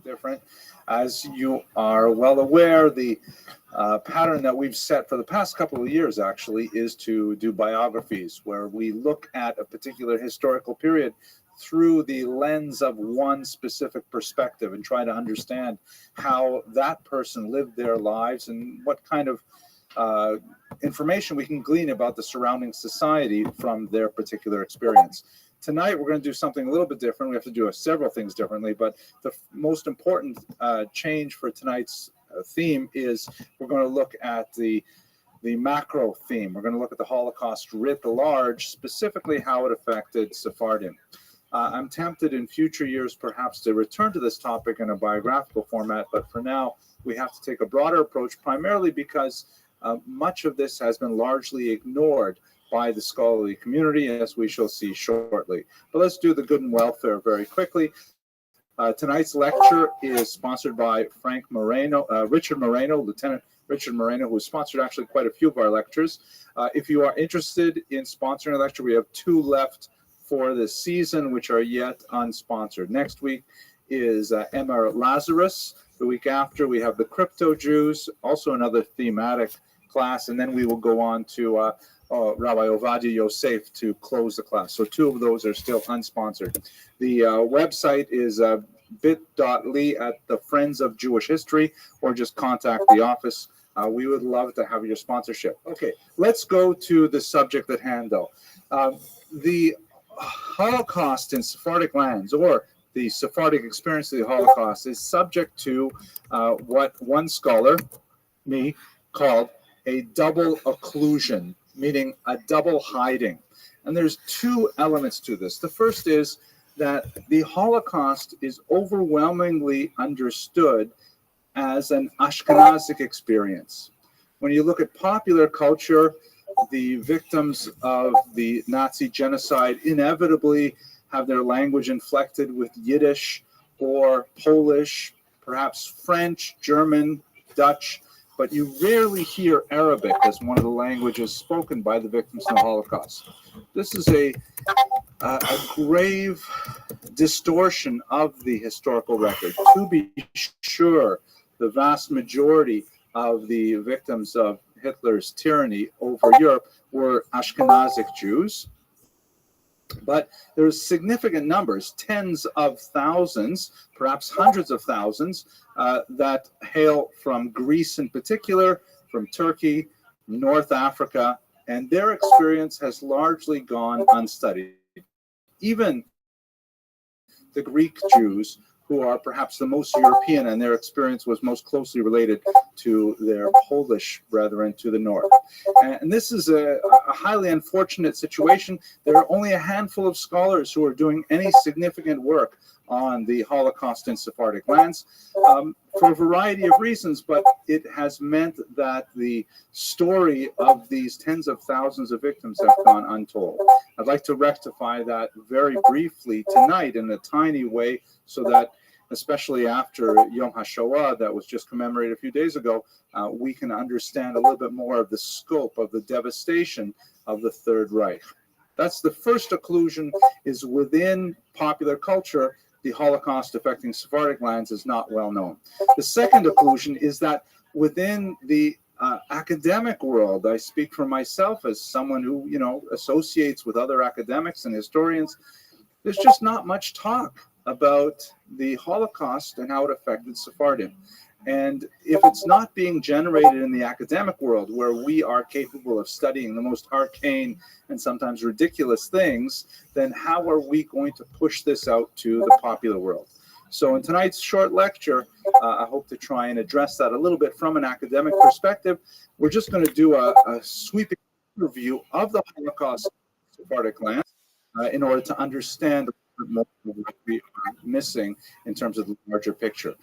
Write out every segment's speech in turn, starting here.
Different. As you are well aware, the pattern that we've set for the past couple of years actually is to do biographies where we look at a particular historical period through the lens of one specific perspective and try to understand how that person lived their lives and what kind of information we can glean about the surrounding society from their particular experience. Tonight, we're going to do something a little bit different. We have to do several things differently, but the most important change for tonight's theme is we're going to look at the macro theme. We're going to look at the Holocaust writ large, specifically how it affected Sephardim. I'm tempted in future years perhaps to return to this topic in a biographical format, but for now, we have to take a broader approach, primarily because much of this has been largely ignored by the scholarly community, as we shall see shortly. But let's do the good and welfare very quickly. Tonight's lecture is sponsored by Richard Moreno, Lieutenant Richard Moreno, who has sponsored actually quite a few of our lectures. If you are interested in sponsoring a lecture, we have 2 left for this season, which are yet unsponsored. Next week is Emma Lazarus. The week after, we have the Crypto Jews, also another thematic class, and then we will go on to Rabbi Ovadia Yosef to close the class. So 2 of those are still unsponsored. The website is bit.ly at the Friends of Jewish History, or just contact the office. We would love to have your sponsorship. Okay, let's go to the subject at hand, though. The Holocaust in Sephardic lands, or the Sephardic experience of the Holocaust, is subject to what one scholar, me, called a double occlusion, meaning a double hiding. And there's 2 elements to this. The first is that the Holocaust is overwhelmingly understood as an Ashkenazic experience. When you look at popular culture, the victims of the Nazi genocide inevitably have their language inflected with Yiddish or Polish, perhaps French, German, Dutch, but you rarely hear Arabic as one of the languages spoken by the victims of the Holocaust. This is a grave distortion of the historical record. To be sure, the vast majority of the victims of Hitler's tyranny over Europe were Ashkenazic Jews, but there's significant numbers, tens of thousands, perhaps hundreds of thousands, that hail from Greece in particular, from Turkey, North Africa, and their experience has largely gone unstudied. Even the Greek Jews, who are perhaps the most European, and their experience was most closely related to their Polish brethren to the north. And this is a highly unfortunate situation. There are only a handful of scholars who are doing any significant work on the Holocaust in Sephardic lands for a variety of reasons, but it has meant that the story of these tens of thousands of victims have gone untold. I'd like to rectify that very briefly tonight in a tiny way, so that especially after Yom HaShoah that was just commemorated a few days ago, we can understand a little bit more of the scope of the devastation of the Third Reich. That's the first occlusion, is within popular culture, the Holocaust affecting Sephardic lands is not well known. The second occlusion is that within the academic world, I speak for myself as someone who, associates with other academics and historians, there's just not much talk about the Holocaust and how it affected Sephardim. And if it's not being generated in the academic world, where we are capable of studying the most arcane and sometimes ridiculous things, then how are we going to push this out to the popular world? So in tonight's short lecture, I hope to try and address that a little bit from an academic perspective. We're just going to do a sweeping review of the Holocaust in Sephardic lands in order to understand more of what we are missing in terms of the larger picture.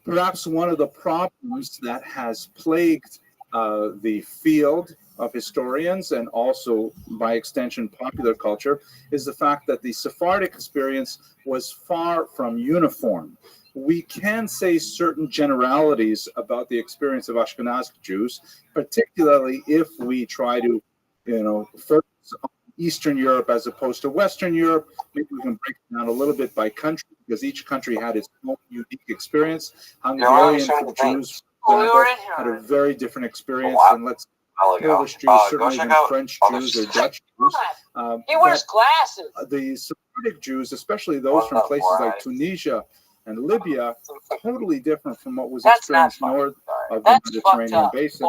Perhaps one of the problems that has plagued the field of historians, and also by extension popular culture, is the fact that the Sephardic experience was far from uniform. We can say certain generalities about the experience of Ashkenazic Jews, particularly if we try to, focus on Eastern Europe as opposed to Western Europe. Maybe we can break it down a little bit by country, because each country had its own unique experience. Hungarian Jews, for example, had a very different experience than, let's say, Polish Jews, certainly than French Jews or Dutch Jews. He wears glasses. The Sephardic Jews, especially those from places like Tunisia and Libya, totally different from what was experienced north of the Mediterranean basin.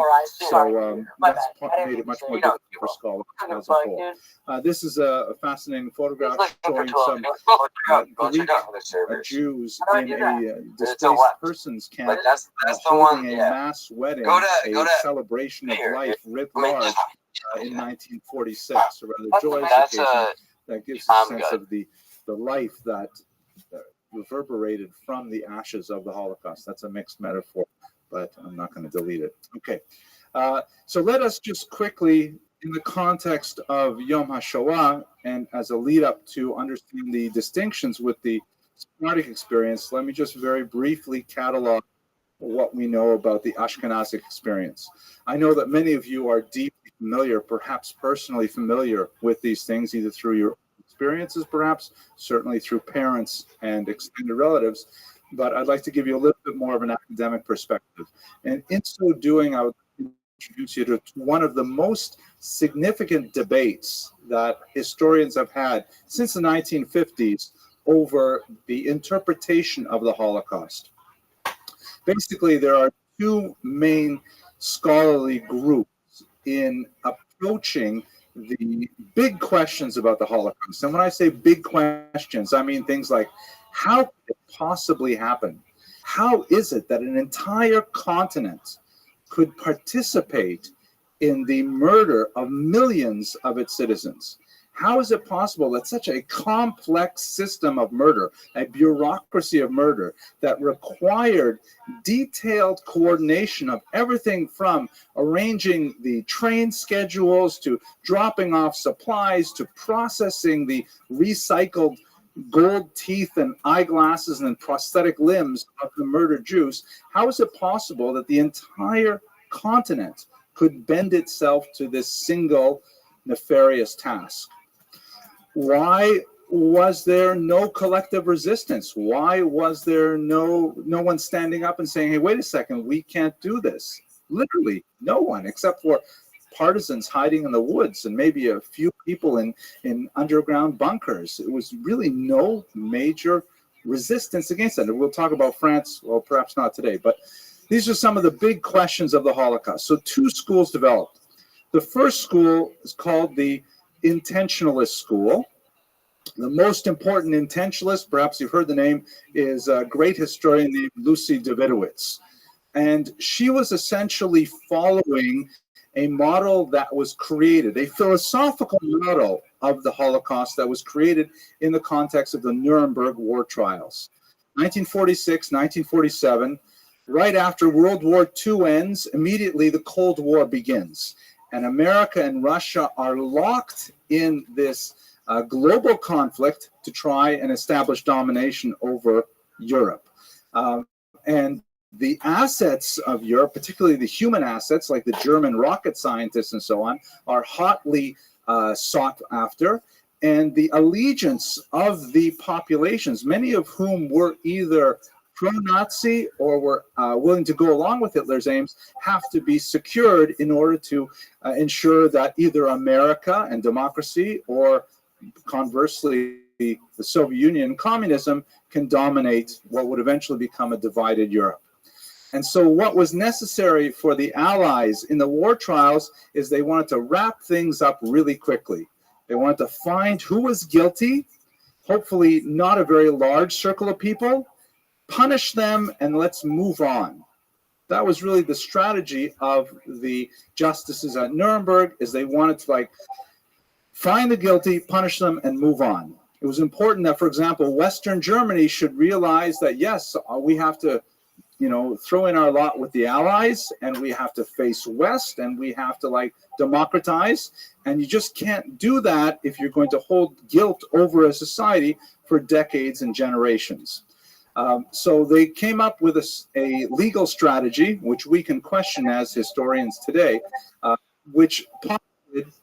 So that's made it much more difficult for scholars as a whole. This is a fascinating photograph showing some Greek Jews in a displaced persons camp holding a mass wedding, a celebration of life writ large in 1946. A rather joyous occasion that gives a sense of the life that reverberated from the ashes of the Holocaust. That's a mixed metaphor, but I'm not going to delete it. Okay. So let us just quickly, in the context of Yom HaShoah, and as a lead up to understand the distinctions with the Sephardic experience, let me just very briefly catalog what we know about the Ashkenazic experience. I know that many of you are deeply familiar, perhaps personally familiar with these things, either through your experiences, perhaps, certainly through parents and extended relatives, but I'd like to give you a little bit more of an academic perspective. And in so doing, I would introduce you to one of the most significant debates that historians have had since the 1950s over the interpretation of the Holocaust. Basically, there are two main scholarly groups in approaching the big questions about the Holocaust. And when I say big questions, I mean things like, how could it possibly happen? How is it that an entire continent could participate in the murder of millions of its citizens? How is it possible that such a complex system of murder, a bureaucracy of murder that required detailed coordination of everything from arranging the train schedules to dropping off supplies to processing the recycled gold teeth and eyeglasses and prosthetic limbs of the murdered Jews, how is it possible that the entire continent could bend itself to this single nefarious task? Why was there no collective resistance? Why was there no one standing up and saying, hey, wait a second, we can't do this? Literally no one, except for partisans hiding in the woods and maybe a few people in underground bunkers. It was really no major resistance against that. And we'll talk about France, well, perhaps not today, but these are some of the big questions of the Holocaust. So two schools developed. The first school is called the intentionalist school. The most important intentionalist, perhaps you've heard the name, is a great historian named Lucy Davidowitz. And she was essentially following a model that was created, a philosophical model of the Holocaust that was created in the context of the Nuremberg war trials. 1946, 1947, right after World War II ends, immediately the Cold War begins. And America and Russia are locked in this global conflict to try and establish domination over Europe. And the assets of Europe, particularly the human assets like the German rocket scientists and so on, are hotly sought after. And the allegiance of the populations, many of whom were either pro-Nazi or were willing to go along with Hitler's aims, have to be secured in order to ensure that either America and democracy or conversely the Soviet Union and communism can dominate what would eventually become a divided Europe. And so what was necessary for the Allies in the war trials is they wanted to wrap things up really quickly. They wanted to find who was guilty, hopefully not a very large circle of people, punish them, and let's move on. That was really the strategy of the justices at Nuremberg, is they wanted to find the guilty, punish them, and move on. It was important that, for example, Western Germany should realize that, yes, we have to throw in our lot with the Allies, and we have to face West, and we have to democratize. And you just can't do that if you're going to hold guilt over a society for decades and generations. So they came up with a legal strategy, which we can question as historians today, which postulated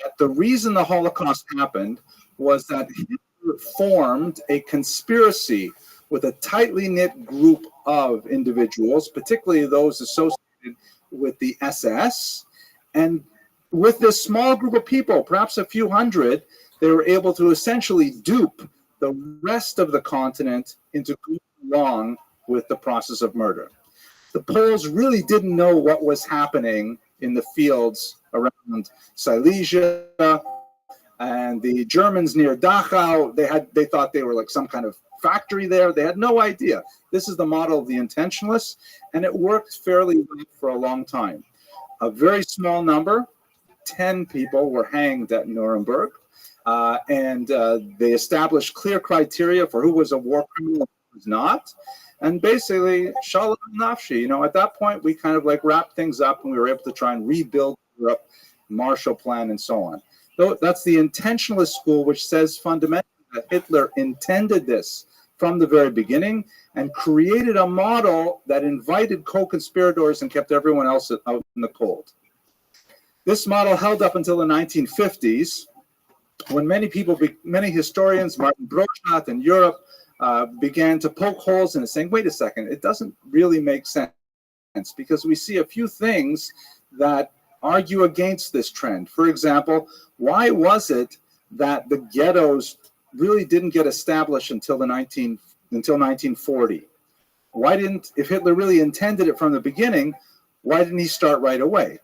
that the reason the Holocaust happened was that Hitler formed a conspiracy with a tightly knit group of individuals, particularly those associated with the SS. And with this small group of people, perhaps a few hundred, they were able to essentially dupe the rest of the continent into going along with the process of murder. The Poles really didn't know what was happening in the fields around Silesia, and the Germans near Dachau, they thought they were some kind of factory there. They had no idea. This is the model of the intentionalists, and it worked fairly well for a long time. A very small number, 10 people, were hanged at Nuremberg, and they established clear criteria for who was a war criminal, was not. And basically, shalom nafshi, at that point, we kind of like wrapped things up and we were able to try and rebuild Europe, Marshall Plan, and so on. So that's the intentionalist school, which says fundamentally that Hitler intended this from the very beginning and created a model that invited co-conspirators and kept everyone else out in the cold. This model held up until the 1950s, when many historians, Martin Brochnath in Europe, began to poke holes in it, saying, wait a second, it doesn't really make sense, because we see a few things that argue against this trend. For example, why was it that the ghettos really didn't get established until 1940? If Hitler really intended it from the beginning, why didn't he start right away?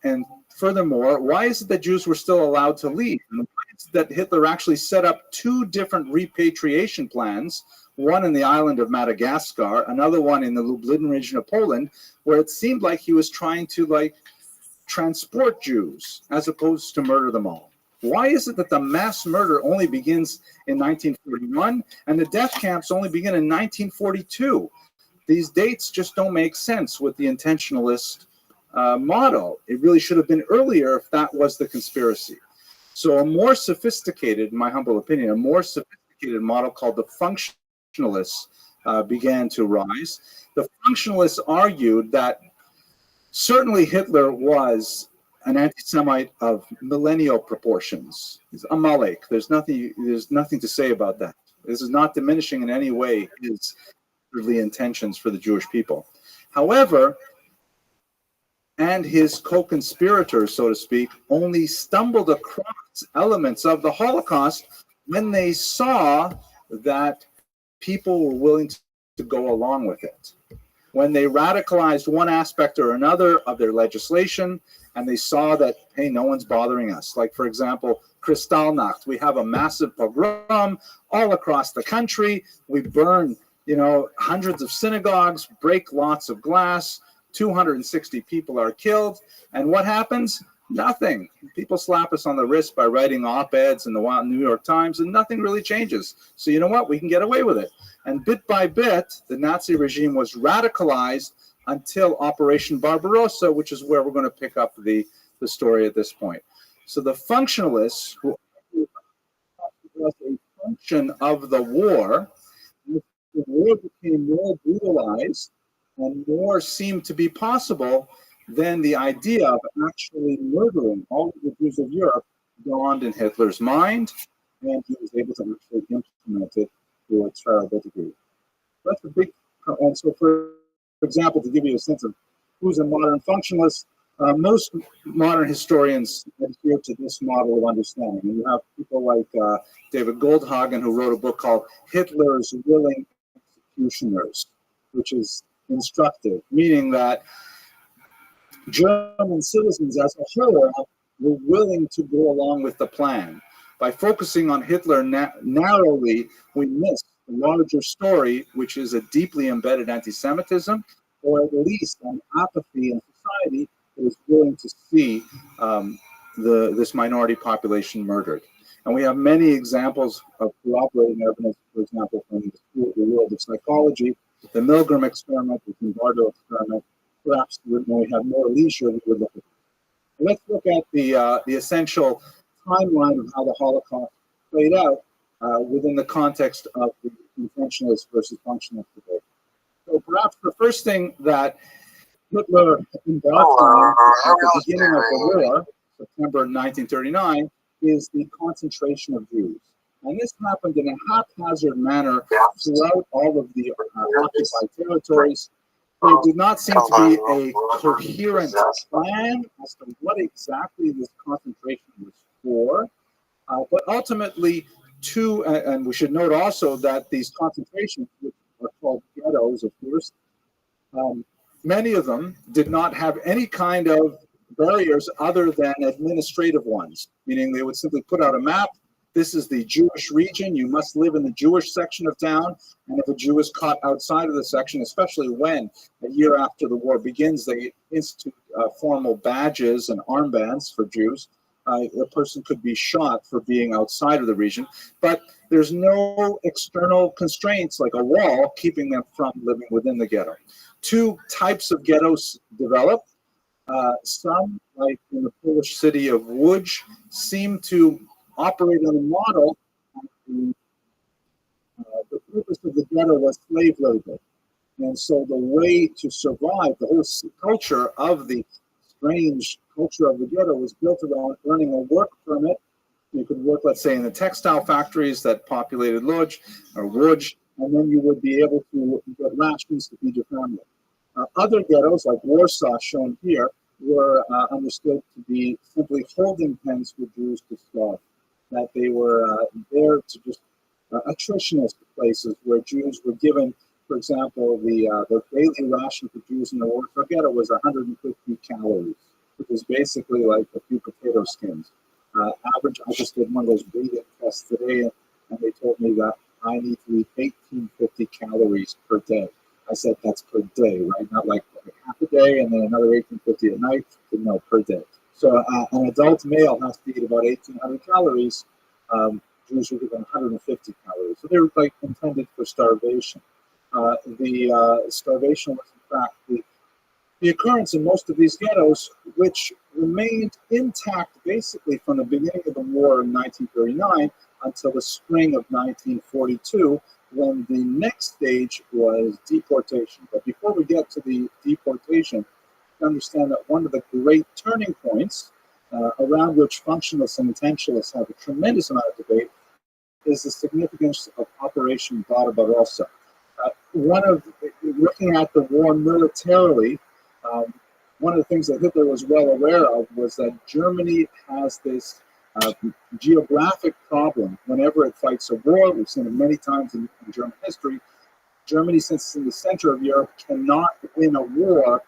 And furthermore, why is it that Jews were still allowed to leave? And why is it that Hitler actually set up two different repatriation plans, one in the island of Madagascar, another one in the Lublin region of Poland, where it seemed like he was trying to transport Jews as opposed to murder them all? Why is it that the mass murder only begins in 1941 and the death camps only begin in 1942? These dates just don't make sense with the intentionalist model. It really should have been earlier if that was the conspiracy. So a more sophisticated, in my humble opinion, a more sophisticated model called the functionalists began to rise. The functionalists argued that certainly Hitler was an anti-Semite of millennial proportions. He's Amalek. There's nothing to say about that. This is not diminishing in any way his earthly intentions for the Jewish people. However, and his co-conspirators, so to speak, only stumbled across elements of the Holocaust when they saw that people were willing to go along with it. When they radicalized one aspect or another of their legislation, and they saw that, hey, no one's bothering us. Like, for example, Kristallnacht. We have a massive pogrom all across the country. We burn, hundreds of synagogues, break lots of glass. 260 people are killed. And what happens? Nothing. People slap us on the wrist by writing op-eds in the New York Times, and nothing really changes. So you know what? We can get away with it. And bit by bit, the Nazi regime was radicalized until Operation Barbarossa, which is where we're going to pick up the story at this point. So the functionalists, who was a function of the war became more brutalized and more seemed to be possible, then the idea of actually murdering all of the Jews of Europe dawned in Hitler's mind, and he was able to actually implement it to a terrible degree. That's a big, and so for example, to give you a sense of who's a modern functionalist, most modern historians adhere to this model of understanding. And you have people like David Goldhagen, who wrote a book called Hitler's Willing Executioners, which is instructive, meaning that German citizens as a whole were willing to go along with the plan. By focusing on Hitler narrowly, we miss the larger story, which is a deeply embedded anti-Semitism, or at least an apathy in society that is willing to see this minority population murdered. And we have many examples of corroborating evidence, for example, from the world of psychology, the Milgram experiment, the Zimbardo experiment. Perhaps when we have more leisure, we would look at it. Let's look at the essential timeline of how the Holocaust played out within the context of the intentionalist versus functionalist debate. So perhaps the first thing that Hitler embarked on at the beginning of the war, September 1939, is the concentration of Jews. And this happened in a haphazard manner throughout all of the occupied territories. There did not seem to be a coherent plan as to what exactly this concentration was for. But ultimately, and we should note also that these concentrations, which are called ghettos, of course, many of them did not have any kind of barriers other than administrative ones, meaning they would simply put out a map. This is the Jewish region. You must live in the Jewish section of town. And if a Jew is caught outside of the section, especially when a year after the war begins, they institute formal badges and armbands for Jews. a person could be shot for being outside of the region, but there's no external constraints like a wall keeping them from living within the ghetto. Two types of ghettos develop. Some, like in the Polish city of Łódź, seem to operate on a model. The purpose of the ghetto was slave labor. And so the way to survive, the whole culture of the strange culture of the ghetto was built around earning a work permit. You could work, let's say, in the textile factories that populated Łódź, and then you would be able to get rations to feed your family. Other ghettos, like Warsaw, shown here, were understood to be simply holding pens for Jews to starve. That they were there to just attritionist places where Jews were given. For example, the daily ration for Jews in the Warsaw Ghetto was 150 calories, which is basically like a few potato skins. Average, I just did one of those breathing tests today, and they told me that I need to eat 1850 calories per day. I said that's per day, right? Not like half a day and then another 1850 at night, but no, per day. So an adult male has to eat about 1800 calories. Jews were given 150 calories. So they were like intended for starvation. The starvation was, in fact, the occurrence in most of these ghettos, which remained intact basically from the beginning of the war in 1939 until the spring of 1942, when the next stage was deportation. But before we get to the deportation, understand that one of the great turning points around which functionalists and intentionalists have a tremendous amount of debate is the significance of Operation Barbarossa. Looking at the war militarily, one of the things that Hitler was well aware of was that Germany has this geographic problem whenever it fights a war. We've seen it many times in German history. Germany, since it's in the center of Europe, cannot win a war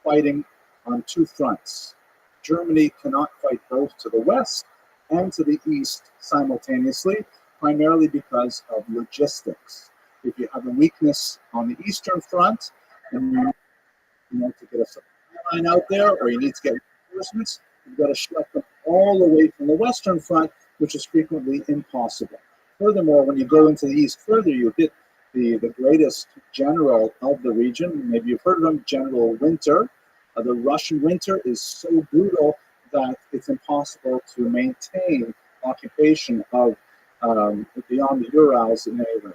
fighting on two fronts. Germany cannot fight both to the west and to the east simultaneously, primarily because of logistics. If you have a weakness on the eastern front and you need to get a supply line out there, or you need to get reinforcements, you've got to schlep them all the way from the western front, which is frequently impossible. Furthermore, when you go into the east further, you hit the greatest general of the region. Maybe you've heard of him, General Winter. The Russian winter is so brutal that it's impossible to maintain occupation of beyond the Urals in any way.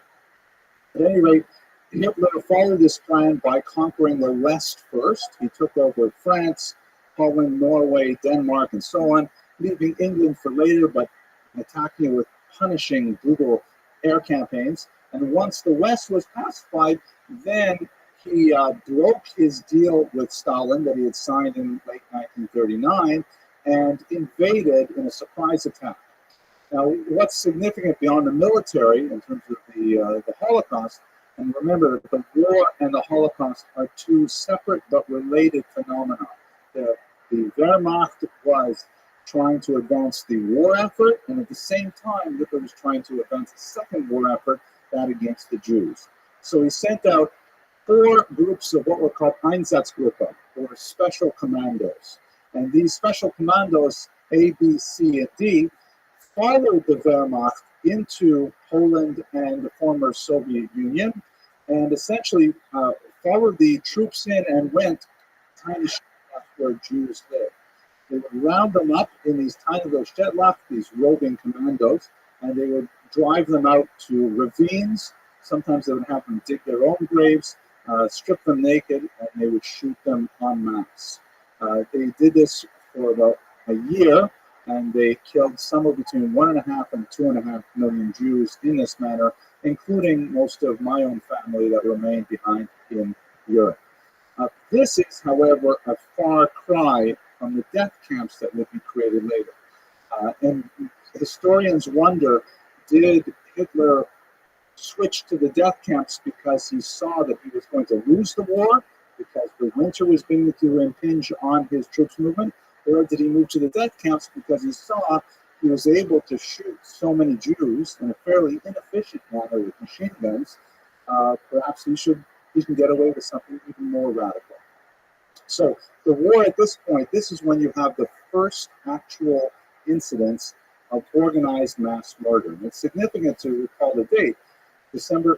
At any rate, Hitler followed this plan by conquering the west first. He took over France, Holland, Norway, Denmark, and so on, leaving England for later, but attacking it with punishing, brutal air campaigns. And once the West was pacified, then he broke his deal with Stalin that he had signed in late 1939 and invaded in a surprise attack. Now, what's significant beyond the military in terms of the Holocaust, and remember that the war and the Holocaust are two separate but related phenomena. The Wehrmacht was trying to advance the war effort, and at the same time, Hitler was trying to advance a second war effort, that against the Jews. So he sent out 4 groups of what were called Einsatzgruppe, or special commandos. And these special commandos, A, B, C, and D, followed the Wehrmacht into Poland and the former Soviet Union, and essentially followed the troops in and went tiny Städte where Jews lived. They would round them up in these tiny little Städte, these roving commandos, and they would drive them out to ravines. Sometimes they would have them dig their own graves, strip them naked, and they would shoot them en masse. They did this for about a year, and they killed somewhere between 1.5 and 2.5 million Jews in this manner, including most of my own family that remained behind in Europe. This is, however, a far cry from the death camps that would be created later. And historians wonder, did Hitler switch to the death camps because he saw that he was going to lose the war, because the winter was beginning to impinge on his troops movement? Or did he move to the death camps because he saw he was able to shoot so many Jews in a fairly inefficient manner with machine guns? Perhaps he can get away with something even more radical. So the war at this point, this is when you have the first actual incidents of organized mass murder. And it's significant to recall the date.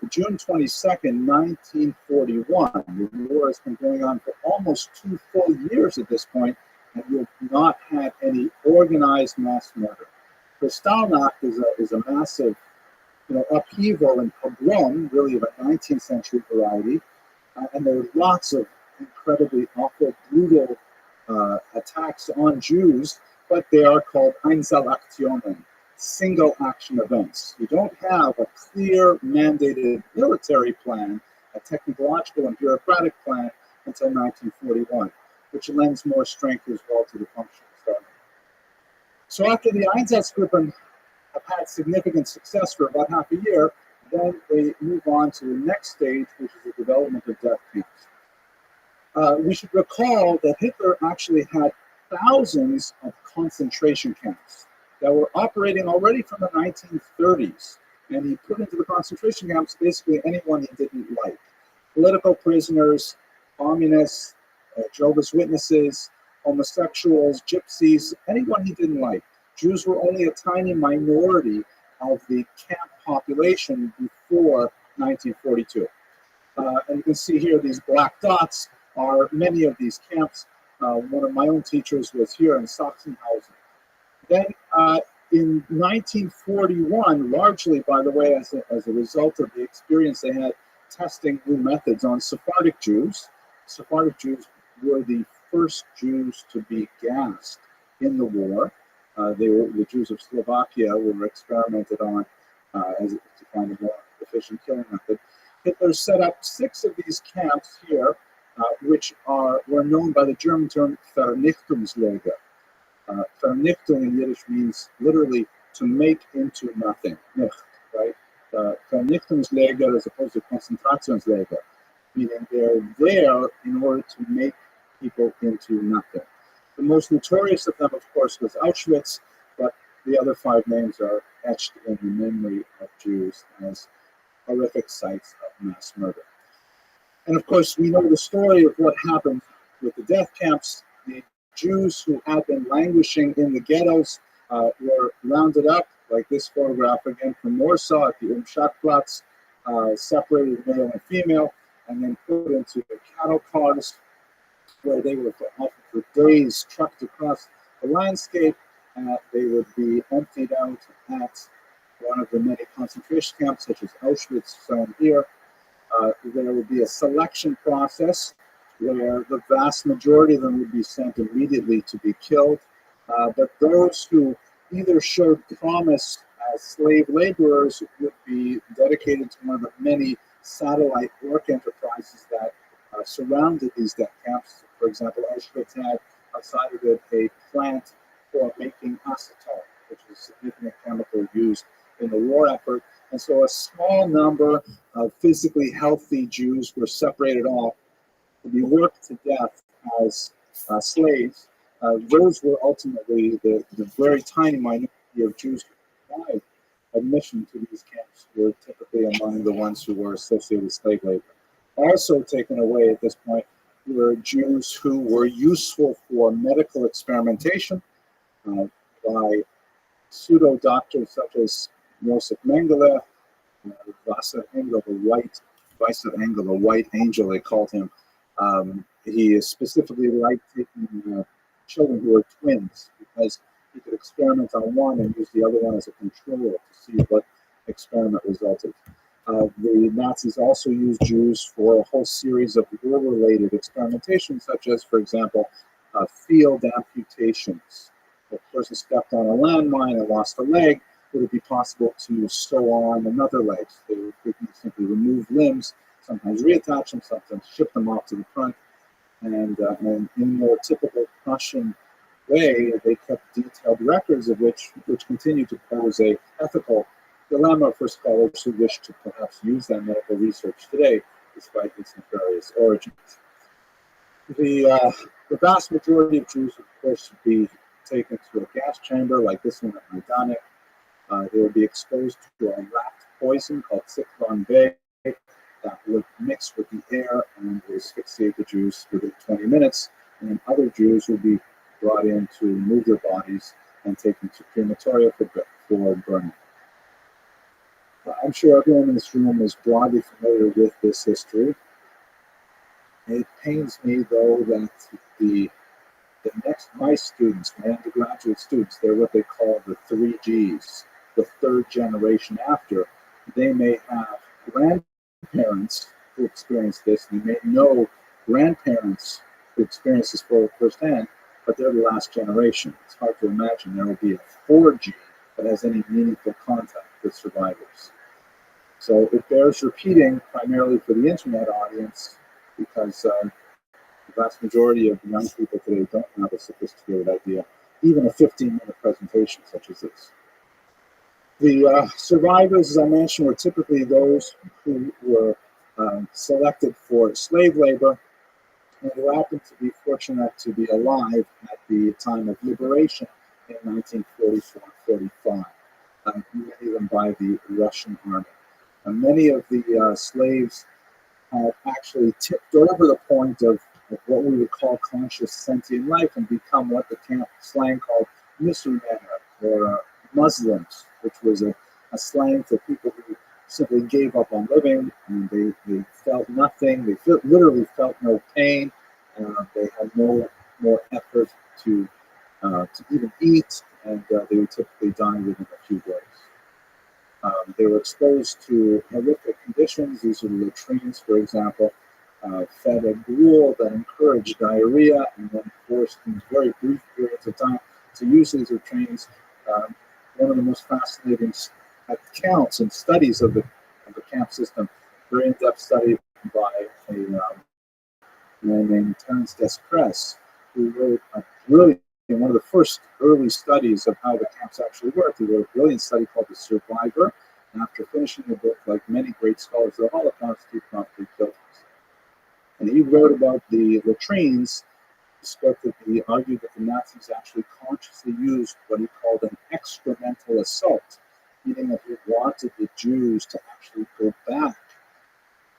June 22nd, 1941. The war has been going on for almost 2 full years at this point, and we've not had any organized mass murder. Kristallnacht is a massive, upheaval and pogrom, really of a 19th century variety, and there are lots of incredibly awful, brutal attacks on Jews, but they are called Einzelaktionen, single action events. You don't have a clear mandated military plan, a technological and bureaucratic plan until 1941, which lends more strength as well to the functional study. So after the Einsatzgruppen have had significant success for about half a year, then they move on to the next stage, which is the development of death camps. We should recall that Hitler actually had thousands of concentration camps that were operating already from the 1930s. And he put into the concentration camps basically anyone he didn't like. Political prisoners, communists, Jehovah's Witnesses, homosexuals, gypsies, anyone he didn't like. Jews were only a tiny minority of the camp population before 1942. And you can see here these black dots are many of these camps. One of my own teachers was here in Sachsenhausen. Then in 1941, largely, by the way, as a result of the experience they had testing new methods on Sephardic Jews. Sephardic Jews were the first Jews to be gassed in the war. They were the Jews of Slovakia were experimented on to find a more efficient killing method. Hitler set up 6 of these camps here, which were known by the German term Vernichtungslager. Vernichtung in Yiddish means literally to make into nothing. Right? Vernichtungslager as opposed to Konzentrationslager, meaning they're there in order to make people into nothing. The most notorious of them, of course, was Auschwitz, but the other 5 names are etched in the memory of Jews as horrific sites of mass murder. And of course, we know the story of what happened with the death camps. The Jews who had been languishing in the ghettos were rounded up, like this photograph again from Warsaw at the Umschlagplatz, separated male and female, and then put into the cattle cars where they were often for days trucked across the landscape. They would be emptied out at one of the many concentration camps, such as Auschwitz, shown here. There would be a selection process where the vast majority of them would be sent immediately to be killed. But those who either showed promise as slave laborers would be dedicated to one of the many satellite work enterprises that surrounded these death camps. For example, Auschwitz had outside of it a plant for making acetone, which is a significant chemical used in the war effort. And so a small number of physically healthy Jews were separated off to be worked to death as slaves. Those were ultimately the very tiny minority of Jews who survived admission to these camps were typically among the ones who were associated with slave labor. Also taken away at this point were Jews who were useful for medical experimentation by pseudo-doctors such as Josef Mengele, Wasser Engel, the white angel, they called him. He is specifically liked taking children who were twins because he could experiment on one and use the other one as a control to see what experiment resulted. The Nazis also used Jews for a whole series of war-related experimentations, such as, for example, field amputations. If a person stepped on a landmine and lost a leg, would it be possible to sew on another leg? So they would simply remove limbs, sometimes reattach them, sometimes ship them off to the front. And in their typical Prussian way, they kept detailed records of which continue to pose a ethical dilemma for scholars who wish to perhaps use that medical research today, despite its nefarious origins. The vast majority of Jews, of course, would be taken to a gas chamber like this one at Majdanek. They would be exposed to a rat poison called Cyclone B that would mix with the air and asphyxiate the Jews for 20 minutes. And then other Jews would be brought in to move their bodies and taken to crematoria for burning. I'm sure everyone in this room is broadly familiar with this history. It pains me, though, that my students, my undergraduate students, they're what they call the 3Gs, the third generation after. They may have grandparents who experience this, and they may know grandparents who experience this firsthand, but they're the last generation. It's hard to imagine there will be a 4G that has any meaningful contact with survivors. So it bears repeating, primarily for the internet audience, because the vast majority of young people today don't have a sophisticated idea, even a 15-minute presentation such as this. The survivors, as I mentioned, were typically those who were selected for slave labor and who happened to be fortunate enough to be alive at the time of liberation in 1944-45, many of them by the Russian army. Many of the slaves had actually tipped over the point of what we would call conscious sentient life and become what the camp slang called Musulman or Muslims, which was a slang for people who simply gave up on living, and they felt nothing. They literally felt no pain. They had no more effort to even eat, and they would typically die within a few days. They were exposed to horrific conditions. These are the latrines, for example, fed a gruel that encouraged diarrhea, and then forced in very brief periods of time to use these latrines. One of the most fascinating accounts and studies of the camp system, very in-depth study by a man named Terence Desprez, who wrote a brilliant, one of the first early studies of how the camps actually worked. He wrote a brilliant study called The Survivor, and after finishing the book, like many great scholars of the Holocaust, he promptly killed himself. And he wrote about the latrines. He argued that the Nazis actually consciously used what he called an excremental assault, meaning that he wanted the Jews to actually go back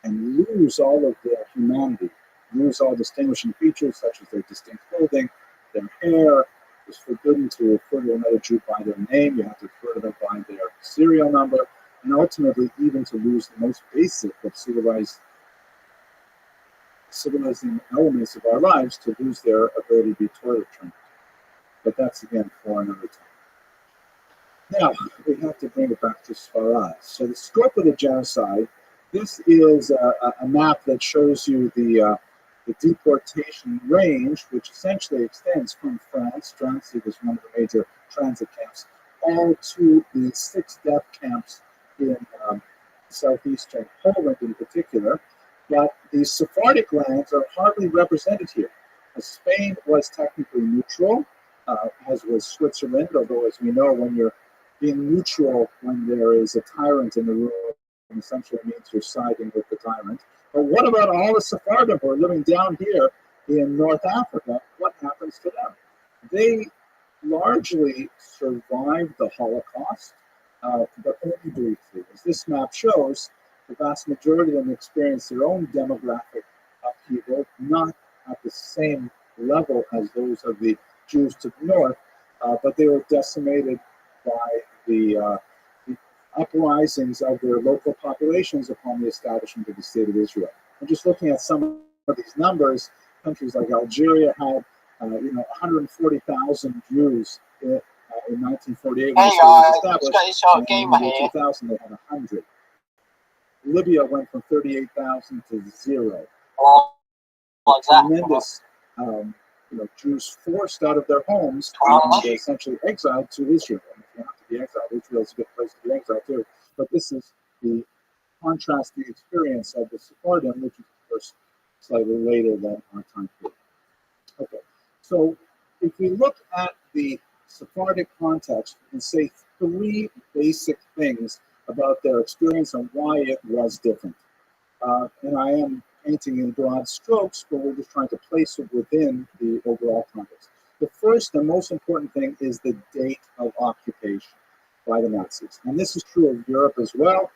and lose all of their humanity, lose all distinguishing features such as their distinct clothing, their hair. It was forbidden to refer to another Jew by their name. You had to refer to them by their serial number, and ultimately even to lose the most basic of civilizing elements of our lives, to lose their ability to be toilet trained. But that's again for another time. Now, we have to bring it back to Sfarad. So the scope of the genocide, this is a map that shows you the deportation range, which essentially extends from France. Drancy was one of the major transit camps, all to the 6 death camps in southeastern Poland in particular. But the Sephardic lands are hardly represented here. Spain was technically neutral, as was Switzerland, although, as we know, when you're being neutral when there is a tyrant in the room, essentially means you're siding with the tyrant. But what about all the Sephardim who are living down here in North Africa? What happens to them? They largely survived the Holocaust, but only briefly. As this map shows, the vast majority of them experienced their own demographic upheaval, not at the same level as those of the Jews to the north, but they were decimated by the uprisings of their local populations upon the establishment of the State of Israel. And just looking at some of these numbers, countries like Algeria had 140,000 Jews in 1948 when the state was established. And in the year 2000, they had 100. Libya went from 38,000 to 0. Tremendous, Jews forced out of their homes and essentially exiled to Israel. And if you have to be exiled, Israel is a good place to be exiled too. But this is the contrasting experience of the Sephardim, which is, of course, slightly later than our time period. Okay, so if we look at the Sephardic context, we can say 3 basic things about their experience and why it was different. And I am painting in broad strokes, but we're just trying to place it within the overall context. The first and most important thing is the date of occupation by the Nazis. And this is true of Europe as well.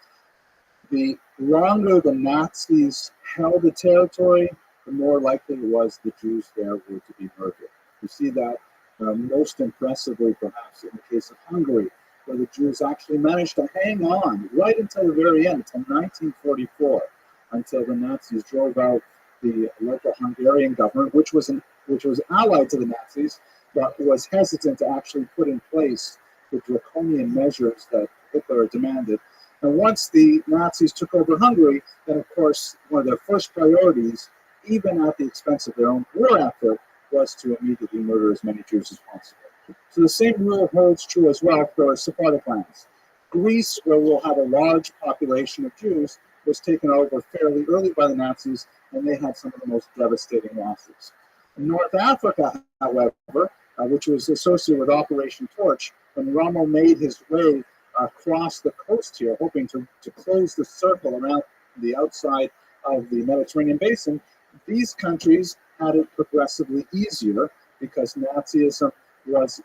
The longer the Nazis held the territory, the more likely it was the Jews there were to be murdered. You see that most impressively perhaps in the case of Hungary, where the Jews actually managed to hang on right until the very end, until 1944, until the Nazis drove out the local Hungarian government, which was allied to the Nazis, but was hesitant to actually put in place the draconian measures that Hitler demanded. And once the Nazis took over Hungary, then of course one of their first priorities, even at the expense of their own war effort, was to immediately murder as many Jews as possible. So the same rule holds true as well for Sephardic lands. Greece, where we'll have a large population of Jews, was taken over fairly early by the Nazis, and they had some of the most devastating losses. In North Africa, however, which was associated with Operation Torch, when Rommel made his way across the coast here, hoping to close the circle around the outside of the Mediterranean basin, these countries had it progressively easier because Nazism was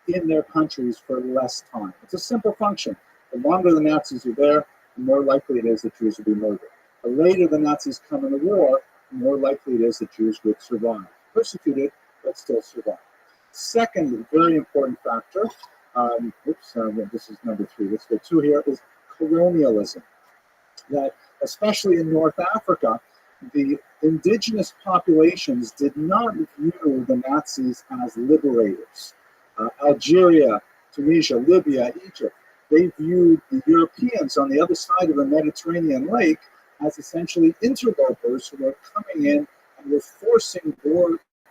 in their countries for less time. It's a simple function. The longer the Nazis are there, the more likely it is that Jews will be murdered. The later the Nazis come in the war, the more likely it is that Jews would survive. Persecuted, but still survive. Second very important factor, this is number 3, let's go 2 here, is colonialism. That especially in North Africa, the indigenous populations did not view the Nazis as liberators. Algeria, Tunisia, Libya, Egypt, they viewed the Europeans on the other side of the Mediterranean lake as essentially interlopers who were coming in and were forcing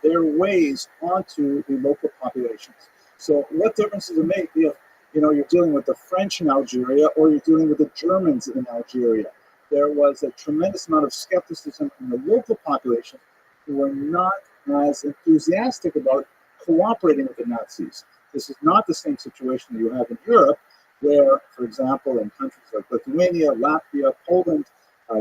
their ways onto the local populations. So what difference does it make if you're dealing with the French in Algeria or you're dealing with the Germans in Algeria? There was a tremendous amount of skepticism in the local population who were not as enthusiastic about cooperating with the Nazis. This is not the same situation that you have in Europe, where, for example, in countries like Lithuania, Latvia, Poland,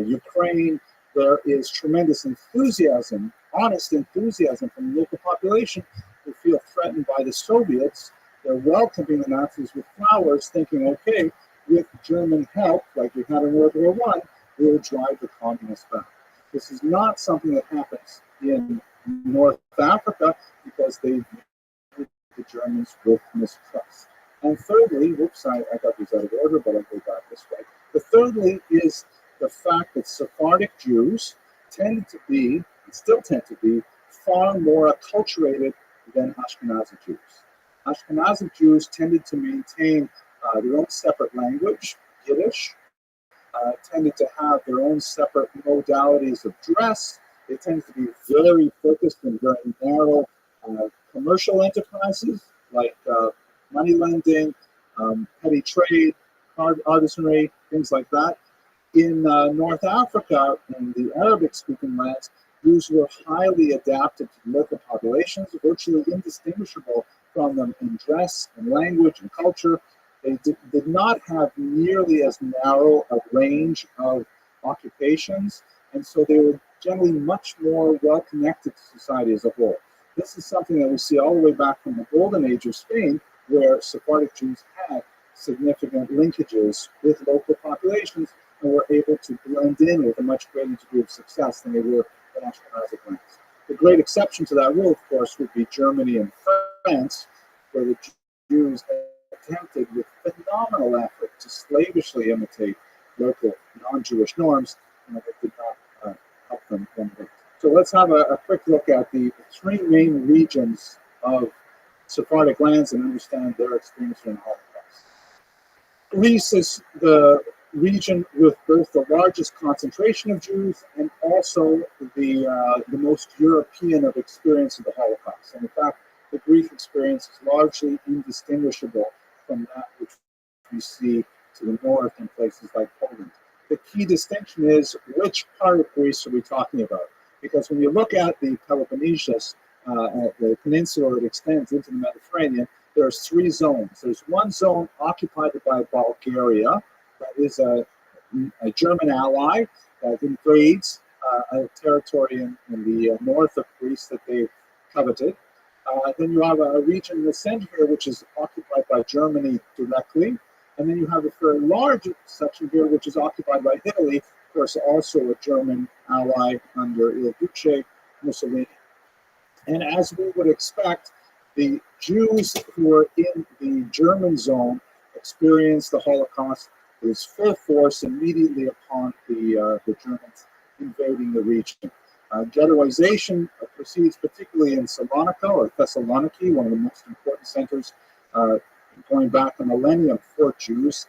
Ukraine, there is tremendous enthusiasm, honest enthusiasm from the local population who feel threatened by the Soviets. They're welcoming the Nazis with flowers, thinking, okay, with German help, like we had in World War I, we'll drive the communists back. This is not something that happens in North Africa because they view the Germans with mistrust. And thirdly, I got these out of order, but I'll go back this way. The thirdly is the fact that Sephardic Jews tended to be, and still tend to be, far more acculturated than Ashkenazi Jews. Ashkenazi Jews tended to maintain their own separate language, Yiddish, tended to have their own separate modalities of dress. They tended to be very focused in very narrow commercial enterprises like money lending, petty trade, artisanry, things like that. In North Africa, in the Arabic-speaking lands, Jews were highly adapted to local populations, virtually indistinguishable from them in dress and language and culture. They did not have nearly as narrow a range of occupations, and so they were generally much more well-connected to society as a whole. This is something that we see all the way back from the Golden Age of Spain, where Sephardic Jews had significant linkages with local populations and were able to blend in with a much greater degree of success than they were in Ashkenazic lands. The great exception to that rule, of course, would be Germany and France, where the Jews attempted with phenomenal effort to slavishly imitate local non-Jewish norms, and it did not help them one bit. So let's have a quick look at the 3 main regions of Sephardic lands and understand their experience during the Holocaust. Greece is the region with both the largest concentration of Jews and also the most European of experience of the Holocaust. And in fact, the Greek experience is largely indistinguishable from that which we see to the north in places like Poland. The key distinction is which part of Greece are we talking about? Because when you look at the Peloponnesus, the peninsula that extends into the Mediterranean, there's 3 zones. There's one zone occupied by Bulgaria, that is a German ally that invades a territory in the north of Greece that they've coveted. Then you have a region in the center here which is occupied by Germany directly. And then you have a very large section here which is occupied by Italy, of course also a German ally under Il Duce Mussolini. And as we would expect, The Jews who were in the German zone experienced the Holocaust with full force immediately upon the Germans invading the region. Ghettoization proceeds particularly in Salonika or Thessaloniki, one of the most important centers going back a millennium for Jews.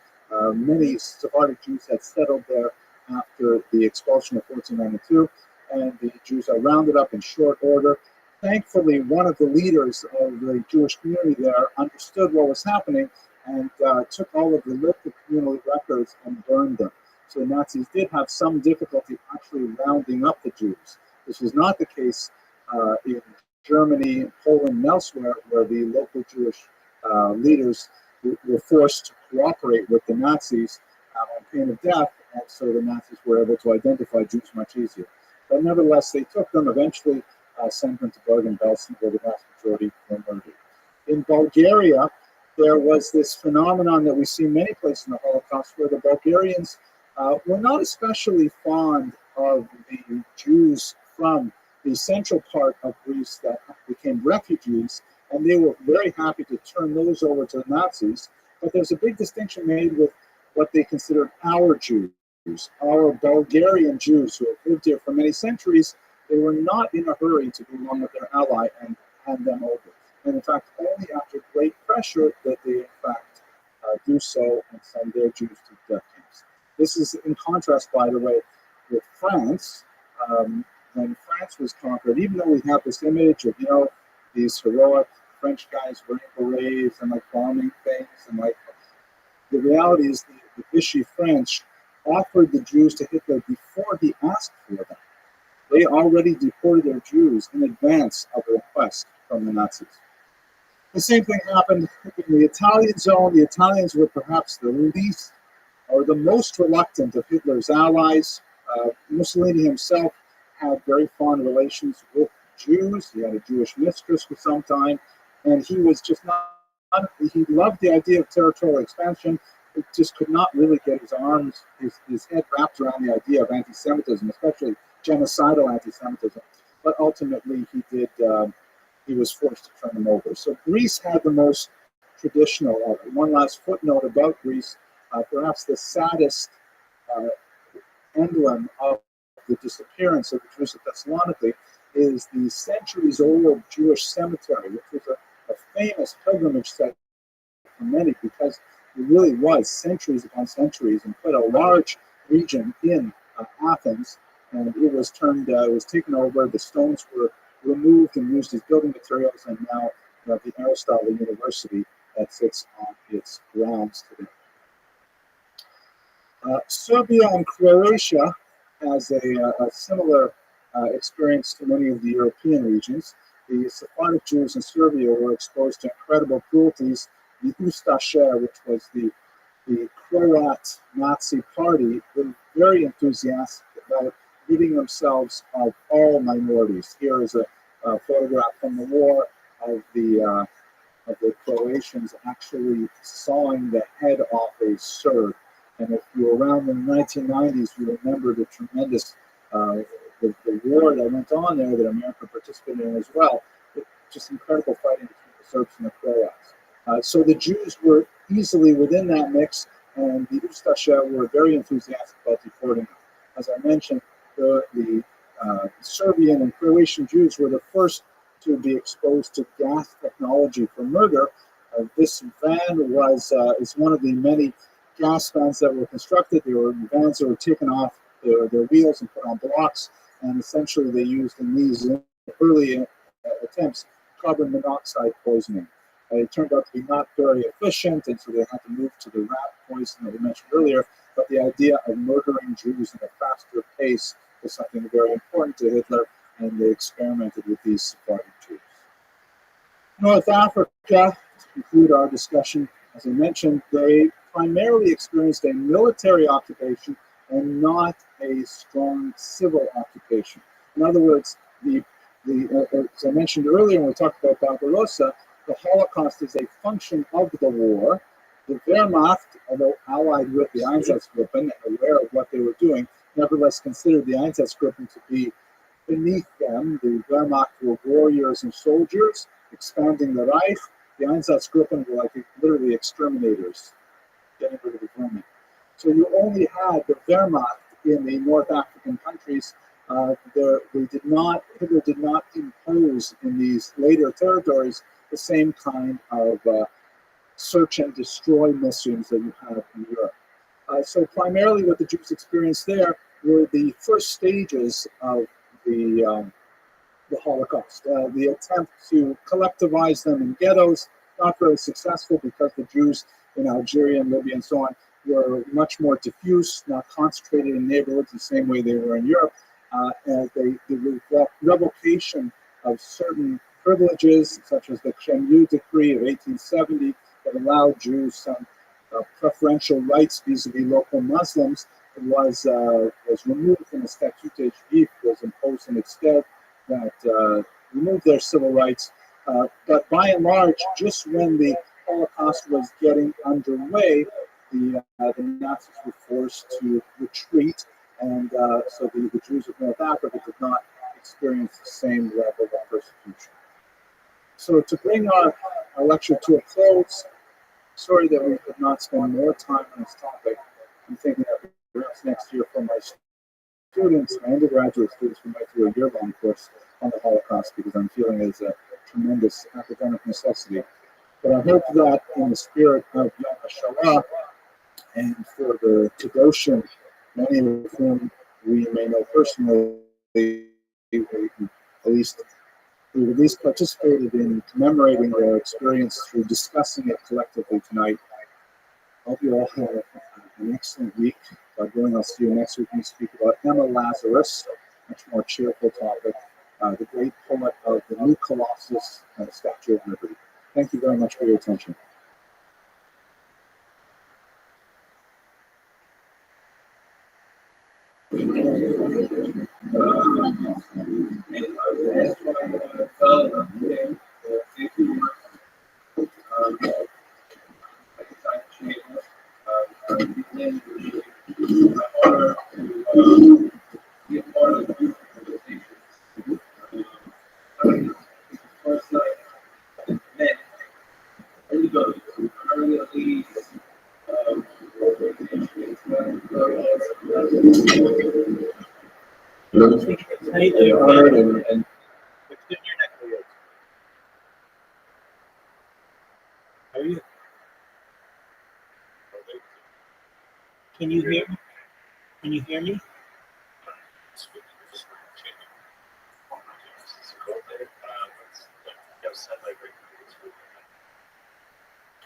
Many Sephardic Jews had settled there after the expulsion of 1492, and the Jews are rounded up in short order. Thankfully, one of the leaders of the Jewish community there understood what was happening and took all of the local community records and burned them. So the Nazis did have some difficulty actually rounding up the Jews. This was not the case in Germany, Poland, and elsewhere, where the local Jewish leaders were forced to cooperate with the Nazis on pain of death, and so the Nazis were able to identify Jews much easier. But nevertheless, they took them, eventually sent them to Bergen-Belsen, where the vast majority were murdered. In Bulgaria, there was this phenomenon that we see many places in the Holocaust, where the Bulgarians were not especially fond of the Jews from the central part of Greece that became refugees, and they were very happy to turn those over to the Nazis. But there's a big distinction made with what they considered our Jews, our Bulgarian Jews who have lived here for many centuries. They were not in a hurry to go along with their ally and hand them over. And in fact, only after great pressure that they, in fact, do so and send their Jews to death camps. This is in contrast, by the way, with France. When France was conquered, even though we have this image of, these heroic French guys wearing berets and like bombing things, and like, the reality is the Vichy French offered the Jews to Hitler before he asked for them. They already deported their Jews in advance of a request from the Nazis. The same thing happened in the Italian zone. The Italians were perhaps the least or the most reluctant of Hitler's allies. Mussolini himself had very fond relations with Jews. He had a Jewish mistress for some time, and he was just he loved the idea of territorial expansion. It just could not really get his head wrapped around the idea of anti-Semitism, especially genocidal anti-Semitism. But ultimately, he was forced to turn them over. So Greece had the most traditional of it. One last footnote about Greece, perhaps the saddest emblem of the disappearance of the Jews of Thessaloniki is the centuries-old Jewish cemetery, which was a famous pilgrimage site for many because it really was centuries upon centuries and quite a large region in Athens. And it was taken over. The stones were removed and used as building materials, and now the Aristotle University that sits on its grounds today. Serbia and Croatia has a similar experience to many of the European regions. The Sephardic Jews in Serbia were exposed to incredible cruelties. The Ustaše, which was the Croat Nazi party, were very enthusiastic about ridding themselves of all minorities. Here is a photograph from the war of the Croatians actually sawing the head off a Serb. And if you were around in the 1990s, you remember the tremendous the war that went on there that America participated in as well. Just incredible fighting between the Serbs and the Croats. So the Jews were easily within that mix, and the Ustaše were very enthusiastic about deporting them. As I mentioned, the Serbian and Croatian Jews were the first to be exposed to gas technology for murder. This van is one of the many gas vans that were constructed. They were vans that were taken off their wheels and put on blocks, and essentially they used in these early attempts carbon monoxide poisoning. It turned out to be not very efficient, and so they had to move to the rat poison that we mentioned earlier. But the idea of murdering Jews at a faster pace was something very important to Hitler, and they experimented with these Sephardic Jews. North Africa, to conclude our discussion, as I mentioned, they primarily experienced a military occupation and not a strong civil occupation. In other words, as I mentioned earlier when we talked about Barbarossa, the Holocaust is a function of the war. The Wehrmacht, although allied with the Einsatzgruppen and aware of what they were doing, nevertheless considered the Einsatzgruppen to be beneath them. The Wehrmacht were warriors and soldiers, expanding the Reich. The Einsatzgruppen were like literally exterminators, getting rid of the vermin. So you only had the Wehrmacht in the North African countries. Hitler did not impose in these later territories the same kind of search and destroy missions that you have in Europe. So primarily what the Jews experienced there were the first stages of the Holocaust. The attempt to collectivize them in ghettos, not very successful because the Jews in Algeria and Libya and so on were much more diffuse, not concentrated in neighborhoods the same way they were in Europe. And the revocation of certain privileges, such as the Kremlin Decree of 1870, that allowed Jews some preferential rights vis-a-vis local Muslims, was removed from the Statute Juif, was imposed in its stead, that removed their civil rights. But by and large, just when the Holocaust was getting underway, the Nazis were forced to retreat, and so the Jews of North Africa did not experience the same level of persecution. So to bring our lecture to a close, sorry that we could not spend more time on this topic. I'm thinking that perhaps next year for my students, my undergraduate students, we might do a year-long course on the Holocaust, because I'm feeling it's a tremendous academic necessity. But I hope that in the spirit of Yom HaShoah, and for the Kedoshim, many of whom we may know personally, at least who at least participated in commemorating their experience through discussing it collectively tonight. I hope you all have an excellent week. God willing, I'll see you next week when we speak about Emma Lazarus, much more cheerful topic, the great poet of the new Colossus, Statue of Liberty. Thank you very much for your attention. How are you? Can you hear me? Can you hear me?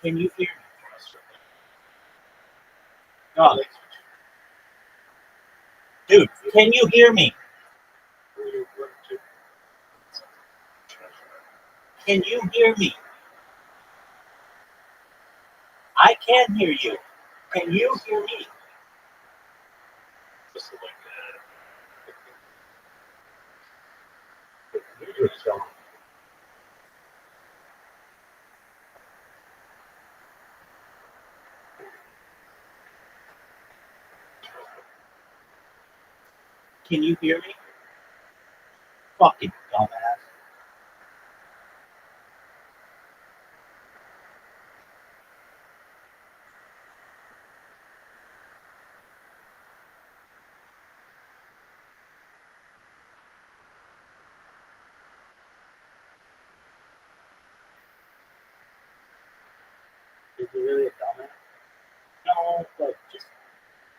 Can you hear me? No. Dude, can you hear me? Can you hear me? I can hear you. Can you hear me? Can you hear me? Fucking dumbass. Is he really a dumbass? No, but just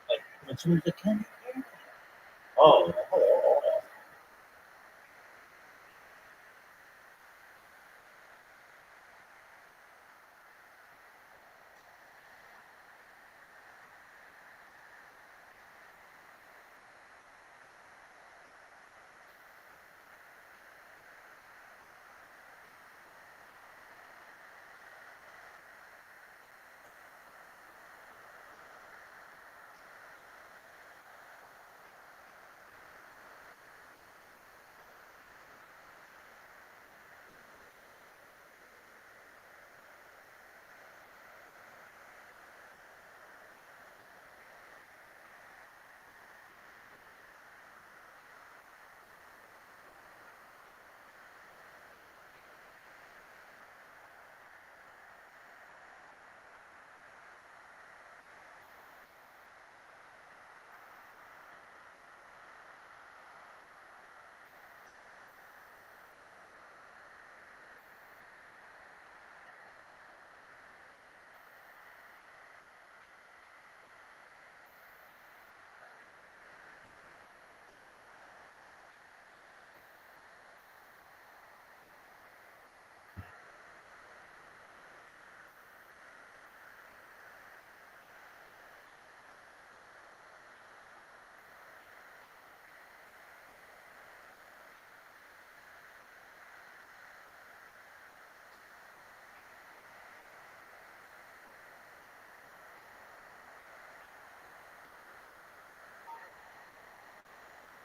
like when someone's like, can you hear me? Oh.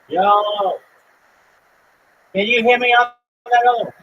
Yo, can you hear me on that other?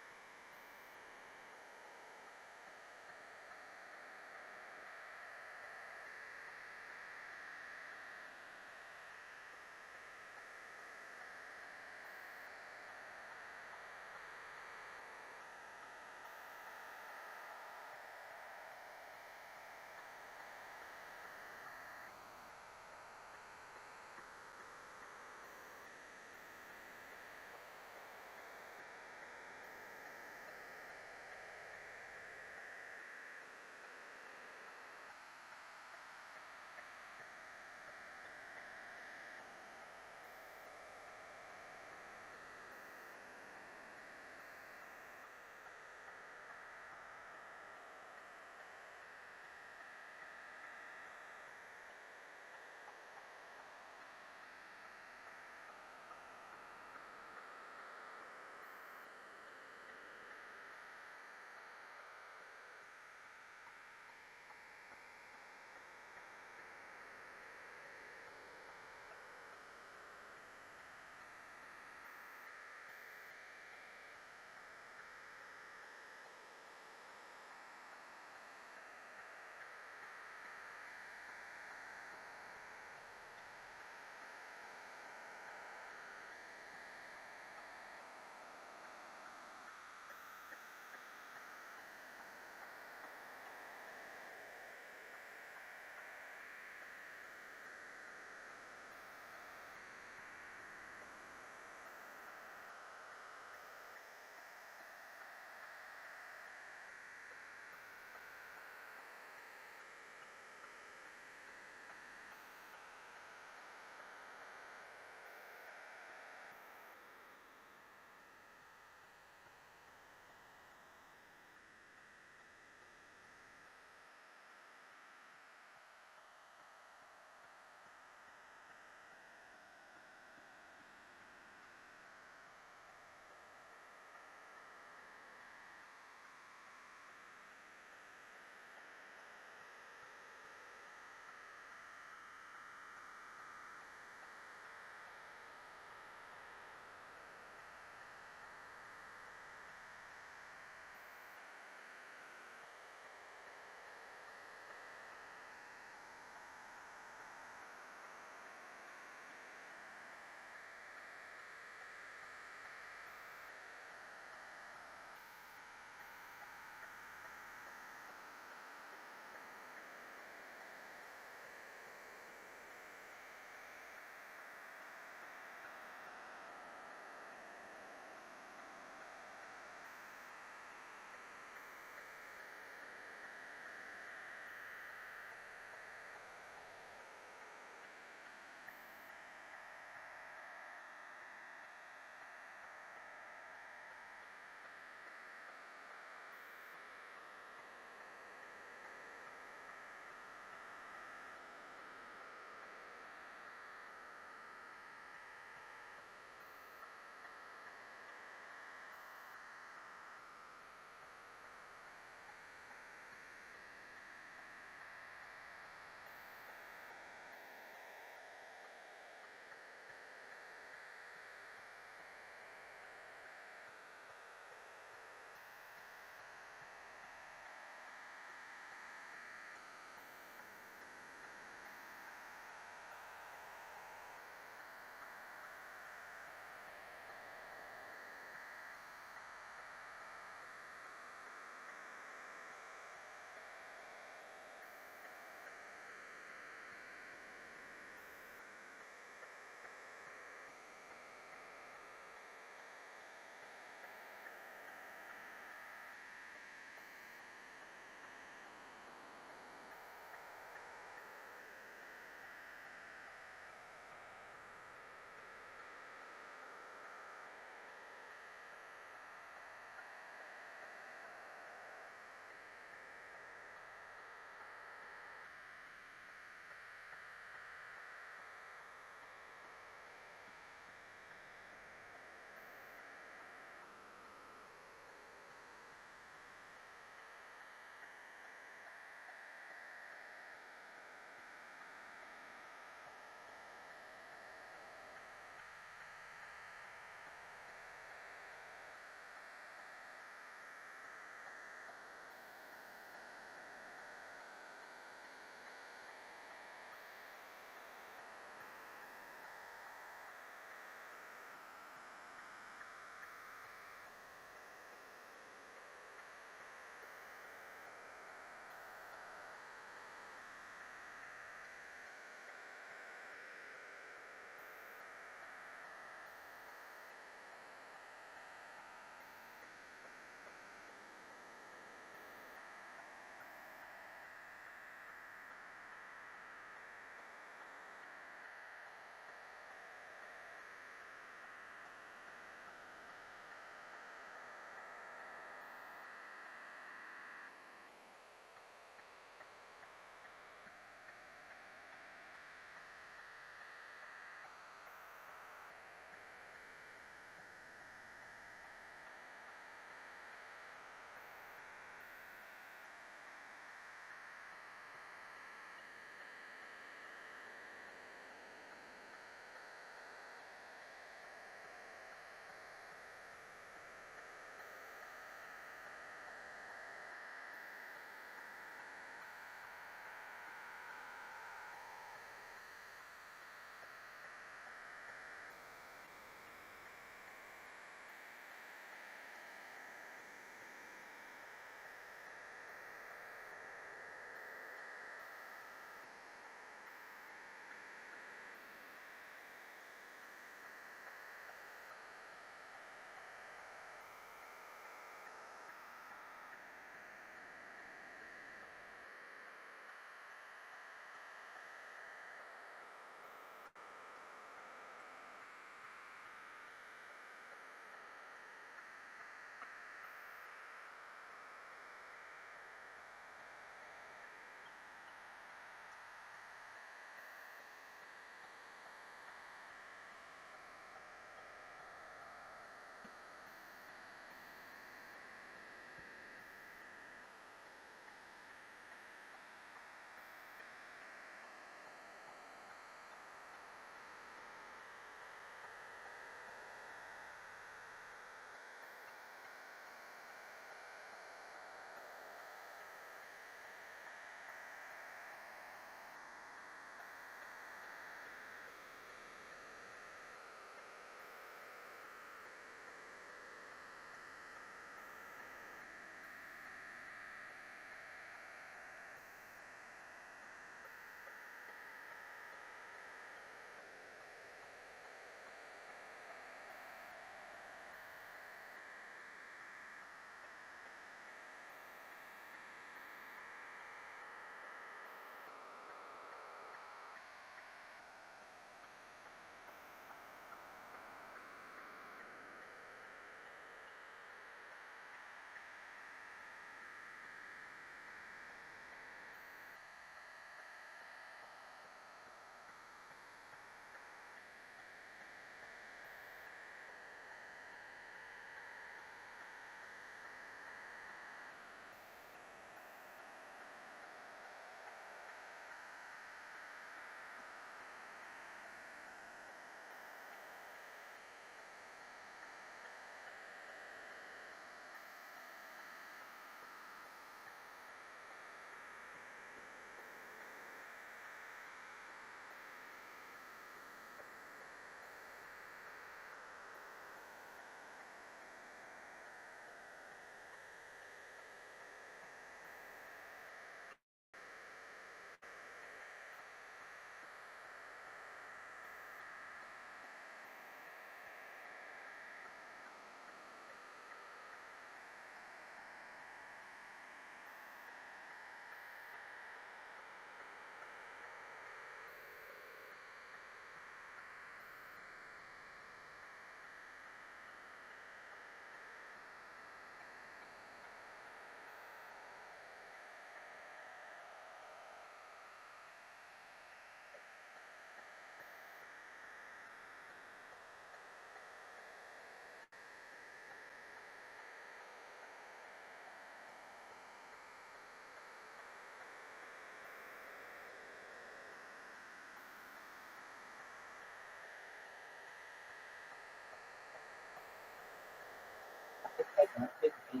not take me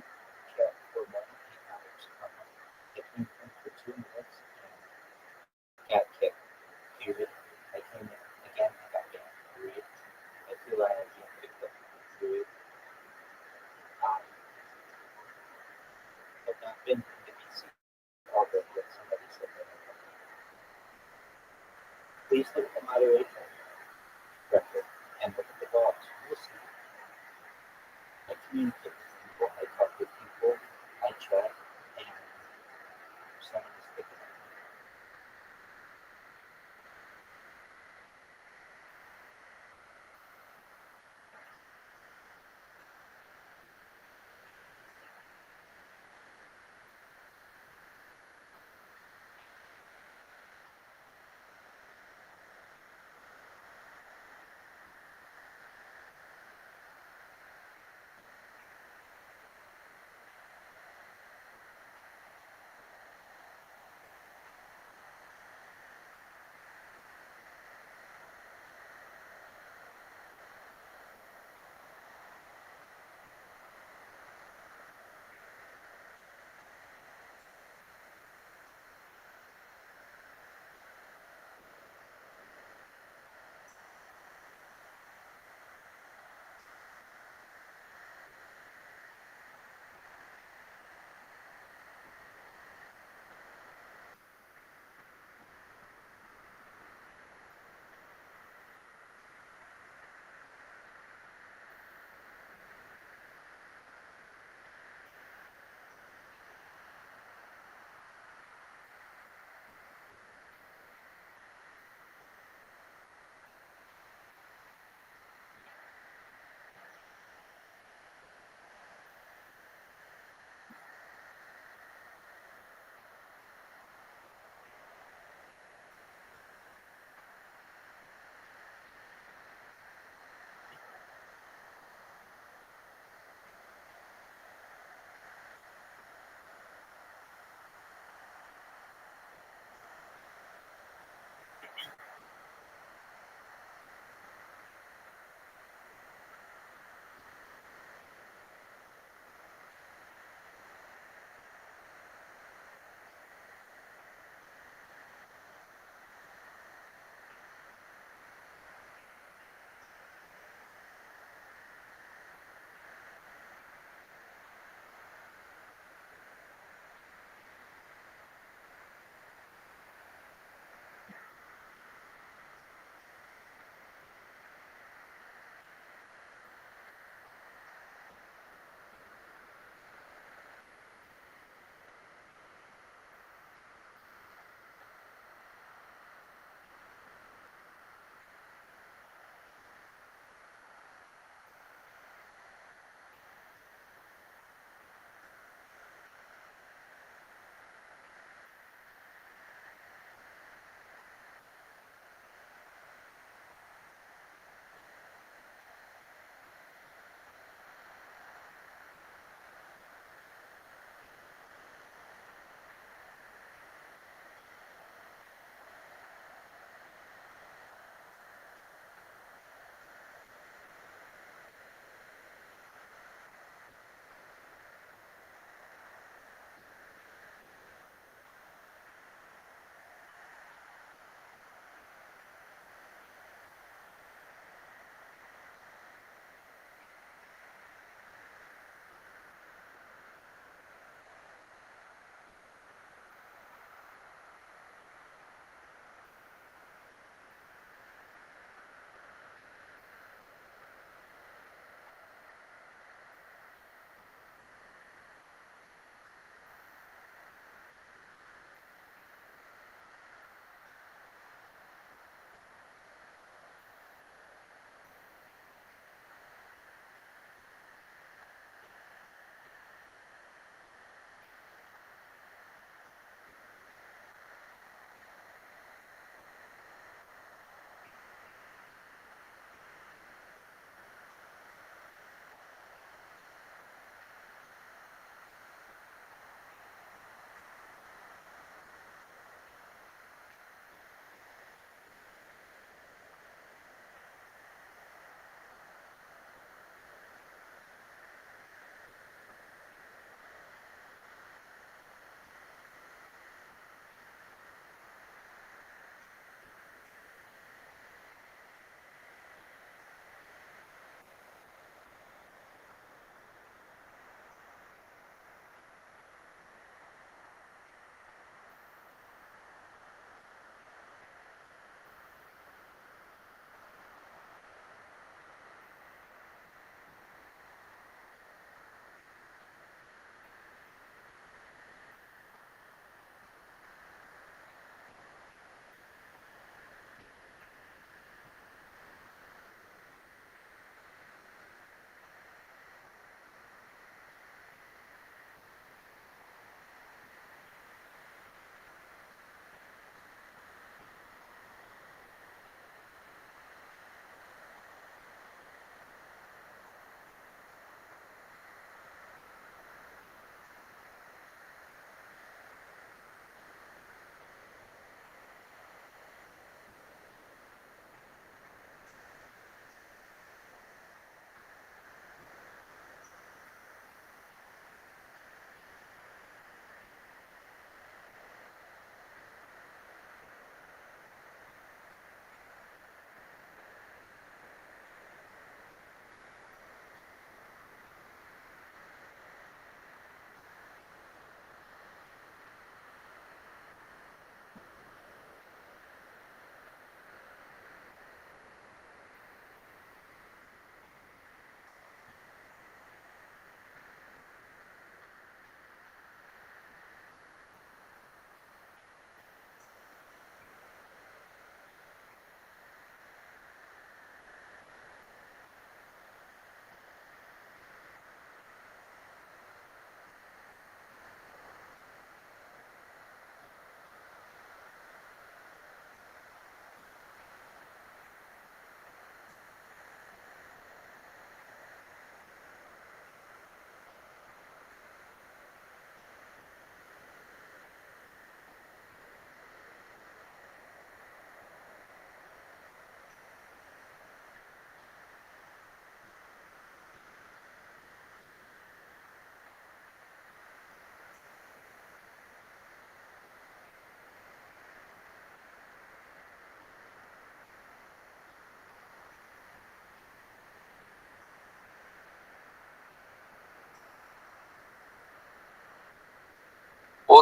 check for more than 8 hours. I came in for 2 minutes and got kicked. Period. I came in again and got kicked. Period. I feel like I get picked up. Period. I have not been in the BC already that somebody said that. Please look at the moderation record and look at the dogs. You will see. I communicate with people. I talk with people. I chat. And someone is picking up.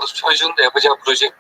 çocuğun da yapacağı proje.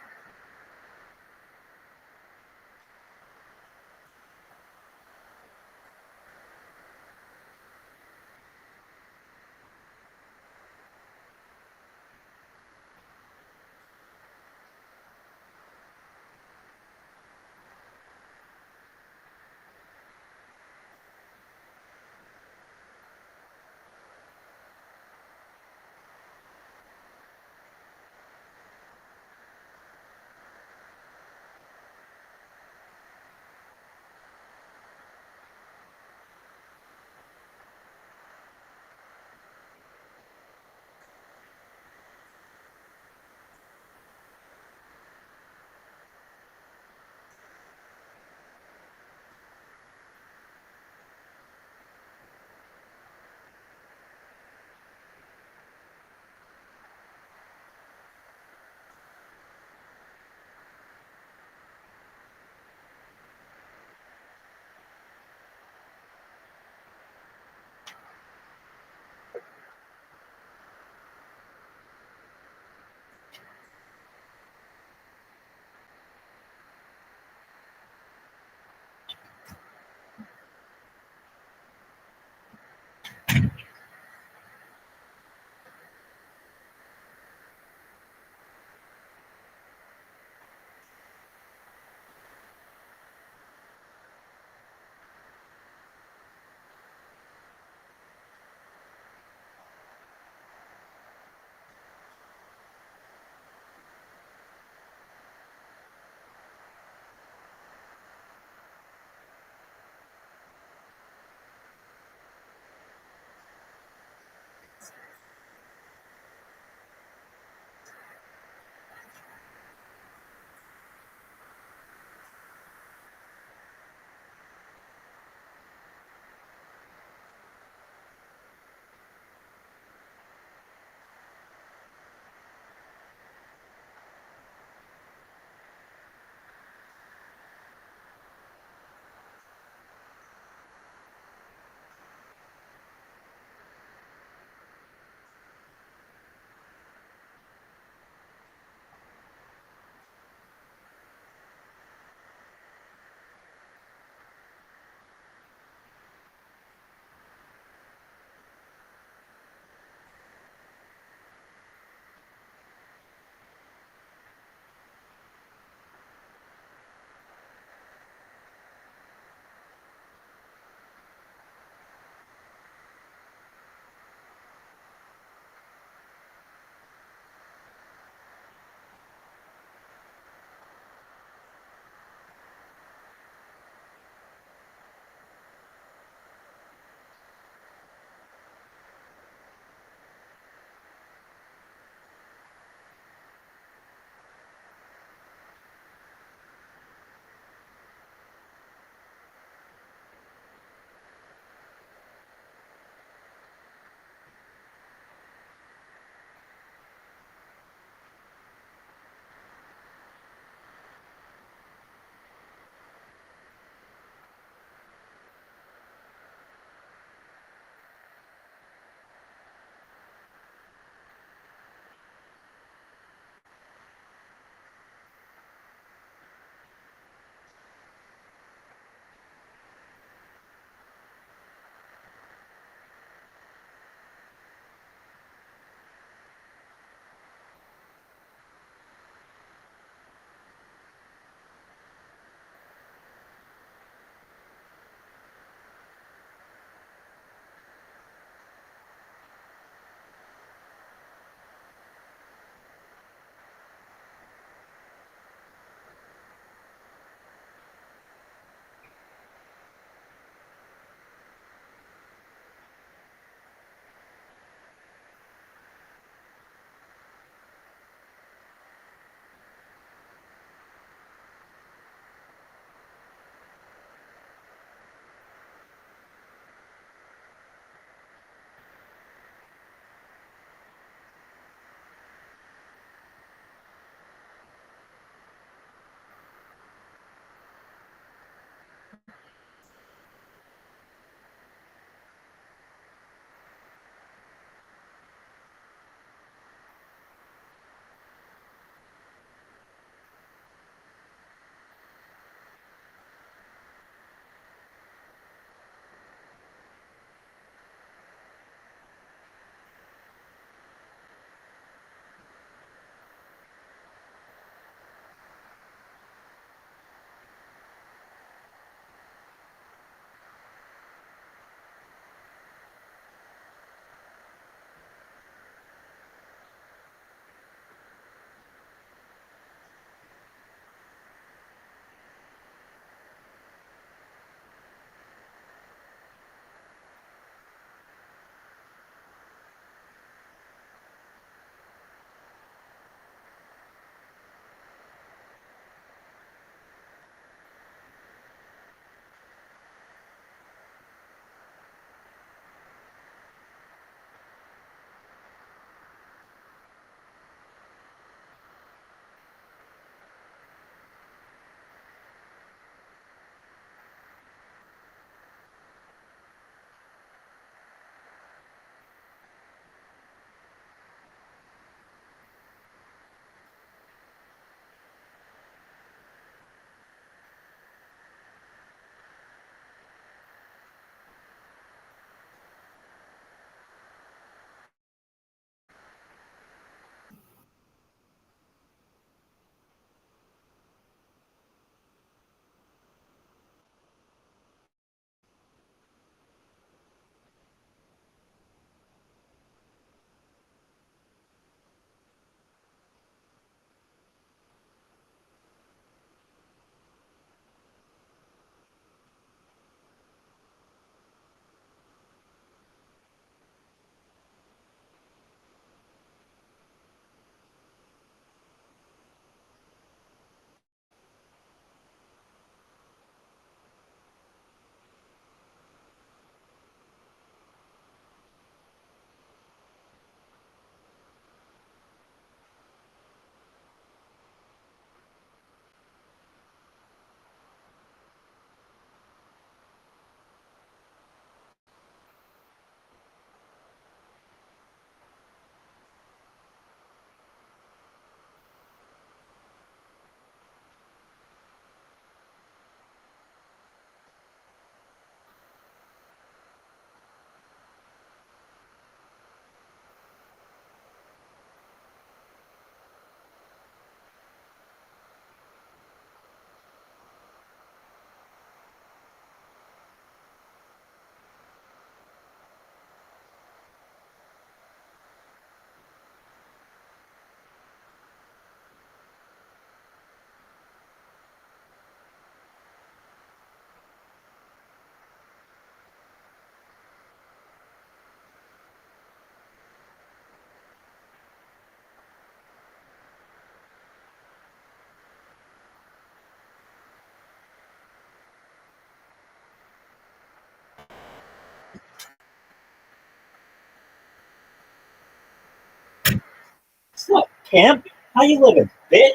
Camp? How you living, bitch?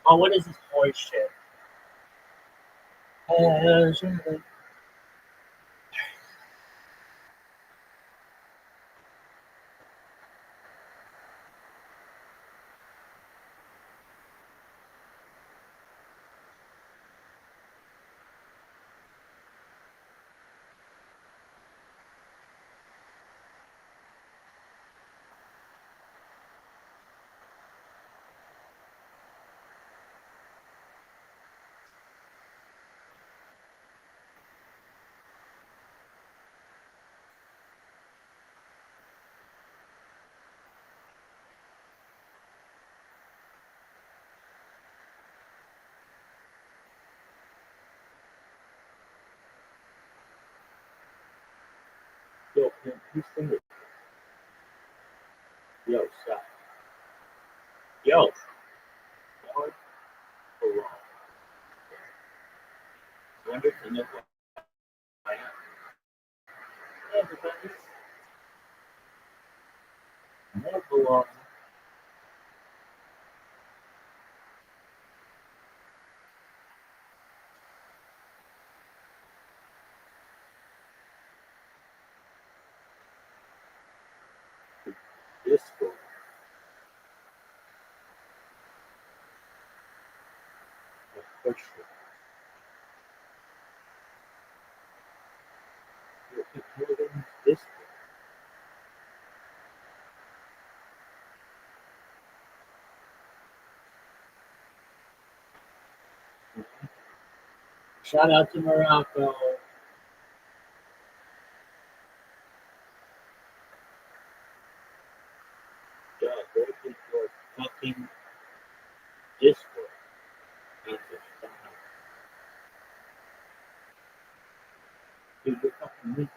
Oh, what is this horse shit? Yo, Camp, who's finger? Yo, stop. Yo. Wonder if you know what I am. Everybody. Never belong. Disco. Push it. Disco. Shout out to Morocco. Yeah, go to your fucking Discord. That's a stop. Dude, you're fucking weak.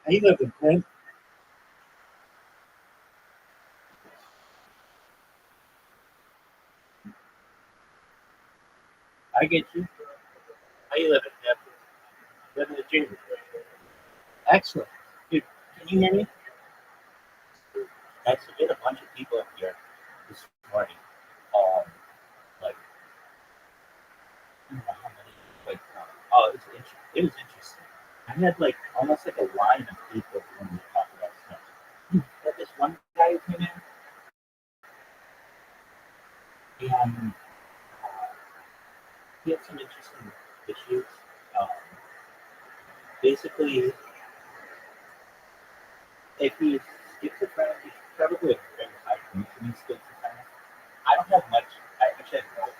He lived in Flint. I get you. I live in Denver. Live in the Virginia. Excellent. Dude, can you hear me? Actually, we had a bunch of people up here this morning. Like, I don't know how many. Like, it was interesting. I had like almost like a line of people when we talked about stuff. But this one guy who came in, and he had some interesting issues. Um, Basically, if he's schizophrenic, he's probably a very high functioning schizophrenic. I don't have much. I actually have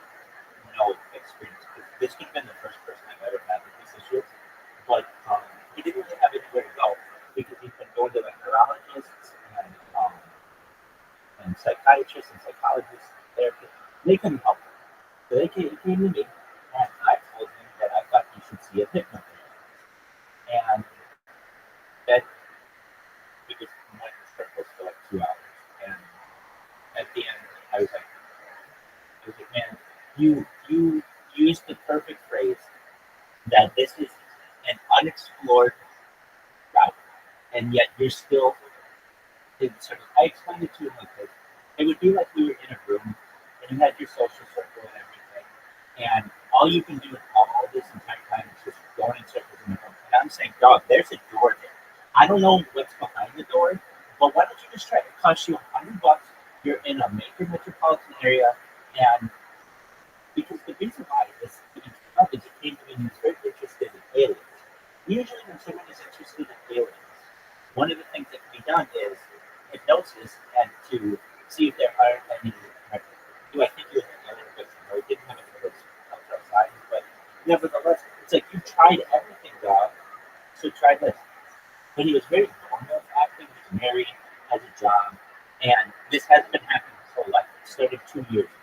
no experience. This could have been the first person I've ever had with this issue. But he didn't really have anywhere to go because he's been going to like neurologists and psychiatrists and psychologists, therapists. They couldn't help him. So he came to me, and I told him that I thought he should see a hypnotherapist. And that we just went in circles for like 2 hours. And at the end, I was like, man, you used the perfect phrase that this is an unexplored route, and yet you're still in circles. I explained it to him like this. It would be like we were in a room and you had your social circle and everything, and all you can do all this entire time is just going in circles in the room. And I'm saying, dog, there's a door there. I don't know what's behind the door, but why don't you just try? It costs you $100. You're in a major metropolitan area, and because the reason why this up is it came to me, he was very interested in aliens. Usually, when someone is interested in aliens, one of the things that can be done is hypnosis and to see if there are any. Do I think he was an alien? But no, he didn't have any of those cultural signs. But nevertheless, it's like you tried everything, dog. So try this. But he was very normal acting. He's married, has a job, and this has been happening his whole life. It started 2 years ago.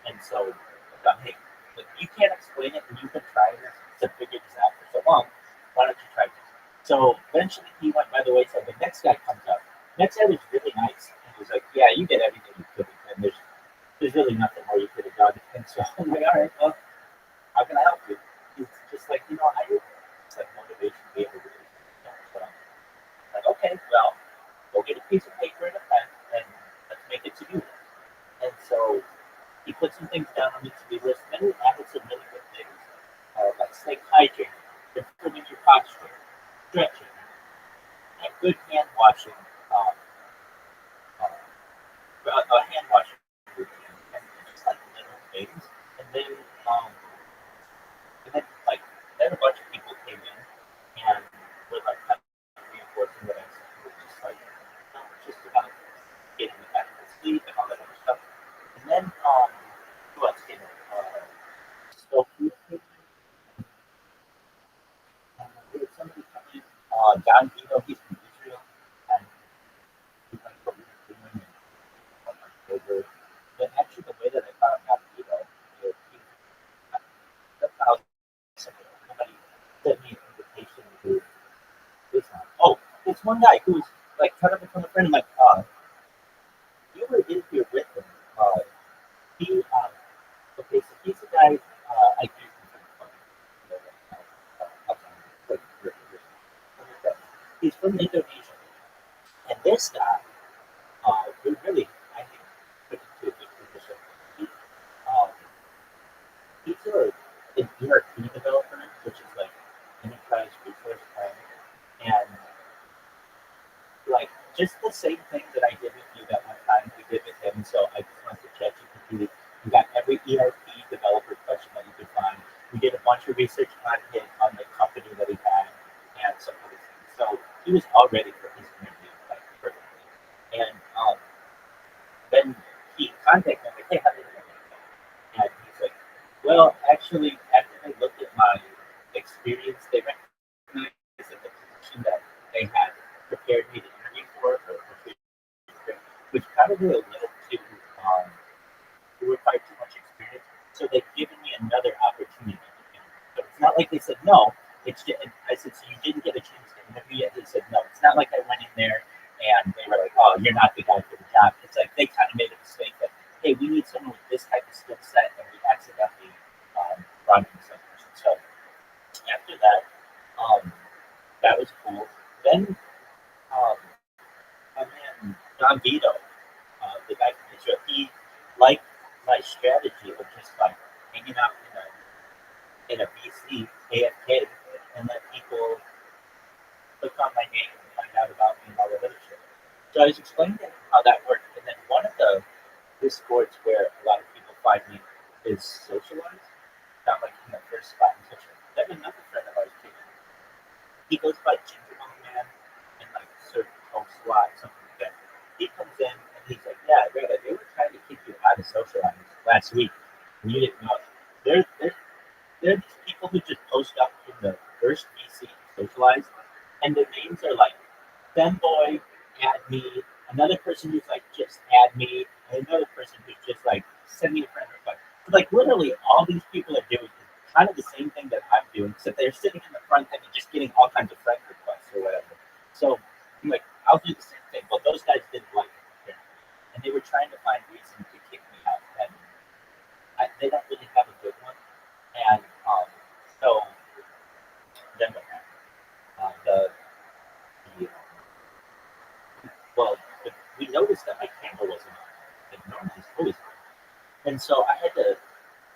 And so I thought, hey, look, you can't explain it, and you've been trying this to figure this out for so long. Why don't you try this? So eventually he went by the wayside. The next guy comes up. Next guy was really nice. And he was like, yeah, you did everything you could, and there's really nothing more you could have done. And so I'm like, all right, well, how can I help you? He's just like, I need like motivation to be able to do it. So I'm like, okay, well, go get a piece of paper and a pen, and let's make it to-do list. And so he put some things down on the to-do list, and then he added some really good things, like snake hygiene, improving your posture, stretching, and good hand washing, hand washing routine, and just like little things. And then, like then a bunch of people came in and were like kind of reinforcing what I said. It was just like just about getting back to sleep and all that other stuff. And then who else came in? Sophie came in. There was somebody coming in. John Vito, he's from Israel, and he went what we were doing in October. But actually, the way that I found out Vito is that's how somebody sent me an invitation to this one. Oh, this one guy who was like trying to become a friend. I'm like, you were in here with him. He, okay, so he's the guy I do. He's from Indonesia, and this guy, who really, I think, put into a good position. He, um, he's an ERP developer, which is like enterprise resource planning, and like just the same thing that I did with you that one time we did with him. So I just went to ChatGPT. We got every ERP developer question that you could find. We did a bunch of research on the company that he had and some other things. So he was all ready for his interview like perfectly. And then he contacted me like, hey, how did it go? And he's like, well, actually, after they looked at my experience, they recognized that the position that they had prepared me to interview for, which probably a little too, it required too much experience. So they've given me another opportunity. So it's not like they said no. It's just, I said, so you didn't get a chance to interview yet. His said, no, it's not like I went in there and they were like, oh, you're not the guy for the job. It's like they kind of made a mistake that, hey, we need someone with this type of skill set, and we accidentally brought in this person. So after that, that was cool. Then my man Don Vito, the guy from Israel, he liked my strategy of just like hanging out in a VC AFK and let people click on my name and find out about me and all that other shit. So I was explaining to him how that worked, and then one of the discords where a lot of people find me is Socialized. Not like in the first spot in Socialized. Then another friend of ours came in. He goes by Gingerbread Man and like certain home slot, something like that. He comes in and he's like, yeah, Greta, they were trying to kick you out of Socialized last week. And you didn't know it. They're these people who just post up in the first VC Socialized, and their names are like Femboy, add me, another person who's like just add me, and another person who's just like send me a friend request. So, like literally all these people are doing kind of the same thing that I'm doing, except they're sitting in the front and just getting all kinds of friend requests or whatever. So I'm like, I'll do the same thing. Well, those guys didn't like it, and they were trying to find reason to kick me out, and they don't really have a good one. And so then what happened? Well, we noticed that my camera wasn't on. Like normally it's always on. And so I had to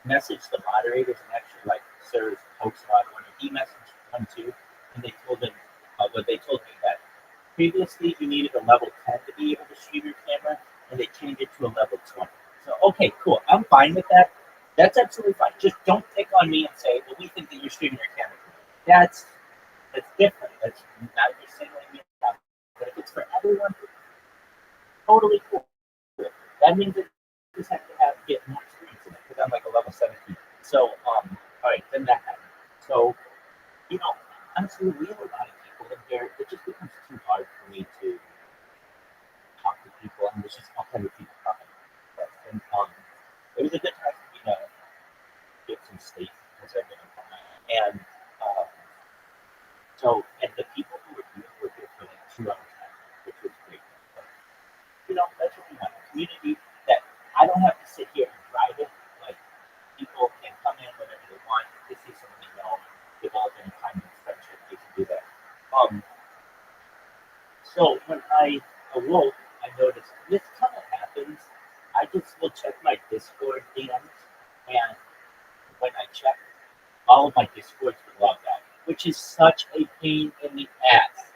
message the moderators and actually like serve host one. And he messaged one too, and they told him what they told me that previously you needed a level 10 to be able to stream your camera, and they changed it to a level 20. So okay, cool. I'm fine with that. That's absolutely fine. Just don't pick on me and say, well, we think that you're streaming your camera. That's different. That's not just singling me out. But if it's for everyone, totally cool. That means that you just have to get more experience in it because I'm like a level 17. So, all right, then that happened. So, honestly, we have a lot of people in here. It just becomes too hard for me to talk to people, and there's just all kinds of people talking. And it was a good time for me to get some sleep because I've been up all night. And and the people who were here for like 2 hours, which was great. But, that's what we want. A community that I don't have to sit here and drive it. Like, people can come in whenever they want. If they see someone they know, develop any kind of friendship, they can do that. So when I awoke, I noticed this kind of happens. I just will check my Discord DMs, and when I check, all of my Discords were logged out, which is such a pain in the ass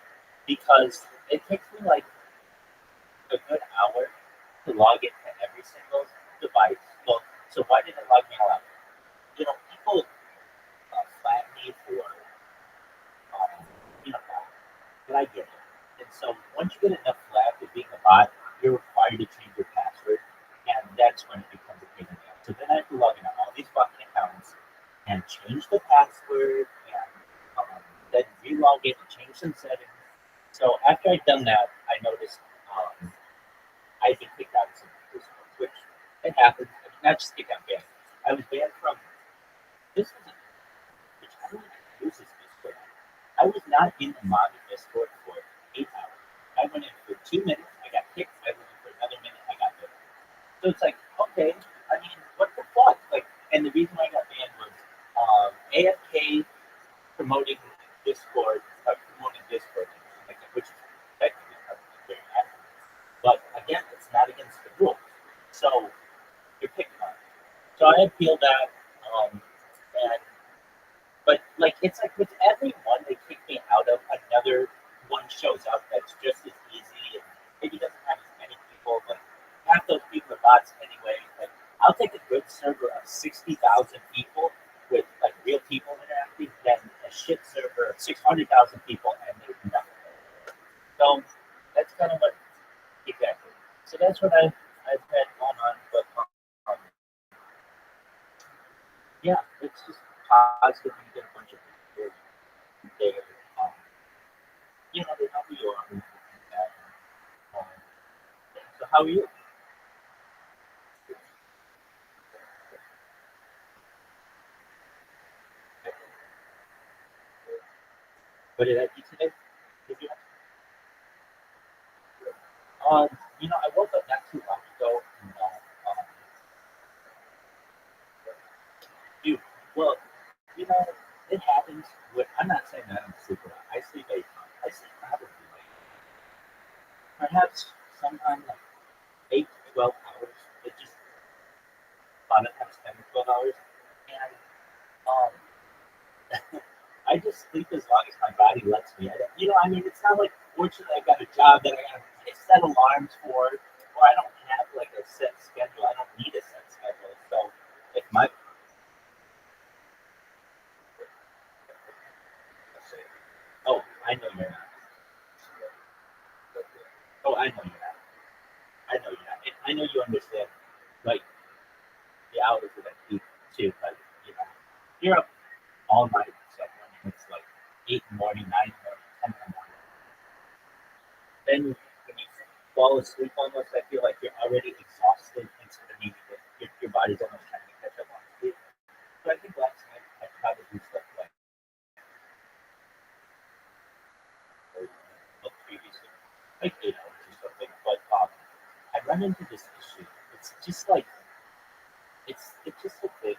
because it takes me like a good hour to log into every single device. Well, so why did it log me all out? People flag me for, but I get it. And so once you get enough flag for being a bot, you're required to change your password, and that's when it becomes a pain in the ass. So then I have to log into all these fucking accounts and change the password and then relog it and change some settings. So after I'd done that, I noticed I'd been kicked out of some Discord, which it happens. I mean, not just kicked out, banned. I was banned from this was which I don't even use this Discord. I was not in the modded Discord for 8 hours. I went in for 2 minutes, I got kicked. I went in for another minute, I got kicked. So it's like, okay, I mean, what the fuck? Like, and the reason why I got banned was AFK promoting Discord, like that, which is technically very accurate. But again, it's not against the rules. So you're picking on it. So I appealed that, but like it's like with every one they kick me out of, another one shows up that's just as easy and maybe doesn't have as many people, but half those people are bots anyway. Like I'll take a good server of 60,000 people with like real people interacting than a shit server of 600,000 people and there's nothing. So that's kind of what exactly. So that's what I've had going on, but yeah, it's just positive when you get a bunch of people there. They know who you are. So how are you? What did I eat today? Did you? I woke up not too long ago. Dude, well, you know, it happens. I'm not saying that I'm super. I sleep 8 times. I sleep probably perhaps sometimes like 8 to 12 hours. It just a lot of times 10 to 12 hours, and um, I just sleep as long as my body lets me. I mean, it's not like fortunately I've got a job that I got to set alarms for, or I don't have like a set schedule. I don't need a set schedule. So if my oh, I know you're not. Oh, I know you're not. I know you're not. And I know you understand like the hours that I keep too. But you're up all night and stuff. And it's like 8 in the morning, 9 in the morning, 10 in the morning. Then when you fall asleep almost, I feel like you're already exhausted and sort of need to your body's almost trying to catch up on sleep. So I think last night I probably slept previously, like 8 hours or something. But I run into this issue. It's just like it's just a thing.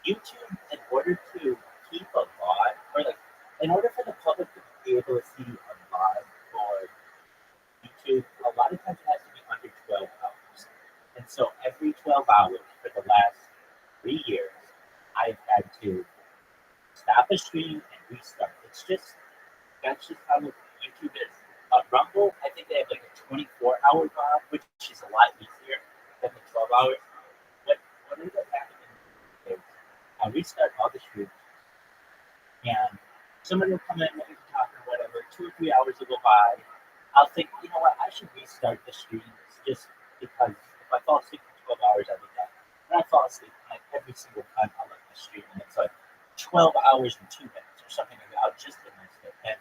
YouTube, in order to keep a live, or like in order for the public to be able to see a live or YouTube, a lot of times it has to be under 12 hours. And so every 12 hours for the last 3 years, I've had to stop a stream and restart. That's just how YouTube is. Rumble, I think they have like a 24-hour VOD, which is a lot easier than the 12 hours. What ends up happening is I restart all the streams, and someone will come in, we'll be talking or whatever, 2 or 3 hours will go by. I'll think, you know what, I should restart the streams just because if I fall asleep for 12 hours, I'll be done. And I fall asleep like every single time I look at the stream, and it's like 12 hours and 2 minutes or something like that. I'll just have missed it. And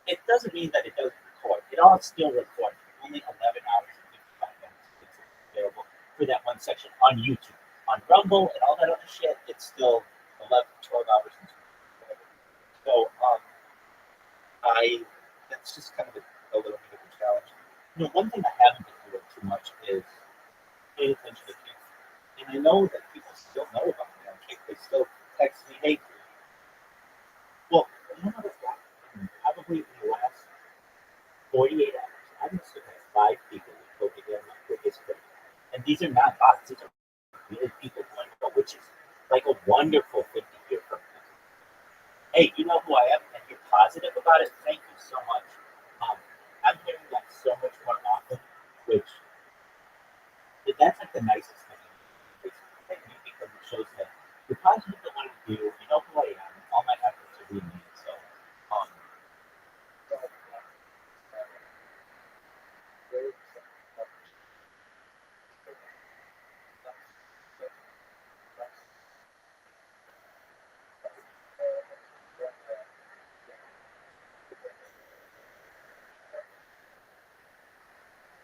it doesn't mean that it doesn't record. It all still records. Only 11 hours and 55 minutes is available for that one section on YouTube. On Rumble and all that other shit, it's still 11, 12 hours and 2 minutes. So, that's just kind of a little bit of a challenge. One thing I haven't been doing too much is paying attention to kids. And I know that people still know about me on Kick. They still text me, hey, well, you know what I've got? Probably in the last 48 hours, I must have had 5 people who told me they're my biggest critic. And these are not bots, these are real people who I know, which is like a wonderful thing to hear from them. Hey, you know who I am, and you're positive about it. Thank you so much. I'm hearing that so much more often, which that's like the nicest thing. Thank you because it shows that you're positive about what I do. You know who I am. All my efforts are being made. So,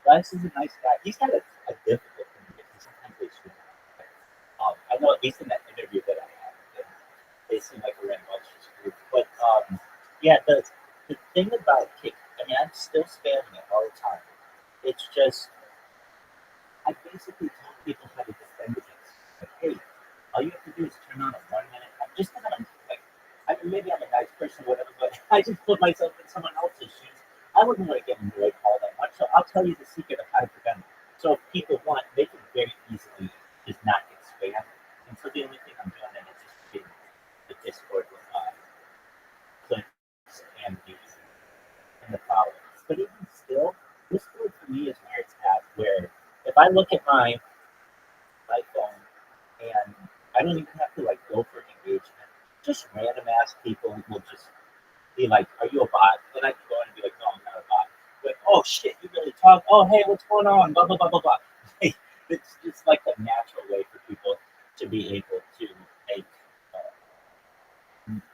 Bryce is a nice guy. He's got a difficult thing because sometimes they swim. I know at least in that interview that I had, they seem like a rambunctious group. But yeah, the thing about Kick, I mean, I'm still spamming it all the time. It's just I basically tell people how to defend against it. Like, hey, all you have to do is turn on a 1 minute. Just because I'm like, I mean, maybe I'm a nice person, or whatever, but I just put myself in someone else's shoes. I wouldn't want to get annoyed all that much, so I'll tell you the secret of how to prevent it. So if people want, they can very easily just not get spammed. And so the only thing I'm doing is just getting the Discord with clicks and the followers. But even still, Discord for me is where it's at. Where if I look at my phone and I don't even have to like go for engagement, just random ass people will just be like, "Are you a bot?" And I can go in and be like, "No, I'm not a bot." But oh shit, you really talk? Oh hey, what's going on? Blah blah blah blah blah. It's just like a natural way for people to be able to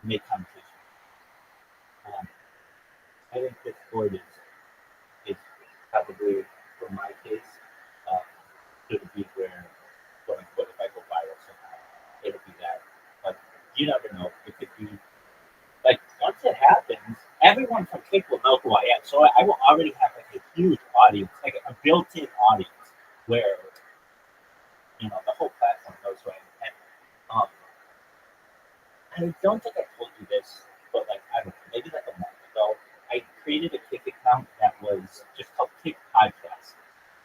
make conversation. Um, I think Discord is probably for my case going to be where, quote unquote, if I go viral somehow, it'll be that. But you never know. It could be like once it happens, everyone from Kick will know who I am. So I will already have like a huge audience, like a built-in audience, where the whole platform knows who I am. And I don't think I told you this, but like I don't know, maybe like a month ago, I created a Kick account that was just called Kick Podcast,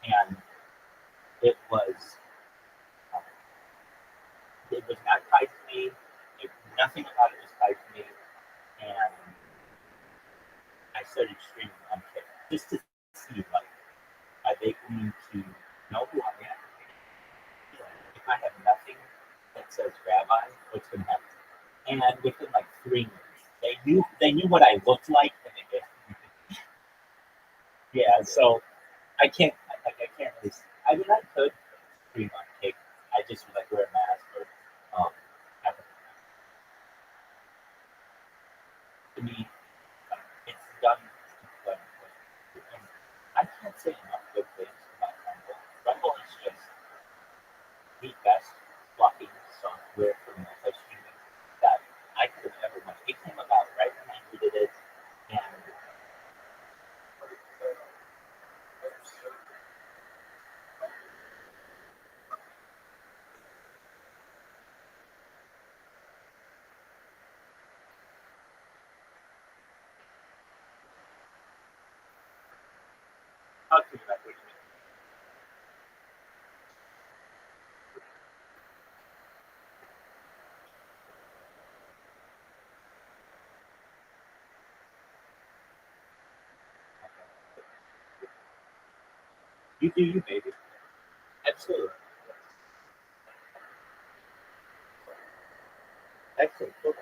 and it was um, it was not tied to me. Nothing about it was tied to me, and I started streaming on Kick just to see like are they going to know who I am? If I have nothing that says Rabbi, what's going to happen? And within like 3 minutes, they knew what I looked like, and they did. Yeah, so I can't really. I mean, I could stream on Kick. I just would like wear a mask or have to me. It's done. But I can't say enough good things about Rumble. Rumble is just the best blocking software for multi-streaming that I could have ever wanted. It came about right when I needed it, and talk to me about what you mean. You do you, baby. Absolutely. Excellent. Cool.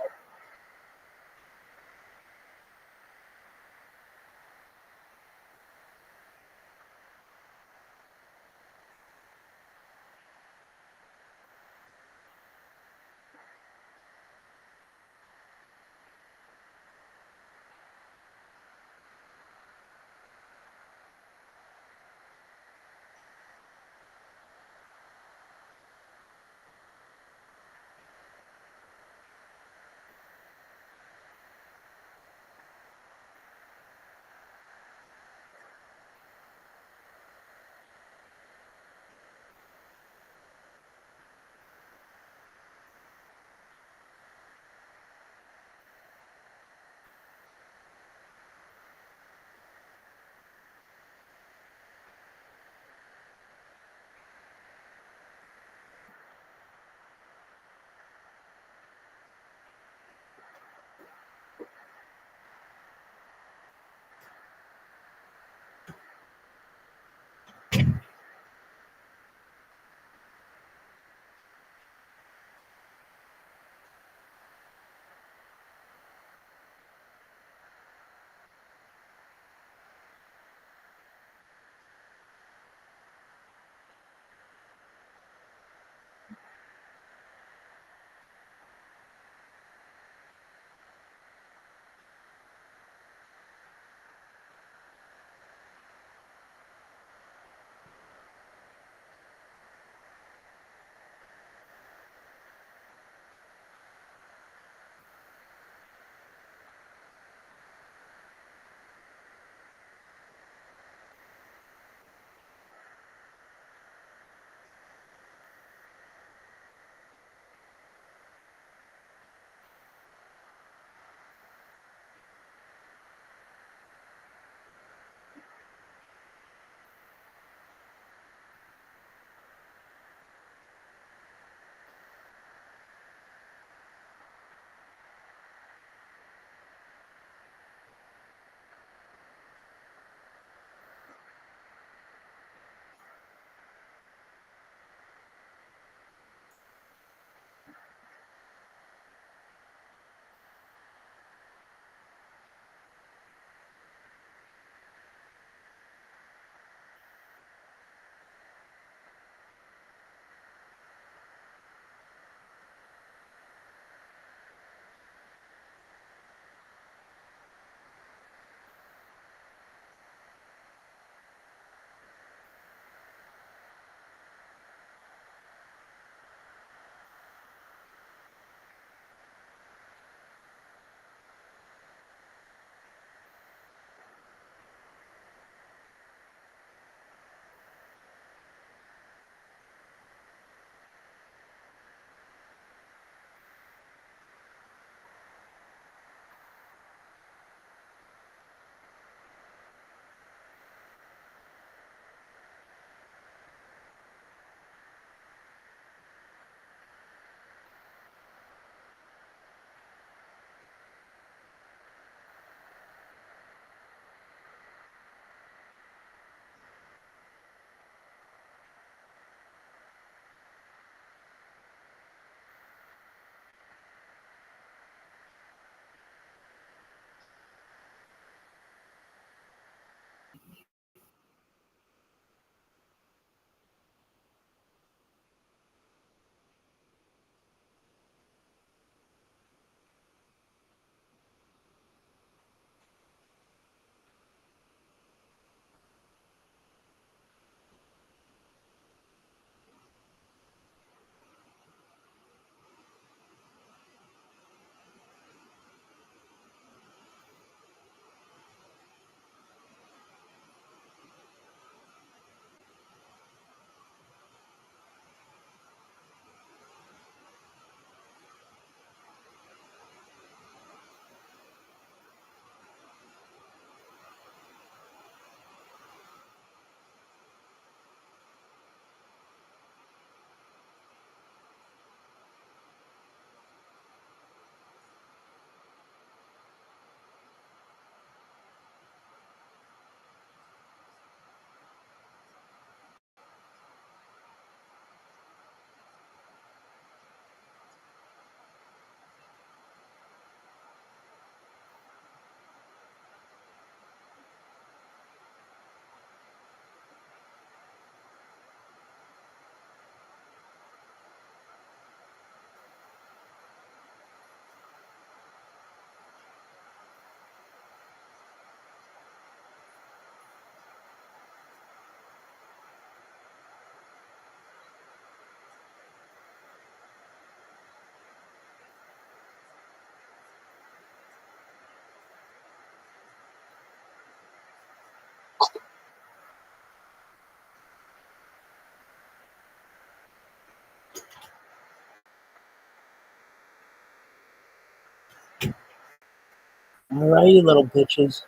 Alrighty, little bitches.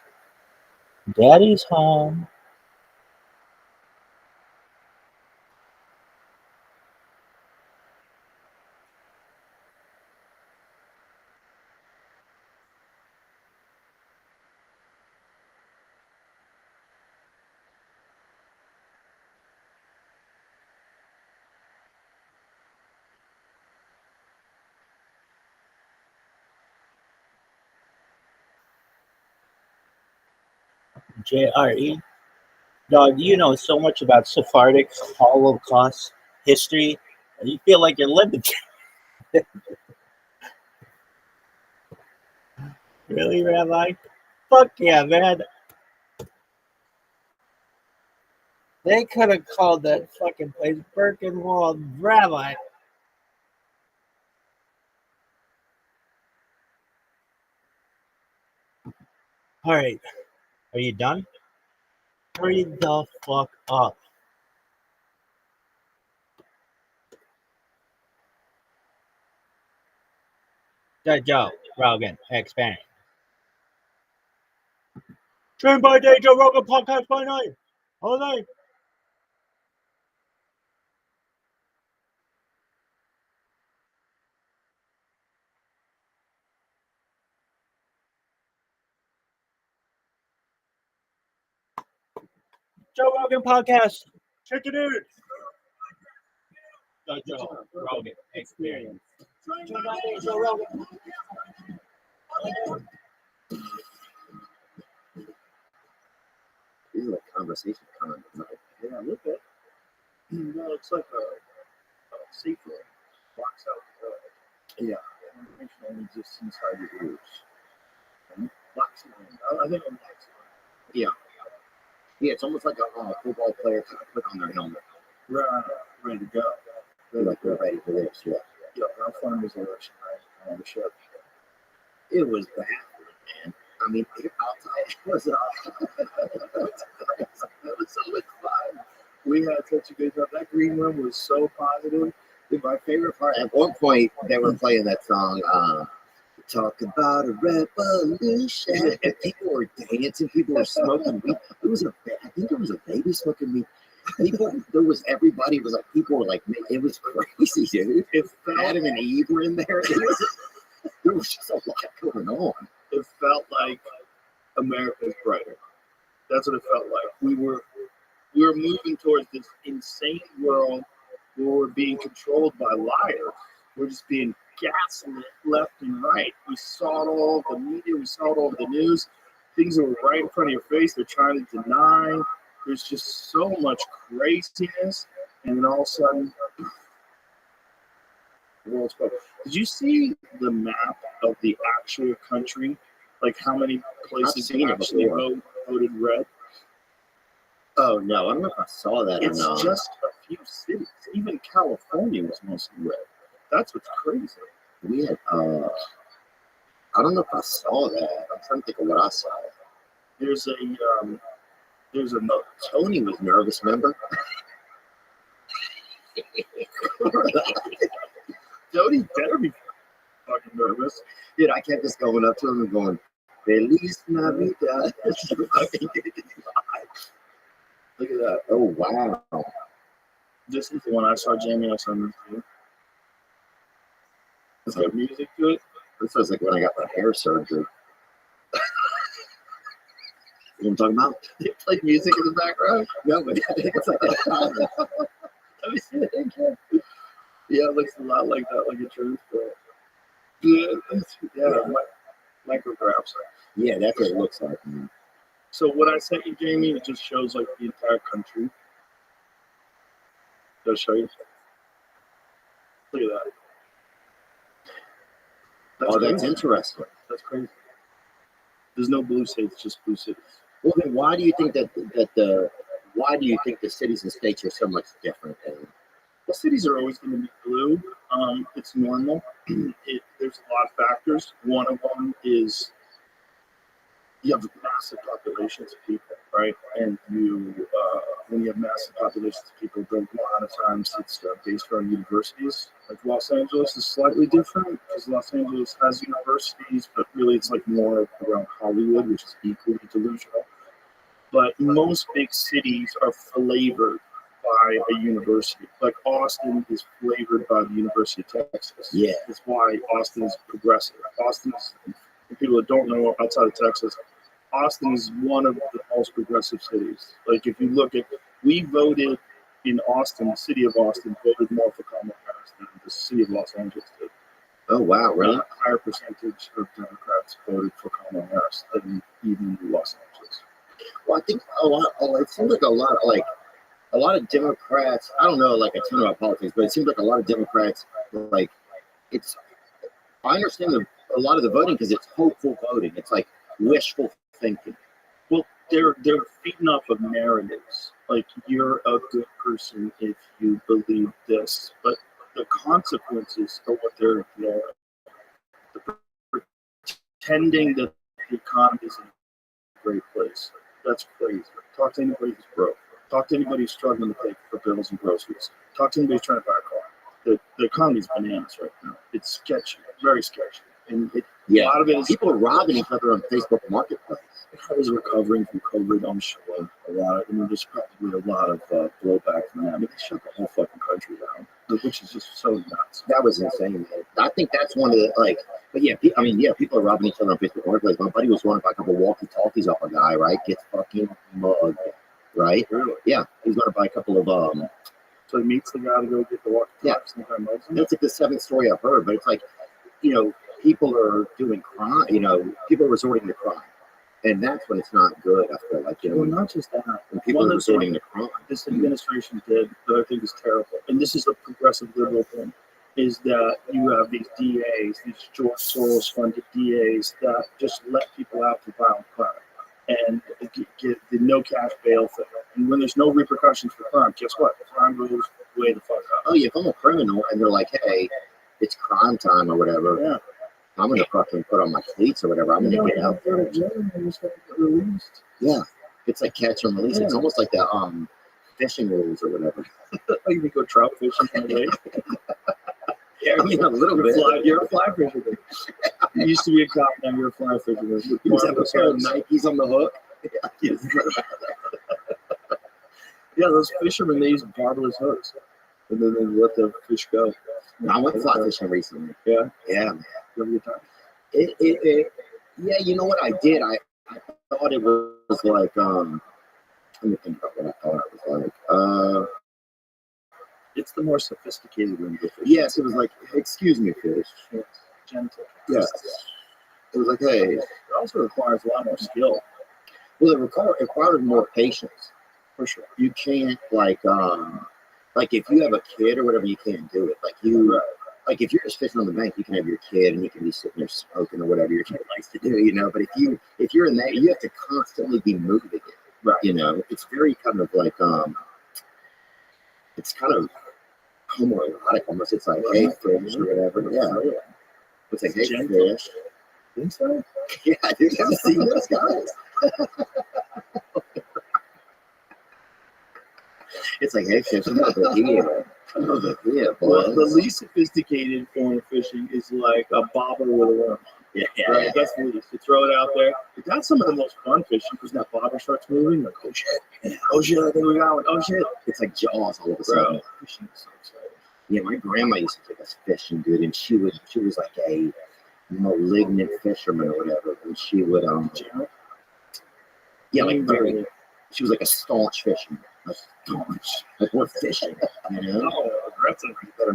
Daddy's home. JRE. Dog, you know so much about Sephardic Holocaust history. You feel like you're living. Really, Rabbi? Fuck yeah, man. They could have called that fucking place Birkenwald Rabbi. All right. Are you done? Hurry the fuck up. Joe Rogan Experience. Train by day, Joe Rogan podcast by night. All night. Joe Rogan podcast. Check it out. The Joe Rogan Experience. Train by day, Joe Rogan. These are like conversation comments. Yeah, a little bit. No, it's like a secret. Blocks out Yeah. information only exists inside your ears. And blocks it in. I think it blocks it Yeah. Yeah, it's almost like a football player kind of put on their helmet. in. Right, ready to go. They're like, we're ready for this. Yeah. Yeah, how fun was the election night on the ship? It was bad, man. I mean, I'll tell you, it was, It was so much fun. We had such a good time. That green room was so positive. my favorite part, at one point, they were playing that song, Talk About a Revolution. And people were dancing, people were smoking weed. I think there was a baby smoking weed. Everybody was like, people were like, it was crazy, dude. It felt, Adam and Eve were in there. There was just a lot going on. it felt like America's brighter. That's what it felt like. We were moving towards this insane world where we're being controlled by liars. We're just being gaslit left and right. We saw it all over the media. We saw it all over the news. Things that were right in front of your face, they're trying to deny. There's just so much craziness. And then all of a sudden, the world's broke. Did you see the map of the actual country? Like how many places seen it actually before. voted red? Oh, no, I don't know if I saw that or It's not. just a few cities. Even California was mostly red. That's what's crazy. We had, I don't know if I saw that. I'm trying to think of what I saw. There's a Tony was nervous, remember? Jody better be fucking nervous. Dude, I kept just going up to him and going, Feliz Navidad. Look at that. Oh, wow. This is the one I saw Jamie on Sunday too. It's got music to it. This was like when I got my hair surgery. You know what I'm talking about? They play music in the background. No, but it's like that. Let me see it again. Yeah, it looks a lot like that, like a truth. Yeah, micrographs. Yeah, that's what it looks like, man. So what I sent you, Jamie, it just shows like the entire country. I'll show you. Look at that. That's crazy. interesting. That's crazy. There's no blue states, just blue cities. Well, then why do you think why do you think the cities and states are so much different? Well, cities are always going to be blue. It's normal. There's a lot of factors. One of them is you have massive populations of people. right? And when you have massive populations of people, a lot of times it's based around universities. Like Los Angeles is slightly different because Los Angeles has universities, but really it's like more around Hollywood, which is equally delusional. But most big cities are flavored by a university. Like Austin is flavored by the University of Texas. Yeah. That's why Austin is progressive. Austin's, for people that don't know outside of Texas, Austin is one of the most progressive cities. Like if you look at, we voted in Austin, the city of Austin voted more for Kamala Harris than the city of Los Angeles did. Oh wow, really? A higher percentage of Democrats voted for Kamala Harris than even Los Angeles. Well, I think it seems like a lot of Democrats, I don't know like a ton about politics, but it seems like a lot of Democrats, like, I understand a lot of the voting because it's hopeful voting. It's like wishful thinking. Well, they're feeding off of narratives. Like, you're a good person if you believe this, but the consequences of what they're ignoring. Pretending that the economy is in a great place. That's crazy. Talk to anybody who's broke. Talk to anybody who's struggling to pay for bills and groceries. Talk to anybody who's trying to buy a car. The economy's bananas right now. It's sketchy, very sketchy. And a lot of it is people are robbing each other on Facebook Marketplace. I was recovering from COVID, I'm sure. There's probably a lot of blowback from that. I mean, they shut the whole fucking country down, which is just so nuts. That was insane, man. I think that's one of the, but yeah, people are robbing each other on Facebook Marketplace. My buddy was running by a couple walkie-talkies off a guy, right? Gets fucking mugged, right? Really? Yeah, he's going to buy a couple of, So he meets the guy to go get the walkie-talkies. Yeah. That's like the seventh story I've heard, but it's like, people are doing crime, people are resorting to crime. And that's when it's not good, I feel like, Well, not just that. when people are resorting to crime. This administration did, that I think is terrible, and this is a progressive liberal thing, is that you have these DAs, these George Soros-funded DAs that just let people out for violent crime and get the no cash bail thing. And when there's no repercussions for crime, guess what? Crime goes way the fuck up. Oh, yeah, if I'm a criminal and they're like, hey, it's crime time or whatever, Yeah. I'm going to fucking put on my cleats or whatever. I'm going to get out there. Released. Yeah. It's like catch and release. Yeah. It's almost like the fishing rules or whatever. You can go trout fishing in the lake. Yeah, I mean, a little bit. You're a fly fisherman. You used to be a cop, now you're a fly fisherman. You just have a pair of Nikes on the hook. Yeah, those fishermen, they use barbless hooks. And then they let the fish go. I went fly fishing recently. Yeah? Yeah, man. You have a good time? Yeah, you know what I did? I thought it was like, let me think about what I thought it was like. It's the more sophisticated one. Yes, it was like, excuse me, fish. It's gentle. Yes. It was like, hey. It also requires a lot more skill. Well, it requires more patience. For sure. You can't, like if you have a kid or whatever, you can't do it. Like if you're just fishing on the bank, you can have your kid and you can be sitting there smoking or whatever your kid likes to do, But if you're in that, you have to constantly be moving it, Right. It's very kind of like it's kind of homoerotic almost. It's like, hey, fish or whatever. Yeah. It's like, hey, Gentle. fish. Think so? Yeah, dude, have you seen those guys? It's like, hey, fish, I'm over here. I'm over here, boy. Well, the least sophisticated form of fishing is like a bobber with a worm. Yeah. Right? That's the least. You throw it out there. That's some of the most fun fishing because that bobber starts moving. Like, oh shit. Yeah. Oh shit, I think we got one. Oh shit. It's like Jaws all of a sudden. Fishing is so exciting. Yeah, my grandma used to take us fishing, dude, and she was like a malignant fisherman or whatever. And she would she was like a staunch fisherman. Like we're fishing, Oh, aggressive. You better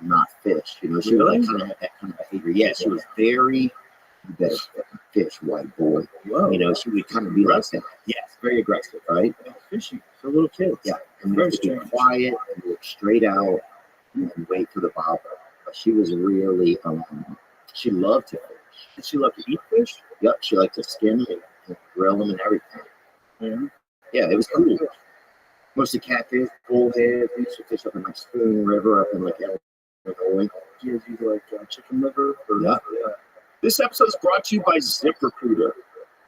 not fish, She was like kind of had that kind of behavior. Yeah, she was very, you better fucking fish, white boy. Whoa. She would kind of be like that. Yes, very aggressive, right? Fishing for little kids. Yeah, and we had to be quiet and look straight out and wait for the bobber. But she was really, she loved to fish. Did she love to eat fish? Yep, she liked to skin them and grill them and everything. Yeah. Yeah, it was cool. Mostly catfish, bullhead. We used to fish up in like Spoon River up in like Illinois. Do you like chicken liver? Yeah. This episode is brought to you by ZipRecruiter.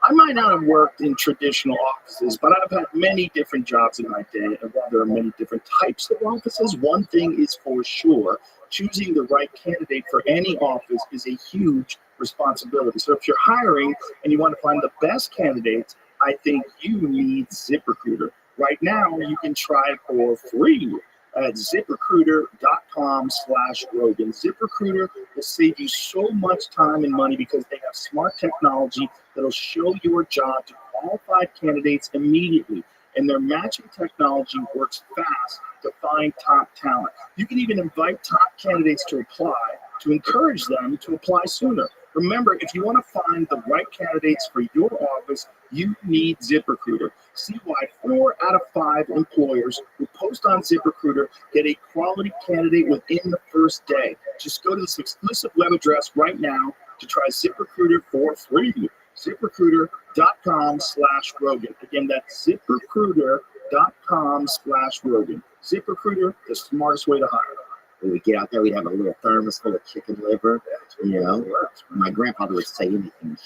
I might not have worked in traditional offices, but I've had many different jobs in my day. And while there are many different types of offices, one thing is for sure, choosing the right candidate for any office is a huge responsibility. So if you're hiring and you want to find the best candidates, I think you need ZipRecruiter. Right now, you can try it for free at ZipRecruiter.com/Rogan. ZipRecruiter will save you so much time and money because they have smart technology that'll show your job to qualified candidates immediately. And their matching technology works fast to find top talent. You can even invite top candidates to apply to encourage them to apply sooner. Remember, if you want to find the right candidates for your office, you need ZipRecruiter. See why 4 out of 5 employers who post on ZipRecruiter get a quality candidate within the first day. Just go to this exclusive web address right now to try ZipRecruiter for free. ZipRecruiter.com/Rogan. Again, that's ZipRecruiter.com/Rogan. ZipRecruiter, the smartest way to hire. When we get out there, we'd have a little thermos full of chicken liver. You know, my grandfather would say anything.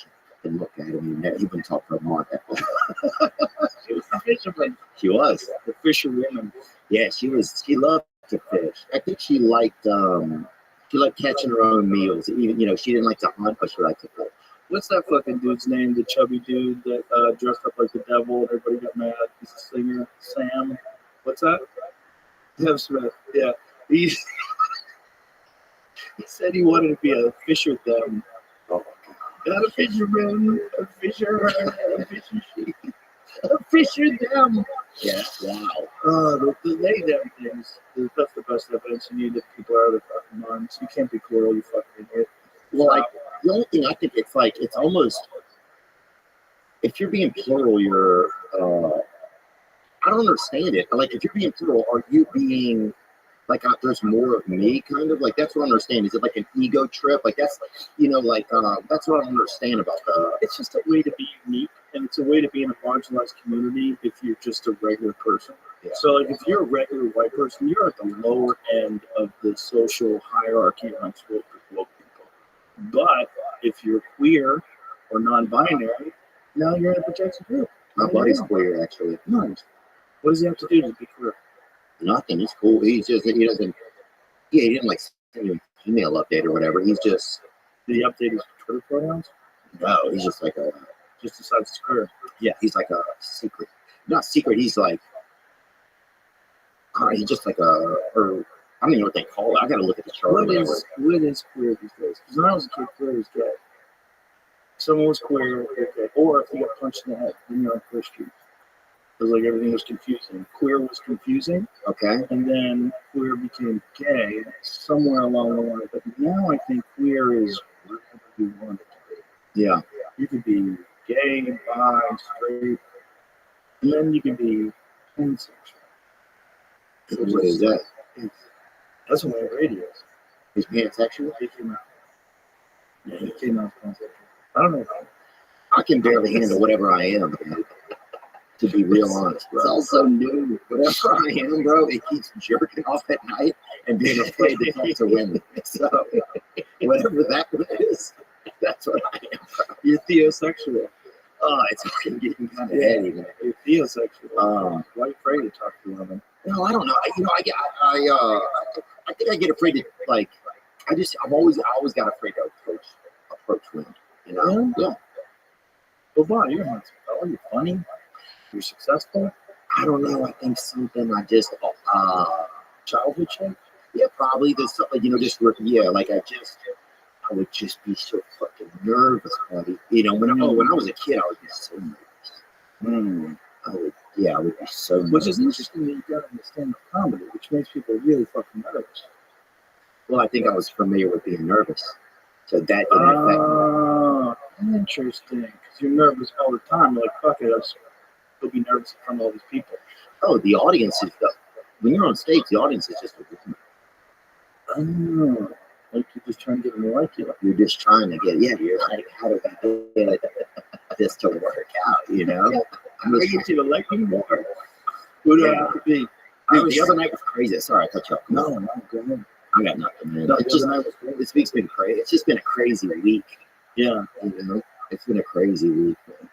And look at him. He wouldn't talk for a month. She was the fisherman. She was. The fisherwoman. Yeah, she was. She loved to fish. I think she liked catching her own meals. Even she didn't like to hunt, but she liked to fish. What's that fucking dude's name? The chubby dude that dressed up like the devil and everybody got mad. He's a singer. Sam. What's that? Tim Smith. Yeah. He said he wanted to be a fisher them. Oh, Not a fisherman, a fisher, a fisher sheep, a fisher them. yeah. Wow. The they them things. That's the best evidence you need that people are out of their fucking minds. You can't be plural, you fucking idiot. Well, the only thing I think it's almost, if you're being plural, you're I don't understand it. Like, if you're being plural, are you being like, there's more of me, kind of? Like, that's what I understand. Is it like an ego trip? Like, that's, that's what I don't understand about that. It's just a way to be unique, and it's a way to be in a marginalized community if you're just a regular person. Yeah. So, like, if you're a regular white person, you're at the lower end of the social hierarchy amongst woke people. But if you're queer or non-binary, now you're in a protected group. My buddy's queer, actually. Nice. What does he have to do to be queer? Nothing. He's cool. He didn't like send you an email update or whatever. He's just, Did he update his Twitter pronouns? no, he's just like Just decides it's queer. yeah, he's like a secret. Not secret, he's like, he's just like or I don't even know what they call it. I gotta look at the chart. What is queer these days? Because when I was a kid, queer was gay. Someone was queer, okay. Or if you got punched in the head, then you're on Queer Street. It was like everything was confusing. Queer was confusing, Okay. and then queer became gay somewhere along the line. But now I think queer is whatever you want it to be. Yeah. You could be gay, bi, straight, and then you can be pansexual. What is that? That's what my radio is. He's pansexual? He came out. Yeah, he came out as pansexual. I don't know. I can barely handle whatever I am, man. To be real honest, bro. It's also new. Whatever I am, bro, it keeps jerking off at night and being afraid to talk to women. So, whatever that is, that's what I am, bro. You're theosexual. Oh, it's fucking getting kind of heady, man. You're theosexual. Um, Why are you afraid to talk to women? No, I don't know. I think I get afraid to, like, I've always got afraid to approach women. You know? Yeah. Well, why? You're not. Oh, you're funny. You're successful. I don't know. I think something I just Childhood shit. yeah, probably there's something, like I would just be so fucking nervous, buddy. When I was a kid, I would be so nervous. I would be so nervous. Which is interesting that you got into stand-up comedy, which makes people really fucking nervous. Well, I think I was familiar with being nervous, so that didn't affect me. Interesting. Because you're nervous all the time. You're like, fuck it, I'll be nervous in front of all these people. Oh, the audience is when you're on stage, the audience is just a room. Oh, like you're just trying to get them to like you. You're just trying to get, you're like, how do I get this to work out, I get you to like me more. What do I have to be? Dude, the other night was crazy. Sorry, I cut you off. No, go ahead. I got nothing, man. No, This week's been crazy. It's just been a crazy week. Yeah. It's been a crazy week, man.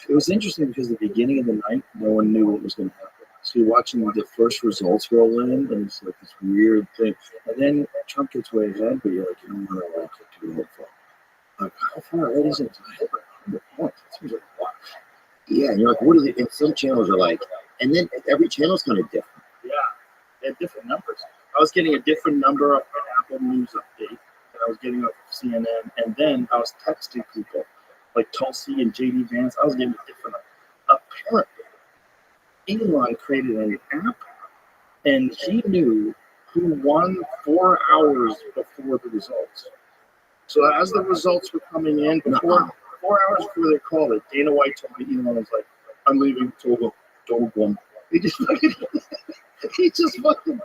It was interesting because at the beginning of the night, no one knew what was going to happen. So you're watching the first results roll in, and it's like this weird thing. And then Trump gets way ahead, but you're like, you don't want to walk up to the hopeful. Like, how far ahead is it? It's like 100 points. That seems like a lot. Yeah, and you're like, what are they? And some channels are like, and then every channel's kind of different. Yeah, they have different numbers. I was getting a different number of an Apple News update that I was getting off of CNN, and then I was texting people like Tulsi and JD Vance. I was getting a different. Apparently, Elon created an app, and he knew who won 4 hours before the results. So as the results were coming in, before 4 hours before they called it, Dana White told me Elon was like, "I'm leaving Togo, one." He just fucking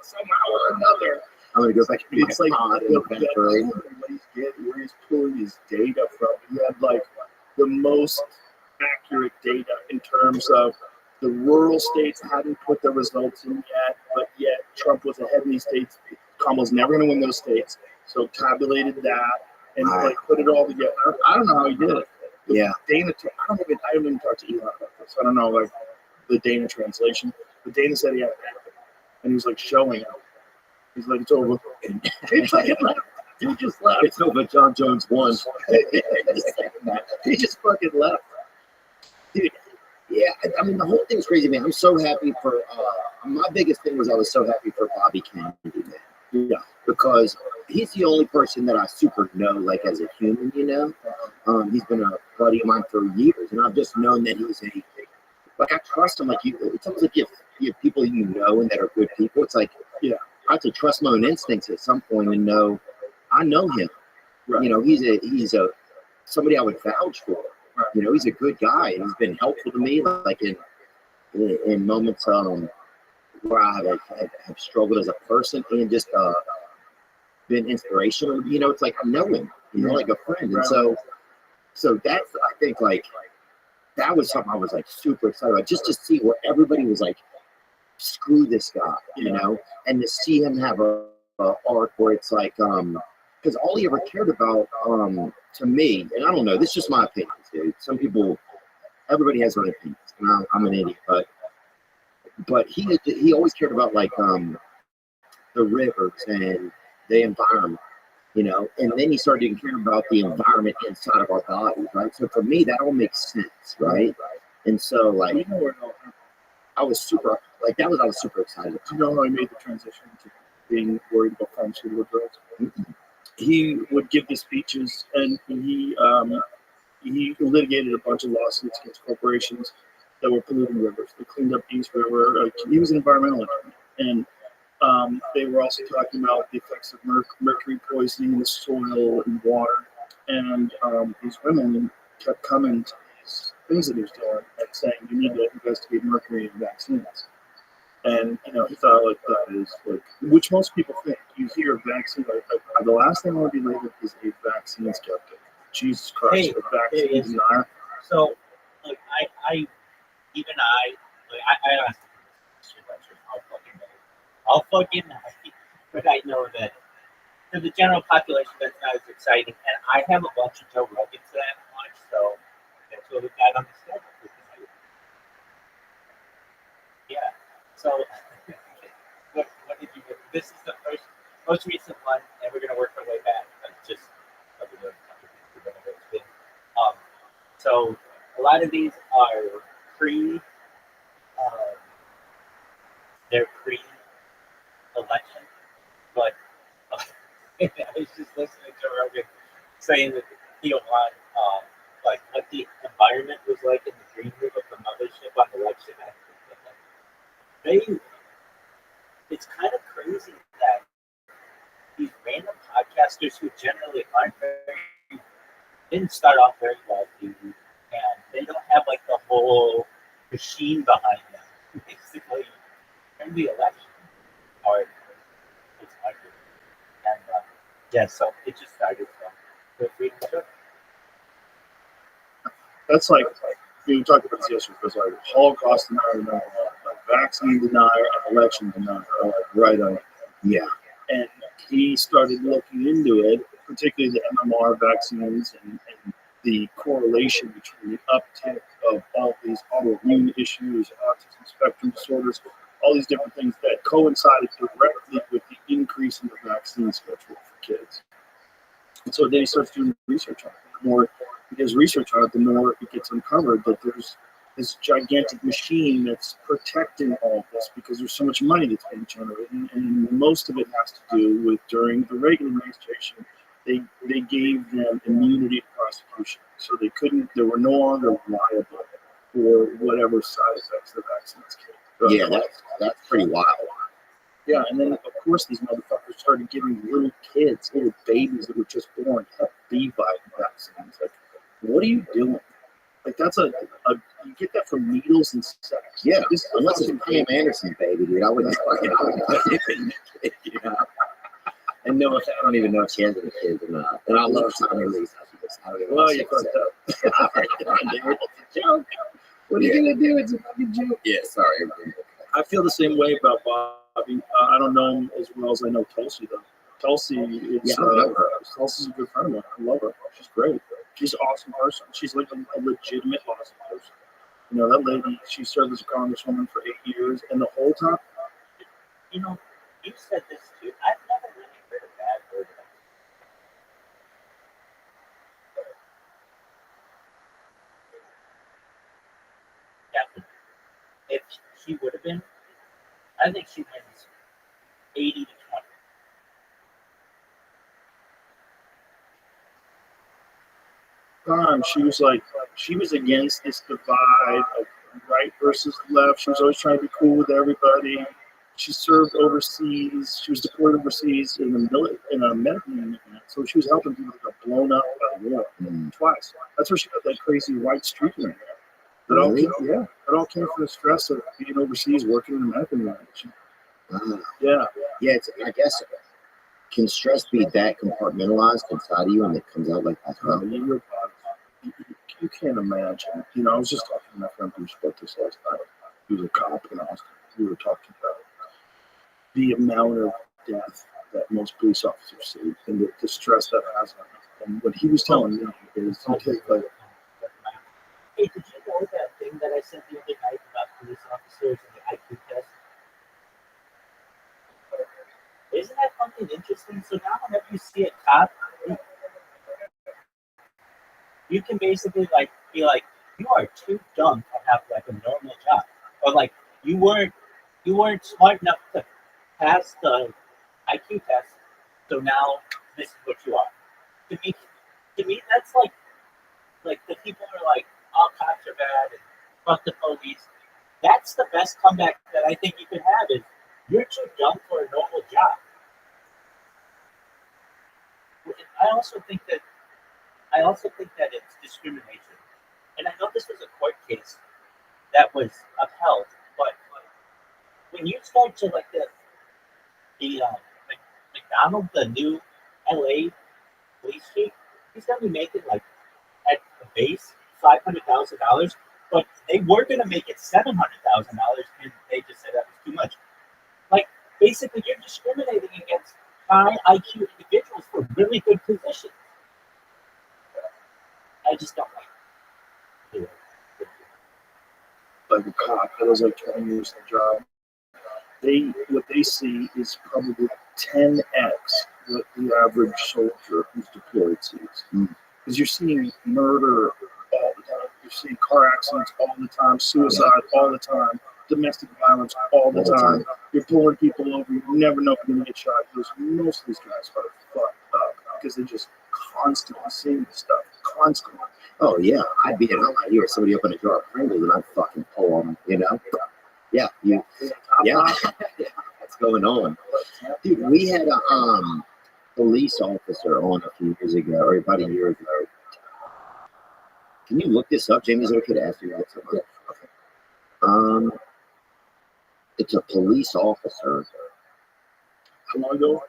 somehow or another. I'm gonna go back to It's like where where he's pulling his data from. He had like the most accurate data in terms of the rural states hadn't put the results in yet Trump was ahead in these states. Kamala's never going to win those states, so tabulated that and like put it all together. I don't know how he did it. Yeah. Dana, I haven't even talked to Elon about this. I don't know like the Dana translation, but Dana said he had it, and he was like showing it. He's like, it's over. And he fucking left. He just left. It's over. John Jones won. He just fucking left. Yeah, I mean the whole thing's crazy, man. I'm so happy for. My biggest thing was I was so happy for Bobby Kennedy, man. Yeah, because he's the only person that I super know, like as a human, you know. He's been a buddy of mine for years, and I've just known that he's like I trust him. Like it's almost like you have people you know and that are good people. It's like I have to trust my own instincts at some point and know I know him. Right. You know, he's a somebody I would vouch for. Right. You know, he's a good guy, and he's been helpful to me, like in moments where I have struggled as a person, and just been inspirational. You know, it's like I know him, you know, like a friend, and so that's I think like that was something I was like super excited about, just to see where everybody was like, screw this guy, you know, and to see him have a arc where it's like because all he ever cared about to me, and I don't know, this is just my opinion, dude. Some people, everybody has their own opinions, and I'm an idiot, but he always cared about like the rivers and the environment, you know, and then he started to care about the environment inside of our bodies, right? So for me, that all makes sense, right? And so like I was super like that was I was super excited. Do you know how he made the transition to being worried about pharmaceutical drugs? Mm-hmm. He would give the speeches, and he litigated a bunch of lawsuits against corporations that were polluting rivers. They cleaned up East River. He was an environmental attorney, and they were also talking about the effects of mercury poisoning in the soil and water. And these women kept coming to these things that he was doing and saying, "You need to investigate mercury in vaccines." And you know, he thought like that is like, which most people think. You hear vaccine, like the last thing I want to be labeled is a vaccine skeptic. Jesus Christ, a vaccine denier. So, like I don't have to I'll fucking know. But I know that for the general population, that's not as exciting. And I have a bunch of Joe Rogans that I haven't watched, so that's what we got on the schedule for tonight. Yeah. So, what did you get? This is the most recent one, and we're going to work our way back. That's just so a lot of these are they're pre-election, but I was just listening to Rogan saying that he don't want like what the environment was like in the green room of the mothership on election day. It's kind of crazy that these random podcasters who generally aren't didn't start off very wealthy, and they don't have like the whole machine behind them. Basically, in the election, or it's argued, and so it just started from the freedom of That's like you talked about this yesterday. It's like Holocaust denier, like vaccine denier, and election denier, are like right on. Yeah. And he started looking into it, particularly the MMR vaccines and the correlation between the uptick of all these autoimmune issues, autism spectrum disorders, all these different things that coincided directly with the increase in the vaccine schedule for kids. And so then he starts doing research on it. The more he does research on it, the more it gets uncovered that there's this gigantic machine that's protecting all of this because there's so much money that's being generated. And most of it has to do with during the Reagan administration, they gave them immunity to prosecution. So they were no longer liable for whatever side effects the vaccines came. Yeah, that's pretty wild. Yeah, and then of course these motherfuckers started giving little kids, little babies that were just born, Hep B vaccines. Like, what are you doing? Like that's a you get that from needles and sex. Yeah, unless it's a Pam Anderson baby, dude. I wouldn't fucking. You know? And no, I don't even know if she has any kids or not. And I love Tommy Lee. I don't even know. Well, you fucked up. It's a joke. What are you gonna do? It's a fucking joke. Yeah, sorry. I feel the same way about Bobby. I don't know him as well as I know Tulsi though. Tulsi, Tulsi's a good friend of mine. I love her. She's great. She's an awesome person. She's like a legitimate awesome person. You know, that lady, she served as a congresswoman for 8 years, and the whole time, You know, you said this too. I've never really heard a bad word about Captain. If she would have been, I think she wins 80 to 20. she was against this divide of right versus left. She was always trying to be cool with everybody. She served overseas. She was deployed overseas in a medical unit. So she was helping people that got blown up by the war twice. That's where she got that crazy white streak in her. That all came from the stress of being overseas, working in a medical unit. Yeah. I guess. Can stress be that compartmentalized inside of you and it comes out like that? You can't imagine. You know, I was just talking to my friend who spoke this last night. He was a cop in Austin. We were talking about the amount of death that most police officers see and the stress that has on them. And what he was telling me is, okay, but Hey, did you know that thing that I sent the other night about police officers and the IQ test? Isn't that fucking interesting? So now whenever you see a cop, you can basically like be like, you are too dumb to have like a normal job, or like you weren't smart enough to pass the IQ test, so now this is what you are. To me, that's like the people are like, all cops are bad and fuck the police. That's the best comeback that I think you could have is you're too dumb for a normal job. I also think that it's discrimination. And I know this was a court case that was upheld, but when you start to like the McDonald, the new LA police chief, he's gonna be making like at the base $500,000, but they were gonna make it $700,000, and they just said that was too much. Like basically, you're discriminating against high IQ individuals for really good positions. I just don't like it. like a cop that was like 20 years in the job, what they see is probably 10x what the average soldier who's deployed sees. Because you're seeing murder all the time. You're seeing car accidents all the time, suicide all the time, domestic violence all the time. You're pulling people over. You never know if you're going to get shot. Because most of these guys are fucked up because they just constantly seeing this stuff. Constantly. Oh, yeah. I'd be at home out here. Somebody open a jar of Pringles and I'd fucking pull them, you know? Yeah. What's going on? Dude, we had a police officer on a few years ago, or about a year ago. Can you look this up, Jamie? Is it okay to ask you that? Okay. It's a police officer. How long ago?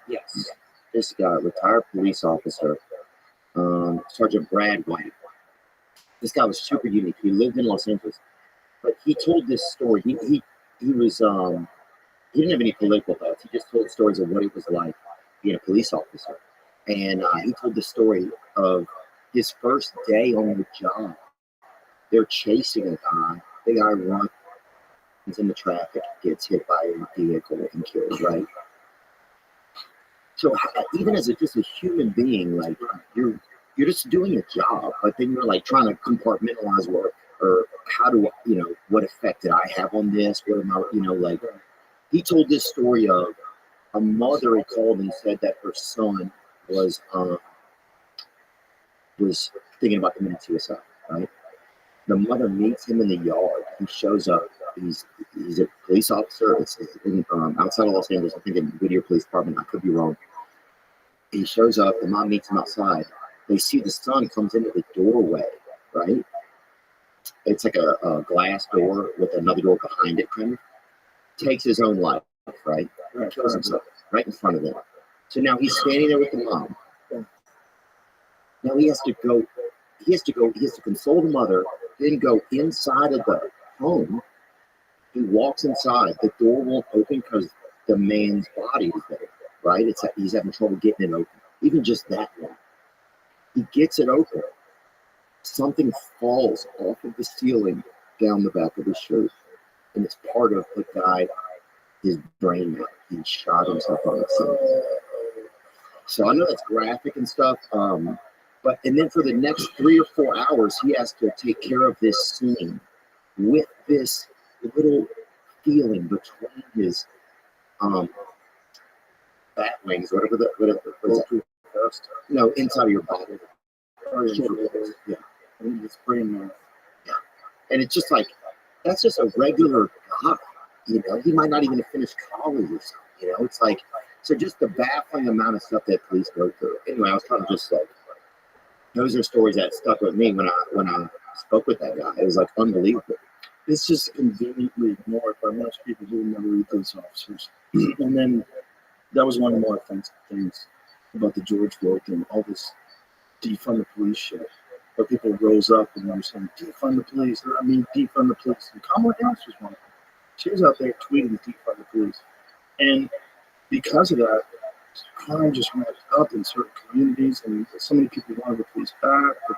Yes. This guy, retired police officer, Sergeant Brad White. This guy was super unique. He lived in Los Angeles, but he told this story. He was he didn't have any political thoughts. He just told stories of what it was like being a police officer, and he told the story of his first day on the job. They're chasing a guy. The guy runs into traffic, gets hit by a vehicle and killed, right? So even as just a human being, like you're just doing a job, but then you're like trying to compartmentalize work, or how do what effect did I have on this? What am I, like he told this story of a mother had called and said that her son was thinking about committing suicide, right? The mother meets him in the yard. He shows up. He's a police officer. It's in, outside of Los Angeles. I think in Whittier Police Department. I could be wrong. He shows up. The mom meets him outside. They see the son comes into the doorway, right? It's like a glass door with another door behind it, kind of. Takes his own life, right? Kills himself right in front of them. So now he's standing there with the mom. Now he has to console the mother, then go inside of the home. He walks inside. The door won't open because the man's body is there, right? He's having trouble getting it open. Even just that one. He gets it open. Something falls off of the ceiling down the back of his shirt. And it's part of the guy, his brain. He shot himself on the scene. So I know that's graphic and stuff. And then for the next 3 or 4 hours, he has to take care of this scene with this little feeling between his bat wings, whatever no, inside of your body. Yeah. It's brain there. Yeah. And it's just like, that's just a regular guy, he might not even have finished college or something, it's like, so just the baffling amount of stuff that police go through. Anyway, I was trying to just like, those are stories that stuck with me when I spoke with that guy. It was like unbelievable. It's just conveniently ignored by most people who never read police officers. And then that was one of the more offensive things about the George Floyd thing, all this defund the police shit. But people rose up and were saying, defund the police. Defund the police. And Kamala Harris was one of them. She was out there tweeting, defund the police. And because of that, crime just ramped up in certain communities, and so many people wanted the police back. But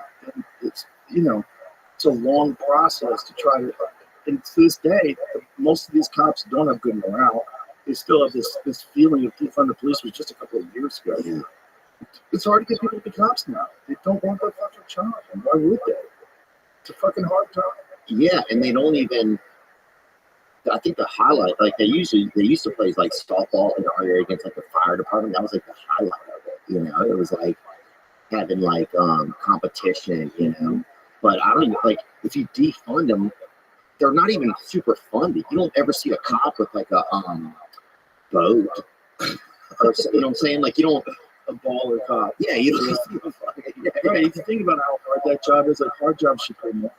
it's it's a long process to try to. And to this day, most of these cops don't have good morale. They still have this feeling of defund the police was just a couple of years ago. Yeah. It's hard to get people to be cops now. They don't want that fucking job, and why would they? It's a fucking hard job. Yeah, and they don't even. I think the highlight, like they used to play like softball in our area against like the fire department. That was like the highlight of it. It was like having like competition. But I don't even like if you defund them, they're not even super funded. You don't ever see a cop with like a boat, or what I'm saying? Like you don't A baller cop. Yeah, you don't. Right. If you think about how hard that job is, like hard jobs should pay more.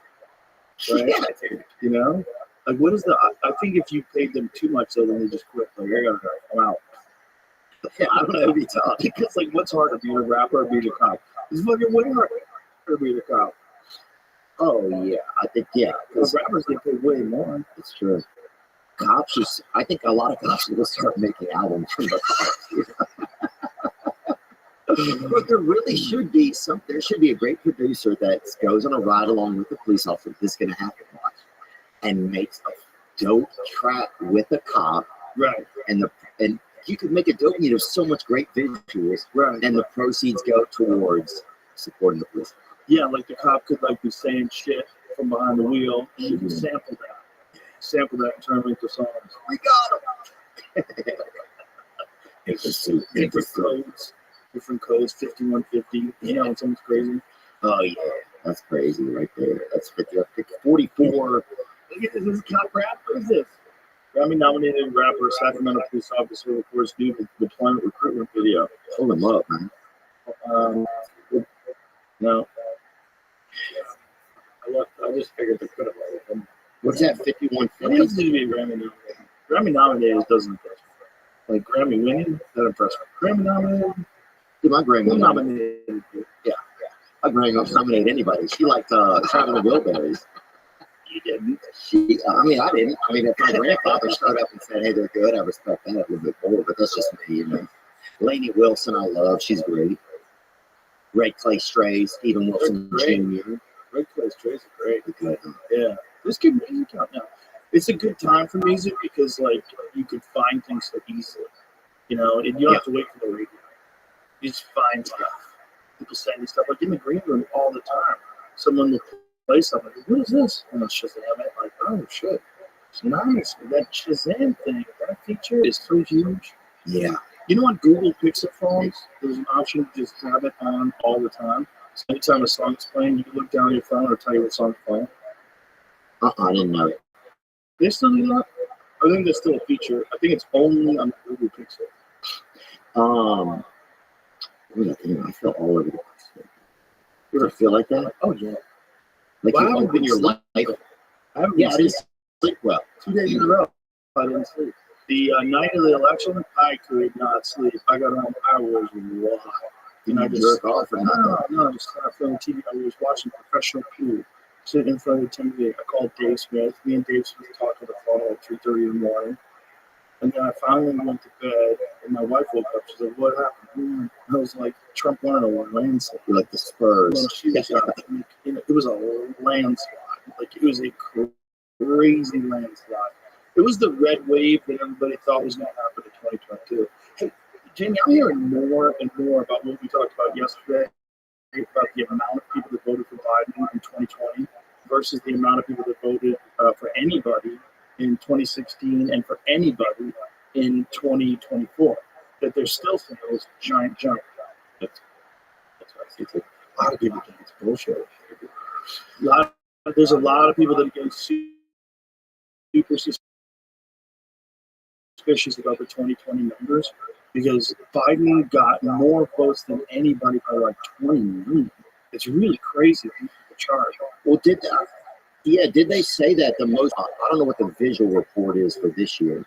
Right? Yeah, dude. Like, what is I think if you paid them too much, though, then they just quit. Like, I gotta go. I'm out. Yeah, I don't know if it's Because, like, what's harder, being a rapper or being a cop? It's fucking way harder to be a cop. Oh, yeah. I think, yeah. Because rappers get paid way more. It's true. Cops I think a lot of cops will start making albums from the cops. But there really should be there should be a great producer that goes on a ride along with the police officer. This is going to happen. Watch. And makes a dope track with a cop, right? And you could make a dope. There's so much great visuals, right? And the proceeds go towards supporting the police. Yeah, like the cop could like be saying shit from behind the wheel, and you can sample that and turn it into songs. We got him. Different codes, 5150. When someone's crazy. Oh yeah, that's crazy right there. That's 44. Look at this cop rap. What is this? Grammy-nominated rapper, Sacramento police officer records new deployment recruitment video. Hold him up, man. No. I just figured they could have let him. What's that? 51. It doesn't need to be Grammy-nominated. Grammy-nominated doesn't impress me. Like Grammy winning, that impressed me. Grammy-nominated. Dude, my Grammy nominated. Yeah. My Grammy don't nominate anybody. She liked Traveling Wilburys. You didn't. I didn't. If my grandfather showed up and said, "Hey, they're good," I respect that a little bit more. But that's just me, Lainey Wilson, I love. She's great. Ray Clay Stray, Stephen Wilson Jr. Ray Clay those trays are great. Good. Yeah, there's good music out now. It's a good time for music because like you could find things so easily, and you don't have to wait for the radio. You just find stuff. People send you stuff like in the green room all the time. Someone will play something. Like, what is this? And I'll Shazam it. Like, oh shit, it's nice. That Shazam thing, that feature is so huge. Yeah. On Google Pixel phones, there's an option to just have it on all the time. So anytime a song's playing, you can look down your phone or tell you what song's playing. I didn't know. They still do that? I think that's still a feature. I think it's only on Google Pixel. What was I thinking? I feel all over the place. You ever feel like that? Oh, yeah. Like Well, I you haven't open been your life. I haven't Yeah, I been didn't sleep well. 2 days in a row. I didn't sleep. The night of the election, I could not sleep. I got home, I was wild. Did you jerk off or nothing? No, just on the TV. I was watching professional pool, sitting in front of the TV. I called Dave Smith. Me and Dave Smith talked on the phone at 3:30 in the morning. And then I finally went to bed, and my wife woke up. She's like, "What happened?" I was like, "Trump won a landslide." You're like the Spurs. Well, she was, it was a landslide. Like, it was a crazy landslide. It was the red wave that everybody thought was going to happen in 2022. Hey, Jamie, I'm hearing more and more about what we talked about yesterday, about the amount of people that voted for Biden in 2020 versus the amount of people that voted for anybody in 2016 and for anybody in 2024. That there's still some of those giant jump. That's what I see too. A lot of people think it's bullshit. There's a lot of people that get super suspicious about the 2020 numbers because Biden got more votes than anybody by like 20 million. It's really crazy people charge. Well, did they say that the most? I don't know what the visual report is for this year,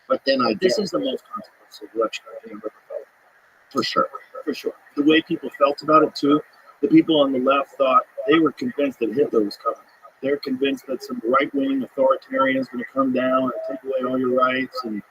but then This is the most consequential election I think I've ever felt. for sure. For sure. The way people felt about it too. The people on the left thought they were convinced that Hitler was coming. They're convinced that some right-wing authoritarian is going to come down and take away all your rights. And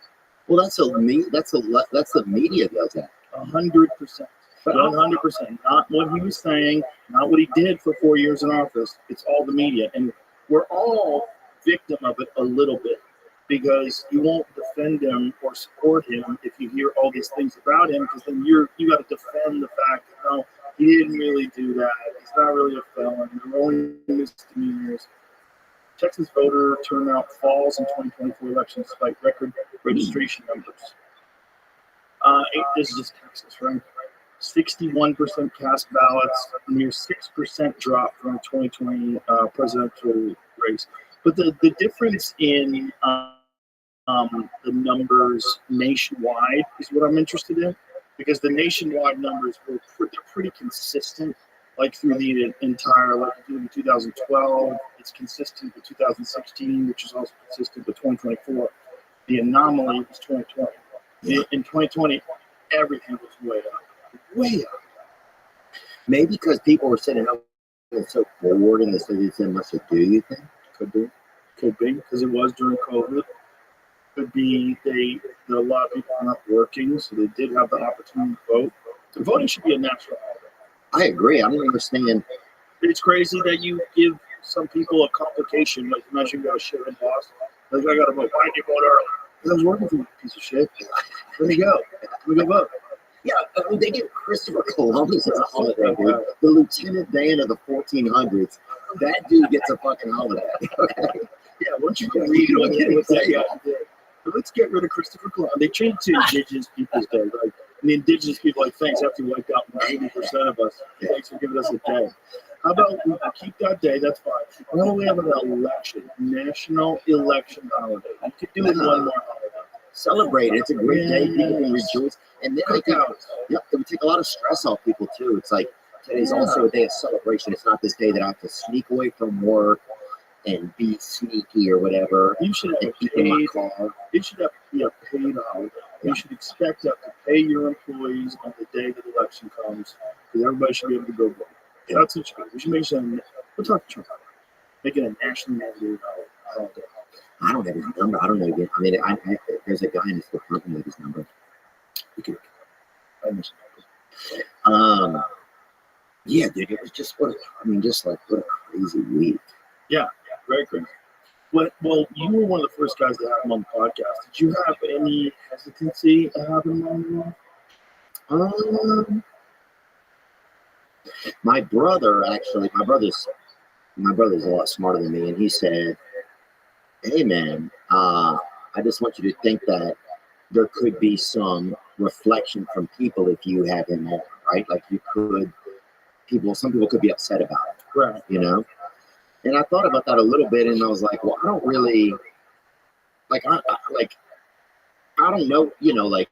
Well, that's the media does that. 100%. 100%. Not what he was saying, not what he did for 4 years in office. It's all the media. And we're all victim of it a little bit because you won't defend him or support him if you hear all these things about him because then you got to defend the fact that, no, he didn't really do that. He's not really a felon. There were only misdemeanors. Texas voter turnout falls in 2024 elections despite record registration numbers. This is just Texas, right? 61% cast ballots, near 6% drop from the 2020 presidential race. But the difference in the numbers nationwide is what I'm interested in, because the nationwide numbers were pretty consistent, like through the entire, like through 2012, it's consistent with 2016, which is also consistent with 2024. The anomaly was 2020. In 2020, everything was way up. Way up. Maybe because people were sitting home and so bored and they didn't have much to do, you think? Could be, because it was during COVID. Could be a lot of people are not working, so they did have the opportunity to vote. The voting should be a national holiday. I agree. I don't understand. It's crazy that you give some people a complication, like imagine you got a shit in Boston. Like, I got to vote. Why did you vote early? Because I was working for you, piece of shit. Let me go. Vote. Yeah, I mean, they give Christopher Columbus as a holiday, dude. The Lieutenant Dan of the 1400s. That dude gets a fucking holiday. Okay? Yeah, once you can read what that guy did. But let's get rid of Christopher Columbus. They changed to Indigenous Peoples Day. Like, the Indigenous people, like, thanks, after you wiped out 90% of us. Thanks for giving us a day. How about we keep that day? That's fine. Why don't we have an election, national election holiday? You could do it one more holiday. Celebrate it. It's a great day. People can rejoice. And then I think, it would take a lot of stress off people, too. It's like, today's also a day of celebration. It's not this day that I have to sneak away from work and be sneaky or whatever. You should have in my car. You should have to be a paid holiday. You should expect to pay your employees on the day that the election comes, because everybody should be able to go vote. That's what you do. We should make sure. We'll talk to Trump. Make it a nationally mandated holiday. I don't have his number. I don't know yet. I mean, there's a guy in this department with his number. Yeah, dude, it was just what a crazy crazy week. Yeah, very crazy. Well, you were one of the first guys to have him on the podcast. Did you have any hesitancy to have him on the Um, my brother's a lot smarter than me, and he said, "Hey, man, I just want you to think that there could be some reflection from people if you have him on, right? Like some people could be upset about it, Right. you know." And I thought about that a little bit, and I was like, well, I don't really I don't know, like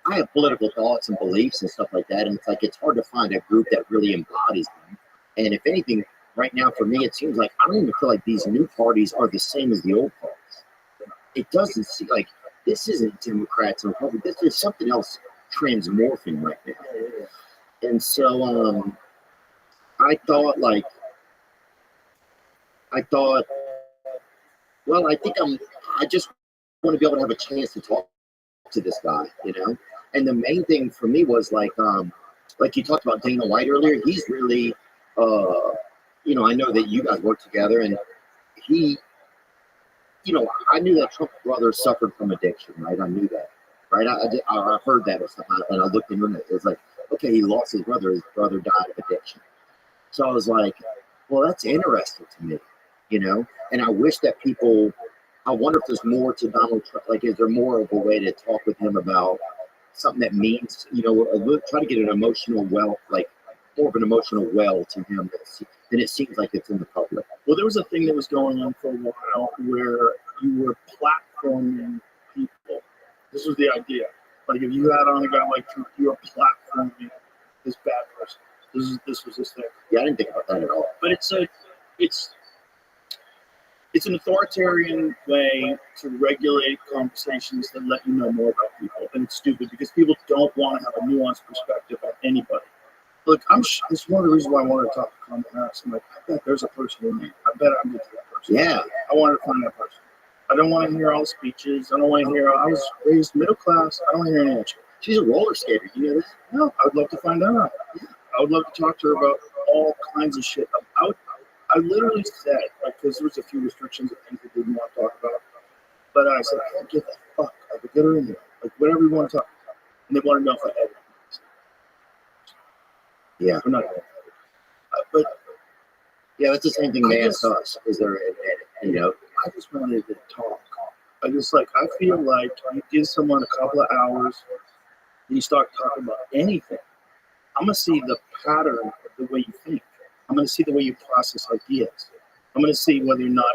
I have political thoughts and beliefs and stuff like that, and it's hard to find a group that really embodies them. And if anything, right now for me, it seems like I don't even feel like these new parties are the same as the old parties. It doesn't seem like this isn't Democrats and Republicans. There's something else transmorphing right now. And so I thought, well, I just want to be able to have a chance to talk to this guy, And the main thing for me was like you talked about Dana White earlier. He's really, I know that you guys work together, and he, I knew that Trump's brother suffered from addiction, right? I knew that, right? I heard that or something, and I looked into it. It's like, okay, he lost his brother. His brother died of addiction. So I was like, well, that's interesting to me, And I wish that I wonder if there's more to Donald Trump. Like, is there more of a way to talk with him about something that means, try to get an emotional well, like more of an emotional well to him than it seems like it's in the public. Well, there was a thing that was going on for a while where you were platforming people. This was the idea. Like, if you had on a guy like Trump, you were platforming this bad person. This was this thing. Yeah, I didn't think about that at all. But it's an authoritarian way to regulate conversations that let you know more about people. And it's stupid because people don't want to have a nuanced perspective on anybody. Look, it's one of the reasons why I wanted to talk to Kamala Harris. I'm like, I bet there's a person in me. I bet I'm good to that person. Yeah. I wanted to find that person. I don't want to hear all the speeches. I don't want to hear, I was raised middle class. I don't want to hear any of that shit. She's a roller skater. You know this? No, I would love to find out. I would love to talk to her about all kinds of shit. I literally said, because there was a few restrictions and things we didn't want to talk about, but I said, I don't give a fuck. I could get her in there. Like, whatever you want to talk about. And they want to know if I had it. Yeah. I'm not going to. But yeah, that's the same thing they asked us. Is there, I just wanted to talk. I feel like you give someone a couple of hours and you start talking about anything. I'm going to see the pattern of the way you think. I'm going to see the way you process ideas. I'm going to see whether or not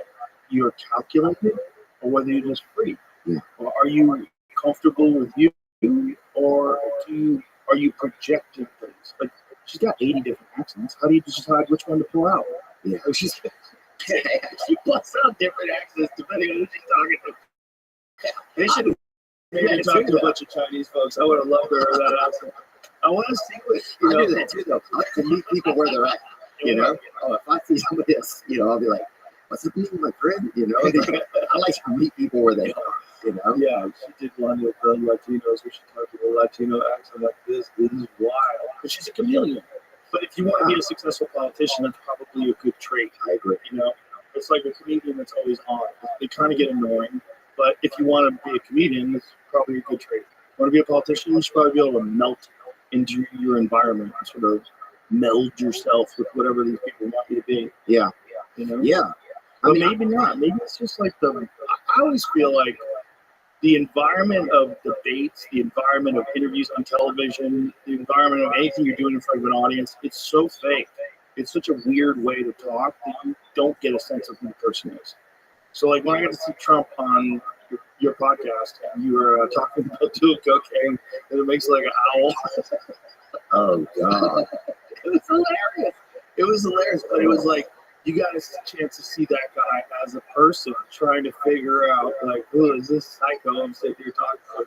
you're calculated or whether you're just free. Yeah. Or are you comfortable with you, or are you projecting things? Like, she's got 80 different accents. How do you decide which one to pull out? Yeah. She puts out different accents depending on who she's talking to. They should have maybe talked to a bunch of Chinese folks. I would have loved her that accent. I want to see what I do that too, though. I like to meet people where they're at. Oh, if I see somebody else, I'll be like, "What's up, my friend?" I like to meet people where they are. Yeah, she did one with the Latinos where she talked with a Latino accent like this. This is wild. But she's a chameleon. But if you want to be a successful politician, that's probably a good trait. I agree. It's like a comedian that's always on. They kind of get annoying. But if you want to be a comedian, it's probably a good trait. Want to be a politician, you should probably be able to melt into your environment and sort of meld yourself with whatever these people want you to be. Yeah. Yeah. But maybe not. Maybe it's just like I always feel like the environment of debates, the environment of interviews on television, the environment of anything you're doing in front of an audience, it's so fake. It's such a weird way to talk that you don't get a sense of who the person is. So like when I got to see Trump on your podcast and you were talking about doing cocaine and it makes like an owl. Oh, God. It was hilarious. It was hilarious, but it was like, you got a chance to see that guy as a person trying to figure out, like, who is this psycho I'm sitting here talking to?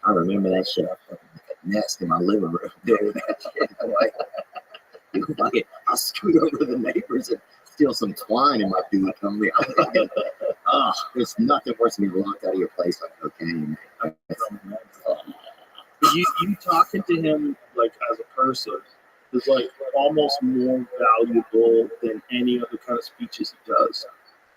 I remember that shit. I fucking had a nest in my living room doing that shit. I'll scoot over to the neighbors and steal some twine and my dude come here. There's nothing worse than being locked out of your place like cocaine. You talking to him, like, as a person, is like almost more valuable than any other kind of speeches he does.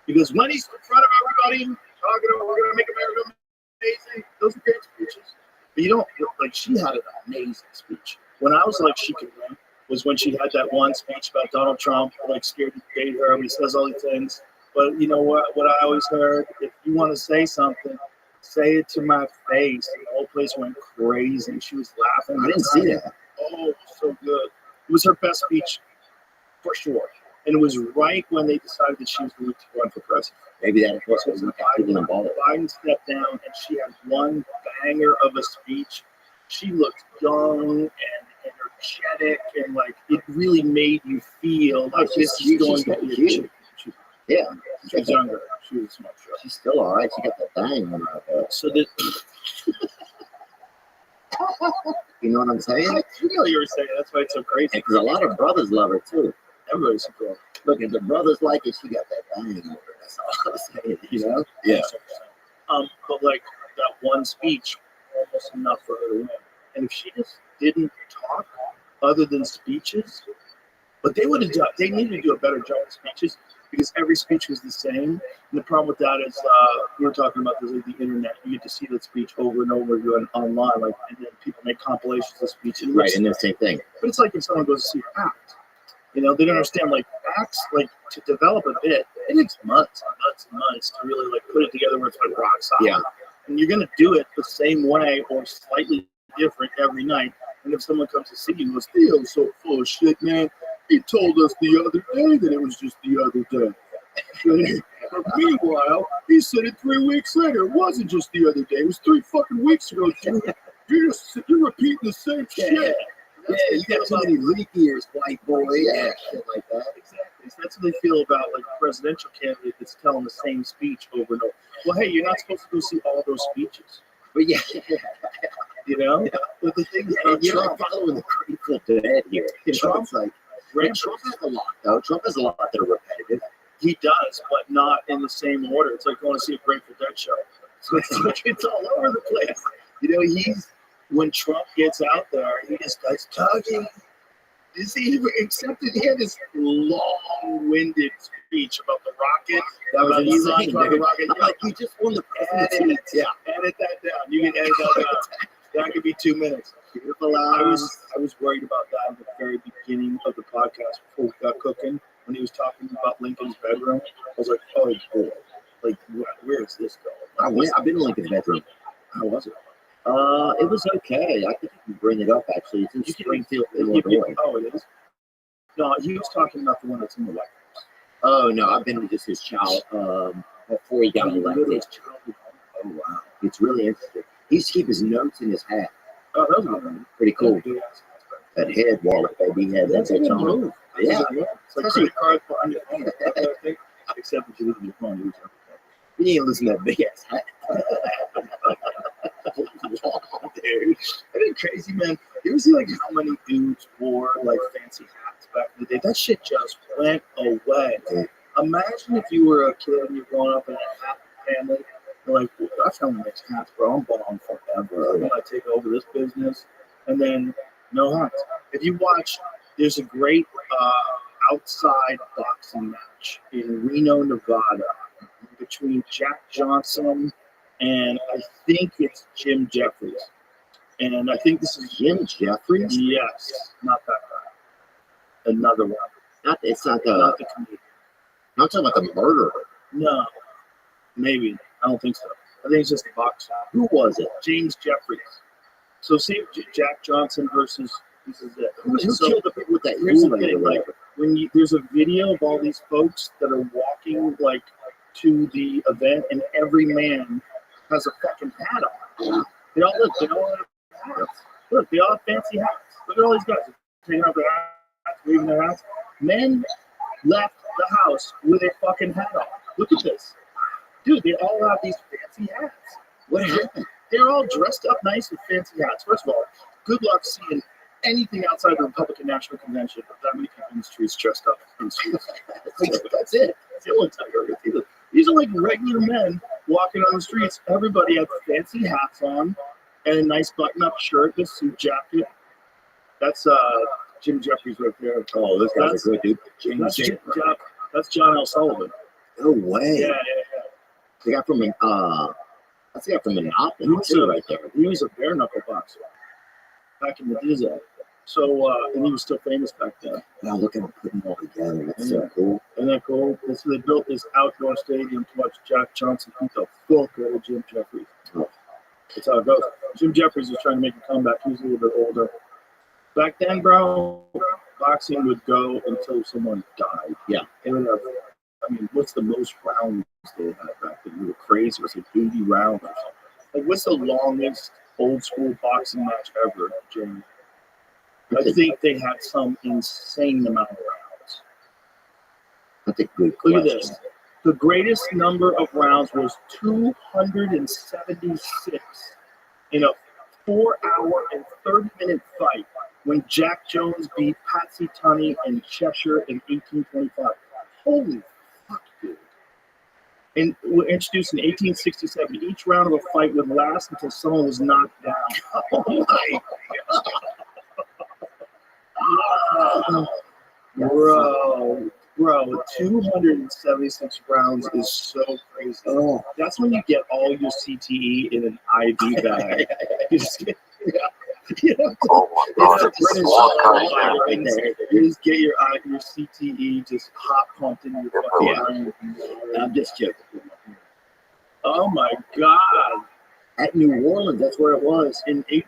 Because when he's in front of everybody talking about we're gonna make America amazing, those are great speeches. But you don't like she had an amazing speech. When I was like she could win was when she had that one speech about Donald Trump, like scared to date her, and he says all these things. But you know what I always heard, if you want to say something, say it to my face. And the whole place went crazy. She was laughing. I didn't see that. Oh, so good. It was her best speech for sure. And it was right when they decided that she was going to run for president. Maybe that was So Biden stepped down and she had one banger of a speech. She looked young and energetic and like it really made you feel like this is going to be a chick. Yeah. She was younger. She was a smart girl. She's still all right. She got that bang on her. So that You know what I'm saying? you know what you were saying. That's why it's so crazy. Because a lot of brothers love her too. Everybody's a girl. Look, if the brothers like it, she got that bang on her. That's all I'm saying. You know? Yeah. But like that one speech, almost enough for her to win. And if she just didn't talk other than speeches, but they would have done. They needed to do a better job with speeches because every speech was the same. And the problem with that is we were talking about this, like the internet. You get to see that speech over and over again online, like, and then people make compilations of speeches. Right, and the same thing. But it's like if someone goes to see an act. You know, they don't understand, like, acts, like, to develop a bit, it takes months and months and months to really, like, put it together where it's, like, rock solid. Yeah. And you're going to do it the same way or slightly different every night. And if someone comes to see you and goes, Theo's so full of shit, man. He told us the other day that it was just the other day. But meanwhile, he said it 3 weeks later. It wasn't just the other day. It was 3 fucking weeks ago, dude. You're repeating the same shit. Yeah, you got too many leap years, white boy. Yeah, shit like that. Exactly. So that's what they feel about like a presidential candidate that's telling the same speech over and over. Well, hey, you're not supposed to go see all those speeches. But yeah, you know. Yeah. But the thing is, you're not following the Grateful Dead here. Trump's like, Trump has a lot though. Trump has a lot that are repetitive. He does, but not in the same order. It's like going to see a Grateful Dead show. So it's like it's all over the place. You know, when Trump gets out there, he just starts talking. You see, he had this long-winded speech about the rocket. That was insane. The rocket. I'm like, you just won the presidency. Edit that down. You can edit that down. That could be 2 minutes. I was worried about that at the very beginning of the podcast before we got cooking. When he was talking about Lincoln's bedroom, I was like, oh boy, like where is this going? I've been in Lincoln's bedroom. How was it? It was okay. I think you can bring it up actually. It's in Springfield, Illinois. Oh, it is? No, he was talking about the one that's in the White House. Oh no, I've been with just his child before he got elected. Oh wow, it's really interesting. He used to keep his notes in his hat. Oh, that was pretty cool. That head wallet, baby, he had that bitch on. Yeah, it's like credit cards behind your phone. Except if you leave your phone, you need to listen to that big ass hat. Dude, that ain't crazy, man. You ever see like how many dudes wore like fancy hats back in the day? That shit just went away. Imagine if you were a kid and you're growing up in a hat family. You're like, well, our family makes hats, bro. I'm balling forever. I'm gonna take over this business, and then no hats. If you watch, there's a great outside boxing match in Reno, Nevada, between Jack Johnson and I think it's Jim Jeffries. And I think this is Jim Jeffries? Yes, not that guy. Another one. It's not the comedian. I'm talking about the murderer. No, maybe. I don't think so. I think it's just a boxer. Who was it? James Jeffries. So see Jack Johnson versus this is it. Who killed the people with that? Here's the thing, like there's a video of all these folks that are walking like to the event, and every man has a fucking hat on. They all have hats. Look, they all have fancy hats. Look at all these guys taking off their hats, waving their hats. Men left the house with a fucking hat on. Look at this. Dude, they all have these fancy hats. What happened? They're all dressed up nice with fancy hats. First of all, good luck seeing anything outside the Republican National Convention with that many people in the streets dressed up in suits. That's it. That's the only time you're going to see this. These are like regular men walking on the streets. Everybody has fancy hats on and a nice button-up shirt, a suit jacket. That's Jim Jeffries right there. Oh, this guy's a good dude. That's John L. Sullivan. No way. Yeah. The guy from that's the guy from Monopoly too, right there. He was a bare knuckle boxer back in the days. So, and he was still famous back then. Now look at him putting it all together. That's so cool. Isn't that cool? So they built this outdoor stadium to watch Jack Johnson beat the fuck out of Jim Jeffries. Oh. That's how it goes. Jim Jeffries was trying to make a comeback. He was a little bit older. Back then, bro, boxing would go until someone died. Yeah. It would have, I mean, what's the most rounds they had back then? You were crazy. It was like 80 rounds or something. Like, what's the longest old school boxing match ever, Jim? I think they had some insane amount of rounds. That's a good Look question. at this. The greatest number of rounds was 276 in a 4-hour and 30-minute fight when Jack Jones beat Patsy Tunney in Cheshire in 1825. Holy fuck, dude. And we're introduced in 1867. Each round of a fight would last until someone was knocked down. Oh my God. Bro, 276 rounds is so crazy. Oh. That's when you get all your CTE in an IV bag. You just get, Oh my God, it's it's a small British country. right there. You just get your CTE just hot pumped into your fucking brain. I'm just joking. Oh my God. At New Orleans, that's where it was. In he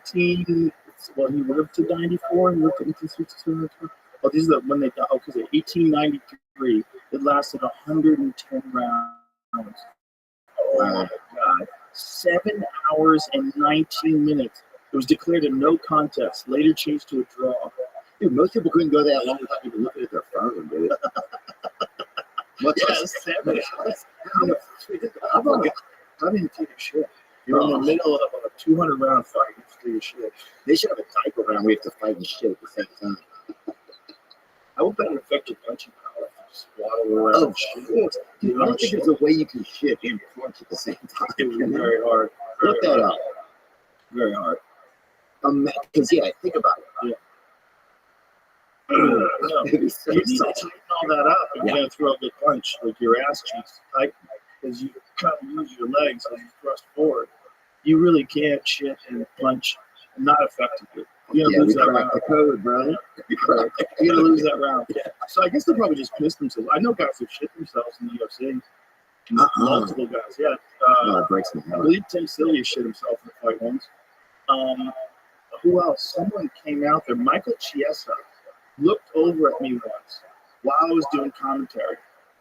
lived to 94 and lived to 1862. Oh, these are when they died. Oh, because in 1893, it lasted 110 rounds. Oh my God. 7 hours and 19 minutes. It was declared a no contest, later changed to a draw. Dude, most people couldn't go that long without even looking at their phone, dude. Yes, 7 hours. I didn't take a shit. You're in the middle of a 200 round fight. You just take a shit. They should have a diaper round. We have to fight and shit at the same time. I would bet an effective punching power. Just waddle around. Oh, shit. Dude, I don't think there's a way you can shit and punch at the same time. It was very hard. Look that up. Very hard. Because, think about it. Yeah. It'd be so You need to soft. tighten all that up if you're going to throw a good punch. Like your ass cheeks tight because you kind of use your legs as you thrust forward. You really can't shit and punch not effectively. You're going to Yeah, we lose that round. cracked the code, bro. We cracked the You're going to lose that round. So I guess they probably just pissed themselves. I know guys who shit themselves in the UFC. Multiple guys, yeah. No, it breaks my I heart. believe Tim Sylvia shit himself in the fight once. Who else? Someone came out there. Michael Chiesa looked over at me once while I was doing commentary.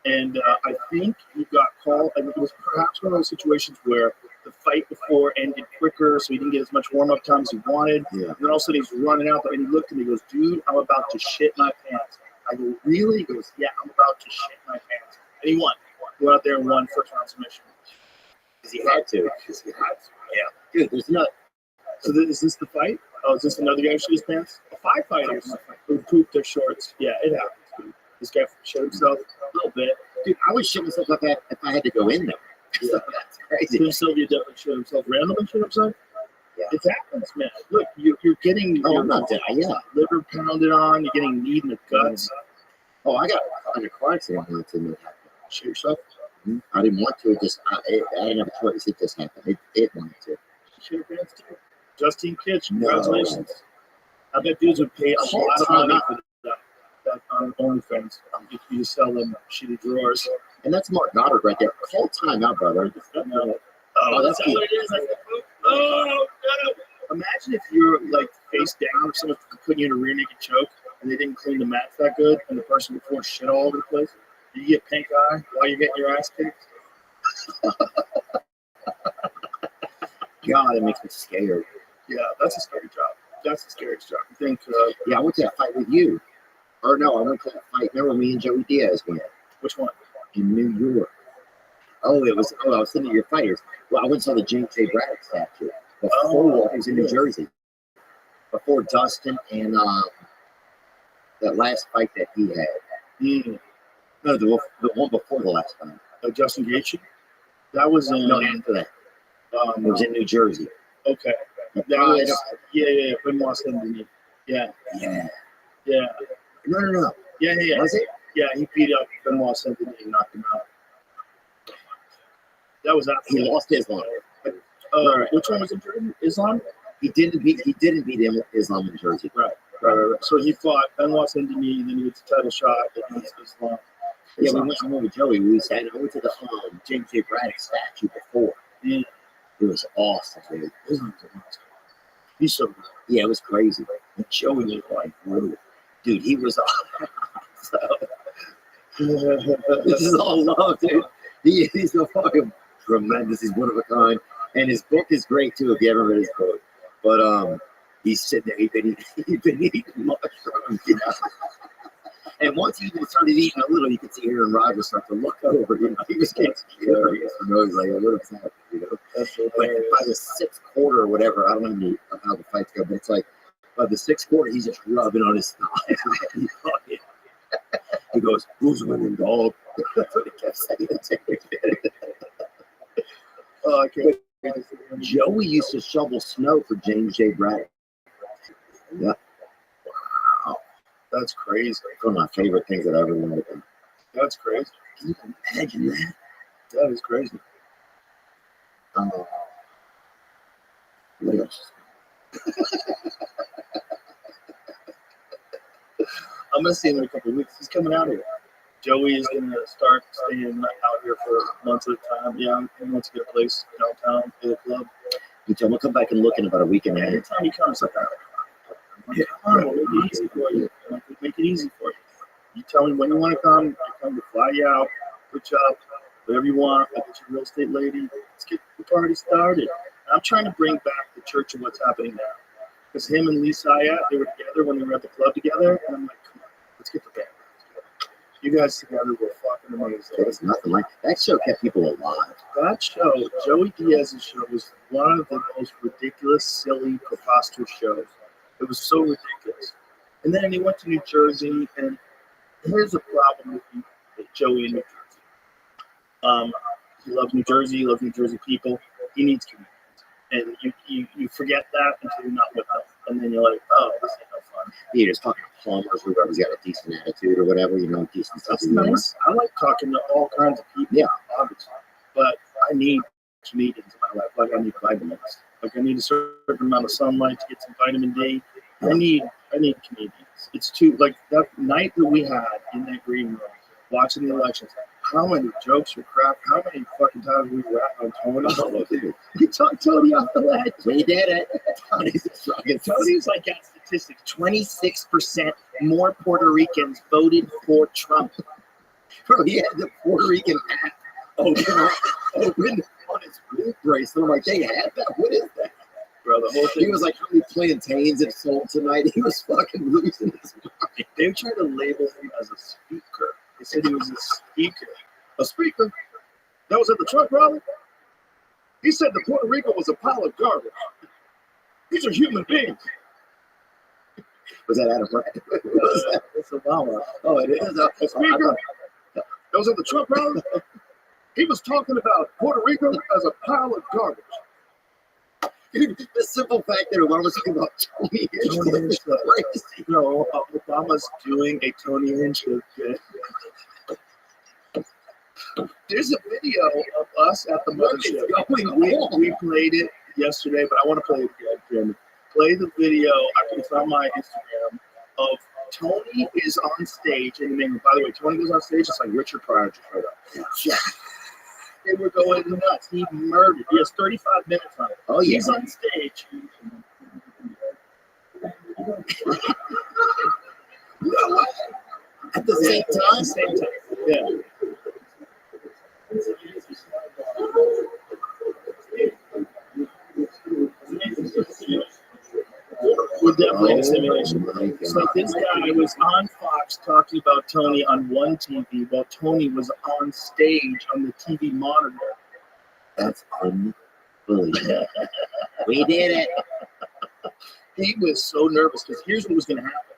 And I think he got called. And it was perhaps one of those situations where the fight before ended quicker, so he didn't get as much warm-up time as he wanted. Yeah. And then all of a sudden he's running out there, and he looked at me and he goes, dude, I'm about to shit my pants. I go, really? He goes, yeah, I'm about to shit my pants. And he won. He went out there and won first round submission. Because he had to. Yeah. Dude, there's not. So is this the fight? Oh, is this another guy who shit his pants? 5 fighters who pooped their shorts. Yeah, it happens, dude. This guy shit himself a little bit. Dude, I would shit myself if I had to go in there. Yeah. That's crazy. Tim Sylvia definitely shit himself. Randomly shit himself? Yeah. It happens, man. Look, you're getting your I'm not dead. Yeah. liver pounded on. You're getting kneed in the guts. Oh, I got in a car accident once and it happened. Shit yourself. I didn't want to. I didn't have a choice. It just happened. It wanted to. Shit your pants too. Justine Kitch, No. congratulations. I bet dudes would pay a Shit, lot of time money out. for that on OnlyFans. If you sell them shitty drawers. And that's Mark Goddard right there. Call time out, brother. No. Oh, that's that cool. what it is? Oh, no. Imagine if you're like face down, or someone putting you in a rear naked choke, and they didn't clean the mats that good, and the person before shit all over the place. You get pink eye while you're getting your ass kicked. God, it makes me scared. Yeah, that's a scary job. That's the scariest job. I think. Yeah, I went to that fight with you. Or no, I went to that fight. Remember me and Joey Diaz went Which one? in New York. I was thinking of your fighters. Well, I went and saw the James A. Braddock statue before. It was in New Jersey. Before Dustin and that last fight that he had. No, the one before the last fight. Justin Gaethje. That was in. No, after that. It was in New Jersey. Okay. That was. Yeah. Benoit Saint-Denis. Yeah. Yeah. Yeah. No. Yeah. Was it? Yeah, he beat up Benoit Saint-Denis and knocked him out. That was after He lost Islam. Right. Which one was in Jersey? Islam? He didn't beat Islam in Jersey. Right. So he fought Benoit Saint-Denis, then he gets a title shot against Islam. Yeah, we went with Joey. We went to the James J. Braddock statue before. Yeah. It was awesome, dude. He's so good. Yeah, it was crazy. And Joey was like, brutal. Dude, he was so, this is all love, dude. He's so fucking tremendous. He's one of a kind. And his book is great too, if you ever read his book. But he's sitting there, he'd been eating mushrooms, you know. And once he even started eating a little, you could see Aaron Rodgers start to look over, you know. He was getting curious. You know, he's like, what is happening, you know? But by the sixth quarter or whatever, I don't know how the fights go, but it's like by the sixth quarter, he's just rubbing on his thigh. He goes, who's winning, dog? That's what he kept saying. Oh, I can't. Joey used to shovel snow for James J. Braddock. Yeah. Wow. That's crazy. One of my favorite things that I ever learned. That's crazy. Can you imagine that? That is crazy. What else? I'm gonna see him in a couple of weeks. He's coming out here. Joey is gonna start staying out here for months at a time. Yeah, he wants to get a place downtown, get a club. He told me to come back and look in about a week and a half. Every time he comes, like, come on, we'll make it easy for you. We'll make it easy for you. You tell me when you want to come. I come to fly you out, put you up, whatever you want. I'll get you a real estate lady. Let's get the party started. I'm trying to bring back the church of what's happening now. Because him and Lee Syatt, they were together when they were at the club together. And I'm like, come on, let's get the band back together. You guys together were fucking amazing. There's nothing like that. Show kept people alive. That show, Joey Diaz's show, was one of the most ridiculous, silly, preposterous shows. It was so ridiculous. And then he went to New Jersey, and here's the problem with Joey in New Jersey. He loves New Jersey. He loves New Jersey people. He needs comedians. And you forget that until you're not with them. And then you're like, oh, this ain't no fun. You're just talking to plumbers, whoever's got a decent attitude or whatever, you know, decent stuff. That's nice. I like talking to all kinds of people. Yeah. Obviously. But I need comedians in my life. Like I need vitamins. Like I need a certain amount of sunlight to get some vitamin D. I need comedians. It's too, like that night that we had in that green room watching the elections, how many jokes were crap? How many fucking times we rapped on Tony? You took Tony off the ledge. We did it. Tony's like got statistics. 26% more Puerto Ricans voted for Trump. Bro, he had the Puerto Rican app open on his boot bracelet. I'm like, they had that? What is that? Bro, the whole thing. He was like, how many plantains it sold tonight? He was fucking losing his mind. They tried to label him as a speaker. They said he was a speaker. A speaker? That was at the Trump rally? He said that Puerto Rico was a pile of garbage. These are human beings. Was that Adam Brand? It's Obama. Oh, it is. A speaker? That was at the Trump rally? He was talking about Puerto Rico as a pile of garbage. Dude, the simple fact that Obama was talking about Tony Hinchcliffe is crazy. No, Obama's doing a Tony Hinchcliffe bit. There's a video of us at the mothership. We played it yesterday, but I want to play it again. Play the video. It's on my Instagram of Tony is on stage. And then, by the way, Tony goes on stage just like Richard Pryor just showed up. Yeah. They were going nuts. He murdered. He has 35 minutes on it. Oh, yeah. He's on stage. No way. At the same time? At the same time. Yeah. We're definitely in a simulation. It's like this guy was on Fox talking about Tony on one TV while Tony was on stage on the TV monitor. That's unbelievable. We did it. He was so nervous because here's what was going to happen.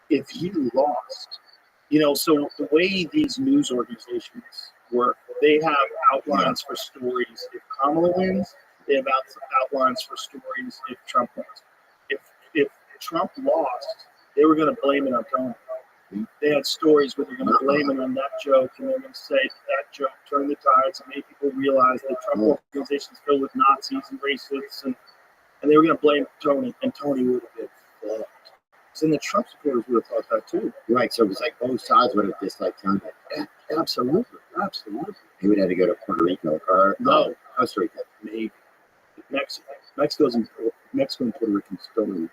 If he lost, so the way these news organizations work, they have outlines for stories. If Kamala wins, they have outlines for stories if Trump wins. If Trump lost, they were going to blame it on Tony. They had stories where they're going to blame it on that joke, and they're going to say that joke turned the tides and made people realize that Trump organization's filled with Nazis and racists, and they were going to blame Tony, and Tony would have been fucked. So then the Trump supporters would have thought that too. Right, so it was like both sides would have disliked Tony. Absolutely. He would have to go to Puerto Rico or Costa Rica. Maybe Mexico and Puerto Ricans don't really.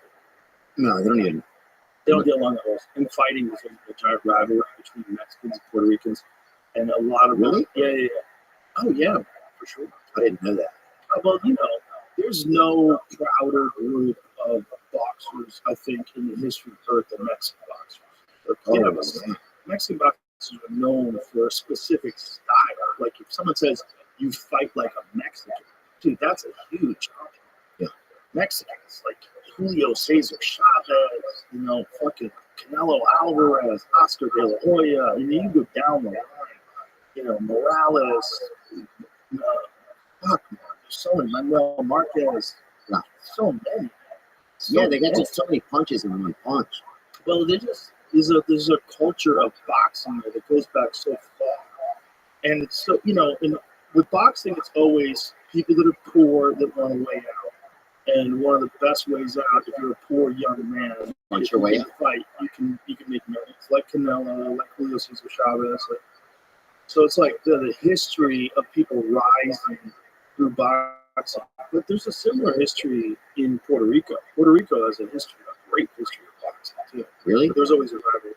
No, they don't even. They don't get along at all. Infighting was a giant rivalry between Mexicans and Puerto Ricans, and a lot of really. Yeah. Oh yeah, for sure. I didn't know that. Well, there's no prouder group of boxers, I think, in the history of Earth than Mexican boxers. Mexican boxers are known for a specific style. Like if someone says you fight like a Mexican, dude, that's a huge compliment. Yeah. Mexicans like Julio Cesar Chavez, fucking Canelo Alvarez, Oscar De La Hoya, and you go down the line, Morales, there's so many, Manuel Marquez, so many. They got just so many punches in one punch. Well, there's a culture of boxing that goes back so far, and it's so with boxing, it's always people that are poor that want a way out. And one of the best ways out, if you're a poor young man, punch your way out. Fight, you can make millions, like Canelo, like Julio Cesar Chavez. So it's like the history of people rising through boxing. But there's a similar history in Puerto Rico. Puerto Rico has a great history of boxing too. Really? But there's always a rivalry.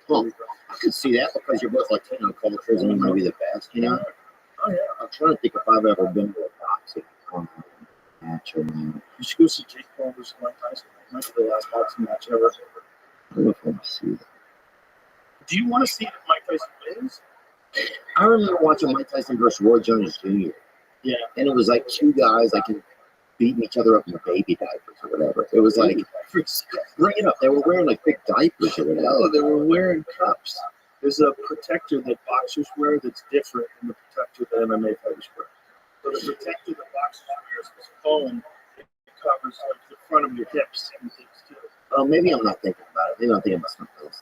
So I could see that because you're both Latino cultures and you want to be the best, Oh yeah. I'm trying to think if I've ever been to a boxing match or not. You should go see Jake Paul versus Mike Tyson. Might be the last boxing match ever. I don't know if I want to see that. Do you want to see if Mike Tyson wins? I remember watching Mike Tyson versus Roy Jones Jr. Yeah. And it was like two guys like beating each other up in baby diapers or whatever. It was like, bring it up. They were wearing like big diapers or whatever. No, they were wearing cups. There's a protector that boxers wear that's different than the protector that MMA fighters wear. So the protector that boxers wear is this foam. It covers like the front of your hips and things too. Oh, maybe I'm not thinking about it. Maybe I'm thinking about something else.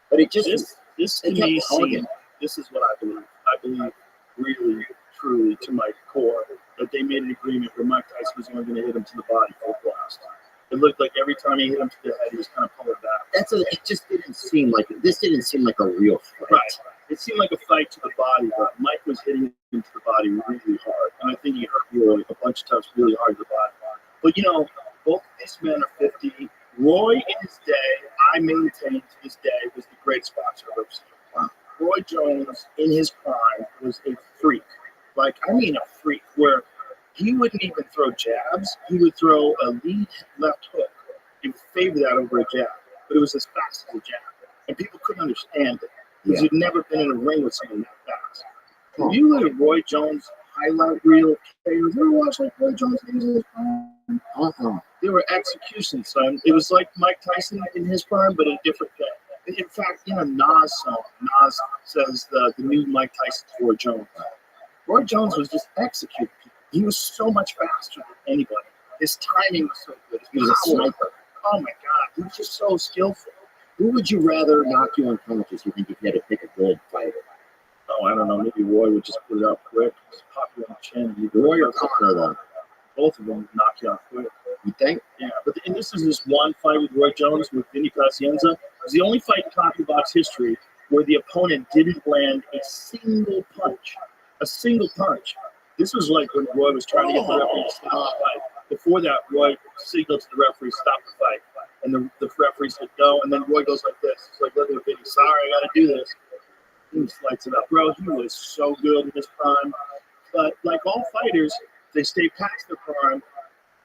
But it just this to me seems, this is what I believe. I believe really, truly, to my core, that they made an agreement where Mike Tyson was only going to hit him to the body full blast. It looked like every time he hit him to the head, he was kind of pulling back. It just didn't seem like a real fight. Right. It seemed like a fight to the body, but Mike was hitting him to the body really hard. And I think he hurt Roy a bunch of times really hard to the body. But, both of these men are 50. Roy, in his day, I maintain to this day, was the greatest boxer I've ever seen. Roy Jones, in his prime, was a freak. Like, I mean a freak, where he wouldn't even throw jabs. He would throw a lead left hook and favor that over a jab. But it was as fast as a jab. And people couldn't understand it. Because you'd never been in a ring with someone that fast. If you look at Roy Jones' highlight reel, you ever watch like Roy Jones in his prime? They were execution, son. It was like Mike Tyson in his prime, but a different thing. In fact, in a Nas song, Nas says the new Mike Tyson's Roy Jones. Roy Jones was just executing people. He was so much faster than anybody. His timing was so good. He was a sniper. Oh my God, he was just so skillful. Who would you rather knock you unconscious? You think if you had to pick a good fighter? Oh, I don't know. Maybe Roy would just put it out quick, just pop you on the chin. Roy or Connor, though? Both of them would knock you out quick. You think? Yeah, and this is this one fight with Roy Jones with Vinny Pacienza. It was the only fight in Coffee Box history where the opponent didn't land a single punch. A single punch. This was like when Roy was trying to get the referee to stop the fight. Before that, Roy signaled to the referee, stop the fight. And the referee said no, and then Roy goes like this. It's like, look at the video. Sorry, I got to do this. He just lights it up. Bro, he was so good in his prime. But like all fighters, they stay past their prime,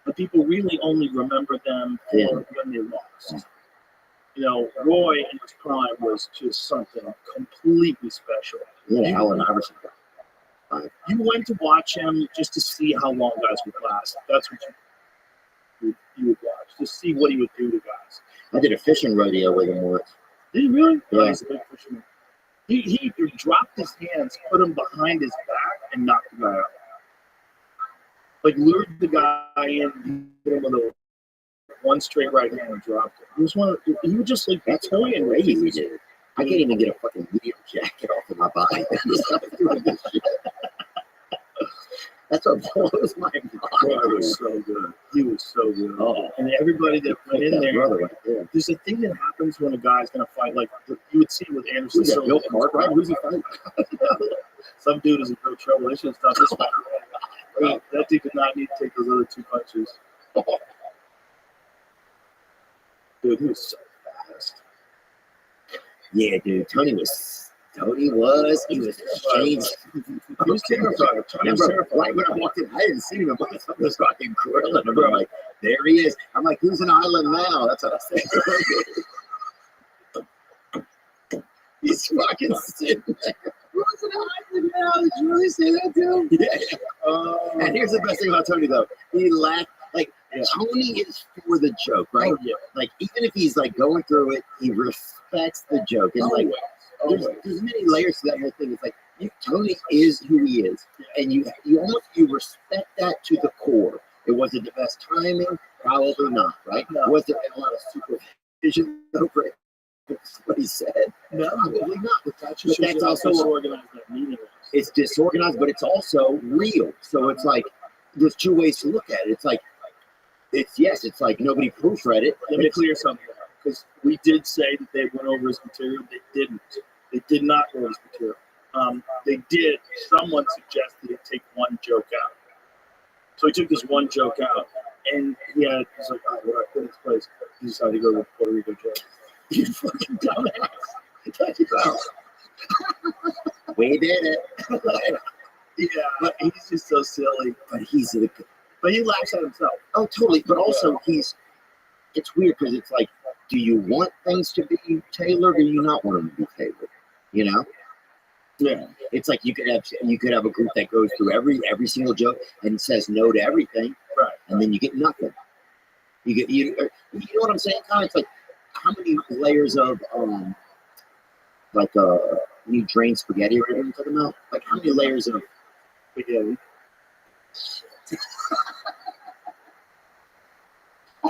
but people really only remember them for when they lost. Roy in his prime was just something completely special. Yeah, Allen Iverson. You went to watch him just to see how long guys would last. That's what you would watch, to see what he would do to guys. I did a fishing rodeo with him once. Did he really? Yeah. He's a big fisherman. He dropped his hands, put him behind his back, and knocked the guy out. Like lured the guy in, hit him with a one straight right hand and dropped it. He was he was just like That's toying with crazy, it. dude. I can't even get a fucking medium jacket off of my body. That's what blows my mind. Bro, it was so good. He was so good. Oh, And everybody that went in that there, brother right there. there's a thing that happens when a guy's gonna fight. Like you would see with Anderson Who's that, Silva. Bill Cartwright? Who's he fighting? Some dude is in real trouble. They should have stopped this fight. That dude did not need to take those other 2 punches. Dude, he was so fast. Yeah, dude. He was changed. He was terrified. Tony was terrified. Right when I walked in, I didn't see him, but something was fucking grilling him. I'm like, there he is. I'm like, who's an island now? That's what I said. He's fucking sitting there. Who's an island now? Did you really say that to him? Yeah. And here's the best thing about Tony, though. He laughed. Like, Tony is for the joke, right? Oh, yeah. Like, even if he's, like, going through it, he respects the joke. And, like, there's many layers to that whole thing. It's like, Tony is who he is. And you respect that to the core. It wasn't the best timing, probably not, right? No. Was there a lot of supervision over it? That's what he said. No, Probably not. But that's also disorganized that meeting. it's disorganized, but it's also real. So it's like there's 2 ways to look at it. It's like it's like nobody proofread it. Let me clear something out, because we did say that they went over his material. They didn't. They did not go over his material. They did. Someone suggested he take one joke out. So he took this one joke out, and he's like, all right, we're in this place. He decided to go with Puerto Rico joke. You fucking dumbass. We did it. Yeah, but he's just so silly. But But he laughs at himself. oh, totally. But also it's weird because it's like, do you want things to be tailored or do you not want them to be tailored? You know? Yeah. It's like you could have a group that goes through every single joke and says no to everything, Right. and then you get nothing. You know what I'm saying? Kind of, it's like how many layers of you drain spaghetti or whatever you're talking about? Like how many layers of Spaghetti. I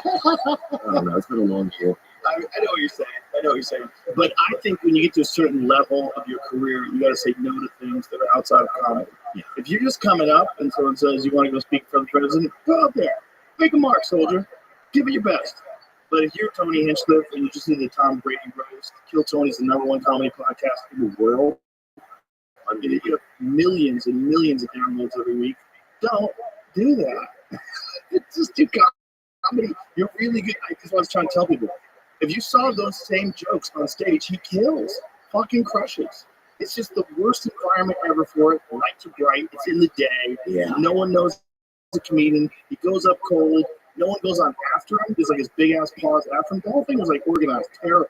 don't know. It's been a long year. I know what you're saying. But I think when you get to a certain level of your career, you got to say no to things that are outside of comedy. Yeah. If you're just coming up and someone says you want to go speak for the president, go out there. Make a mark, soldier. Give it your best. But if you're Tony Hinchcliffe and you just need the Tom Brady roast, Kill Tony's the #1 comedy podcast in the world. I mean, you have millions and millions of downloads every week. Don't do that. It's just too comedy. You're really good. That's what I was trying to tell people. If you saw those same jokes on stage, he kills, fucking crushes. It's just the worst environment ever for it. Lights are bright. It's in the day. Yeah. No one knows he's a comedian. He goes up cold. No one goes on after him. There's like his big ass pause after him. The whole thing was like organized. Terrible.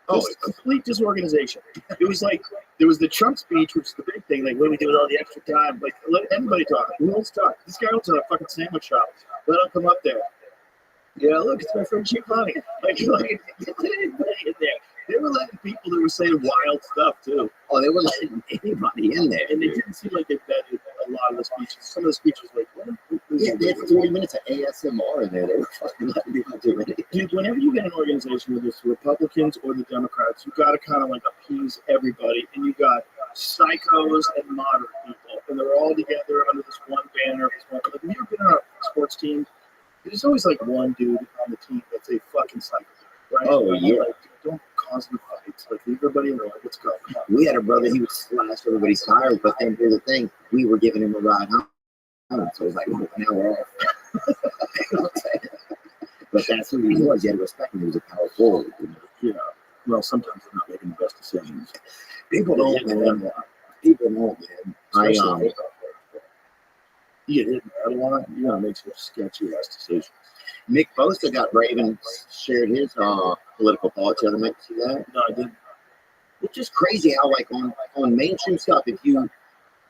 Oh, it's complete disorganization. It was like there was the Trump speech, which is the big thing. Like, what do we do with all the extra time? Like, let everybody talk. Who wants to talk? This guy owns a fucking sandwich shop. Let him come up there. Yeah, look, it's my friend Chief Honey. Like, get anybody in there. They were letting people that were saying wild stuff too. Oh, they were letting anybody in there. And they didn't seem like they vetted a lot of the speeches. Some of the speeches were like, what? Yeah, they had 40 minutes of ASMR in there. They were fucking letting people do it. Dude, whenever you get an organization, whether it's the Republicans or the Democrats, you got to kind of like appease everybody. And you got psychos and moderate people. And they're all together under this one banner. Like, have you ever been on a sports team? There's always like one dude on the team that's a fucking psycho, right? Oh, yeah. Like, don't cause the fights. Like, leave everybody alone. Let's go. We had a brother, he would slash everybody's tires, but then here's the thing, we were giving him a ride home. So it was like, oh, now we're off. You know what I'm saying? But that's who he was. You had to respect him. He was a power forward. You know? Yeah. Well, sometimes they're not making the best decisions. People don't, man. People don't, man. You get hit in the head a lot, you're going to make some sketchy ass decisions. Mick Bosa got brave and shared his political thoughts the other night. See that? No, I didn't. It's just crazy how, like, on mainstream stuff, if you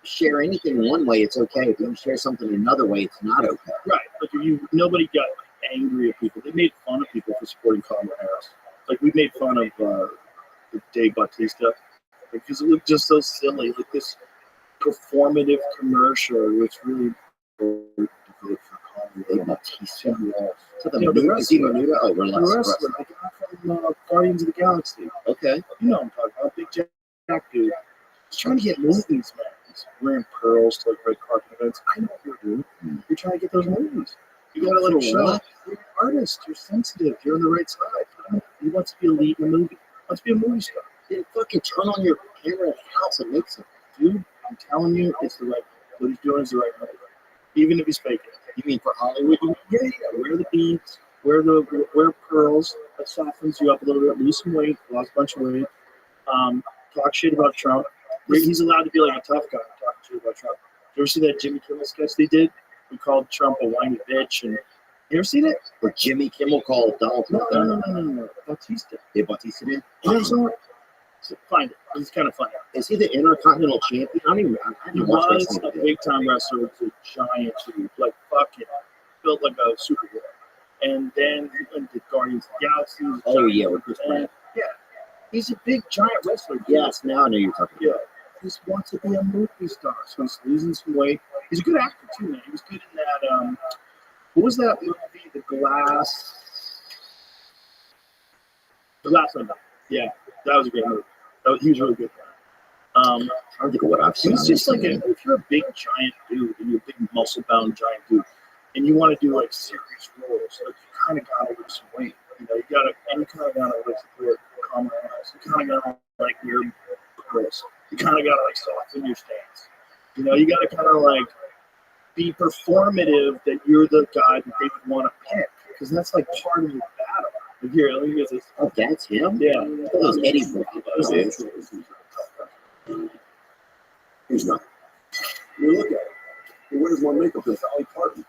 share anything one way, it's okay. If you share something another way, it's not okay. Right. Like, nobody got angry at people. They made fun of people for supporting Kamala Harris. Like, we made fun of Dave Bautista because it looked just so silly. Like, this performative commercial, which really good for comedy. Dave Bautista. So the You know, the Is he wrestler. Bermuda? Oh, we're The less. wrestler, the guy from Guardians of the Galaxy. Okay. You know what I'm talking about, big Jack dude. He's trying to get movies, man. He's wearing pearls to like red carpet events. I know what you're doing. You're trying to get those movies. You got a little shot. You're an artist. You're sensitive. You're on the right side. He wants to be a lead in a movie. He wants to be a movie star. Yeah, fucking turn on your camera at the house and make some. Dude, I'm telling you, it's the right. What he's doing is the right move. Even if he's faking it. You mean for Hollywood? Yeah. Wear the beads. Wear pearls. That softens you up a little bit. Lose some weight. Lost a bunch of weight. Talk shit about Trump. He's allowed to be like a tough guy talking shit about Trump. You ever see that Jimmy Kimmel sketch they did? We called Trump a whiny bitch. And you ever seen it? Or Jimmy Kimmel called Donald Trump? No. Bautista. Yeah, Bautista did. You never saw it? So find it. It's kind of funny. Is he the Intercontinental Champion? I He didn't watch was wrestling a today. big time wrestler with a giant dude, like fucking built like a superhero. And then he went to Guardians of the Galaxy. He was a Oh, giant yeah, with Chris man. Pratt. Yeah. He's a big giant wrestler. Dude. Yes, now I know you're talking Yeah. about. He just wants to be a movie star. So he's losing some weight. He's a good actor too, man. He was good in that what was that movie? The Glass Onion. Yeah, that was a great movie. He was really good. I don't think of what I've seen. It's just like if you're a big giant dude and you're a big muscle bound giant dude and you want to do like serious roles, like you kind of gotta lose some weight. You know, you kind of gotta like support compromise. You kind of gotta like wear pearls. You kind of gotta like soften your stance. You know, you gotta kind of like be performative that you're the guy that they would want to pick because that's like part of your battle. Like, here, let me get this. Oh, that's him? Yeah. That was Eddie Bravo. He's not. You look at it. He wears more makeup than Dolly Parton.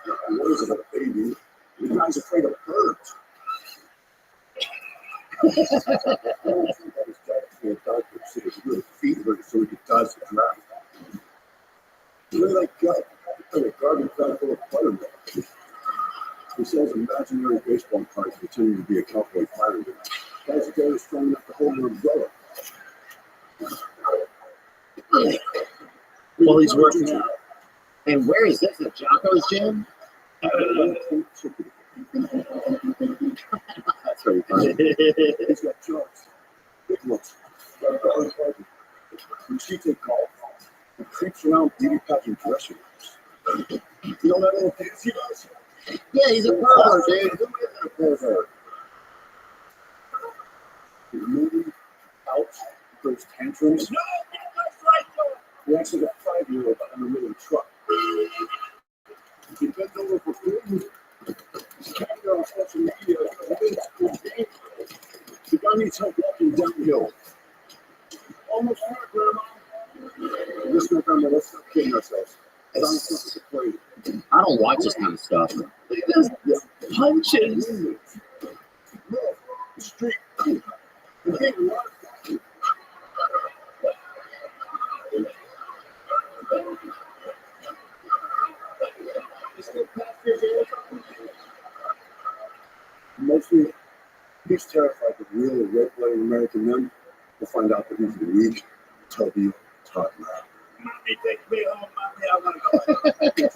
He wears it like a baby. The guy's afraid of birds. I don't think that his dad for a doctor said his little feet hurt so he could dodge the draft. Look at that gut. It's like a garbage bag full of buttermilk. He sells imaginary baseball cards pretending to be a cowboy fireman. Guy's barely strong enough to hold an umbrella. While he's working out. And where is this? At Jocko's gym? That's very funny. He's got jokes. Big looks. When she take golf, he creeps around beauty pageant dressing rooms. You know that little dance he does? Yeah, he's a pervert, dude. Who isn't a pervert? He's moving out those tantrums. No, that's right, He acts like a 5-year-old on a little truck. He bends over for food. He's carrying her on social media. The guy needs help walking downhill. Almost there, Grandma. This November, let's not kidding ourselves. It's crazy. I don't watch this kind of stuff. Look at this. Punches. No, the street. The big rock. Mostly, he's terrified that real red-blooded American men will find out that he's the weak, tubby toddler. Mommy, take me home. Mommy, I want to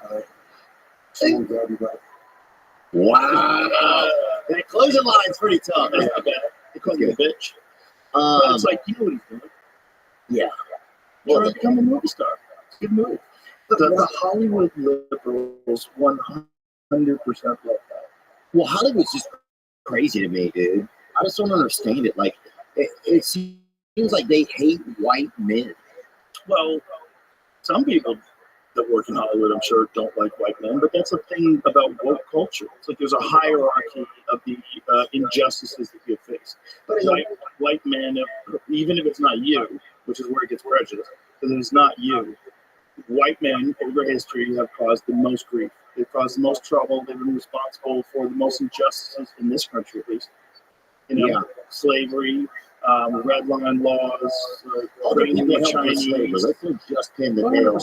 go. Someone grab you by Wow. That closing line's pretty tough. They call me a bitch. But it's like, you know what he's doing. Yeah. Trying to become a movie star. It's a good move. The Hollywood liberals 100% like that. Well, Hollywood's just crazy to me, dude. I just don't understand it. Like, it seems like they hate white men. Well, some people that work in Hollywood, I'm sure, don't like white men, but that's the thing about woke culture. It's like there's a hierarchy of the injustices that you face. But white men, even if it's not you, which is where it gets prejudiced, because it's not you, white men over history have caused the most grief. They've caused the most trouble. They've been responsible for the most injustices in this country, at least. You know, slavery, red line laws, Other bringing people the help with slavery. Chinese. Let's not just pin the nail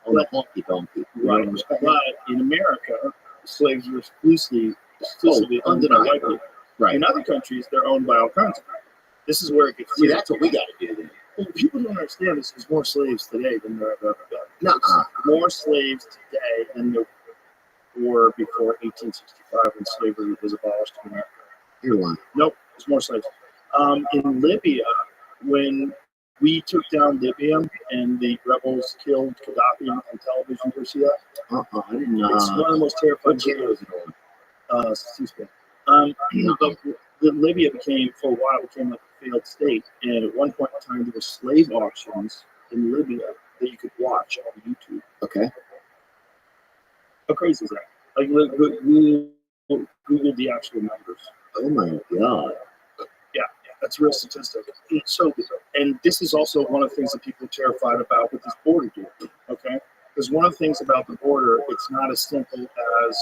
on the honky donkey. Right. But in America, slaves were exclusively owned by white people. Right. In other countries, they're owned by all kinds of people. This is where it gets See, that's what we got to do then. Well, people don't understand this. There's more slaves today than there have ever been. Nuh-uh. More slaves today than there or before 1865 when slavery was abolished in America. You're lying. Nope, there's more slaves. In Libya, when we took down Libya and the rebels killed Gaddafi on television, did you see that? I didn't know. It's one of the most terrifying What channel was it on? C-SPAN. But Libya for a while became like a failed state, and at one point in time there were slave auctions in Libya that you could watch on YouTube. Okay. How crazy is that? Like Google the actual numbers. Oh my God. Yeah, that's a real statistic. So, and this is also one of the things that people are terrified about with this border deal. Okay, because one of the things about the border, it's not as simple as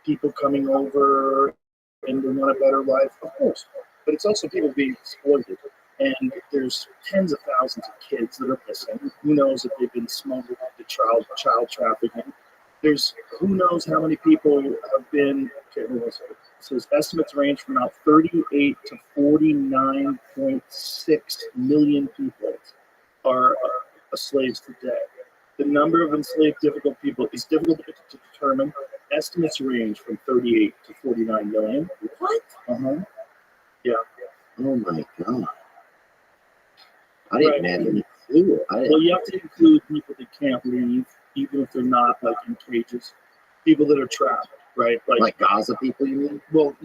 people coming over and they want a better life, of course, but it's also people being exploited. And there's tens of thousands of kids that are missing. Who knows if they've been smuggled into child trafficking? There's who knows how many people have been. Okay, so estimates range from about 38 to 49.6 million people are slaves today. The number of enslaved difficult people is difficult to determine. Estimates range from 38 to 49 million. What? Yeah. Oh my God. I didn't have any clue. Well, you have to include people that can't leave, even if they're not like in cages. People that are trapped, right? Like Gaza people, you mean? Well,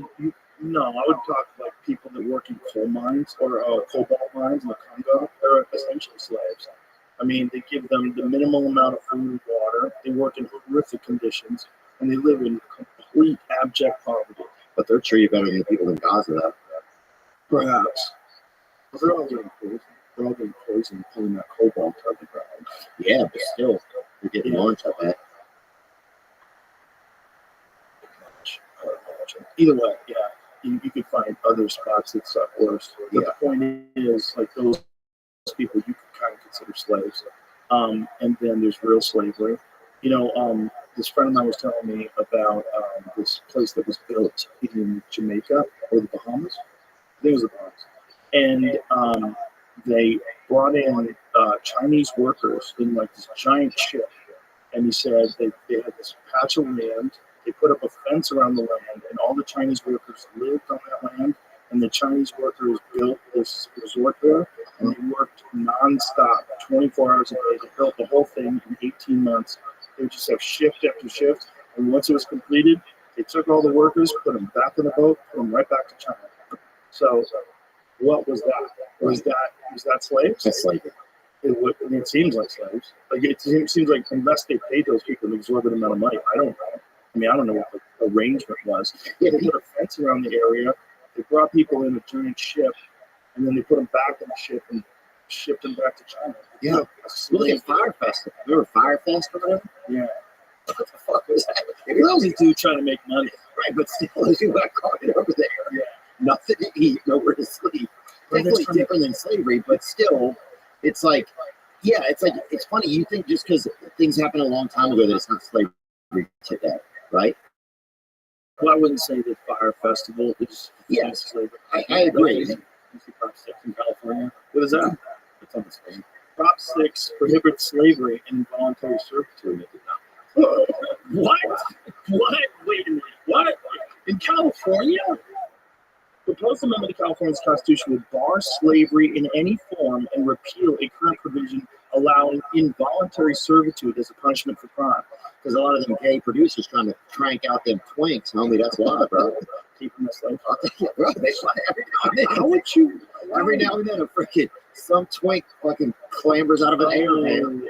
no, I would talk like people that work in coal mines or cobalt mines in the Congo. They're essentially slaves. I mean, they give them the minimal amount of food and water. They work in horrific conditions, and they live in complete abject poverty. But they're treated better than people in Gaza, though. Perhaps. But they're all getting poisoned. They're all getting poisoned, pulling that cobalt out of the ground. Yeah, but still, they're getting launched, I bet. Either way, yeah, you could find other spots that suck worse. But the point is, like those people, you could kind of consider slaves. And then there's real slavery. You know, this friend of mine was telling me about this place that was built in Jamaica or the Bahamas. I think it was the Bahamas. And they brought in Chinese workers in like this giant ship. And he said they had this patch of land. They put up a fence around the land, and all the Chinese workers lived on that land. And the Chinese workers built this resort there, and they worked nonstop, 24 hours a day. They built the whole thing in 18 months. They would just have shift after shift. And once it was completed, they took all the workers, put them back in the boat, put them right back to China. So, what was that? Was that slaves? That's slavery. It seems like slaves. Like it seems like unless they paid those people an exorbitant amount of money, I don't know. I mean, I don't know what the arrangement was. They put a fence around the area. They brought people in a giant ship, and then they put them back in the ship and shipped them back to China. Yeah. Look at Fire Festival. Remember Fire Festival? Yeah. What the fuck was that? Those dudes trying to make money. Right, but still, you got caught over there. Yeah. Nothing to eat, nowhere to sleep. Definitely different than slavery, but still, it's like, yeah, it's funny. You think just because things happened a long time ago that it's not slavery today, right? Well, I wouldn't say that Fire Festival is slavery. I agree. Prop 6 in California. What is that? It's on the screen. Prop 6 prohibits slavery and involuntary servitude. What? Wait a minute. What? In California? Proposed amendment to California's Constitution would bar slavery in any form and repeal a current provision allowing involuntary servitude as a punishment for crime. Because a lot of them gay producers trying to crank out them twinks, homie. That's why, bro. Keep them a slave. Bro, they fly every now and then. How would you? Every now and then, a freaking some twink fucking clambers out of an air, man.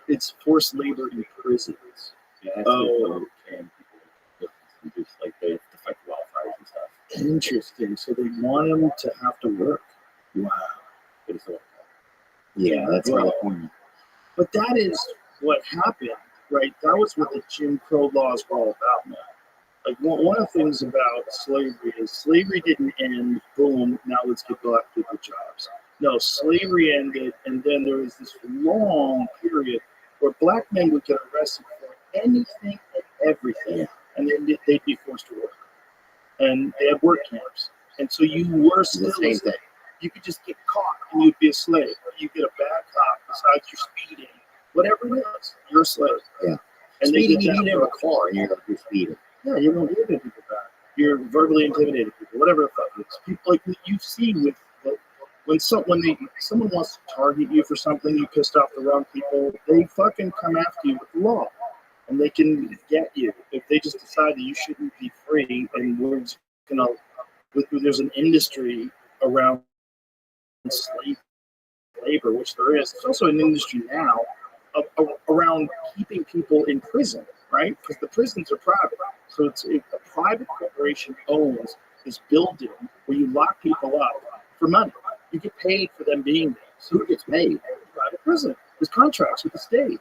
It's forced labor in prisons. Yeah, oh, and people just like they have to fight the wildfires and stuff. Interesting. So they want them to have to work. Wow. Yeah, that's California. But that is what happened, right? That was what the Jim Crow laws were all about, man. Like one of the things about slavery is slavery didn't end, boom, now let's give black people jobs. No, slavery ended, and then there was this long period where black men would get arrested for anything and everything, and then they'd be forced to work. And they had work camps. And so you were still the same thing. You could just get caught and you'd be a slave. You get a bad cop besides your speeding, whatever it is, you're a slave. Yeah. And they Speeding, did you that need to have a car, and you're speeding. Yeah, you don't give people back. You're verbally intimidating people, whatever the fuck it is. People like you see with when someone wants to target you for something, you pissed off the wrong people, they fucking come after you with the law, and they can get you if they just decide that you shouldn't be free. And we're just gonna, there's an industry around slave labor, which there is. There's also an industry now around keeping people in prison, right? Because the prisons are private. So it's a private corporation owns this building where you lock people up for money. You get paid for them being there. So who gets paid? Private prison. There's contracts with the state.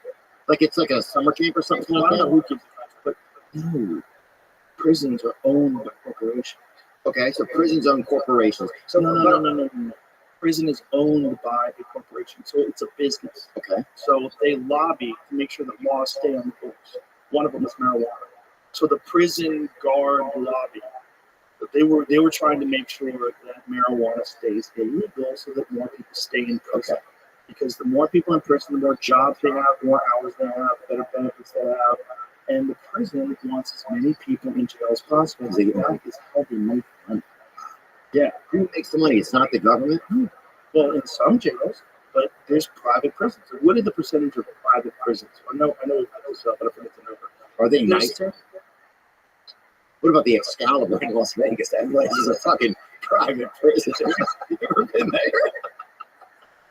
Like it's like a summer camp or something I like don't know that? who gets but no, prisons are owned by corporations. Okay, so prisons own corporations. So No. Prison is owned by a corporation, so it's a business. Okay. So they lobby to make sure that laws stay on the books. One of them is marijuana. So the prison guard lobby, they were trying to make sure that marijuana stays illegal, so that more people stay in prison. Okay. Because the more people in prison, the more jobs they have, the more hours they have, better benefits they have, and the prison wants as many people in jail as possible. Because they get That money. is how they make money. Who makes the money? It's not the government? Well, in some jails, but there's private prisons. What is the percentage of private prisons? I know this up, but I forget the number. Are they nicer? What about the Excalibur in Las Vegas? That place is a fucking private prison. You ever been there?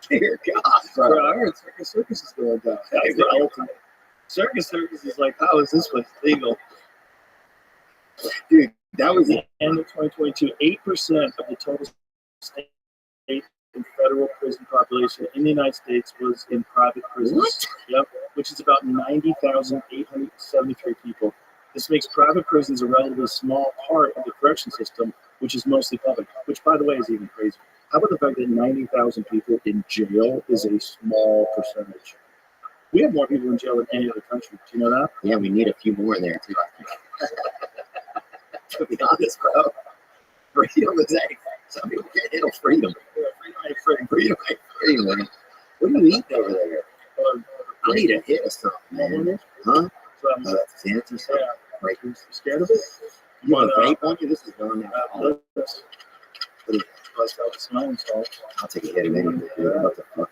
Dear God, bro. Bro, I heard Circus is going down. That's the ultimate. Circus is like, how is this place legal? Dude, that was At the end of 2022, 8% of the total state and federal prison population in the United States was in private prisons. What? Yep, which is about 90,873 people. This makes private prisons a relatively small part of the correction system, which is mostly public, which, by the way, is even crazy. How about the fact that 90,000 people in jail is a small percentage? We have more people in jail than any other country. Do you know that? Yeah, we need a few more in there, too. To be honest, bro. Freedom is a... Some people can't handle freedom. Freedom ain't freedom, man. What are you eating over there? I need a hit or something, man. Huh? That's the answer. Yeah. Breakers. You scared of it? You want a vape on you? This is going down. Bust out the smelling salt. I'll take a hit of anything, dude. What the fuck?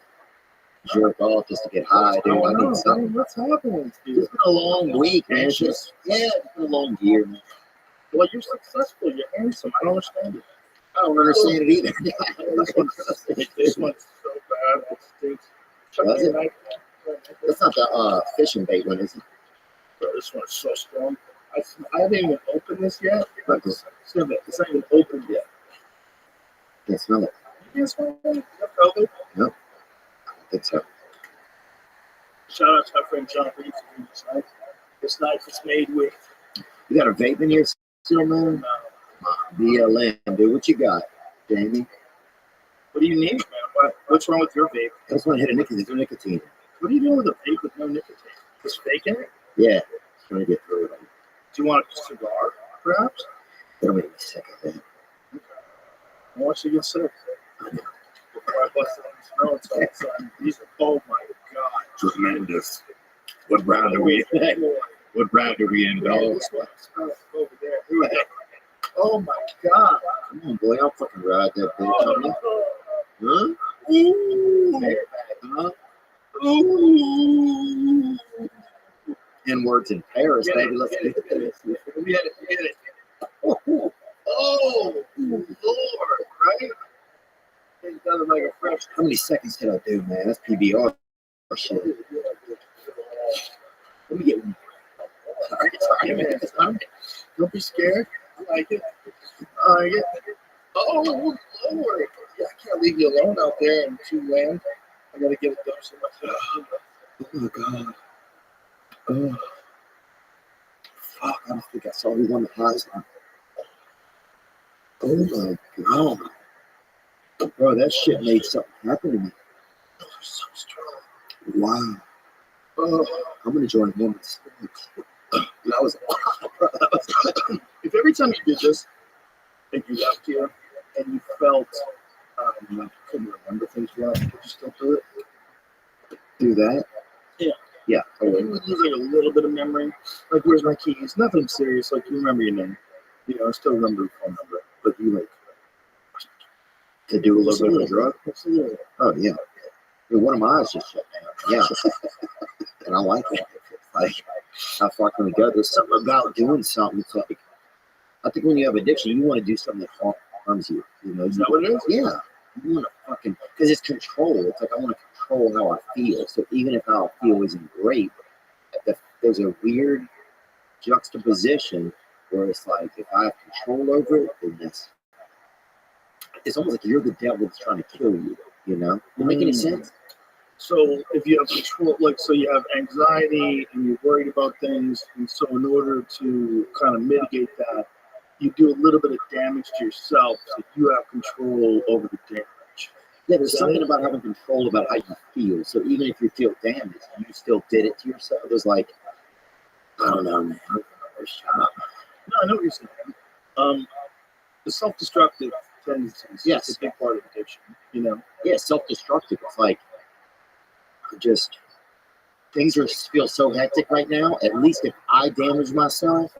Jerk off just to get high, dude. I need something. What's happening? It's been a long week, man. It's just, it's been a long year, man. Well, you're successful. You're handsome. I don't understand it. I don't understand it either. This one's so bad. It stinks. Does it? That's not the fishing bait one, is it? Bro, this one's so strong. I haven't even opened this yet. Like this. It's not even opened yet. Can't smell it. You can't smell it? You felt it? No. I don't think so. Shout out to my friend John Reeves for this knife. This knife is made with You got a vape in here still, man? BLM, dude. What you got, Jamie? what do you need, man? What's wrong with your vape? I just want to hit a nicotine. There's no nicotine. What are you doing with a vape with no nicotine? Just faking it? Yeah. Trying to get through it. Do you want a cigar, perhaps? Don't make me sick of that. I want you to get sick. I know. Before I bust it on the smelling salt, son. These are, oh my God. Tremendous. What round are we in? What round are we in, Oh, dog? this one smells over there. Who the heck? Oh my God. Come on, boy. I'll fucking ride that bitch on you. Huh? Ooh. Huh? Ooh. N-words in Paris, Get baby. it, Let's get get it, it. Get it. Oh, Lord, right? It's nothing like a fresh. How many seconds did I do, man? That's PBR shit. Let me get one. Sorry, man. Don't be scared. I like it. I like it. Oh, Lord. Yeah, I can't leave you alone out there in two land. I gotta get a dose of myself. Oh my God. Oh. Fuck, I don't think I saw you on the highs. Oh my God. Bro, that shit made something happen to me. Those are so strong. Wow. Oh, I'm gonna join moments. that was bro, that was if every time you did this and you left here and you felt like you couldn't remember things well, would you still do it? Do that? Yeah. Yeah. You would lose like a little bit of memory. Like, where's my keys? Nothing serious. Like, you remember your name. You know, I still remember your phone number. But you like To do a little bit of a drug? Absolutely. Oh, yeah. I mean, one of my eyes just shut down. Yeah. And I like it. Like, how far can we go? There's something about doing something. It's like, I think when you have addiction, you want to do something that harms you. You know, Is that what it is? yeah. You want to fucking, because it's control. It's like I want to control how I feel. So even if how I feel isn't great, there's a weird juxtaposition where it's like if I have control over it, then it's almost like you're the devil that's trying to kill you. You know, does that make any sense? So if you have control, like, so you have anxiety and you're worried about things, and so in order to kind of mitigate that, you do a little bit of damage to yourself so you have control over the damage. Yeah, there's something about having control about how you feel. So even if you feel damaged, you still did it to yourself. It was like, I don't know, man. Shut up. No, I know what you're saying. The self-destructive tendencies Yes. is a big part of addiction, you know? Yeah, self-destructive. It's like, things feel so hectic right now. At least if I damage myself,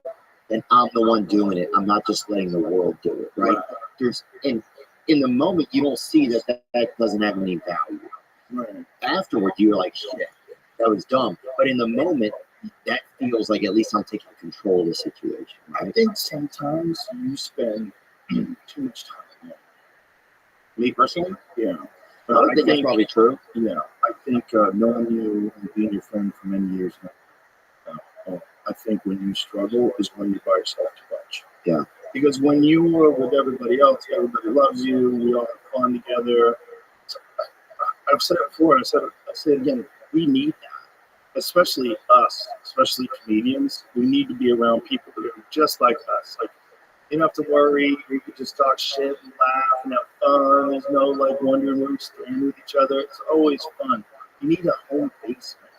then I'm the one doing it. I'm not just letting the world do it, right? There's in the moment you don't see that doesn't have any value. Right. Afterward, you're like, shit, that was dumb. But in the moment, that feels like at least I'm taking control of the situation. I Right? think sometimes you spend too much time on it. Me personally, Yeah. I think that's probably true. Yeah, I think knowing you and being your friend for many years now, I think when you struggle is when you're by yourself too much. Yeah. Because when you are with everybody else, everybody loves you, we all have fun together. So, I've said it before, and I say it again, we need that. Especially us, especially comedians. We need to be around people that are just like us. Like, you don't have to worry. We can just talk shit and laugh and have fun. There's no like wondering where we stand with each other. It's always fun. You need a home base, man.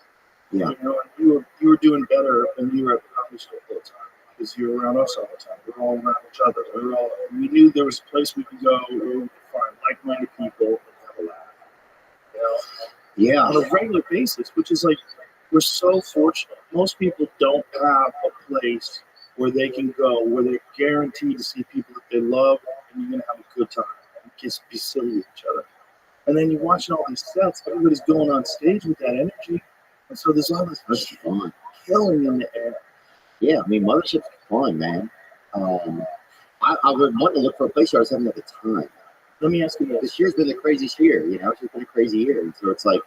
Yeah. You know, and you were doing better when you were at the comedy store all the time because you were around us all the time. We were all around each other. We knew there was a place we could go where we could find like-minded people and have a laugh. You know, Yeah. on a regular basis, which is like we're so fortunate. Most people don't have a place where they can go, where they're guaranteed to see people that they love, and you're gonna have a good time and just be silly with each other. And then you're watching all these sets, everybody's going on stage with that energy, and so there's all this That's fun. killing in the air. Yeah, I mean, Mothership's fun, man. I would want to look for a place where I was having a good time. Let me ask you this. This year's been the craziest year, you know? It's just been a crazy year. And so it's like,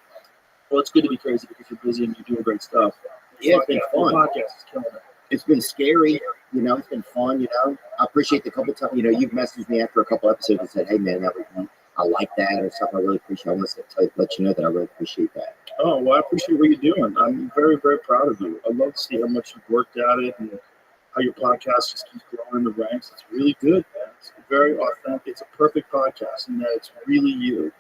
Well, it's good to be crazy because you're busy and you're doing great stuff. Yeah, it's been Your fun. podcast is killing it. It's been scary, you know, it's been fun, you know. I appreciate the couple times, you know, you've messaged me after a couple episodes and said, hey, man, I like that or something. I really appreciate it. I want to let you know that I really appreciate that. Oh, well, I appreciate what you're doing. I'm very, very proud of you. I love to see how much you've worked at it and how your podcast just keeps growing in the ranks. It's really good, man. It's very authentic. It's a perfect podcast in that it's really you.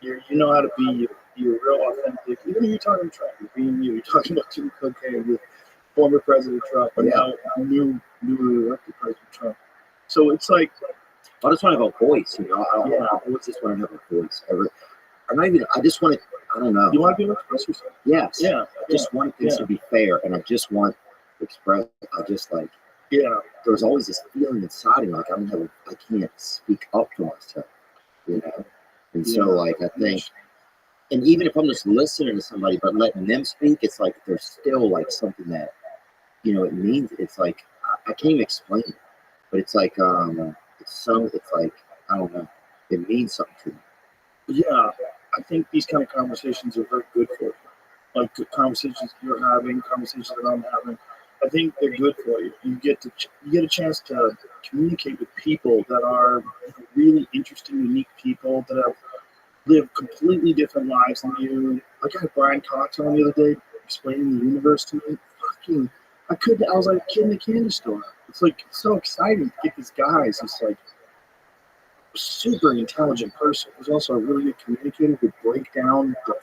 You know how to be you. You're real authentic. Even if you're talking Trump, you're being you. You're talking about doing cocaine with former President Trump, and now newly elected President Trump. So it's like, I just want to have a voice, you know. I always just want to have a voice. I just want to, I don't know. you want to be able to express yourself. Yes. Yeah. I just want things to be fair, and I just want to express, Yeah. there's always this feeling inside of me, like I can't speak up for myself, you know? And so, like, I think, and even if I'm just listening to somebody, but letting them speak, it's like there's still, like, something that, you know, it means, it's like, I can't even explain it, but it's like, it's like, I don't know, it means something to me. Yeah. I think these kind of conversations are very good for you. Like the conversations you're having, conversations that I'm having. I think they're good for you. You get a chance to communicate with people that are really interesting, unique people that have lived completely different lives than you. Like I had Brian Cox on the other day explaining the universe to me. I was like a kid in a candy store. It's like so exciting to get these guys. It's like super intelligent person who's also a really good communicator who break down the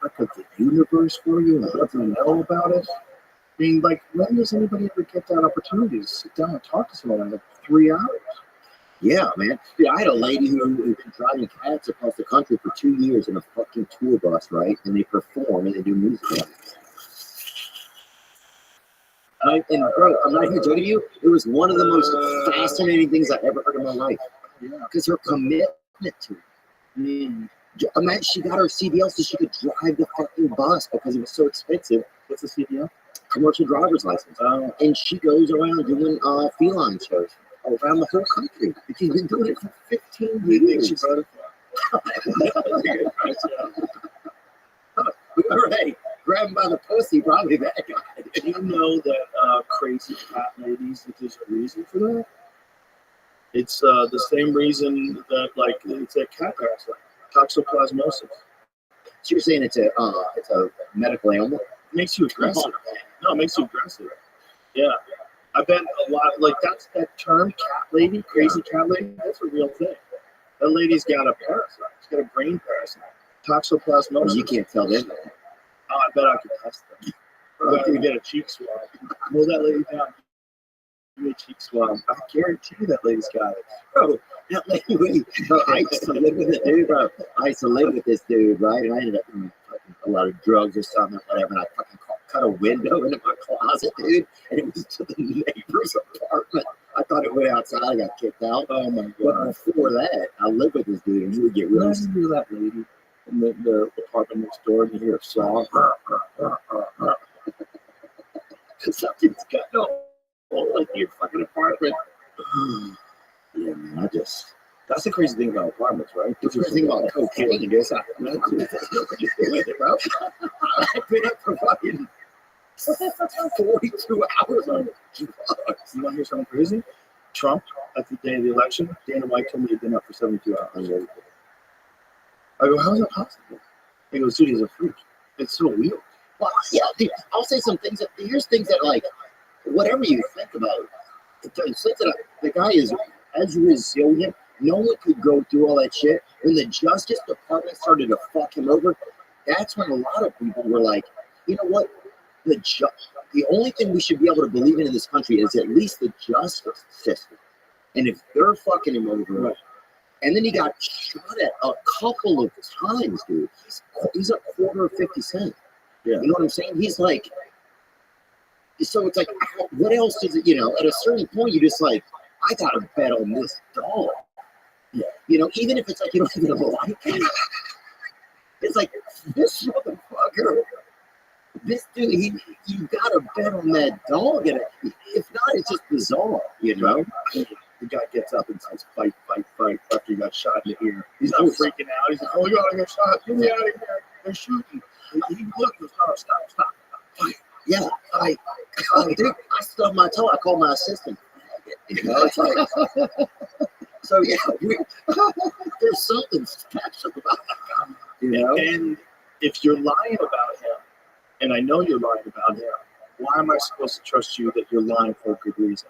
fabric of the universe for you and let you know about it. I mean, like, when does anybody ever get that opportunity to sit down and talk to someone in like 3 hours? Yeah, man. Yeah, I had a lady who's been driving cats across the country for 2 years in a fucking tour bus, right? And they perform and they do music. And bro, I'm not even joking you. It was one of the most fascinating things I ever heard in my life. Because her commitment to it. Imagine she got her CDL so she could drive the fucking bus because it was so expensive. What's the CDL? Commercial driver's license. And she goes around doing feline shows around the whole country. She's been doing it for 15 years. She brought it All right, grab him by the pussy, probably that guy. Do you know that crazy cat ladies, that there's a reason for that? It's the same reason that, like, it's a cat parasite, toxoplasmosis. So you're saying it's a medical ailment? It makes you aggressive. No, it makes you aggressive. Yeah. I bet a lot, like, that's that term, cat lady, crazy cat lady, that's a real thing. That lady's got a parasite. She's got a brain parasite. Toxoplasmosis. You can't tell them. Oh, I bet I could test them. I bet I could get a cheek swab. Pull that lady down. Give me a cheek swab. I guarantee you that lady's got it. Bro, that lady, bro, I used to live with this dude, bro. I used to live with this dude, right? And I ended up doing fucking a lot of drugs or something, whatever. And I fucking cut a window into my closet, dude. And it was to the neighbor's apartment. I thought it went outside. I got kicked out. Oh my But god. before that, I lived with this dude, and he would get really. Imagine you're that lady in the apartment next door, and you hear a song. Something's got no hole in your fucking apartment. Yeah, man, That's the crazy thing about apartments, right? the first thing about cocaine is I've been up for fucking 42 hours on drugs. You want to hear something crazy? Trump, at the day of the election, Dana White told me he'd been up for 72 hours. I go, how is that possible? He goes, dude, he's a freak. It's so weird. Well, yeah, dude, I'll say some things. Here's things that, like, whatever you think about it, the guy is as resilient. No one could go through all that shit. When the Justice Department started to fuck him over, that's when a lot of people were like, you know what? The only thing we should be able to believe in this country is at least the justice system. And if they're fucking him over, Right. And then he got shot at a couple of times, dude. He's a quarter of 50 cents. Yeah. You know what I'm saying? He's like, so it's like, what else does it, at a certain point, you just like, I got to bet on this dog. Yeah. Even if it's like, you don't even like it. It's like, this motherfucker, this dude, you got to bet on that dog. And if not, it's just bizarre, The guy gets up and says, fight, fight, fight, after he got shot in the ear. He's not freaking out. He's like, oh, God, I got shot. Get me out of here. They're shooting. He looked, stop. Fight. Yeah, dude, I stubbed my toe. I called my assistant. It's like, so yeah, there's something special about that guy, And if you're lying about him, and I know you're lying about him, why am I supposed to trust you that you're lying for a good reason?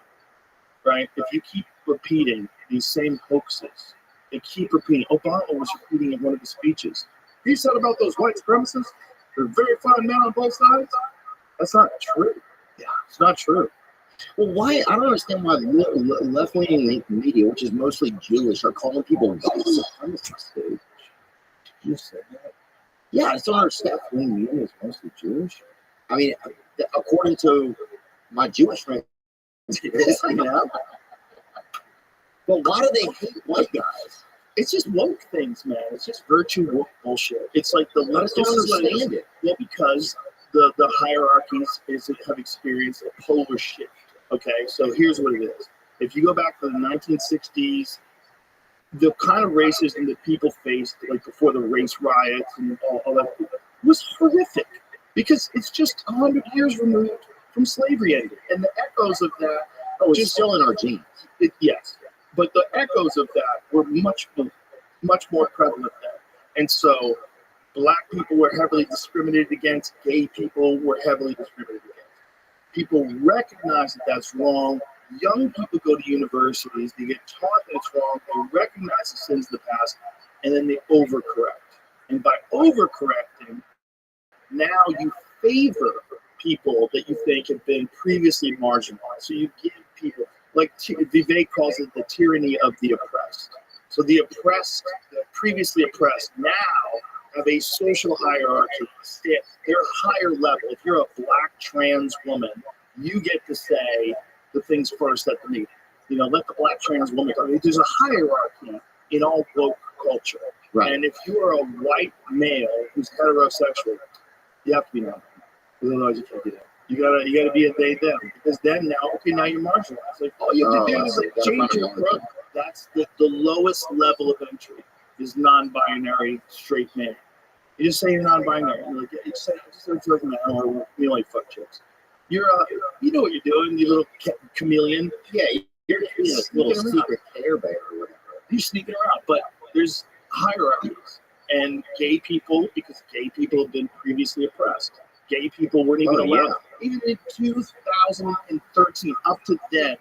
Right? If you keep repeating these same hoaxes, they keep repeating. Obama was repeating in one of his speeches. He said about those white supremacists, they're very fine men on both sides. That's not true. Yeah, it's not true. Well, why? I don't understand why left-leaning media, which is mostly Jewish, are calling people white supremacists, dude. You said that. Yeah, I still understand. Left-wing media is mostly Jewish. I mean, according to my Jewish friends, it is, But why do they hate white guys? It's just woke things, man. It's just virtue woke bullshit. It's like the I just don't understand it. Yeah, because the hierarchies have experienced a polar shift. Okay, so here's what it is. If you go back to the 1960s, the kind of racism that people faced, like before the race riots and all that, was horrific because it's just 100 years removed from slavery ending, and the echoes of that. Oh, it's still in our genes. Yes, but the echoes of that were much more prevalent then. And so black people were heavily discriminated against, gay people were heavily discriminated against. People recognize that that's wrong. Young people go to universities, they get taught that it's wrong, they recognize the sins of the past, and then they overcorrect. And by overcorrecting, now you favor people that you think have been previously marginalized. So you give people, like Vivek calls it the tyranny of the oppressed. So the oppressed, the previously oppressed, now have a social hierarchy. They're higher level. If you're a black trans woman, You get to say the things first at the meeting. You know, let the black trans woman talk. There's a hierarchy in all woke culture. Right. And if you are a white male who's heterosexual, you have to be non-binary. Otherwise, you can't do that. You gotta be a they them, because then now you're marginalized. Like all you have to do is like change your brother. That's the lowest level of entry is non-binary straight man. You just say you're non-binary. You're like, yeah, you say it's like man, or you like fuck chicks. You're you know what you're doing, you little chameleon. Yeah, you're a little secret Care Bear or whatever. You're sneaking around, but there's hierarchies, and gay people, because gay people have been previously oppressed. Gay people weren't even allowed. Yeah. Even in 2013, up to then,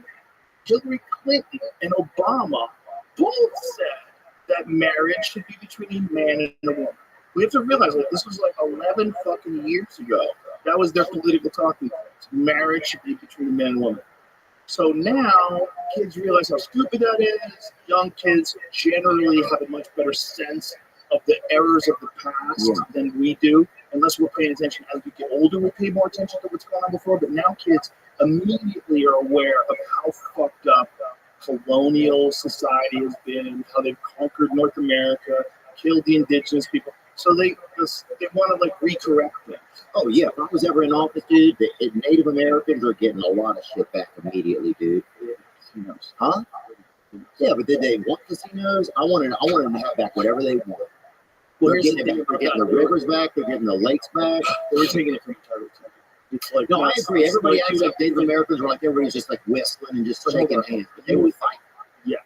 Hillary Clinton and Obama both said that marriage should be between a man and a woman. We have to realize that this was like 11 fucking years ago. That was their political talking points. Marriage should be between a man and a woman. So now kids realize how stupid that is. Young kids generally have a much better sense of the errors of the past than we do. Unless we're paying attention as we get older, we pay more attention to what's going on before. But now kids immediately are aware of how fucked up colonial society has been, how they've conquered North America, killed the indigenous people. So they want to like recorrect things. Oh yeah, if I was ever in office, dude, the Native Americans are getting a lot of shit back immediately, dude. Casinos. Huh? Yeah, but did they want casinos? I wanted them to have back whatever they want. They're getting the rivers back. They're getting the lakes back. They were taking it from the It's like no, I agree. Everybody acts like Native Americans are like everybody's just like whistling and just shaking hands, but they would fight. Yeah,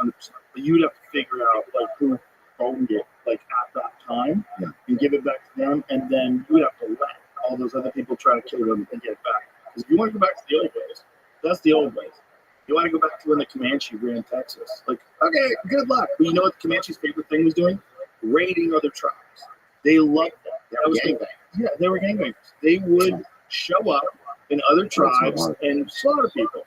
100%. But you'd have to figure out like who owned it, like at that time, and give it back to them, and then you would have to let all those other people try to kill them and get it back. Because if you want to go back to the old ways, that's the old ways. You want to go back to when the Comanche ran Texas? Like, okay, good luck. But you know what the Comanche's favorite thing was doing? Raiding other tribes. They loved that. They were gangbangers. They would show up in other tribes and slaughter people.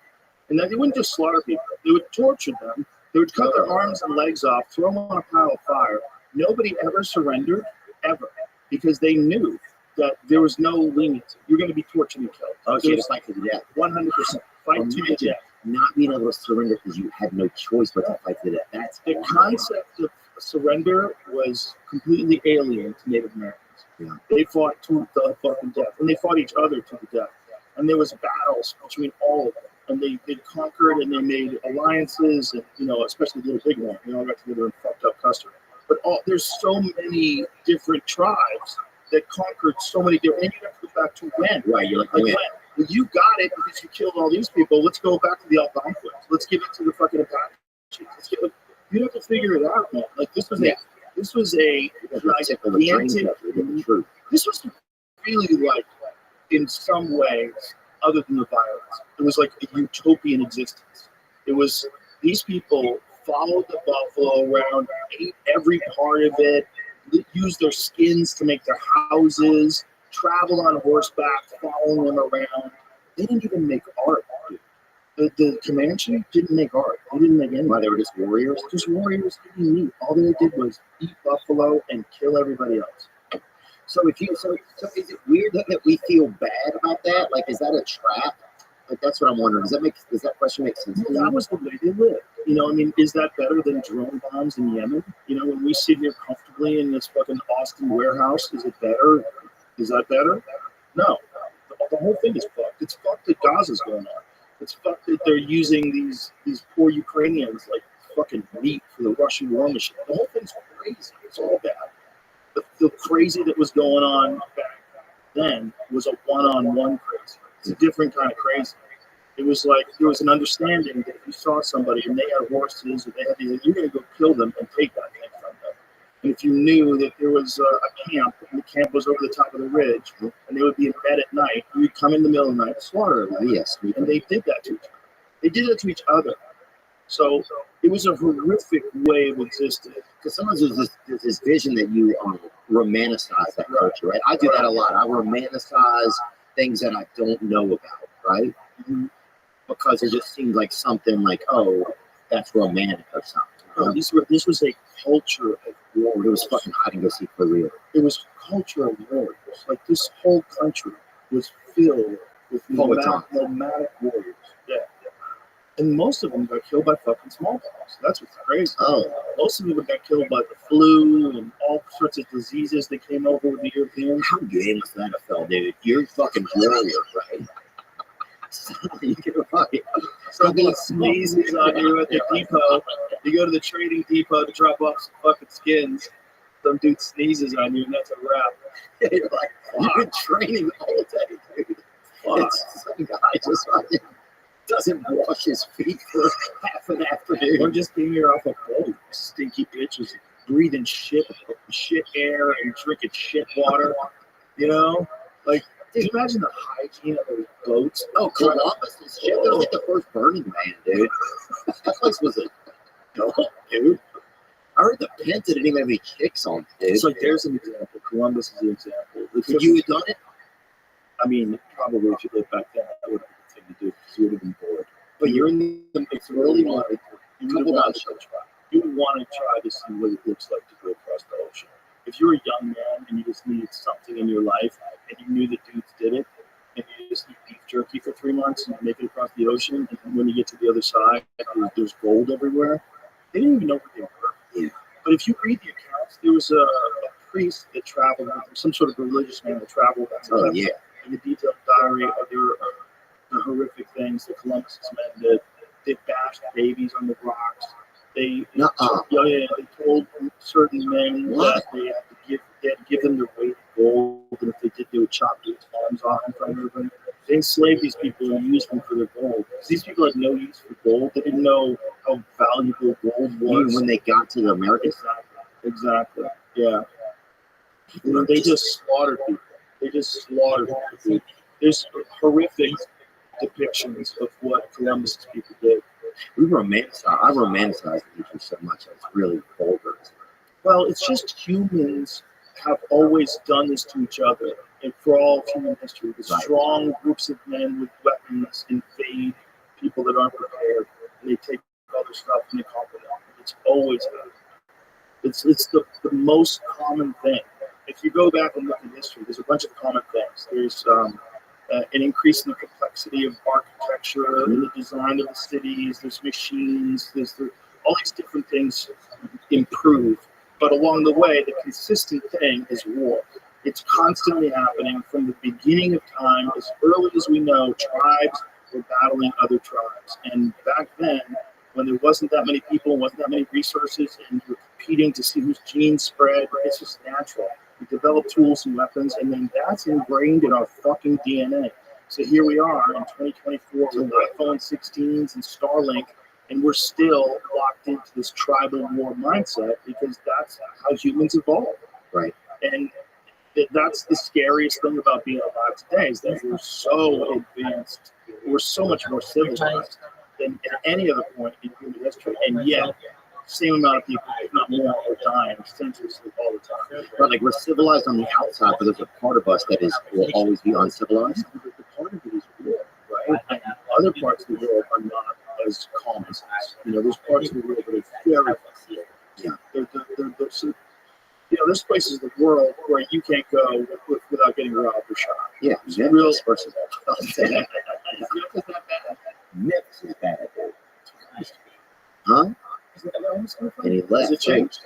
And then they wouldn't just slaughter people. They would torture them. They would cut their arms and legs off, throw them on a pile of fire. Nobody ever surrendered, ever, because they knew that there was no leniency. You're going to be tortured and killed. Okay, just fight to the death. 100%. Fight to the death. Not being able to surrender because you had no choice but to fight to the death. That's the concept of surrender was completely alien to Native Americans. Yeah. They fought to the fucking death, and they fought each other to the death. And there was battles between all of them, and they conquered and they made alliances, and especially the big one. They all got together and fucked up Custer. But there's so many different tribes that conquered so many different. And you have to go back to when, right? You're like when? Well, you got it because you killed all these people. Let's go back to the Algonquins. Let's give it to the fucking Apaches. Let's give it. You have to figure it out, man. Like this was a gigantic. This was really like, in some ways, other than the violence, it was like a utopian existence. It was these people followed the buffalo around, ate every part of it, used their skins to make their houses, traveled on horseback, following them around. They didn't even make art, dude. The Comanche didn't make art. They didn't make anything. They were just warriors? Just warriors eating meat. All they did was eat buffalo and kill everybody else. So so is it weird that we feel bad about that? Like, is that a trap? Like, that's what I'm wondering. Does that question make sense? Well, that was the way they lived. Is that better than drone bombs in Yemen? When we sit here comfortably in this fucking Austin warehouse, is it better? Is that better? No. The whole thing is fucked. It's fucked that Gaza's going on. It's fucked that they're using these poor Ukrainians like fucking meat for the Russian war machine. The whole thing's crazy. It's all bad. The crazy that was going on back then was a one-on-one crazy. It's a different kind of crazy. It was like there was an understanding that if you saw somebody and they had horses or they had these, you're going to go kill them and take that thing from them. And if you knew that there was a camp and the camp was over the top of the ridge and they would be in bed at night, you would come in the middle of the night and slaughter them. Yes. And they did that to each other. They did it to each other. So it was a horrific way of existing. Because sometimes there's this vision that you romanticize that culture, right? I do that a lot. I romanticize things that I don't know about, right? Mm-hmm. Because it just seems like something like, oh, that's romantic or something. This was a culture of war. It was fucking hide and go seek for real. It was culture of war. Like this whole country was filled with Poetons. nomadic warriors. Yeah. And most of them got killed by fucking smallpox. That's what's crazy. Oh, Most of them got killed by the flu and all sorts of diseases that came over with the Europeans. how gay must that have felt, dude? You're fucking warrior, right? So you can fucking Somebody sneezes on you at the depot. You go to the trading depot to drop off some fucking skins. Some dude sneezes on you, and that's a wrap. you're like, you've been training all day, dude. Fuck. It's some guy just fucking doesn't wash his feet for half an Or afternoon. just being here off a boat, stinky bitches, breathing shit air and drinking shit water. You know, like, can you imagine the hygiene of those boats? Oh, Columbus and shit. That was like the first Burning Man, dude. That place was a dope, dude. I heard the Pinta didn't even have any kicks on it, dude. It's like there's an example. Columbus is an example. Would you have done it? I mean, probably if you lived back then, that would have been the thing to do because you would have been bored. But you're in the It's really early like you would couple want months. to try. You would want to try to see what it looks like to go across the ocean. If you're a young man and you just needed something in your life and you knew the dudes did it, and you just eat beef jerky for 3 months and you make it across the ocean, and when you get to the other side, there's gold everywhere. They didn't even know what they were. Yeah. But if you read the accounts, there was a priest that traveled, some sort of religious man that traveled. Oh, yeah. In the detailed diary of the horrific things that Columbus's men did. They bashed babies on the rocks. They told certain men that they had to give them their weight of gold, and if they did, they would chop their arms off in front of them. They enslaved these people and used them for their gold. Because these people had no use for gold. They didn't know how valuable gold Even was. when they got to the Americas? Exactly. Yeah. They just slaughtered people. They just slaughtered people. There's horrific depictions of what Columbus's people did. I romanticize the picture so much. It's really vulgar. Well, it's just humans have always done this to each other, and for all of human history, the strong groups of men with weapons invade people that aren't prepared, and they take other stuff and they conquer them. It's always happened. It's the most common thing. If you go back and look at history, there's a bunch of common things. There's an increase in the complexity of architecture, in the design of the cities. There's machines. All these different things improve. But along the way, the consistent thing is war. It's constantly happening from the beginning of time. As early as we know, tribes were battling other tribes. And back then, when there wasn't that many people, wasn't that many resources, and you're competing to see whose genes spread, it's just natural. We develop tools and weapons, and then that's ingrained in our fucking DNA. So here we are in 2024 with iPhone 16s and Starlink, and we're still locked into this tribal war mindset because that's how humans evolve. Right. And that's the scariest thing about being alive today is that we're so advanced. We're so much more civilized than at any other point in human history, and yet same amount of people, if not more, are dying senselessly all the time. But like we're civilized on the outside, but there's a part of us that will always be uncivilized. The part of it is war, right? And other parts of the world are not as calm as us. There's parts of the world that are very Yeah. There's places in the world where you can't go without getting robbed or shot. Yeah. It's real. Versus Memphis is bad, dude. Huh? And he left. Has it changed?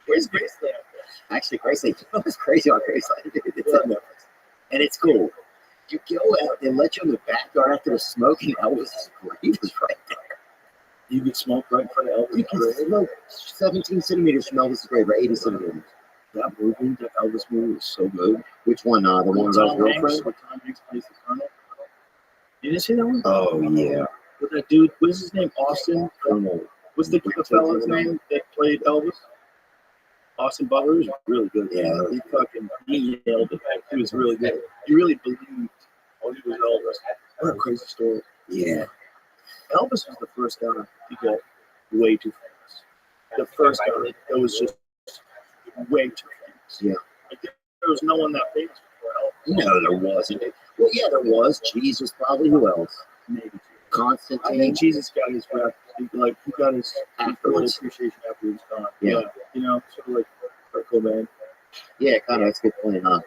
Where's Graceland? Actually, Graceland, it's crazy on Graceland, dude. It's in Memphis. And it's cool. You go out and let you in the backyard after the smoking. Elvis's grave is right there. You could smoke right in front of Elvis. You can smoke 17 centimeters from Elvis's grave, or 80 centimeters. That Elvis movie was so good. Which one? The one about Tom Hanks, girlfriend? where Tom Hanks plays the Colonel. You didn't see that one? Oh, yeah. With that dude, what is his name? Austin? Colonel. What's the fella's name that played Elvis? Austin Butler was really good. Yeah. He nailed it. He was really good. You really believed he was Elvis. What a crazy story. Yeah. Elvis was the first guy to get way too famous. The first guy that was just way too famous. Yeah. Like, there was no one that famous before Elvis. No, there wasn't. Well, yeah, there was. Jesus, probably. Who else? Maybe. I Constantine. think Jesus got his rep. He got his Afterwards. appreciation after he was gone. Yeah. Sort of like Kurt Cobain. Yeah, kind of. That's a good point, huh?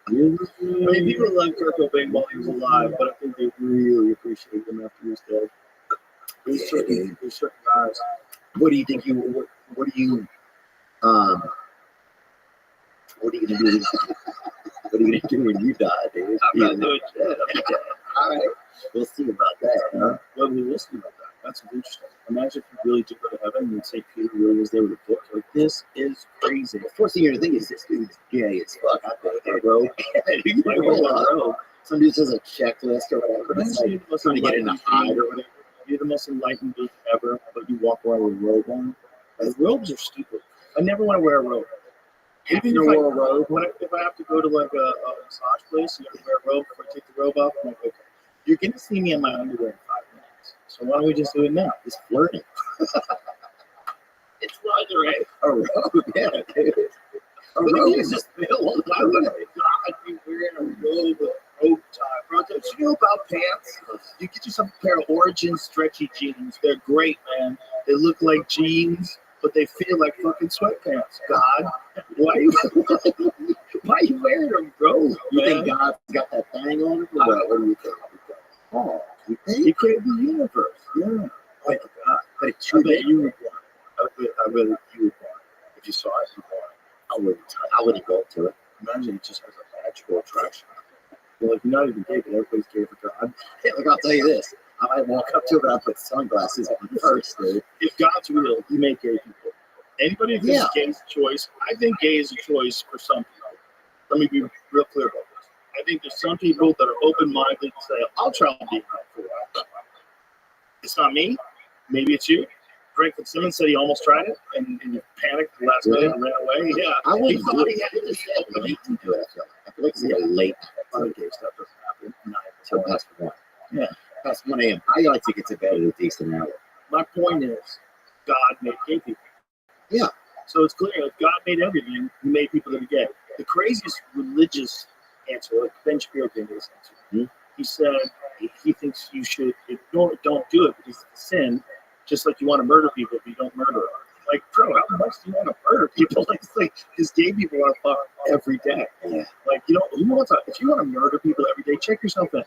I mean, people love Kurt Cobain while he was alive, but I think they really appreciate him after he was dead. There's certain guys. What do you think what do you what are you gonna do? What are you gonna do when you die, dude? I'm not doing shit. All right, we'll see about that, huh? Well, we'll see about that. That's interesting. Imagine if you really did go to heaven and say Peter really was there with a book. Like, this is crazy. The first thing you're gonna think is this dude's gay as fuck. I think that robe. Like, oh, Some dude says a checklist or whatever. It's like trying to get in the hide or whatever. You're the most enlightened being ever, but you walk around with a robe on. Like, robes are stupid. I never want to wear a robe. Even if I wore a robe, if I have to go to like a massage place, you have to wear a robe before I take the robe off. I'm like, okay, you're gonna see me in my underwear in 5 minutes. So why don't we just do it now? It's flirting. It's lingerie. A robe, yeah, dude. A robe is just filled. Why would God be wearing a robe with a robe tie? Bro, don't you know about pants? You get yourself a pair of Origin stretchy jeans. They're great, man. They look like jeans, but they feel like fucking sweatpants. God, why are you wearing a robe? You man? think God's got that thing on it? What do you think? Oh, you think? He created the universe. Yeah. But it's I true. bet you would want it. I bet you would want it. If you saw it, you'd want it. I wouldn't go up to it. Imagine it just has a magical attraction. Well, like, you're not even gay, but everybody's gay for God. Yeah, look, I'll tell you this. I might walk up to it, but I'll put sunglasses on first, dude. If God's real, He made gay people. Anybody who thinks gay is a choice, I think gay is a choice for some people. Let me be real clear about this. I think there's some people that are open-minded and say, I'll try and be for a while. It's not me. Maybe it's you. Greg Fitzsimmons said he almost tried it, and he panicked at the last minute and ran away. Yeah, I he wouldn't thought do he it. had to It's late to do it. I feel like it's a little late. A lot of gay stuff doesn't happen. Until past 1. Yeah. Past 1 a.m. I like to get to bed at a decent hour. My point is, God made gay people. Yeah. So it's clear, if God made everything, He made people that are gay. The craziest religious answer, like Ben Shapiro gave me this answer. Mm-hmm. He said he thinks you should ignore it, don't do it because it's a sin, just like you want to murder people if you don't murder them. Like, bro, how much do you want to murder people? Like, it's like, because gay people want to fuck every day. Yeah. Like, you know, if you want to murder people every day, check yourself in.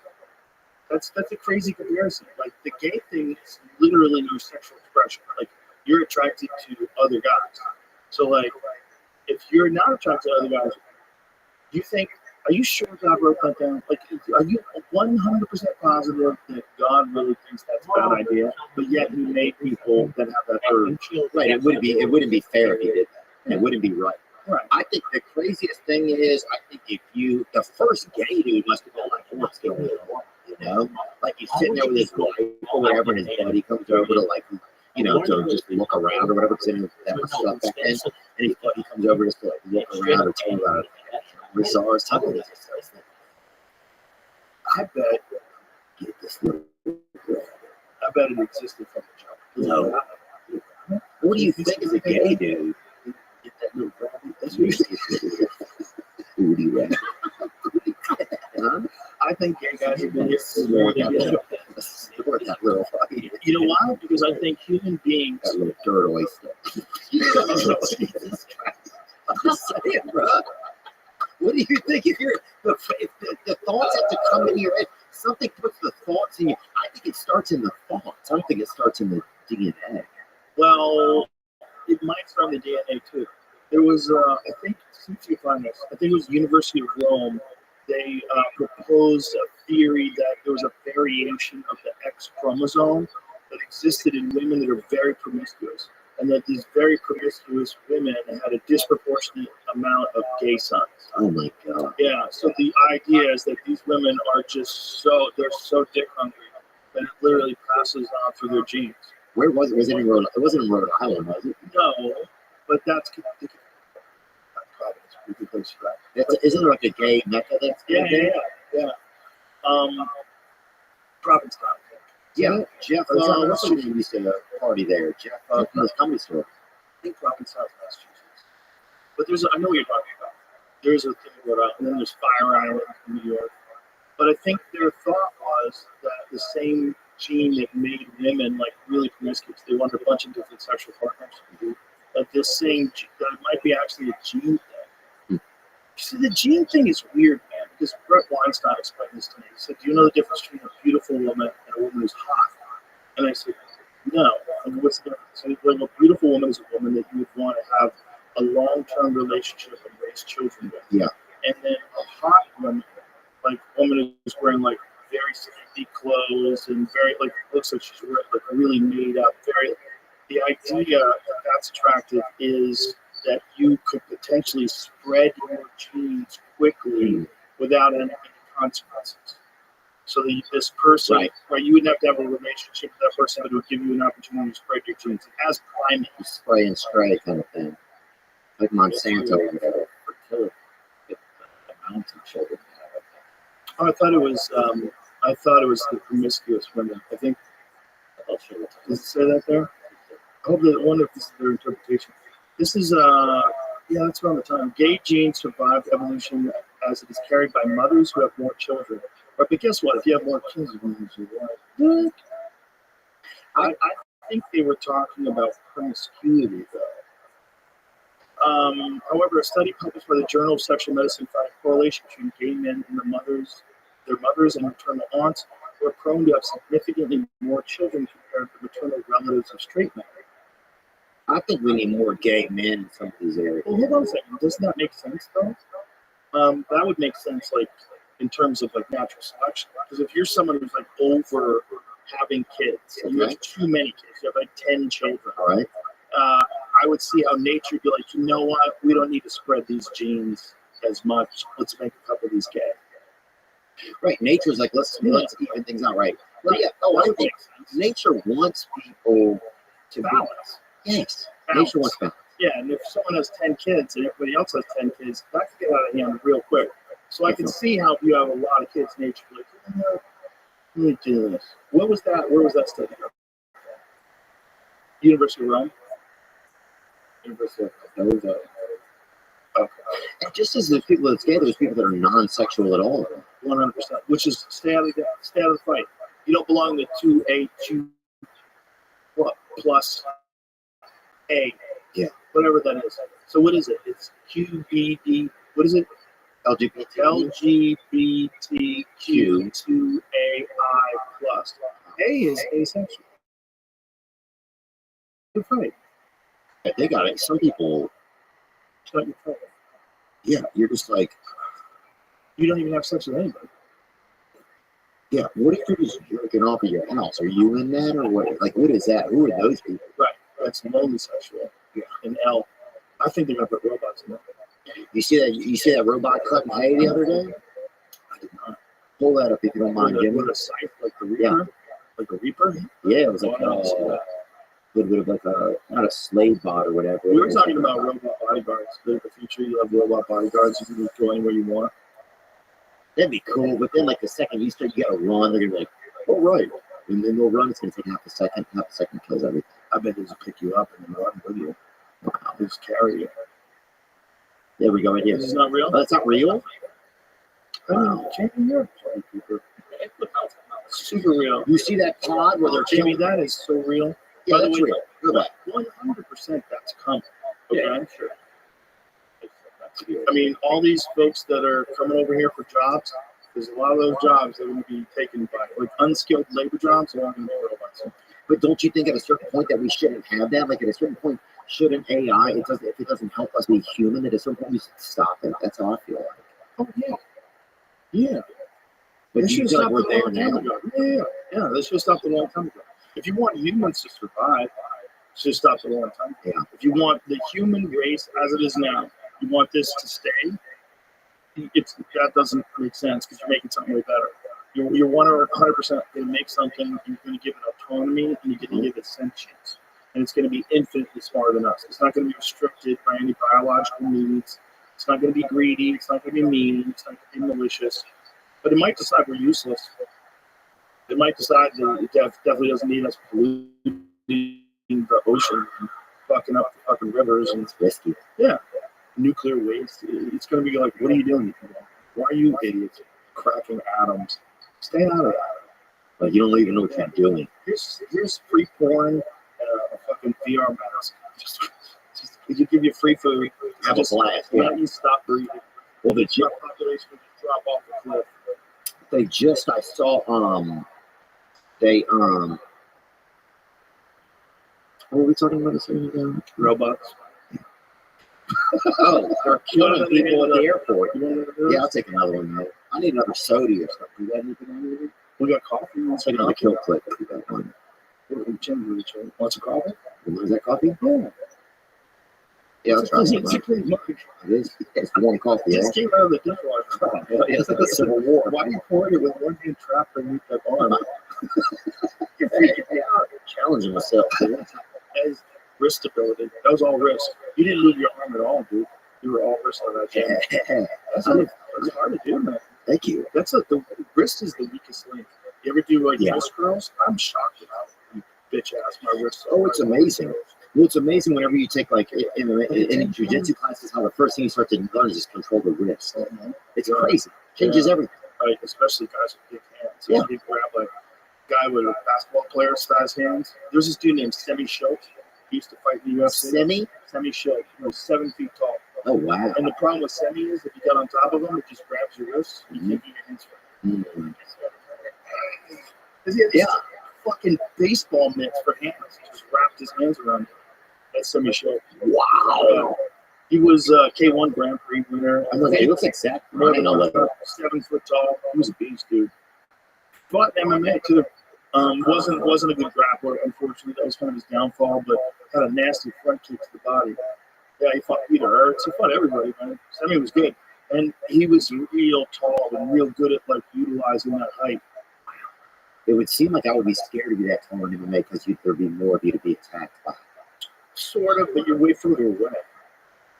That's a crazy comparison. Like, the gay thing is literally your sexual expression. Like, you're attracted to other guys. So, like, if you're not attracted to other guys, are you sure God wrote that down? Like, are you 100% positive that God really thinks that's a bad idea, but yet He made people that have that urge? Right. It wouldn't be fair if he did that. It wouldn't be right. Right. I think the craziest thing is, I think the first gay dude must have been like, what's going on? You know? Like, he's sitting there with his wife or whatever, and his buddy comes over to, like, you know, to just look around or whatever, because they didn't have that much stuff back then. And his buddy comes over just to, like, look around or tell about bizarre stuff. I bet Get this little. I bet it existed from the jump. No. What do you think is a gay dude? Get that little gravity. That's what you say. Booty rabbit. I think gay guys have been here Snort since that snort that little fucking. You know why? Because I think human beings. That little dirt oyster. Jesus Christ. I'm just saying, bro. What do you think if the thoughts have to come into your head? Something puts the thoughts in you. I think it starts in the thoughts. I don't think it starts in the DNA. Well, it might start in the DNA too. There was, I think, see if you find this. I think it was University of Rome. They proposed a theory that there was a variation of the X chromosome that existed in women that are very promiscuous, and that these very promiscuous women had a disproportionate amount of gay sons. Oh my God. Yeah, so the idea is that these women are just they're so dick hungry that it literally passes on through their genes. Where was it? Was it in Rhode? It wasn't in Rhode Island, was it? No, but that's probably a good place for that. Isn't there like a gay mecca that's Yeah. Provincetown. Yeah, Jeff, what's his name used to party there? Jeff, from the comedy store. I think Provincetown, Massachusetts. But I know what you're talking about. There's a thing in Rhode Island, and then there's Fire Island in New York. But I think their thought was that the same gene that made women like really promiscuous, they wanted a bunch of different sexual partners. That this same, that it might be actually a gene thing. See, the gene thing is weird, man. because Brett Weinstein explained this to me. He said, "Do you know the difference between a beautiful woman and a woman who's hot?" And I said, "No." And what's the difference? And he's like, "A beautiful woman is a woman that you would want to have a long-term relationship and raise children with." Yeah. And then a hot woman, like a woman who's wearing like very skimpy clothes and very like looks like she's like really made up. Very. The idea that that's attractive is that you could potentially spread your genes quickly without any consequences. So this person, right, you wouldn't have to have a relationship with that person, but it would give you an opportunity to spread your genes. As primates, spray and stray kind of thing, like Monsanto or whatever. Fertility, the amount of children. Oh, I thought it was the promiscuous women. I think. Does it say that there? I wonder if this is their interpretation. This is that's around the time. Gay genes survived evolution as it is carried by mothers who have more children. But guess what? If you have more kids, what? I think they were talking about promiscuity, though. However, a study published by the Journal of Sexual Medicine found a correlation between gay men and their mothers and maternal aunts who are prone to have significantly more children compared to maternal relatives of straight men. I think we need more gay men in some of these areas. Well, hold on a second. Doesn't that make sense, though? That would make sense, like, in terms of, like, natural selection. Because if you're someone who's, like, over having kids, you have too many kids, you have, like, 10 children, all right? I would see how nature would be like, you know what? We don't need to spread these genes as much. Let's make a couple of these gay. Right. Nature's like, let's even things out, right? Well, yeah. Oh, I think nature wants people to balance. Yes. Balance. Nature wants balance. Yeah, and if someone has 10 kids and everybody else has 10 kids, that could get out of hand real quick. So I can see how if you have a lot of kids, nature like, let me do this. What was that? Where was that study? University of Rome. University of Rome. Okay. And just as there's people that's gay, there's people that are non-sexual at all. 100%. Which is stay out of the fight. You don't belong to 2A2 plus A. Yeah. Whatever that is. So what is it? It's QBD. What is it? LGBTQ 2AI plus. A is asexual. Good fight. Yeah, they got it. Some people, It's not your fight. yeah, you're just like, You don't even have sex with anybody. yeah, what if you're just jerking off at your house? Are you in that or what? Like, what is that? Who are those people? Right. That's lonely sexual. Yeah. And L. I think they're gonna put robots in there. You see that robot cutting hay the other day? I did not. Pull that up if you don't mind, Jimmy. With a scythe like the Reaper? Like a Reaper? Yeah, it was like I don't see that. a little bit of like not a slave bot or whatever. We were talking about robot bodyguards. In the future, you have robot bodyguards. You can just go anywhere you want. That'd be cool, but then like the second you start, you gotta run. They're gonna be like, "Oh right," and then they'll run. It's gonna take half a second. Half a second kills everything. I bet they just pick you up and then run with you. They just carry you. There we go, right here. This is not real? Oh, that's not real. Wow. Jamie, super real. You see that pod where they're Jamie, killing? that is so real. Yeah, By the that's way, real. Look at that. 100% that's coming. Okay? Yeah, I'm sure. I mean, all these folks that are coming over here for jobs, there's a lot of those jobs that are going to be taken by, like unskilled labor jobs, are all going to be robots. But don't you think at a certain point that we shouldn't have that? Like at a certain point, shouldn't AI, if it doesn't help us be human, at a certain point we should stop it. That's how I feel like. Oh, yeah. Yeah. But They you should have feel like stopped we're it a there long time now. ago. Yeah. They should have stopped it a long time ago. If you want humans to survive, should have stopped it a long time ago. Yeah. If you want the human race as it is now, you want this to stay, that doesn't make sense because you're making something way better. You're 100% going to make something, you're going to give it autonomy, and you're going to give it sentience. And it's going to be infinitely smarter than us. It's not going to be restricted by any biological needs. It's not going to be greedy. It's not going to be mean. It's not going to be malicious. But it might decide we're useless. It might decide that it definitely doesn't need us polluting the ocean and fucking up the fucking rivers. And It's risky. yeah, nuclear waste. It's going to be like, what are you doing? Why are you idiots cracking atoms? Stay out of that. Like you don't even know what you're doing. Here's free porn and a fucking VR mask. Just you give you free food. Have a just blast. Why Yeah. don't you stop breathing? Well, the Our population would just drop off the I saw, they, what were we talking about? Robots. Oh, they're killing people at the airport. You want to Yeah, I'll take another one, though. I need another soda or something. You got anything on you? We got coffee. Let's take another kill clip if you got one. Want some coffee? Is that coffee? Yeah. Yeah, I'll try some. It's pretty much. It is. It's warm coffee, yeah? Just came out of the dishwasher. Yeah, it's like a Civil War. Why are you pouring it with one hand trapped beneath that arm? You're freaking me out. Challenging myself, dude. As wrist stability. That was all wrist. You didn't move your arm at all, dude. You were all wrist on that jam. Yeah. That's hard to do, man. Thank you. The wrist is the weakest link. You ever do like Yeah. wrist curls? I'm shocked at how you bitch ass my wrist. Oh, it's amazing. Well, it's amazing whenever you take like in jiu-jitsu classes, how the first thing you start to learn is just control the wrist. It's crazy. Changes everything. Right, especially guys with big hands. Yeah. You grab like a guy with a basketball player size hands. There's this dude named Semi Schultz. He used to fight in the UFC. Semi Schultz. He was 7 feet tall. Oh, wow. And the problem with Semi is if you get on top of him, it just grabs your wrist. You can't get your hands from it. Mm. Because he had this fucking baseball mitt for hands. He just wrapped his hands around it. That's Semi Schultz. Wow. He was K1 Grand Prix winner. I know, he looks like Zach Ryan on level. 7 foot tall. He was a beast, dude. Fought MMA too. Wasn't a good grappler, unfortunately. That was kind of his downfall, but had a nasty front kick to the body. Yeah, he fought Peter Ertz. He fought everybody, man. Semi was good. And he was real tall and real good at like utilizing that height. It would seem like I would be scared to be that tall in MMA because there'd be more of you to be attacked by. Sort of, but you're way further away.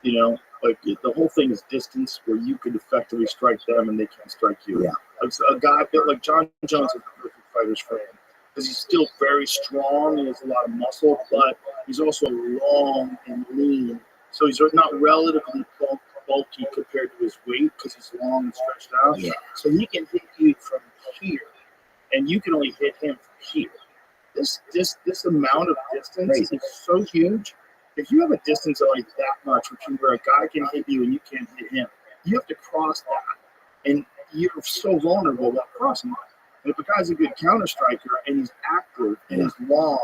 You know, like the whole thing is distance where you could effectively strike them and they can't strike you. Yeah. Like a guy built like John Jones is a perfect fighter's friend because he's still very strong. He has a lot of muscle, but he's also long and lean. So he's not relatively bulky compared to his weight because he's long and stretched out. Yeah. So he can hit you from here, and you can only hit him from here. This amount of distance Crazy. is so huge. If you have a distance of like that much, where a guy can hit you and you can't hit him, you have to cross that, and you're so vulnerable while crossing that. And if a guy's a good counter striker and he's active and he's long,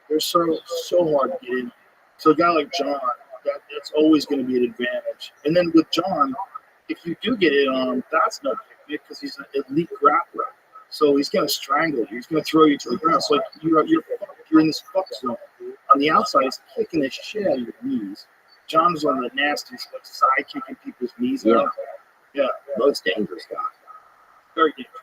they're so hard to get in. So a guy like John, that's always going to be an advantage. And then with John, if you do get in on him, that's no big because he's an elite grappler. So he's going to strangle you. He's going to throw you to the ground. So like you're in this fuck zone. On the outside, he's kicking the shit out of your knees. John's one of the nastiest, like side kicking people's knees out. Yeah. Most dangerous guy. Very dangerous.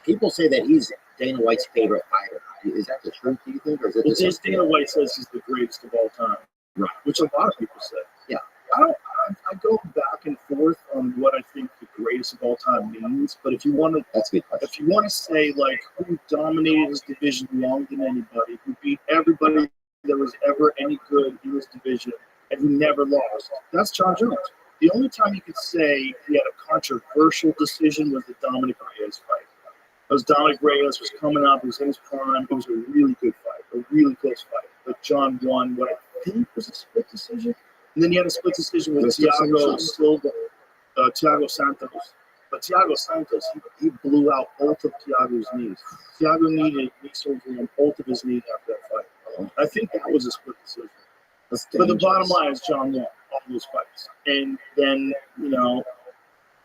People say that he's Dana White's favorite fighter. Is that the truth, do you think? Or is it Well, Dana White says he's the greatest of all time. Right. Which a lot of people say. Yeah. I go back and forth on what I think the greatest of all time means. But if you want to, that's good. If you want to say like who dominated his division longer than anybody, who beat everybody that was ever any good in his division, and who never lost, that's John Jones. The only time you could say he had a controversial decision was the Dominic Reyes fight. Because Dominic Reyes was coming up, he was in his prime. It was a really good fight, a really close fight. But John won what I think was a split decision. And then he had a split decision with Thiago Silva, Thiago Santos. But Thiago Santos, he blew out both of Thiago's knees. Thiago needed knee surgery on both of his knees after that fight. I think that was a split decision. But the bottom line is John won all those fights. And then, you know,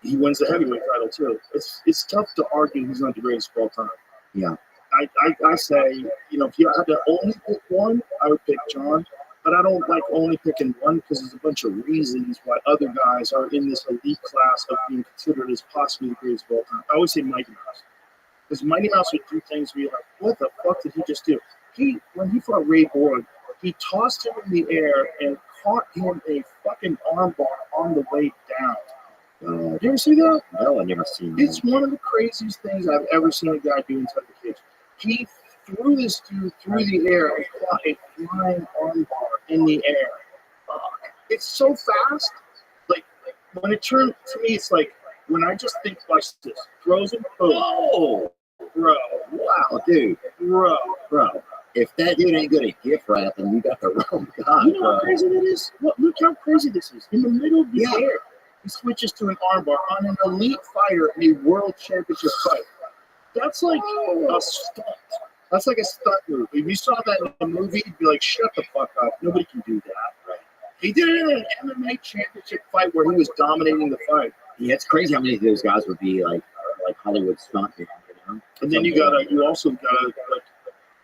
he wins the heavyweight title too. It's tough to argue he's not the greatest of all time. Yeah. I say, you know, if you had to only pick one, I would pick John. But I don't like only picking one because there's a bunch of reasons why other guys are in this elite class of being considered as possibly the greatest of all time. I always say Mighty Mouse. Because Mighty Mouse would do things where you're like, what the fuck did he just do? When he fought Ray Borg, he tossed him in the air and caught him a fucking armbar on the way down. You ever see that? No, I've never seen that. It's one of the craziest things I've ever seen a guy do inside the cage. He threw this dude through the air and caught a flying armbar in the air. It's so fast. Like when it turned to me, it's like when I just think like this, throws him, boom. Oh, Bro, wow, dude, bro. If that dude ain't good at gift wrapping, you got the wrong guy. You know how crazy that is? Look how crazy this is. In the middle of the air, he switches to an armbar on an elite fighter in a world championship fight. That's like a stunt. That's like a stunt move. If you saw that in a movie, you'd be like, shut the fuck up. Nobody can do that. Right. He did it in an MMA championship fight where he was dominating the fight. Yeah, it's crazy how many of those guys would be like Hollywood stuntmen, you know? And then you also gotta, like,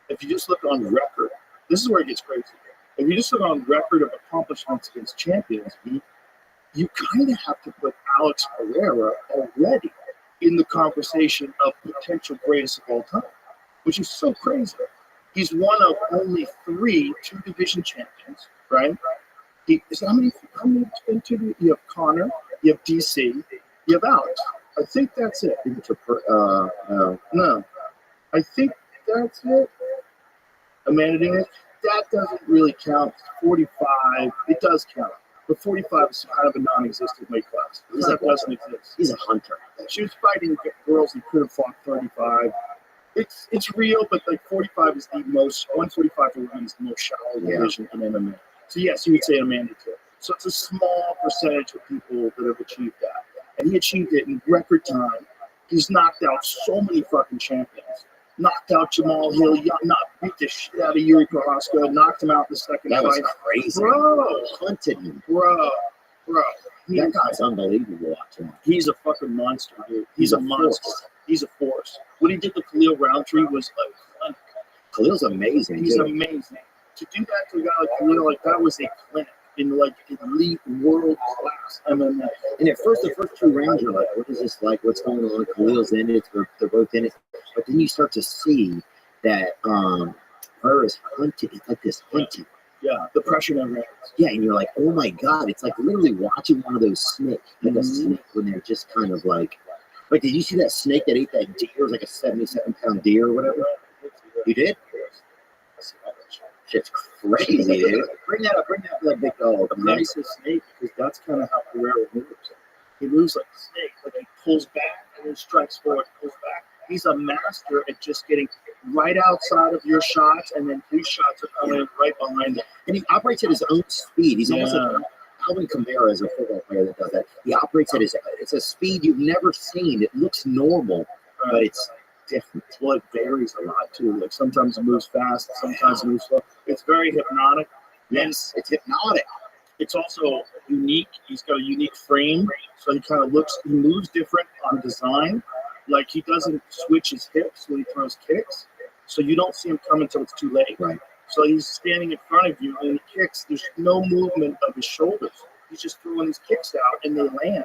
if you just look on record, this is where it gets crazy. If you just look on record of accomplishments against champions, you kind of have to put Alex Pereira already in the conversation of potential greatest of all time, which is so crazy. He's one of only 3 two-division champions, right? How many you have Connor, you have DC, you have Alex. I think that's it. No. I think that's it. Amanda Nunes, that doesn't really count. 45, it does count. But 45 is kind of a non-existent weight class. That doesn't exist. He's a hunter. She was fighting girls who could have fought 35. It's real, but like 45 is the most, 145 for women is the most shallow division in MMA. So yes, you would say Amanda too. So it's a small percentage of people that have achieved that. And he achieved it in record time. He's knocked out so many fucking champions. Knocked out Jamal Hill, beat the shit out of Yuri Prohaska, knocked him out in the second fight. That was crazy. Bro. Hunted him. Bro. That guy's unbelievable watching. He's a fucking monster, dude. He's a monster. He's a force. What he did to Khalil Roundtree was like, Khalil's amazing. He's amazing. To do that to a guy like Khalil, like that was a clinic in like elite world class MMA. And at first, the first 2 rounds, you're like, what is this like? What's going on? Khalil's in it. They're both in it. But then you start to see that her is hunted. It's like this hunting. Yeah, the pressure never ends. Yeah, and you're like, oh my God. It's like literally watching one of those snakes. Like a snake when they're just kind of like, did you see that snake that ate that deer? It was like a 77-pound deer or whatever. You did? Shit's crazy, dude. Bring that up. Bring that up to that big dog. The nice snake, because that's kind of how Pereira moves. He moves like a snake, like he pulls back and then strikes forward, pulls back. He's a master at just getting right outside of your shots, and then 3 shots are coming right behind him. And he operates at his own speed. He's almost like Alvin Kamara is a football player that does that. He operates at it's a speed you've never seen. It looks normal, but it's different. Well, it varies a lot too. Like sometimes it moves fast, sometimes it moves slow. It's very hypnotic. Yes, it's hypnotic. It's also unique. He's got a unique frame, so he moves different on design. Like he doesn't switch his hips when he throws kicks, so you don't see him come until it's too late. Right. So he's standing in front of you, and he kicks. There's no movement of his shoulders. He's just throwing his kicks out, and they land.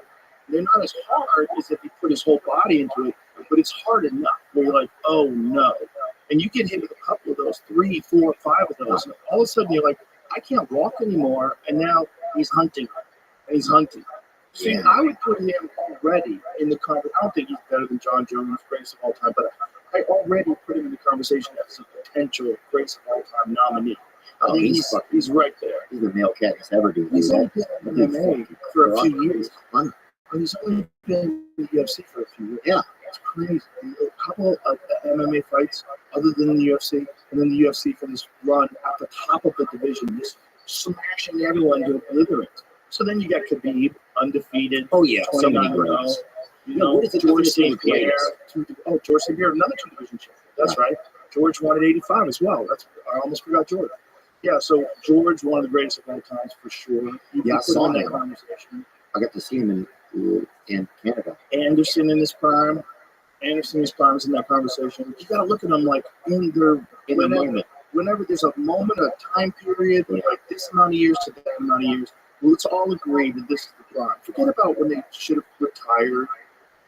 They're not as hard as if he put his whole body into it, but it's hard enough where you're like, oh no. And you get hit with a couple of those, 3, 4, 5 of those, and all of a sudden you're like, I can't walk anymore, and now he's hunting. And he's hunting. See, I would put him already in the conversation. I don't think he's better than John Jones, greatest of all time, but I already put him in the conversation as a potential greatest of all time nominee. Oh, he's right there. He's the male cat that's ever do. He's only been in MMA for a few years. Fun. And he's only been in the UFC for a few years. Yeah. It's crazy. A couple of MMA fights other than the UFC, and then the UFC for this run at the top of the division, just smashing everyone to obliterate. So then you got Khabib, undefeated. Oh, yeah. So many 29-0. greats. You know, what is it? George St. St. Pierre. George St. Pierre, another two-division champion. That's right. George won at 85 as well. I almost forgot George. Yeah, so George, one of the greatest of all times for sure. I saw that him. conversation. I got to see him in Canada. Anderson in his prime. Anderson in his prime is in that conversation. You got to look at them like in the moment. Whenever there's a moment, a time period, like this amount of years to that amount of years, let's all agree that this is the prime. Forget about when they should have retired.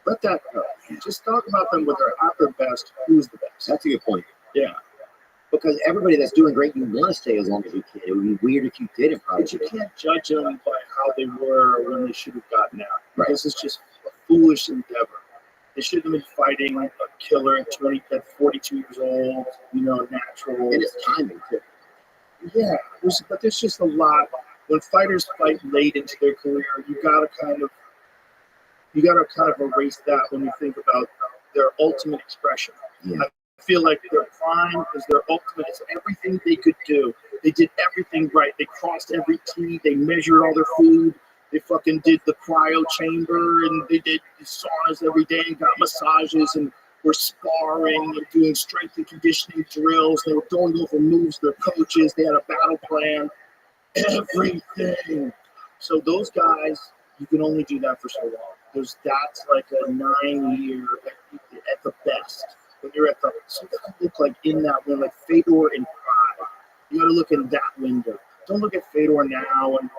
Let that go. Just talk about them when they're at their best. Who's the best? That's a good point. Yeah. Because everybody that's doing great, you want to stay as long as you can. It would be weird if you didn't, probably. But you can't judge them by how they were when they should have gotten out. Right. This is just a foolish endeavor. They shouldn't have been fighting a killer at 42 years old, natural. And it's timing, too. Yeah, but there's just a lot. When fighters fight late into their career, you gotta kind of erase that when you think about their ultimate expression. Yeah. I feel like their prime is their ultimate. It's everything they could do. They did everything right. They crossed every T. They measured all their food. They fucking did the cryo chamber, and they did saunas every day and got massages, and were sparring, they're doing strength and conditioning drills, they were going over moves to their coaches, they had a battle plan, everything. So those guys, you can only do that for so long. That's like a 9-year at the best. When you're at the, so look like in that window, like Fedor and Pride. You got to look in that window. Don't look at Fedor now and,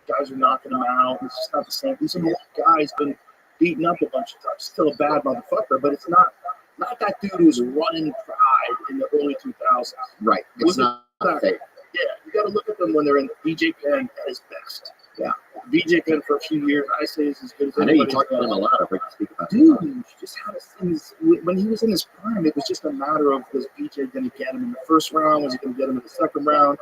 guys are knocking him out. It's just not the same. These are guys been beaten up a bunch of times. Still a bad motherfucker, but it's not that dude who's running Pride in the early 2000s. Right. It's not fair. Yeah, you got to look at them when they're in BJ Penn at his best. Yeah. BJ Penn for a few years, I say, is as good as I know you anybody. talked about him a lot. I've heard you speak about Dude, him. just had when he was in his prime, it was just a matter of, was BJ going to get him in the first round? Was he going to get him in the second round?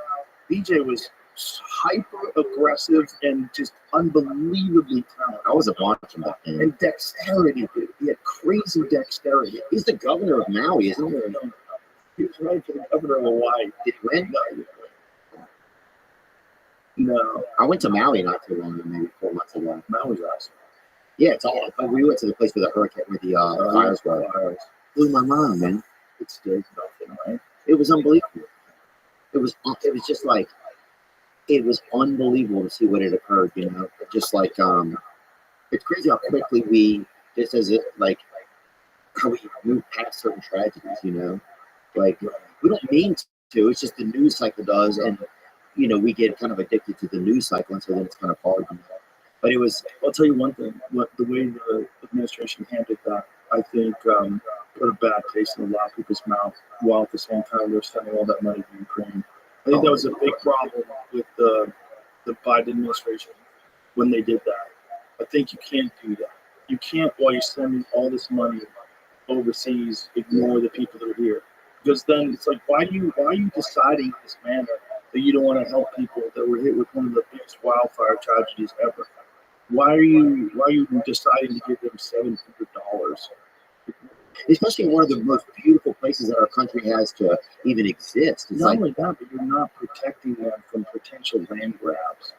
BJ was hyper aggressive and just unbelievably talented. I wasn't watching back then. And dexterity, dude. He had crazy dexterity. He's the governor of Maui, isn't he? He was running for the governor of Hawaii. Did he win? No. I went to Maui not too long ago, maybe 4 months ago. Maui's awesome. Yeah, it's all. We went to the place where the hurricane, where the fires were. Blew my mind, man. It scared nothing, right? It was unbelievable. It was just like, it was unbelievable to see what had occurred. Just like it's crazy how quickly we, just as it like, how we move past certain tragedies. Like we don't mean to. It's just the news cycle does, and we get kind of addicted to the news cycle, and so then it's kind of hard. But it was. I'll tell you one thing. The way the administration handled that, I think, put a bad taste in a lot of people's mouth. While at the same time they're sending all that money to Ukraine, I think that was a big problem with the Biden administration when they did that. I think you can't do that. You can't, while you're sending all this money overseas, ignore the people that are here. Because then it's like, why are you deciding in this manner that you don't want to help people that were hit with one of the biggest wildfire tragedies ever? Why are you deciding to give them $700? Especially in one of the most beautiful places that our country has to even exist. It's Not only that, but you're not protecting them from potential land grabs,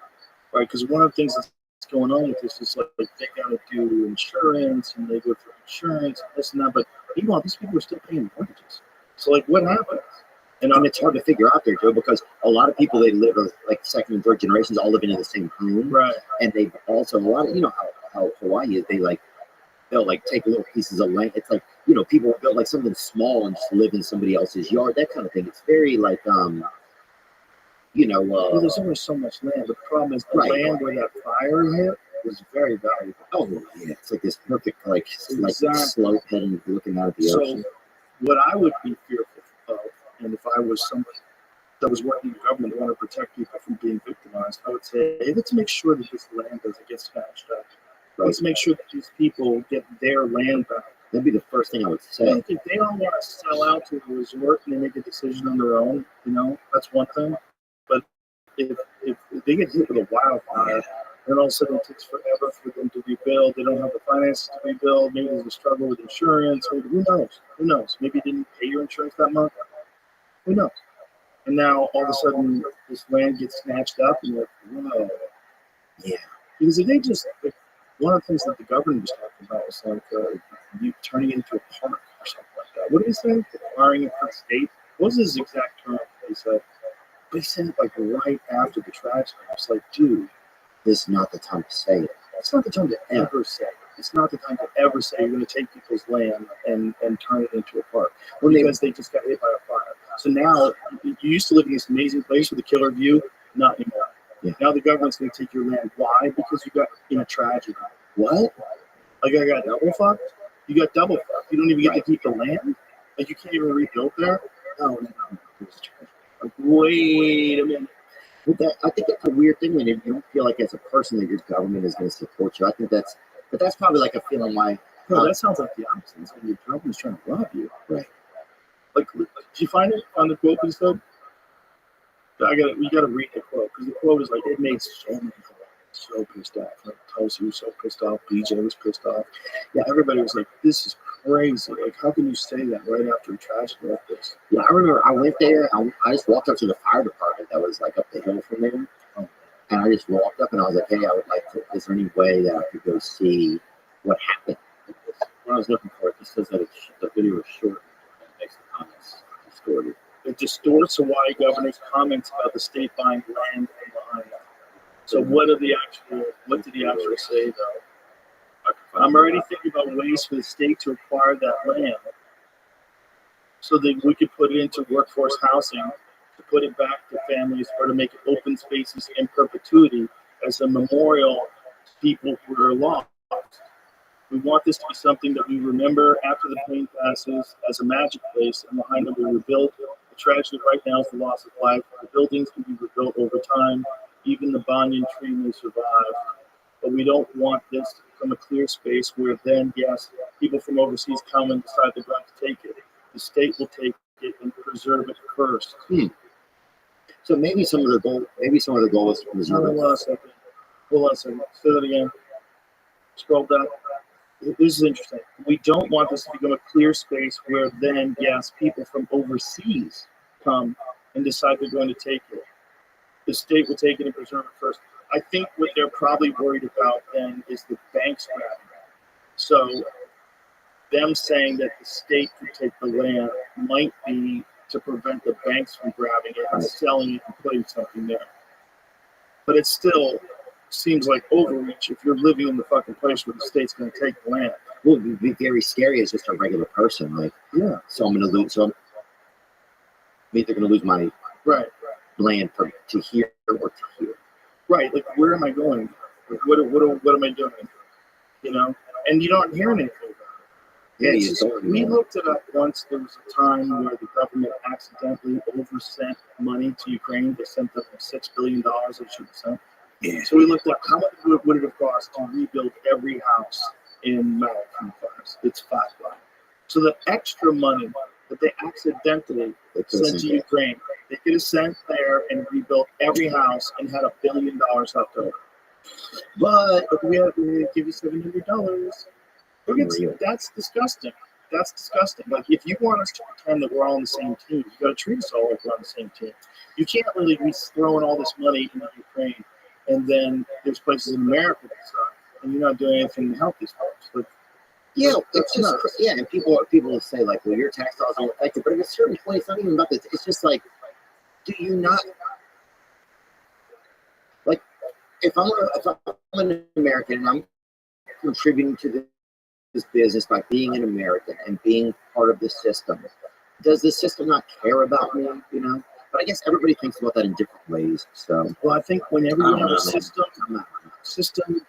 right? Because one of the things that's going on with this is like they got to do insurance and they go through insurance and this and that. But meanwhile, these people are still paying mortgages. So like, what happens? And it's hard to figure out there, Joe, because a lot of people, they live like second and third generations, all living in the same home, right? And they've also a lot of how Hawaii is. They'll like take little pieces of land. It's like people build like something small and just live in somebody else's yard, that kind of thing. It's very like well, there's only so much land. The problem is the land where that fire hit was very valuable. Oh yeah, it's like this perfect like Exactly. slope heading looking out at the ocean. So what I would be fearful of, and if I was somebody that was working in the government that wanted to protect people from being victimized, I would say, hey, let's make sure that this land doesn't get snatched up. Let's make sure that these people get their land back. That'd be the first thing I would say. If they don't want to sell out to a resort and they make a decision on their own, that's one thing. But if they get hit with a wildfire, then all of a sudden it takes forever for them to rebuild. They don't have the finances to rebuild. Maybe there's a struggle with insurance. Who knows? Who knows? Maybe you didn't pay your insurance that month. Who knows? And now all of a sudden this land gets snatched up and you're like, whoa. Yeah. Because if they just, one of the things that the governor was talking about was like you turning it into a park or something like that. What did he say? Acquiring it for the state? What was his exact term he said? They said it like right after the tragedy. I was like, dude, this is not the time to say it. It's not the time to ever say it. It's not the time to ever say you're going to take people's land and turn it into a park. Because they just got hit by a fire. So now, you used to live in this amazing place with a killer view. Not anymore. Yeah. Now the government's going to take your land. Why? Because you got in a tragedy. What? Like I got double fucked? You got double fucked. You don't even get to keep the land? Like you can't even rebuild there? No. Like, wait a minute. But I think that's a weird thing when you don't feel like as a person that your government is going to support you. I think that's probably like a feeling why. No, that sounds like the opposite. It's like your government's trying to rob you. Right. Like, did you find it on the quote he said? We gotta read the quote, because the quote is like, it made so many so pissed off. Like Tulsi was so pissed off, BJ was pissed off. Yeah, everybody was like, this is crazy. Like, how can you say that right after a tragedy like this? Yeah, I remember I went there. I just walked up to the fire department that was like up the hill from there. And I just walked up and I was like, hey, I would like to, is there any way that I could go see what happened? When I was looking for it, It says that the video is short and makes the comments distorted. It distorts Hawaii governor's comments about the state buying land from Lahaina. So what did he actually say though? I'm already thinking about ways for the state to acquire that land so that we could put it into workforce housing, to put it back to families, or to make it open spaces in perpetuity as a memorial to people who are lost. We want this to be something that we remember after the plane passes as a magic place, and Lahaina will rebuild. The tragedy right now is the loss of life. The buildings can be rebuilt over time. Even the banyan tree may survive. But we don't want this to become a clear space where then, yes, people from overseas come and decide they're going to take it. The state will take it and preserve it first. So maybe some of the goal is to preserve it. Hold on a second. Say that again. Scroll down. This is interesting. We don't want this to become a clear space where then, yes, people from overseas come and decide they're going to take it. The state will take it and preserve it first. I think what they're probably worried about then is the banks grabbing it. So them saying that the state could take the land might be to prevent the banks from grabbing it and selling it and putting something there. But it still seems like overreach if you're living in the fucking place where the state's going to take the land. Well, it would be very scary as just a regular person. Like, Yeah. so I'm going to lose. So I'm either going to lose my land to here or to here. Right. Like, where am I going? Like, what am I doing? You know? And you don't hear anything about it. Yeah, It's you just- don't. we looked it up once. There was a time where the government accidentally oversent money to Ukraine. They sent them $6 billion they should have sent. Yeah. So we looked up how much would it have cost to rebuild every house in Maui from fires. It's $5 billion. So the extra money that they accidentally sent to Ukraine, they could have sent there and rebuilt every house and had $1 billion left over. But we have to give you $700. That's disgusting. That's disgusting. Like, if you want us to pretend that we're all on the same team, you got to treat us all like we're on the same team. You can't really be throwing all this money into Ukraine, and then there's places in America that suck, and you're not doing anything to help these folks. Like, Yeah, it's just and people will say like, well, your tax dollars aren't affected, but at a certain point, it's not even about this. It's just like, do you not like if I'm an American and I'm contributing to this business by being an American and being part of the system, does the system not care about me? You know, but I guess everybody thinks about that in different ways. So, well, I think whenever you have a system, system's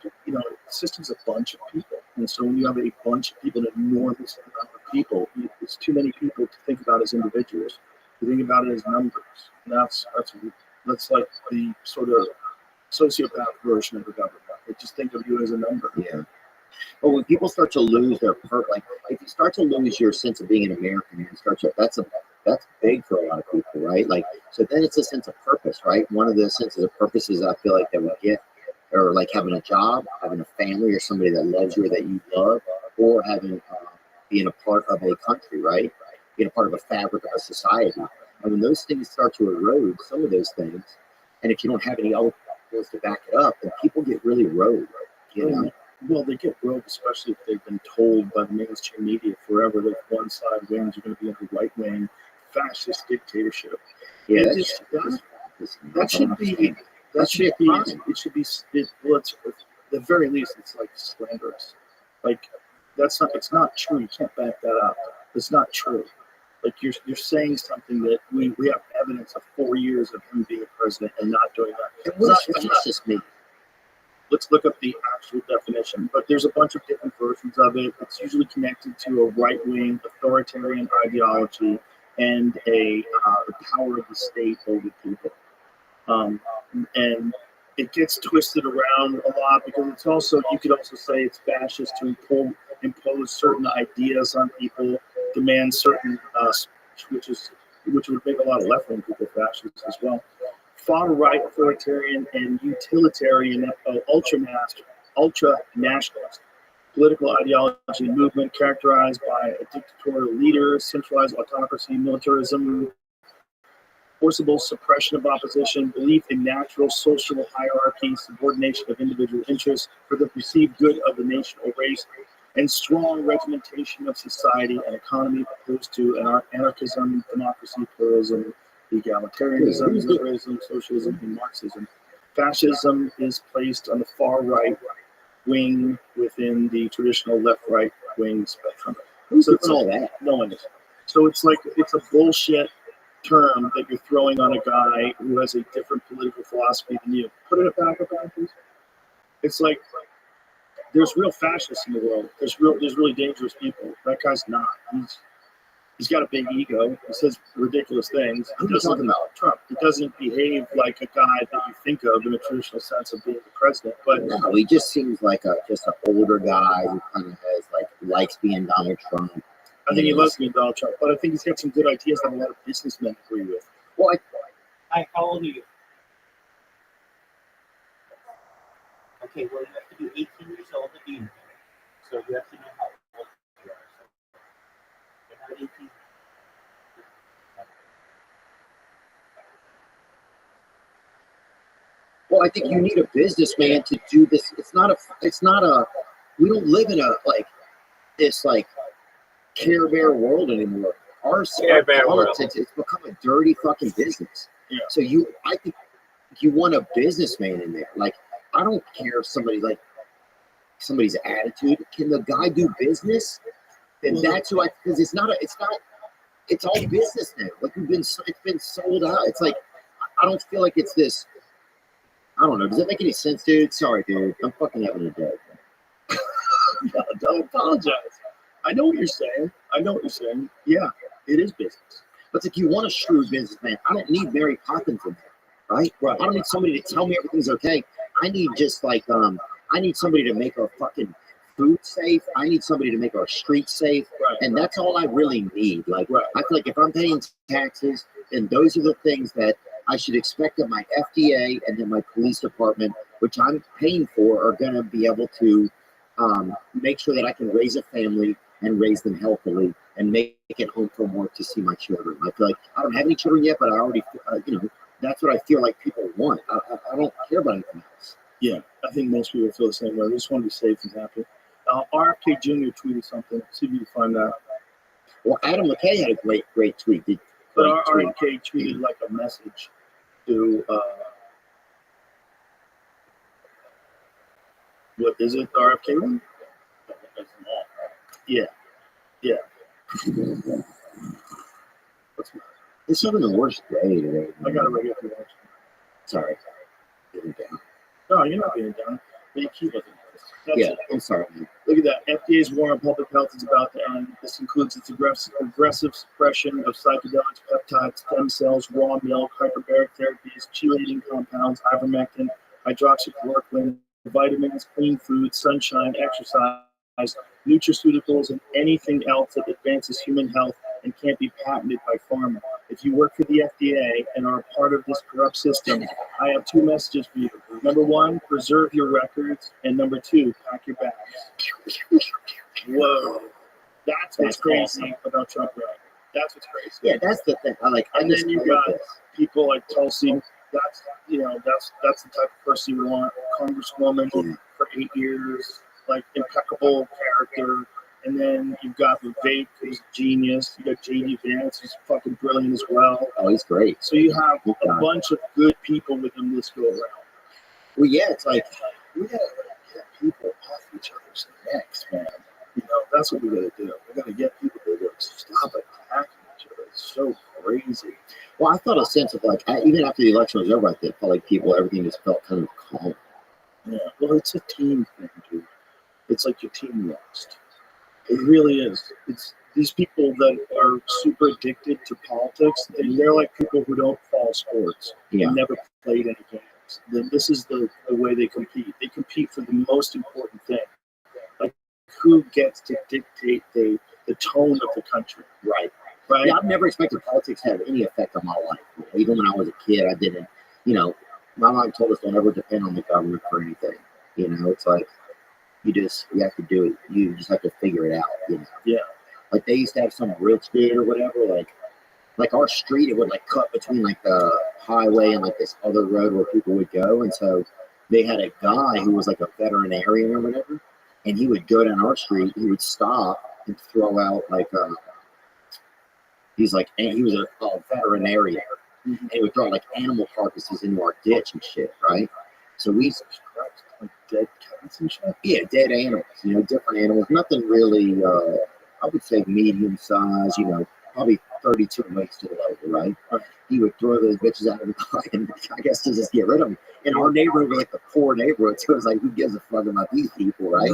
a bunch of people, and so when you have a bunch of people, an enormous amount of people, it's too many people to think about as individuals. You think about it as numbers, and that's like the sort of sociopath version of the government. They just think of you as a number. yeah. But when people start to lose their like if you start to lose your sense of being an American, that's big for a lot of people, right? Like, so then it's a sense of purpose, right? One of the senses of purposes I feel like that we get, or like having a job, having a family, or somebody that loves you or that you love, or having being a part of a country, right? Being a part of a fabric of a society. And when those things start to erode, some of those things, and if you don't have any other to back it up, then people get really rogue, you know? Well, they get rogue, especially if they've been told by the mainstream media forever that one side wins, you're going to be in the right wing, fascist dictatorship. Yeah, It should be. Well, it's, at the very least, it's like slanderous. Like, it's not true. You can't back that up. It's not true. Like, you're saying something that we have evidence of 4 years of him being president and not doing that. It's not just me. Let's look up the actual definition. But there's a bunch of different versions of it. It's usually connected to a right-wing authoritarian ideology and the power of the state over people. And it gets twisted around a lot because it's also, you could also say it's fascist to impose certain ideas on people, demand certain, which would make a lot of left-wing people fascists as well. Far-right authoritarian and utilitarian ultra-nationalist political ideology and movement characterized by a dictatorial leader, centralized autocracy, militarism, forcible suppression of opposition, belief in natural social hierarchy, subordination of individual interests for the perceived good of the nation or race, and strong regimentation of society and economy opposed to anarchism, democracy, pluralism, egalitarianism, liberalism, socialism, and Marxism. Fascism is placed on the far right wing within the traditional left-right wing spectrum. Who's So it's doing all like, that? no one is. So it's like it's a bullshit term that you're throwing on a guy who has a different political philosophy than you. Put it back up, please. It's like there's real fascists in the world. There's really dangerous people. That guy's not. He's got a big ego. He says ridiculous things. Who are you talking about? Trump. He doesn't behave like a guy that you think of in the traditional sense of being the president. But No, he just seems like just an older guy who kind of has likes being Donald Trump. I think he loves being Donald Trump. But I think he's got some good ideas that a lot of businessmen agree with. Well, Hi, how old are you? Okay, well, you have to be 18 years old to be in here. So you have to know how old you are. So you're not 18. Well, I think you need a businessman to do this. It's not a. We don't live in this Care Bear world anymore. Our Care Bear politics, it's become a dirty fucking business. Yeah. So I think you want a businessman in there. Like, I don't care if somebody's attitude. Can the guy do business? Then that's who because it's all business now. Like it's been sold out. It's like, I don't feel like it's this. I don't know. Does that make any sense, dude? Sorry, dude. I'm fucking having a day. No, don't apologize. I know what you're saying. Yeah, it is business. But it's like, you want a shrewd businessman. I don't need Mary Poppins in there, right? I don't need somebody to tell me everything's okay. I need I need somebody to make our fucking food safe. I need somebody to make our streets safe. Right. And that's all I really need. Like, Right. I feel like if I'm paying taxes, then those are the things that I should expect that my FDA and then my police department, which I'm paying for, are going to be able to make sure that I can raise a family and raise them healthily and make it home from work to see my children. I feel like I don't have any children yet, but I already, that's what I feel like people want. I don't care about anything else. Yeah, I think most people feel the same way. They just want to be safe and happy. RFK Jr. tweeted something. See if you can find that. Well, Adam McKay had a great tweet. But RFK tweeted like a message to, what is it, the RFK one? Yeah. It's having the worst day today. I got it right here. Sorry. Get it down. No, you're not getting it down. They keep looking at this. That's Yeah, it. I'm sorry, man. Look at that. FDA's war on public health is about to end. This includes its aggressive suppression of psychedelics, peptides, stem cells, raw milk, hyperbaric therapies, chelating compounds, ivermectin, hydroxychloroquine, vitamins, clean food, sunshine, exercise, nutraceuticals, and anything else that advances human health and can't be patented by pharma. If you work for the FDA and are a part of this corrupt system, I have two messages for you. Number one, preserve your records, and number two, pack your bags. Whoa, that's what's crazy awesome. about Trump. Right? That's what's crazy. Yeah, that's the thing. And then you got people like Tulsi. That's that's the type of person you want. Congresswoman for 8 years, like impeccable character. And then you've got Vivek, who's a genius. You got J.D. Vance, who's fucking brilliant as well. Oh, he's great. So you have a bunch of good people within this go around. Well, yeah, it's like, We gotta get people off each other's necks, man. That's what we gotta do. We gotta get people to stop attacking each other. It's so crazy. well, I felt a sense of even after the election was over, I felt like everything just felt kind of calm. Yeah. Well, it's a team thing, dude. It's like your team lost. It really is. It's these people that are super addicted to politics, and they're like people who don't follow sports. Yeah. They never played any games. Then this is the way they compete. They compete for the most important thing. Like, who gets to dictate the tone of the country? Right. Right? Yeah, I've never expected politics to have any effect on my life. Even when I was a kid, I didn't, my mom told us don't ever depend on the government for anything. It's like, you have to do it. You just have to figure it out. Yeah. Like they used to have some rich dude or whatever, like our street, it would cut between the highway and this other road where people would go. And so they had a guy who was a veterinarian or whatever. and he would go down our street. He would stop and throw out like he was a veterinarian, and he would throw like animal carcasses into our ditch and shit, right? So we like dead cats and shit. yeah, dead animals, different animals, nothing really. I would say medium size, probably 32 weights to the lower, right? He would throw those bitches out of the car, and I guess to just get rid of them. In our neighborhood, we're like the poor neighborhood, so it's like, who gives a fuck about these people, right?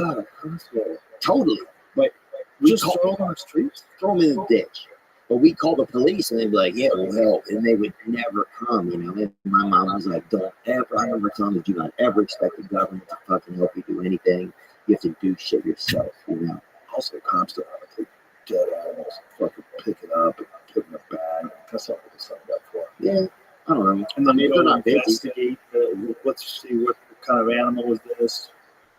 Totally. But we Just throw them on the streets. throw them in the ditch. But we call the police, and they'd be like, yeah, we'll help. And they would never come, And my mom was like, don't ever, I remember telling them, do not ever expect the government to fucking help you do anything. You have to do shit yourself, Also, cops don't have to take dead animals and fucking pick it up and put it in a bag. That's not what they signed up for. Yeah, I don't know. And then they They're go not busy. investigate. Let's see what kind of animal was this.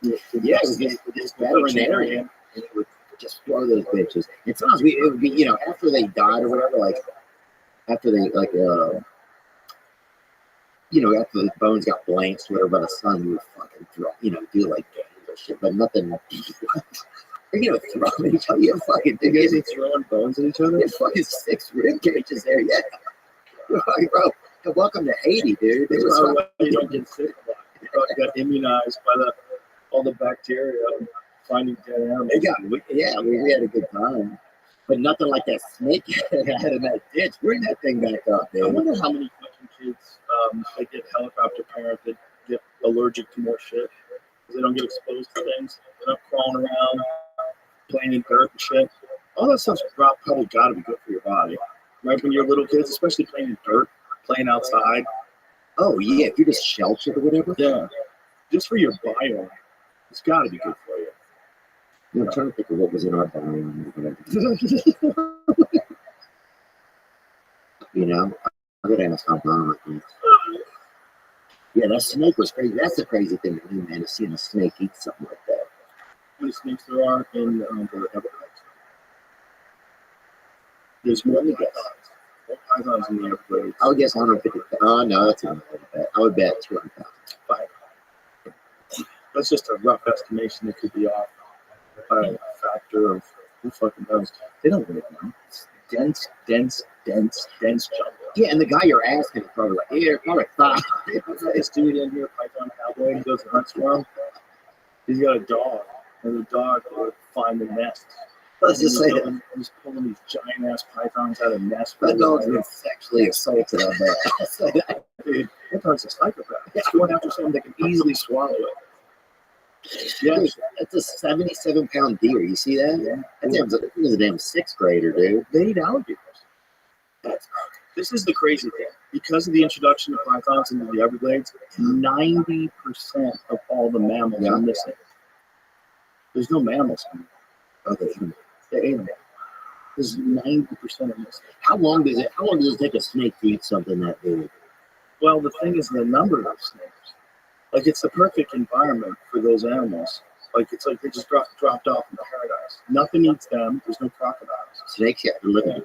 Yeah, it was this veterinarian, and he would just throw those bitches. And sometimes it would be, after they died or whatever, like after they after the bones got blanched or whatever by the sun, he would fucking throw, do like games or shit, but nothing. Throwing each other. You fucking You guys are throwing bones at each other? you fucking 6 rib cages there, yeah. Bro, welcome to Haiti, dude. That's why you don't get sick a lot. You probably got immunized by all the bacteria of finding dead animals. We had a good time. But nothing like that snake had in that ditch. Bring that thing back up, I dude. wonder how many fucking kids they get helicopter parent that get allergic to more shit because they don't get exposed to things. They're not crawling around, playing in dirt and shit. All that stuff's probably got to be good for your body. Right? When you're little kids, especially playing in dirt, playing outside. Oh, yeah, if you're just sheltered or whatever. Yeah. Just for your biome, it's got to be good for you. I'm trying to think of what was in our biome. I'm going to ask my mom, I think. Yeah, that snake was crazy. That's the crazy thing to me, man, is seeing a snake eat something like that. How many snakes there are in the Everglades? There's more pythons. More pythons in the Everglades. I would guess 150. Oh, no, that's not bad. I would bet 200,000. That's just a rough estimation. It could be off by a factor of who fucking knows. They don't really know. It's dense jungle. Yeah, and the guy you're asking is probably like, yeah, probably 5. This dude in here, Python Cowboy, he goes and hunts for him. He's got a dog, and the dog will find the nest. Let's just say that. He's pulling these giant ass pythons out of nests. That dog's been sexually assaulted on that. Dude, that dog's a psychopath. He's going after something that can easily swallow it. Dude, that's a 77-pound deer. You see that? Yeah. That was a damn 6th grader, dude. They eat alligators. This is the crazy thing. Because of the introduction of pythons into the Everglades, 90% of all the mammals are missing. There's no mammals anymore. Oh, They're animals. There's 90% of missing. How long does it take a snake to eat something that big? Well, the thing is the number of snakes. Like, it's the perfect environment for those animals. Like, it's like they just dropped off in paradise. Nothing eats them. There's no crocodiles. Snakes have to live in.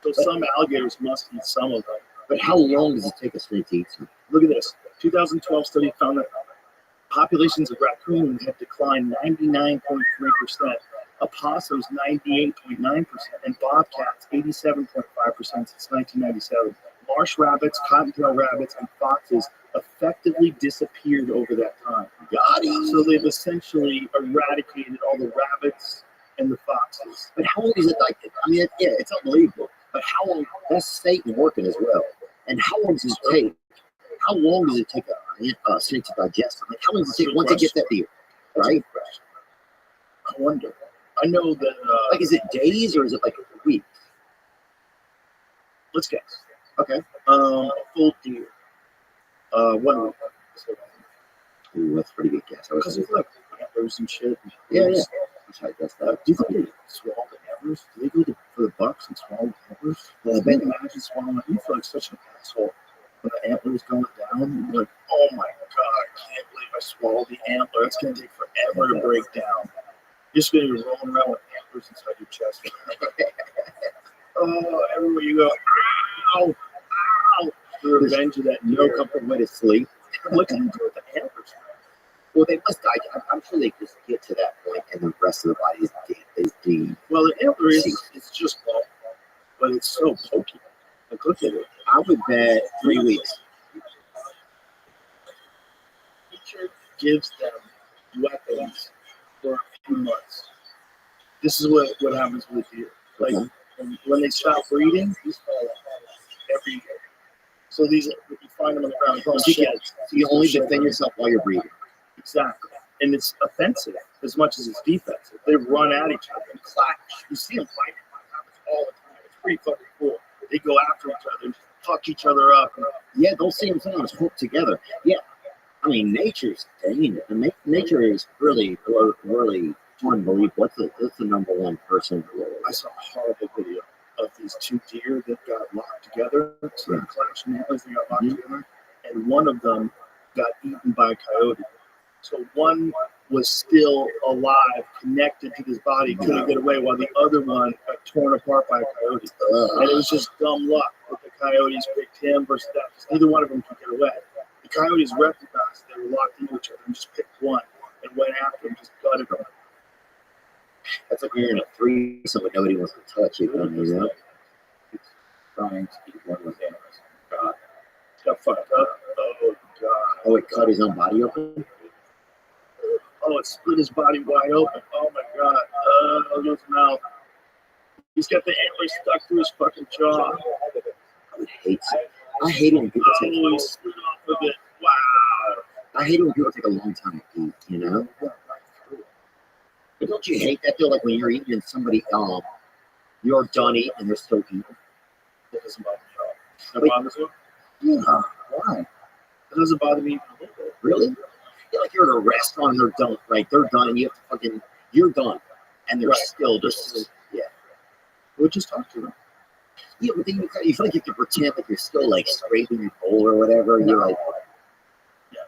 So some alligators must eat some of them. But how long does it take a snake to eat something? Look at this. 2012 study found that populations of raccoons have declined 99.3%, opossums 98.9%, and bobcats 87.5% since 1997. Marsh rabbits, cottontail rabbits, and foxes effectively disappeared over that time. So they've essentially eradicated all the rabbits and the foxes. But how long is it like? I mean, it's unbelievable. But how long? That's Satan working as well. And how long does it take? How long does it take a snake to digest? Like, how long does it take once it gets that deer? Right? I wonder. I know that. Like, is it days or is it like a week? Let's guess. Okay. A full deer. 1 week. Ooh, that's a pretty good guess. Because it's like antlers and shit. Yeah. That's right. That's Do you think they swallow the antlers? Do they go for the bucks and swallow the antlers? Well, I Can bet you imagine swallowing it? You feel like such an asshole when the antler's going down. You're like, oh my god, I can't believe I swallowed the antler. It's going to take forever to break down. You're just going to be rolling around with antlers inside your chest. Oh, everywhere you go, ow, ow. The revenge of that no deer. comfort way to sleep. What can you do with the antlers? Well, they must. I'm sure they just get to that point, and the rest of the body is deep. Well, the antler it's just long, but it's so pokey. Like, look at it. I would bet 3 weeks. Nature gives them weapons for a few months. This is what happens with deer. Like when they stop breeding, these fall off every year. So these you find them on the ground called sheds. So you only defend yourself while you're breathing. Exactly. And it's offensive as much as it's defensive. They run at each other and clash. You see them fighting all the time. It's pretty fucking cool. They go after each other and fuck each other up. Yeah, they'll see them sometimes hooked together. Yeah. I mean, nature's dangerous. Nature is really unbelievable. What's the number one person in the world? I saw a horrible video of these two deer that got locked together. So they clashed antlers, they got locked together. And one of them got eaten by a coyote. So one was still alive, connected to his body, couldn't get away, while the other one got torn apart by a coyote. And it was just dumb luck that the coyotes picked him versus that, because neither one of them could get away. The coyotes recognized they were locked into each other and just picked one and went after him, just gutted him. That's like you're in a threesome, but nobody wants to touch you. You know? Trying to eat one of those animals. God. Got fucked up. Oh, God. Oh, it cut his own body open? Oh, it split his body wide open. Oh, my God. Oh, his mouth. He's got the antlers stuck through his fucking jaw. I would hate it. I hate it when people take. Oh, he split off of it. Wow. I hate it when people take a long time to eat. You know. But don't you hate that though? Like when you're eating and somebody, you're done eating and they're still eating. That doesn't bother me at all. That bothers you? Yeah. Why? It doesn't bother me even a little bit. Really? Yeah, like you're at a restaurant and they're done. Right? They're done and you have to fucking. You're done, and they're still just. Yeah. We'll just talk to them. Yeah, but then you feel like you have to pretend like you're still like scraping your bowl or whatever. And you're like, yeah,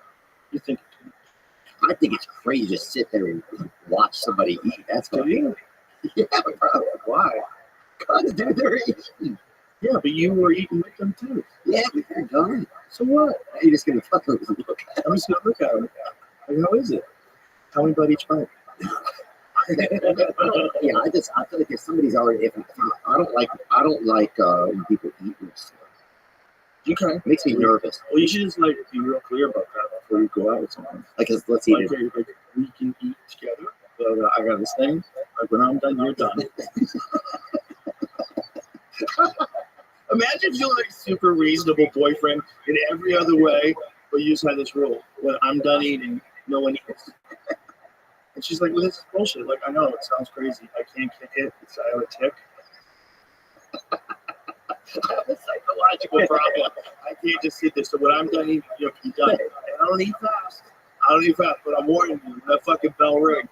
you think. I think it's crazy to sit there and watch somebody eat. That's what you? Yeah, bro. Why? Because dude, they're eating. Yeah, but you were eating with them too. Yeah, but you're done. So what? You're just gonna fucking look at I'm just gonna look at them. Like, how is it? Tell me about each bite. Yeah, I feel like if somebody's already, I don't like when people eat with stuff. Okay. It makes me nervous. Well, you should just like be real clear about that before you go out with someone. Like, let's eat like, like we can eat together. But I got this thing. Like when I'm done, you're done. Imagine if you're like super reasonable boyfriend in every other way, but you just had this rule: when I'm done eating, no one eats. And she's like, "Well, this is bullshit. Like, I know it sounds crazy. I can't kick it. I have a tick. I have a psychological problem. I can't just sit there. So when I'm done eating, you're done. And I don't eat fast. But I'm warning you. That fucking bell rings.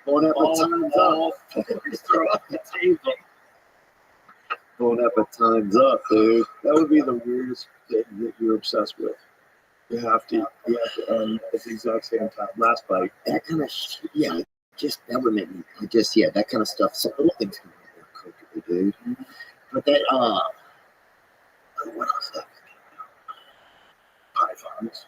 Going up a time's up. Throw up the table. Going up a time's up, dude. That would be the weirdest thing that you're obsessed with. You have to end at the exact same time. Last bite. That kind of shit, yeah. That would make me. That kind of stuff. So little things can make me uncomfortable, dude. But that what else? Pythons.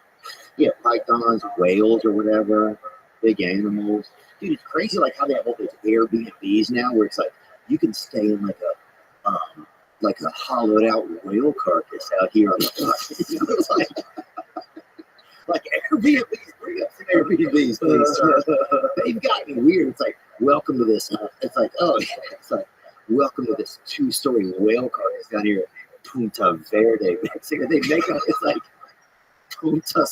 Yeah, pythons, whales, or whatever, big animals. Dude, it's crazy like how they have all those Airbnbs now, where it's like you can stay in like a hollowed out whale carcass out here on the it's like Airbnbs, bring up some Airbnbs, please. They've gotten weird. It's like welcome to this. It's like it's like welcome to this 2-story whale carcass down here at Punta Verde, Mexico. They make it. It's like Punta.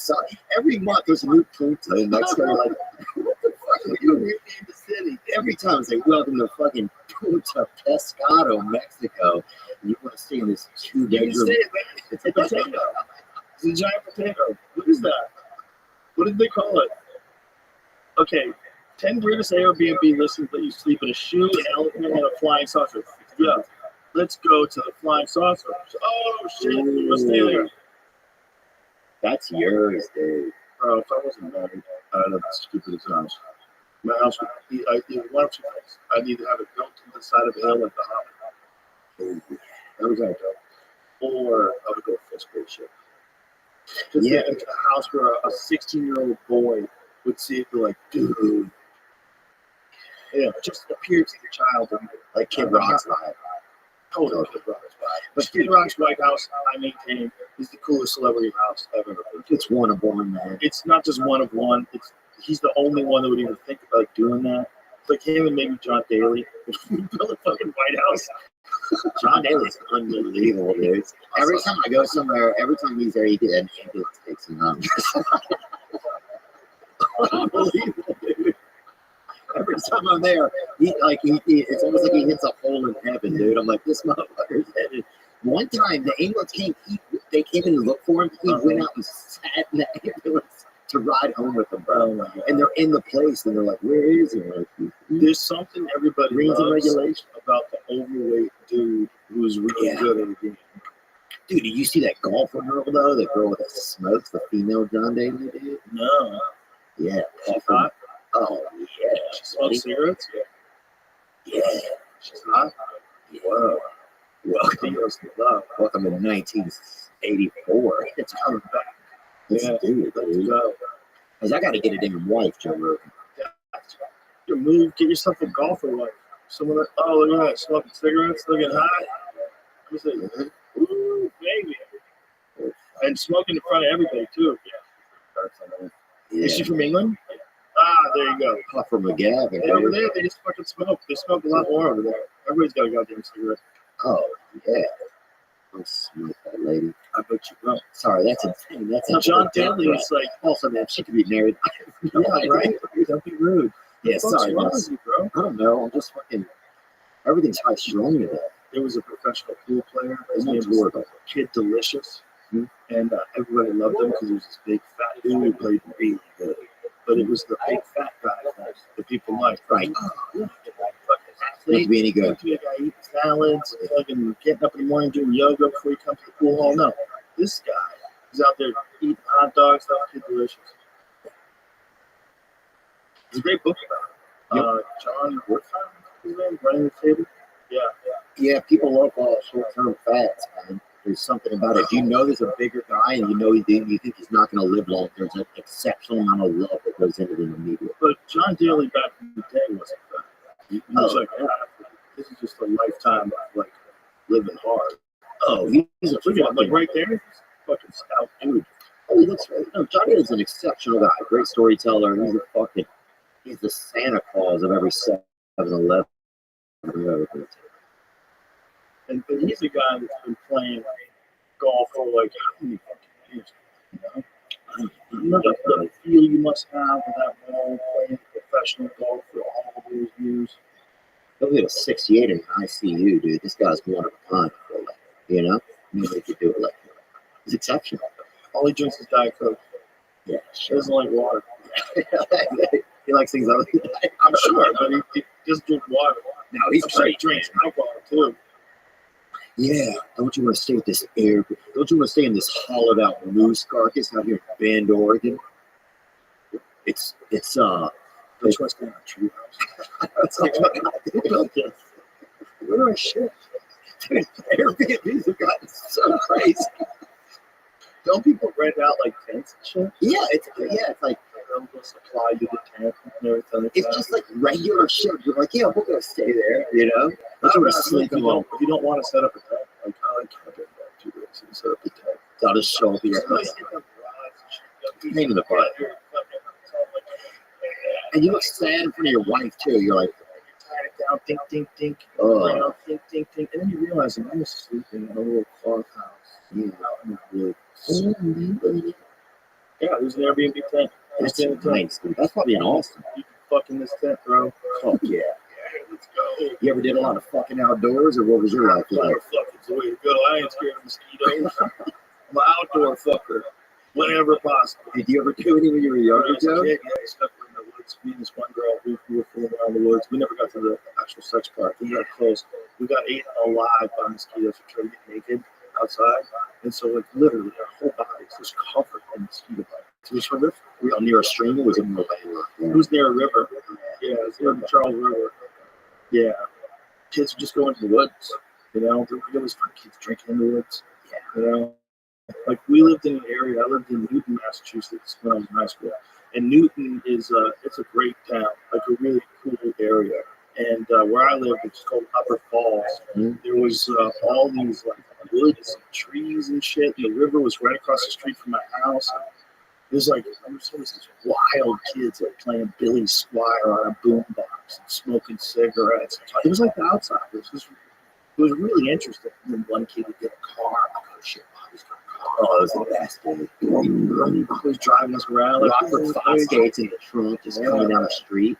Every month there's a new Punta in Mexico. Like, what the fuck are you in the city? Every time it's like, welcome to fucking Punta Pescado, Mexico. And you want to stay in this 2-bedroom. It's a potato. It's a giant potato. What is that? What did they call it? Okay, 10 greatest Airbnb listeners that you sleep in a shoe, an elephant, and a flying saucer. Yeah, let's go to the flying saucer. Oh shit, you must stay there. That's yours, dude. Bro, if I wasn't married, I'd have the stupidest house. My house would be, I did one of two things. I'd either have it built to the side of a hill like the Hobbit. That was that dope. Or I would go for a spaceship. Just get into a house where a 16-year-old boy would see it, be like, dude, yeah, just appears to the child and Like Kid Rock's vibe. totally Kid Rock's vibe. But Kid Rock's White House, I maintain, is the coolest celebrity house I've ever been to. It's one of one, man. It's not just one of one. He's the only one that would even think about doing that. It's like him and maybe John Daly. Build a fucking White House. John Daly's unbelievable, dude. Every time I go somewhere, every time he's there, he gets an ambulance takes him out. Unbelievable, dude. Every time I'm there, it's almost like he hits a hole in heaven, dude. I'm like, this motherfucker's headed. One time, the ambulance came, they came in and looked for him. He went out and sat in the ambulance to ride home with them, bro. And they're in the place, and they're like, where is he? Like, there's something everybody Rules and loves regulation. about the overweight dude who's really good at the game. dude, did you see that golfer girl, though? The girl that smokes, the female John Daly, dude? No. Yeah. She's hot. Oh, yeah. She smokes cigarettes? Yeah. She's hot. Whoa. Welcome to 1984. It's coming back. Let's do it, Let's dude. go. Because I got to get a damn wife, Joe Rogan. You move, get yourself a golfer wife. Someone that, oh, look at that, smoking cigarettes, looking high. You say, ooh, baby. And smoking in front of everybody, too. Yeah. Is she from England? Ah, there you go. Pop from McGav. Hey, over there, they just fucking smoke. They smoke a lot more over there. Everybody's got a goddamn cigarette. Oh, yeah. I'll smoke that lady. I bet you will. Sorry, that's insane. That's And John Daly is like, also, man, she could be married. yeah, right? Don't be rude. Yeah, What's sorry, wrong boss. with you, bro? I don't know. I'm just fucking. Everything's high strung today. There was a professional pool player. His I'm on name tour, was though. Kid Delicious. And everybody loved him because he was this big fat dude who played really good. But it was the big fat guy that people liked. Right. Fucking Not to athlete. be any good. To be a guy eating salads, fucking getting up in the morning doing yoga before he comes to the pool hall. No, this guy is out there eating hot dogs. That's Kid Delicious. It's a great book about it. John Rothschild, his name, Running the Table. Yeah. Yeah, people love short-term fats, man. There's something about it. You know there's a bigger guy, and you think he's not going to live long. There's an exceptional amount of love that goes into the media. But John Daly back in the day wasn't fat. He was like, this is just a lifetime of like living hard. Oh, he's a Look at him, like fucking, right there, he's a fucking stout dude. oh, he looks. John Daly's an exceptional guy, great storyteller. He's the Santa Claus of every 7-Eleven. And he's a guy that's been playing golf for like how many fucking years? You know the feel you must have with that ball playing professional golf for all those years. He'll hit a 68 in ICU, dude. This guy's one of a kind. You know, nobody could do it like him. He's exceptional. All he drinks is Diet Coke. Yeah, He sure. doesn't like water. He likes things other. I'm sure, but he just drinks water. No, he's I'm sure he great. drinks alcohol too. Yeah, don't you want to stay with this air? Don't you want to stay in this hollowed out moose carcass out here in Bend, Oregon? It's Don't you want to stay in a tree house? it's like where are shit? Dude, Airbnbs have gotten so crazy. Don't people rent out like tents and shit? Yeah, it's like They'll go supply you the tent and everything. it's just like regular shit. You're like, yeah, we're gonna stay there, you know. Don't Don't you you want to sleep alone? if you don't want to set up a tent, like I like camping for 2 weeks and set up a tent. I'll just show up at your house. Pain in the butt. And you look sad in front of your wife too. You're like, Tie it down, think, think, think. oh, Around, think, think, think. And then you realize I'm just sleeping in a little cloth house. yeah. Out in the woods. Yeah, there's an Airbnb tent. That's Stay in the tent. nice, dude. That's probably an awesome. You can fuck in this tent, bro. Oh yeah. Let's go. You ever did a lot of fucking outdoors, or what was your life like? Outdoor fucking's the way to go. I ain't scared of mosquitoes. I'm an outdoor fucker. Whenever possible. Did you ever do any when you were younger, Joe? Yeah, I stuck in the woods. Me and this one girl, we were fooling around the woods. We never got to the actual sex part. We got close. We got ate alive by mosquitoes. We tried to get naked outside. And so, like, literally, our whole body was just covered in mosquito bites. It was horrific. Were you near a stream, or was it more like It was near a river. Yeah, it was near the Charles River. Yeah. Kids would just go into the woods. You know, there was fun kids drinking in the woods. You know, like we lived in an area. I lived in Newton, Massachusetts when I was in high school, And Newton is it's a great town, like a really cool area. And where I live, it's called Upper Falls. There was all these like woods and trees and shit. The river was right across the street from my house. There's like these wild kids like playing Billy Squire on a boombox and smoking cigarettes. It was like the outside. It was really interesting. And then one kid would get a car. Oh shit! Oh, it was the best, dude. He was driving us around like Rockford Fosgates in the trunk, just coming down the street.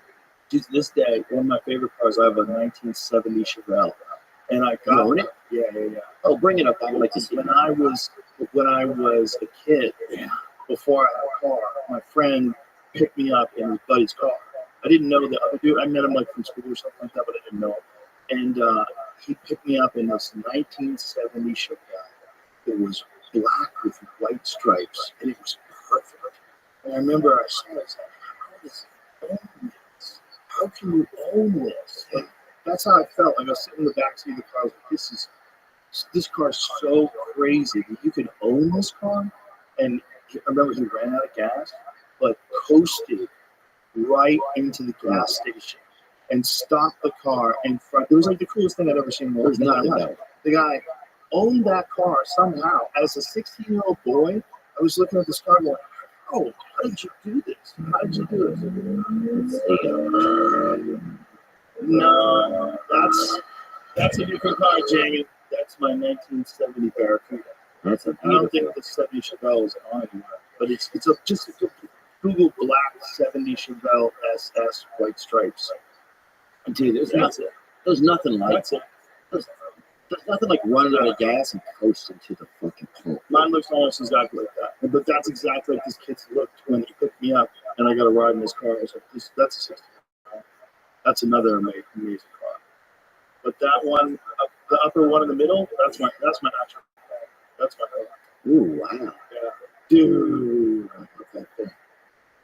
To this day, one of my favorite cars. I have a 1970 Chevelle, and I got own it. Yeah. Oh, bring it up. I would like to see. When I was a kid, before I had a car, my friend picked me up in his buddy's car. I didn't know the other dude. I met him like from school or something like that, but I didn't know him. And he picked me up in this 1970 Chevelle. It was black with white stripes, and it was perfect. And I remember I saw it. I was like, how does he own this? How can you own this? Like, that's how I felt. Like I was sitting in the backseat of the car. I was like, this car's so crazy that you can own this car. And I remember he ran out of gas, but coasted right into the gas station and stopped the car in front. It was like the coolest thing I'd ever seen in my life. The guy owned that car somehow. As a 16-year-old boy, I was looking at this car going, oh, how did you do this? How did you do this? No, that's a different car, Jamie. That's my 1970 Barracuda. That's a I don't think the 70 Chevelle is on anymore, but it's just a Google black 70 Chevelle SS white stripes. dude. There's nothing like That's it. there's nothing like running out of gas and coasting to the fucking pump. Mine looks almost exactly like that, but that's exactly like this kid's looked when he picked me up and I got to ride in his car. I was like, that's a 60. That's another amazing car. But that one, the upper one in the middle, that's my actual car. That's my car. Ooh, wow. Yeah. Dude,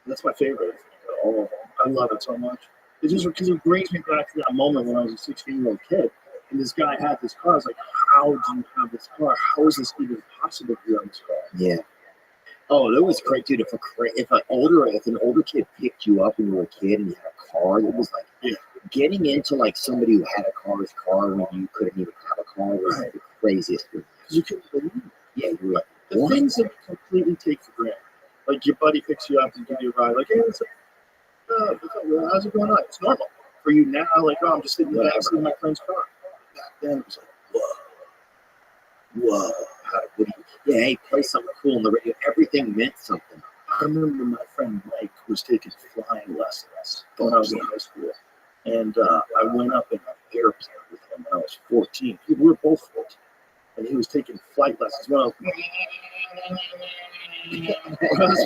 that's my favorite. Oh, I love it so much. It's just because it brings me back to that moment when I was a 16-year-old kid, and this guy had this car. I was like, how do you have this car? How is this even possible to have this car? Yeah. Oh, that was great, dude. If an older kid picked you up when you were a kid and you had a car, it was like getting into like somebody who had a car's car when you couldn't even have a car was like the craziest thing. You couldn't believe it. Yeah, you were like, The what? things that you completely take for granted. Like your buddy picks you up and gives you a ride. Like, hey, what's up? How's it going on? It's normal. For you now, like, oh, I'm just sitting in the backseat of my friend's car. Back then, it was like, whoa. What do you, hey, play something cool on the radio. Everything meant something. I remember my friend Mike was taking flying lessons when I was in high school. And I went up in an airplane with him when I was 14. We were both 14. And he was taking flight lessons. Well, I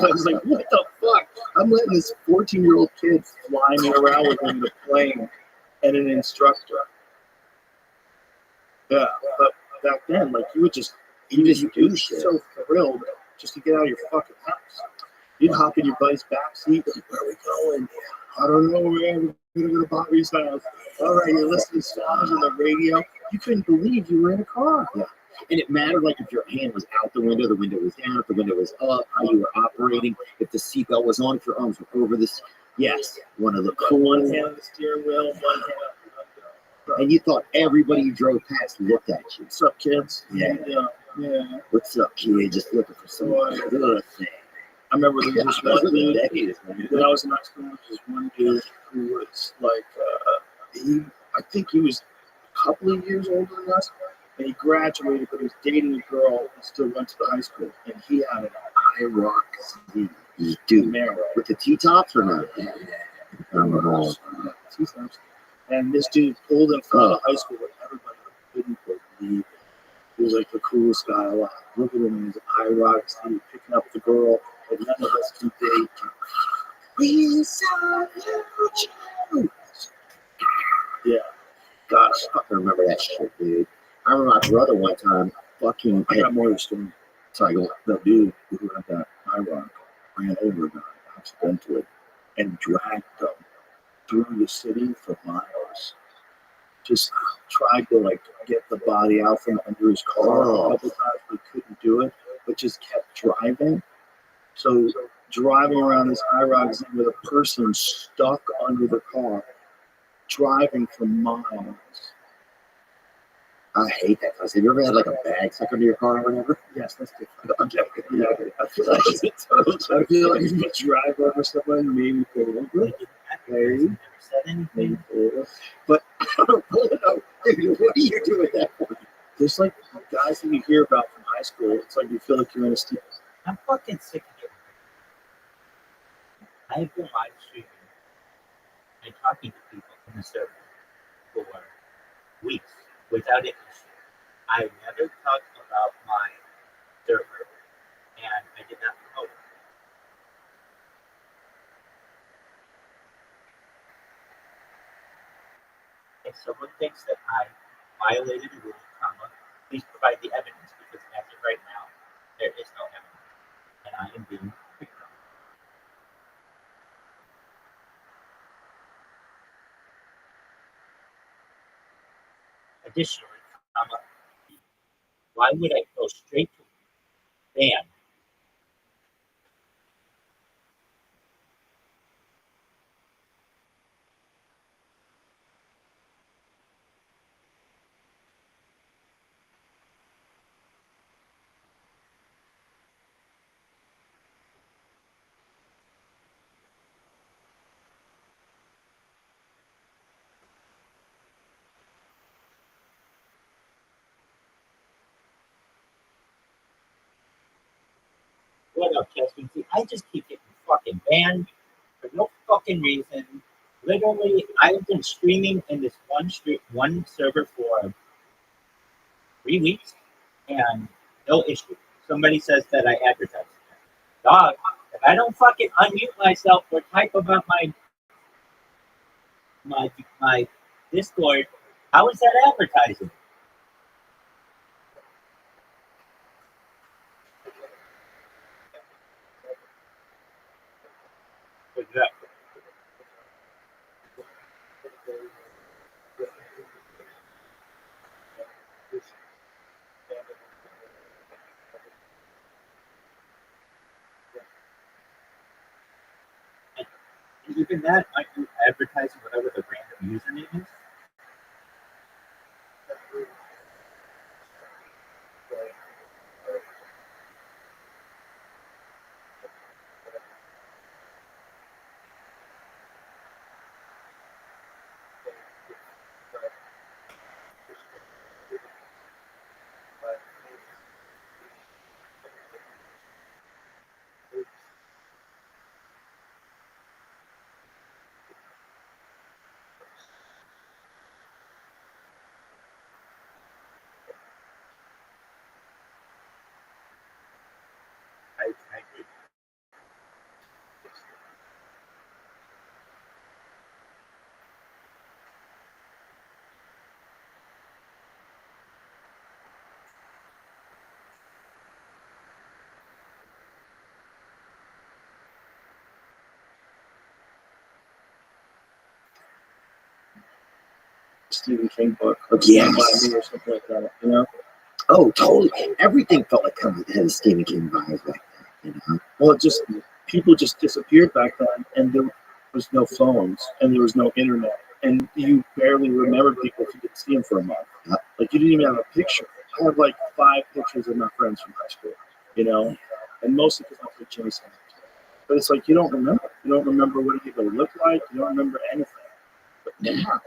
was like, what the fuck? I'm letting this 14-year-old kid fly me around with him in the plane and an instructor. Yeah, but back then, like, you would just do shit. So thrilled just to get out of your fucking house. You'd hop in your buddy's backseat. Like, where are we going? I don't know, man. We're going to go to Bobby's house. All right, you're listening to songs on the radio. You couldn't believe you were in a car. Yeah. And it mattered like if your hand was out the window was down, if the window was up, how you were operating, if the seatbelt was on, if your arms were over this. Yes, one of the cool one hand on the steering wheel, one hand on and you thought everybody you drove past looked at you. What's up, kids? Yeah. What's up, kid? Just looking for some good thing. I remember there was this one dude when I was in high school. There was this one dude who was like, I think he was a couple of years older than us. And he graduated, but he was dating a girl and still went to the high school. And he had an IROC Dude, Camaro. with the T-tops or not? T-tops. And this dude pulled in front of the high school, and everybody couldn't believe it. He was like the coolest guy alive. Look at him in his IROC picking up the girl, and none of us can date. We saw you. Yeah. Gosh, I fucking remember that shit, dude. I remember my brother one time fucking. I got more of the story. Sorry, go. The dude who had that IROC ran over a guy accidentally and dragged them through the city for miles. Just tried to like get the body out from under his car a couple times, but couldn't do it. But just kept driving. So driving around this IROC with a person stuck under the car, driving for miles. I hate that place. Have you ever had like a bag stuck under your car or whatever? Yes, that's different. Yeah, I feel like I feel like if you drive over someone, maybe pull over. Maybe. Maybe pull over. But I don't know. Dude, what are you doing with that for? There's like guys that you hear about from high school. It's like you feel like you're in a steep. I'm fucking sick of it. I have been live streaming and talking to people in the server for weeks without interest. I never talked about my server, and I did not promote it. If someone thinks that I violated a rule, please provide the evidence, because as of right now, there is no evidence, and I am being picked on. Additionally, why would I go straight to ban? What up, Justin? See, I just keep getting fucking banned for no fucking reason. Literally, I've been streaming in this one server for 3 weeks, and no issue. Somebody says that I advertise. Dog, if I don't fucking unmute myself or type about my Discord, how is that advertising? Exactly. And even that, aren't you advertising whatever the random username is? I agree. Stephen King book, or Yes. by me or something like that. You know? Oh, totally. Everything felt like kind of had a Stephen King vibe back then, you know? Well, it just people just disappeared back then, and there was no phones, and there was no internet, and you barely remembered people if you could see them for a month. Like you didn't even have a picture. I have like 5 pictures of my friends from high school, you know, and mostly because I played Jimmy Center. But it's like you don't remember. You don't remember what people look like. You don't remember anything. But now,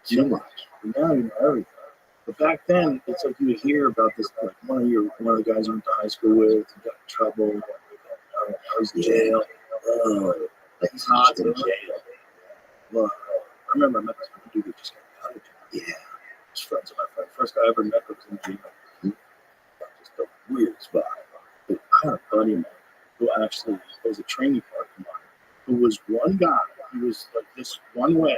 Too much. now you know everything. But back then, it's like you would hear about this, like one of the guys you went to high school with got in trouble, I was in jail. Like he's hot in jail. Well, I remember I met this one dude who just got out of jail. Yeah. His friends of my friend. First guy I ever met was in jail. Just a weird spot. But I had a buddy of mine who actually was a training partner of mine, who was one guy. He was like this one way,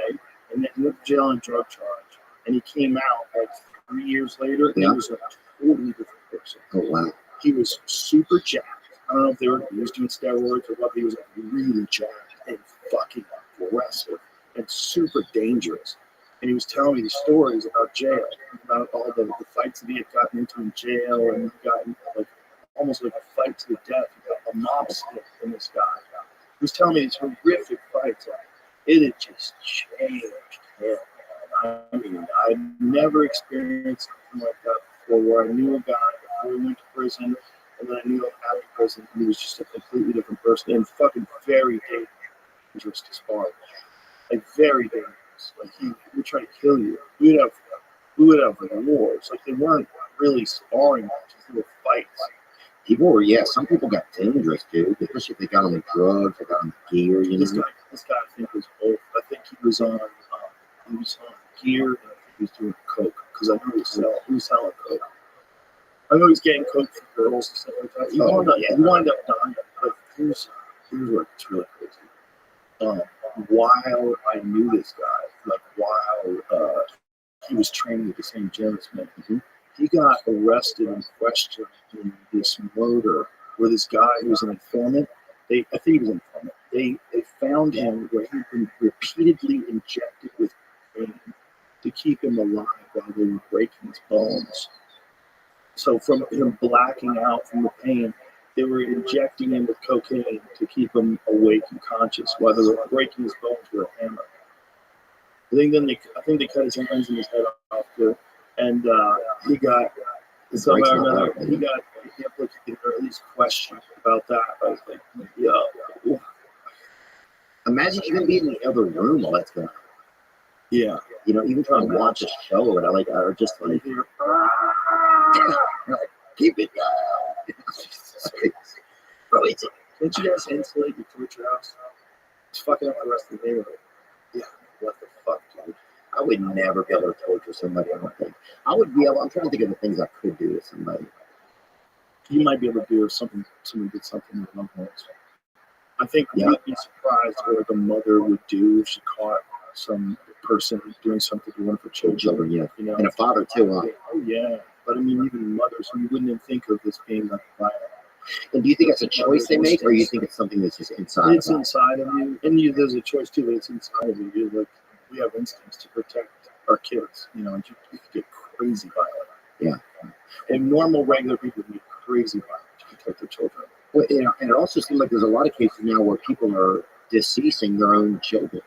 and then he went to jail on a drug charge, and he came out like 3 years later, and he was a totally different person. Oh, wow. He was super jacked. I don't know if he was doing steroids or what, but he was like really jacked and fucking aggressive and super dangerous. And he was telling me these stories about jail, about all the fights that he had gotten into in jail, and he got like almost like a fight to the death. He got a mob stick from this guy. He was telling me these horrific fights. It had just changed him. I mean, I'd never experienced something like that before, where I knew a guy before he went to prison, and then I knew him after prison, and he was just a completely different person, and fucking very dangerous to spar. Like, very dangerous. Like, he would try to kill you. We would have like wars. Like, they weren't really sparring matches, they were fights. People were, some people got dangerous, dude, especially if they got on the drugs, they got on the gear, you know. This guy, I think, was both. I think he was on gear, and I think he was doing coke, because I know he was selling coke. I know he's getting coke for girls and stuff like that. He wound up dying, but here's where it's really crazy. While I knew this guy, like while he was training at the same gym as me, he got arrested and questioned in this murder where this guy who was an informant, I think he was an informant, they found him where he'd been repeatedly injected with pain to keep him alive while they were breaking his bones. So from him blacking out from the pain, they were injecting him with cocaine to keep him awake and conscious while they were breaking his bones with a hammer. I think they cut his hands and his head off too, and he got somehow he got implicated or at least questioned about that. I was like, yeah. Imagine even being in the other room while that's going on. Yeah. You know, even trying to watch a show or just like, keep it down. Bro, don't you guys insulate your torture house? It's fucking up the rest of the neighborhood. Yeah, what the fuck, dude? I would never be able to torture somebody, I don't think. I'm trying to think of the things I could do to somebody. You might be able to do if somebody did something with loved ones. I think you'd be surprised what a mother would do if she caught some person doing something to one of her children. Yeah. You know? And a father too, huh? Oh yeah. But I mean, even mothers, you wouldn't even think of this being like violent. And do you think it's a choice they make, or you think it's something that's just inside? It's inside of you, and there's a choice too, but it's inside of you. Like, we have instincts to protect our kids, you know, and you could get crazy violent. Yeah. And normal, regular people get crazy violent to protect their children. Well, you know, and it also seems like there's a lot of cases now where people are deceasing their own children.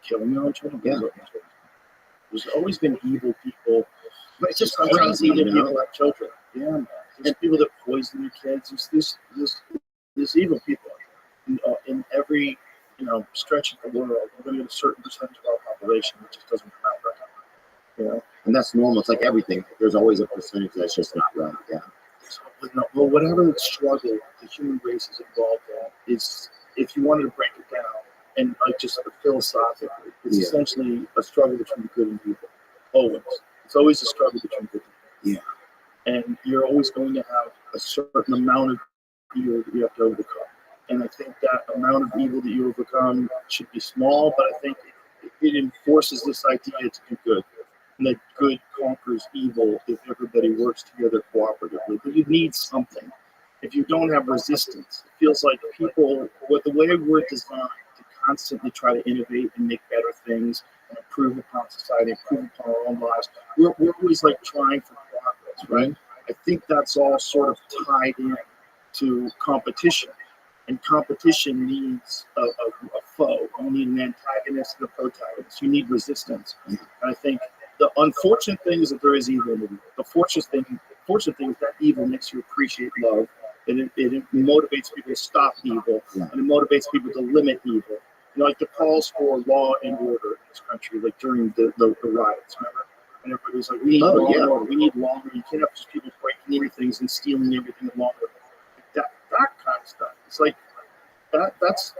Killing their own children? Yeah. There's always been evil people. But it's just Sometimes crazy, evil you know? people have children. Yeah, man. There's people that poison their kids. There's evil people in every, stretch of the world. We're going to get a certain percentage of our population that just doesn't come out right. You know? And that's normal. It's like everything. There's always a percentage that's just not right. Yeah. So, well, whatever struggle the human race is involved in is, if you wanted to break it down and just philosophically, it's essentially a struggle between good and evil. Always. It's always a struggle between good and evil. Yeah. And you're always going to have a certain amount of evil that you have to overcome. And I think that amount of evil that you overcome should be small, but I think it enforces this idea to do good. And that good conquers evil if everybody works together cooperatively. But you need something. If you don't have resistance, it feels like people, with the way we're designed to constantly try to innovate and make better things and improve upon society, improve upon our own lives, we're always like trying for progress, right? I think that's all sort of tied in to competition. And competition needs a foe. You need an antagonist and a protagonist. You need resistance. And I think the unfortunate thing is that there is evil in the world. The fortunate thing is that evil makes you appreciate love. And it motivates people to stop evil. And it motivates people to limit evil. Like the calls for law and order in this country, like during the riots, remember? And everybody was like, we need law and order. We need law and order. You can't have just people breaking into things and stealing everything along with it. That kind of stuff. It's like that's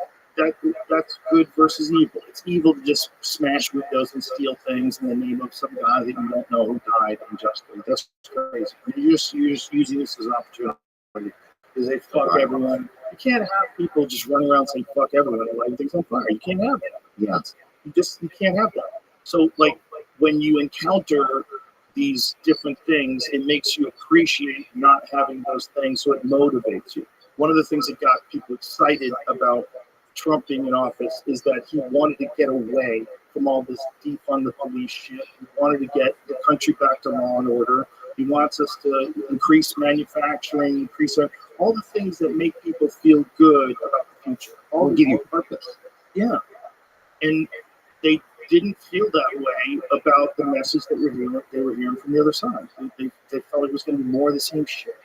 good versus evil. It's evil to just smash windows and steal things in the name of some guy that you don't know who died unjustly. That's crazy. You're just using this as an opportunity because they fuck everyone. You can't have people just running around saying fuck everyone and lighting things on fire. You can't have that. Yeah. You can't have that. So like when you encounter these different things, it makes you appreciate not having those things, so it motivates you. One of the things that got people excited about Trump being in office is that he wanted to get away from all this defund the police shit. He wanted to get the country back to law and order. He wants us to increase manufacturing, increase all the things that make people feel good about future. Will give you purpose. Yeah. And they didn't feel that way about the message that they were hearing from the other side. They felt it was going to be more of the same shit.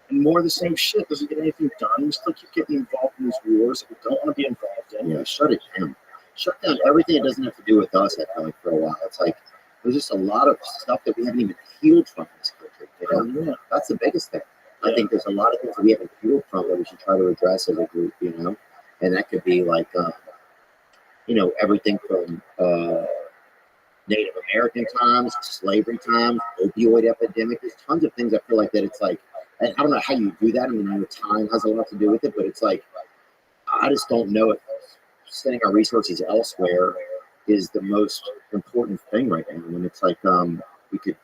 And more of the same shit doesn't get anything done. We still keep getting involved in these wars that we don't want to be involved in. Yeah, shut it down. Shut down everything that doesn't have to do with us, I feel like, for a while. It's like, there's just a lot of stuff that we haven't even healed from in this country. You know? That's the biggest thing. I think there's a lot of things that we haven't healed from that we should try to address as a group, you know? And that could be like, you know, everything from Native American times, slavery times, opioid epidemic. There's tons of things I feel like that it's like, and I don't know how you do that. I mean, I know time has a lot to do with it, but it's like, I just don't know if sending our resources elsewhere is the most important thing right now. And it's like, we could,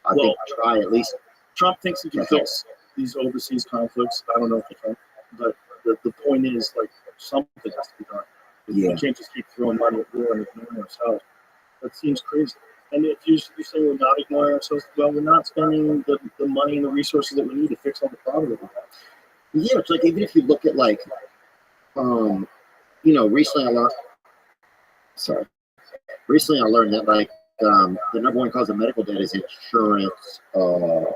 I think, try at least. Trump thinks he can fix these overseas conflicts. I don't know if he can, but the point is, like, something has to be done. Yeah. We can't just keep throwing money at war and ignoring ourselves. That seems crazy. And if you're saying we're not ignoring ourselves, well, we're not spending the money and the resources that we need to fix all the problems that we have. Yeah, it's like, even if you look at, like, you know, recently I learned that, like, the number one cause of medical debt is insurance. Medical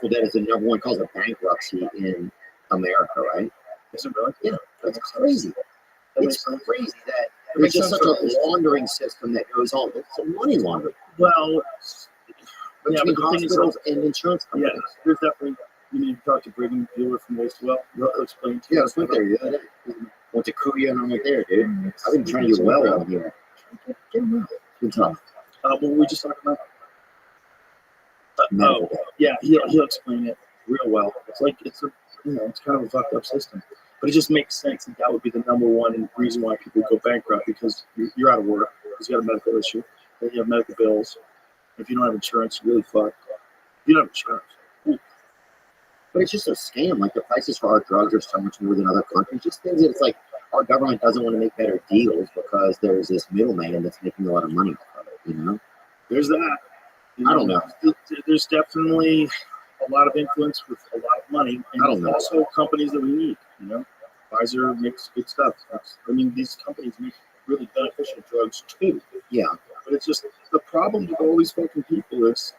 debt is the number one cause of bankruptcy in America, right? Is it really? Yeah, that's crazy. It's crazy that there's just such a laundering system that goes on. It's a money laundering. Well, Between hospitals and insurance yeah, companies. there's definitely, you need to talk to Brigham Bueller from Wastewell. He'll explain to you. Yeah, I was went there the other day. Went to Kuya and I went there, dude. I've been trying to do well on here. Good tough. What were we just talking about? Medical debt. Yeah, he'll explain it real well. It's like, it's kind of a fucked up system. But it just makes sense that would be the number one reason why people go bankrupt, because you're out of work, because you got a medical issue, then you have medical bills. If you don't have insurance, you're really fucked. If you don't have insurance. But it's just a scam. Like, the prices for our drugs are so much more than other countries. Just things that it's like our government doesn't want to make better deals because there's this middleman that's making a lot of money out of it, you know? There's that. I don't know. There's definitely a lot of influence with a lot of money. And I don't know. Also companies that we need, you know? Pfizer makes good stuff. I mean, these companies make really beneficial drugs too. Yeah. But it's just, the problem with all these fucking people is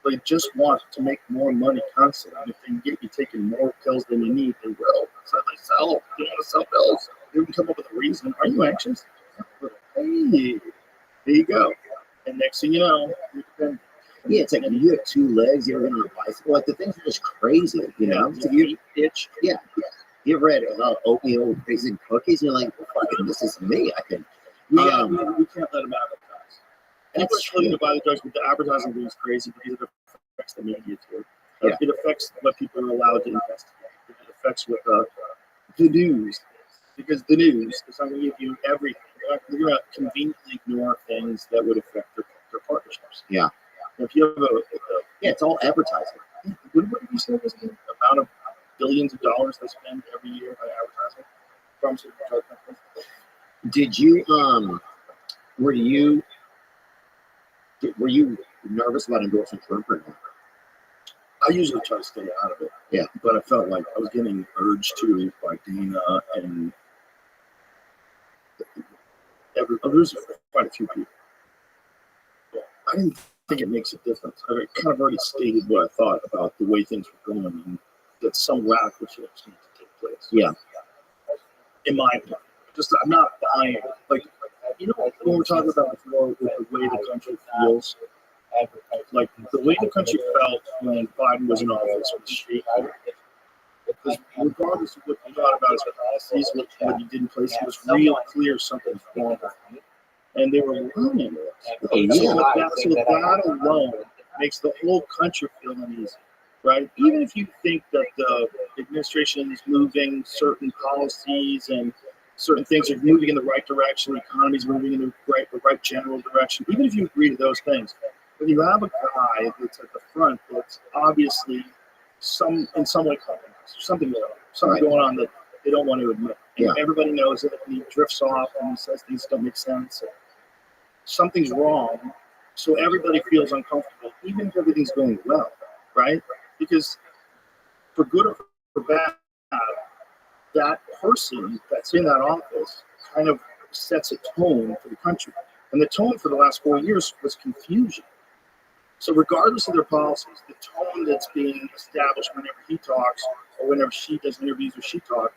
they just want to make more money constantly. And if they can get you taking more pills than you need, they will. So they sell. They want to sell pills. They can come up with a reason. Are you anxious? Hey, there you go. And next thing you know, Yeah, it's like, you have two legs, you ever been on a bicycle? Like, the things are just crazy, you know? So you itch. Yeah. You ever read about oatmeal raisin cookies? And you're like, well, fucking, this is me, I think. We can't let them advertise. People are willing to buy the drugs, but the advertising thing is crazy because it affects the media too. Yeah. It affects what people are allowed to investigate. It affects what the news, because the news is not going to give you everything. They're going to conveniently ignore things that would affect their partnerships. Yeah. If you have it's all advertising. What did you say was the amount of billions of dollars they spend every year on advertising? Pharmaceutical drug companies. Did you, were you nervous about endorsing Trump or not? I usually try to stay out of it. Yeah. But I felt like I was getting urged to by Dana and there's quite a few people. I didn't think it makes a difference. I kind of already stated what I thought about the way things were going, and that some radical change needs to take place. Yeah. In my opinion. Just, I'm not buying, like, you know, when we're talking about before, with the way the country feels, like, the way the country felt when Biden was in office was shaky. Because regardless of what you thought about his policies, what he did in place, it was real clear something's wrong. And they were learning. Oh, yeah. So that alone makes the whole country feel uneasy, right? Even if you think that the administration is moving certain policies and certain things are moving in the right direction, the economy is moving in the right general direction, even if you agree to those things, when you have a guy that's at the front that's obviously in some way compromised, something going on that they don't want to admit. And everybody knows it, and he drifts off and he says things don't make sense. Something's wrong, so everybody feels uncomfortable, even if everything's going well, right? Because for good or for bad, that person that's in that office kind of sets a tone for the country. And the tone for the last 4 years was confusion. So regardless of their policies, the tone that's being established whenever he talks or whenever she does interviews or she talks,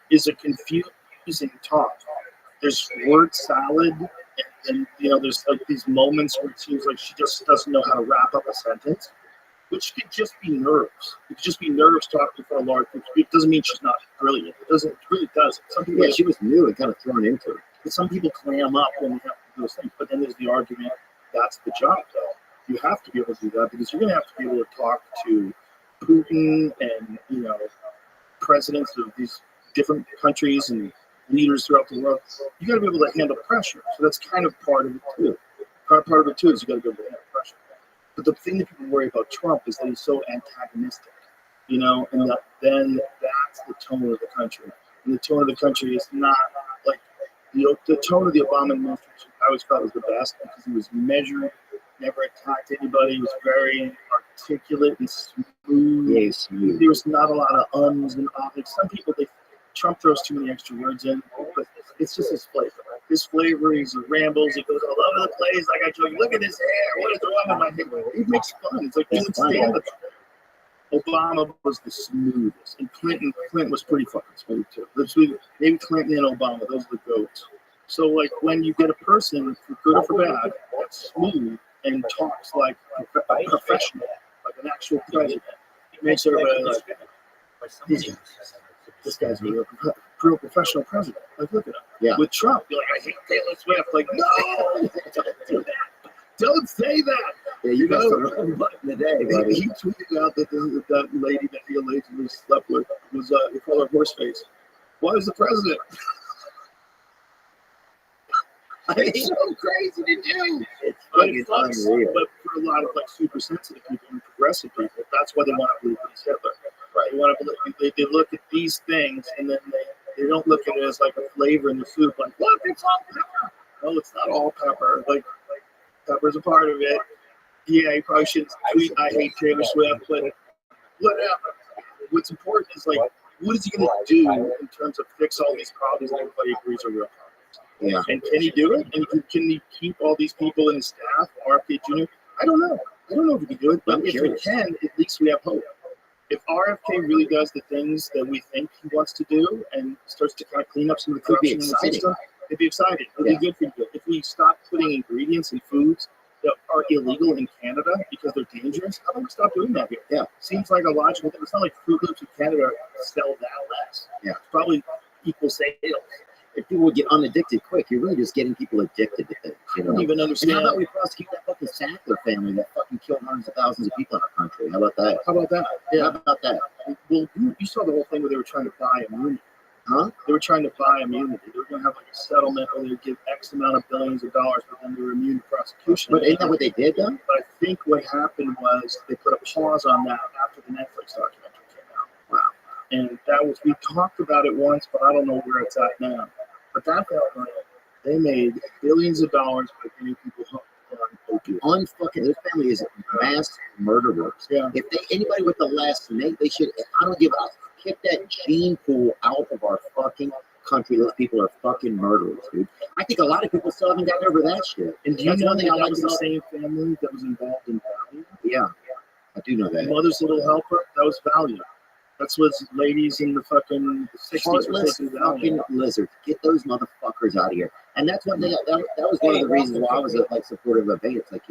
is a confusing talk. There's word salad, and there's like these moments where it seems like she just doesn't know how to wrap up a sentence, which could just be nerves. It could just be nerves talking for a large group. It doesn't mean she's not brilliant. It really doesn't. Some people, she was new and kind of thrown into it. But some people clam up when we have to do those things. But then there's the argument that's the job, though. You have to be able to do that because you're going to have to be able to talk to Putin and presidents of these different countries and leaders throughout the world. You got to be able to handle pressure. So that's kind of part of it too. Part of it too is you got to be able to handle pressure. But the thing that people worry about Trump is that he's so antagonistic, and then that's the tone of the country. And the tone of the country is not like the tone of the Obama administration. I always felt was the best because he was measured, never attacked anybody. He was very articulate and smooth. Yeah, smooth. There was not a lot of ums and ahs. Some people, Trump throws too many extra words in, but it's just his flavor. His flavor, he rambles, he goes all over the place. Like I told you, look at his hair. What is wrong with my hair? He makes fun. It's like doing stand-up. Obama was the smoothest, and Clinton was pretty fucking smooth too. Maybe Clinton and Obama, those are the goats. So like when you get a person, for good or for bad, that's smooth and talks like a professional, like an actual president, it makes everybody like, this guy's a real professional president. Like, look at him. Yeah. With Trump, you're like, I hate Taylor Swift. Like, no, don't do that. Don't say that. Yeah, you pressed the wrong button today, buddy. He tweeted out that that lady that he allegedly slept with was, they call her horseface. Why is the president? It's so crazy to do. It's fucking unreal. But for a lot of like super sensitive people and progressive people, that's why they want to believe he's Hitler. Right? They want to believe. They look at these things and then they don't look at it as like a flavor in the soup. Like, look, it's all pepper. No, it's not all pepper. Like pepper's a part of it. Yeah, you probably shouldn't tweet I hate Taylor Swift, but whatever. What's important is like, what is he going to do in terms of fix all these problems that everybody agrees are real problems? Yeah. And can he do it? And can he keep all these people in his staff, RFK Jr.? I don't know. I don't know if he can do it, but if he can, at least we have hope. If RFK really does the things that we think he wants to do and starts to kind of clean up some of the corruption in the system, it'd be exciting. It'd be good for you. If we stop putting ingredients in foods that are illegal in Canada because they're dangerous, how about we stop doing that here? Yeah. Seems like a logical thing. It's not like Fruit Loops in Canada sell that less. Yeah. It's probably equal sales. If people would get unaddicted quick, you're really just getting people addicted to things. I don't even understand. And how about we prosecute that fucking Sackler family that fucking killed hundreds of thousands of people in our country? How about that? How about that? Yeah. How about that? Well, you saw the whole thing where they were trying to buy immunity. Huh? They were trying to buy immunity. They were going to have like a settlement where they would give X amount of billions of dollars, but then they were immune to prosecution. But isn't that what they did, though? But I think what happened was they put a pause on that after the Netflix documentary came out. Wow. And that was, we talked about it once, but I don't know where it's at now. But that felt like they made billions of dollars by getting people hooked on opioids. This family is mass murderers. Yeah. If anybody with the last name, they should. I don't give a. Get that gene pool out of our fucking country. Those people are fucking murderers, dude. I think a lot of people still haven't gotten over that shit. And do you know that was the same family that was involved in Valiant? Yeah, I do know that. Mother's Little Helper, that was Valiant. That's what ladies in the fucking 60s were fucking lizards. Get those motherfuckers out of here. And that's one thing. That was one of the reasons why I was like supportive of Vance. Like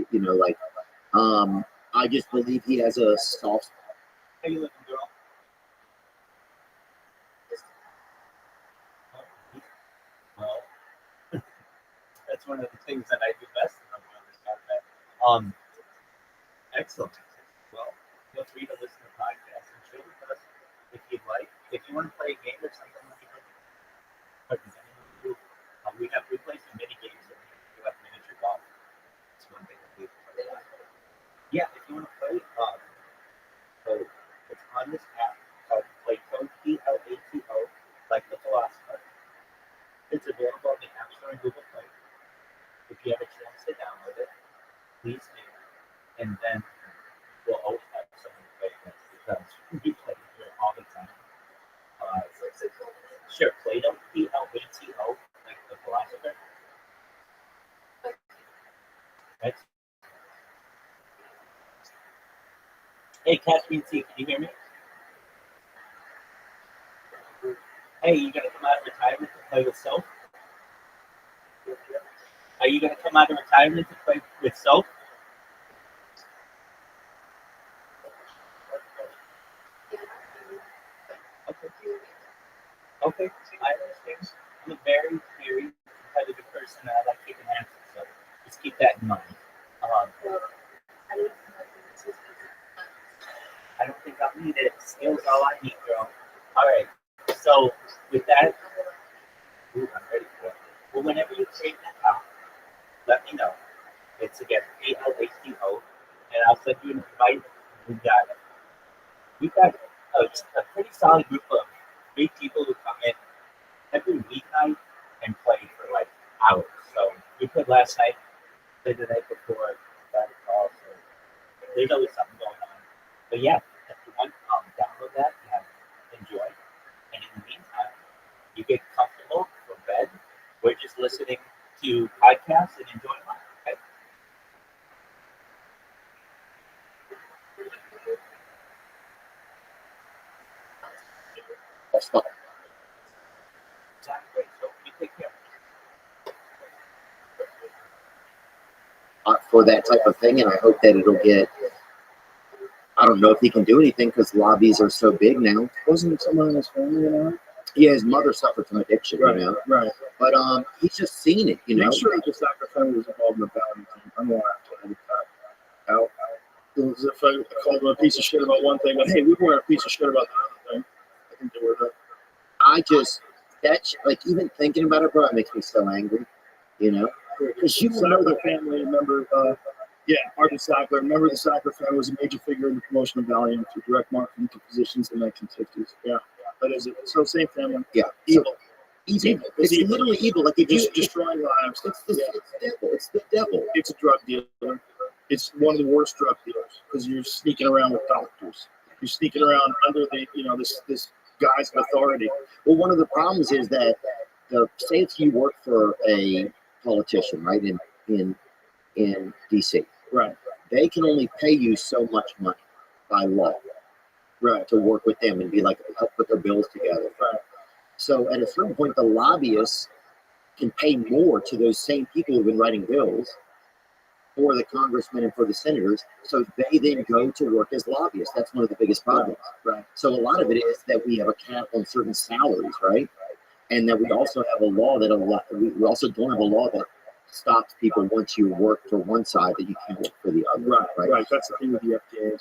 I just believe he has a soft. How you looking, girl? Well, that's one of the things that I do best when I'm on this podcast. Excellent. Well, feel free to listen to podcasts and chill with us if you'd like. If you want to play a game or something like that, we play some mini games that we do have mini Yeah, if you want to play, so it's on this app called Plato, Plato, like the philosopher. It's available on the App Store and Google Play. If you have a chance to download it, please do. And then we'll always have someone play this because we play here all the time. Sure, Plato, Plato, like the philosopher. Right? Hey, Catherine T, can you hear me? Hey, you gonna come out of retirement to play with Soap? Are you gonna come out of retirement to play with Soap? Okay. Okay, I understand. I'm a very, very competitive person and I like taking answers, so just keep that in mind. I don't think I'll need it. Skills all I need, girl. All right. So with that, I'm ready for it. Well, whenever you create an account, let me know. It's again PLATO, and I'll send you an invite. We got it. We've got a pretty solid group of 3 people who come in every weeknight and play for like hours. So we played last night, played the night before, got a call. So there's always something going on. But yeah, if you want, download that and enjoy. And in the meantime, you get comfortable for bed. We're just listening to podcasts and enjoying life. Okay? That's fine. Exactly. So you take care. For that type of thing, and I hope that it'll get. I don't know if he can do anything because lobbies are so big now. Wasn't someone in his family, you know? Yeah, his mother suffered from addiction, Right, you know. right. But he's just seen it, you know. Make sure the soccer family was involved in the bounty team. I'm gonna have to edit that out. It was if I called them a piece of shit about one thing, but hey, we weren't a piece of shit about the other thing. I think they were the. Like even thinking about it, bro, it makes me so angry, you know. Because you know the family member, Artie Sackler. Remember the Sackler family was a major figure in the promotion of Valiant through direct marketing to physicians in the 1950s. Yeah, that is it. So same family. Yeah, evil. It's evil. It's literally evil. Like if Just you destroying lives. it's the devil. It's the devil. It's a drug dealer. It's one of the worst drug dealers because you're sneaking around with doctors. You're sneaking around under the this guy's authority. Well, one of the problems is that say if you work for a politician, right, in DC, Right. they can only pay you so much money by law, Right. to work with them and be like help put their bills together. Right. So at a certain point, the lobbyists can pay more to those same people who've been writing bills for the congressmen and for the senators. So they then go to work as lobbyists. That's one of the biggest problems. Right. So a lot of it is that we have a cap on certain salaries, right? And that we also have a law that we also don't have a law that stops people once you work for one side that you can't work for the other. Right. That's the thing with the FDA.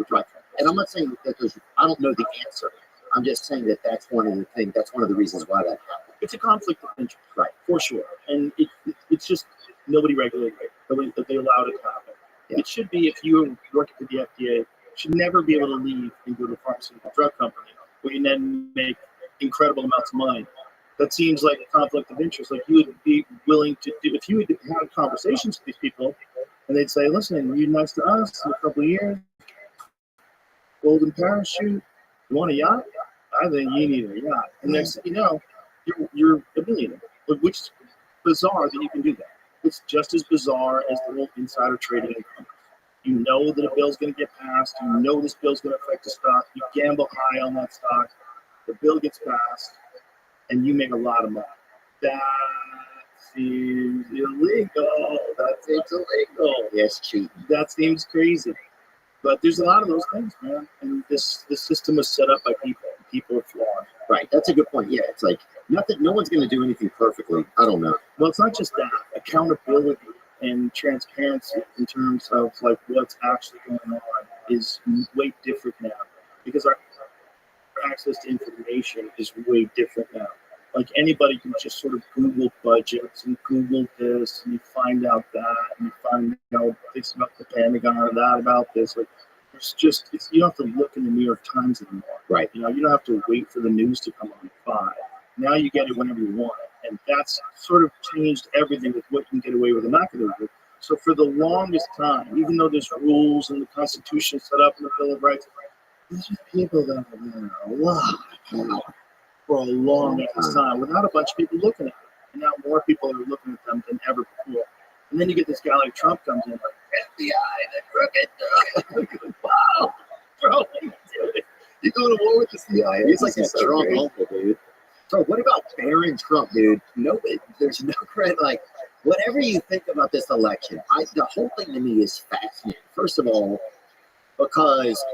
Right. And I'm not saying that I don't know the answer. I'm just saying that that's one of the things. That's one of the reasons why that happened. It's a conflict of interest, Right. For sure. And it's just nobody regulated it. They allowed it to happen. Yeah. It should be if you work at the FDA, you should never be able to leave and go to a pharmaceutical drug company where you then make incredible amounts of money. That seems like a conflict of interest. Like you would be willing to do if you would have conversations with these people, and they'd say, "Listen, you're nice to us in a couple of years. Golden parachute. You want a yacht? I think you need a yacht." And next thing you know, you're a billionaire. Which is bizarre that you can do that. It's just as bizarre as the whole insider trading in Congress. You know that a bill's going to get passed. You know this bill's going to affect the stock. You gamble high on that stock. The bill gets passed, and you make a lot of money. That seems illegal. That seems illegal. Yes, cheating. That seems crazy. But there's a lot of those things, man. And this system was set up by people. People are flawed. Right. That's a good point. Yeah. It's like nothing. No one's going to do anything perfectly. I don't know. Well, it's not just that. Accountability and transparency in terms of like what's actually going on is way different now because our access to information is way different now. Like anybody can just sort of Google budgets and Google this, and you find out that, and you find this about the Pentagon or that about this. Like, you don't have to look in the New York Times anymore. Right. You don't have to wait for the news to come on at 5. Now you get it whenever you want it, and that's sort of changed everything with what you can get away with and not get away with. So for the longest time, even though there's rules and the Constitution set up in the Bill of Rights, these are people that have been a lot of power for a long time without a bunch of people looking at them. And now more people are looking at them than ever before. And then you get this guy like Trump comes in like, FBI, the crooked. Wow, bro, what are you doing? You go to war with the CIA? He's like a Trump uncle, dude. So what about Barron Trump, dude? There's no credit. Like, whatever you think about this election, the whole thing to me is fascinating. First of all, because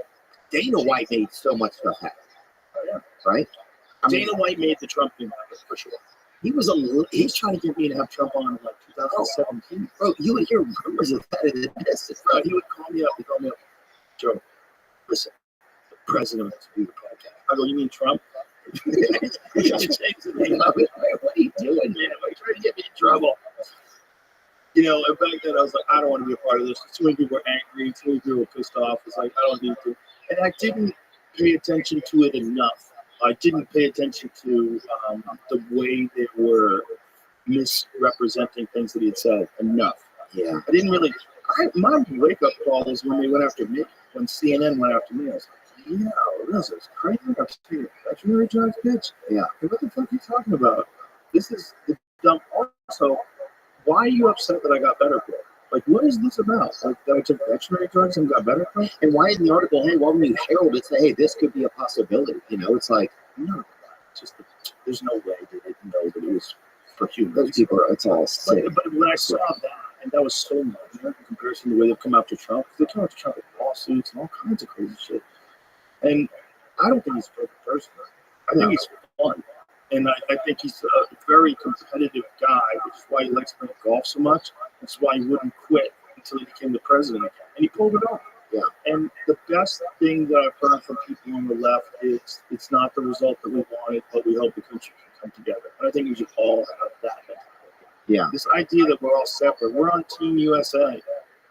Dana White made so much stuff happen, right? Dana White made the Trump thing happen, for sure. He's trying to get me to have Trump on in like 2017. Bro, you would hear rumors of that in the distance. Bro, he would call me up. Joe, listen, the president wants to do the podcast. I go, you mean Trump? What are you doing, man? Am I trying to get me in trouble? And back then I was like, I don't want to be a part of this. Too many people were angry. Too many people were pissed off. It's like, I don't need to. And I didn't pay attention to it enough. I didn't pay attention to the way they were misrepresenting things that he had said enough. Yeah. I didn't really. My wake-up call was when they went after me. When CNN went after me, I was like, this is crazy. That's really John's bitch. Yeah. What the fuck are you talking about? This is the dumb. Also, why are you upset that I got better for it? Like, what is this about? Like, that I took veterinary drugs and got better for it? And why in the article, hey, why wouldn't you herald it, say, hey, this could be a possibility? It's like, No, there's no way they didn't know that it was for humans. those people it's all sick. But when I saw that, and that was so minor in comparison to the way they've come after Trump, they came after Trump with lawsuits and all kinds of crazy shit. And I don't think he's a perfect person. I think he's fun. And I think he's a very competitive guy, which is why he likes playing golf so much. That's why he wouldn't quit until he became the president. And he pulled it off. Yeah. And the best thing that I've heard from people on the left is it's not the result that we wanted, but we hope the country can come together. And I think we should all have that mentality. Yeah. This idea that we're all separate. We're on Team USA.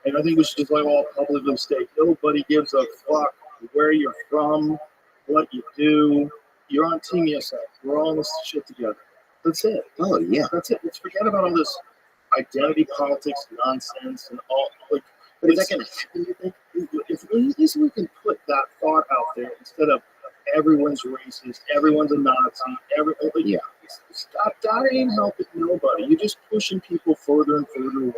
And I think we should just like all publicly state, nobody gives a fuck where you're from, what you do. You're on Team USA. We're all in this shit together. That's it. Oh, yeah. That's it. Let's forget about all this identity politics nonsense and all. Like, But is that going to happen, you think? If we can put that thought out there instead of everyone's racist, everyone's a Nazi, Yeah. Stop. That ain't helping nobody. You're just pushing people further and further away.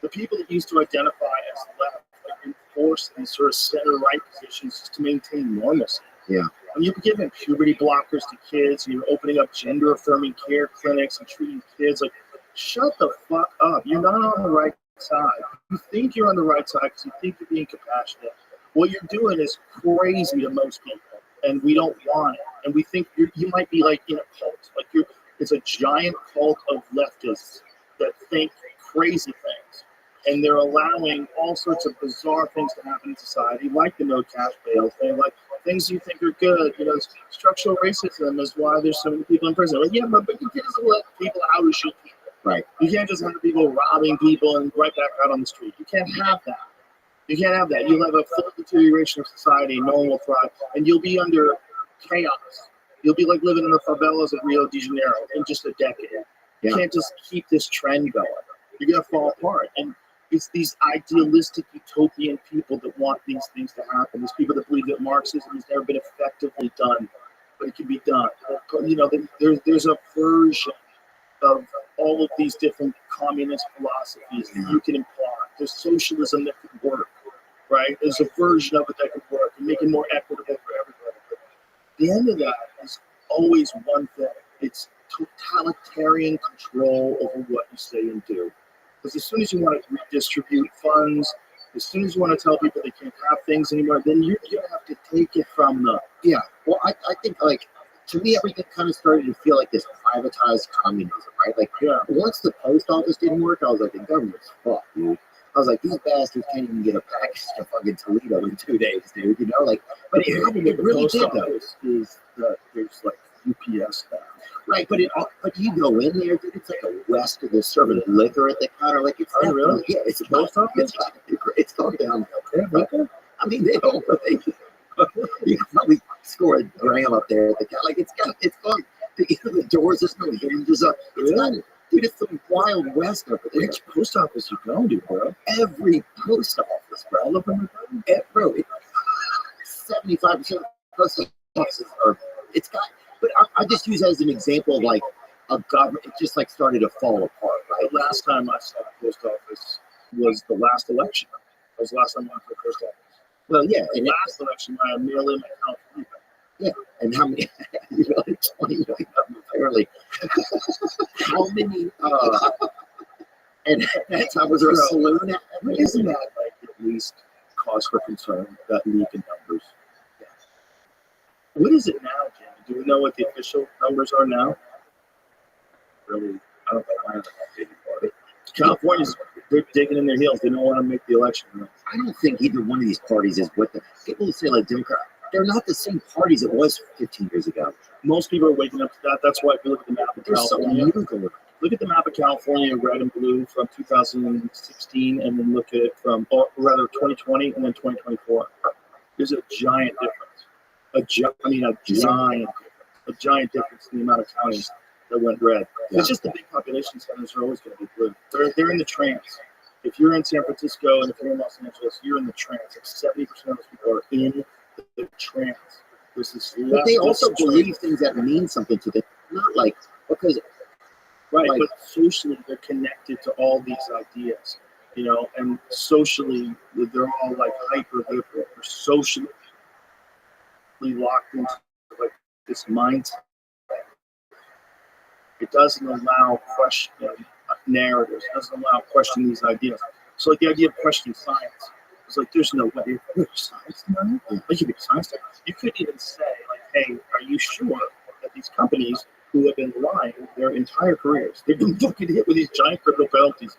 The people that used to identify as left enforce these sort of center-right positions just to maintain normalcy. Yeah. And you're giving puberty blockers to kids, and you're opening up gender-affirming care clinics and treating kids like, shut the fuck up. You're not on the right side. You think you're on the right side because you think you're being compassionate. What you're doing is crazy to most people, and we don't want it. And we think you might be like in a cult. Like it's a giant cult of leftists that think crazy things. And they're allowing all sorts of bizarre things to happen in society, like the no cash bail thing, like things you think are good. Structural racism is why there's so many people in prison. Like, yeah, but you can't just let people out who shoot people. Right. You can't just have people robbing people and right back out on the street. You can't have that. You'll have a full deterioration of society and no one will thrive. And you'll be under chaos. You'll be like living in the favelas of Rio de Janeiro in just a decade. You can't just keep this trend going. You're going to fall apart. And it's these idealistic utopian people that want these things to happen. These people that believe that Marxism has never been effectively done, but it can be done. There's a version of all of these different communist philosophies that you can imply. There's socialism that could work, right? There's a version of it that could work and make it more equitable for everybody. But the end of that is always one thing. It's totalitarian control over what you say and do. Because as soon as you want to redistribute funds, as soon as you want to tell people they can't have things anymore, then you're going to have to take it from them. Yeah. Well, I think, to me, everything kind of started to feel like this privatized communism, right? Like, once the post office didn't work, I was like, the government's fucked, dude. I was like, these bastards can't even get a package to fucking Toledo in 2 days, dude. But it happened. It really did, though. There's like UPS now. Right, but but you go in there, dude. It's like a West of the serving liquor at the counter. Like it's Oh, really? Yeah, it's Post office? It's gone down. Yeah, liquor? I mean, they don't really. You can probably score a gram up there at the counter. Like it's gone. The doors, there's no hinges up. It's not, dude. It's the Wild West over there. Which post office you going to, bro? Every post office, bro. All of them are going? Bro, 75% of post offices are. It's got. But I just use that as an example of like a government. It just like started to fall apart, right? The last time I saw the post office was the last election. That was the last time I went to the post office. Well, yeah, The and last election, I mail in my California. and how many? You know, 20 million apparently. How many? And at that time, was there a saloon? Isn't that like at least cause for concern, that leak in numbers? Yeah. What is it now, Jamie? Do we know what the official numbers are now? Really, I don't think I have an updated for it. California's, they're digging in their heels. They don't want to make the election. I don't think either one of these parties is what the people say like Democrat. They're not the same parties it was 15 years ago. Most people are waking up to that. That's why if you look at the map of There's something California, new going on. look at the map of California, red and blue from 2016, and then look at it from, or rather 2020 and then 2024. There's a giant difference. A giant difference in the amount of counties that went red. Yeah. It's just the big population centers are always going to be blue. They're in the trance. If you're in San Francisco and if you're in Los Angeles, you're in the trance. Like 70% of those people are in the trance. But they also believe things that mean something to them. Not like because right, like, but socially they're connected to all these ideas, you know, and socially they're all like hyper liberal. They're socially locked into like this mindset. It doesn't allow questioning narratives. It doesn't allow questioning these ideas. So like the idea of questioning science. It's like there's no way there's science now. Like you could be science. You could even say like, hey, are you sure that these companies who have been lying their entire careers, they've been fucking hit with these giant criminal penalties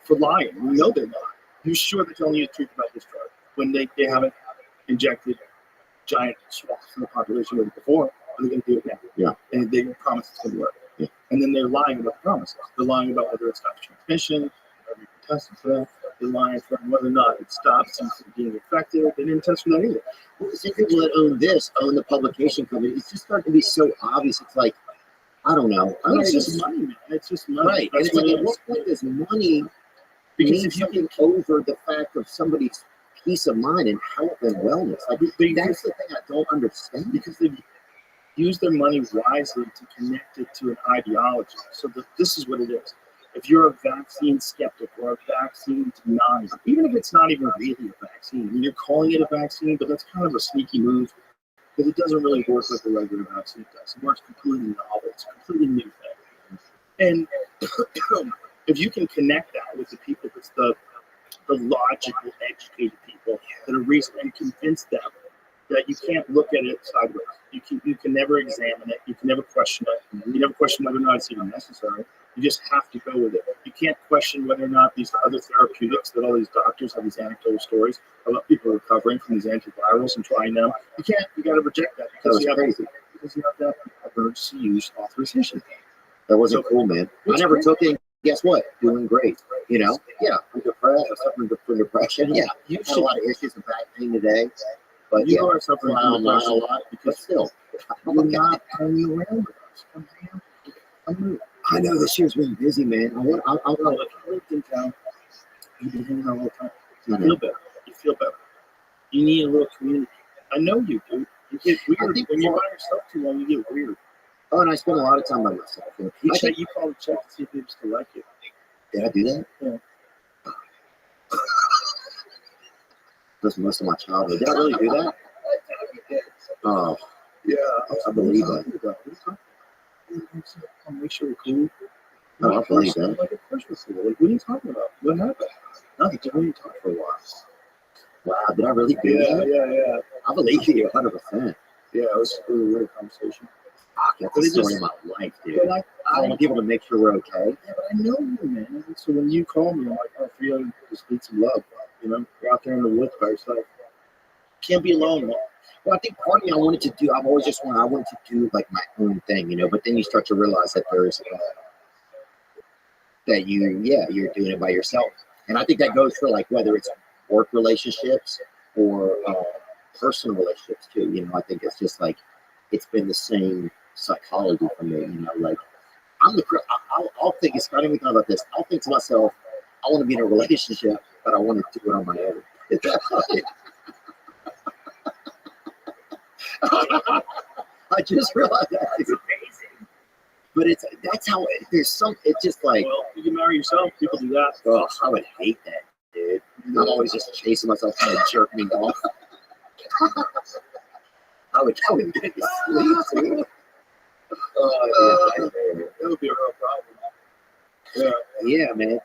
for lying? We know they're not. You sure they're telling you the truth about this drug when they haven't injected giant swaths of the population with it before? Are they going to do it now? Yeah. And they promise it's going to work. Yeah. And then they're lying about the promises. They're lying about whether it stops transmission, whether you can test it for that. They're lying for whether or not it stops them from being effective. They didn't test for that either. well, the same people that own the publication company. It's just starting to be so obvious. It's like I don't know. It's just money, man. It's just money. Right. And That's it's like, what at it what is. point does money Because mean if you something over the fact of somebody's peace of mind and health and wellness? Like that's the thing I don't understand. because they've used their money wisely to connect it to an ideology. So this is what it is. If you're a vaccine skeptic or a vaccine denier, even if it's not even really a vaccine, you're calling it a vaccine, but that's kind of a sneaky move because it doesn't really work like a regular vaccine does. It works completely novel. It's a completely new thing. And if you can connect that with the people, that's the logical, educated people that are reason and convince them that you can't look at it sideways. You can never examine it. You can never question it. You never question whether or not it's even necessary. You just have to go with it. You can't question whether or not these other therapeutics that all these doctors have these anecdotal stories about people recovering from these antivirals and trying them. You can't. You got to reject that because you have that emergency use authorization. That wasn't cool, man. I never took it. Guess what? Doing great. You know? Yeah. I'm depressed. I'm suffering from depression. Yeah. You Had a lot of issues and back pain today. But You yeah, are suffering fly from online depression a lot. But because still, you're not hanging around with us. I know this year's been busy, man. If you lived in town, you've been hanging out all the time. You feel better. You feel better. You need a little community. I know you do. You get weird. When you're by yourself too long, you get weird. Oh, and I spend a lot of time by myself. And I bet you call the check to see if people still like you. did I do that? Yeah. That's most of my childhood. Did I really do that? Oh, Yeah. I believe that. I'll make sure we're cool. No, I believe that. Like, of course we're cool. Like, what are you talking about? What happened? Nothing. We didn't talk for a while. Wow, did I really do that? Yeah. I believe you 100%. Yeah, it was a really weird conversation. Fuck, that's But the it story just- of my life, dude. But I want people to make sure we're okay. Yeah, but I know you, man. So when you call me, I'm like, I feel just need some love. You know, you're out there in the woods by yourself. Can't be alone. Well, I think part of me I wanted to do. I wanted to do like my own thing, But then you start to realize that there's you're doing it by yourself, and I think that goes for like whether it's work relationships or personal relationships too. I think it's just like it's been the same psychology for me. Like I'll think it's funny we talk about this. I'll think to myself, I want to be in a relationship, but I want to do it on my own. I just realized that. It's amazing. But that's how it's just like, well, you can marry yourself. People do that. Oh, I would hate that, dude. I'm always just chasing myself trying to jerk me off. I would get to sleep, dude. That would be a real problem. Yeah, man.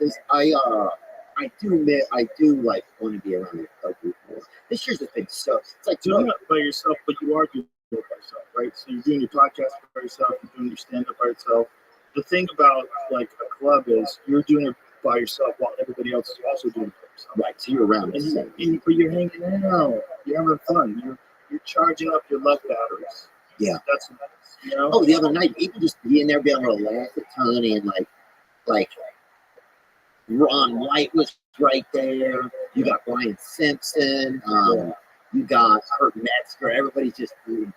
I do admit I do like want to be around other people. This year's the thing. So it's like doing it by yourself, but you are doing it by yourself, right? So you're doing your podcast by yourself, you're doing your stand-up by yourself. The thing about like a club is you're doing it by yourself while everybody else is also doing it by yourself. Right. So you're around, but you're hanging out, you're having fun, you're charging up your love batteries. Yeah, that's nice. Oh, the other night people just being there, being able to laugh at Tony and like. Ron White was right there. You got Brian Simpson. You got Kurt Metzger. Everybody's just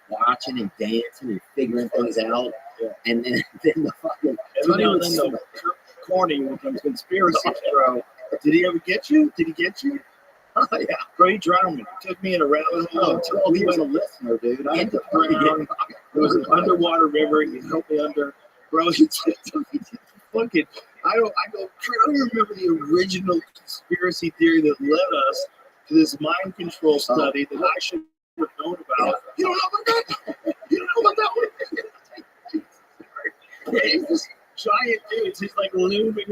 watching and dancing and figuring things out. Yeah. And then the fucking Tony was so corny when it comes to conspiracies, bro. Did he ever get you? Did he get you? Oh, yeah. Bro, he drowned me. He took me in a rabbit hole. He was a listener, dude. I had to drown. It was an underwater river. He helped me under. Bro, he took me to fucking. I don't remember the original conspiracy theory that led us to this mind control study that I should have known about. You don't know about that? You don't know about that one? He's this giant dude. He's like looming over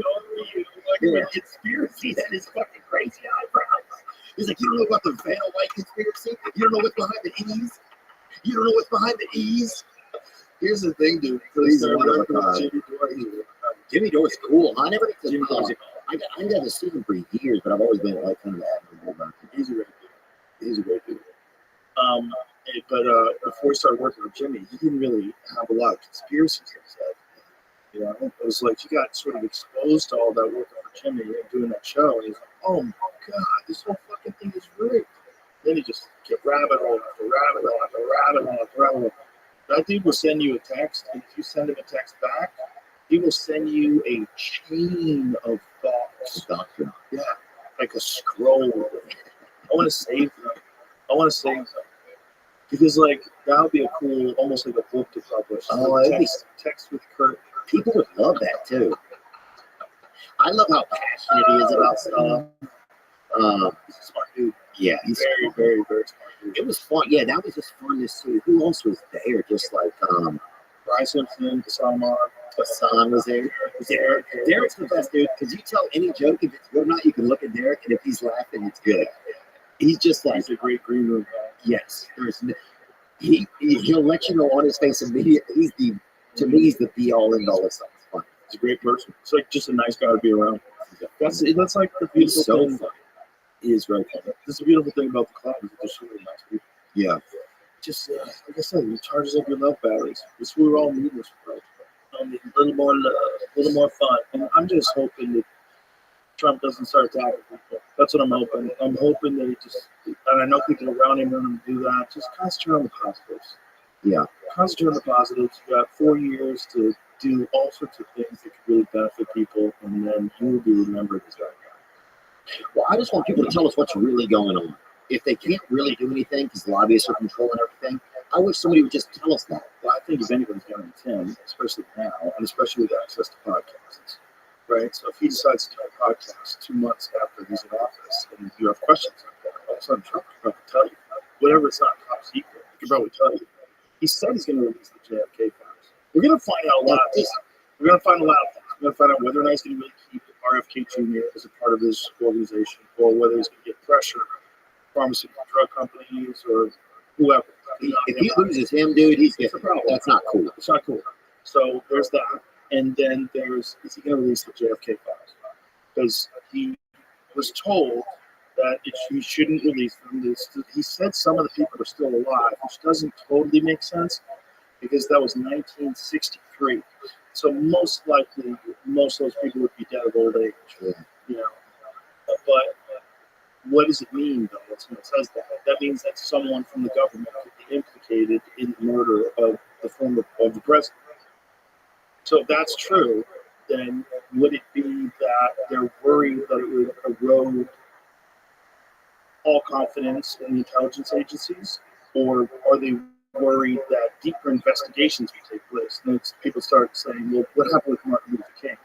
you like a conspiracy that is fucking crazy eyebrows. He's like, you don't know about the Vanna White conspiracy? You don't know what's behind the E's? You don't know what's behind the E's? Here's the thing, dude. Jimmy Dore's cool. I never get to Jimmy Dore. I never seen him for years, but I've always been like kind of admirable about him. He's a great dude. But before we started working with Jimmy, he didn't really have a lot of conspiracies himself. It was like he got sort of exposed to all that working for Jimmy and doing that show, and he's like, "Oh my god, this whole fucking thing is rigged." Then he just kept rabbit hole after rabbit hole after rabbit hole after rabbit hole. That dude will send you a text, and if you send him a text back, he will send you a chain of thoughts. Yeah, like a scroll. I want to save them. Because, like, that would be a cool, almost like a book to publish. Text with Kurt. People would love that, too. I love how passionate he is about stuff. He's a smart dude. Yeah, he's very, very, very smart dude. It was fun. Yeah, that was just fun to see. Who else was there? Just like, Brian Simpson, Hassan was there. Derek's the best dude because you tell any joke if it's good or not, you can look at Derek and if he's laughing, it's good. He's just like he's a great green room guy. Yes, he'll let you know on his face immediately. To me, he's the be all end all of stuff. It's fun. He's a great person. It's like just a nice guy to be around. That's like the beautiful thing. He is very fun. That's the beautiful thing about the club is just really nice people. Yeah. Just like I said, it charges up your love batteries. It's what we're all needing this for. A little more love, a little more fun. And I'm just hoping that Trump doesn't start attacking people. That's what I'm hoping. I'm hoping that and I know people around him want him to do that. Just concentrate on the positives. Yeah. Concentrate on the positives. You got 4 years to do all sorts of things that could really benefit people, and then you will be remembered as that guy. Well, I just want people to tell us what's really going on. If they can't really do anything because lobbyists are controlling everything, I wish somebody would just tell us that. Well, I think if anybody's going to attend, especially now, and especially with access to podcasts, right? So if he decides to do a podcast 2 months after he's in office, and you have questions like that, all of a sudden Trump can probably tell you. Whatever it's not top secret, he can probably tell you. He said he's going to release the JFK files. We're going to find out a lot of things. We're going to find a lot of things. We're going to find out whether or not he's going to really keep RFK Jr. as a part of his organization, or whether he's going to get pressure from pharmaceutical drug companies or whoever. If he loses him, dude, he's getting a problem. That's not cool. It's not cool. So there's that. And then is he going to release the JFK files? Because he was told that he shouldn't release them. He said some of the people are still alive, which doesn't totally make sense because that was 1963. So most likely, most of those people would be dead of old age. Yeah. You know, but what does it mean though? When it says that, that means that someone from the government could be implicated in the murder of the former of the president. So if that's true, then would it be that they're worried that it would erode all confidence in the intelligence agencies, or are they worried that deeper investigations will take place? And people start saying, "Well, what happened with Martin Luther King?"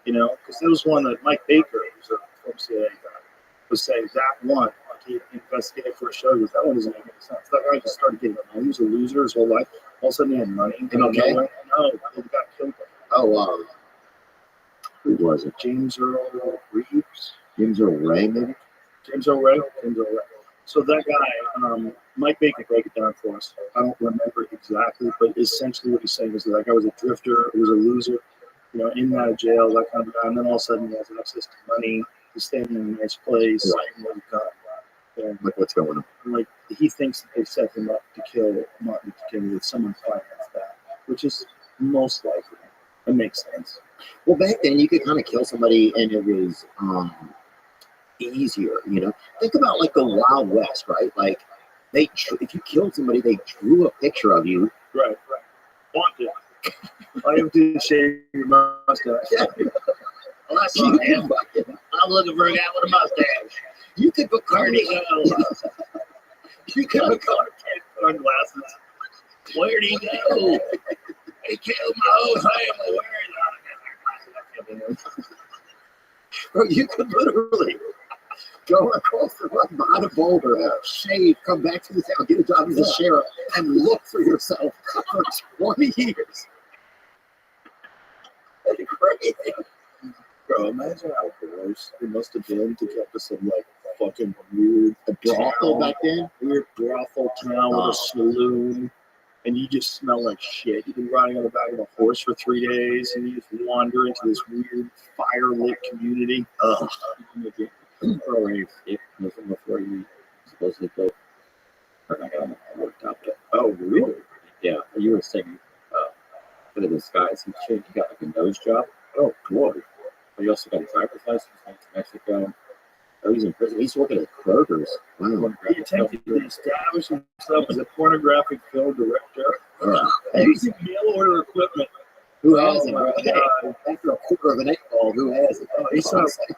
You know, because there was one that Mike Baker, who's a former CIA guy, was saying that one. Like he investigated for a show. He goes, that one doesn't make any sense. That guy just started getting money. He was a loser his whole life. All of a sudden, he had money. Okay. No, he got killed. Oh, who was it? James Earl Reeves. James Earl Ray, maybe? James Earl Ray. So that guy, Mike Baker, break it down for us. I don't remember exactly, but essentially what he's saying is that guy was a drifter, he was a loser, you know, in and out of jail, that kind of guy. And then all of a sudden he has access to money, he's staying in a nice place, and what he got. And Like, what's going on? like he thinks that they set him up to kill Martin Luther King, that someone financed that, which is most likely. It makes sense. Well, back then you could kind of kill somebody and it was easier, you know. Think about like the Wild West, right? Like if you killed somebody, they drew a picture of you. Right. Wanted. All you have to do is shave your mustache. Yeah. Well, that's not him. I'm looking for a guy with a mustache. You could put Cardi. You could put sunglasses. Where'd he go? He killed my whole family. Where is he? Bro, you could literally go across the road behind a boulder, shave, come back to the town, get a job as a sheriff, and look for yourself for 20 years. That's crazy. Bro, imagine how gross it must have been to get to some like fucking weird Brothel town, back then? weird brothel town with a saloon, and you just smell like shit. You've been riding on the back of a horse for 3 days, and you just wander into this weird fire-lit community. Ugh. Before you supposedly go, I got worked out. Oh, really? Yeah, you were saying for the disguise and shit, you got like a nose job. Oh, boy. But you also got a driver's license, went to Mexico. Oh, he's in prison. He's working at Kroger's. Wow. He attempted to establish himself as a pornographic film director Yeah. using mail order equipment. Who hasn't, bro? my God. After a quarter of an 8-ball, who hasn't? Oh, he sounds like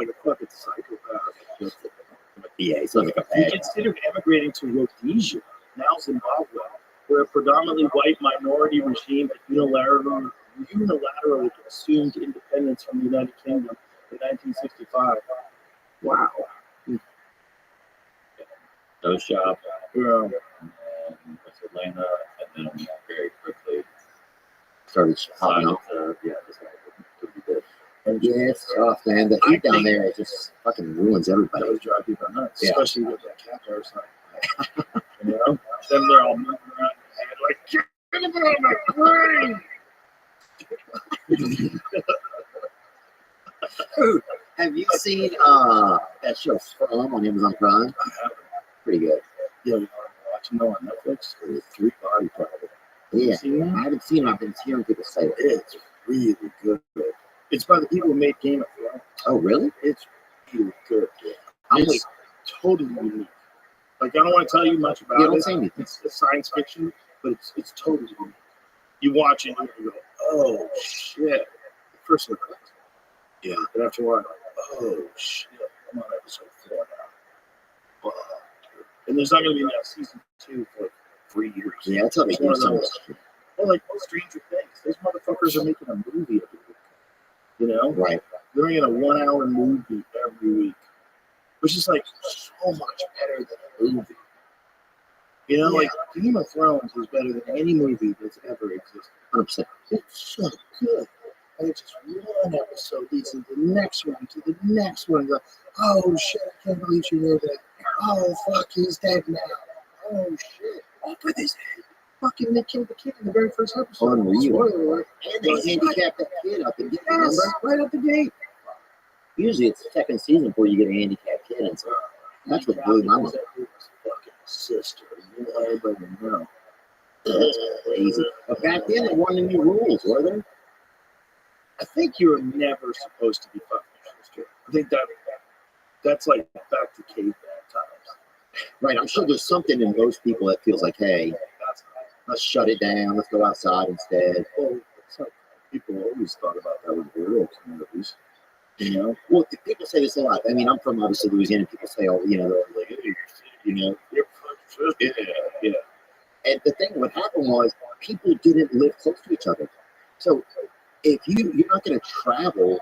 a fucking psychopath. Yeah, he sounds like a He bad. considered emigrating to Rhodesia, now Zimbabwe, where a predominantly white minority regime had unilaterally assumed independence from the United Kingdom in 1965. Wow. Nose job, Yeah. and then went to Atlanta, and then very quickly Started popping decided up. this could be good. Yeah, it's tough, man. The heat down there just fucking ruins everybody. Those drive people nuts, Yeah. especially with that cat parasite. You know? Then they're all moving around your head like, get rid of it on my brain! Dude, have you seen that show From on Amazon Prime? Pretty good. Yeah, we watching it on Netflix. There's 3 body problem. Yeah, You seen that? I haven't seen it. I've been hearing people say it. It's really good. It's by the people who made Game of Thrones. Oh, really? It's really good. I'm It's totally unique. Like, I don't want to tell you much about You don't it. say anything. It's science fiction, but it's totally unique. You watch it and you go, oh, shit. First look, yeah. And after a while, oh, shit. I'm on episode 4 now. Wow. And there's not going to be that season 2 for like 3 years. Yeah, that's how they It's do one of some of those. this shit. Well, like Stranger Things. Those motherfuckers are making a movie every week. You know? Right. They're making a 1-hour movie every week, which is like so much better than a movie. You know, like Game of Thrones is better than any movie that's ever existed. 100%. It's so good. And it's just one episode leads into the next one, to the next one. Go, oh shit, I can't believe you knew that. Oh fuck, he's dead now. Oh shit. Oh, but his head. Fucking they killed the kid in the very first episode. Unreal. Spoiler alert. And they handicapped that kid up and get Yes, right up the gate. Usually it's the second season before you get a handicapped kid and stuff. That's what blew my mind. Fucking sister. You know, everybody know. That's crazy. But back then, there weren't any rules, were there? I think you were never supposed to be fucking your sister. I think that's like back to caveman times. Right. I'm sure there's something in most people that feels like, hey, That's let's shut it down. Let's go outside instead. well, it's like people always thought about that with rural communities. You know? Well, people say this a lot. I mean, I'm from obviously Louisiana. People say, oh, you know, they're like, hey, you know, You're fucking sister. Yeah. and the thing, what happened was people didn't live close to each other. So if you're not going to travel,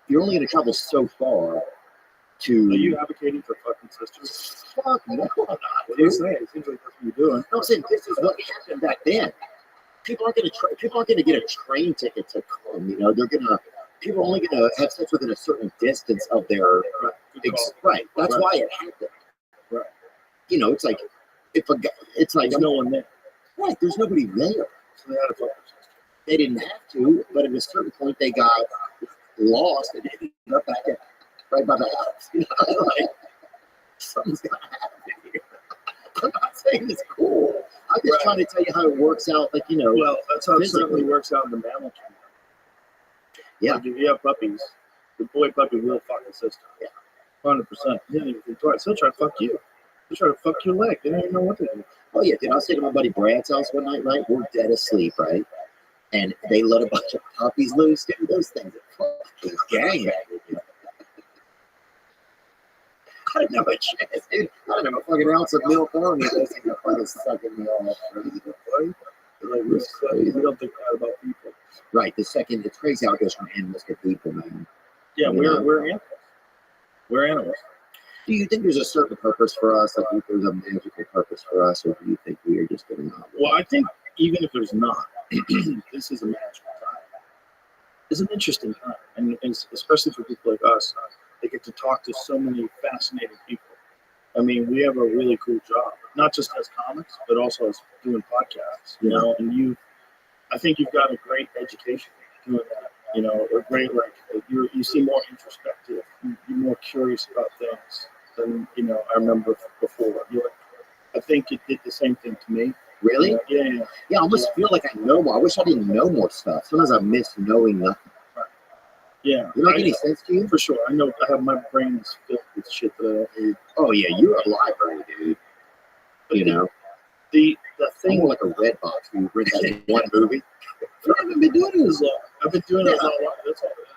you're only going to travel so far to. Are you advocating for fucking sisters? Fuck no, I'm not. What are you saying? It seems like that's what you're doing. No, I'm saying this is what happened back then. People aren't going to get a train ticket to come. You know, people are only going to have sex within a certain distance of their. Right. That's Right. why it happened. Right. You know, it's like if a guy, it's like There's no one there. right. There's nobody there. So they had a fucking sister. They didn't have to, but at a certain point they got lost and ended up back at right by the house. You know, like something's gotta happen here. I'm not saying it's cool. I'm just Right. trying to tell you how it works out. Like, you know, Well, that's how it physically. certainly works out in the mammal community. Yeah. Like if you have puppies, the boy puppy will fuck his sister. Yeah. 100%. He didn't even think twice. He'll try to fuck you. He'll try to fuck your leg. They don't even know what to do. Oh yeah, dude. I was staying at my buddy Brad's house one night, right? We're dead asleep, right? And they let a bunch of puppies loose. Dude, those things are fucking gangbanging. Dude. I didn't have a chance, dude. I didn't have a fucking ounce of milk on me. Those things are fucking sucking me off. Right? They're like, we're crazy. We don't think that about people. Right. The second, it's crazy how it goes from animals to people, man. Yeah, Yeah. we're animals. We're animals. Do you think there's a certain purpose for us? Like, there's a magical purpose for us, or do you think we are just getting out? Well, I think even if there's not, this is a magical time. It's an interesting time, and especially for people like us, they get to talk to so many fascinating people. I mean, we have a really cool job, not just as comics, but also as doing podcasts. You know, and I think you've got a great education doing that. You know, a great you seem more introspective. You're more curious about things than I remember before. I think it did the same thing to me. Really? Yeah. Yeah, I almost feel like I know more. I wish I didn't know more stuff. Sometimes I miss knowing nothing. Yeah. Does that make any sense to you? For sure. I know I have my brain is filled with shit that I don't read. Oh yeah, you're a library, dude. You know, The thing thing like a red box where you rent that one movie. I haven't been doing it as long. I've been doing it a lot. That's all it is.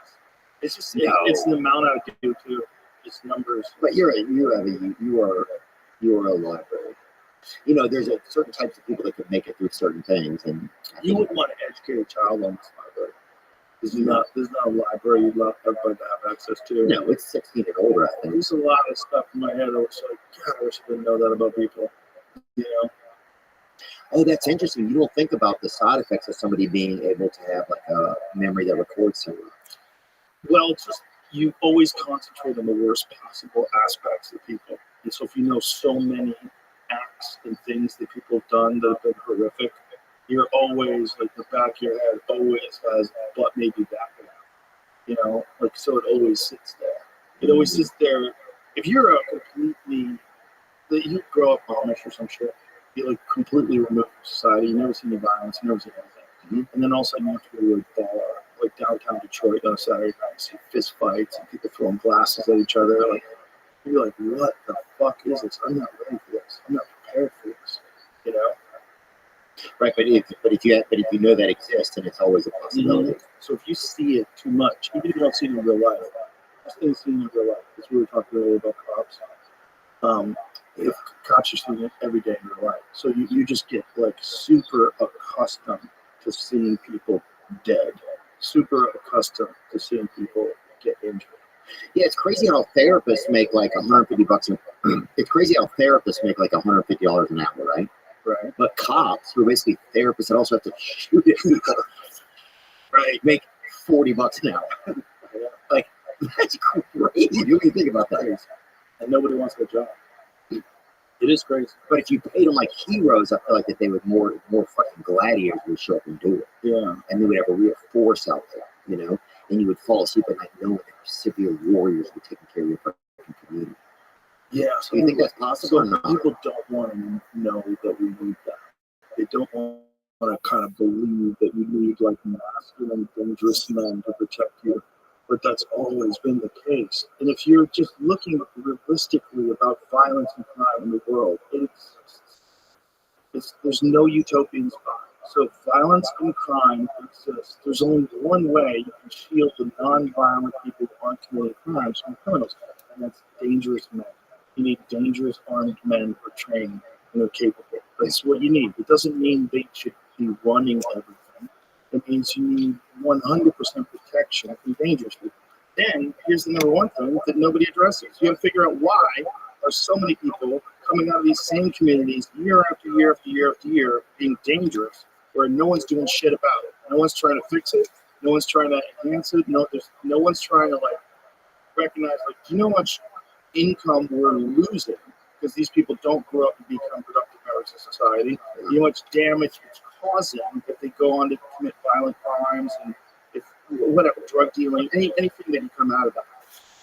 It's just it's the amount I do too. It's numbers. But you are a library. You know, there's a certain types of people that can make it through certain things, and You wouldn't want to educate a child on this library. There's not a library you'd love everybody to have access to. no, it's 16 and older, I think. There's a lot of stuff in my head. I was like, God, I wish I didn't know that about people. You know? Oh, that's interesting. You don't think about the side effects of somebody being able to have like a memory that records so well. Well, it's just you always concentrate on the worst possible aspects of people. And so if you know so many acts and things that people have done that have been horrific, you're always like the back of your head always has, but maybe back it out. You know, like so it always sits there. It always sits there. If you're a completely, you grow up Amish or some shit, you like completely removed from society. You never see any violence. You never see anything. And then all of a sudden you have to go to a bar, like downtown Detroit on a Saturday night, see fist fights and people throwing glasses at each other. Like you're like, what the fuck is this? I'm not ready for this. I'm not prepared for this. You know? Right, but if you know that exists, then it's always a possibility. So if you see it too much, even if you don't see it in real life, just things seen in real life, because we were talking earlier about cops. If cops are seeing it every day in real life, so you just get like super accustomed to seeing people dead, super accustomed to seeing people get injured. Yeah, it's crazy how therapists make like $150. It's crazy how therapists make like $150 an hour, right? Right. But cops, who are basically therapists that also have to shoot at people, right, make $40 an hour. Like that's crazy. You think about that. And nobody wants their job. It is crazy. But if you paid them like heroes, I feel like that they would more fucking gladiators would show up and do it. Yeah. And they would have a real force out there, you know. And you would fall asleep at night knowing that severe warriors were taking care of your fucking community. Yeah. Do you think that's possible or So not? people don't want to know that we need that. They don't want to kind of believe that you need like masculine, dangerous men to protect you. But that's always been the case. And if you're just looking realistically about violence and crime in the world, there's no utopian spot. So if violence and crime exist, there's only one way you can shield the non-violent people who aren't committing crimes from criminals, and that's dangerous men. You need dangerous armed men who are trained and are capable. That's what you need. It doesn't mean they should be running everything. It means you need 100% protection from dangerous people. Then here's the number one thing that nobody addresses. You have to figure out why are so many people coming out of these same communities year after year after year after year being dangerous, where no one's doing shit about it. No one's trying to fix it. No one's trying to enhance it. No one's trying to like recognize, like, do you know how much income we're losing because these people don't grow up and become productive members of society? You know how much damage it's causing if they go on to commit violent crimes and if whatever, drug dealing, anything that can come out of that.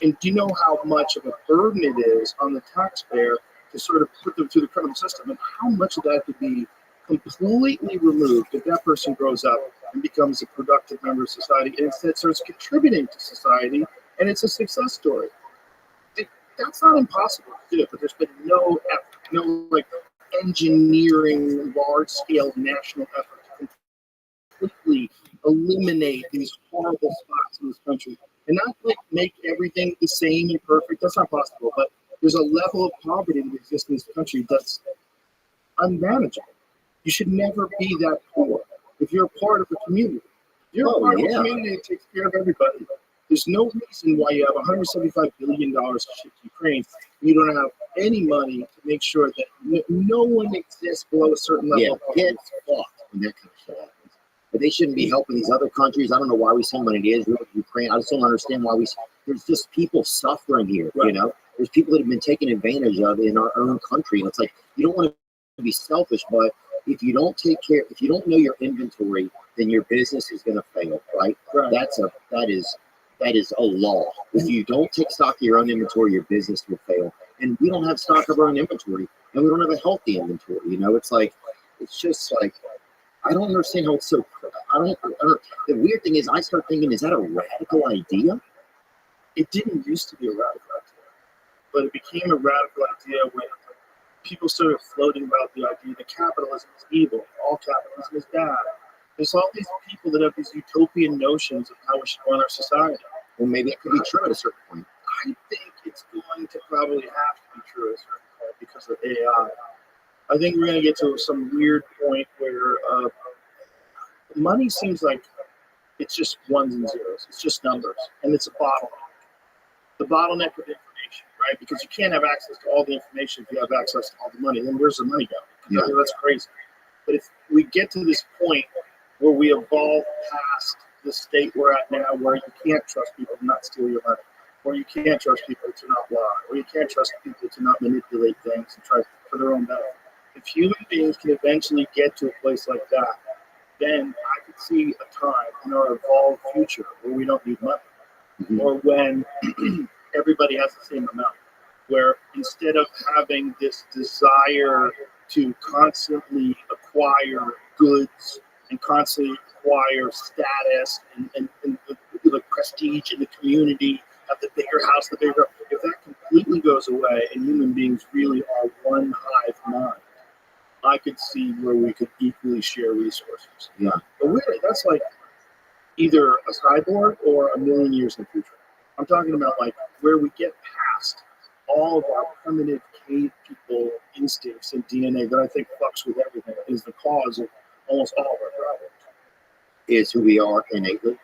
And do you know how much of a burden it is on the taxpayer to sort of put them through the criminal system, and how much of that could be completely removed if that person grows up and becomes a productive member of society and instead starts contributing to society, and it's a success story. That's not impossible to do, but there's been no effort, no like engineering, large-scale national effort to completely eliminate these horrible spots in this country. And not like make everything the same and perfect. That's not possible. But there's a level of poverty that exists in this country that's unmanageable. You should never be that poor if you're a part of a community. You're a part of a community that takes care of everybody. There's no reason why you have $175 billion to ship to Ukraine. You don't have any money to make sure that no one exists below a certain level of poverty. Get fucked when that kind of shit happens. But they shouldn't be helping these other countries. I don't know why we send money to Israel, Ukraine. I just don't understand why there's just people suffering here, Right. you know? There's people that have been taken advantage of in our own country. And it's like, you don't want to be selfish, but if you don't if you don't know your inventory, then your business is going to fail, right? That is a law. If you don't take stock of your own inventory, your business will fail. And we don't have stock of our own inventory, and we don't have a healthy inventory. You know, it's just like, I don't understand how it's so. I don't. The weird thing is, I start thinking, is that a radical idea? It didn't used to be a radical idea, but it became a radical idea when people started floating about the idea that capitalism is evil, all capitalism is bad. There's all these people that have these utopian notions of how we should run our society. Well, maybe it could be true at a certain point. I think it's going to probably have to be true at a certain point because of AI. I think we're going to get to some weird point where money seems like it's just ones and zeros. It's just numbers, and it's a bottleneck. The bottleneck of information, right? Because you can't have access to all the information if you have access to all the money. Then where's the money going? Yeah. That's crazy. But if we get to this point where we evolve past the state we're at now, where you can't trust people to not steal your money, or you can't trust people to not lie, or you can't trust people to not manipulate things and try for their own benefit. If human beings can eventually get to a place like that, then I could see a time in our evolved future where we don't need money, or when everybody has the same amount, where instead of having this desire to constantly acquire goods and constantly acquire status and the prestige in the community, have the bigger house, the bigger, if that completely goes away and human beings really are one hive mind, I could see where we could equally share resources. Yeah. But really, that's like either a cyborg or a million years in the future. I'm talking about like where we get past all of our primitive cave people instincts and DNA that I think fucks with everything, is the cause of almost all of our problems. Is who we are innately.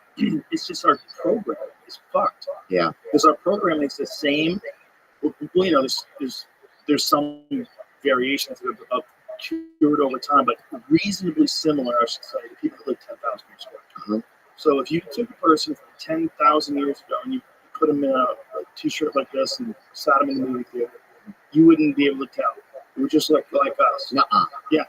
It's just our programming is fucked. Yeah. Because our programming is the same. Well, you know, there's some variations that have cured over time, but reasonably similar, I should say, to people that live 10,000 years ago. So if you took a person from 10,000 years ago and you put them in a t-shirt like this and sat them in the movie theater, you wouldn't be able to tell. It would just look like us. Nuh-uh. Yeah.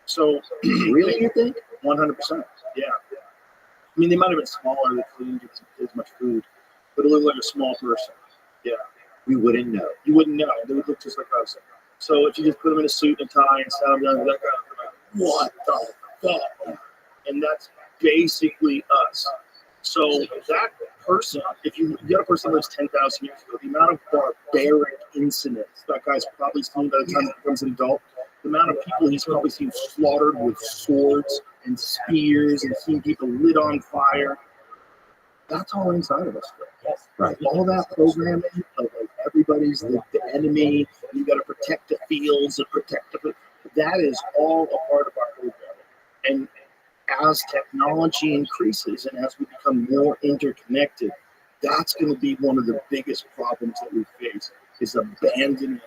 So Really, you think? 100%. Yeah. I mean, they might have been smaller. They couldn't get as much food, but it looked like a small person. Yeah. We wouldn't know. You wouldn't know. They would look just like us. So if you just put them in a suit and tie and sat them down with that guy, they're like, what the fuck? And that's basically us. So that person, if you get a person that lives 10,000 years ago, the amount of barbaric incidents that guy's probably seen by the time he becomes an adult, the amount of people he's probably seen slaughtered with swords and spears and seen people lit on fire, that's all inside of us. Yes. Right. All that programming of everybody's the enemy, you got to protect the fields and protect the, that is all a part of our programming. And as technology increases and as we become more interconnected, that's going to be one of the biggest problems that we face, is abandoning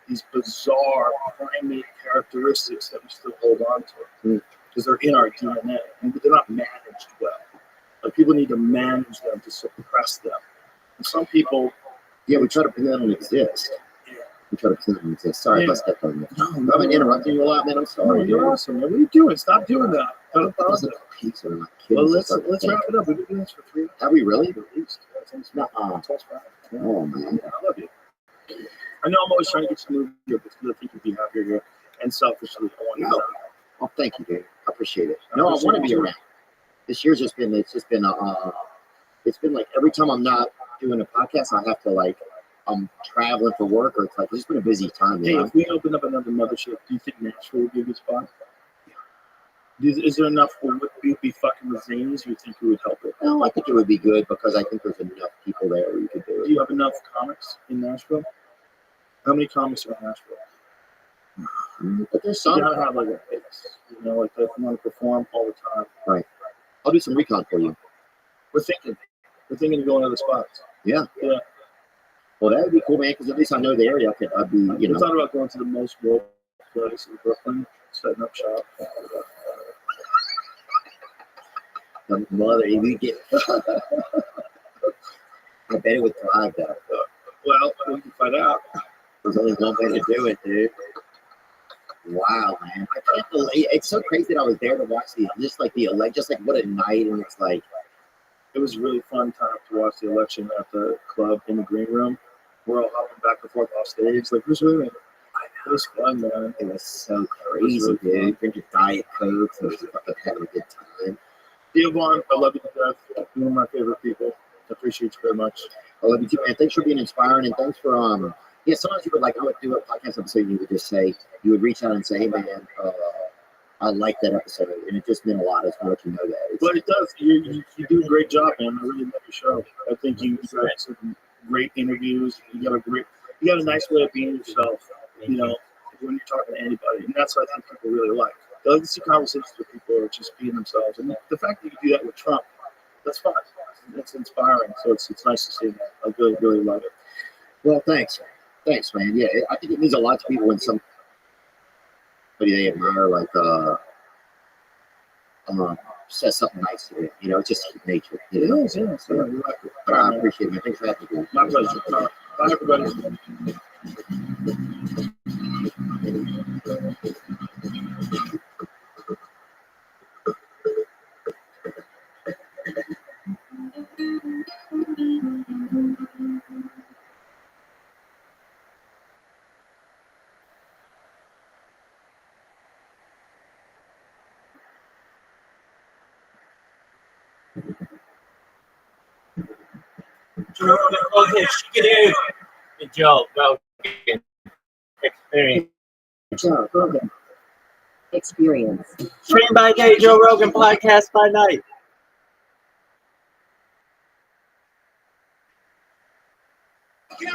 these bizarre primate characteristics that we still hold on to, because they're in our DNA and they're not managed well. Like, people need to manage them to suppress them. And some people, Yeah, we try to pretend they don't exist. We try to pretend they don't exist. Sorry if I stepped on you. I've been interrupting you a lot, man. I'm sorry. You're awesome, man. What are you doing? Stop doing that. Don't pause it. Well, let's wrap it up. We've been doing this for 3 hours. Have we really? At least. Nuh-uh. Oh, man. I love you. I know I'm always trying to get you to move here because I think you'd be happier here. And selfishly, I want you to. Oh, thank you, dude. I appreciate it. No, I want to be around. This year's just been, it's been like every time I'm not doing a podcast, I have to, like, I'm traveling for work, or it's like, it's just been a busy time. Hey, You know? if we open up another mothership, do you think Nashville would be a good spot? Is there enough where we'd be fucking with zines? You think we would help it? No, I think it would be good because I think there's enough people there where you could do Do it. you have enough comics in Nashville? How many comics are in Nashville? But there's You some. gotta have like a base, you know, like if you want to perform all the time. I'll do some recon for you. We're thinking of going to other spots. Yeah. Yeah. Well, that would be cool, man, because at least I know the area. I'd be, you We're know. talking about going to the most world place in Brooklyn, setting up shop. The mother, you get. I bet it would thrive, though. Well, we can find out. There's only one way to do it, dude. Wow, man. I can't believe it's so crazy that I was there to watch just like what a night, and it's like, It was a really fun time to watch the election at the club in the green room. We're all hopping back and forth off stage, like, who's winning? It was fun, man. it was so crazy, really dude. fun. Drinking Diet Coke, so was fucking having a good time. Diavon, I love you to death. You're one of my favorite people. I appreciate you very much. I love you too, man. Thanks for being inspiring, and thanks for yeah. Sometimes you would like, I would do a podcast episode, and you would just say, you would reach out and say, hey, man, I like that episode, and it just meant a lot. I just want to let you know that. But it does. You do a great job, man. I really love your show. I think you got some great interviews. You got a nice way of being yourself, you know, when you're talking to anybody. And that's what I think people really like. They like to see conversations with people who are just being themselves. And the fact that you do that with Trump, that's fun. That's inspiring. So it's nice to see that. I really, really love it. Well, thanks, man. Yeah, I think it means a lot to people when somebody they admire, like, says something nice to them. You know, it's just nature. You know? Yeah. So, but I appreciate it, man. Thanks for having me. My pleasure. Bye, everybody. Joe Rogan experience. Joe Rogan experience. Stream by day, Joe Rogan podcast by night.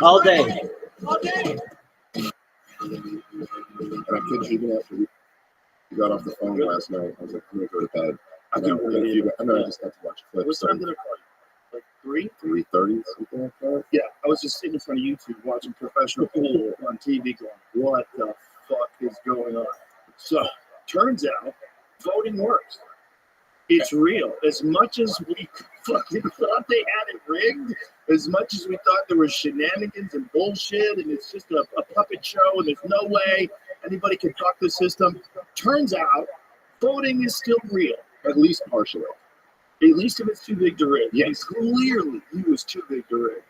All day. And I couldn't, even after we got off the phone last night, I was like, I'm gonna go to bed. I And then can I believe it. just got to watch clips. What time did I call you? Like 3? 3:30, something like that. Yeah, I was just sitting in front of YouTube watching professional pool on TV going, what the fuck is going on? So, turns out, voting works. It's real. As much as we fucking thought they had it rigged, as much as we thought there was shenanigans and bullshit, and it's just a puppet show, and there's no way anybody can fuck the system, turns out, voting is still real. At least partially. At least if it's too big to rig. Yes. And clearly, he was too big to rig.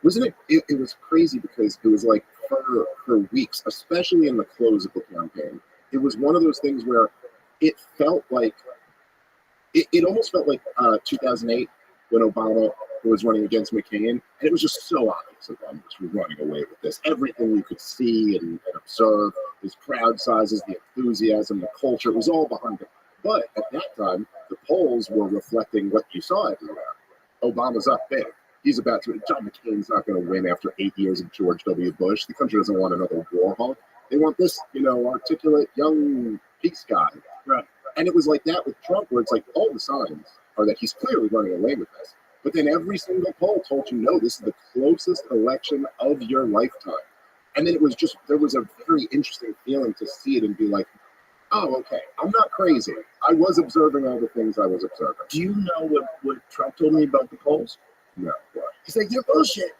Wasn't it? It was crazy because it was like for weeks, especially in the close of the campaign, it was one of those things where it felt like it almost felt like 2008 when Obama was running against McCain, and it was just so obvious Obama was running away with this. Everything you could see and observe, his crowd sizes, the enthusiasm, the culture, it was all behind him. But at that time, the polls were reflecting what you saw everywhere. Obama's up big. He's about to. John McCain's not going to win after 8 years of George W. Bush. The country doesn't want another war hawk. They want this, articulate young peace guy. Right. And it was like that with Trump, where it's like all the signs are that he's clearly running away with this. But then every single poll told you, no, this is the closest election of your lifetime. And then there was a very interesting feeling to see it and be like, oh, okay, I'm not crazy. I was observing all the things I was observing. Do you know what Trump told me about the polls? No. He's like, they're bullshit.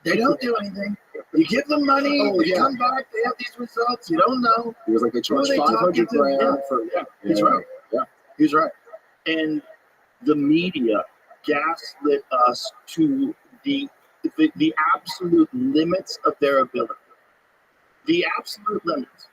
They don't do anything. You give them money, they come back, they have these results. You don't know. He was like, they charged Who are they talking $500 grand to? for. Yeah, he's right. Yeah. He's right. And the media gaslit us to the absolute limits of their ability. The absolute limits.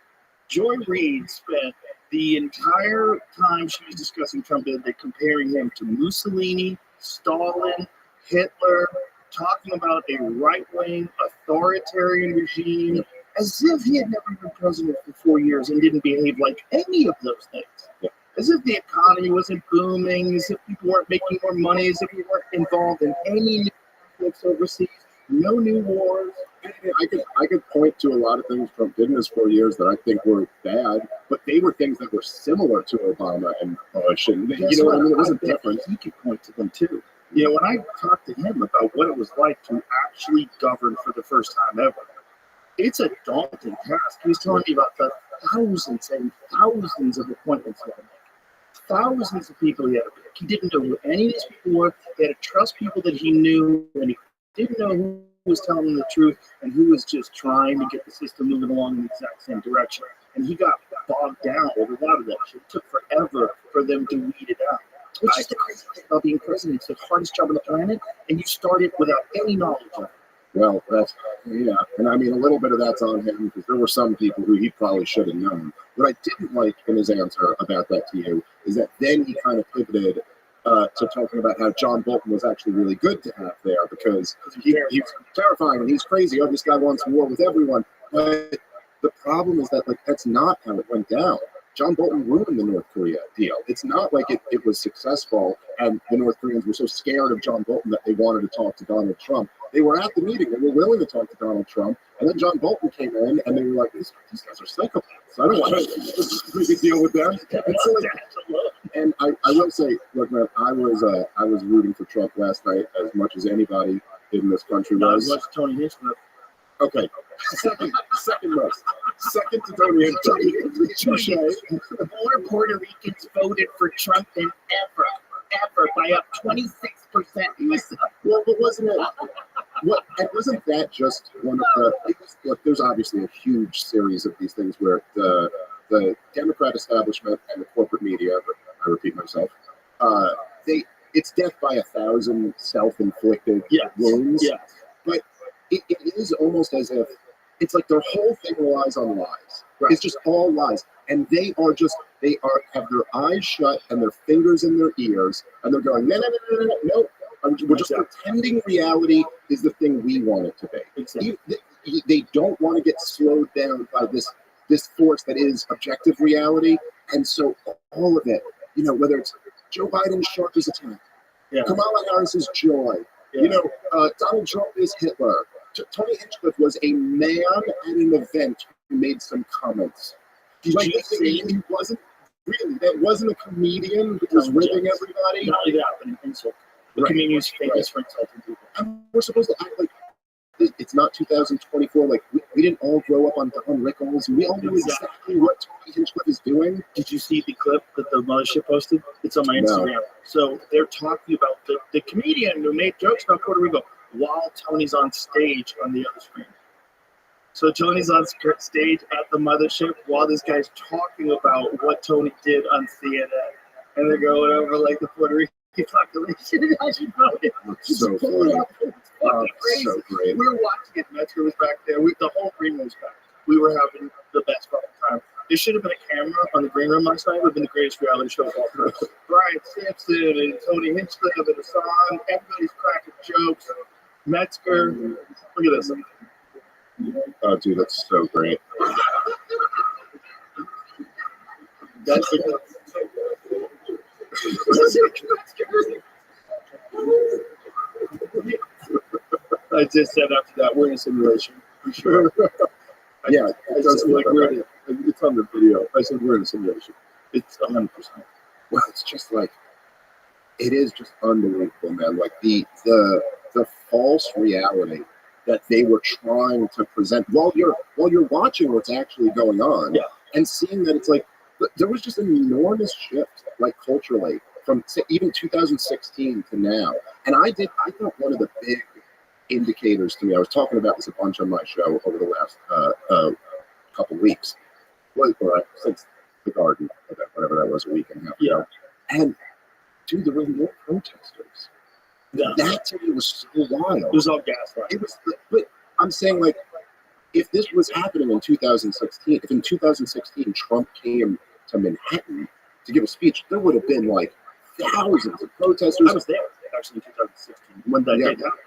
Joy Reid spent the entire time she was discussing Trump, they're comparing him to Mussolini, Stalin, Hitler, talking about a right-wing authoritarian regime, as if he had never been president for 4 years and didn't behave like any of those things. Yeah. As if the economy wasn't booming, as if people weren't making more money, as if we weren't involved in any new conflicts overseas, no new wars. I could point to a lot of things Trump did in his 4 years that I think were bad, but they were things that were similar to Obama and Bush, and what I mean? It wasn't different. He could point to them too. When I talked to him about what it was like to actually govern for the first time ever, it's a daunting task. He was telling me about the thousands and thousands of appointments he had to make, thousands of people he had to pick. He didn't know who any of these people were. He had to trust people that he knew, and he didn't know who was telling him the truth and who was just trying to get the system moving along in the exact same direction. And he got bogged down over a lot of that shit. It took forever for them to weed it out. Which is the crazy thing about being president. It's the hardest job on the planet, and you started without any knowledge of it. Well, and I mean, a little bit of that's on him, because there were some people who he probably should have known. What I didn't like in his answer about that to you is that then he kind of pivoted to talking about how John Bolton was actually really good to have there, because he's terrifying and he's crazy. Oh, this guy wants war with everyone. But the problem is that that's not how it went down. John Bolton ruined the North Korea deal. It's not like it was successful and the North Koreans were so scared of John Bolton that they wanted to talk to Donald Trump. They were at the meeting. They were willing to talk to Donald Trump. And then John Bolton came in and they were like, these guys are psychopaths. I don't want to deal with them. And I will say, look, man, I was rooting for Trump last night as much as anybody in this country was. Not as much Tony Hinchcliffe. Okay, second most. Second to Tony Hinchcliffe. Touche. More Puerto Ricans voted for Trump than ever, by up 26%. Well, but wasn't it? And wasn't that just one of the? Look, there's obviously a huge series of these things where the Democrat establishment and the corporate media, I repeat myself, it's death by 1,000 self-inflicted wounds. Yes. But it is almost as if it's like their whole thing relies on lies. Right. It's just all lies. And they have their eyes shut and their fingers in their ears, and they're going, no. We're just pretending reality is the thing we want it to be. Exactly. They don't want to get slowed down by this force that is objective reality. And so all of it, whether it's Joe Biden's shark is attack, Kamala Harris's joy, Donald Trump is Hitler. Tony Hinchcliffe was a man at an event who made some comments. He wasn't really. That wasn't a comedian who was ribbing everybody. Not only that, but an insult. The comedian's famous for insulting people. And we're supposed to act like it's not 2024. Like we didn't all grow up on Don Rickles. We all know exactly what Tony Hinchcliffe is doing. Did you see the clip that the mothership posted? It's on my Instagram. No. So they're talking about the comedian who made jokes about Puerto Rico while Tony's on stage on the other screen. So Tony's on stage at the mothership while this guy's talking about what Tony did on CNN. And they're going over like the Puerto Rican population. As you know, It's so funny. It's fucking crazy. So great. We were watching it. Metzger was back there. The whole green room was back. We were having the best fucking time. There should have been a camera on the green room last night. It would have been the greatest reality show of all time. Brian Simpson and Tony Hinchcliffe and Hassan. Everybody's cracking jokes. Metzger. Look at this. Oh, dude, that's so great. That's the I just said after that, we're in a simulation. For sure. Yeah, it does like look we're like it's on the video. I said we're in a simulation. It's 100%. Well, it's just like it is just unbelievable, man. Like the false reality that they were trying to present while you're watching what's actually going on, Yeah. and seeing that it's like there was just an enormous shift, like culturally, from even 2016 to now. And I thought one of the big indicators to me, I was talking about this a bunch on my show over the last couple weeks, since the garden event, whatever that was, a week and a half ago. And dude, there were more protesters. Yeah. That to me was so wild. It was all gaslighting. It was, but I'm saying, like, if this was happening in 2016, if in 2016 Trump came to Manhattan to give a speech, there would have been like thousands of protesters. I was there actually in 2016 when that did happen.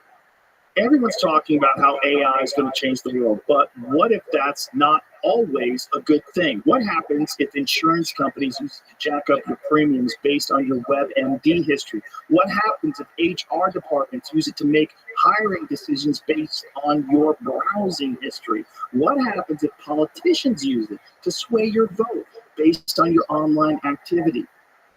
Everyone's talking about how AI is going to change the world, but what if that's not always a good thing? What happens if insurance companies use it to jack up your premiums based on your WebMD history? What happens if HR departments use it to make hiring decisions based on your browsing history? What happens if politicians use it to sway your vote based on your online activity?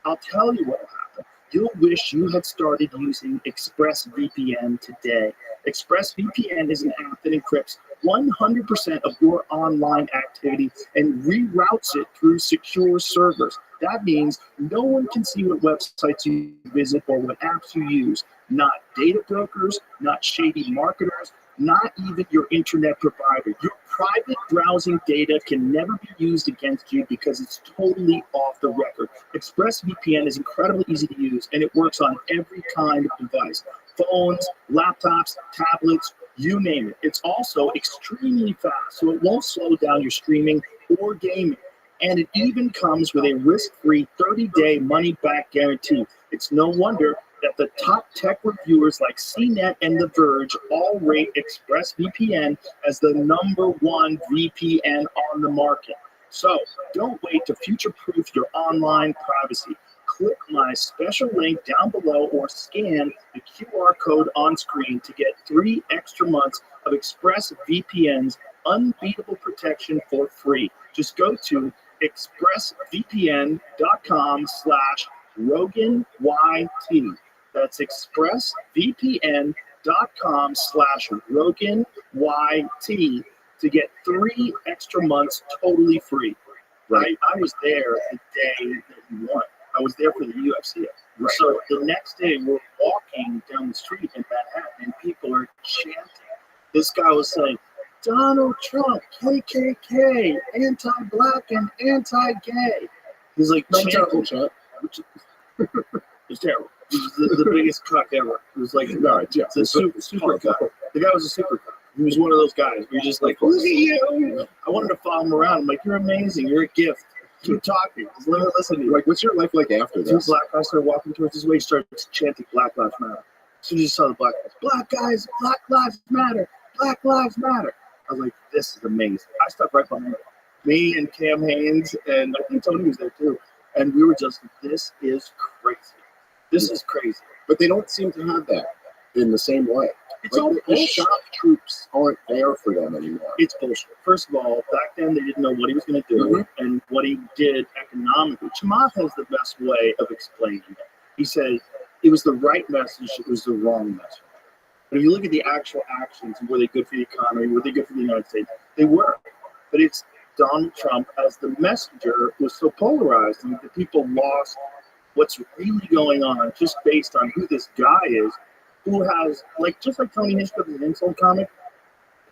I'll tell you what will happen. You'll wish you had started using ExpressVPN today. ExpressVPN is an app that encrypts 100% of your online activity and reroutes it through secure servers. That means no one can see what websites you visit or what apps you use. Not data brokers, not shady marketers, not even your internet provider. Your private browsing data can never be used against you because it's totally off the record. ExpressVPN is incredibly easy to use, and it works on every kind of device. Phones, laptops, tablets, you name it. It's also extremely fast, so it won't slow down your streaming or gaming. And it even comes with a risk-free 30-day money-back guarantee. It's no wonder that the top tech reviewers like CNET and The Verge all rate ExpressVPN as the #1 VPN on the market. So don't wait to future-proof your online privacy. Click my special link down below or scan the QR code on screen to get 3 extra months of ExpressVPN's unbeatable protection for free. Just go to expressvpn.com/RoganYT. That's expressvpn.com/RoganYT to get 3 extra months totally free. Right? I was there the day that you won. I was there for the UFC. Right. So the next day, we're walking down the street in Manhattan, and people are chanting. This guy was saying, Donald Trump, KKK, anti-black and anti-gay. He's like, Terrible chat. It was terrible. He was the biggest cuck ever. It was like, it's a super cuck. The guy was a super cuck. He was one of those guys where you're just like, look at you. I wanted to follow him around. I'm like, you're amazing. You're a gift. Keep talking. Just let me listen to you. Like, what's your life like after this? Two black guys started walking towards his way. He started chanting Black Lives Matter. As soon as you saw the black guys, Black Lives Matter. Black Lives Matter. I was like, this is amazing. I stuck right behind him. Me and Cam Haynes, and I think Tony was there too. And we were just, this is crazy. This is crazy. But they don't seem to have that in the same way. It's like all the bullshit. shock troops aren't there for them anymore. It's bullshit. First of all, back then they didn't know what he was going to do and what he did economically. Chamath has the best way of explaining it. He said it was the right message, it was the wrong message. But if you look at the actual actions, were they good for the economy, were they good for the United States? They were. But it's Donald Trump as the messenger was so polarized, and the people lost what's really going on just based on who this guy is, who has, like, just like Tony Hinchcliffe is an insult comic,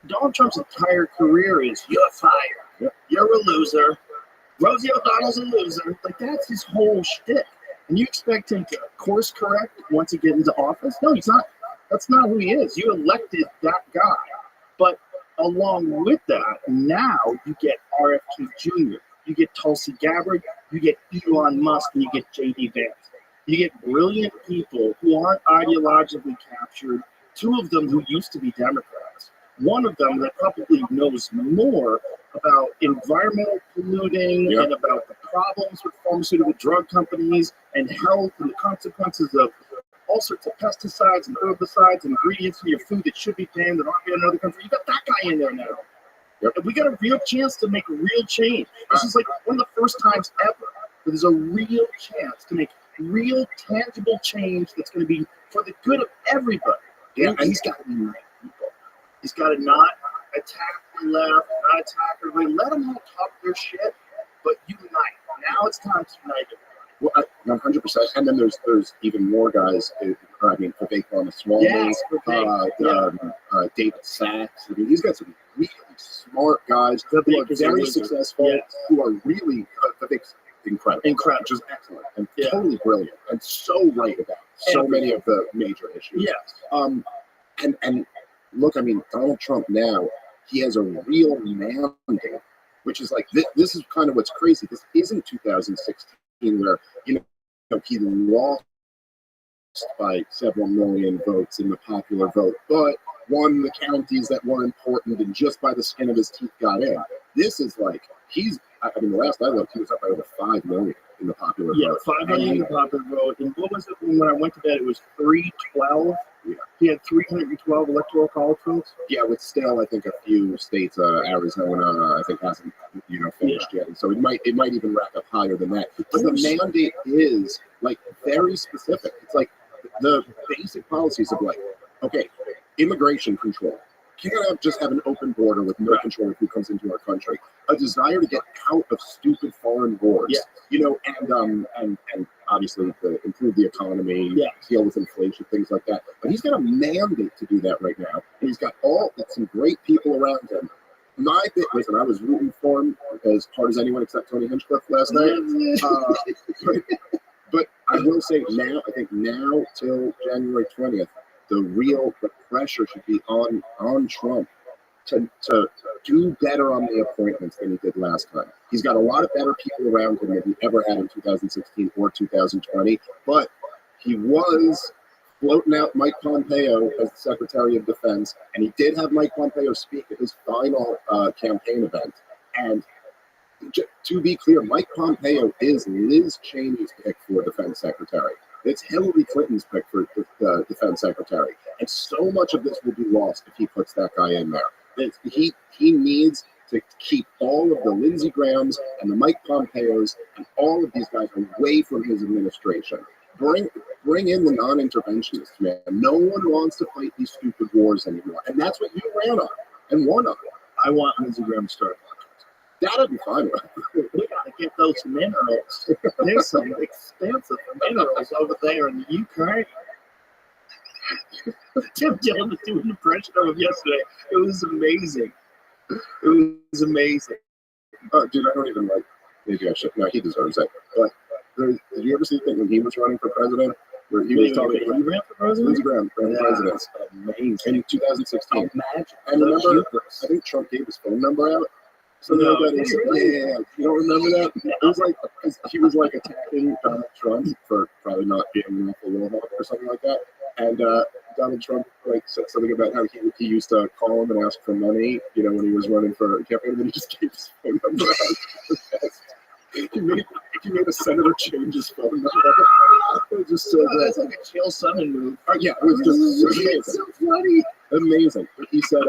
Donald Trump's entire career is, you're fired, you're a loser, Rosie O'Donnell's a loser. Like, that's his whole shtick. And you expect him to course correct once he gets into office? No, he's not. That's not who he is. You elected that guy. But along with that, now you get RFK Jr., you get Tulsi Gabbard, you get Elon Musk, and you get J.D. Vance. You get brilliant people who aren't ideologically captured, two of them who used to be Democrats. One of them that probably knows more about environmental polluting and about the problems with pharmaceutical drug companies and health and the consequences of all sorts of pesticides and herbicides and ingredients in your food that should be banned that aren't banned in other countries. You got that guy in there now. And we got a real chance to make a real change. This is like one of the first times ever that there's a real chance to make real tangible change that's going to be for the good of everybody. Yeah, and he's got to unite people. He's got to not attack the left, not attack everybody. Let them all talk their shit, but unite. Now it's time to unite everybody. Well, 100%. And then there's even more guys. I mean, Vivek Ramaswamy, David Sachs. I mean, he's got some really smart guys who are very successful, who are really Vivek's incredible, just excellent and totally brilliant, and so right about so many of the major issues. And look, I mean, Donald Trump now, he has a real mandate, which is like this is kind of what's crazy. This isn't 2016 where he lost by several million votes in the popular vote, but won the counties that were important and just by the skin of his teeth got in. This is like I mean, the last I looked, he was up by over 5 million in the popular vote. Yeah, 5 million in the popular vote. And what was it when I went to bed? It was 312. Yeah. He had 312 electoral college votes. Yeah, with still, I think, a few states, Arizona, I think hasn't, finished yet. And so it might even rack up higher than that. But the mandate is like very specific. It's like the basic policies of like, okay, immigration control. Can't just have an open border with no control of who comes into our country. A desire to get out of stupid foreign wars, and obviously to improve the economy, deal with inflation, things like that. But he's got a mandate to do that right now, and he's got some great people around him. Listen, I was rooting for him as hard as anyone except Tony Hinchcliffe last night. But I will say now, I think now till January 20th, the pressure should be on Trump to do better on the appointments than he did last time. He's got a lot of better people around him than he ever had in 2016 or 2020, but he was floating out Mike Pompeo as the Secretary of Defense, and he did have Mike Pompeo speak at his final campaign event. And to be clear, Mike Pompeo is Liz Cheney's pick for Defense Secretary. It's Hillary Clinton's pick for Defense Secretary. And so much of this will be lost if he puts that guy in there. He needs to keep all of the Lindsey Grahams and the Mike Pompeos and all of these guys away from his administration. Bring in the non-interventionists, man. No one wants to fight these stupid wars anymore. And that's what you ran on and won on. I want Lindsey Graham to start. That'd be fine. We gotta get those minerals. There's some expensive minerals over there in the Ukraine. Tim Dillon was doing an impression of him yesterday. It was amazing. It was amazing. Dude, I don't even like. Maybe I should. No, he deserves it. But did you ever see the thing when he was running for president? Where he was talking about. He ran for president? Lindsey Graham ran for president. Amazing. In 2016. Imagine. And remember, I think Trump gave his phone number out. So yeah, you don't remember that? It was like he was like attacking Donald Trump for probably not being enough a little help or something like that. And Donald Trump like said something about how he used to call him and ask for money, when he was running for a campaign, and then he just gave his phone number out. He made a senator change his phone number. It was just so good. That's like a Chael Sonnen move. Yeah, it was just so funny. Amazing. He said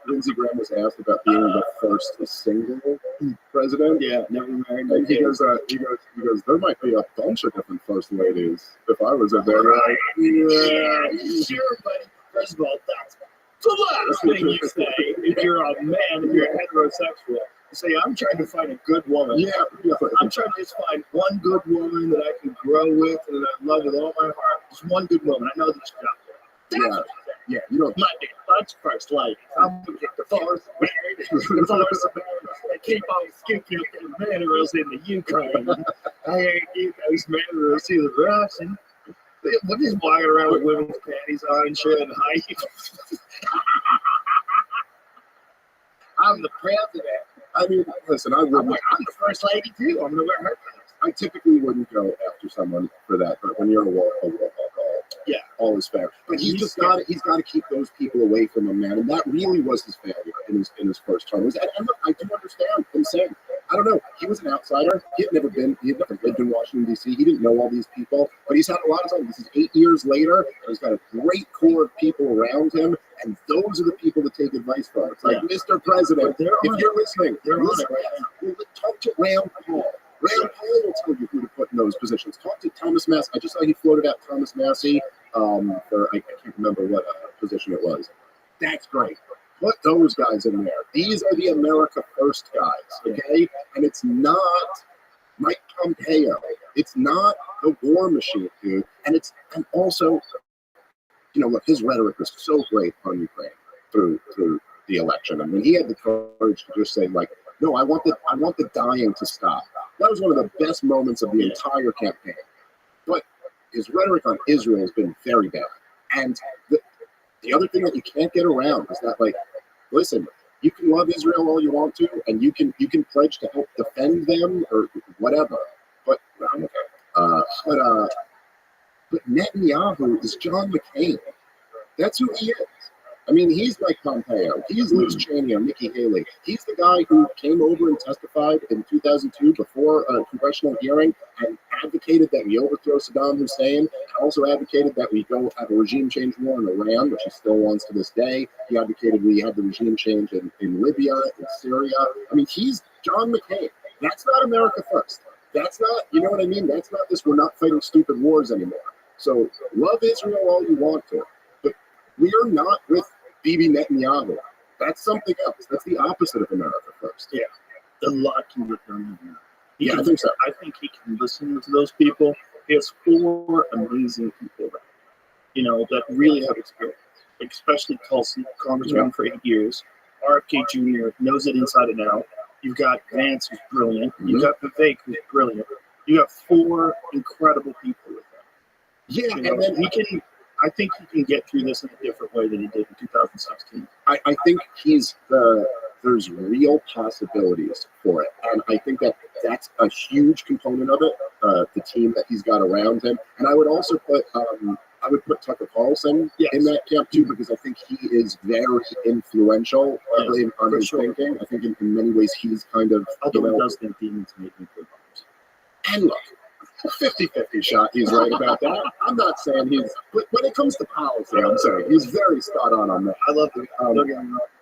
Lindsey Graham was asked about being the first single president. Yeah, never married. And he goes, there might be a bunch of different first ladies if I was in there. Right. Yeah, sure, buddy. First of all, that's the last thing you say if you're a man, if you're heterosexual. Say, I'm trying to find a good woman. Yeah. I'm trying to just find one good woman that I can grow with and that I love with all my heart. Just one good woman. I know that she's out there. Yeah. You don't. Might be a bunch first lady. I'm gonna get divorced, married, divorced, married. I keep on scooping up the minerals in the Ukraine. I was mad to see the Russian. What is walking around with women's panties on and shit and high heels? I'm the president. I mean, listen, I'm the first lady too. I'm gonna wear her pants. I typically wouldn't go after someone for that, but when you're a wolf, yeah, all is fair. But he's just got to, he's got to keep those people away from him, man. And that really was his failure in his first term. And look, I do understand him saying, I don't know, he was an outsider. He had never lived in Washington, D.C. He didn't know all these people, but he's had a lot of time. This is 8 years later, and he's got a great core of people around him, and those are the people to take advice from. It's like, Mr. President, if you're listening, talk to Rand Paul. Rand Paul will tell you who to put in those positions. Talk to Thomas Massey. I just saw he floated out Thomas Massey for, I can't remember what position it was. That's great. Put those guys in there. These are the America First guys, okay? And it's not Mike Pompeo. It's not the war machine, dude. And also, you know, look, his rhetoric was so great on Ukraine through the election. And when he had the courage to just say, like, no, I want the dying to stop. That was one of the best moments of the entire campaign. But his rhetoric on Israel has been very bad. And the other thing that you can't get around is that, like, listen, you can love Israel all you want to, and you can pledge to help defend them or whatever. But Netanyahu is John McCain. That's who he is. I mean, he's like Pompeo. He's Liz Cheney or Nikki Haley. He's the guy who came over and testified in 2002 before a congressional hearing and advocated that we overthrow Saddam Hussein, and also advocated that we go have a regime change war in Iran, which he still wants to this day. He advocated we have the regime change in Libya, in Syria. I mean, he's John McCain. That's not America First. That's not, you know what I mean? That's not this, we're not fighting stupid wars anymore. So love Israel all you want to. We are not with Bibi Netanyahu. That's something else. That's the opposite of America First. Yeah. A lot can get done here. I think so. I think he can listen to those people. He has 4 amazing people, you know, that really have experience. Especially Tulsi, Congressman for 8 years. RFK Jr. knows it inside and out. You've got Vance, who's brilliant. You've got Vivek, who's brilliant. You have 4 incredible people with him. Yeah, you know, and then he can. I think he can get through this in a different way than he did in 2016. I think there's real possibilities for it. And I think that's a huge component of it, the team that he's got around him. And I would also put Tucker Carlson in that camp too, because I think he is very influential on his thinking. I think in many ways he's kind of... Although he does think demons make nuclear bombs. And look, 50-50 shot, he's right about that. I'm not saying but when it comes to policy, I'm saying he's very spot on that. I love him.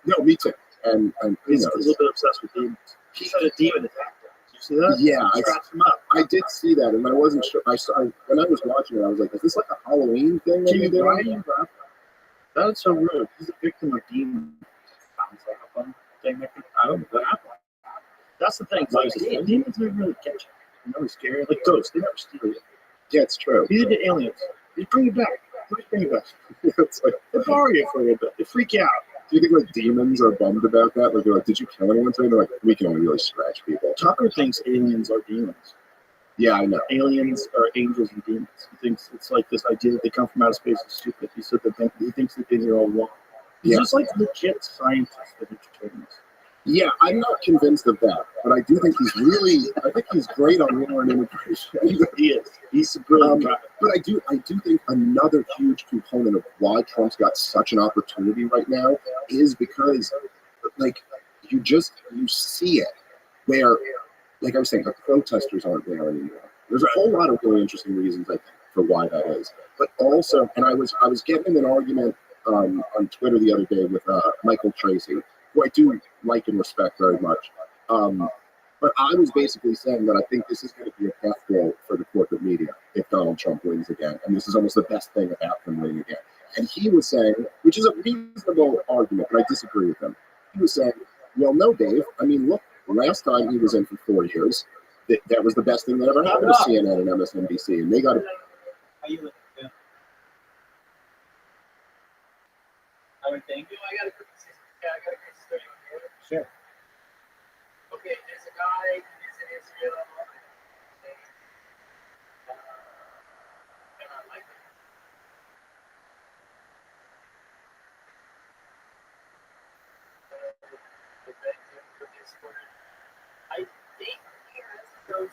No, me too. And he's a little bit obsessed with demons. He had a demon attack. Did you see that? Yeah, him up. I did see that, and I wasn't sure. When I was watching it, I was like, "Is this like a Halloween thing?" That is so rude. He's a victim of demons. Sounds like a fun thing. I don't know what happened. That's the thing. Like, demons never really catch you. You know, it's scary. Like ghosts, they never steal you. Yeah, it's true. These are the aliens. They bring you back. Please bring you back. It's like, they borrow you for a little bit. They freak you out. Do you think like demons are bummed about that? Like they're like, did you kill anyone today? They're like, we can only really scratch people. Tucker thinks aliens are demons. Yeah, I know. Aliens are angels and demons. He thinks it's like this idea that they come from outer space is stupid. He said that he thinks that things are all wrong. He's just like legit scientist that entertains. Yeah, I'm not convinced of that, but I do think I think he's great on war and immigration. He is. He's a brilliant guy. But I do think another huge component of why Trump's got such an opportunity right now is because, like, you see it where, like I was saying, the protesters aren't there anymore. There's a whole lot of really interesting reasons, I think, for why that is. But also, and I was getting in an argument on Twitter the other day with Michael Tracy, who I do like and respect very much. But I was basically saying that I think this is going to be a death blow for the corporate media if Donald Trump wins again. And this is almost the best thing about him winning again. And he was saying, which is a reasonable argument, but I disagree with him. He was saying, well, no, Dave. I mean, look, last time he was in for 4 years, that was the best thing that ever happened to CNN and MSNBC. And they got it. I would think. I got a story. Sure. Okay, there's a guy who's in Israel.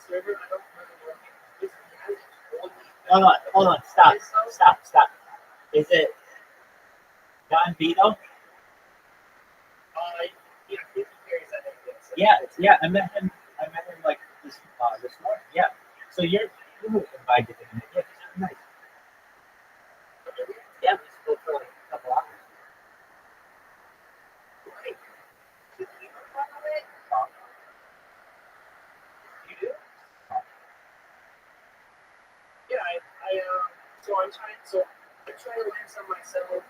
server. I don't remember what it is. He has it all these Hold on. Stop. Is it Don Vito? Yeah, he carries that name. Yeah. I met him like this morning. Yeah. So you invited him. Yeah, he's nice. Yeah, we spoke for like a couple hours. Right. Did he know about it? You do? Yeah, so I'm trying to learn some myself.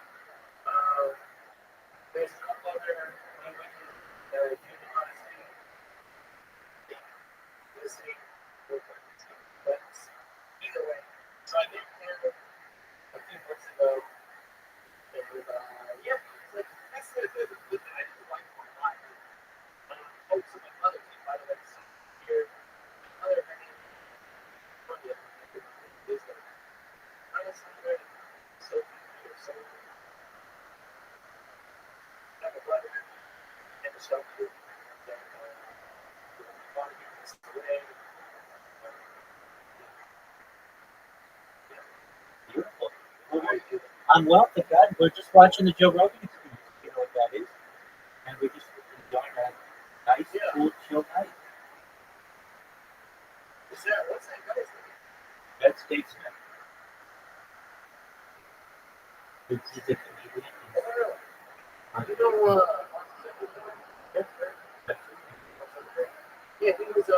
There's a couple other languages that are human honesty, listening, but either way. So I met him a few months ago, and yeah, it's like that's a good guy. His wife for a lot. Also my mother came by the way here. Mother her name is honestly very so here. So I have a brother and a shelter that want to give this away. Beautiful. I'm well, thank God. We're just watching the Joe Rogan experience. You know what that is? And we're just enjoying a nice, cool, chill night. What's that guy's name? Red Statesman. He's a comedian. You know, yeah, he was, I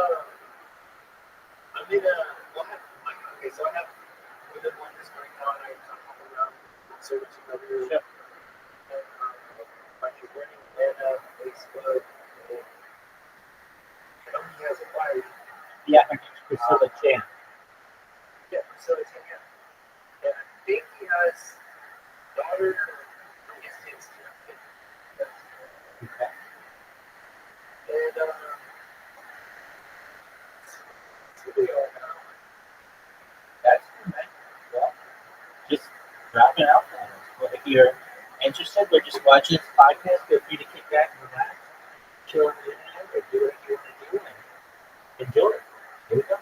made a, well, okay, so I have, with the one that's going on, I hop around, searching other, and, like, running, and, Facebook, and, he has a wife. Yeah, Priscilla Chan. Yeah, Priscilla Chan, yeah. And I think he has daughter, I guess it's, Okay. and, That's good, man. Well, just wrapping up. Well, if you're interested, we're just watching this podcast. Feel free to kick back and relax, chill on the internet, or do what you want to do and enjoy it. Here we go.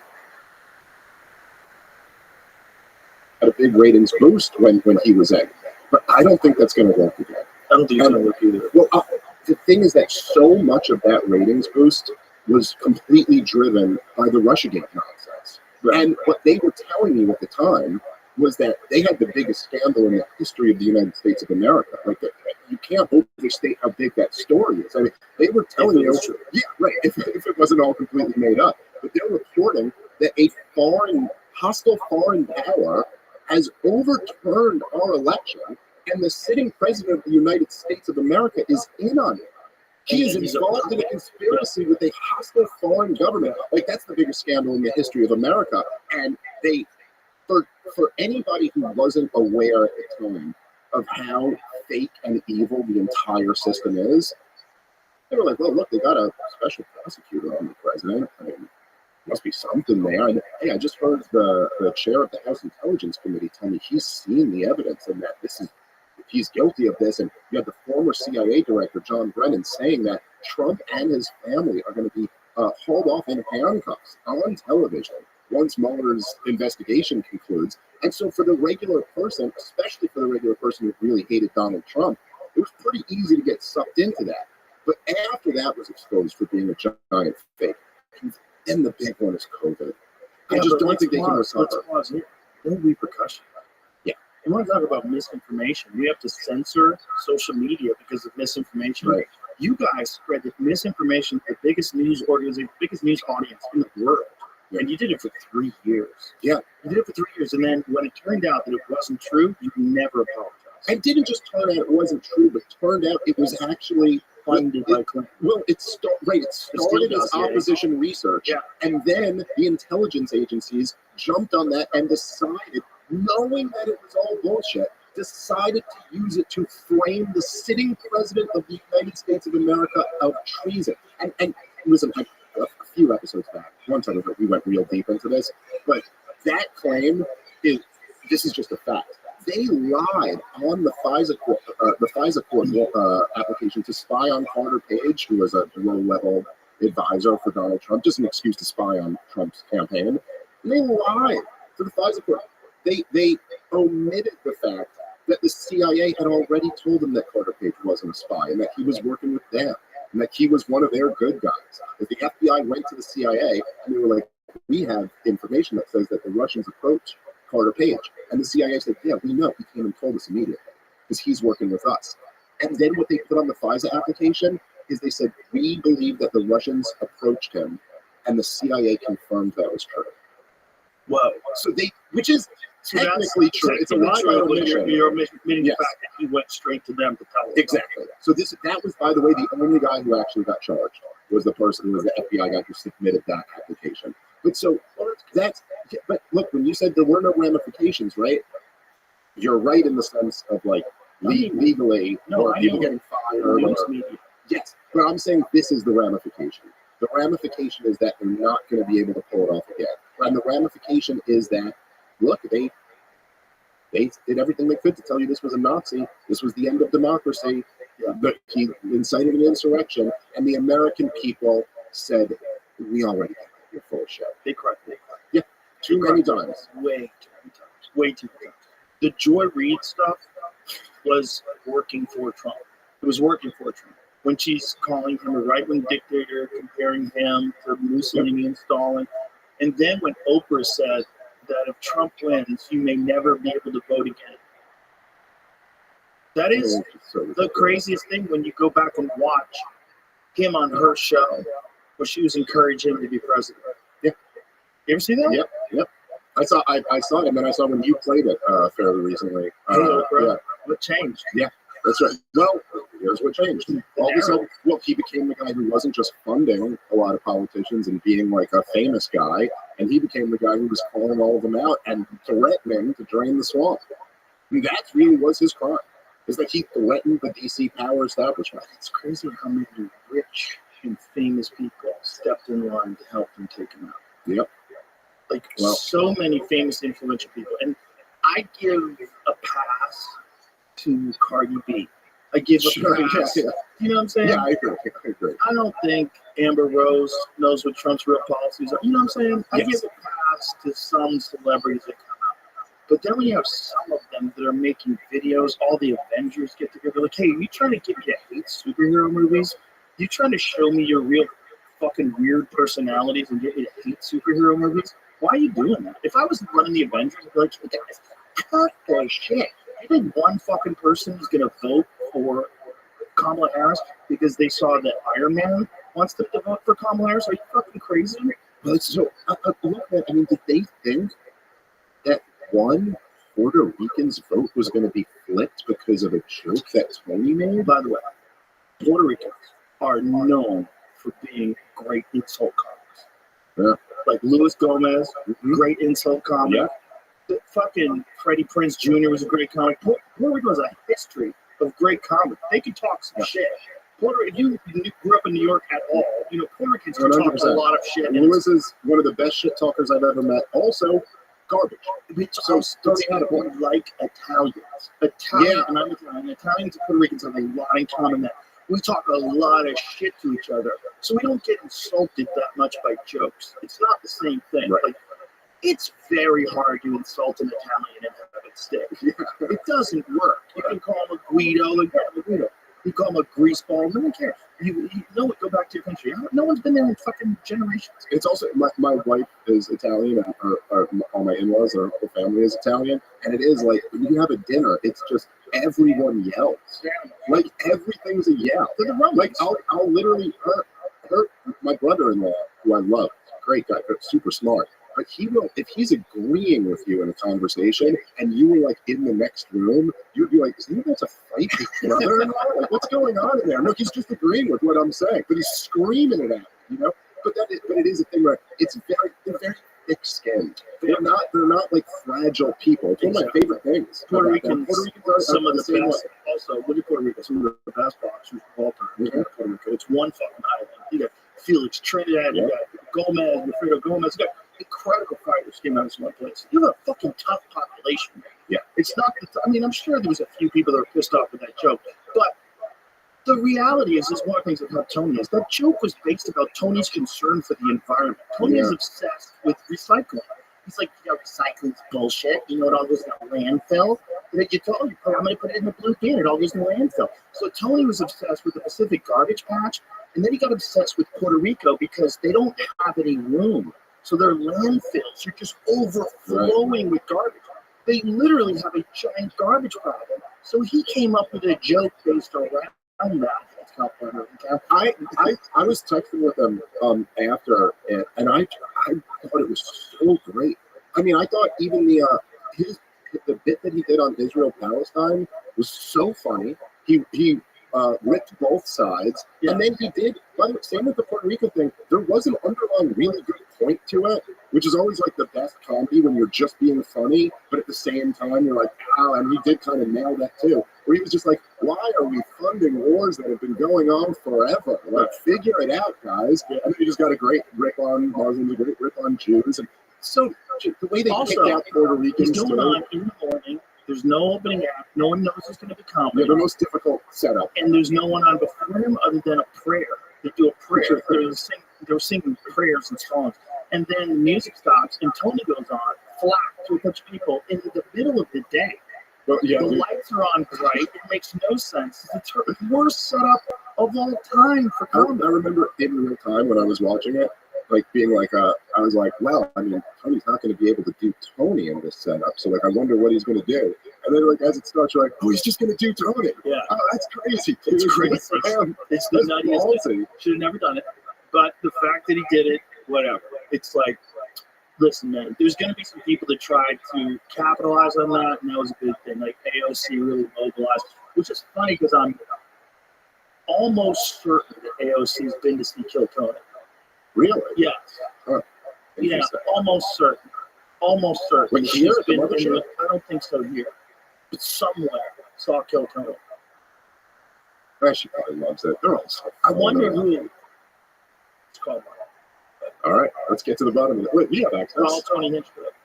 Had a big ratings boost when he was in, but I don't think that's going to work again. I don't think it's going to work either. Well, the thing is that so much of that ratings boost was completely driven by the Russiagate nonsense. And what they were telling me at the time was that they had the biggest scandal in the history of the United States of America. Like, you can't overstate how big that story is. I mean, they were telling you, yeah, right, if it wasn't all completely made up. But they're reporting that a hostile foreign power has overturned our election, and the sitting president of the United States of America is in on it. He is involved in a conspiracy with a hostile foreign government. Like, that's the biggest scandal in the history of America. And they, for anybody who wasn't aware at the time of how fake and evil the entire system is, they were like, well, look, they got a special prosecutor on the president. I mean, must be something there. And, hey, I just heard the chair of the House Intelligence Committee tell me he's seen the evidence and that he's guilty of this. And you have the former CIA director, John Brennan, saying that Trump and his family are going to be hauled off in handcuffs on television once Mueller's investigation concludes. And so for the regular person, especially for the regular person who really hated Donald Trump, it was pretty easy to get sucked into that. But after that was exposed for being a giant fake, then the big one is COVID. I just don't think they can recover. Let's pause here. No repercussion. Yeah. You want to talk about misinformation? We have to censor social media because of misinformation. Right. You guys spread the misinformation to the biggest news organization, biggest news audience in the world. And you did it for 3 years. Yeah. You did it for 3 years. And then when it turned out that it wasn't true, you never apologized. And didn't just turn out it wasn't true, but turned out it was actually funded by Clinton. Well, it started as opposition research, and then the intelligence agencies jumped on that and decided, knowing that it was all bullshit, decided to use it to frame the sitting president of the United States of America of treason. And listen, a few episodes back, one time ago, we went real deep into this, but that claim this is just a fact. They lied on the FISA court application to spy on Carter Page, who was a low-level advisor for Donald Trump, just an excuse to spy on Trump's campaign. And they lied to the FISA court. They omitted the fact that the CIA had already told them that Carter Page wasn't a spy and that he was working with them and that he was one of their good guys. That the FBI went to the CIA and they were like, we have information that says that the Russians approached Carter Page. And the CIA said, yeah, we know. He came and told us immediately because he's working with us. And then what they put on the FISA application is they said, we believe that the Russians approached him and the CIA confirmed that was true. Whoa. So which is So technically that's true. It's a lie by omission. You're admitting the Yes. fact that he went straight to them to tell them. Exactly. So that was, by the way, the only guy who actually got charged was the person who was the FBI guy who submitted that application. But but look, when you said there were no ramifications, right? You're right in the sense of like legally, or people getting fired. Or, yes, but I'm saying this is the ramification. The ramification is that they're not going to be able to pull it off again. And the ramification is that, look, they did everything they could to tell you this was a Nazi. This was the end of democracy. But he incited an insurrection, and the American people said, we already got it. You're full of shit. They cried. Yeah, too many times. Way too many times. Way too many times. The Joy Reid stuff was working for Trump. It was working for Trump. When she's calling him a right-wing dictator, comparing him to Mussolini and Stalin. And then when Oprah said that if Trump wins, you may never be able to vote again. That is the craziest thing when you go back and watch him on her show where she was encouraging him to be president. Yeah. You ever see that? Yep. I saw it, and then I saw when you played it fairly recently. Yeah. What changed? Yeah, that's right. Well, here's what changed. All of a sudden, he became the guy who wasn't just funding a lot of politicians and being like a famous guy, and he became the guy who was calling all of them out and threatening to drain the swamp. And that really was his crime. It's like he threatened the DC power establishment. It's crazy how many rich and famous people stepped in line to help him take him out. Yep. So many famous, influential people. And I give a pass to Cardi B. I give a pass. Yeah. You know what I'm saying? Yeah, I agree. I don't think Amber Rose knows what Trump's real policies are. You know what I'm saying? I give a pass to some celebrities that come out. But then when you have some of them that are making videos, all the Avengers get together, like, hey, are you trying to get me to hate superhero movies? You trying to show me your real fucking weird personalities and get me to hate superhero movies? Why are you doing that? If I was running the Avengers, I'd be like, hey guys, cut that shit. You think one fucking person is going to vote for Kamala Harris because they saw that Iron Man wants them to vote for Kamala Harris? Are you fucking crazy? Well, did they think that one Puerto Rican's vote was going to be flipped because of a joke that Tony made? By the way, Puerto Ricans are known for being great insult comics. Yeah. Like Luis Gomez, great insult comic. Yeah. The fucking Freddie Prinze Jr. was a great comic. Puerto Rico has a history of great comedy. They can talk some shit. If you grew up in New York at all, Puerto Ricans can talk a lot of shit. Lewis is one of the best shit talkers I've ever met. Also, garbage. It's like Italians. And I'm Italian. Italians and Puerto Ricans have a lot in common that we talk a lot of shit to each other, so we don't get insulted that much by jokes. It's not the same thing. Right. Like, it's very hard to insult an Italian and have it stick. It doesn't work. You can call him a Guido, You call him a greaseball. No one cares. You know what? Go back to your country. No one's been there in fucking generations. It's also my wife is Italian, and all my in-laws, their whole family is Italian, and it is like when you have a dinner, it's just everyone yells. Like everything's a yell. Like I'll literally her my brother-in-law, who I love, great guy, super smart. But he will, if he's agreeing with you in a conversation and you were like in the next room, you'd be like, is he about to fight his brother-in-law? Like, what's going on in there? No, he's just agreeing with what I'm saying, but he's screaming it at me, But it is a thing where they're very thick-skinned. They're not like fragile people. It's one of my favorite things. Puerto Ricans are some of the best. Also, look at Puerto Rico. Some of the best boxers of all time. Puerto Rico. It's one fucking island. You got Felix Trinidad. You got Gomez, Wilfredo Gomez. You got incredible fighters came out of small place. You have a fucking tough population. Yeah. It's not. I'm sure there was a few people that were pissed off with that joke, but the reality is one of the things about Tony is that joke was based about Tony's concern for the environment. Tony is obsessed with recycling. He's like, recycling's bullshit. You know, it all goes in a landfill. And you told me, I'm going to put it in a blue bin. It all goes in the landfill. So Tony was obsessed with the Pacific Garbage Patch, and then he got obsessed with Puerto Rico because they don't have any room. So their landfills are just overflowing with garbage. They literally have a giant garbage problem. So he came up with a joke based around that. That's how Puerto Rico. I was texting with him after, and I thought it was so great. I mean, I thought even the bit that he did on Israel Palestine was so funny. He ripped both sides, and then he did. By the way, same with the Puerto Rico thing. There was an underlying really good point to it, which is always like the best comedy when you're just being funny, but at the same time you're like, wow. And he did kind of nail that too, where he was just like, why are we funding wars that have been going on forever? Like, figure it out, guys. And then he just got a great rip on Muslims, a great rip on Jews, and so the way they kicked out Puerto Ricans. He's going on in the morning. There's no opening act. No one knows it's going to be comedy. Yeah, the most difficult setup. And there's no one on before him other than a prayer. They do a prayer. They were singing prayers and songs. And then the music stops, and Tony goes on, flat to a bunch of people in the middle of the day. Well, yeah, the lights are on bright. It makes no sense. It's the worst setup of all time for comedy. I remember in real time when I was watching it, like being like, I was like, well, I mean, Tony's not going to be able to do Tony in this setup. So like, I wonder what he's going to do. And then like, as it starts, you're like, oh, he's just going to do Tony. Yeah. Oh, that's crazy. It's crazy. It's the nuttiest thing. Should have never done it. But the fact that he did it, whatever. It's like, listen, man, there's going to be some people that tried to capitalize on that, and that was a big thing. Like AOC really mobilized, which is funny because I'm almost certain that AOC has been to see Kill Tony. Really? Yes. Huh. Yeah, almost certain. Almost certain. Like here at the been mother show? I don't think so here. But somewhere saw Kill Tony. She probably loves it. They're all so I wonder who. It's called. All right, let's get to the bottom of it. Wait, we have access. Call Tony Hinchcliffe.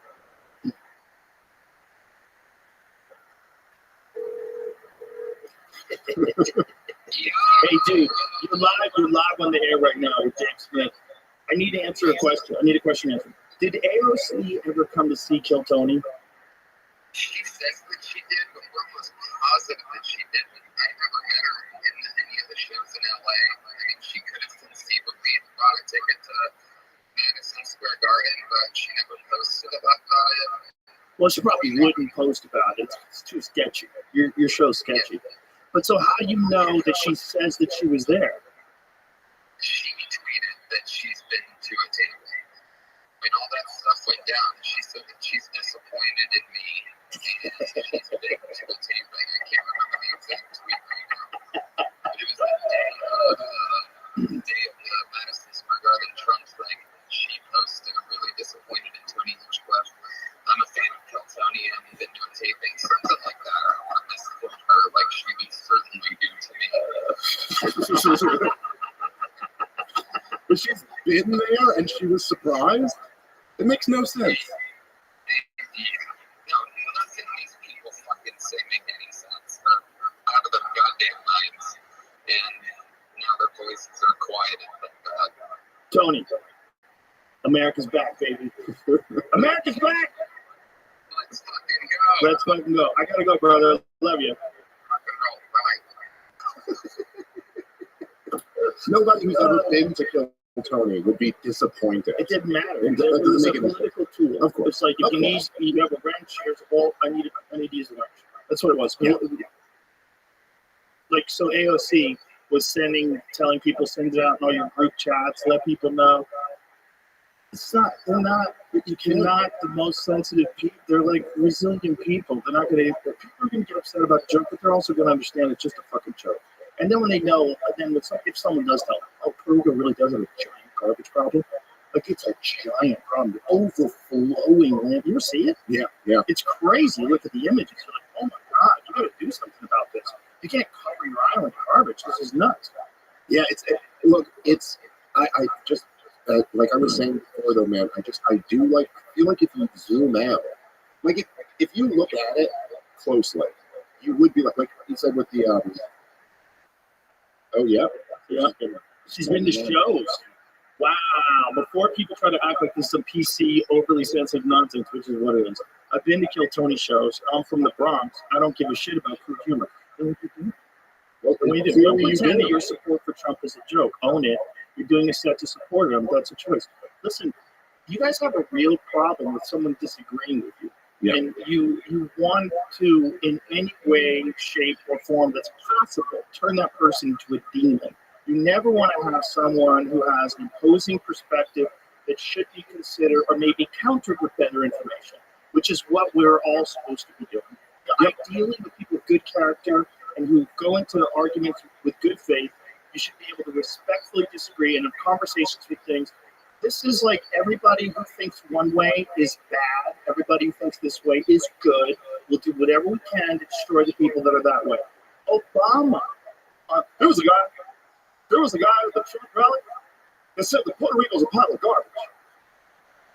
Hey, dude, you're live on the air right now with James Smith. I need to answer a question. I need a question answered. Did AOC ever come to see Kill Tony? She says that she did, but we're almost positive that she didn't. I never met her in any of the shows in LA. I mean, she could have conceivably bought a ticket to Madison Square Garden, but she never posted about it. Well, she probably wouldn't post about it. It's too sketchy. Your show's sketchy. But so how do you know that she says that she was there? She tweeted that she's been to a taping. When all that stuff went down, she said that she's disappointed in me and she's been to a taping. I can't remember the exact tweet right now. But it was the day of the Madison Square Garden Trump thing. She posted, I'm really disappointed in Tony Hinchcliffe. I'm a fan of Kill Tony and I've been doing taping, something like that. I want to message her like she would certainly do to me. But she's been there and she was surprised? It makes no sense. No, nothing these people fucking say make any sense. They're out of their goddamn minds. And now their voices are quieted. Tony, America's back, baby. America's back! Let's fucking go. Let's fucking go. I gotta go, brother. Love you. Rock and roll. Bye. Nobody who's ever been to Kill Tony would be disappointed. It didn't matter. It It doesn't was a make any sense. political tool. Of course. It's like if you have a wrench, here's a bolt. I need to use a wrench. That's what it was. Yeah. Like so, AOC was telling people, send it out in all your group chats, let people know. It's not. They're not. You're not the most sensitive people. They're like resilient people. They're not going to. People are going to get upset about a joke, but they're also going to understand it's just a fucking joke. And then when they know, then if someone does tell them, oh, Peruga really does have a giant garbage problem. Like it's a giant problem, overflowing land. You ever see it? Yeah. It's crazy. You look at the images. You're like, oh my god, you got to do something about this. You can't cover your island with garbage. This is nuts. Yeah, I just like I was saying before though, man, I feel like if you zoom out, like if you look at it closely, you would be like you said with the Oh yeah. Yeah. She's been to shows. Wow. Before people try to act like this is some PC, overly sensitive nonsense, which is what it is. I've been to Kill Tony shows. I'm from the Bronx. I don't give a shit about crude humor. Well, We do. Don't pretend that your support for Trump is a joke. Own it. You're doing a set to support him. That's a choice. Listen, you guys have a real problem with someone disagreeing with you. Yeah. And you want to, in any way, shape, or form that's possible, turn that person into a demon. You never want to have someone who has an opposing perspective that should be considered or maybe countered with better information, which is what we're all supposed to be doing. Ideally, with people with good character and who go into arguments with good faith, you should be able to respectfully disagree and have conversations with things. This is like everybody who thinks one way is bad. Everybody who thinks this way is good. We'll do whatever we can to destroy the people that are that way. Obama. There was a guy at the Trump rally that said that Puerto Rico's a pile of garbage.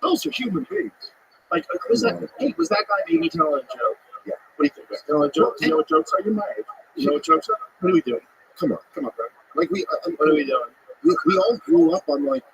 Those are human beings. Like, was that guy maybe telling a joke? Yeah. What do you think? Was he telling a joke? Do you know what jokes are? You're my age. You know what jokes are? What are we doing? Come on, bro. like What are we doing? we all grew up on like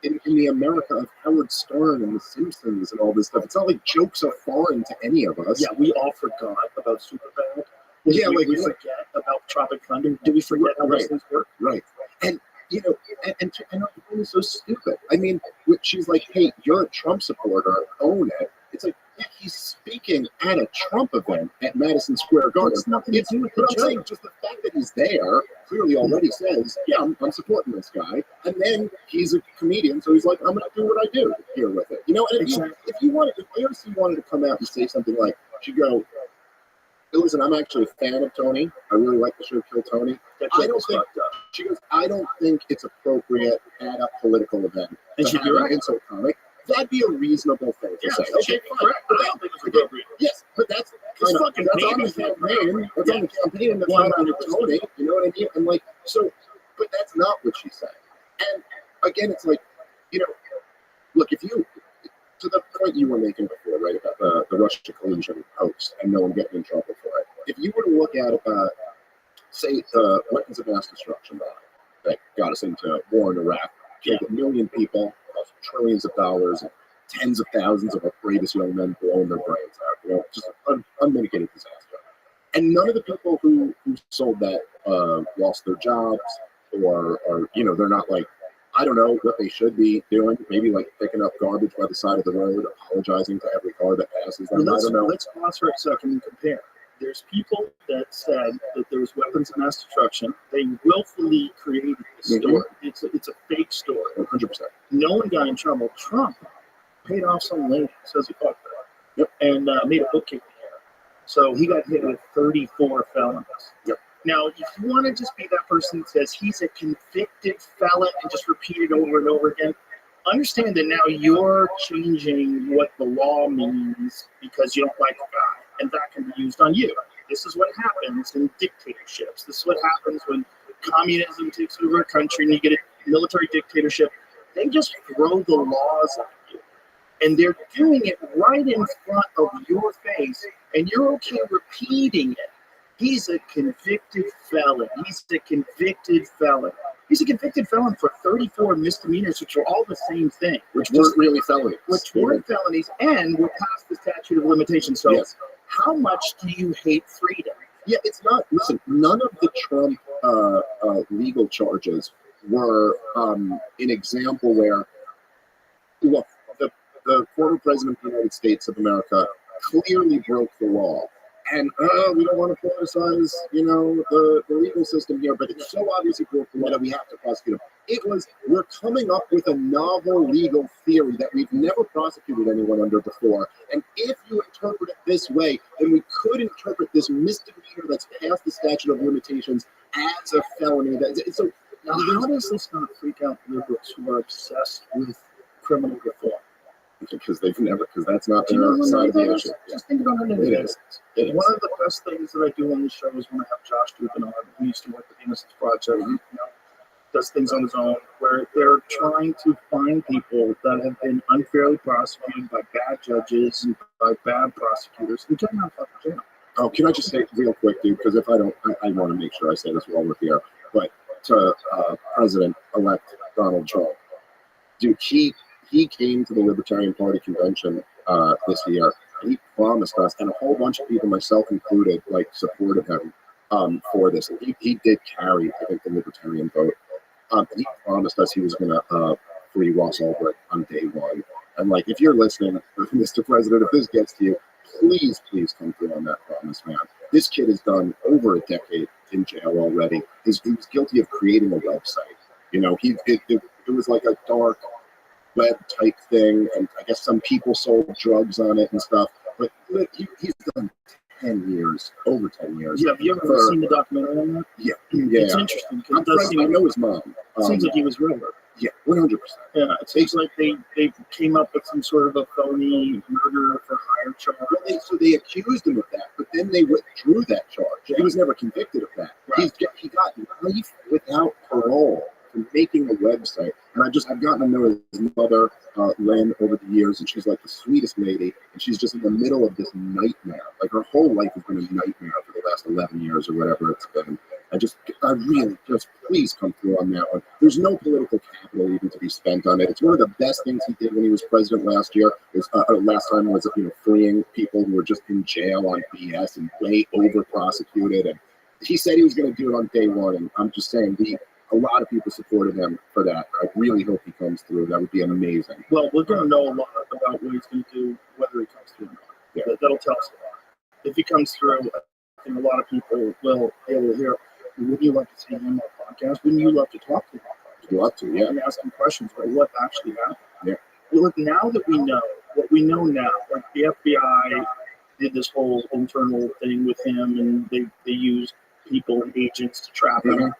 in the America of Howard Stern and The Simpsons and all this stuff. It's not like jokes are foreign to any of us. Yeah, we all forgot about Superbad. Yeah, we like forget about Tropic Thunder. Do we forget how those things work? Right. And you know, and our point is so stupid. I mean, she's like, "Hey, you're a Trump supporter. Own it." It's like, yeah, he's speaking at a Trump event at Madison Square Garden. It's nothing to do with the I'm joke. saying just the fact that he's there clearly already says, "Yeah, I'm supporting this guy." And then he's a comedian, so he's like, "I'm going to do what I do here with it." You know, and if AOC wanted to come out and say something like, she'd go, "Hey, listen, I'm actually a fan of Tony. I really like the show Kill Tony. She goes, I don't think it's appropriate at a political event And to she'd have be an right. insult comic." That'd be a reasonable thing to say. Okay, fine. But I don't think it's appropriate. yes, but that's It's kind of, fucking that's on the baby. campaign. That's on the campaign. That's not on the Tony. You know what I mean? I'm like, so, but that's not what she said. And again, it's like, you know, look, if you, to the point you were making before, right, about the Russia collusion hoax and no one getting in trouble for it. If you were to look at, say, the weapons of mass destruction that got us into war in Iraq, killed 1 million people, cost trillions of dollars, and tens of thousands of our bravest young men blowing their brains out. You know, just an unmitigated disaster. And none of the people who sold that lost their jobs, or you know, they're not like, I don't know what they should be doing. Maybe like picking up garbage by the side of the road, apologizing to every car that passes them. I don't know. Let's pause for a second and compare. There's people that said that there was weapons of mass destruction. They willfully created this story. It's a fake story. 100%. No one got in trouble. Trump paid off some lady, says he fucked her up, and made a book kick in the air. So he got hit with 34 felonies. Yep. Now, if you want to just be that person that says he's a convicted felon and just repeat it over and over again, understand that now you're changing what the law means because you don't like the guy, and that can be used on you. This is what happens in dictatorships. This is what happens when communism takes over a country and you get a military dictatorship. They just throw the laws at you. And they're doing it right in front of your face, and you're okay repeating it. He's a convicted felon. He's a convicted felon. He's a convicted felon for 34 misdemeanors, which are all the same thing. Which weren't really felonies. Which weren't felonies, and we're past the statute of limitations. So Yes. how much do you hate freedom? Yeah, it's not. Listen, none of the Trump legal charges were an example where, look, the former president of the United States of America clearly broke the law. And we don't want to politicize, you know, the legal system here, but it's so obviously broke the law that we have to prosecute him. It was, we're coming up with a novel legal theory that we've never prosecuted anyone under before. And if you interpret it this way, then we could interpret this misdemeanor that's past the statute of limitations as a felony. So Now, how does this not freak out liberals who are obsessed with criminal reform? because that's not their side of the issue. Just think about it. It is. One of the best things that I do on the show is when I have Josh Dubin on, who used to work with the Innocence Project, you know, does things on his own, where they're trying to find people that have been unfairly prosecuted by bad judges and by bad prosecutors and get them out of fucking jail. Oh, can I just say real quick, dude? Because if I don't, I want to make sure I say this while we're here. But to President-elect Donald Trump. Dude, he came to the Libertarian Party convention this year, and he promised us, and a whole bunch of people, myself included, like supported him for this. And he did carry, I think, the Libertarian vote. And he promised us he was going to free Ross Ulbricht on day one. And like, if you're listening, Mr. President, if this gets to you, please come through on that promise, man. This kid has done over a decade in jail already. He was guilty of creating a website. You know, it was like a dark web type thing, and I guess some people sold drugs on it and stuff. But he's done 10 years, over 10 years. Yeah, have you ever seen the documentary on that? Yeah. It's interesting. I know his mom. Seems like he was real. Yeah, 100%. Yeah, it seems like they came up with some sort of a phony murder for hire charge. So they accused him of that, but then they withdrew that charge. He was never convicted of that. Right. He got life without parole for making a website. And I've gotten to know his mother, Lynn, over the years, and she's like the sweetest lady, and she's just in the middle of this nightmare. Like, her whole life has been a nightmare for the last 11 years or whatever it's been. I really just please come through on that one. There's no political capital even to be spent on it. It's one of the best things he did when he was president last year. Last time was freeing people who were just in jail on BS and way over prosecuted. And he said he was going to do it on day one. And I'm just saying, a lot of people supported him for that. I really hope he comes through. That would be amazing. Well, we're going to know a lot about what he's going to do, whether he comes through or not. Yeah. That'll tell us a lot. If he comes through, I think a lot of people will be able to hear. Wouldn't you like to see him on a podcast? Wouldn't you love to talk to him on a podcast? I'd love to, yeah. And ask him questions about what actually happened. Yeah. Well, look, now that we know what we know now, like the FBI did this whole internal thing with him, and they used people and agents to trap him.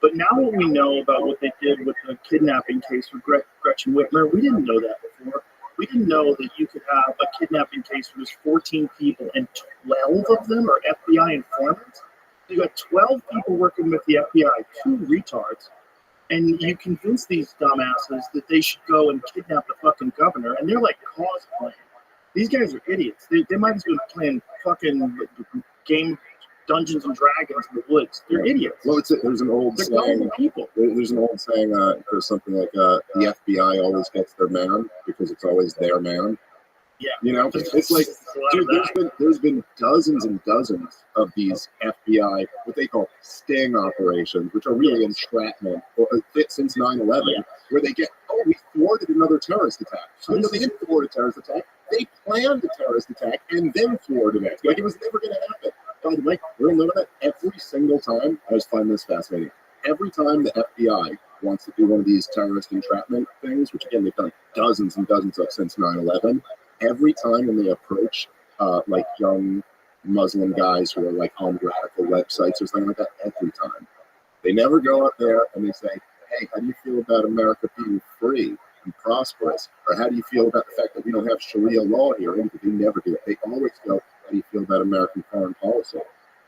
But now what we know about what they did with the kidnapping case with Gretchen Whitmer, we didn't know that before. We didn't know that you could have a kidnapping case where there's 14 people and 12 of them are FBI informants. You got 12 people working with the FBI, 2 retards, and you convince these dumbasses that they should go and kidnap the fucking governor, and they're like cosplaying. These guys are idiots. They might as well be playing fucking game Dungeons and Dragons in the woods. They're idiots. Well, there's an old saying. People. There's an old saying. There's something like the FBI always gets their man because it's always their man. Yeah. You know, it's like, dude, there's been dozens and dozens of these FBI, what they call sting operations, which are really entrapment, since 9/11, where they get, we thwarted another terrorist attack. So they didn't thwart a terrorist attack. They planned a terrorist attack and then thwarted it. Like, it was never going to happen. By the way, remember that every single time, I just find this fascinating. Every time the FBI wants to do one of these terrorist entrapment things, which again, they've done dozens and dozens of since 9/11, every time when they approach like young Muslim guys who are like on radical websites or something like that, every time they never go up there and they say, hey, how do you feel about America being free and prosperous? Or how do you feel about the fact that we don't have Sharia law here? And they never do it. They always go, how do you feel about American foreign policy?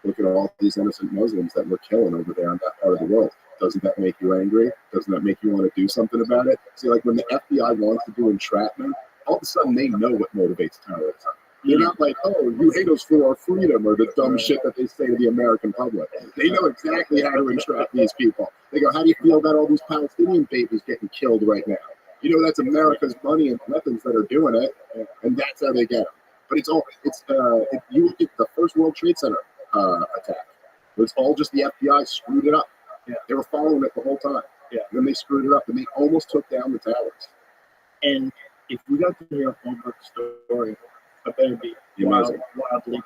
Look at all these innocent Muslims that we're killing over there in that part of the world. Doesn't that make you angry? Doesn't that make you want to do something about it? See, like when the FBI wants to do entrapment, all of a sudden they know what motivates terrorism. They're not like, oh, you hate us for our freedom or the dumb shit that they say to the American public. They know exactly how to entrap these people. They go, how do you feel about all these Palestinian babies getting killed right now? You know, that's America's money and weapons that are doing it, and that's how they get them. But if you look at the first World Trade Center attack, it's all just the FBI screwed it up. Yeah. They were following it the whole time. Yeah. And then they screwed it up, and they almost took down the towers. And if we got to hear Holmberg's story, I bet it'd be wildly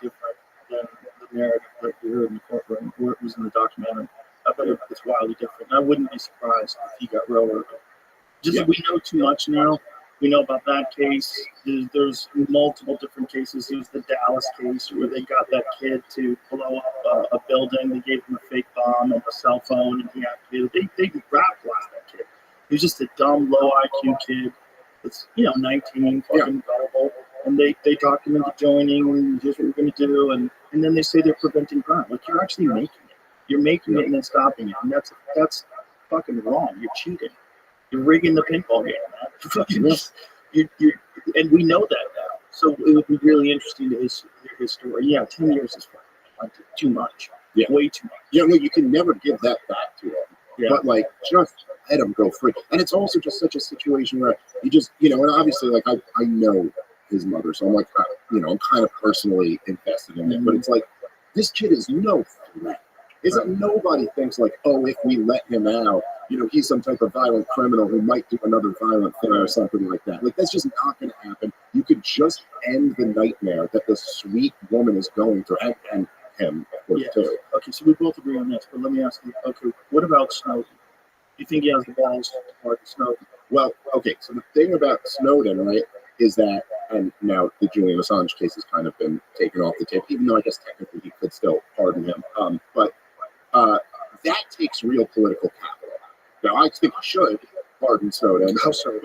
different than the narrative that we heard in the courtroom, where it was in the documentary. I bet it's wildly different. And I wouldn't be surprised if he got railroaded. We know too much now. We know about that case. There's multiple different cases. There's the Dallas case where they got that kid to blow up a building. They gave him a fake bomb and a cell phone, and he activated. They rap blast that kid. He was just a dumb, low IQ kid. It's 19, fucking gullible. And they talked him into joining, and here's what we're going to do. And then they say they're preventing crime. Like, you're actually making it. You're making it and then stopping it. And that's fucking wrong. You're cheating. You're rigging the pinball game, man. And we know that now. So it would be really interesting to hear his story. Yeah, 10 years is fine. Too much. Yeah. Way too much. No, you can never give that back to him. Yeah. but like just let him go free. And it's also just such a situation where you just, and obviously like I know his mother, so I'm like, I'm kind of personally invested in it, but it's like, this kid is no threat. It's like nobody thinks like, oh, if we let him out, he's some type of violent criminal who might do another violent thing or something like that. Like, that's just not going to happen. You could just end the nightmare that the sweet woman is going through, and him, of course, too. Okay, so we both agree on this, but let me ask you, okay, what about Snowden? Do you think he has the balls to pardon Snowden? Well, okay, so the thing about Snowden, right, is that, and now the Julian Assange case has kind of been taken off the table, even though I guess technically he could still pardon him. But that takes real political capital. Now, I think he should pardon Snowden. How so?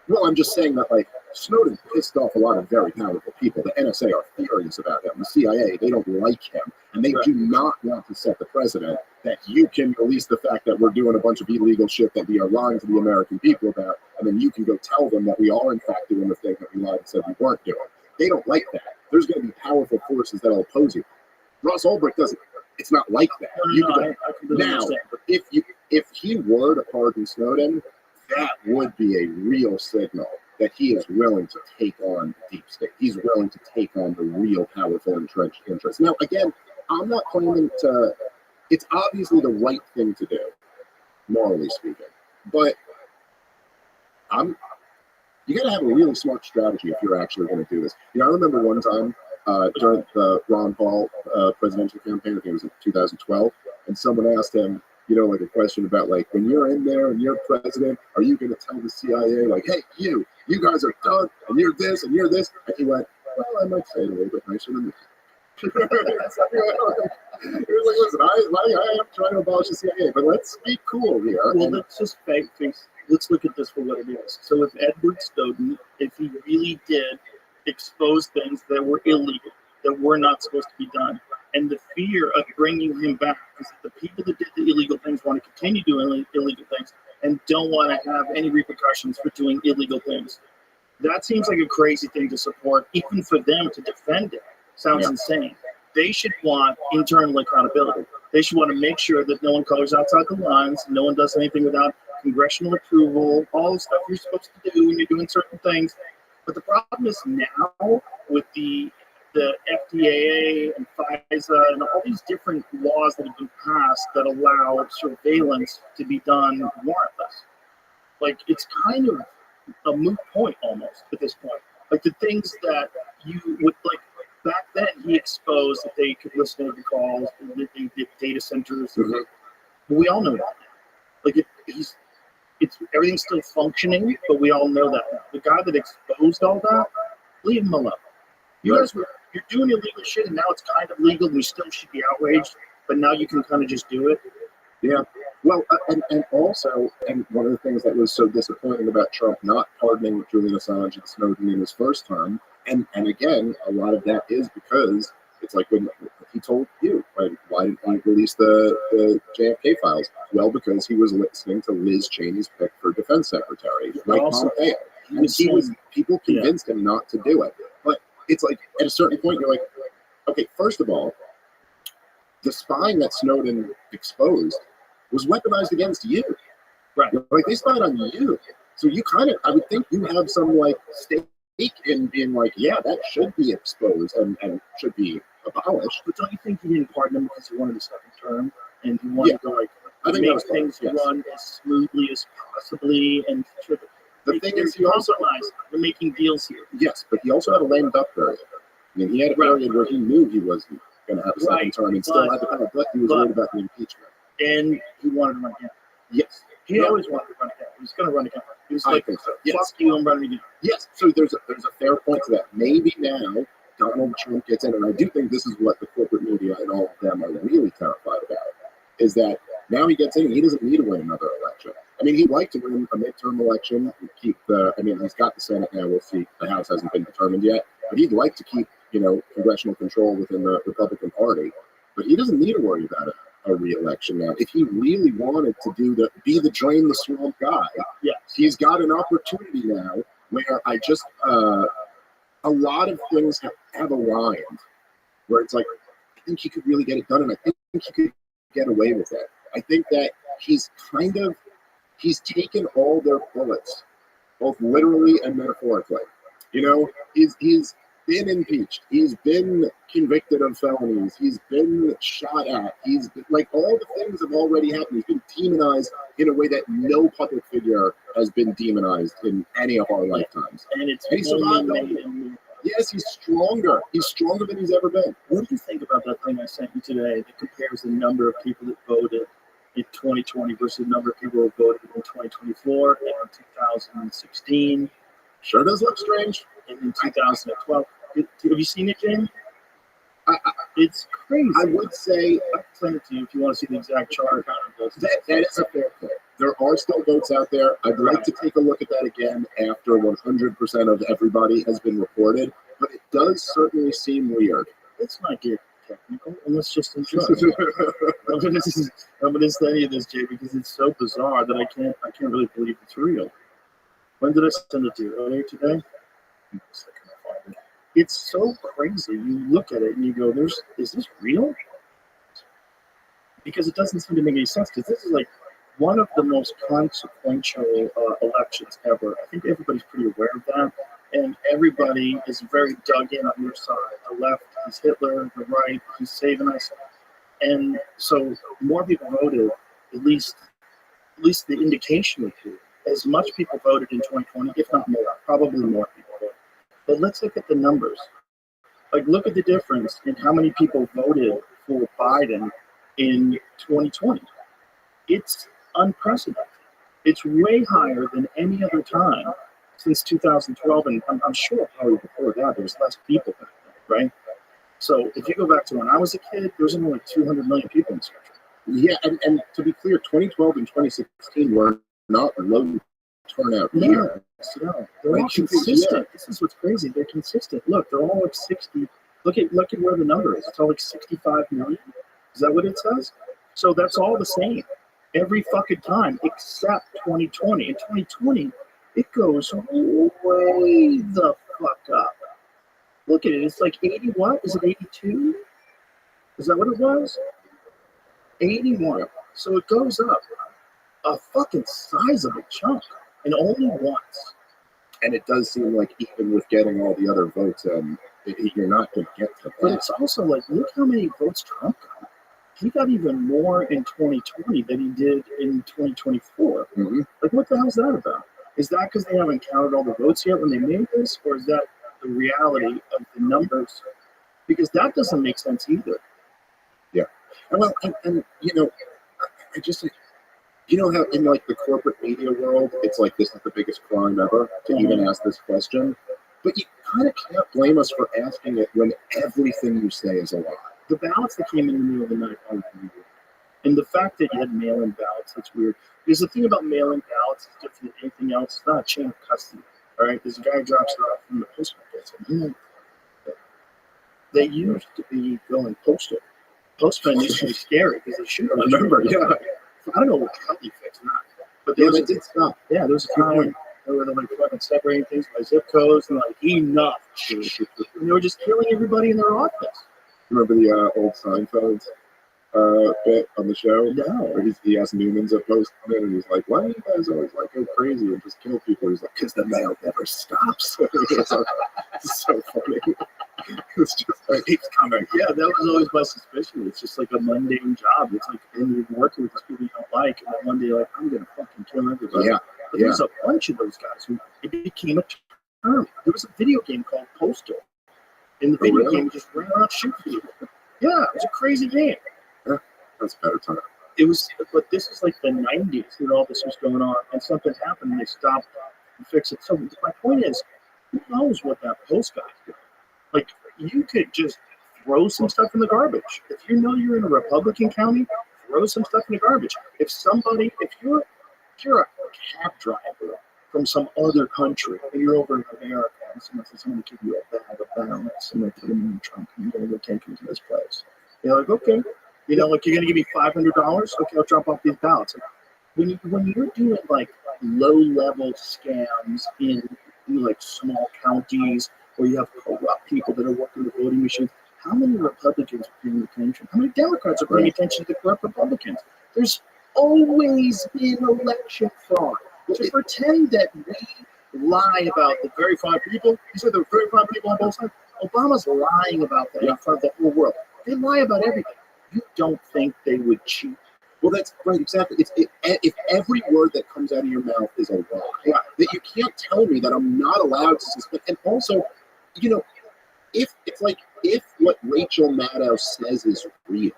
Well, I'm just saying that, like, Snowden pissed off a lot of very powerful people. The NSA are furious about him. The CIA, they don't like him. And they do not want to set the precedent that you can release the fact that we're doing a bunch of illegal shit that we are lying to the American people about, and then you can go tell them that we are, in fact, doing the thing that we lied and said we weren't doing. They don't like that. There's going to be powerful forces that will oppose you. Ross Ulbricht doesn't. It's not like that. I completely now, understand. if he were to pardon Snowden, that would be a real signal that he is willing to take on the deep state. He's willing to take on the real powerful entrenched interests. Now, again, I'm not claiming to. It's obviously the right thing to do, morally speaking, but you got to have a really smart strategy if you're actually going to do this. I remember one time during the Ron Paul presidential campaign, I think it was in 2012, and someone asked him, like a question about, like, when you're in there and you're president, are you going to tell the CIA, like, hey, you guys are done, and you're this, and you're this? And he went, well, I might say it a little bit nicer than that. He was like, listen, I am trying to abolish the CIA, but let's be cool here. Well, let's just let's look at this for what it is. So if Edward Snowden, if he really did expose things that were illegal, that were not supposed to be done, and the fear of bringing him back, because the people that did the illegal things want to continue doing illegal things and don't want to have any repercussions for doing illegal things. That seems like a crazy thing to support, even for them to defend it. Sounds insane. They should want internal accountability. They should want to make sure that no one colors outside the lines, no one does anything without congressional approval, all the stuff you're supposed to do when you're doing certain things. But the problem is now with the FDA and FISA and all these different laws that have been passed that allow surveillance to be done warrantless. Like, it's kind of a moot point almost at this point. Like, the things that you would, like, back then he exposed that they could listen to the calls, that they did data centers. Mm-hmm. But we all know that now. Like, it's everything's still functioning, but we all know that now. The guy that exposed all that, leave him alone. You guys you're doing illegal shit, and now it's kind of legal, and we still should be outraged, but now you can kind of just do it. Yeah. Well, and also, and one of the things that was so disappointing about Trump not pardoning Julian Assange and Snowden in his first term, and again, a lot of that is because it's like when he told you, why didn't he release the JFK files? Well, because he was listening to Liz Cheney's pick for defense secretary, like Pompeo. And people convinced him not to do it. But it's like, at a certain point, you're like, okay, first of all, the spying that Snowden exposed was weaponized against you. Right. Like, they spied on you. So you kind of, I would think you have some, like, stake in being like, yeah, that should be exposed and should be abolished. But don't you think he didn't pardon him because he wanted a second term and he wanted to, like, I think make things run as smoothly as possibly? And the thing is, he also, we're making deals here. yes, but he also had a lame duck period. I mean, he had a period where he knew he wasn't going to have a second term and still had to kind of, but he was worried about the impeachment. And he wanted to run again. Yes. He always wanted to run again. He was going to run again. He was I like, think so. fuck Yes. you, I'm running again. Yes. So there's a fair point to that. Maybe now Donald Trump gets in, and I do think this is what the corporate media and all of them are really terrified about, is that now he gets in and he doesn't need to win another election. I mean, he'd like to win a midterm election and keep he's got the Senate now. We'll see. The House hasn't been determined yet, but he'd like to keep, congressional control within the Republican Party. But he doesn't need to worry about a re-election now. If he really wanted to be the drain the swamp guy, he's got an opportunity now where a lot of things have aligned, where it's like, I think he could really get it done, and I think he could get away with it. I think that he's taken all their bullets, both literally and metaphorically. You know, he's been impeached. He's been convicted of felonies. He's been shot at. He's been, like, all the things have already happened. He's been demonized in a way that no public figure has been demonized in any of our lifetimes. And it's And he survived all of it. Yes, he's stronger. He's stronger than he's ever been. What do you think about that thing I sent you today that compares the number of people that voted in 2020 versus the number of people who voted in 2024 and in 2016? Sure does look strange. And in 2012. Have you seen it, Jim? It's crazy. I would say I'll send it to you if you want to see the exact chart. that is a fair point. There are still votes out there. I'd like to take a look at that again after 100% of everybody has been reported, but it does certainly seem weird. Let's not get technical, and let's just enjoy it. I'm going to study this, Jay, because it's so bizarre that I can't really believe it's real. When did I send it to you? Earlier today? It's so crazy. You look at it and you go, is this real? Because it doesn't seem to make any sense, because this is like one of the most consequential elections ever. I think everybody's pretty aware of that, and everybody is very dug in on your side. The left is Hitler, the right he's saving us, and so more people voted. At least the indication would be as much people voted in 2020, if not more, probably more people voted. But let's look at the numbers. Like, look at the difference in how many people voted for Biden in 2020. It's unprecedented. It's way higher than any other time since 2012, and I'm sure probably before that there was less people back then, right? So if you go back to when I was a kid, there was only like 200 million people in this country. Yeah, and to be clear, 2012 and 2016 were not low turnout years. No, they're all consistent. This is what's crazy. They're consistent. Look, they're all like 60. Look at where the number is. It's all like 65 million. Is that what it says? So that's all the same every fucking time except 2020. In 2020, it goes way the fuck up. Look at it. It's like 80 what? Is it 82? Is that what it was? 81. So it goes up a fucking sizable chunk, and only once. And it does seem like even with getting all the other votes, you're not going to get to that. But it's also like, look how many votes Trump got. He got even more in 2020 than he did in 2024. Mm-hmm. Like, what the hell is that about? Is that because they haven't counted all the votes yet when they made this, or is that the reality of the numbers? Because that doesn't make sense either. Yeah. Well, and you know, I just, you know how in like the corporate media world, it's like this is the biggest crime ever to even ask this question. But you kind of can't blame us for asking it when everything you say is a lie. The ballots that came in the middle of the night are weird. And the fact that you had mail-in ballots, that's weird. Because the thing about mail-in ballots is different than anything else. It's not a chain of custody. All right? There's a guy who drops it off from the post office. They used to be going postal. Postman used to be scary because they shoot. I remember, yeah. I don't know how they fixed that. But Yeah, they did stop. Yeah, there was a time they were like fucking separating things by zip codes and like enough. And they were just killing everybody in their office. Remember the old Seinfeld bit on the show? No. Where he asked Newman's a postman, and he's like, "Why do you guys always like go crazy and just kill people?" He's like, "Because the mail never stops." It's so funny. It's just like keeps coming. Yeah, that was always my suspicion. It's just like a mundane job. It's like, and you're working with these people you don't like, and then one day you're like, I'm gonna fucking kill everybody. Yeah. But there's a bunch of those guys who it became a term. There was a video game called Postal. In the video game, you just ran around shooting people. Yeah, it was a crazy game. Yeah, that's better time. It was, but this is like the 90s when all this was going on, and something happened, and they stopped and fixed it. So my point is, who knows what that post guy's doing? Like, you could just throw some stuff in the garbage. If you know you're in a Republican county, throw some stuff in the garbage. If you're a cab driver from some other country and you're over in America and someone says, I'm going to give you a bag of ballots, I'm going to put them in your trunk and you're going to go take them to this place. You're like, okay. You know, like, you're going to give me $500? Okay, I'll drop off these ballots. When you're doing like low-level scams in like small counties where you have corrupt people that are working the voting machines, how many Republicans are paying attention? How many Democrats are paying attention to the corrupt Republicans? There's always been election fraud. To pretend that we lie about the very fine people, you said there are very fine people on both sides. Obama's lying about that in front of the whole world. They lie about everything. You don't think they would cheat? Well, that's right, exactly. If every word that comes out of your mouth is a lie, that you can't tell me that I'm not allowed to suspect. And also, you know, if what Rachel Maddow says is real,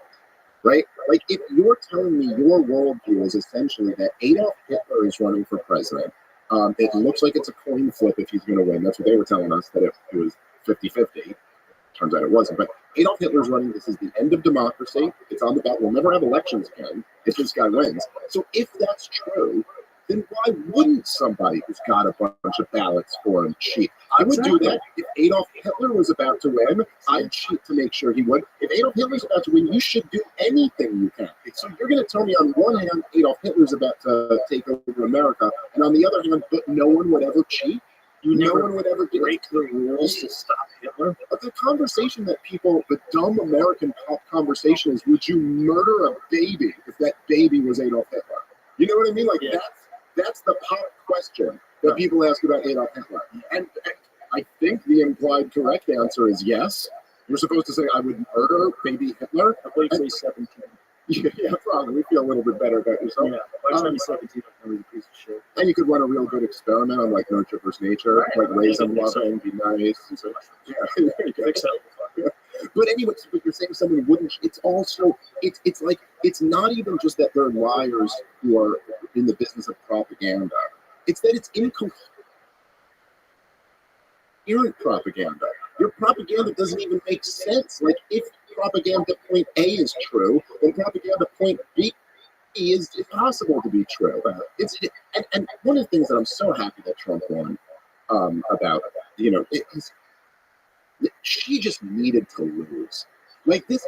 right? Like if you're telling me your worldview is essentially that Adolf Hitler is running for president, it looks like it's a coin flip if he's going to win. That's what they were telling us, that it was 50-50. Turns out it wasn't. But Adolf Hitler's running. This is the end of democracy. It's on the ballot. We'll never have elections again if this guy wins. So if that's true, then why wouldn't somebody who's got a bunch of ballots for him cheat? I would do that. If Adolf Hitler was about to win, I'd cheat to make sure he would. If Adolf Hitler's about to win, you should do anything you can. So you're going to tell me on one hand, Adolf Hitler's about to take over America, and on the other hand, but no one would ever cheat? No one would ever break the rules to stop Hitler. But the conversation that people, the dumb American pop conversation is, would you murder a baby if that baby was Adolf Hitler? You know what I mean? Like that's the pop question that people ask about Adolf Hitler. And I think the implied correct answer is yes. You're supposed to say, I would murder baby Hitler. I believe say 17. Yeah, probably. We feel a little bit better about yourself. Yeah, by the time he's 17, I'm a piece of shit. And you could run a real good experiment on like nurture versus nature, right. Like raise them loving, be nice. So, yeah. But anyway, but you're saying someone wouldn't. It's also it's like it's not even just that they're liars who are in the business of propaganda. It's that it's incoherent propaganda. Your propaganda doesn't even make sense. Like if propaganda point A is true, then propaganda point B is impossible to be true. And one of the things that I'm so happy that Trump won about, you know, is she just needed to lose. Like this,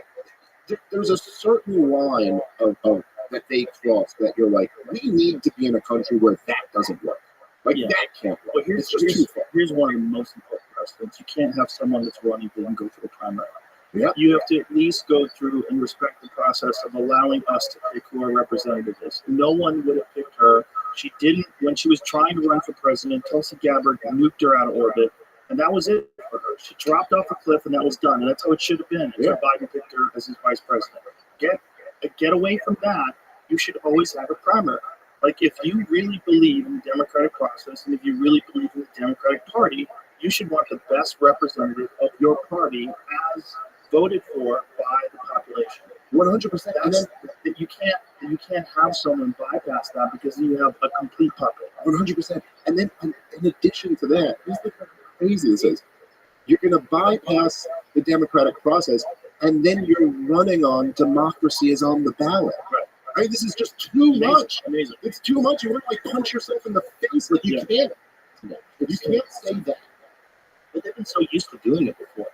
there's a certain line of that they cross that you're like, we need to be in a country where that doesn't work. Like that can't work. But here's one of the most important precedents. You can't have someone that's running who didn't go through the primary. Yep. You have to at least go through and respect the process of allowing us to pick who our representative is. No one would have picked her. She didn't, when she was trying to run for president, Tulsi Gabbard nuked her out of orbit, and that was it for her. She dropped off a cliff, and that was done, and that's how it should have been. Yeah. Biden picked her as his vice president. Get away from that. You should always have a primary. Like, if you really believe in the democratic process, and if you really believe in the Democratic Party, you should want the best representative of your party as voted for by the population. 100%. And then you can't have someone bypass that because you have a complete puppet. 100%. And then in addition to that, here's the crazy this is. You're going to bypass the democratic process, and then you're running on democracy is on the ballot. Right. I mean, this is just too much. Amazing. It's too much. You want to like punch yourself in the face. Like you can't. You can't say that. But they've been so used to doing it before.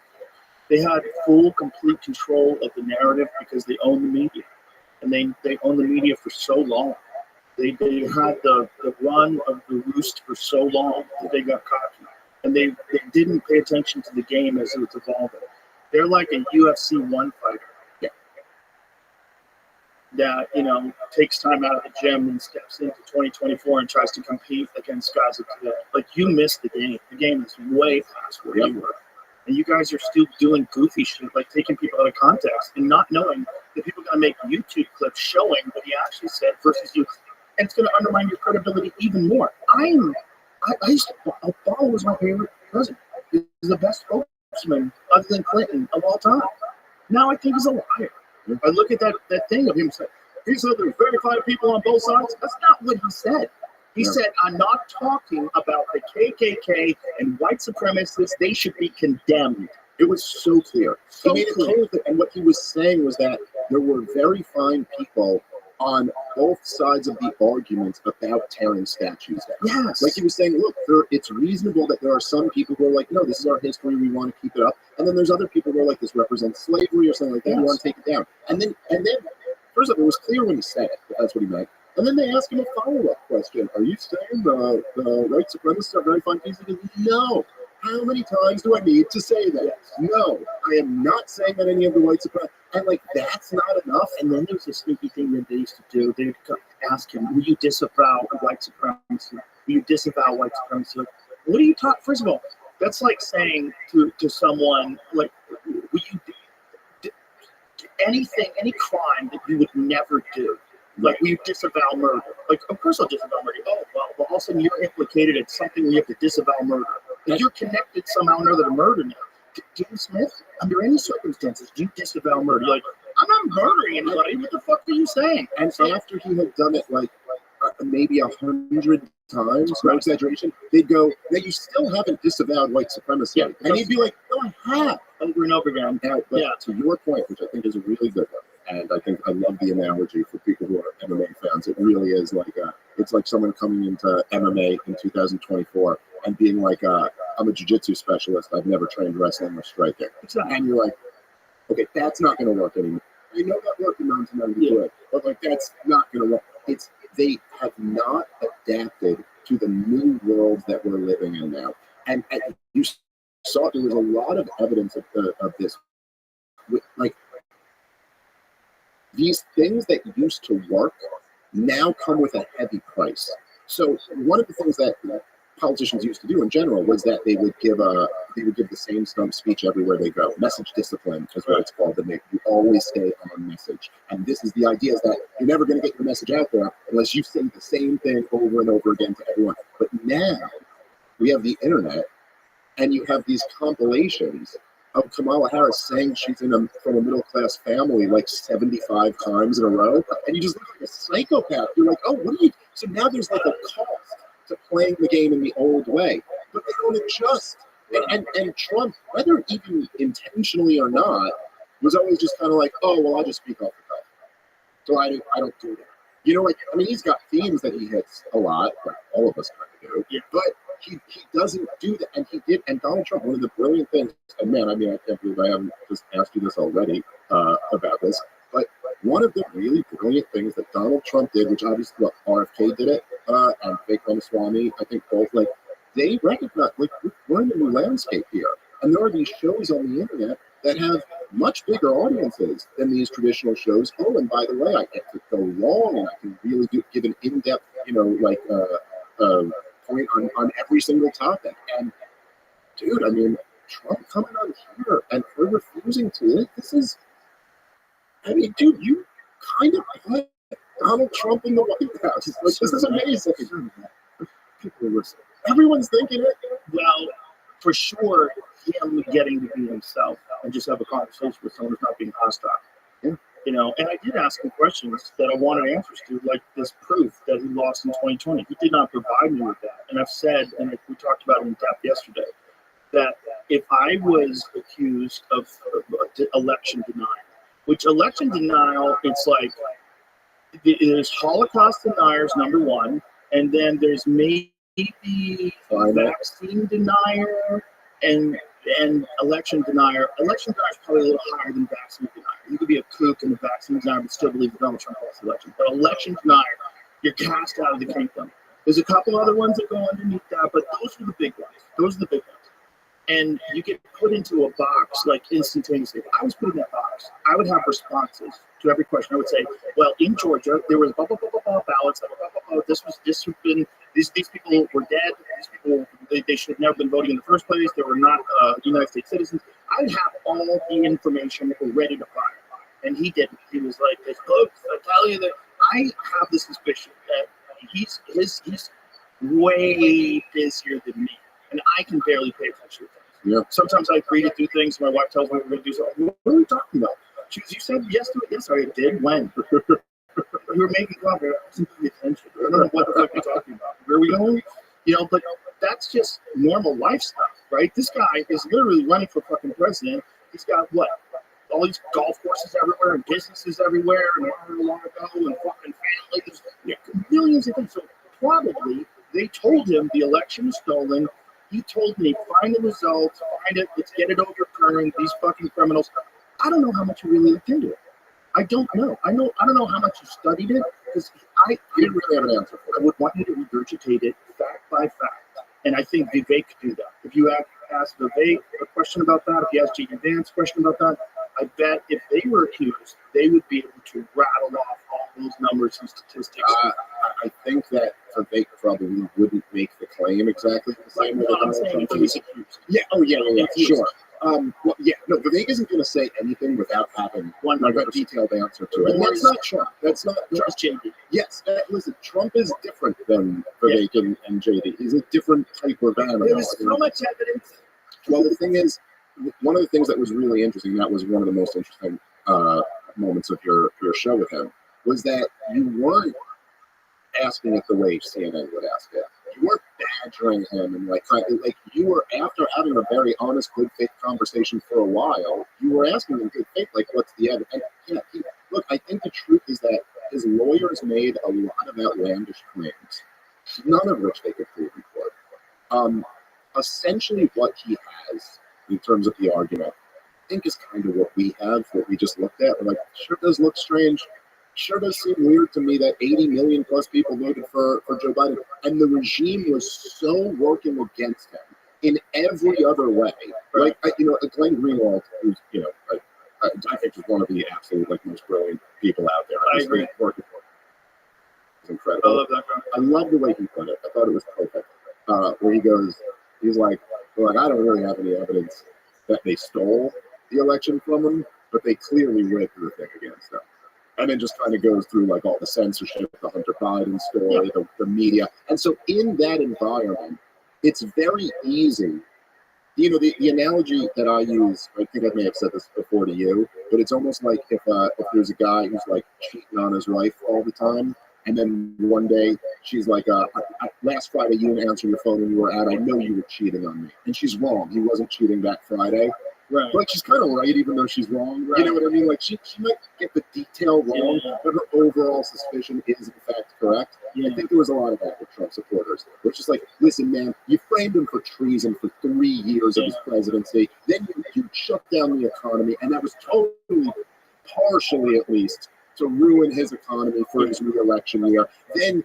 They had full, complete control of the narrative because they own the media. And they own the media for so long. They had the run of the roost for so long that they got cocky. And they didn't pay attention to the game as it was evolving. They're like a UFC 1 fighter that, you know, takes time out of the gym and steps into 2024 and tries to compete against guys of today. Like, you missed the game. The game is way past where you were. And you guys are still doing goofy shit, like taking people out of context and not knowing that people are going to make YouTube clips showing what he actually said versus you. And it's going to undermine your credibility even more. Obama was my favorite president. He's the best spokesman other than Clinton of all time. Now I think he's a liar. I look at that thing of him saying, he said there's verified people on both sides. That's not what he said. He said, I'm not talking about the KKK and white supremacists. They should be condemned. It was so clear. He made it clear. And what he was saying was that there were very fine people on both sides of the argument about tearing statues down. Yes. Like he was saying, look, it's reasonable that there are some people who are like, no, this is our history. We want to keep it up. And then there's other people who are like, this represents slavery or something like that. Yes. We want to take it down. And then, first of all, it was clear when he said it. That's what he meant. And then they asked him a follow-up question. Are you saying the white supremacists are very fine people? He goes, no. How many times do I need to say that? Yes. No, I am not saying that any of the white supremacists. And like that's not enough. And then there's a sneaky thing that they used to do. They'd ask him, "Will you disavow white supremacy? Will you disavow white supremacy?" Like, what are you talking? First of all, that's like saying to someone like, "Will you do anything, any crime that you would never do? Like, will you disavow murder? Like, of course I'll disavow murder. Oh, well, all of a sudden you're implicated in something where you have to disavow murder. If you're connected somehow or another to murder now, Jim Smith, under any circumstances, do you disavow murder? You're like, I'm not murdering anybody. What the fuck are you saying? And after he had done it like maybe 100 times, no exaggeration, they'd go, "Yeah, you still haven't disavowed white supremacy." Yeah, and he'd be like, "No, I have." Over and over again. Now, but to your point, which I think is a really good one, and I think I love the analogy for people who are MMA fans. It really is like it's like someone coming into MMA in 2024 and being like, "I'm a jiu-jitsu specialist. I've never trained wrestling or striking." Exactly. And you're like, "Okay, that's not going to work anymore." I know that worked in 1993, but like that's not going to work. They have not adapted to the new world that we're living in now, and you saw there was a lot of evidence of this. Like these things that used to work now come with a heavy price. So one of the things that politicians used to do in general was that they would give the same stump speech everywhere they go. Message discipline is what it's called. And you always stay on message. And this is the idea, is that you're never going to get your message out there unless you say the same thing over and over again to everyone. But now we have the internet, and you have these compilations of Kamala Harris saying she's from a middle-class family like 75 times in a row, and you just look like a psychopath. You're like, oh, what are you? So now there's like a cost to playing the game in the old way, but they don't adjust. And Trump, whether even intentionally or not, was always just kind of like, oh, well, I'll just speak off the cuff. So I don't do that. You know, like, I mean, he's got themes that he hits a lot, like all of us kind of do, but he doesn't do that. And he did. And Donald Trump, one of the brilliant things, and man, I mean, I can't believe I haven't just asked you this already about this, but one of the really brilliant things that Donald Trump did, which obviously, look, RFK did it, and Vivek Ramaswamy, I think both, like, they recognize, like, we're in a new landscape here. And there are these shows on the internet that have much bigger audiences than these traditional shows. Oh, and by the way, I get to go long, and I can really give an in-depth, you know, like, point on every single topic. And, dude, I mean, Trump coming on here and her refusing to, this is, I mean, dude, you kind of put Donald Trump in the White House. Like, this is amazing. People are listening. Everyone's thinking it. Well, for sure, him getting to be himself and just have a conversation with someone who's not being hostile. Yeah. You know, and I did ask him questions that I wanted answers to, like this proof that he lost in 2020. He did not provide me with that. And I've said, and we talked about it in depth yesterday, that if I was accused of election denial, which election denial, it's like there's Holocaust deniers, number one, and then there's maybe vaccine denier and election denier. Election denier is probably a little higher than vaccine denier. You could be a kook and a vaccine denier but still believe that Donald Trump lost the election. But election denier, you're cast out of the kingdom. There's a couple other ones that go underneath that, but those are the big ones. And you get put into a box like instantaneously. If I was put in that box, I would have responses to every question. I would say, well, in Georgia, there was blah, blah, blah, blah, blah, ballots, blah, blah, blah, blah. These people were dead. These people, they should have never been voting in the first place. They were not United States citizens. I would have all the information ready to fire. And he didn't. He was like, folks, I tell you that I have the suspicion that he's way busier than me. And I can barely pay attention to things. Yeah. Sometimes I agree to do things. My wife tells me we're going to do something. What are we talking about? She goes, you said yes to it. Yes, I did. When? We were making coffee. I wasn't paying attention. I don't know what the fuck you're talking about. Where are we going? You know, but that's just normal life stuff, right? This guy is literally running for fucking president. He's got what? All these golf courses everywhere and businesses everywhere and however long ago and fucking family. There's millions of things. So probably they told him the election was stolen. He told me, find the results, find it, let's get it overturned, these fucking criminals. I don't know how much you really looked into it. I don't know. I don't know how much you studied it, because I didn't really have an answer for it. I would want you to regurgitate it fact by fact. And I think Vivek could do that. If you ask Vivek a question about that, if you ask J.D. Vance a question about that, I bet if they were accused, they would be able to rattle off all those numbers and statistics. I think that Vivek probably wouldn't make the claim exactly the same way. I'm saying if he was accused. Yeah. Oh, yeah. Sure. Well, yeah. No, Vivek isn't going to say anything without having like a detailed answer to it. And that's not Trump. That's not Trust JD. Yes. Listen, Trump is different than Vivek and JD. He's a different type of animal. There was so much evidence. Well, the thing is, one of the things that was really interesting, that was one of the most interesting moments of your show with him, was that you weren't asking it the way CNN would ask it. You weren't badgering him and like you were, after having a very honest, good faith conversation for a while, you were asking in good faith, like, what's the evidence? And, yeah, look, I think the truth is that his lawyers made a lot of outlandish claims, none of which they could prove in court. Essentially, what he has in terms of the argument, I think is kind of what we have, what we just looked at. We're like, sure does look strange. Sure does seem weird to me that 80 million plus people voted for Joe Biden. And the regime was so working against him in every other way. Like, Glenn Greenwald, who's, I think is one of the absolute most brilliant people out there. I agree. Working for him. It's incredible. I love that guy. I love the way he put it. I thought it was perfect. Where he goes, he's like, I don't really have any evidence that they stole the election from him, but they clearly rigged the thing against them. And then just kind of goes through all the censorship, the Hunter Biden story, the media. And so in that environment, it's very easy. The analogy that I use, I think I may have said this before to you, but it's almost like if there's a guy who's cheating on his wife all the time, and then one day she's like, last Friday you didn't answer your phone when you were out. I know you were cheating on me. And she's wrong. He wasn't cheating that Friday. Right. But she's kind of right, even though she's wrong. Right. You know what I mean? She might get the detail wrong, but her overall suspicion is in fact correct. I think there was a lot of that with Trump supporters. Which is listen, man, you framed him for treason for 3 years of his presidency. Then you shut down the economy, and that was totally, partially at least, to ruin his economy for his re-election year. Then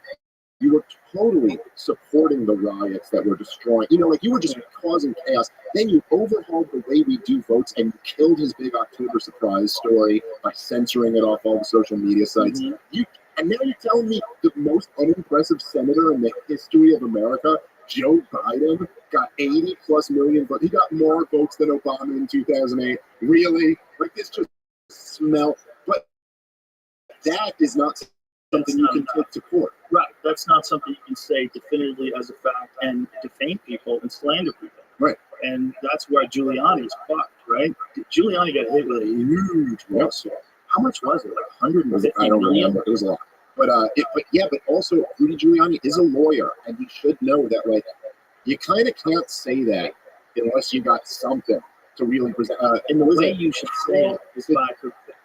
you were totally supporting the riots that were destroying, you were just causing chaos. Then you overhauled the way we do votes and you killed his big October surprise story by censoring it off all the social media sites. Mm-hmm. And now you're telling me the most unimpressive senator in the history of America, Joe Biden, got 80 plus million votes. He got more votes than Obama in 2008. Really? This just smell. But that is not something you can take to court. Right. That's not something you can say definitively as a fact and defame people and slander people. Right. And that's where Giuliani is fucked, right? Giuliani got hit with a huge lawsuit. How much was it? 150 I don't million? remember. It was a lot. But also Rudy Giuliani is a lawyer, and he should know that you kind of can't say that unless you got something to really present. And the way you should say it is by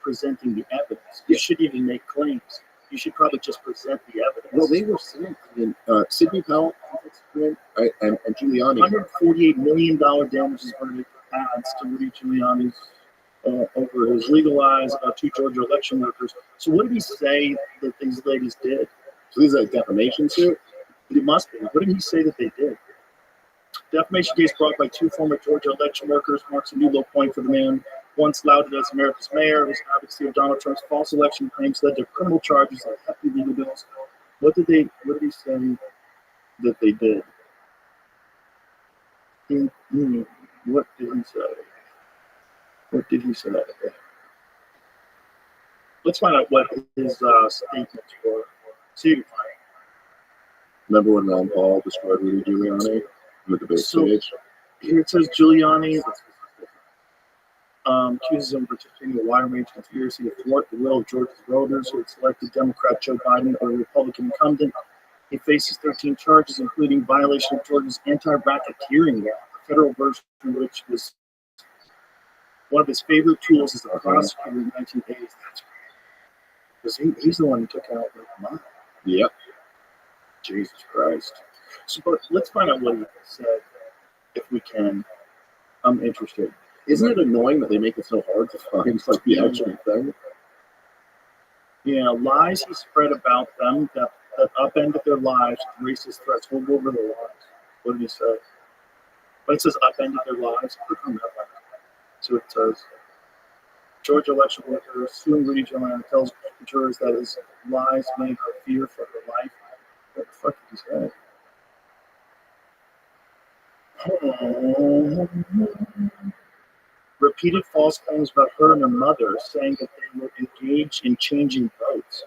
presenting the evidence. You shouldn't even make claims. You should probably just present the evidence. Well, they were saying, Sidney Powell and Giuliani. $148 million damages verdict adds to Rudy Giuliani's over his legal lies about 2 Georgia election workers. So what did he say that these ladies did? So this is a defamation suit? It must be. What did he say that they did? Defamation case brought by 2 former Georgia election workers marks a new low point for the man once lauded as America's mayor. His advocacy of Donald Trump's false election claims led to criminal charges and hefty legal bills. What did he say that they did? What did he say? What did he say? Let's find out what his statements were. See if you can find it. Remember when Ron Paul destroyed Rudy Giuliani with the big stage? Here it says Giuliani accuses him of participating in a wide range of conspiracy to thwart the will of Georgia's voters who had selected Democrat Joe Biden over the Republican incumbent. He faces 13 charges, including violation of Georgia's anti-racketeering law, the federal version of which was one of his favorite tools as a prosecutor in the 1980s. That's great. Because he's the one who took out mine. Yep. Jesus Christ. So, but let's find out what he said, if we can. I'm interested. Isn't it annoying that they make it so hard to find the actual thing? Yeah, lies he spread about them that upended their lives, racist threats. We'll go over the lies. What did he say? But it says upended their lives. Click on that one. See what it says. Georgia election worker suing Rudy Giuliani tells jurors that his lies made her fear for her life. What the fuck did he say? Repeated false claims about her and her mother, saying that they were engaged in changing votes.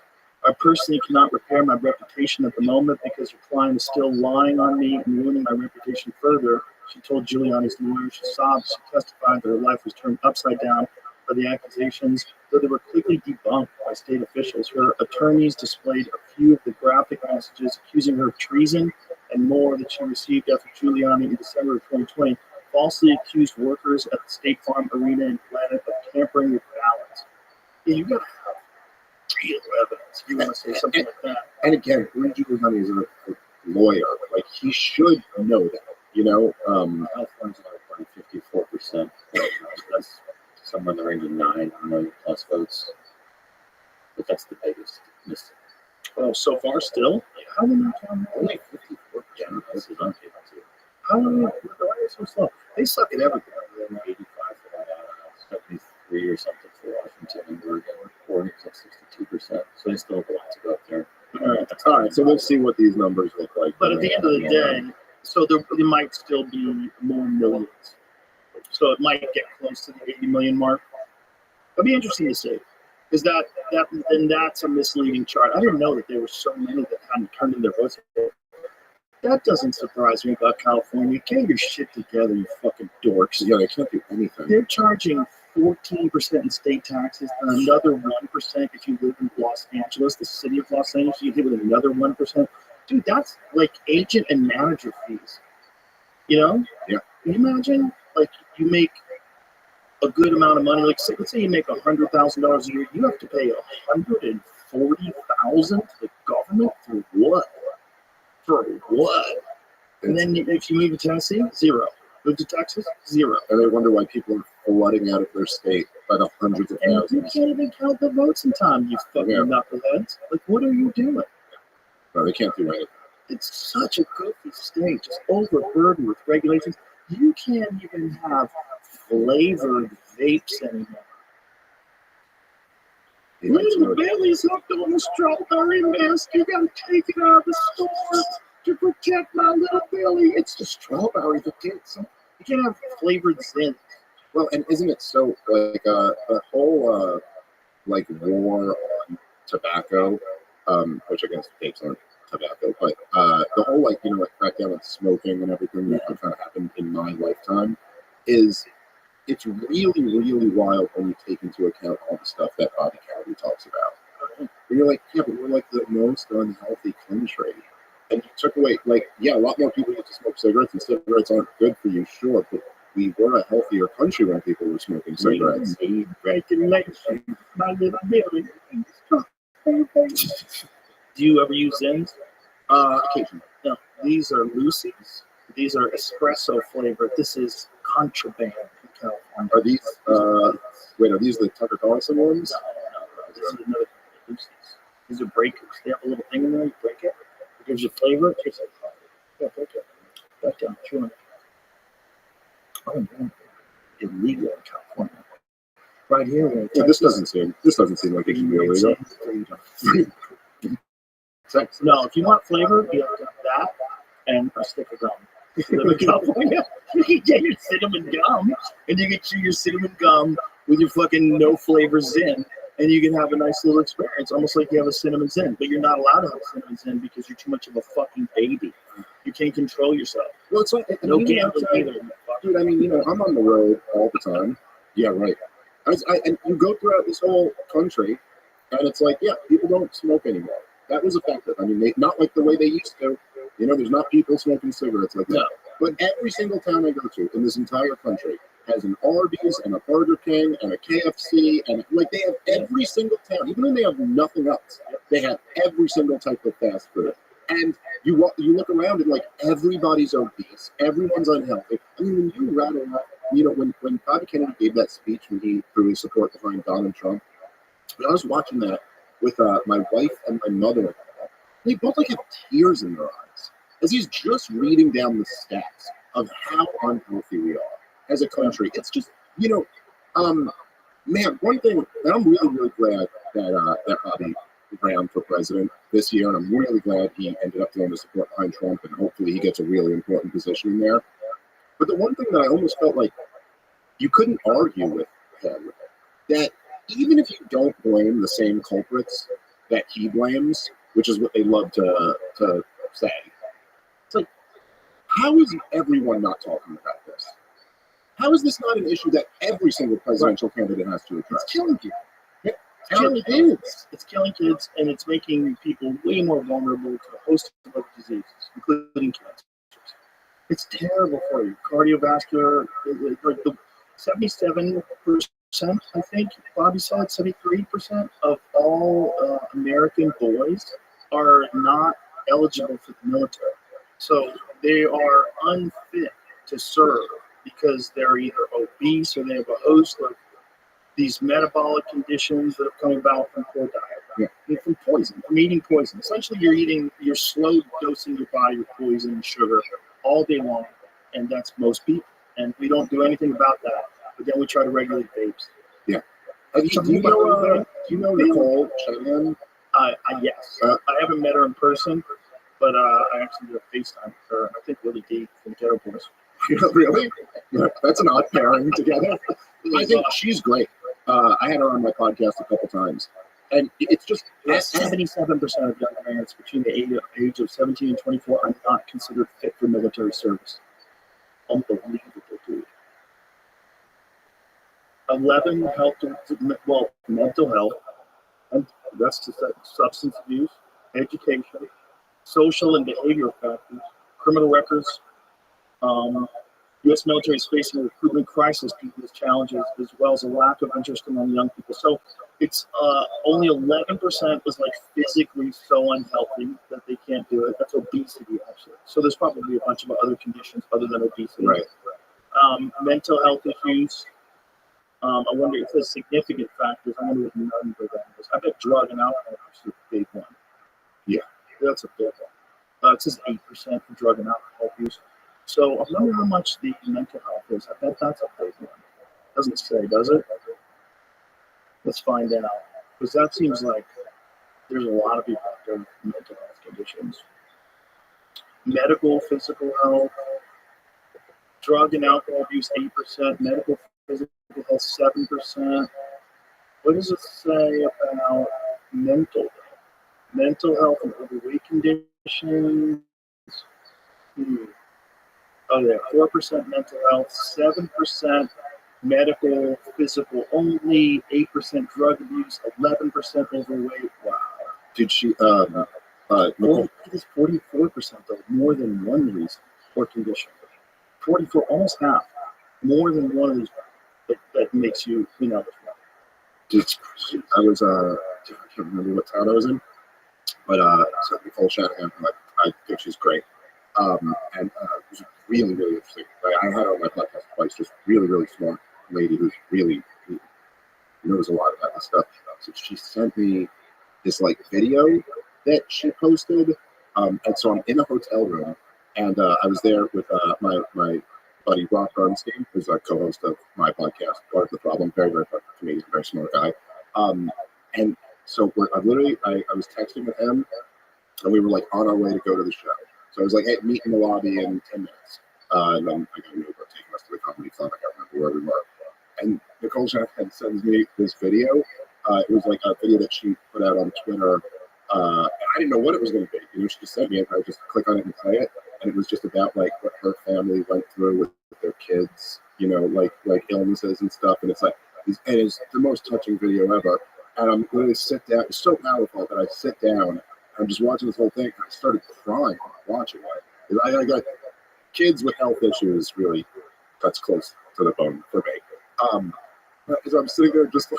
I personally cannot repair my reputation at the moment because your client is still lying on me and ruining my reputation further, she told Giuliani's lawyer. She sobbed. She testified that her life was turned upside down by the accusations, though they were quickly debunked by state officials. Her attorneys displayed a few of the graphic messages accusing her of treason and more that she received after Giuliani in December of 2020 falsely accused workers at the State Farm Arena in Atlanta of tampering with ballots. Yeah, you gotta have real evidence if you want to say something like that. And again, Rudy Giuliani is a lawyer. Like, he should know that. You know, California's about 54%. That's somewhere in the range of 9 million plus votes. But that's the biggest mistake. Oh, so far still? How many times? Only 54%. This is on paper too. How many? Why are they so slow? They suck at everything. 85 for 73 or something for Washington and Oregon. Oregon's like 62%. So they still have a lot to go up there. all right, so we'll see what these numbers look like. But at the end of the day, so there might still be more millions. So it might get close to the 80 million mark. It'll be interesting to see. Because that's a misleading chart. I didn't know that there were so many that hadn't turned in their votes. That doesn't surprise me about California. Get your shit together, you fucking dorks. Yeah, they can't do anything. They're charging 14% in state taxes and another 1% if you live in Los Angeles, the city of Los Angeles. You hit with another 1%. Dude, that's like agent and manager fees. You know? Yeah. Can you imagine? Like, you make a good amount of money. Like, let's say you make $100,000 a year. You have to pay $140,000 to the government for what? For what? And then if you move to Tennessee, zero. Move to Texas, zero. And they wonder why people are flooding out of their state by the hundreds of And you thousands. can't even count the votes in time, you fucking knuckleheads. Like, what are you doing? No, they can't do anything. It's such a goofy state, just overburdened with regulations. You can't even have flavored vapes anymore. Little Billy's hooked on the strawberry mask. You gotta take it out of the store to protect my little Billy. It's the strawberry that gets him. You can't have flavored Zen. Well, and isn't it so, like, the whole, like, war on tobacco, which I guess vapes aren't tobacco, but the whole, like, you know, like, crackdown on smoking and everything that kind of happened in my lifetime is, it's really, really wild when you take into account all the stuff that Bobby Kennedy talks about. And you're like, yeah, but we're like the most unhealthy country. And you took away, like, yeah, a lot more people get to smoke cigarettes, and cigarettes aren't good for you, sure, but we were a healthier country when people were smoking cigarettes. Regulation, my little Billy. Do you ever use Zens? Occasionally. No, these are Lucy's. These are espresso flavored. This is contraband in California. Are these, are these the Tucker Carlson ones? No. This is another Lucy's. These are breakers. They have a little thing in there. You break it. It gives you flavor. It tastes like coffee. Yeah, break it. Back down. Chew on it. Oh, man. Illegal in California. Right here. Yeah, this doesn't seem like it should be illegal. No, if you want flavor, you have to have that and a stick of gum. If you live in California, you can get your cinnamon gum, and you can chew your cinnamon gum with your fucking no flavor Zen, and you can have a nice little experience, almost like you have a cinnamon Zen. But you're not allowed to have a cinnamon Zen because you're too much of a fucking baby. You can't control yourself. Well, it's like, No gambling either. Dude, I mean, you know, I'm on the road all the time. Yeah, right. And you go throughout this whole country, and it's like, yeah, people don't smoke anymore. That was effective. I mean, not like the way they used to. You know, there's not people smoking cigarettes like that. No. But every single town I go to in this entire country has an Arby's and a Burger King and a KFC, and like they have every single town, even when they have nothing else, they have every single type of fast food. And you look around and like everybody's obese, everyone's unhealthy. I mean, when you rattle off, you know, when Bobby Kennedy gave that speech when he threw his support behind Donald Trump, when I was watching that with my wife and my mother, they both like have tears in their eyes as he's just reading down the stats of how unhealthy we are as a country. It's just, you know, Man, one thing, and I'm really, really glad that Bobby ran for president this year, and I'm really glad he ended up throwing the support behind Trump, and hopefully he gets a really important position in there. But the one thing that I almost felt like you couldn't argue with him, that even if you don't blame the same culprits that he blames, which is what they love to say, it's like, how is everyone not talking about this? How is this not an issue that every single presidential candidate has to address? It's killing people. It's It's killing kids. It's killing kids, and it's making people way more vulnerable to a host of other diseases, including cancer. It's terrible for you. Cardiovascular, like the 77%, I think, Bobby said, 73% of all American boys are not eligible for the military. So they are unfit to serve because they're either obese or they have a host of these metabolic conditions that have come about from poor diet, and from poison, from eating poison. Essentially, you're slow dosing your body with poison and sugar all day long, and that's most people. And we don't do anything about that, but then we try to regulate babes. Yeah. Do you know Nicole Shanahan? Yes. I haven't met her in person, but I actually did a FaceTime with her. I think Willie D from the Ghetto Boys. Really? Yeah, that's an odd pairing together. I think she's great. I had her on my podcast a couple times, and it's just 77% of young parents between the age of 17 and 24 are not considered fit for military service. Unbelievable, dude. 11 mental health, and that's substance abuse, education, social and behavioral factors, criminal records. U.S. military is facing a recruitment crisis due to these challenges, as well as a lack of interest among young people. So it's only 11% is like physically so unhealthy that they can't do it. That's obesity, actually. So there's probably a bunch of other conditions other than obesity. Right. Mental health issues. I wonder if there's significant factors. I wonder what number that is. I bet drug and alcohol is a big one. Yeah, that's a big one. It says 8% for drug and alcohol use. So I wonder how much the mental health is. I bet that's a big one. Doesn't say, does it? Let's find out. Because that seems like there's a lot of people out there with mental health conditions. Medical, physical health, drug and alcohol abuse 8%, medical, physical health 7%. What does it say about mental health? Mental health and overweight conditions. Oh, yeah, 4% mental health, 7% medical, physical only, 8% drug abuse, 11% overweight. Wow. Did she? Nicole, it is 44% though, more than one reason or condition. 44, almost half, more than one of these that makes you, I was I can't remember what town I was in, but so Nicole Shanahan, I think she's great. And it was really, really interesting. I had her on my podcast twice, just really, really smart lady who's really knows a lot about this stuff. So she sent me this video that she posted. And so I'm in a hotel room, and I was there with my buddy Rob Bernstein, who's a co-host of my podcast, Part of the Problem, very, very funny comedian, very smart guy. And so I was texting with him, and we were on our way to go to the show. So I was like, hey, meet in the lobby in 10 minutes. And then I got an Uber taking us to the comedy club. I can't remember where we were. And Nicole Shanahan sends me this video. It was a video that she put out on Twitter. And I didn't know what it was going to be. She just sent me it. I just click on it and play it. And it was just about what her family went through with their kids, like illnesses and stuff. And it's it's the most touching video ever. And I'm going to sit down. It's so powerful that I sit down. I'm just watching this whole thing. I started crying watching it. I got kids with health issues really cuts close to the bone for me. As I'm sitting there just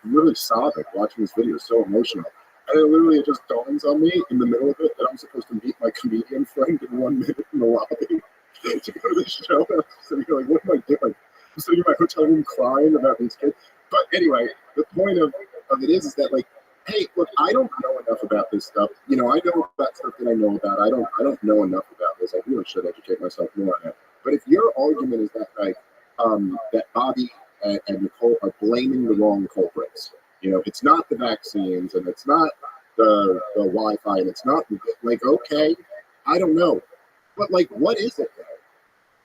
really sobbing, watching this video, so emotional. And then literally it just dawns on me in the middle of it that I'm supposed to meet my comedian friend in 1 minute in the lobby to go to the show. And I'm sitting here what am I doing? I'm sitting in my hotel room crying about these kids. But anyway, the point of it is that hey, look, I don't know enough about this stuff. I know about stuff that I know about. I don't know enough about this. I really should educate myself more on it. But if your argument is that that Bobby are blaming the wrong culprits. You know, it's not the vaccines, and it's not the Wi-Fi, and it's not like, okay, I don't know, but like, what is it then?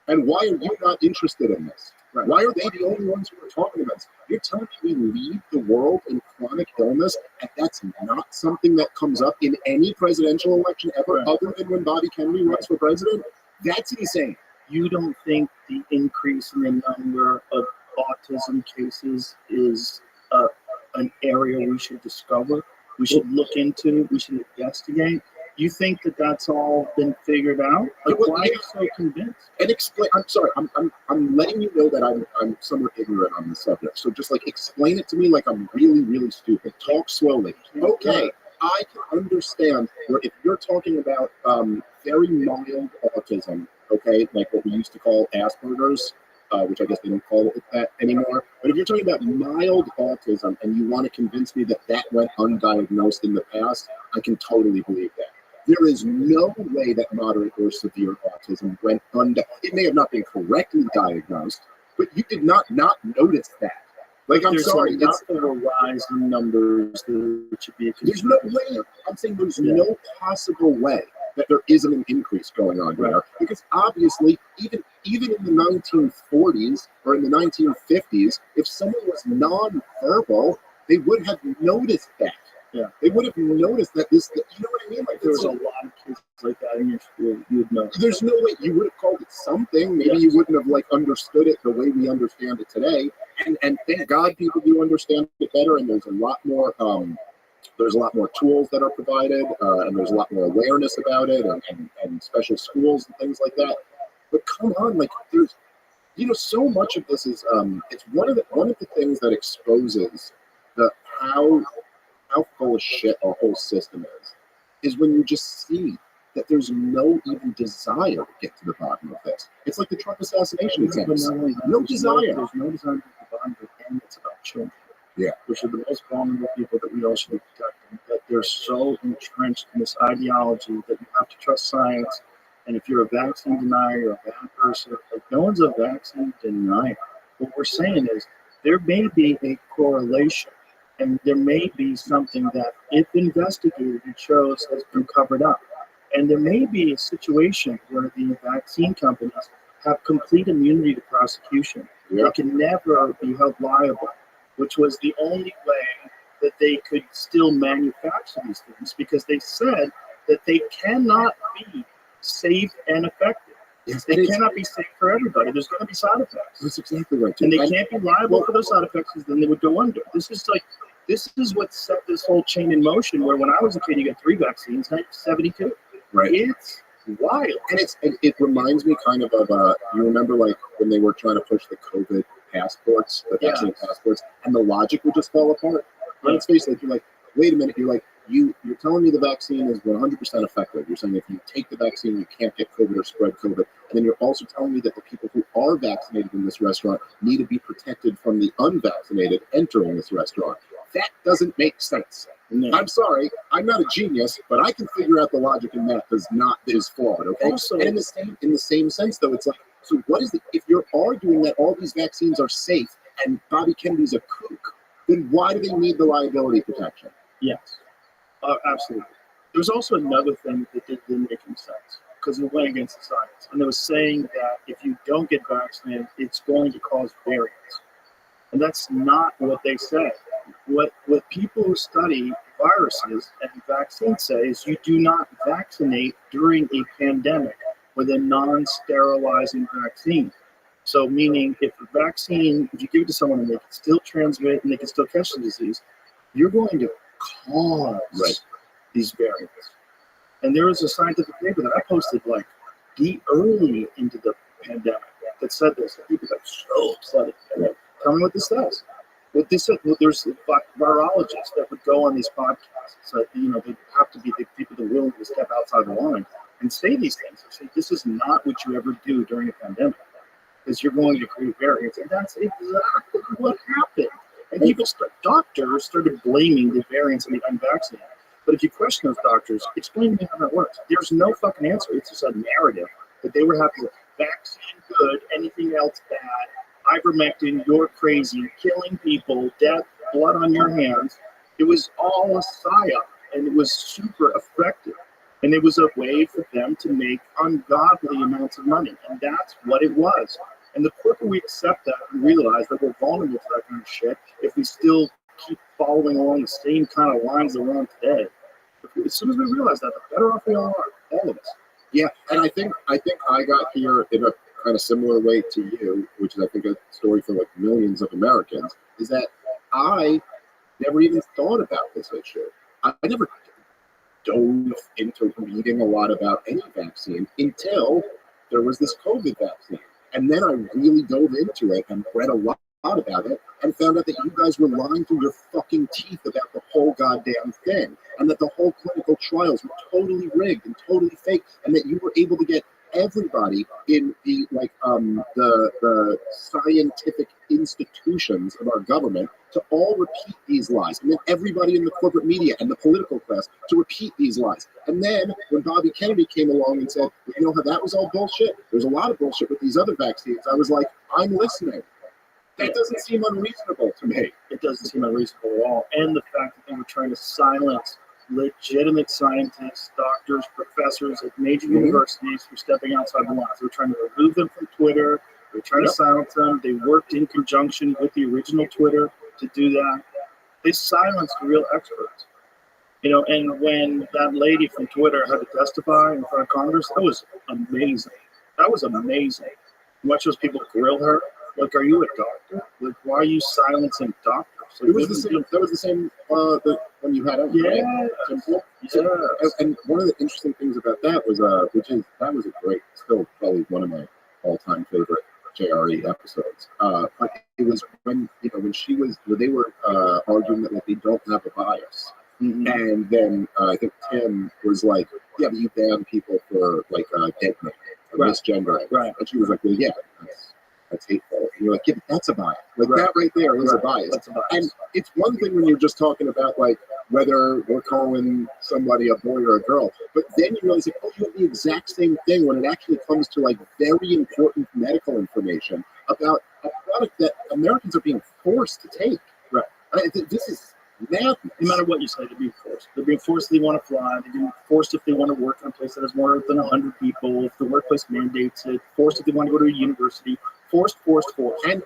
And why are you not interested in this? Right. Why are they the only ones who are talking about this? You're telling me we lead the world in chronic illness, and that's not something that comes up in any presidential election ever, Right. other than when Bobby Kennedy runs for president? That's insane. You don't think the increase in the number of autism cases is an area we should discover, we should look into, we should investigate? You think that that's all been figured out? Like, Well, why are yeah. you so convinced? And explain. I'm sorry. I'm letting you know that I'm somewhat ignorant on this subject. So just like explain it to me like I'm really, really stupid. Talk slowly. Okay, I can understand where if you're talking about very mild autism, okay, like what we used to call Asperger's, which I guess they don't call it that anymore. But if you're talking about mild autism and you want to convince me that that went undiagnosed in the past, I can totally believe that. There is no way that moderate or severe autism went undiagnosed. It may have not been correctly diagnosed, but you did not notice that. Like, I'm There's sorry, enough of a rise in numbers that it should be a there's concern. no way. I'm saying there's no possible way that there isn't an increase going on here, because obviously, even in the 1940s or in the 1950s, if someone was non-verbal, they would have noticed that. Yeah. They would have noticed that this. You know what I mean? Like, There was a lot of kids like that in your school. You would know. there's no way you would have called it something. Maybe you wouldn't have like understood it the way we understand it today. And thank God people do understand it better. And there's a lot more. There's a lot more tools that are provided, and there's a lot more awareness about it, and special schools and things like that. But come on, like, there's, you know, so much of this is it's one of the things that exposes the how full of shit our whole system is when you just see that there's no even desire to get to the bottom of this. It's like the Trump assassination attempts. No desire. There's no desire to get to the bottom of it, and it's about children. Yeah. Which are the most vulnerable people that we all should be protecting. That they're so entrenched in this ideology that you have to trust science. And if you're a vaccine denier, you're a bad person. Like, no one's a vaccine denier. What we're saying is there may be a correlation, and there may be something that, if investigated, it shows has been covered up. And there may be a situation where the vaccine companies have complete immunity to prosecution. Yeah. They can never be held liable, which was the only way that they could still manufacture these things, because they said that they cannot be safe and effective. Yes, They cannot be safe for everybody. There's going to be side effects. That's exactly right. And they can't be liable for those side effects, because then they would go under. This is what set this whole chain in motion, where when I was a kid, you got 3 vaccines, now 72. Right. It's wild. And it reminds me kind of you remember like when they were trying to push the COVID passports, the vaccine passports, and the logic would just fall apart. On its face, like, you're like, wait a minute, you're like, you're telling me the vaccine is 100% effective. You're saying if you take the vaccine, you can't get COVID or spread COVID. And then you're also telling me that the people who are vaccinated in this restaurant need to be protected from the unvaccinated entering this restaurant. That doesn't make sense. No. I'm sorry, I'm not a genius, but I can figure out the logic in that is flawed. Okay. Also, and in the same sense, though, it's like, so what is it? If you're arguing that all these vaccines are safe and Bobby Kennedy's a kook, then why do they need the liability protection? Yes, absolutely. There's also another thing that didn't make any sense, because it went against the science. And it was saying that if you don't get vaccinated, it's going to cause variants. And that's not what they say. What people who study viruses and vaccines say is you do not vaccinate during a pandemic with a non-sterilizing vaccine. So meaning if you give it to someone and they can still transmit and they can still catch the disease, you're going to cause these variants. And there was a scientific paper that I posted like early into the pandemic that said this. And people got so upset. Tell me what this says. What this said, there's virologists that would go on these podcasts. So, they have to be the people that are willing to step outside the line and say these things. Say, this is not what you ever do during a pandemic, because you're going to create variants. And that's exactly what happened. And doctors started blaming the variants on the unvaccinated. But if you question those doctors, explain to me how that works. There's no fucking answer. It's just a narrative that they were happy with. Vaccine good, anything else bad. ivermectin, you're crazy, killing people, death, blood on your hands. It was all a psyop, and it was super effective. And it was a way for them to make ungodly amounts of money, and that's what it was. And the quicker we accept that and realize that we're vulnerable to that kind of shit, if we still keep following along the same kind of lines that we're on today, as soon as we realize that, the better off we all are, all of us. Yeah, and I think I got here in a kind of similar way to you, which is I think a story for like millions of Americans, is that I never even thought about this issue. I never dove into reading a lot about any vaccine until there was this COVID vaccine. And then I really dove into it and read a lot about it and found out that you guys were lying through your fucking teeth about the whole goddamn thing, and that the whole clinical trials were totally rigged and totally fake, and that you were able to get everybody in the the scientific institutions of our government to all repeat these lies, and then everybody in the corporate media and the political press to repeat these lies. And then when Bobby Kennedy came along and said, well, you know how that was all bullshit? There's a lot of bullshit with these other vaccines. I was like, I'm listening. That doesn't seem unreasonable to me. It doesn't seem unreasonable at all. And the fact that they were trying to silence legitimate scientists, doctors, professors at major universities for stepping outside the lines. They were trying to remove them from Twitter. They were trying to silence them. They worked in conjunction with the original Twitter to do that. They silenced real experts. You know, and when that lady from Twitter had to testify in front of Congress, that was amazing. That was amazing. Watch those people grill her. Like, are you a doctor? Like, why are you silencing doctors? Like, It was the same. That was the same. When you had it. Yeah. Right? And one of the interesting things about that was, that was a great, still probably one of my all-time favorite JRE episodes. But it was when they were arguing that like they don't have a bias, and then I think Tim was like, yeah, but you ban people for like dead naming or misgendering, right? And she was like, well, yeah, that's hateful. And you're like, yeah, but that's a bias. Like that right there is a bias. That's a bias. And it's one thing when you're just talking about like whether we're calling somebody a boy or a girl, but then you realize like, oh, you have the exact same thing when it actually comes to like very important medical information about a product that Americans are being forced to take. Right. This is madness. No matter what you say, they're being forced. They're being forced if they want to fly. They're being forced if they want to work in a place that has more than 100 people. If the workplace mandates it. Forced if they want to go to a university. Forced. And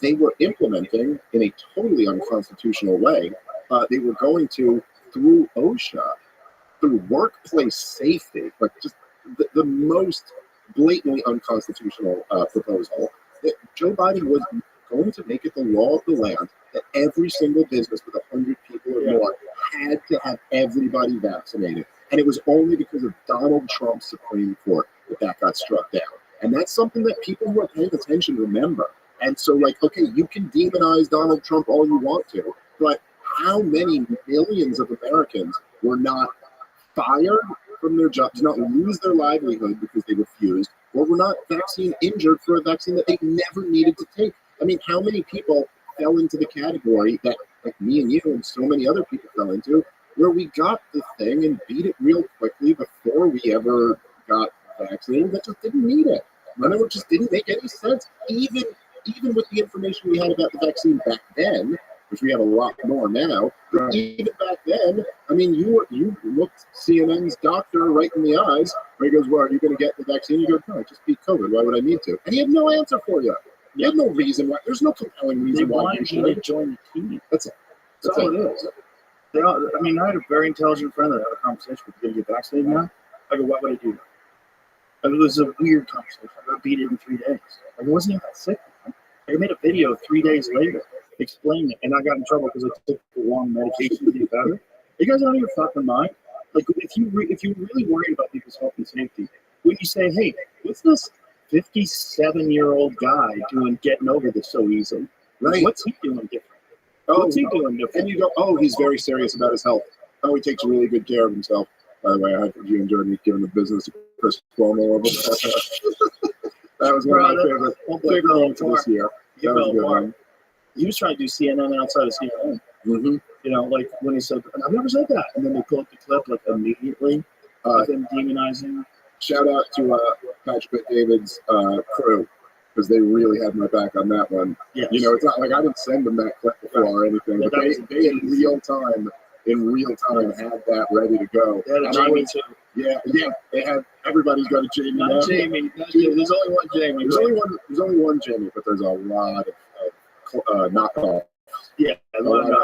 they were implementing in a totally unconstitutional way. They were going to, through OSHA, through workplace safety, like just the most blatantly unconstitutional proposal, that Joe Biden was going to make it the law of the land that every single business with 100 people or more had to have everybody vaccinated. And it was only because of Donald Trump's Supreme Court that got struck down. And that's something that people who are paying attention remember. And so, like, okay, you can demonize Donald Trump all you want to, but how many millions of Americans were not fired from their jobs, did not lose their livelihood because they refused, or were not vaccine injured for a vaccine that they never needed to take? I mean, how many people fell into the category that, like me and you and so many other people fell into, where we got the thing and beat it real quickly before we ever got vaccinated that just didn't need it. And it just didn't make any sense. Even with the information we had about the vaccine back then, which we have a lot more now, but even back then, I mean, you looked CNN's doctor right in the eyes, where he goes, well, are you going to get the vaccine? You go, no, I just beat COVID. Why would I need to? And he had no answer for you. He had no reason why. There's no compelling reason why you should. They join the team. That's it. That's all it is. I mean, I had a very intelligent friend that had a conversation with me. Get vaccinated now? I go, why would I do that? I mean, it was a weird conversation. I beat it in 3 days. Like, I wasn't even that sick, man. I made a video 3 days later explaining it, and I got in trouble because I took the wrong medication to get better. You guys out of your fucking mind? Like, if you're really worried about people's health and safety, when you say, hey, what's this 57-year-old guy getting over this so easily? Right. What's he doing different? What's he doing different? And you go, oh, he's very serious about his health. Oh, he takes really good care of himself. By the way, I hope you enjoyed me giving the business to Chris Cuomo over that was one of my favorite moments this year. That was a good one. He was trying to do CNN outside of CNN. Mm-hmm. You know, like when he said, I've never said that. And then they pull up the clip like immediately of him demonizing. Shout out to Patrick Bet David's crew. because they really had my back on that one. Yes. You know, it's not like I didn't send them that clip before or anything, but they in real time had that ready to go. They had a And I Jamie was- too. Yeah, they had everybody's got a Jamie now. Not Jamie. There's only one Jamie. There's only one Jamie, but there's a lot of knockoff. Yeah, A lot of-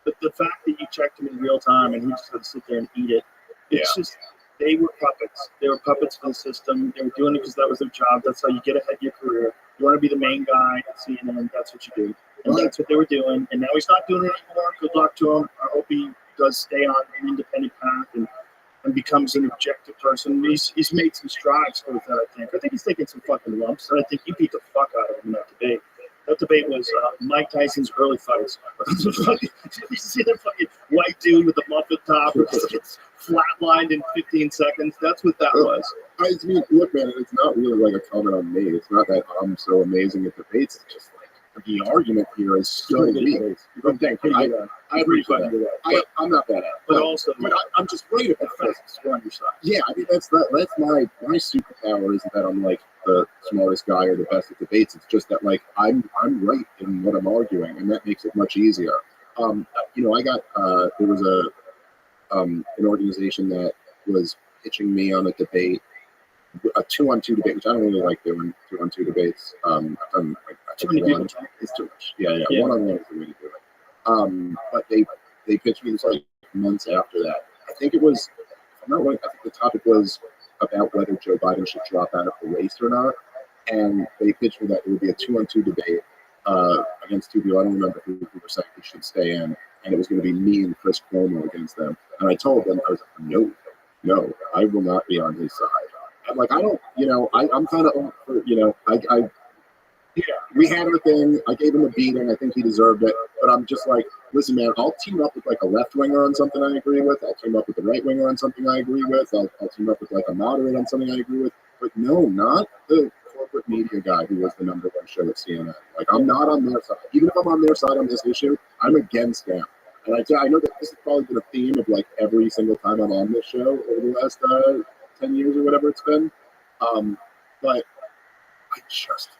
But the fact that you checked him in real time and he just had to sit there and eat it, it's just, they were puppets. They were puppets for the system. They were doing it because that was their job. That's how you get ahead in your career. You want to be the main guy at CNN, that's what you do. And that's what they were doing. And now he's not doing it anymore. Good luck to him. I hope he does stay on an independent path and becomes an objective person. He's made some strides towards that, I think. I think he's taking some fucking lumps, and I think you beat the fuck out of him in that debate. That debate was Mike Tyson's early fights. You see that fucking white dude with the muffin top who just gets flatlined in 15 seconds? That's what that was. I mean, look, man, it's not really like a comment on me. It's not that I'm so amazing at debates. It's just like the argument here is so weak. But thank you. I appreciate that. I'm not bad at it. But also, I'm just great at the that. facts are on your side. Yeah, I mean that's my superpower isn't that I'm like the smartest guy or the best at debates. It's just that like I'm right in what I'm arguing, and that makes it much easier. You know, I got there was an organization that was pitching me on a debate, a 2-on-2 debate, which I don't really like doing 2-on-2 debates. I've done like Too many people. it's too much. Yeah. One-on-one is the way to do it. But they pitched me this like months after that. I think it was, if I'm not wrong, I think the topic was about whether Joe Biden should drop out of the race or not. And they pitched me that it would be a 2-on-2 debate against two people. I don't remember who were saying he should stay in. And it was going to be me and Chris Cuomo against them. And I told them, I was like, no, I will not be on his side. I'm like, I don't, you know, I'm kind of, you know, we had our thing. I gave him a beating. I think he deserved it. But I'm just like, listen, man, I'll team up with like a left winger on something I agree with. I'll team up with a right winger on something I agree with. I'll team up with like a moderate on something I agree with. But no, not the corporate media guy who was the #1 show at CNN. Like, I'm not on their side. Even if I'm on their side on this issue, I'm against them. And I know that this has probably been a theme of like every single time I'm on this show over the last 10 years or whatever it's been. But I just,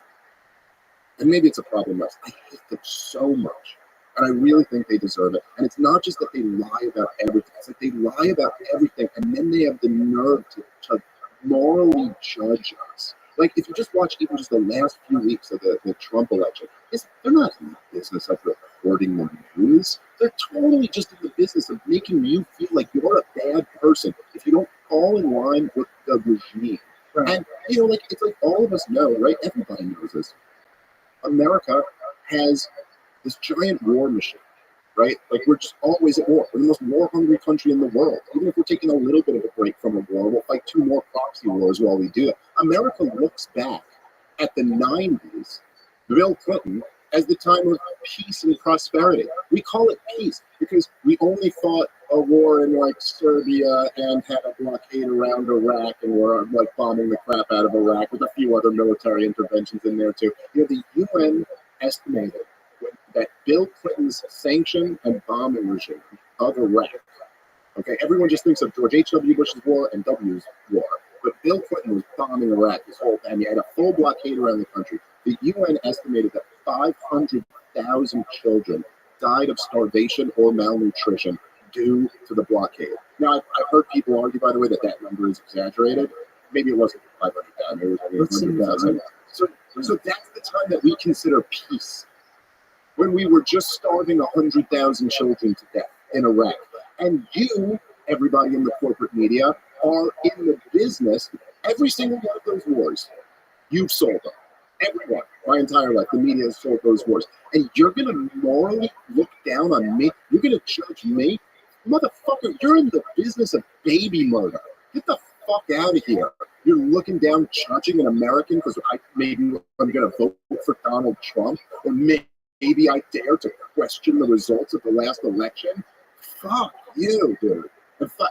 and maybe it's a problem less, I hate them so much. And I really think they deserve it. And it's not just that they lie about everything. It's like they lie about everything, and then they have the nerve to morally judge us. Like, if you just watch even just the last few weeks of the Trump election, they're not in the business of reporting the news. They're totally just in the business of making you feel like you're a bad person if you don't fall in line with the regime. Right. And, you know, like, it's like all of us know, right? Everybody knows this. America has this giant war machine, right? Like, we're just always at war. We're the most war-hungry country in the world. Even if we're taking a little bit of a break from a war, we'll fight 2 more proxy wars while we do it. America looks back at the 90s, Bill Clinton, as the time of peace and prosperity. We call it peace because we only fought a war in like Serbia and had a blockade around Iraq, and were like bombing the crap out of Iraq with a few other military interventions in there too. You know, the UN estimated that Bill Clinton's sanction and bombing regime of Iraq, okay, everyone just thinks of George H.W. Bush's war and W's war, but Bill Clinton was bombing Iraq this whole time. He had a full blockade around the country. The UN estimated that 500,000 children died of starvation or malnutrition due to the blockade. Now, I've heard people argue, by the way, that number is exaggerated. Maybe it wasn't 500,000, maybe it was only 100,000. So that's the time that we consider peace, when we were just starving 100,000 children to death in Iraq. And you, everybody in the corporate media, are in the business. Every single one of those wars, you've sold them. Everyone, my entire life, the media has sold those wars. And you're going to morally look down on me? You're going to judge me? Motherfucker, you're in the business of baby murder. Get the fuck out of here. You're looking down, judging an American because maybe I'm going to vote for Donald Trump, or maybe I dare to question the results of the last election. Fuck you, dude.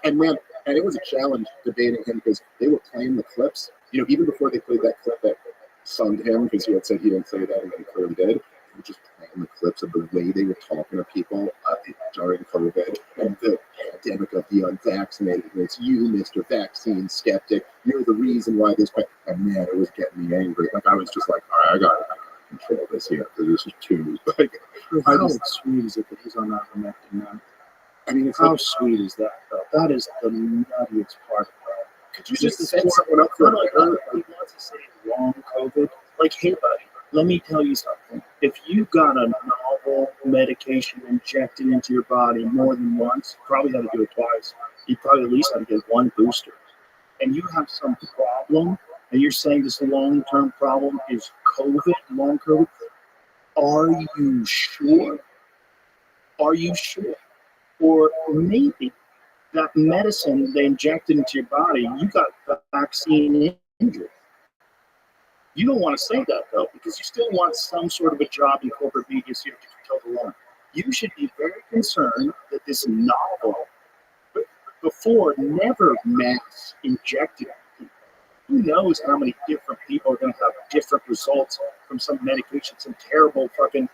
And man, and it was a challenge debating him because they were playing the clips. You know, even before they played that clip that sunned him because he had said he didn't say that and he clearly did, they were just playing in the clips of the way they were talking to people during COVID and the pandemic of the unvaccinated. And it's you, Mr. Vaccine Skeptic. You're the reason why this. And man, it was getting me angry. Like I was just like, all right, I got to control this here because this is too. Like, How sweet is it that he's on ivermectin now? I mean, it's How like, sweet is that, though? That is the nuttiest part of that. could you just set someone up for Not like he wants to say long COVID. Like, hey, buddy, let me tell you something. If you got a novel medication injected into your body more than once, you probably had to do it twice. You probably at least had to get one booster. And you have some problem, and you're saying this long-term problem is COVID, long COVID. Are you sure? Are you sure? Or maybe that medicine they injected into your body, you got the vaccine injury. You don't want to say that, though, because you still want some sort of a job in corporate media, so you have to toe the line. You should be very concerned that this novel, before, never mass injected people. Who knows how many different people are going to have different results from some medication, some terrible fucking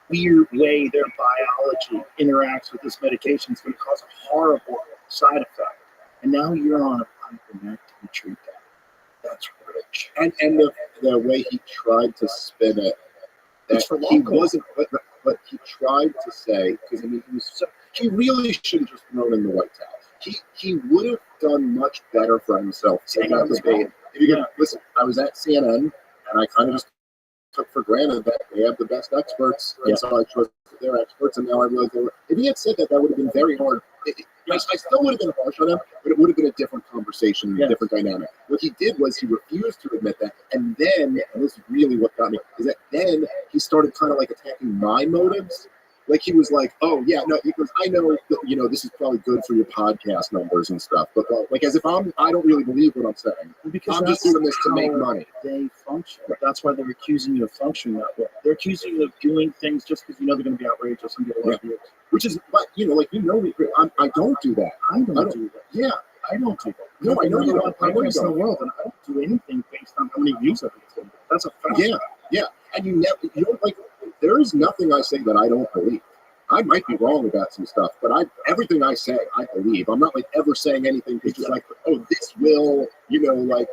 weird way their biology interacts with this medication. It's going to cause a horrible side effect. And now you're on a ivermectin treatment. That's rich. and the way he tried to spin it, that he wasn't, but he tried to say, because I mean, he really should have just thrown in the white towel. He would have done much better for himself taking out the debate. If you're gonna listen, I was at CNN and I kind of just took for granted that they have the best experts, and so I trusted their experts, and now I realize they were. If he had said that, that would have been very hard. I still would have been harsh on him, but it would have been a different conversation, a different dynamic. What he did was he refused to admit that, and then, and this is really what got me, is that then he started kind of like attacking my motives. Like he was like, oh yeah, no, he goes, I know that, you know, this is probably good for your podcast numbers and stuff, but like as if I don't really believe what I'm saying. Because I'm just doing this to make money. They function. That's why they're accusing you of functioning that way. They're accusing you of doing things just because you know they're going to be outrageous and get a lot of views. Which is, but you know, like, you know me, I don't do that. I don't do that. Yeah. I don't do that. No, I know you don't. I know you in the don't. world, and I don't do anything based on how many views I get. That's a fact. Yeah. And you don't, like, there is nothing I say that I don't believe. I might be wrong about some stuff, but everything I say, I believe. I'm not like ever saying anything because like, oh, this will, you know, like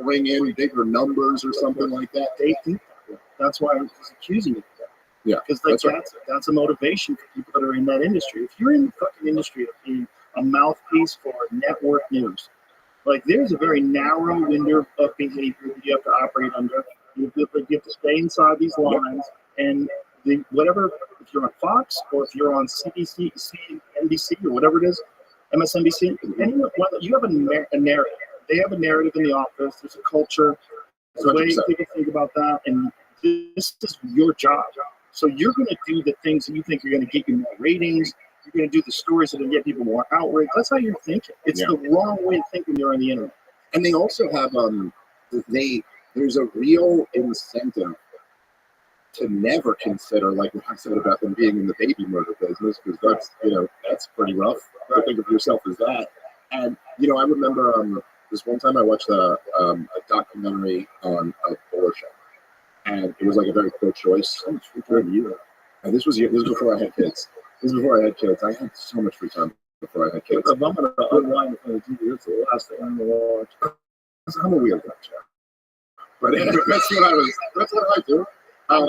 bring in bigger numbers or something like that. They think that way. That's why I was accusing you of that. Yeah, because like that's right. That's a motivation for people that are in that industry. If you're in the fucking industry of being a mouthpiece for network news, like there's a very narrow window of behavior that you have to operate under. You have to stay inside these lines, and whatever, if you're on Fox or if you're on CBC, NBC, or whatever it is, MSNBC, anyone, you have a narrative. They have a narrative in the office. There's a culture. There's a way people think about that, and this is your job. So you're going to do the things that you think are going to get you more ratings. You're going to do the stories that are going to get people more outraged. That's how you're thinking. It's the wrong way to think when you're on the internet. And they also have there's a real incentive to never consider, like what I said about them being in the baby murder business, because that's pretty rough. I think of yourself as that. And I remember this one time I watched a documentary on abortion, and it was like a very pro-choice review. And this was before I had kids. I had so much free time before I had kids. I'm going to unwind the TV. It's the last thing I'm going to watch. I'm a weird guy, but that's what I do. Well,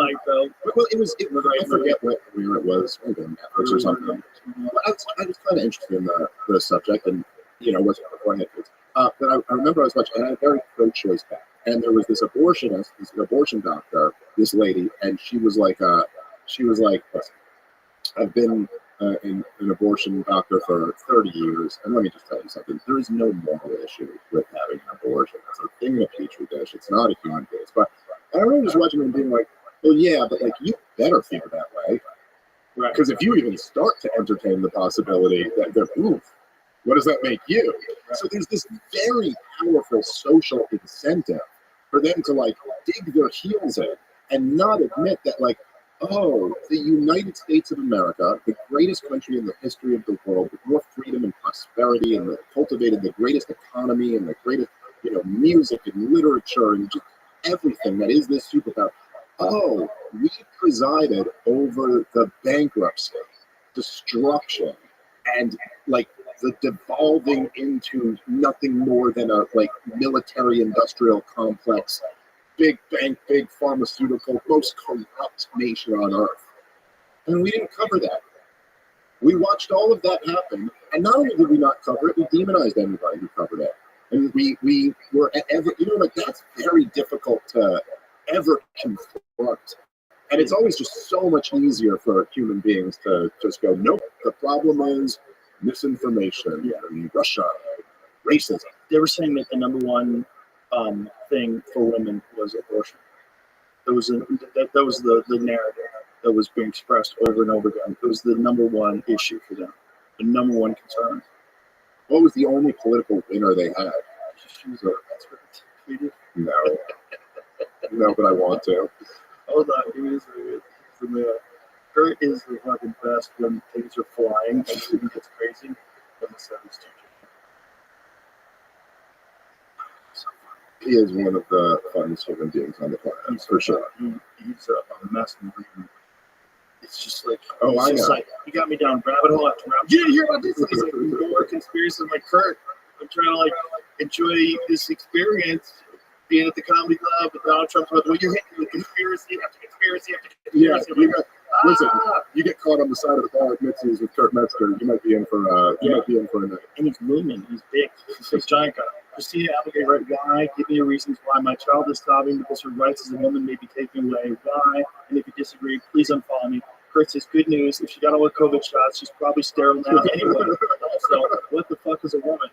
it was. I forget where it was. Maybe Netflix or something. I was kind of interested in the subject, and wasn't before I had kids. But I remember I was watching, and I had a very pro-choice back, and there was this abortionist, this abortion doctor, this lady, and she was like, listen, I've been an abortion doctor for 30 years, and let me just tell you something. There is no moral issue with having an abortion. It's a thing in a petri dish. It's not a human case. But I remember just watching her and being like, well, yeah, but like you better feel that way. Right. Because if you even start to entertain the possibility that they're what does that make you? Right. So there's this very powerful social incentive for them to like dig their heels in and not admit that like, oh, the United States of America, the greatest country in the history of the world, with more freedom and prosperity, and cultivated the greatest economy and the greatest, music and literature and just everything that is this superpower. Oh, we presided over the bankruptcy, destruction, and like the devolving into nothing more than a like military industrial complex, big bank, big pharmaceutical, most corrupt nation on earth. And we didn't cover that. We watched all of that happen, and not only did we not cover it, we demonized anybody who covered it. And we were ever, like that's very difficult to ever confront. And it's always just so much easier for human beings to just go, nope, the problem is misinformation and Russia, racism. They were saying that the number one thing for women was abortion. That was the narrative that was being expressed over and over again. It was the number one issue for them, the number one concern. What was the only political winner they had? No. No, but I want to. Hold on, Kurt is the fucking best when things are flying and shit gets crazy. When the sun's He is one of the funnest human beings on the planet, for sure. He's a mess. It's just like, I know. Like, he got me down rabbit hole after rabbit. You didn't hear about this? He's like, more conspiracy. I'm like, Kurt, I'm trying to like enjoy this experience being at the comedy club with Donald Trump. Well, you're hitting with conspiracy after conspiracy after conspiracy. Yeah, listen, you get caught on the side of the bar at Mitzi's with Kurt Metzger, you might be in for a night. And he's moving. He's big. He's a giant guy. Christina Applegate, right? Why? Give me your reasons why my child is sobbing because her rights as a woman may be taken away. Why? And if you disagree, please unfollow me. Kurt says, good news. If she got all the COVID shots, she's probably sterile now anyway. So, what the fuck is a woman?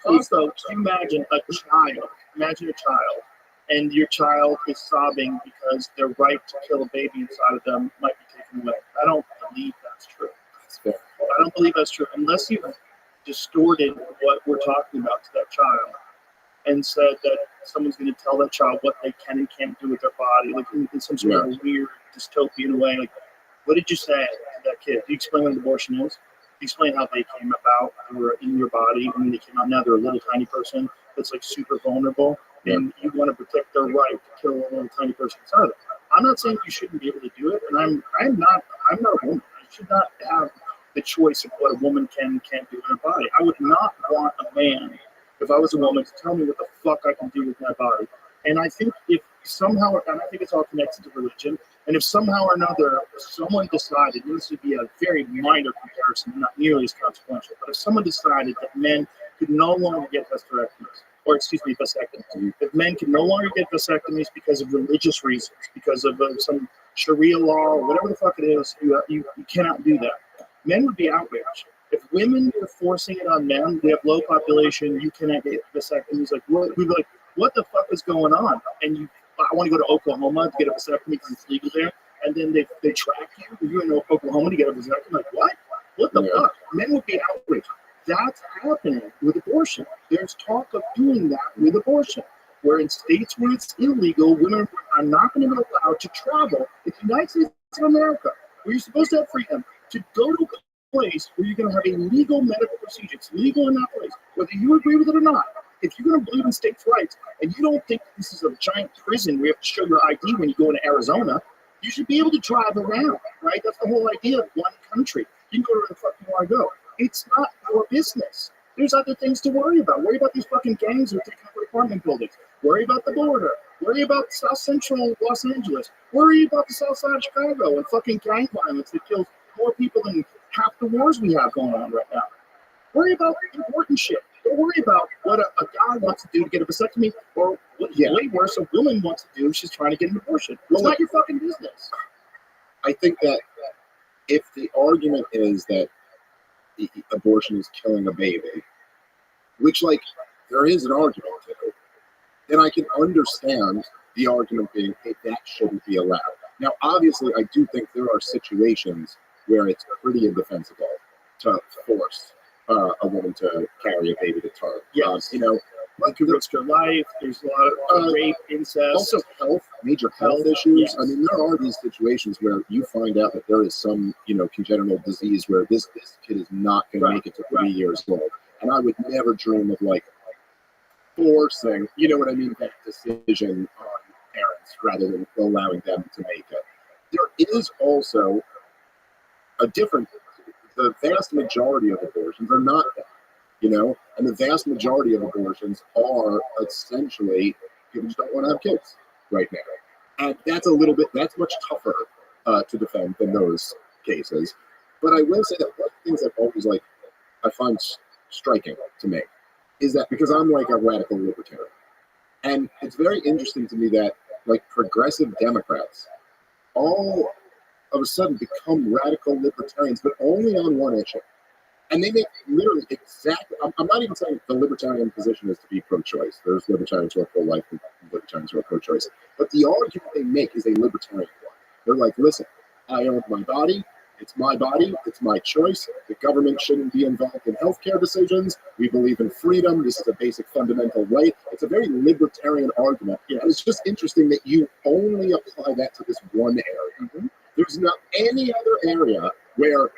Also, can you imagine a child? Imagine a child, and your child is sobbing because their right to kill a baby inside of them might be taken away. I don't believe that's true. I don't believe that's true unless you've distorted what we're talking about to that child and said that someone's going to tell that child what they can and can't do with their body, like in some sort of a weird dystopian way. Like, what did you say to that kid? Do you explain what an abortion is? Do you explain how they came about? They were in your body, and they came out. Now they're a little tiny person that's like super vulnerable, and you want to protect their right to kill a little tiny person inside of them. I'm not saying you shouldn't be able to do it, and I'm not a woman. I should not have the choice of what a woman can and can't do in her body. I would not want a man, if I was a woman, to tell me what the fuck I can do with my body. And I think if somehow, and I think it's all connected to religion, and if somehow or another someone decided, and this would be a very minor comparison, not nearly as consequential, but if someone decided that men could no longer get vasectomies, if men can no longer get vasectomies because of religious reasons, because of some Sharia law or whatever the fuck it is, you cannot do that. Men would be outraged. If women were forcing it on men, we have low population, you cannot get vasectomies. Like, we'd be like, what the fuck is going on? And I want to go to Oklahoma to get a vasectomy because it's legal there. And then they track you. You're in Oklahoma to get a vasectomy. Like, what? What the fuck? Men would be outraged. That's happening with abortion. There's talk of doing that with abortion, where in states where it's illegal, women are not going to be allowed to travel. It's the United States of America, where you're supposed to have freedom to go to a place where you're going to have a legal medical procedure. It's legal in that place, whether you agree with it or not. If you're going to believe in states' rights and you don't think this is a giant prison where you have to show your ID when you go into Arizona, you should be able to drive around, right? That's the whole idea of one country. You can go where the fuck you want to go. It's not your business. There's other things to worry about. Worry about these fucking gangs who are taking over apartment buildings. Worry about the border. Worry about South Central Los Angeles. Worry about the South Side of Chicago and fucking gang violence that kills more people than half the wars we have going on right now. Worry about important shit. Don't worry about what a guy wants to do to get a vasectomy, or what way worse, a woman wants to do. She's trying to get an abortion. It's not your fucking business. I think that if the argument is that the abortion is killing a baby, which, like, there is an argument to, then I can understand the argument being, hey, that shouldn't be allowed. Now, obviously, I do think there are situations where it's pretty indefensible to force a woman to carry a baby to term. Yes. Like, risk your life. There's a lot of rape, incest. Also, major health issues. Yes. I mean, there are these situations where you find out that there is some, congenital disease where this kid is not going to make it to 3 years old. And I would never dream of, like, forcing, you know what I mean, that decision on parents rather than allowing them to make it. There is also a different, the vast majority of abortions are not that, you know, and the vast majority of abortions are essentially people just don't want to have kids right now. And that's a little bit, that's much tougher to defend than those cases. But I will say that one of the things that always like I find striking to me is that because I'm like a radical libertarian, and it's very interesting to me that like progressive Democrats all of a sudden become radical libertarians, but only on one issue. And they make literally exactly, I'm not even saying the libertarian position is to be pro-choice. There's libertarians who are pro-life and libertarians who are pro-choice. But the argument they make is a libertarian one. They're like, listen, I own my body. It's my choice. The government shouldn't be involved in healthcare decisions. We believe in freedom. This is a basic fundamental right. It's a very libertarian argument. And it's just interesting that you only apply that to this one area. Mm-hmm. There's not any other area where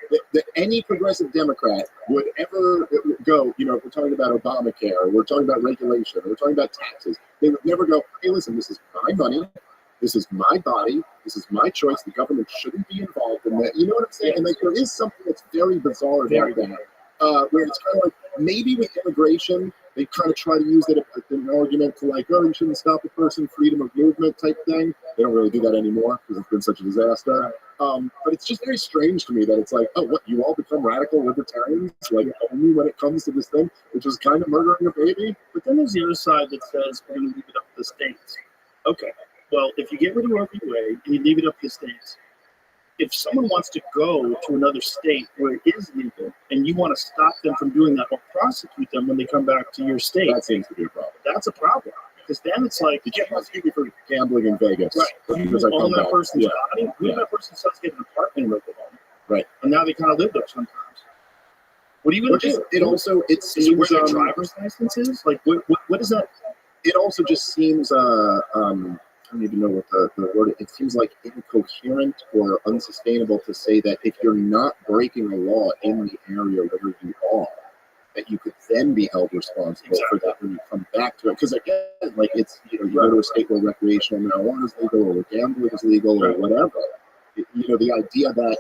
any progressive Democrat would ever go, you know, if we're talking about Obamacare, we're talking about regulation, we're talking about taxes. They would never go, hey, listen, this is my money. This is my body. This is my choice. The government shouldn't be involved in that. You know what I'm saying? And like, there is something that's very bizarre about that, where it's kind of like maybe with immigration, they kind of try to use it as an argument to like, oh, you shouldn't stop a person, freedom of movement type thing. They don't really do that anymore because it's been such a disaster. But it's just very strange to me that it's like, oh, what, you all become radical libertarians, like only when it comes to this thing, which is kind of murdering a baby. But then there's the other side that says we're going to leave it up to the states. Okay. Well, if you get rid of Roe v. Wade and you leave it up to the states, if someone wants to go to another state where it is legal and you want to stop them from doing that or prosecute them when they come back to your state, that seems to be a problem. That's a problem. Because then it's like, you can't prosecute me for gambling in Vegas. Right. You own that person's body. What if that person starts getting an apartment in Oklahoma? Right. And now they kind of live there sometimes. What are you going to do? It seems where their driver's license is? Like, what is that? It also just seems, I don't even know what the word is. It seems like incoherent or unsustainable to say that if you're not breaking a law in the area where you are, that you could then be held responsible for that when you come back to it. Because again, like it's, you know, you go to a state where recreational marijuana is legal or where gambling is legal or whatever. You know, the idea that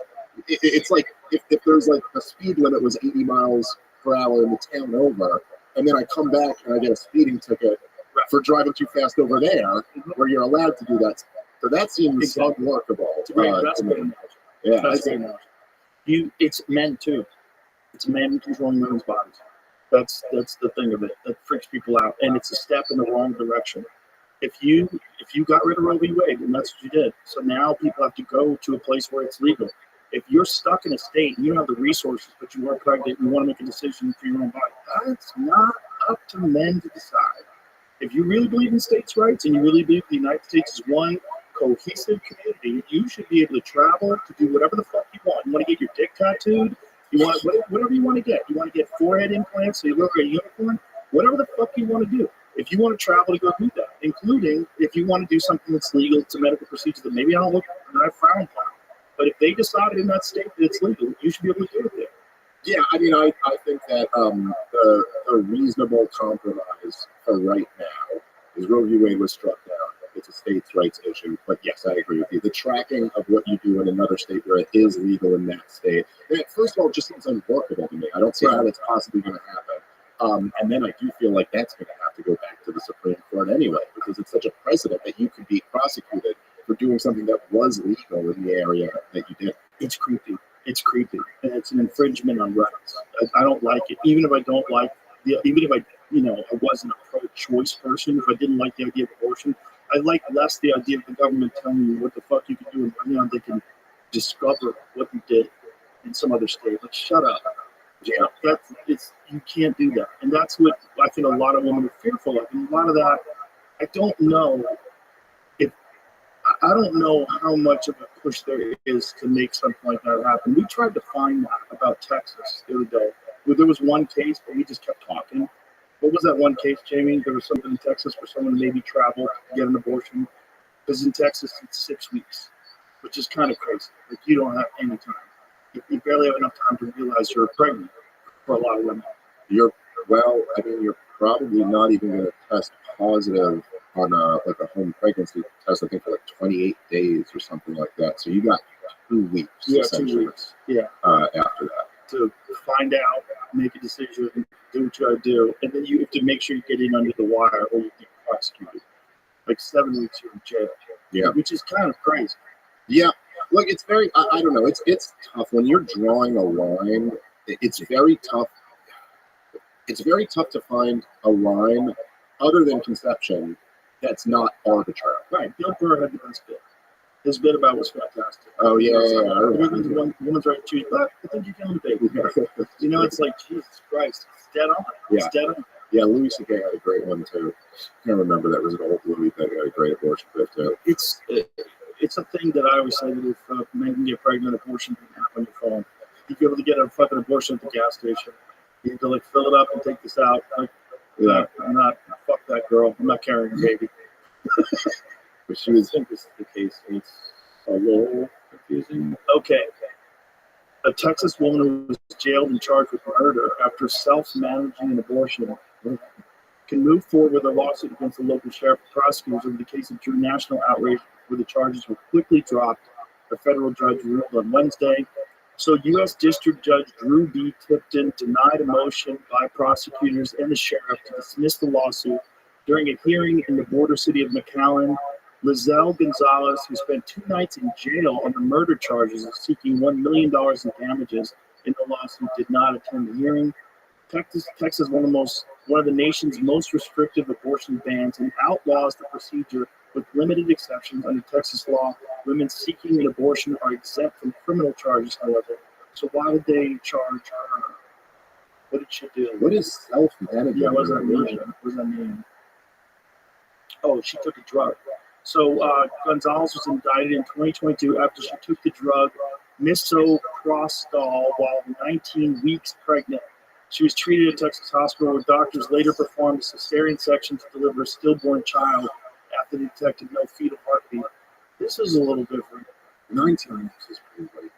it's like if there's like a speed limit was 80 miles per hour in the town over, and then I come back and I get a speeding ticket for driving too fast over there, where you're allowed to do that. So that seems unworkable. It's a great analogy. Yeah, that's a great analogy. It's men too. It's men controlling women's bodies. That's the thing of it that freaks people out, and it's a step in the wrong direction. If you got rid of Roe v. Wade, and that's what you did, so now people have to go to a place where it's legal. If you're stuck in a state and you don't have the resources, but you are pregnant and you want to make a decision for your own body, that's not up to men to decide. If you really believe in states' rights and you really believe the United States is one cohesive community, you should be able to travel to do whatever the fuck you want. You want to get your dick tattooed? You want whatever you want to get. You want to get forehead implants so you look like a unicorn? Whatever the fuck you want to do. If you want to travel to go do that, including if you want to do something that's legal, it's a medical procedure that maybe I don't look that I frown upon. But if they decided in that state that it's legal, you should be able to do it there. Yeah, I mean, I think that the reasonable compromise for right now is Roe v. Wade was struck down. It's a states' rights issue. But yes, I agree with you. The tracking of what you do in another state where it is legal in that state, first of all, it just seems unworkable to me. I don't see how it's possibly going to happen. And then I do feel like that's going to have to go back to the Supreme Court anyway, because it's such a precedent that you could be prosecuted for doing something that was legal in the area that you did. It's creepy. It's creepy, and it's an infringement on rights. I don't like it. Even if I don't like even if I wasn't a pro-choice person, if I didn't like the idea of abortion, I like less the idea of the government telling you what the fuck you can do, and they can discover what you did in some other state. Like, shut up. Yeah, you can't do that, and that's what I think a lot of women are fearful of. And a lot of that, I don't know how much of a push there is to make something like that happen. We tried to find that about Texas the other day. There was one case, but we just kept talking. What was that one case, Jamie? There was something in Texas where someone maybe traveled to get an abortion. Because in Texas, it's 6 weeks, which is kind of crazy. Like, you don't have any time. You barely have enough time to realize you're pregnant for a lot of women. You're probably not even going to test positive on like a home pregnancy test. I think for like 28 days or something like that. So you got 2 weeks. Yeah, 2 essentially, weeks. Yeah. After that. To find out, make a decision, do what you gotta do, and then you have to make sure you get in under the wire or you get prosecuted. Like 7 weeks you're in jail. Yeah. Which is kind of crazy. Yeah. Look, it's very. I don't know. It's tough when you're drawing a line. It's very tough. It's very tough to find a line other than conception that's not arbitrary. Right. Bill Burr had the best bit. His bit about was fantastic. Oh yeah, I woman's right to choose, but I think you're killing the baby. You know, it's like Jesus Christ. It's dead on. It's dead on. Yeah, Louis C.K. had a great one too. I can't remember, that was an old Louis thing. Had a great abortion bit too. It's a thing that I always say that if a man can get pregnant, abortion can happen on your phone. You'd be able to get a fucking abortion at the gas station. You need to like fill it up and take this out. Like, I'm not. Fuck that girl. I'm not carrying a baby. But she was. I think this is the case. It's a little confusing. Okay. A Texas woman who was jailed and charged with murder after self-managing an abortion can move forward with a lawsuit against the local sheriff and prosecutors over the case that drew national outrage, where the charges were quickly dropped. A federal judge ruled on Wednesday. So U.S. District Judge Drew B. Tipton denied a motion by prosecutors and the sheriff to dismiss the lawsuit during a hearing in the border city of McAllen. Lizelle Gonzalez, who spent 2 nights in jail on the murder charges of seeking $1 million in damages in the lawsuit, did not attend the hearing. Texas, one of the nation's most restrictive abortion bans, and outlaws the procedure with limited exceptions under Texas law. Women seeking an abortion are exempt from criminal charges, however. So why did they charge her? What did she do? What is self-management? Yeah, what does that mean? What does that mean? Oh, she took a drug. So Gonzalez was indicted in 2022 after she took the drug misoprostol while 19 weeks pregnant. She was treated at a Texas hospital where doctors later performed a cesarean section to deliver a stillborn child after they detected no fetal heartbeat. This is a little different. 19 weeks is pretty late.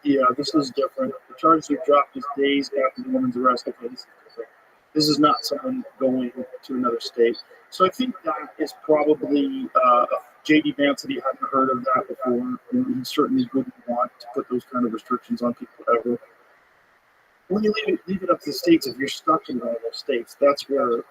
Yeah, this is different. The charges were dropped just days after the woman's arrest. Okay, this is different. This is not someone going to another state. So I think that is probably J.D. Vance said he hadn't heard of that before, and he certainly wouldn't want to put those kind of restrictions on people ever. When you leave it up to the states, if you're stuck in one of those states, that's where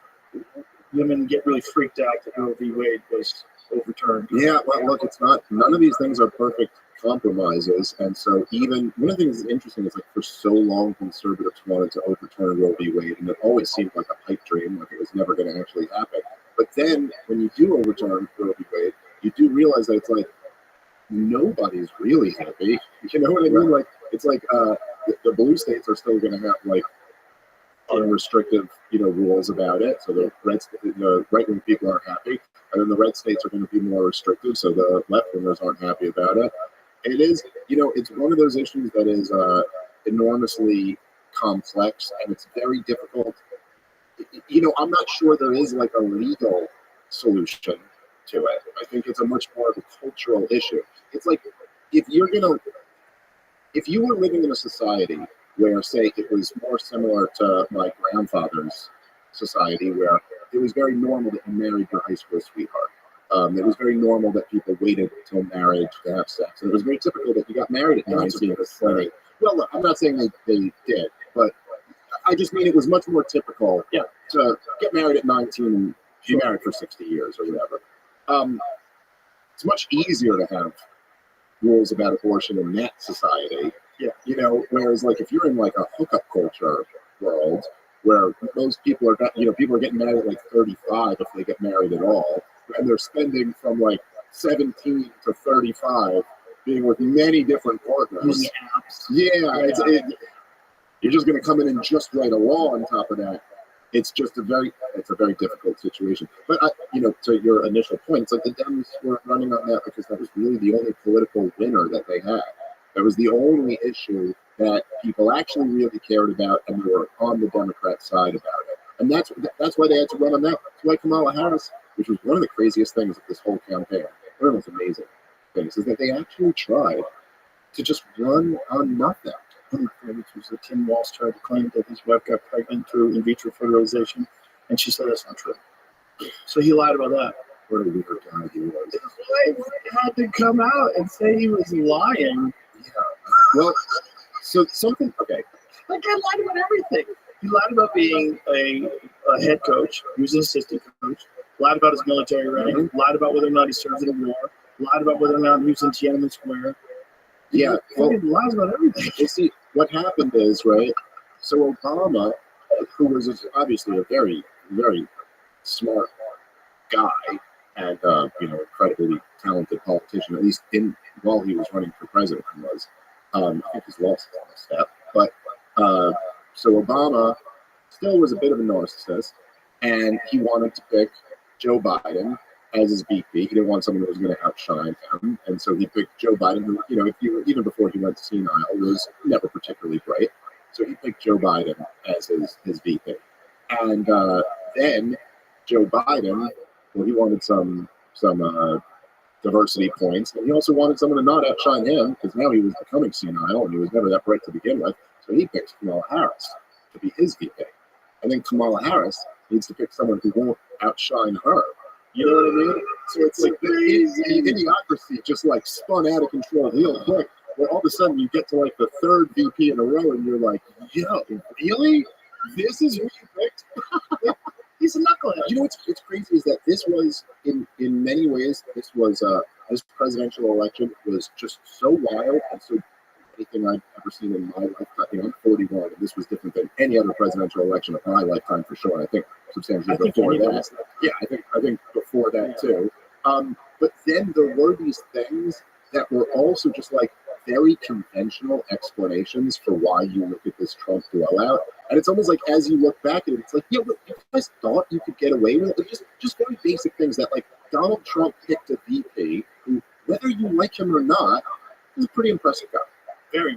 women get really freaked out that Roe v. Wade was overturned. Yeah, well, look, it's not. None of these things are perfect compromises, and so even one of the things that's interesting is like for so long conservatives wanted to overturn Roe v. Wade, and it always seemed like a pipe dream, like it was never going to actually happen. But then when you do overturn Roe v. Wade, you do realize that it's like nobody's really happy. You know what I mean? Like it's like the blue states are still going to have like unrestrictive, rules about it. So the right-wing people aren't happy, and then the red states are going to be more restrictive. So the left-wingers aren't happy about it. And it is, it's one of those issues that is enormously complex, and it's very difficult. I'm not sure there is like a legal solution to it. I think it's a much more of a cultural issue. It's like if you were living in a society where, say, it was more similar to my grandfather's society, where it was very normal that you married your high school sweetheart. It was very normal that people waited until marriage to have sex. And it was very typical that you got married at 19 or 20. Well, look, I'm not saying they did, but I just mean it was much more typical to get married at 19 and be married for 60 years or whatever. It's much easier to have rules about abortion in that society. Yeah. Whereas like if you're in like a hookup culture world where most people are people are getting married at like 35 if they get married at all, and they're spending from like 17 to 35 being with many different partners. Yeah, you're just going to come in and just write a law on top of that. It's a very difficult situation. But to your initial point, it's like the Dems were running on that because that was really the only political winner that they had. That was the only issue that people actually really cared about, and they were on the Democrat side about it. And that's why they had to run on that. That's why Kamala Harris, which was one of the craziest things of this whole campaign, one of the most amazing things, is that they actually tried to just run on nothing. Which was that Tim Walsh tried to claim that his wife got pregnant through in vitro fertilization. And she said that's not true. So he lied about that. What a weird guy he was. His wife had to come out and say he was lying. Yeah. Well, so something. Okay. That guy lied about everything. He lied about being a head coach. He was an assistant coach. Lied about his military rank. Lied about whether or not he served in the war. Lied about whether or not he was in Tiananmen Square. Yeah. He fucking lies about everything. You see, what happened is, right? So Obama, who was obviously a very, very smart guy and incredibly talented politician, at least while he was running for president, he was. I think he's lost on a step, but so Obama still was a bit of a narcissist, and he wanted to pick Joe Biden as his VP. He didn't want someone who was going to outshine him, and so he picked Joe Biden, who, even before he went senile, was never particularly bright. So he picked Joe Biden as his VP, and then Joe Biden, well, he wanted some diversity points, and he also wanted someone to not outshine him because now he was becoming senile and he was never that bright to begin with. So he picked Kamala Harris to be his VP, and then Kamala Harris needs to pick someone who won't outshine her. You know what I mean? So it's like the idiocracy just like spun out of control real quick. Where all of a sudden you get to like the third VP in a row, and you're like, yo, really? This is who you picked? He's a knucklehead. You know what's crazy is that this was in many ways this presidential election was just so wild and so anything I've ever seen in my lifetime. I'm 41, and this was different than any other presidential election of my lifetime for sure. I think substantially before that. Yeah, I think before that too. But then there were these things that were also just like very conventional explanations for why you look at this Trump blowout. And it's almost like as you look back at it, it's like, yeah, but you guys thought you could get away with it. Just very basic things that like Donald Trump picked a VP who, whether you like him or not, is a pretty impressive guy.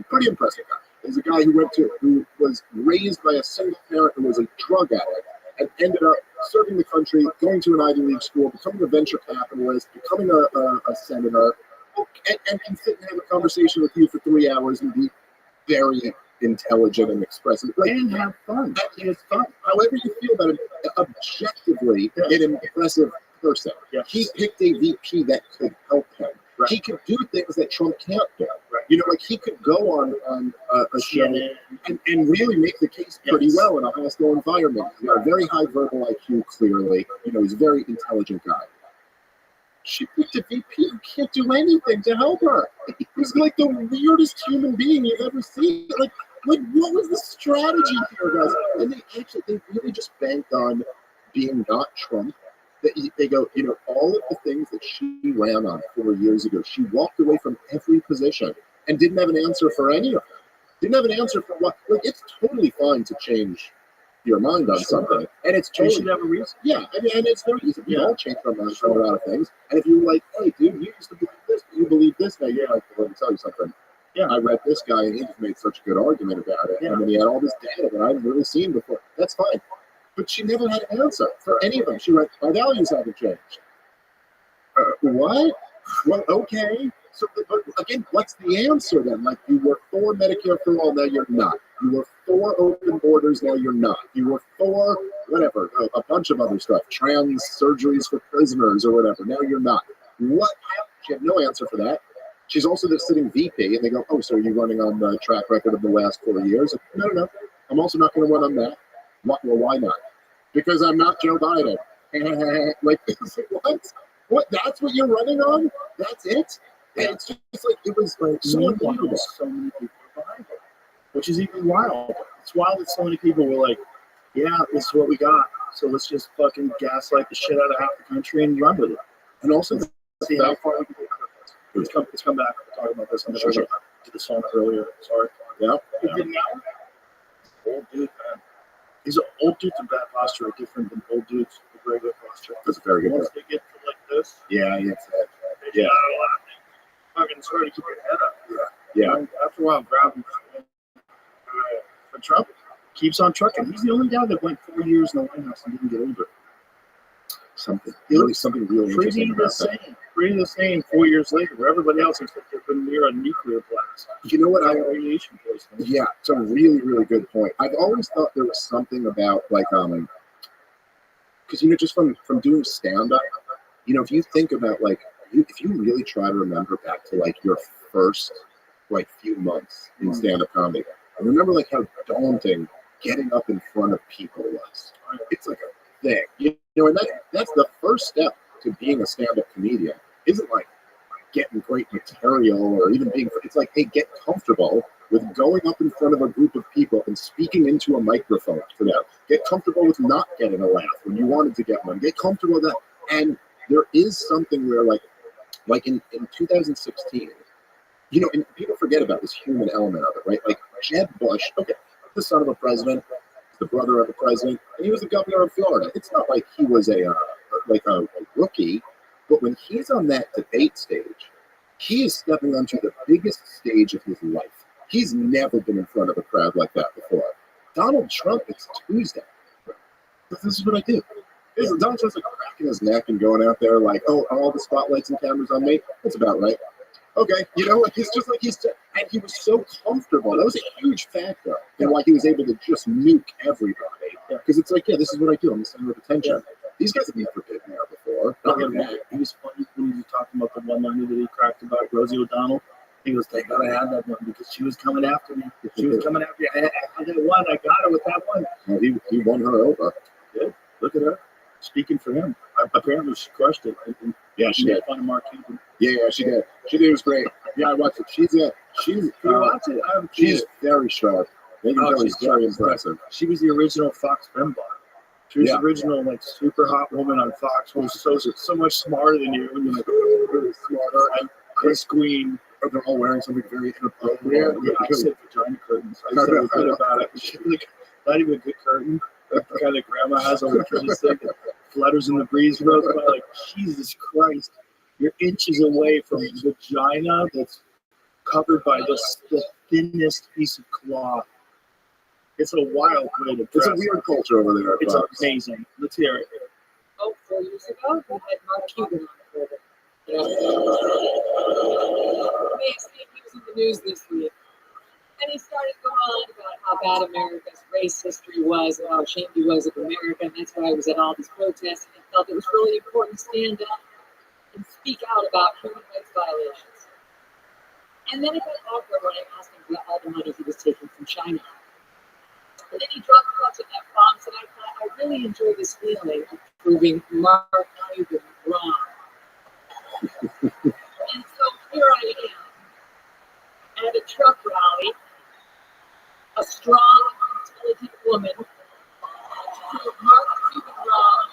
Pretty impressive guy. He's a guy who was raised by a single parent who was a drug addict and ended up serving the country, going to an Ivy League school, becoming a venture capitalist, becoming a senator, and can sit and have a conversation with you for 3 hours and be very intelligent and expressive. Like, And have fun. he has fun. However you feel about him, objectively, an impressive person. Yes. He picked a VP that could help him. Right. He could do things that Trump can't do. Right. Like he could go on a show CNN. and really make the case pretty Yes. well in a hostile environment. He's got a very high verbal IQ, clearly. He's a very intelligent guy. She picked a VP who can't do anything to help her. He's like the weirdest human being you've ever seen. Like what was the strategy here, guys? And they really just banked on being not Trump. They go, all of the things that she ran on 4 years ago, she walked away from every position and didn't have an answer for any of them. Didn't have an answer for what. Like, it's totally fine to change your mind on something, and it's You totally should have a reason. yeah. I mean, and it's very easy. We all change our minds on a lot of things. And if you're like, hey, dude, you used to believe this, but you believe this now, you're like, well, let me tell you something. Yeah. I read this guy, and he just made such a good argument about it. Yeah. And then he had all this data that I hadn't really seen before. That's fine. But she never had an answer for any of them. She went, my values haven't changed. What? Well, okay. So, but again, what's the answer then? Like, you were for Medicare for all, now you're not. You were for open borders, now you're not. You were for whatever, a bunch of other stuff, trans surgeries for prisoners or whatever. Now you're not. What happened? She had no answer for that. She's also the sitting VP, and they go, oh, so are you running on the track record of the last 4 years? No. I'm also not going to run on that. Well, why not? Because I'm not Joe Biden. Like, what? What? That's what you're running on? That's it? And it's just like, it was like so unbelievable. So many people are behind it, which is even wild. It's wild that so many people were like, yeah, this is what we got. So let's just fucking gaslight the shit out of half the country and run with it. And also, See how far we can get out of this. Let's come back. We'll talk about this. I'm Sure. did the sauna earlier. Sorry. yeah. You did now? Old dude, man. These are old dudes in bad posture are different than old dudes with very good posture. That's a very good Once point. they get to like this, Yeah, yeah. they got a lot. Fucking, it's hard to keep your head up. Yeah. And after a while, grab him. But Trump keeps on trucking. He's the only guy that went 4 years in the White House and didn't get older. Something really Pretty interesting the about that. same. Pretty the same 4 years later, where everybody else looks like they've been near a nuclear blast. You know what? Radiation poisoning. Yeah, it's a really, really good point. I've always thought there was something about like because just from doing stand up, if you think about like if you really try to remember back to like your first like few months in stand up comedy, I remember like how daunting getting up in front of people was. It's like a thing, and that's the first step to being a stand up comedian. Isn't like getting great material or even being. It's like, hey, get comfortable with going up in front of a group of people and speaking into a microphone to them. Get comfortable with not getting a laugh when you wanted to get one. Get comfortable with that. And there is something where like in 2016, and people forget about this human element of it, right? Like Jeb Bush, okay, the son of a president, the brother of a president, and he was the governor of Florida. It's not like he was a rookie, but when he's on that debate stage, he is stepping onto the biggest stage of his life. He's never been in front of a crowd like that before. Donald Trump, it's Tuesday. This is what I do. Donald Trump's like cracking his neck and going out there like, oh, all the spotlights and cameras on me? That's about right. Okay, like it's just like and he was so comfortable. That was a huge factor in why he was able to just nuke everybody. Because it's like, this is what I do. I'm the center of attention. These guys have never been there before. He was funny when he was talking about the one-liner that he cracked about Rosie O'Donnell. He goes, "Thank God I had that one because she was coming after me. She was coming after me. I had that one. I got her with that one." Well, he won her over. Yeah, look at her. Speaking for him. Apparently she crushed it. Yeah, she did. Fun of Mark Cuban. Yeah, she did. She did. It was great. Yeah, I watched it. She's very sharp. She's very impressive. She was the original Fox Fembot. She was the original like super hot woman on Fox who was so much smarter than you. And you're like, oh, really smarter. And Chris Queen. They're all wearing something very inappropriate. I said vagina curtains. I said good about it. She was like, not even a good curtain. The kind that grandma has on the kitchen sink that flutters in the breeze goes by. Like, Jesus Christ, you're inches away from vagina that's covered by the thinnest piece of cloth. It's a wild way to dress. It's a weird culture over there. It's amazing. Let's hear it. 4 years ago, we had Mark Cuban on the program. He was in the news this week. And he started going on about how bad America's race history was and how ashamed he was of America. And that's why he was at all these protests. And he felt it was really important to stand up and speak out about human rights violations. And then it got awkward when I asked him about all the money he was taking from China. And then he dropped a bunch of F-bombs, and I thought, I really enjoy this feeling of proving Mark Cuban wrong. And so here I am at a truck rally, a strong, intelligent woman, to prove Mark Cuban wrong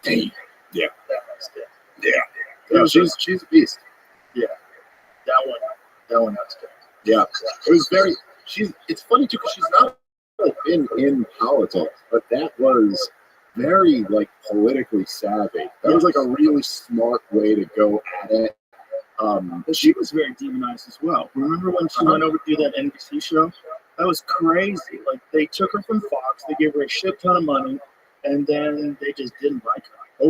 again. Yeah. Yeah, she's a beast. Yeah, that one has to. Yeah, it was very. It's funny too because she's not like been in politics, but that was very like politically savvy. That was like a really smart way to go at it. But she was very demonized as well. Remember when she went over to do that NBC show? That was crazy. Like they took her from Fox, they gave her a shit ton of money, and then they just didn't like her. And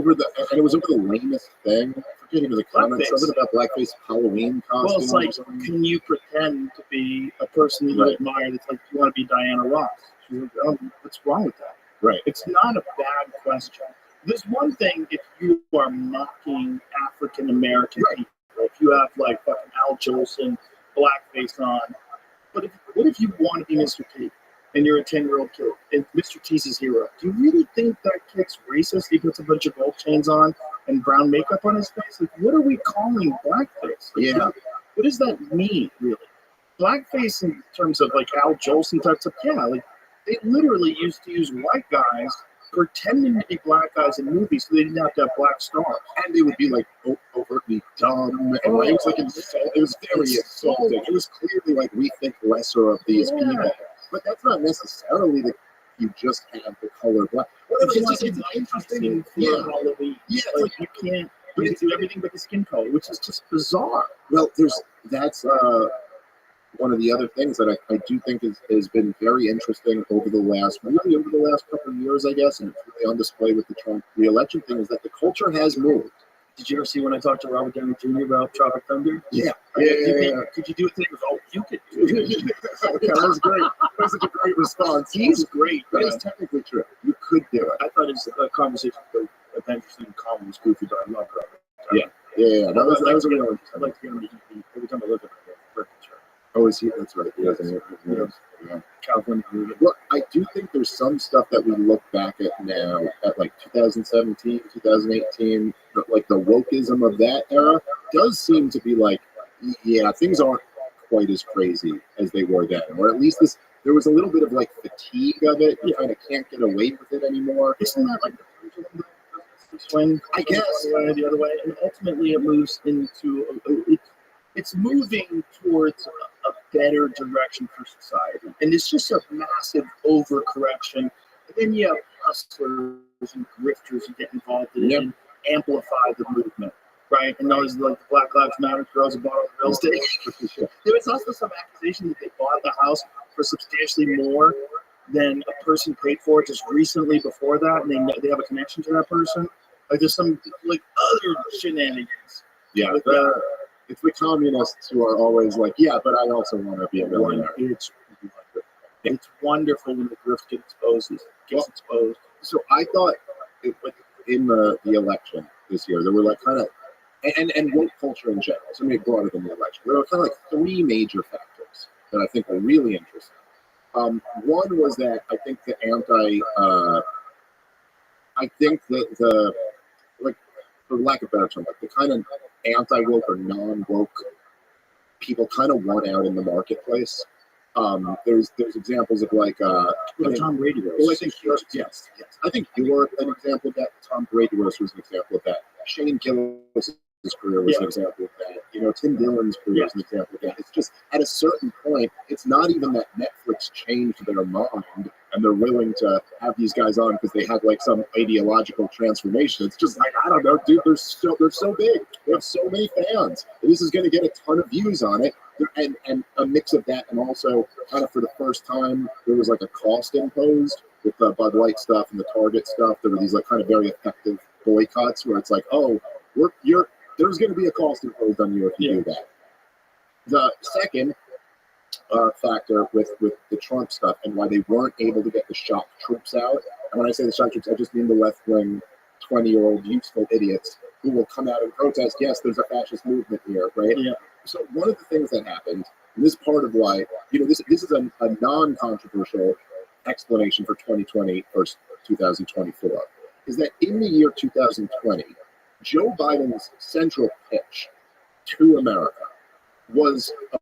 it was over the lamest thing. I forget even the comments. Something about blackface Halloween costume. Well, it's like, can you pretend to be a person that you admire that's like, you want to be Diana Ross? She's like, oh, what's wrong with that? Right. It's not a bad question. There's one thing if you are mocking African American people, if you have like fucking Al Jolson blackface on, but what if you want to be Mr. T and you're a 10-year-old kid and Mr. T's his hero? Do you really think that kid's racist? He puts a bunch of gold chains on and brown makeup on his face. Like, what are we calling blackface? Like, Yeah. What does that mean, really? Blackface in terms of like Al Jolson types of, like they literally used to use white guys pretending to be black guys in movies so they didn't have to have black stars. And they would be like overtly dumb. And it was like it was very insulting. It was clearly like we think lesser of these people. But that's not necessarily that you just have the color black. It's interesting. Halloween. Yeah, like you can't do everything but the skin color, which is just bizarre. Well, that's one of the other things that I do think has been very interesting over the last couple of years, I guess, and it's really on display with the Trump re-election thing, is that the culture has moved. Did you ever see when I talked to Robert Downey Jr. about Tropic Thunder? Yeah. Could you do it today? He goes, oh, you could do it. Yeah, that was great. was such a great response. He's great. That man. is technically true. You could do it. I thought his conversation with Avengers in common was goofy, but I love Robert. Yeah. That was a real interesting. I'd like to hear him eat every time I look at him. Oh, is he? That's right. He doesn't. Yeah. California. Look, I do think there's some stuff that we look back at now, at like 2017, 2018, but like the wokeism of that era does seem to be like, yeah, things aren't quite as crazy as they were then, or at least there was a little bit of like fatigue of it. You kind of can't get away with it anymore. Isn't that like the pendulum swing? I guess the other way, and ultimately it moves into it's moving towards a better direction for society, and it's just a massive overcorrection. And then you have hustlers and grifters who get involved in it and amplify the movement, right? And those like the Black Lives Matter girls who bought all the real estate. There was also some accusation that they bought the house for substantially more than a person paid for it just recently before that, and they have a connection to that person. Like there's some like other shenanigans. Yeah, with it's the communists who are always like, yeah, but I also want to be a millionaire. It's wonderful when the grift gets exposed. So I thought in the election this year, there were like kind of, and woke culture in general, so maybe broader than the election, there were kind of like three major factors that I think were really interesting. One was that I think like, for lack of a better term, like the kind of anti-woke or non-woke people kind of won out in the marketplace. There's examples of like Tom Brady roast. Well, I think yes. I think you're an example of that. Tom Brady roast was an example of that. Shane Gillis' career was an example of that. You know, Tim Dillon's career was an example of that. It's just at a certain point, it's not even that Netflix changed their mind and they're willing to have these guys on because they have like some ideological transformation. It's just like, I don't know, dude, they're so big. They have so many fans. And this is going to get a ton of views on it. And a mix of that, and also kind of for the first time, there was like a cost imposed with the Bud Light stuff and the Target stuff. There were these like kind of very effective boycotts where it's like, oh, there's going to be a cost imposed on you if you do that. The second factor with the Trump stuff and why they weren't able to get the shock troops out. And when I say the shock troops, I just mean the left-wing 20-year-old useful idiots who will come out and protest. Yes, there's a fascist movement here, right? Yeah. So one of the things that happened, and this part of why, this is a non-controversial explanation for 2020 versus 2024, is that in the year 2020, Joe Biden's central pitch to America was a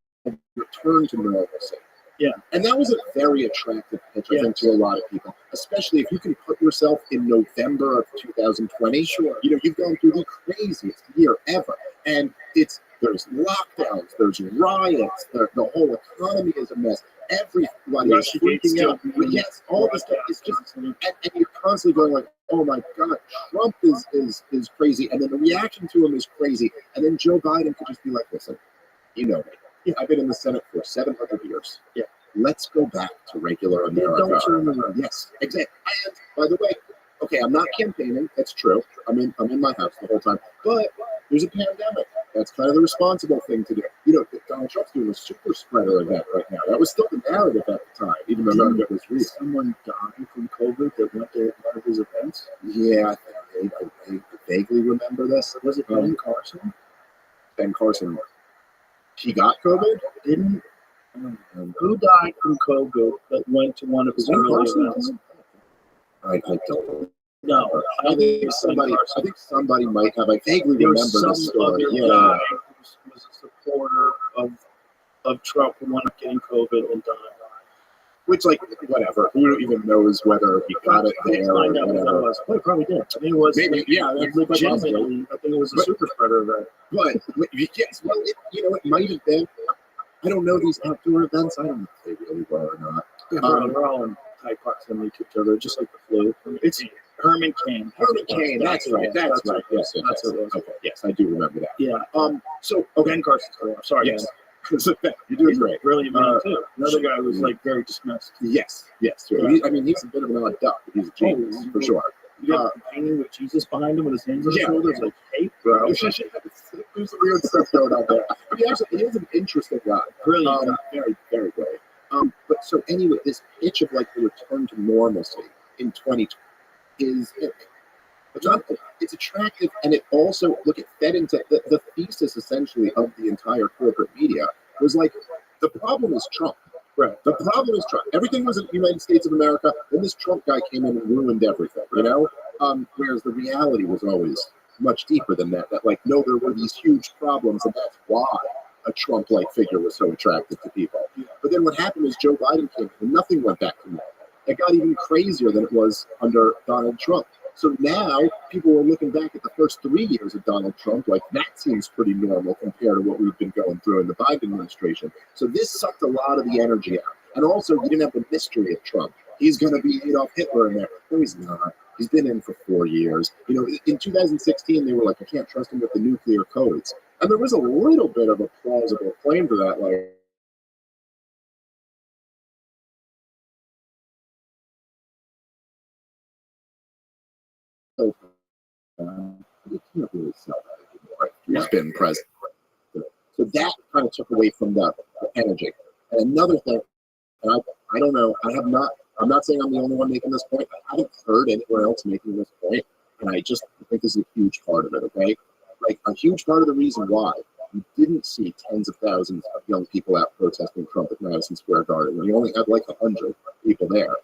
return to normalcy. Yeah. And that was a very attractive pitch, I think, to a lot of people, especially if you can put yourself in November of 2020. Sure. You've gone through the craziest year ever. And there's lockdowns, there's riots, the whole economy is a mess. Everybody is freaking out. Yes, all this stuff is just, and you're constantly going like, oh my God, Trump is crazy. And then the reaction to him is crazy. And then Joe Biden could just be like, listen, you know me. Yeah, I've been in the Senate for 700 years. Yeah. Let's go back to regular America. Yes, exactly. And by the way, okay, I'm not campaigning. That's true. I'm in my house the whole time. But there's a pandemic. That's kind of the responsible thing to do. Donald Trump's doing a super spreader event right now. That was still the narrative at the time, even though none of it was real. Someone died from COVID that went to one of his events? Yeah, I vaguely remember this. Was it Ben Carson? Ben Carson. He got COVID? Didn't? Who died from COVID that went to one of his early events? I don't know. I think somebody might have. I vaguely remember this story. Guy who was a supporter of Trump who wound up getting COVID and died. Which, like, whatever. Who even knows whether he got it there or whatever? Well, he probably did. I think it was. Maybe, yeah. Legitimately, I think it was a super spreader event. But yes, well, it might have been. I don't know these outdoor events. I don't know if they really were or not. They're all in high proximity to each other, just like the flu. It's Herman Cain. Herman Cain. That's right. Yes, that's it. Okay. Yes, I do remember that. Yeah. So Ben Carson's career. I'm sorry. Yes. You're doing great. Brilliant man too. Another guy who was like very dismissed. Yes. He's a bit of an odd duck, but he's a genius for sure. You got the painting with Jesus behind him with his hands on his shoulders, like, hey, bro. There's some weird stuff going on there. He is an interesting guy. Brilliant. Very, very great. But So anyway, this pitch of like the return to normalcy in 2020 is attractive. It's attractive, and it also it fed into the thesis essentially of the entire corporate media was like the problem is Trump. Right. The problem is Trump. Everything was in the United States of America, and this Trump guy came in and ruined everything, you know? Whereas the reality was always much deeper than that. That, like, no, there were these huge problems, and that's why a Trump-like figure was so attractive to people. But then what happened is Joe Biden came in, and nothing went back to normal. It got even crazier than it was under Donald Trump. So now people are looking back at the first 3 years of Donald Trump, like that seems pretty normal compared to what we've been going through in the Biden administration. So this sucked a lot of the energy out. And also, you didn't have the mystery of Trump. He's going to be Adolf Hitler in there. No, he's not. He's been in for 4 years. You know, in 2016, they were like, you can't trust him with the nuclear codes. And there was a little bit of a plausible claim to that, like, you can't really sell that anymore. He's been president. So that kind of took away from the energy. And another thing, and I don't know, I'm not saying I'm the only one making this point. I haven't heard anyone else making this point, and I just think this is a huge part of it, okay? Like, a huge part of the reason why you didn't see tens of thousands of young people out protesting Trump at Madison Square Garden, when you only had like 100 people there,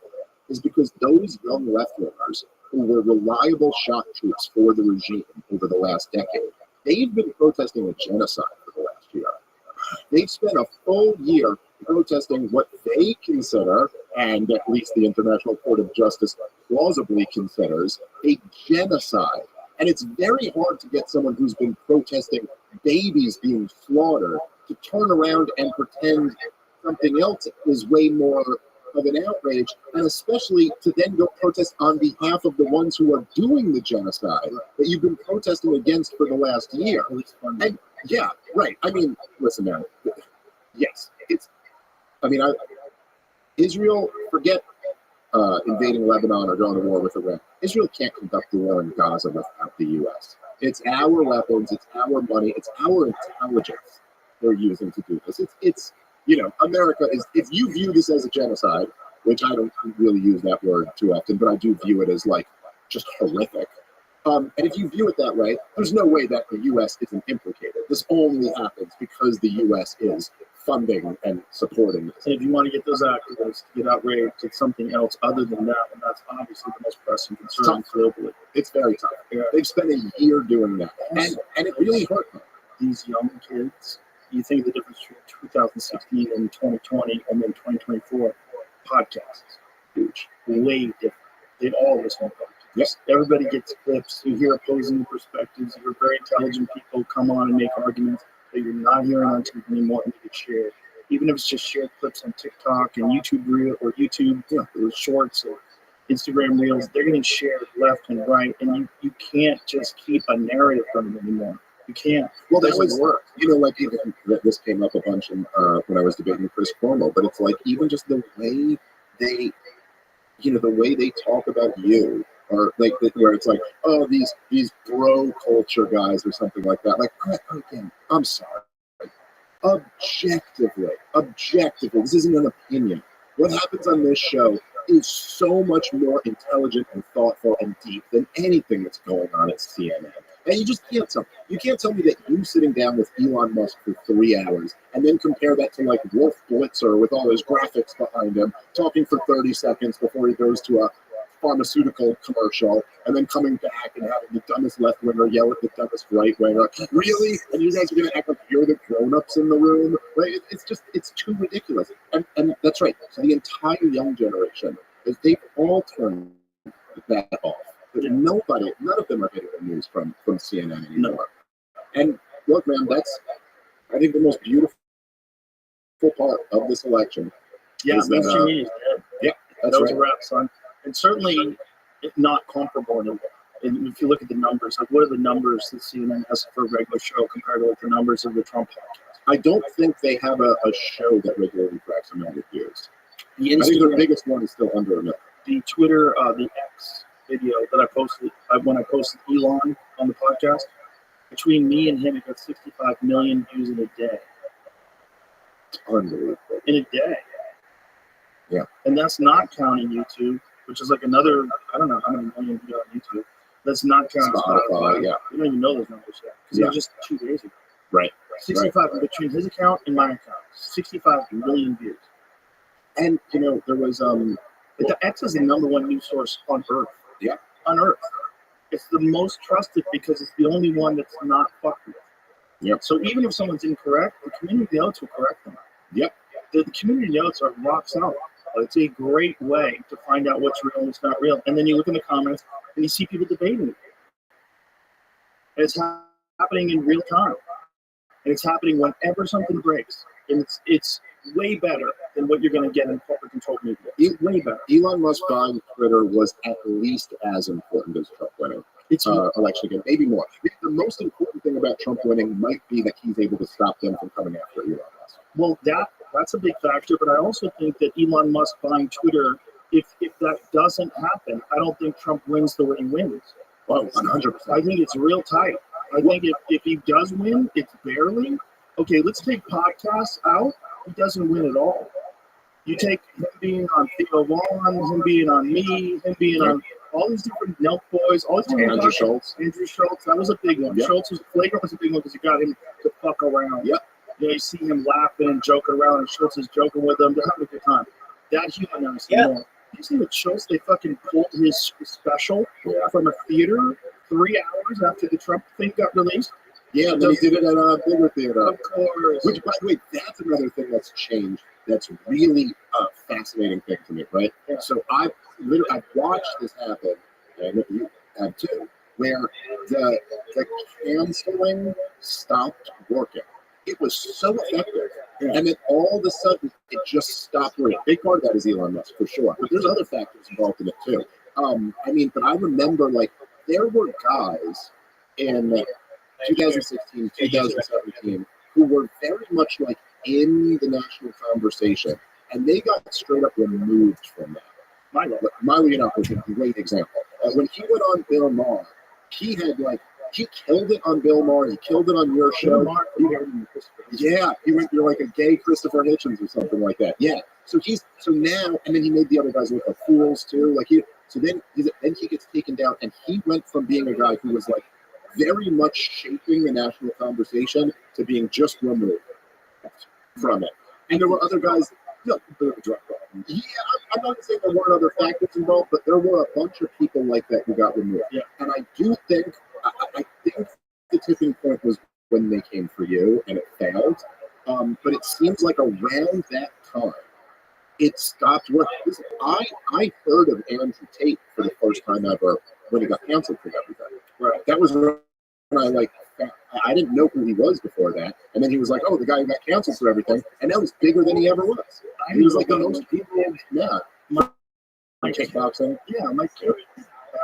is because those young left-wingers who were reliable shock troops for the regime over the last decade, they've been protesting a genocide for the last year. They've spent a full year protesting what they consider, and at least the International Court of Justice plausibly considers, a genocide. And it's very hard to get someone who's been protesting babies being slaughtered to turn around and pretend something else is way more of an outrage, and especially to then go protest on behalf of the ones who are doing the genocide that you've been protesting against for the last year. And yeah, right. I mean, listen, man. Yes, Israel, forget invading Lebanon or going to war with Iran. Israel can't conduct the war in Gaza without the U.S. It's our weapons, it's our money, it's our intelligence they're using to do this. It's you know, America is, if you view this as a genocide, which I don't really use that word too often, but I do view it as like just horrific. And if you view it that way, there's no way that the U.S. isn't implicated. This only happens because the U.S. is funding and supporting this. And if you want to get those activists to get outraged, it's something else other than that, and that's obviously the most pressing concern globally. It's very tough. Yeah. They've spent a year doing that, and it really hurt them. These young kids, you think of the difference between 2016 and 2020 and then 2024, podcasts, huge, way different. They all listen to podcasts. Yes. Everybody gets clips. You hear opposing perspectives. You hear very intelligent people come on and make arguments that you're not hearing on TV anymore, and they get shared. Even if it's just shared clips on TikTok and YouTube Reel or YouTube Shorts or Instagram Reels, they're getting shared left and right, and you can't just keep a narrative from them anymore. You can't. Well, that was work. You know, like even this came up a bunch in, when I was debating Chris Cuomo, but it's like even just the way they, you know, the way they talk about you, or like where it's like, oh, these bro culture guys or something like that. Like, again, I'm sorry. Objectively, this isn't an opinion. What happens on this show is so much more intelligent and thoughtful and deep than anything that's going on at CNN. And you just can't tell me. You can't tell me that you sitting down with Elon Musk for 3 hours and then compare that to like Wolf Blitzer with all his graphics behind him, talking for 30 seconds before he goes to a pharmaceutical commercial, and then coming back and having the dumbest left winger yell at the dumbest right winger. Really? And you guys are going to act like you're the grown-ups in the room? Right? It's too ridiculous. And that's right. So the entire young generation, they've all turned that off. But none of them are getting the news from CNN anymore. No. And look, man, that's, I think, the most beautiful part of this election. Yeah, mainstream media. Yeah, that was a wrap, son. And certainly not comparable. And if you look at the numbers, like what are the numbers that CNN has for a regular show compared to like the numbers of the Trump podcast? I don't think they have a show that regularly cracks 1 million views. I think their biggest one is still under 1 million. The Twitter, the X video that I posted, when I posted Elon on the podcast, between me and him, it got 65 million views in a day. Unbelievable. In a day. Yeah. And that's not counting YouTube, which is like another, I don't know how many million people on YouTube. That's not counting Spotify. Yeah. We don't even know those numbers yet. Because Yeah. they're just 2 days ago. Right. 65 between his account and my account. 65 million views. And you know, there was The X is the #1 news source on Earth. Yeah. On Earth. It's the most trusted because it's the only one that's not fucked with. Yep. So even if someone's incorrect, the community notes will correct them. Yep. The community notes are rock solid. It's a great way to find out what's real and what's not real. And then you look in the comments and you see people debating it. And it's happening in real time. And it's happening whenever something breaks. And it's way better than what you're going to get in corporate controlled media. Way better. Elon Musk buying Twitter was at least as important as Trump winning It's election again, maybe more. The most important thing about Trump winning might be that he's able to stop them from coming after Elon Musk. Well, that's a big factor, but I also think that Elon Musk buying Twitter, if that doesn't happen, I don't think Trump wins the way he wins. Well, 100%. I think it's real tight. I think if he does win, it's barely. Okay, let's take podcasts out. He doesn't win at all. You take him being on Theo Vaughn, him being on me, him being on all these different Nelk boys, all these different Andrew Schultz. Andrew Schultz, that was a big one. Yep. Schultz was flagrant was a big one because you got him to fuck around. Yep. You know, you see him laughing and joking around, and Schultz is joking with them. They're having a good time. That humanized him more. You see with Schultz, they fucking pulled his special from a theater 3 hours after the Trump thing got released. Yeah, and then he did it at a bigger theater. Of course. Which, by the way, that's another thing that's changed. That's really a fascinating thing to me, right? Yeah. So I've watched this happen, and you have too, where the canceling stopped working. It was so effective, and then all of a sudden it just stopped working. Big part of that is Elon Musk for sure, but there's other factors involved in it too. But I remember like there were guys in 2016, 2017 who were very much like in the national conversation, and they got straight up removed from that. Milo Yinnop was a great example. When he went on Bill Maher, he killed it on Bill Maher. He killed it on your show. Yeah, you're like a gay Christopher Hitchens or something like that. Yeah. So now, and then he made the other guys look like fools too. Then he gets taken down, and he went from being a guy who was like very much shaping the national conversation to being just removed from it. And there were other guys. Yeah, I'm not going to say there weren't other factors involved, but there were a bunch of people like that who got removed. Yeah. And I do think, I think the tipping point was when they came for you, and it failed. But it seems like around that time, it stopped working. Listen, I heard of Andrew Tate for the first time ever when he got canceled for everything. Right. That was when I didn't know who he was before that, and then he was like, "Oh, the guy who got canceled for everything," and that was bigger than he ever was. He was like the most people. Yeah, my kickboxing. Yeah, my kids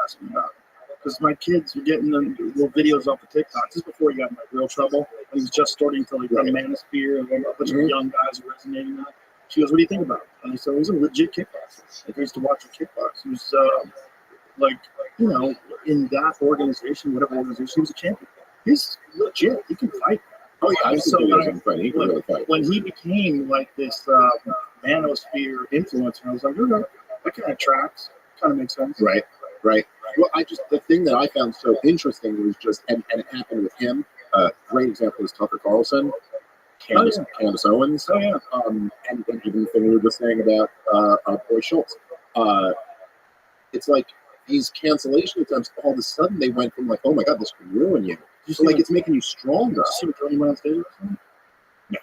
asked me about it because my kids were getting the little videos off of TikTok just before he got in like real trouble. He was just starting to like run Manosphere and a bunch of young guys were resonating on it. She goes, "What do you think about it?" And I said, "He was a legit kickboxer. Like I used to watch him kickbox. He was in that organization, whatever organization, he was a champion. He's legit. He can fight." Oh yeah, I so he can really fight. When he became like this manosphere influencer, I was like, okay, that kind of tracks. Kind of makes sense. Right. Well, the thing that I found so interesting was just, and it happened with him. Great example is Tucker Carlson, Candace Owens. Oh yeah. And even the thing we were just saying about Boy Schultz. It's like these cancellation attempts, all of a sudden they went from like, oh my God, this could ruin you. So like it's making you stronger. Did you see what Tony went on stage or something? No.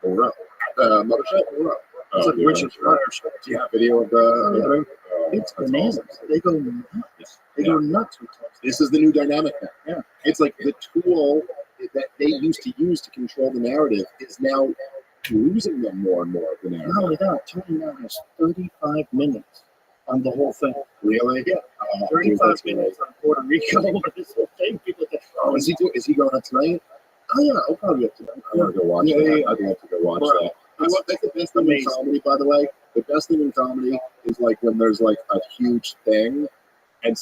Or Mothership? Or It's like Richard Pryor. Do you have video of the thing? It's bananas. Awesome. They go nuts. They go nuts with Tucker. This is the new dynamic now. Yeah. It's like the tool that they used to use to control the narrative is now losing them more and more of the narrative. Not only that, Tony now has 35 minutes on the whole thing. Really? Yeah. 35 minutes on Puerto Rico or this whole thing. People think, oh, is he going out tonight? oh yeah, I'll probably get to that. I want to go watch that. I'd love to go watch that. That's the best thing in comedy, by the way. The best thing in comedy is like when there's like a huge thing and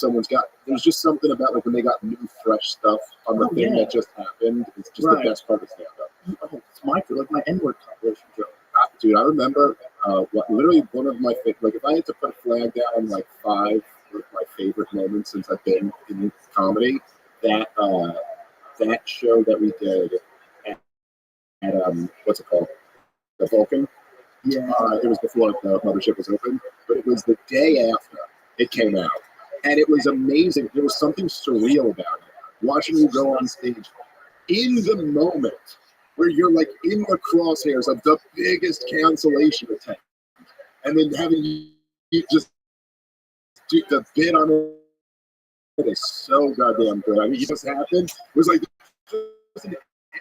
there's just something about like when they got new, fresh stuff on the thing that just happened. It's just the best part of stand-up. Oh, it's my N-word compilation joke. Dude, I remember literally one of my favorite, like if I had to put a flag down like 5 of my favorite moments since I've been in comedy, that that show that we did at what's it called? The Vulcan. Yeah. It was before the mothership was open, but it was the day after it came out. And it was amazing. There was something surreal about it. Watching you go on stage in the moment where you're like in the crosshairs of the biggest cancellation attempt. And then having you just do the bit on it is so goddamn good. I mean, it just happened. It was like there's an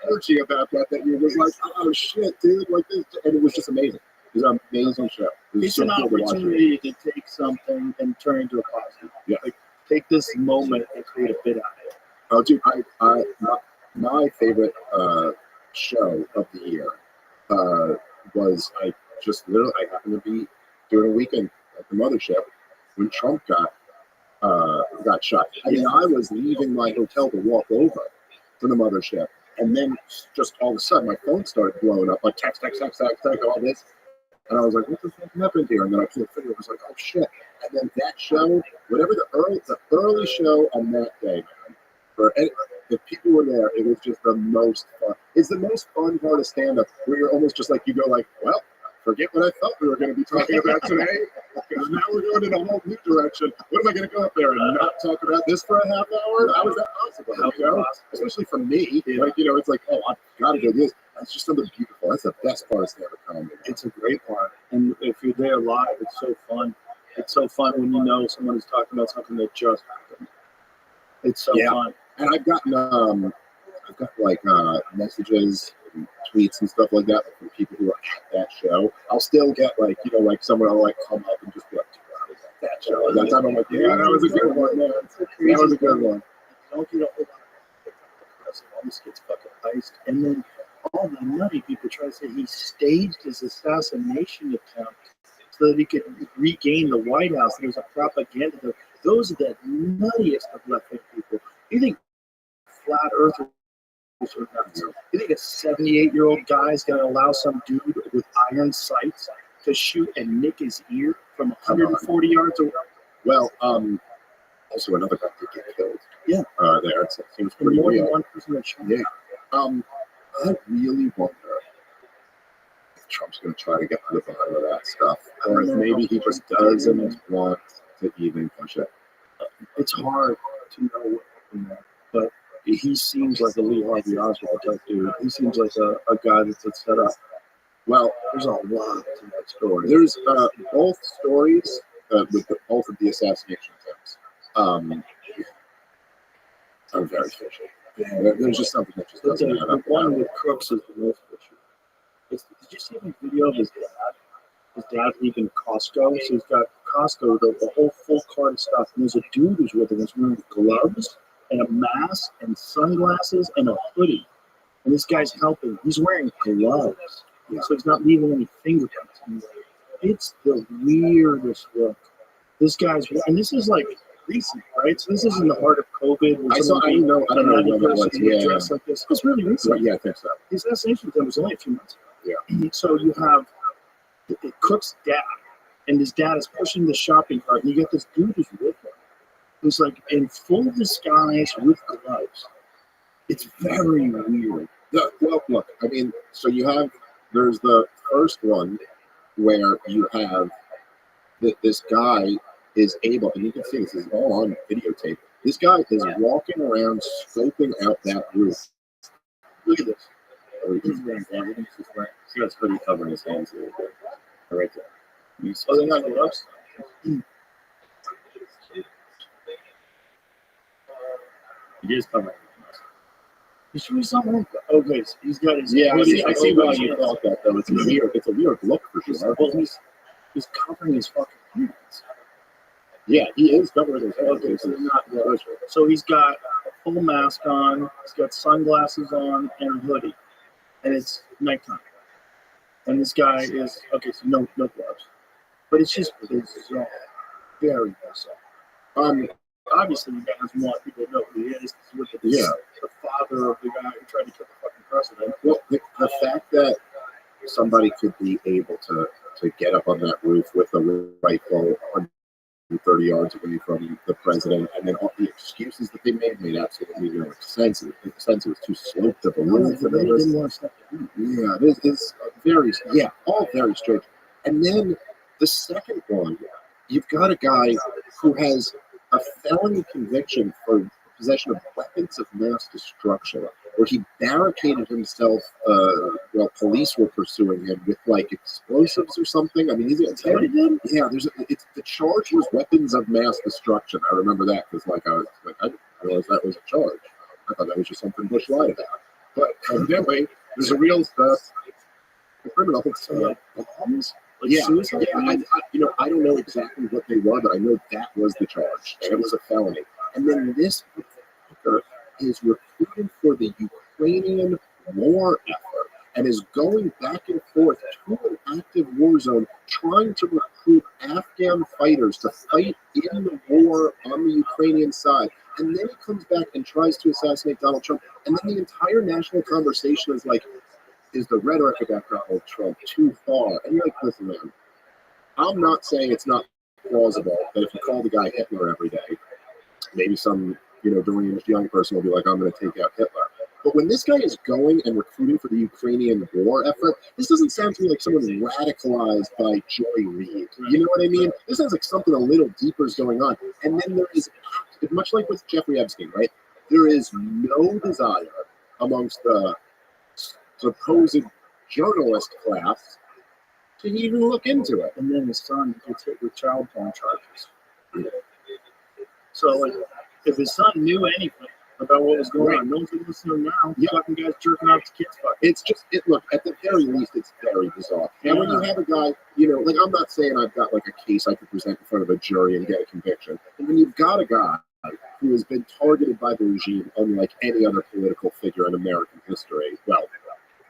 energy about that you was like, oh shit, dude, like this. And it was just amazing. It was an amazing show. It's an opportunity to take something and turn into a positive. Yeah. Like, take this moment and create a bit out of it. Oh, dude, my favorite show of the year was I happened to be doing a weekend at the mothership when Trump got shot. I mean, I was leaving my hotel to walk over to the mothership, and then just all of a sudden my phone started blowing up, like text, all this. And I was like, what the fuck happened here? And then I pulled the video, I was like, oh shit. And then that show, whatever the early show on that day, man, if people were there, it was just the most fun. It's the most fun part of stand-up, where you're almost just like, you go like, well, forget what I thought we were going to be talking about today, because now we're going in a whole new direction. What am I going to go up there and not talk about this for a half hour? How is that possible? You know? Especially for me, like, you know, it's like, oh, I've got to do this. That's just something beautiful. That's the best part of stand-up comedy. It's a great part. And if you're there live, it's so fun. It's so fun when you know someone is talking about something that just happened. It's so fun. And I've got like messages and tweets and stuff like that from people who are at that show. I'll still get like, you know, like someone will like come up and just be like, I was at that show. At that time I'm like, yeah, that was a good one, man. That was a good one. Don't get a whole lot of all this gets fucking iced. And then all the nutty people try to say he staged his assassination attempt so that he could regain the White House. There's a propaganda. Those are the nuttiest of left-wing people. You think flat earthers are nuts? You think a 78-year-old guy is going to allow some dude with iron sights to shoot and nick his ear from 140 yards away? Well, also another guy did get killed. Yeah. There. It seems pretty more real. than one person that shot. Yeah. I really wonder if Trump's going to try to get to the bottom of that stuff, or if maybe he just doesn't want to even push it. It's hard to know, you know, but he seems like a Lee Harvey Oswald type dude. He seems like a guy that's set up. Well, there's a lot to that story. There's both stories with both of the assassination attempts. Are very fishy. Yeah, there's just something that just doesn't add up. The one with Crooks is the most fishy. Did you see the video of his dad? His dad leaving Costco. So he's got Costco, the whole full cart of stuff. And there's a dude who's with him. He's wearing gloves and a mask and sunglasses and a hoodie. And this guy's helping. He's wearing gloves. Yeah. So he's not leaving any fingerprints. It's the weirdest look. This guy's, and this is like recent, right? So this is in the heart of COVID. I don't know when it was. Yeah. Dressed like this. It's really recent. Right, yeah, I think so. The assassination attempt was only a few months ago. Yeah. So you have the cook's dad, and his dad is pushing the shopping cart, and you get this dude who's with him, who's like in full disguise with gloves. It's very weird. Well, look, I mean, so there's the first one where you have this guy is able, and you can see this is all on videotape. This guy is walking around scoping out that roof. Look at this. He's wearing gloves. See that's hoodie covering his hands a little bit. Right there. Oh, they're not gloves? He is covering. You sure he's something like that? Okay, so he's got his. Yeah, I see why you thought that though. It's a weird look for sure. Well, he's covering his fucking hands. Yeah, he is covering his hands. Okay, so he's not gloves. So he's got a full mask on, he's got sunglasses on, and a hoodie. And it's nighttime. And this guy is, okay, so no gloves. But it's just bizarre. Very bizarre. Obviously, the guy doesn't want people to know who he is. With the father of the guy who tried to kill the fucking president. Well, the fact that somebody could be able to to get up on that roof with a rifle 130 yards away from the president, and then all the excuses that they made absolutely no sense. It was too sloped of a roof. And yeah, it's very, all very strange. And then the second one, you've got a guy who has a felony conviction for possession of weapons of mass destruction, where he barricaded himself while police were pursuing him with like explosives or something. I mean, the charge was weapons of mass destruction. I remember that because I didn't realize that was a charge. I thought that was just something Bush lied about. But evidently, there's a real criminal bombs. Suicide? I don't know exactly what they were, but I know that was the charge. And it was a felony. And then this fucker is recruiting for the Ukrainian war effort and is going back and forth to an active war zone, trying to recruit Afghan fighters to fight in the war on the Ukrainian side. And then he comes back and tries to assassinate Donald Trump. And then the entire national conversation is like, is the rhetoric about Donald Trump too far? And you're like, listen, man, I'm not saying it's not plausible that if you call the guy Hitler every day, maybe some, deranged young person will be like, I'm going to take out Hitler. But when this guy is going and recruiting for the Ukrainian war effort, this doesn't sound to me like someone radicalized by Joy Reid. You know what I mean? This sounds like something a little deeper is going on. And then there is, much like with Jeffrey Epstein, right? There is no desire amongst the supposed journalist class to even look into it. And then his son gets hit with child porn charges. So, if his son knew anything about what was going on, no one's listening to him now. Fucking guys jerking off to kids. It's just, look, at the very least, it's very bizarre. And when you have a guy, I'm not saying I've got like a case I could present in front of a jury and get a conviction. But when you've got a guy who has been targeted by the regime unlike any other political figure in American history, well,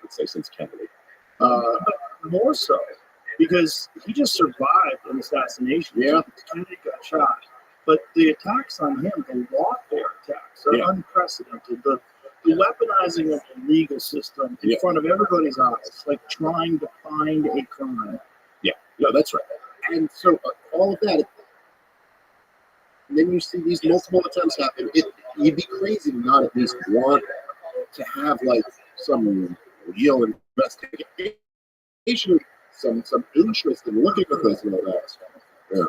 let's say since Kennedy. But more so, because he just survived an assassination. Yeah. Kennedy got shot. But the attacks on him, the lawfare attacks, are unprecedented. The weaponizing of the legal system in front of everybody's eyes, like trying to find a crime. Yeah, that's right. And so all of that, and then you see these multiple attempts happen. You'd be crazy to not at least want to have like some real investigation, some interest in looking at this and all that. Yeah.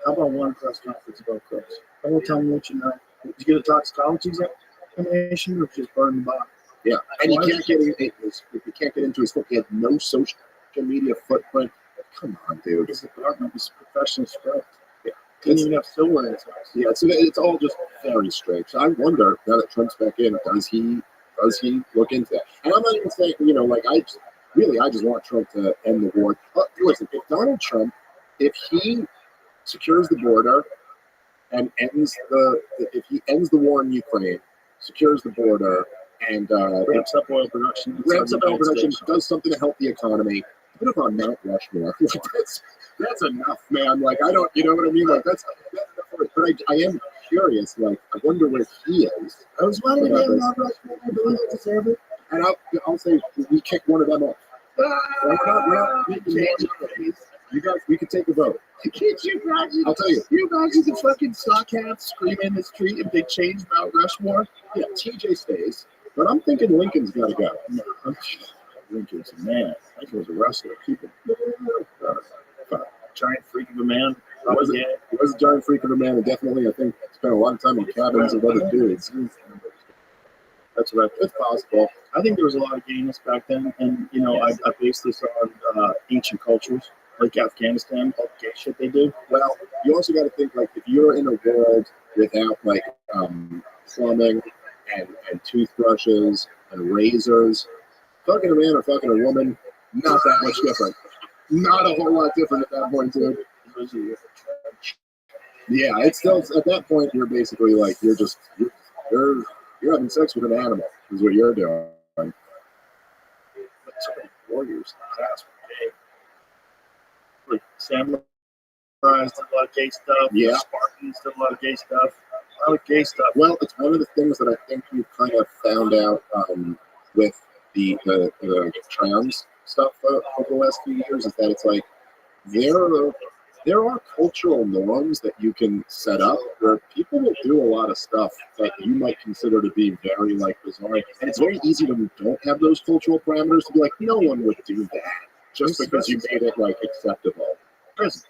How about one press conference about Crooks? I will tell me what you know. Did you get a toxicology examination or just burn the body? Yeah, and he can't get into his foot. He had no social media footprint. Come on, dude. His apartment was professional script. Yeah. Didn't even have silver in his house. Yeah, so it's all just very strange. So I wonder, now that Trump's back in, does he look into that? And I'm not even saying, I just want Trump to end the war. But listen, if Donald Trump, if he secures the border and ends the war in Ukraine, secures the border, and ramps up oil production, does something to help the economy. Put it on Mount Rushmore. That's enough, man. Like, I don't, you know what I mean? Like, that's enough. But I am curious. Like, I wonder where he is. I was wondering if Mount Rushmore, I believe I deserve it. And I'll say we kick one of them off. You guys, we could take a vote. I'll tell you. You imagine the fucking sock hats screaming in the street if they change Mount Rushmore? Yeah, TJ stays, but I'm thinking Lincoln's got to go. No, Lincoln's a man. Lincoln was a wrestler. Keep him. Giant freak of a man. He was a giant freak of a man, and definitely, I think, spent a lot of time in cabins of other dudes. That's right. It's possible. I think there was a lot of gayness back then, and I based this on ancient cultures like Afghanistan, all the gay shit they do. Well, you also got to think like if you're in a world without like plumbing and toothbrushes and razors, fucking a man or fucking a woman, not that much different. Not a whole lot different at that point, dude. Yeah, it's still at that point you're basically like you're having sex with an animal is what you're doing. But so many warriors in the past were gay. Like samurais did a lot of gay stuff. Yeah. Spartans did a lot of gay stuff. A lot of gay stuff. Well, it's one of the things that I think we've kind of found out with the trans stuff over the last few years is that it's like there are cultural norms that you can set up where people will do a lot of stuff that you might consider to be very like bizarre. And it's very easy when you don't have those cultural parameters to be like, no one would do that just because you made it like acceptable. Prison.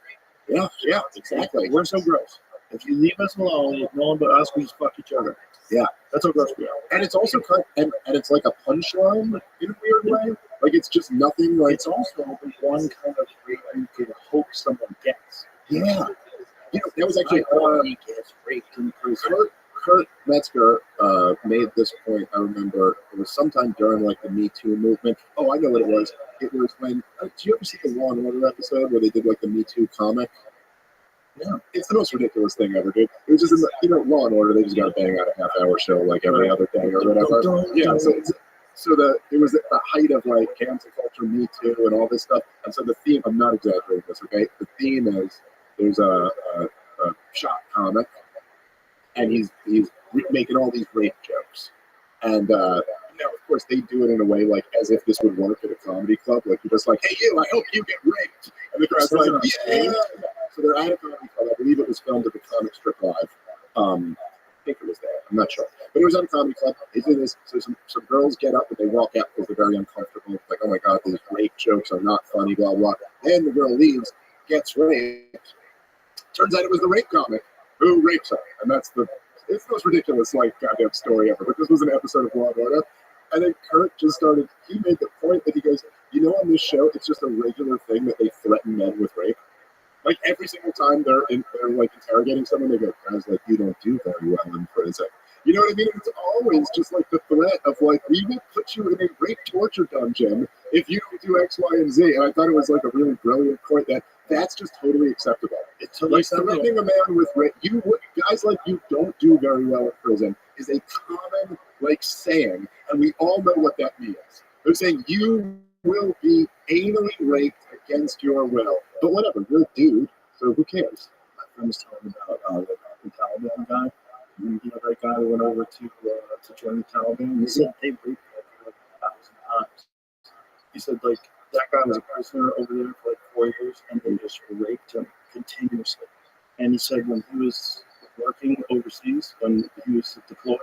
Yeah, exactly. We're so gross. If you leave us alone, if no one but us, we just fuck each other. Yeah. That's how gross we are. And it's also kind of, and it's like a punchline in a weird way. Like it's just nothing like. It's also the one kind of rape you can hope someone gets. Yeah. You know, that was actually He gets raped in prison. Kurt Metzger made this point. I remember it was sometime during like the Me Too movement. Oh, I know what it was. It was when. Do you ever see the Law and Order episode where they did like the Me Too comic? Yeah. It's the most ridiculous thing ever, dude. It was just in the, Law and Order. They just got to bang out a half-hour show like every other day or whatever. Yeah. So it was at the height of like cancel culture, Me Too, and all this stuff. And so the theme. I'm not exaggerating this, okay? The theme is there's a shock comic. And he's making all these rape jokes, and now of course they do it in a way like as if this would work at a comedy club. Like you're just like, hey you, I hope you get raped, and the crowd's like, yeah. So they're at a comedy club. I believe it was filmed at the Comic Strip Live. I think it was there. I'm not sure, but it was at a comedy club. They do this. So some girls get up and they walk out because they're very uncomfortable. Like, oh my god, these rape jokes are not funny. Blah blah. Then the girl leaves, gets raped. Turns out it was the rape comic who rapes her, and it's the most ridiculous like goddamn story ever. But this was an episode of Law and Order, and then Kurt just started. He made the point that he goes, on this show, it's just a regular thing that they threaten men with rape. Like every single time they're like interrogating someone, they go, guys, like you don't do very well in prison. You know what I mean? It's always just like the threat of like, we will put you in a rape torture dungeon if you don't do X, Y, and Z. And I thought it was like a really brilliant point that's just totally acceptable. It's totally like threatening a man with rape. Guys like you don't do very well in prison is a common like saying, and we all know what that means. They're saying you will be anally raped against your will. But whatever, you're a dude, so who cares? My friend was telling me about the Taliban guy. That guy who went over to join the Taliban. He said they raped like 1,000 times. He said like that guy was a prisoner over there for like 4 years, and they just raped him continuously. And he said when he was working overseas, when he was deployed,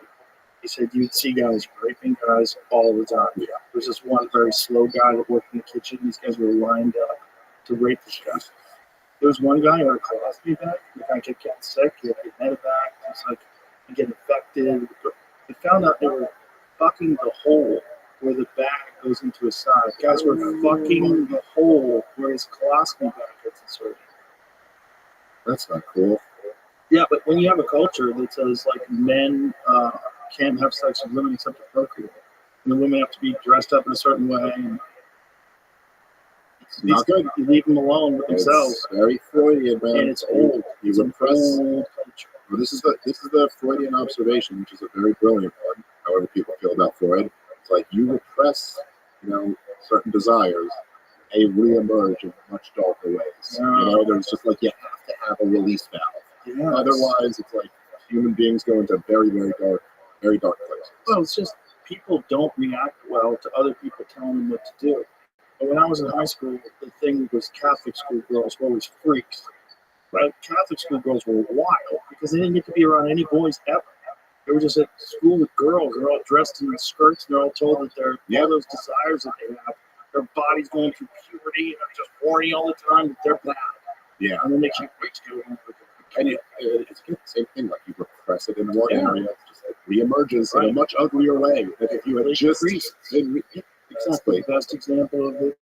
he said you'd see guys raping guys all the time. Yeah. There was this one very slow guy that worked in the kitchen. These guys were lined up to rape this guy. There was one guy in a colostomy bag. The guy kept getting sick. He had to get medevac. It's like he get infected. They found out they were fucking the hole where the bag goes into his side. Guys were fucking the hole where his colostomy bag gets inserted. That's not cool. Yeah, but when you have a culture that says like men can't have sex with women except to procreate, and the women have to be dressed up in a certain way, and it's not good. You leave them alone with themselves. It's very Freudian, man. And it's old. You repress. Well, this is the Freudian observation, which is a very brilliant one. However, people feel about Freud, it's like you repress, certain desires, they reemerge in much darker ways. There's just like you have to have a release valve. Yes. Otherwise, it's like human beings go into very, very dark places. Well, it's just people don't react well to other people telling them what to do. But when I was in high school, the thing was Catholic school girls were always freaks. Right? Catholic school girls were wild because they didn't get to be around any boys ever. They were just at school with girls. They're all dressed in skirts. And they're all told that all those desires that they have, their body's going through puberty and they're just horny all the time. That they're bad. Yeah. And then they can't wait to go. And it's the same thing. Like you repress it in one area, it just like reemerges in a much uglier way. That if you had just exactly the best example of it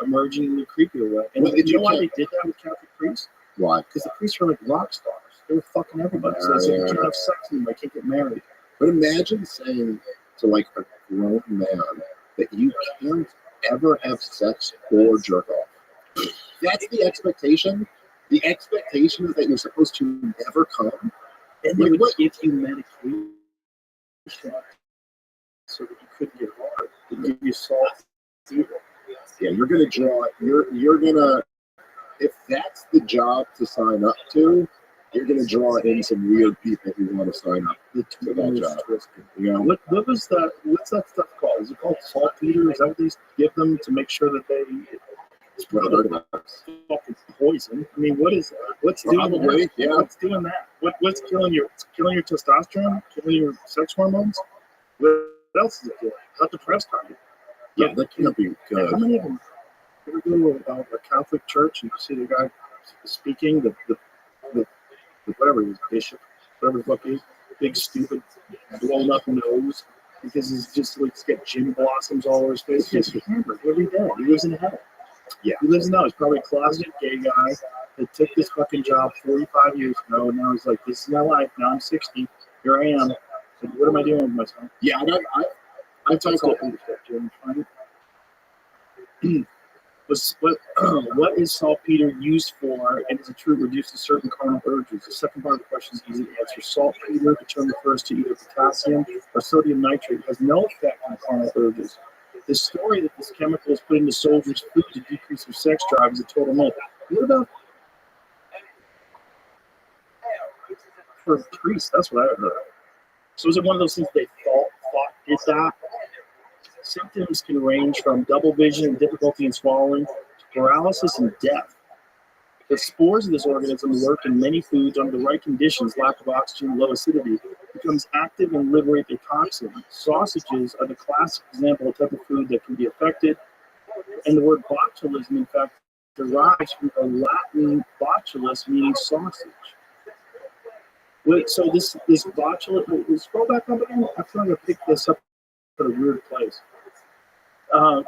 emerging in a creepier way. And you know why they did that with Catholic priests? Why? Because the priests were like rock stars. They were fucking everybody. So they said you can't have sex with them. I can't get married. But imagine saying to like a grown man that you can't ever have sex or jerk off. That's the expectation. The expectation is that you're supposed to never come. And they would give you medication so that you couldn't get hard. They give you salt. Yeah, you're gonna draw. You're gonna. If that's the job to sign up to, you're gonna draw in some weird people who want to sign up to that job. What was that? What's that stuff called? Is it called saltpeter? Is that what they give them to make sure that they? It's what I heard about. Fucking poison. I mean, what's doing Probably, that? yeah. What's doing that? What's killing your testosterone, killing your sex hormones? What else is it doing? How depressed are you? Yeah, that can't be good. How many of them ever go to a Catholic church and you see the guy speaking, the whatever he is, bishop, whatever the fuck he is, big stupid blown up nose, because he's just like he's got gin blossoms all over his face. He's hammered every day. He lives in hell. Yeah. He lives in hell. He's probably a closeted gay guy that took this fucking job 45 years ago, and now he's like, this is my life. Now I'm 60. Here I am. So what am I doing with myself? Yeah, I talked to What is saltpeter used for, and is it true it reduces certain carnal urges? The second part of the question is easy to answer. Saltpeter, the term refers to either potassium or sodium nitrate, has no effect on carnal urges. The story that this chemical is put into soldiers' food to decrease their sex drive is a total myth. What about for priests? That's what I heard. So is it one of those things they thought did that? Symptoms can range from double vision, difficulty in swallowing, to paralysis and death. The spores of this organism lurk in many foods under the right conditions, lack of oxygen, low acidity, becomes active and liberate the toxin. Sausages are the classic example of a type of food that can be affected. And the word botulism, in fact, derives from the Latin botulus, meaning sausage. Wait, so this botulism, scroll back up again. I feel like I picked this up at a weird place.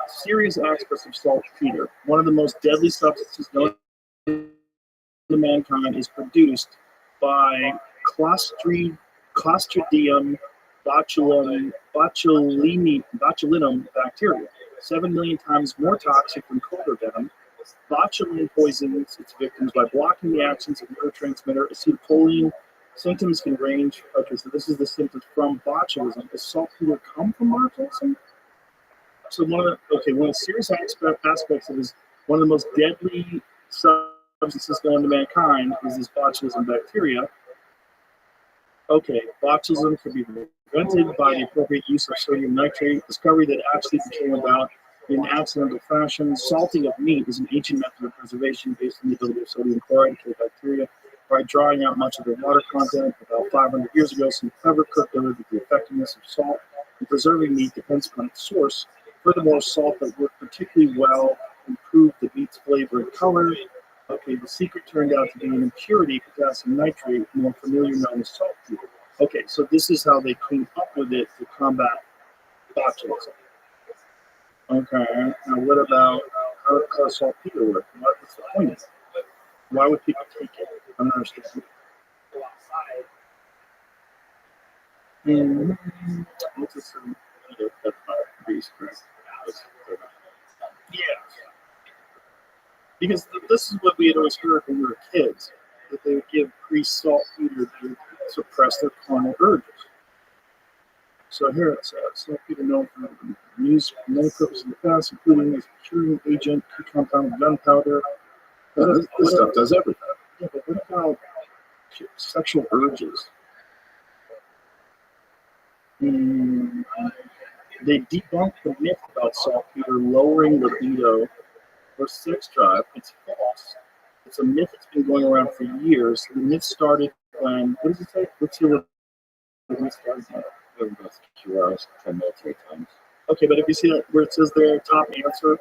Serious aspects of saltpeter. One of the most deadly substances known to mankind is produced by Clostridium botulinum bacteria, 7 million times more toxic than cobra venom. Botulinum poisons its victims by blocking the actions of neurotransmitter acetylcholine. Symptoms can range. Okay, so this is the symptoms from botulism. Does saltpeter come from botulism? So one of the serious aspects of this, one of the most deadly substances known to mankind is this botulism bacteria. Okay, botulism can be prevented by the appropriate use of sodium nitrate. Discovery that actually came about in accidental fashion. Salting of meat is an ancient method of preservation based on the ability of sodium chloride to kill bacteria by drawing out much of the water content. About 500 years ago, some clever cook noted that the effectiveness of salt in preserving meat depends upon its source. Furthermore, salt that worked particularly well improved the meat's flavor and color. Okay, the secret turned out to be an impurity, potassium nitrate, more familiar known as saltpeter. Okay, so this is how they came up with it to combat botulism. Okay, now what about how does saltpeter work? What's the point of it? Why would people take it? I don't understand. What's this? Yeah. Because this is what we had always heard when we were kids, that they would give priests saltpeter to suppress their carnal urges. So here it says, saltpeter known for use for many purposes in the past, including as a curing agent, key compound of gunpowder. This stuff does everything. Yeah, but what about sexual urges? They debunked the myth about saltpeter lowering libido or sex drive. It's false. It's a myth that's been going around for years. The myth started when, what does it say? Let's see what the myth started. Everybody's 2 hours, 10 military times. Okay, but if you see that where it says there, top answer.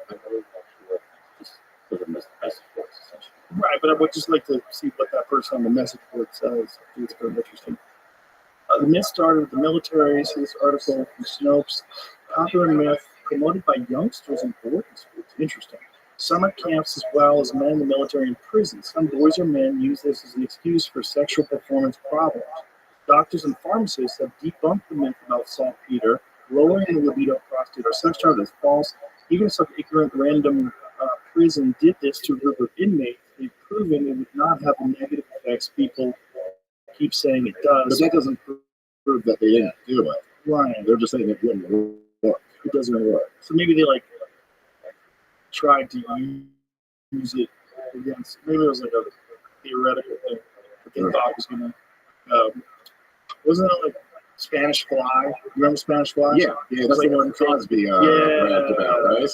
Just for the message boards, essentially. Right, but I would just like to see what that person on the message board says. I think it's very interesting. The myth started with the military. See this article from Snopes. Popular myth promoted by youngsters in boarding schools. Interesting. Summer camps as well as men in the military and prisons. Some boys or men use this as an excuse for sexual performance problems. Doctors and pharmacists have debunked the myth about saltpeter lowering the libido, prostate, or sex drive. That's false. Even if some ignorant random prison did this to a group of inmates, they've proven it would not have the negative effects people keep saying it does. But that doesn't prove that they didn't do it. Right. They're just saying it wouldn't work. It doesn't work. So maybe they tried to use it against. Maybe it was like a theoretical thing that they thought was gonna. Wasn't it like Spanish Fly? You remember Spanish Fly? Yeah, that's the one Crosby bragged about, right? Yeah.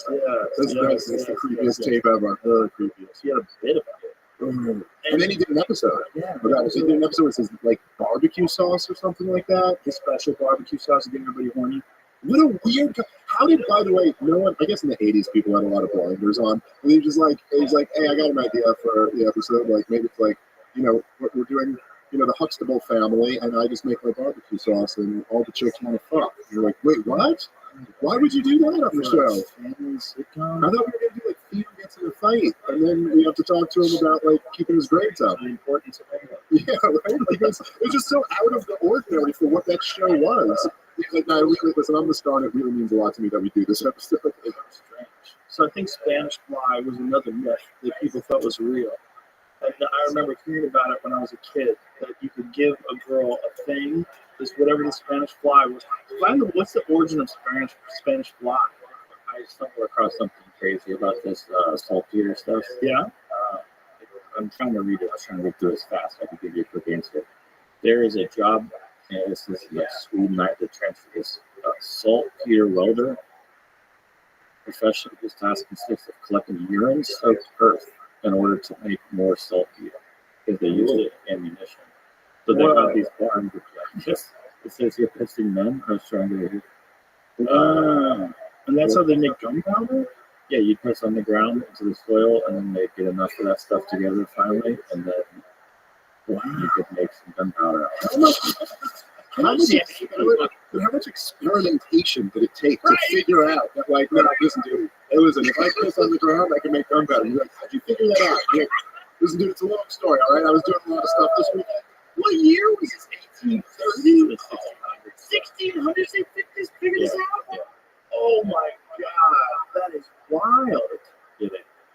That's the creepiest tape ever. He had a bit about it. And then he did an episode. Yeah, About it. He did an episode with his like barbecue sauce or something like that. his special barbecue sauce to get everybody horny. What a weird. How did, by the way, no one? I guess in the '80s, people had a lot of blinders on. And he was like, hey, I got an idea for the episode. Like maybe it's like, we're doing, the Huxtable family, and I just make my barbecue sauce, and all the chicks want to fuck. And you're like, wait, what? Why would you do that on the show? Family sitcom. I thought we were gonna do like Theodore gets in a fight, and then we have to talk to him about like keeping his grades up. The importance of it. Yeah, right. Like it's just so out of the ordinary for what that show was. He's like, no, listen, I'm the star, and it really means a lot to me that we do this episode. It's strange. So I think Spanish fly was another myth that people thought was real. And I remember hearing about it when I was a kid, that you could give a girl a thing, just whatever the Spanish fly was. What's the origin of Spanish fly? I stumbled across something crazy about this saltpeter stuff. Yeah? I'm trying to read it. I was trying to read through it as fast. I can give you a quick answer. There is a job, and this is Sweden, the transfer is saltpeter welder profession. His task consists of collecting urine-soaked earth in order to make more saltpeter, because they use it in ammunition. So they have these barns with like this. It says here, pissing men. I was trying to read it. And that's how they make gunpowder? Yeah, you piss on the ground into the soil, and then they get enough of that stuff together finally, and then you could make some gunpowder out of it. How much experimentation did it take to figure out that, like, no, listen, dude, hey, listen, if I piss on the ground, I can make gunpowder. You're like, how'd you figure that out? You're like, listen, dude, it's a long story, all right? I was doing a lot of stuff this weekend. What year was this? 1830? 1600s they figured this out? Yeah. Oh my God, that is wild. Yeah,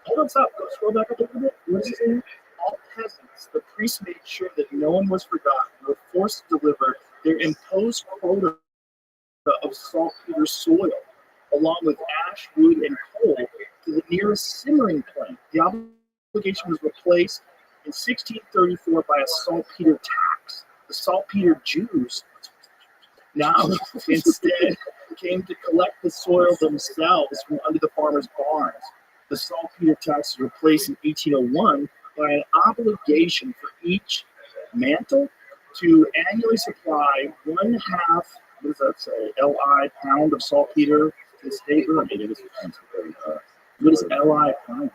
Hold on, stop. Go scroll back up a little bit. What is it? All peasants, the priests made sure that no one was forgotten, were forced to deliver their imposed quota of saltpeter soil, along with ash, wood, and coal, to the nearest simmering plant. The obligation was replaced in 1634 by a saltpeter tax. The saltpeter Jews now instead came to collect the soil themselves from under the farmers' barns. The saltpeter tax was replaced in 1801 by an obligation for each mantle to annually supply 1/2, what does that say, LI pound of saltpeter to the state. What is LI pounds?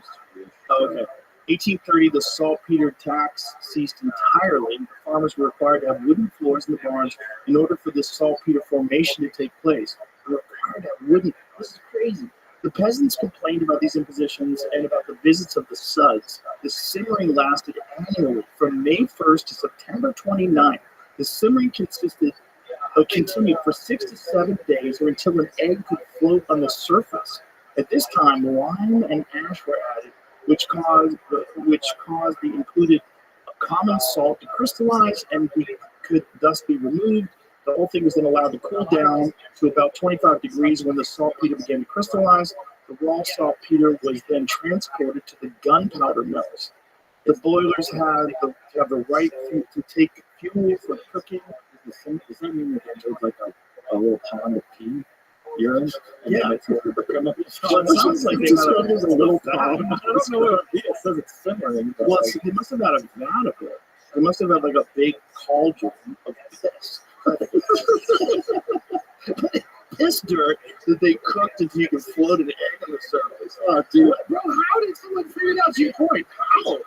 Oh, okay. 1830, the saltpeter tax ceased entirely. The farmers were required to have wooden floors in the barns in order for this saltpeter formation to take place. They were required to have wooden. This is crazy. The peasants complained about these impositions and about the visits of the suds. The simmering lasted annually from May 1st to September 29th. The simmering continued for 6 to 7 days or until an egg could float on the surface. At this time, lime and ash were added, which caused the included common salt to crystallize and could thus be removed. The whole thing was then allowed to cool down to about 25 degrees when the saltpeter began to crystallize. The raw saltpeter was then transported to the gunpowder mills. The boilers had the right to take fuel for cooking. Does that mean that there's like a little pond of pee urine? Yeah. Well, Well, it sounds like they had a little pond. I don't know what it says. It's simmering. Well, they must have had a vat of it. They must have had like a big cauldron of piss. Piss dirt that they cooked until you could float an egg on the surface. Oh, dude, Bro, how did someone figure it out? To your point, how?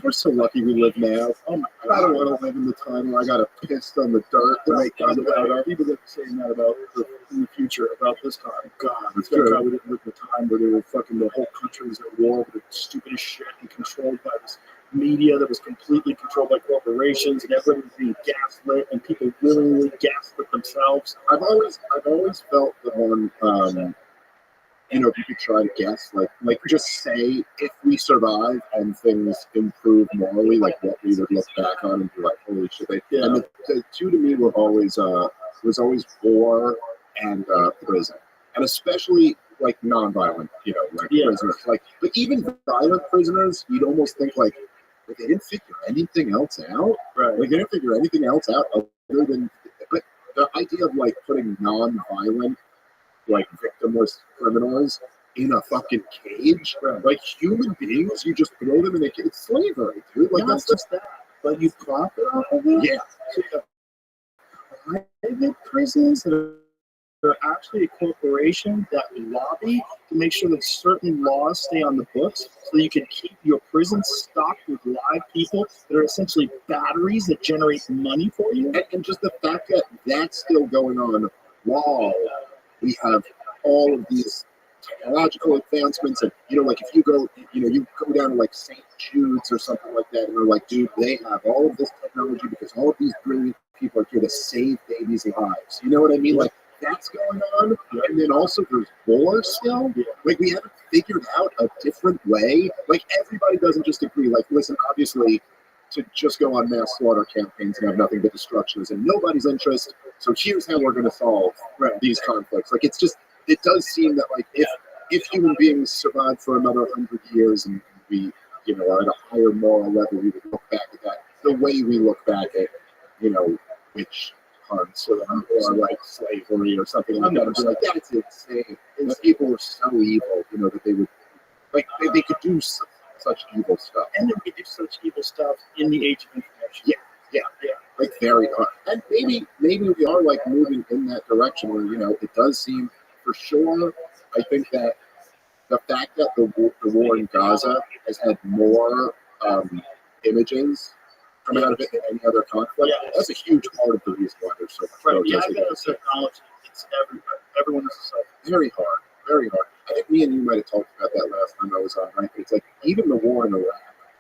we're so lucky we live now. Oh my God, I don't want to live in the time where I got to piss on the dirt to make gunpowder. People that are saying that about in the future, about this time. God, That's thank true. God we didn't live in a time where they were fucking, the whole country was at war with the stupidest shit and controlled by this media that was completely controlled by corporations, and everybody was being gaslit, and people willingly gaslit themselves. I've always felt the one, if you could try to guess, like just say if we survive and things improve morally, like what we would look back on and be like, holy shit. Yeah. And the two to me were always war and prison, and especially like nonviolent, prisoners. Like, but even violent prisoners, you'd almost think like they didn't figure anything else out. Right. Like they didn't figure anything else out other than. But the idea of like putting non-violent, like victimless criminals in a fucking cage. Like human beings, you just throw them in a cage. It's slavery, dude. Like Not that's just just that, but you profit off of it. yeah. So you have private prisons that are actually a corporation that lobby to make sure that certain laws stay on the books so that you can keep your prisons stocked with live people that are essentially batteries that generate money for you. And just the fact that that's still going on while we have all of these technological advancements, and like if you go, you go down to like St. Jude's or something like that, and they're like, dude, they have all of this technology because all of these brilliant people are here to save babies' lives. You know what I mean? Like that's going on, and then also there's war still. Like we haven't figured out a different way. Like everybody doesn't just agree. Like listen, obviously, to just go on mass slaughter campaigns and have nothing but destruction is in nobody's interest. So here's how we're going to solve these conflicts. Like it does seem that like if human beings survive for another 100 years and we are at a higher moral level, we would look back at that the way we look back at witch hunts or like slavery or something like that. And be like, that's insane. And people were so evil, that they would they could do such evil stuff. And then we do such evil stuff in the age of information. Yeah. Like very hard. And maybe we are like moving in that direction where, it does seem for sure. I think that the fact that the war in Gaza has had more images coming out of it than any other conflict, that's a huge part of the reason why there's so much Yeah, protest. technology. It's everywhere. Everyone is so Very hard. Very hard. I think me and you might have talked about that last time I was on, right? It's like even the war in Iraq,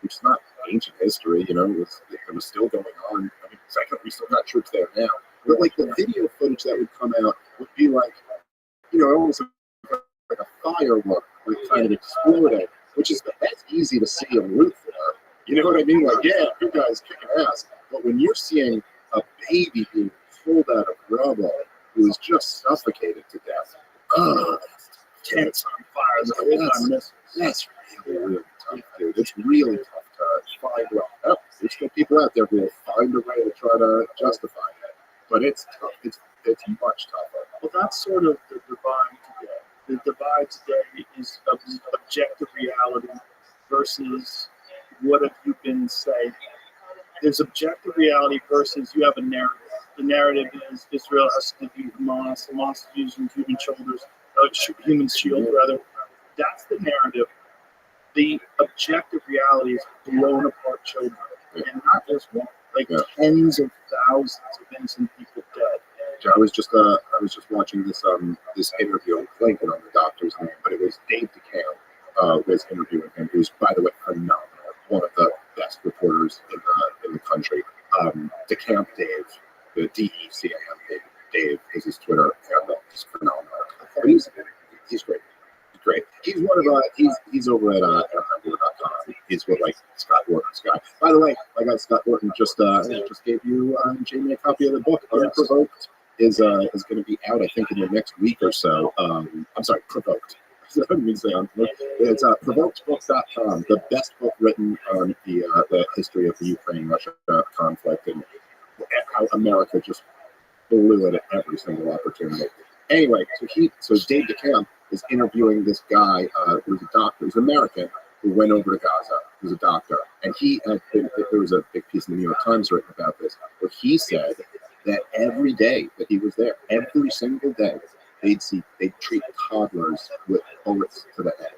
which is not ancient history, it was still going on. I mean, second, we still got troops there now. But like the video footage that would come out would be like, almost like a firework, like kind of exploding, which is that's easy to see and root for. You know what I mean? Like, yeah, good guys kicking ass. But when you're seeing a baby being pulled out of rubble who is just suffocated to death, tents on fire. The whole time that's really tough, dude. It's really tough to find. Well, there's still people out there who will find a way to try to justify it, but it's tough. It's much tougher. Well, that's sort of the divide today. The divide today is objective reality versus what have you been saying. There's objective reality versus you have a narrative. The narrative is Israel has to defeat Hamas. Hamas is using human shield rather. That's the narrative. The objective reality is blown apart children, and not just one, tens of thousands of innocent people dead. I was just watching this interview. I'm blanking on the doctor's name, but it was Dave DeCamp was interviewing him, who's by the way phenomenal, one of the best reporters in the country. DeCamp Dave, the DECAM Dave is his Twitter handle. He's phenomenal. But he's great. He's great. He's one of he's over at Rabbi.com. He's with Scott Wharton's guy. By the way, my guy Scott Wharton just gave you Jamie a copy of the book. Unprovoked is going to be out, I think, in the next week or so. I'm sorry, Provoked. I didn't mean to say unprovoked. It's provokedbook.com, the best book written on the history of the Ukraine-Russia conflict and how America just blew it at every single opportunity. Anyway, so Dave DeCamp is interviewing this guy who's a doctor, who's American, who went over to Gaza. He was a doctor, and there was a big piece in the New York Times written about this, where he said that every day that he was there, every single day, they'd treat toddlers with bullets to the head.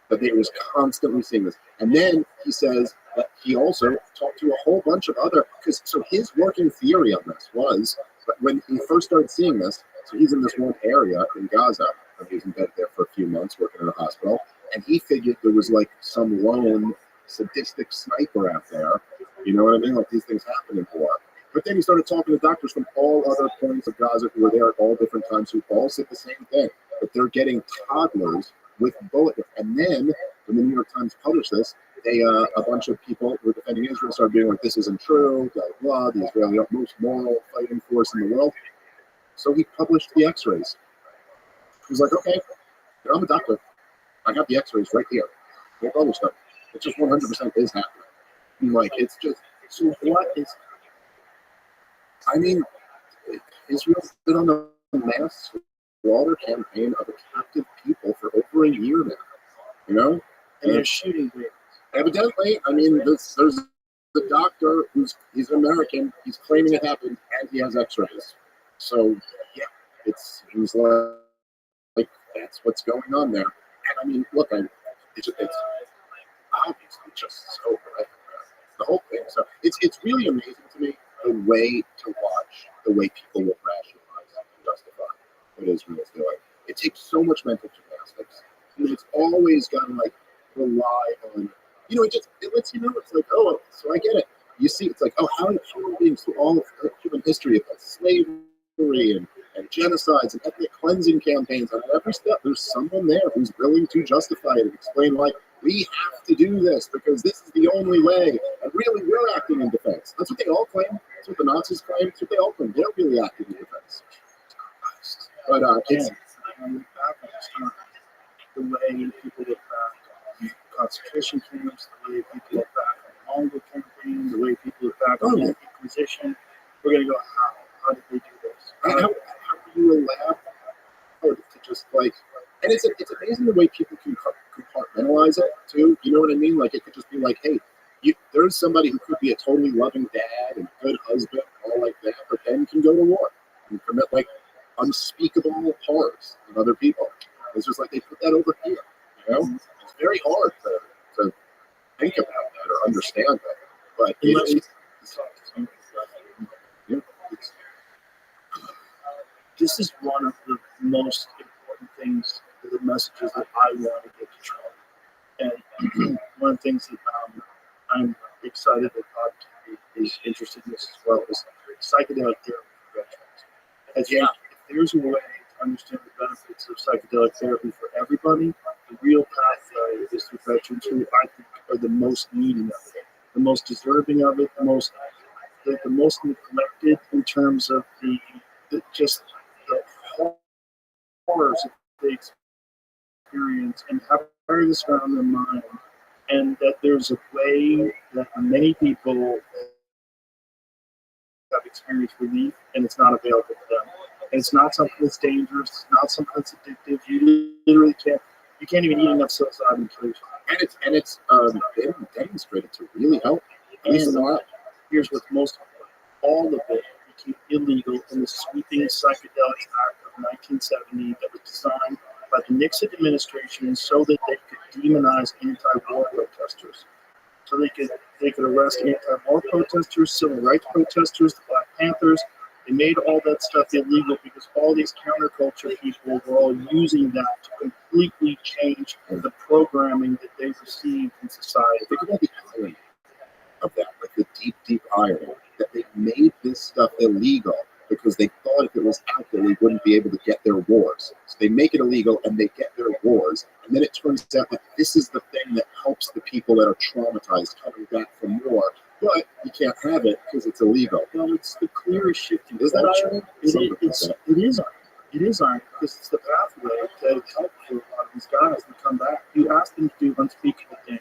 That they was constantly seeing this. And then he says that he also talked to a whole bunch of so his working theory on this was that when he first started seeing this, so he's in this one area in Gaza, and he's in bed there for a few months working in a hospital, and he figured there was some lone sadistic sniper out there, you know what I mean? These things happen in war. But then he started talking to doctors from all other points of Gaza who were there at all different times who all said the same thing, that they're getting toddlers with bullets. And then when the New York Times published this, a bunch of people who were defending Israel started being like, this isn't true, blah, blah, the Israeli most moral fighting force in the world. So he published the x-rays. He was like, okay, I'm a doctor. I got the x-rays right here. They published them. It just 100% is happening. It's just, so what is, I mean, Israel's been on the mass broader campaign of a captive people for over a year now. You know, And they're shooting babies. evidently, I mean, there's the doctor he's American. He's claiming it happened, and he has X-rays. So yeah, it seems like that's what's going on there. And I mean, look, it's obviously just so horrific, the whole thing. So it's really amazing to me the way to watch the way people will rationalize and justify what Israel's doing. It takes so much mental gymnastics, and it's always got to like rely on. It lets you know. It's like, oh, so I get it. You see, it's like, oh, how do human beings through all of human history have had slavery and genocides and ethnic cleansing campaigns, and at every step there's someone there who's willing to justify it and explain why we have to do this because this is the only way, and really we're acting in defense. That's what they all claim. That's what the Nazis claim. That's what they all claim. They're really acting in defense. But it's The way people look back on concentration camps, the way people look back on the Hunger campaign, the way people look back on the Inquisition. We're going to go, how did they do this? how do you allow to just like, and it's amazing the way people can compartmentalize it too. You know what I mean? Like it could just be like, hey, there's somebody who could be a totally loving dad and a good husband, all like that, but then can go to war and commit like unspeakable horrors of other people. It's just like they put that over here. You know, it's very hard to think about that or understand that. But this is one of the most important things, the messages that I want to get to Trump. And one of the things that I'm excited that Bob is interested in this as well is psychedelic therapy for veterans. I think if there's a way to understand the benefits of psychedelic therapy for everybody, the real pathway is through veterans who I think are the most needing of it, the most deserving of it, the most neglected in terms of the horrors that they experience and how carry this around their mind, and that there's a way that many people have experienced relief and it's not available to them. And it's not something that's dangerous, it's not something that's addictive. You literally can't even eat enough psilocybin to kill yourself. And it's been demonstrated to really help. And here's what's most important. All of it became illegal in the sweeping Psychedelics Act of 1970 that was designed by the Nixon administration so that they could demonize anti-war protesters. So they could arrest anti-war protesters, civil rights protesters, the Black Panthers. They made all that stuff illegal because all these counterculture people were all using that to completely change the programming that they received in society. Think about the irony of that, like the deep, deep irony that they made this stuff illegal because they thought if it was out there, they wouldn't be able to get their wars. So they make it illegal and they get their wars. And then it turns out that this is the thing that helps the people that are traumatized coming back from war. But you can't have it because it's illegal. Well, it's the clearest shifting. Is that irony? It is irony. It is irony because it's the pathway to help for a lot of these guys that come back. You ask them to do unspeakable things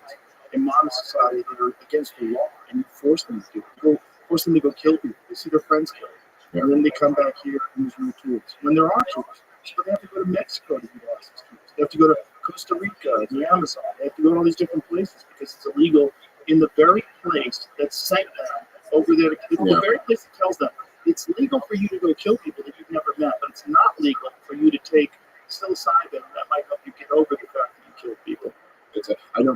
in modern society that are against the law, and you force them to do it. You force them to go kill people. They see their friends killed. Yeah. And then they come back here and use new tools. When there are tools, so they have to go to Mexico to utilize these tools. They have to go to Costa Rica, the Amazon. They have to go to all these different places because it's illegal in the very place that sent them over there. The very place that tells them it's legal for you to go kill people that you've never met, but it's not legal for you to take psilocybin that might help you get over the fact that you killed people. I know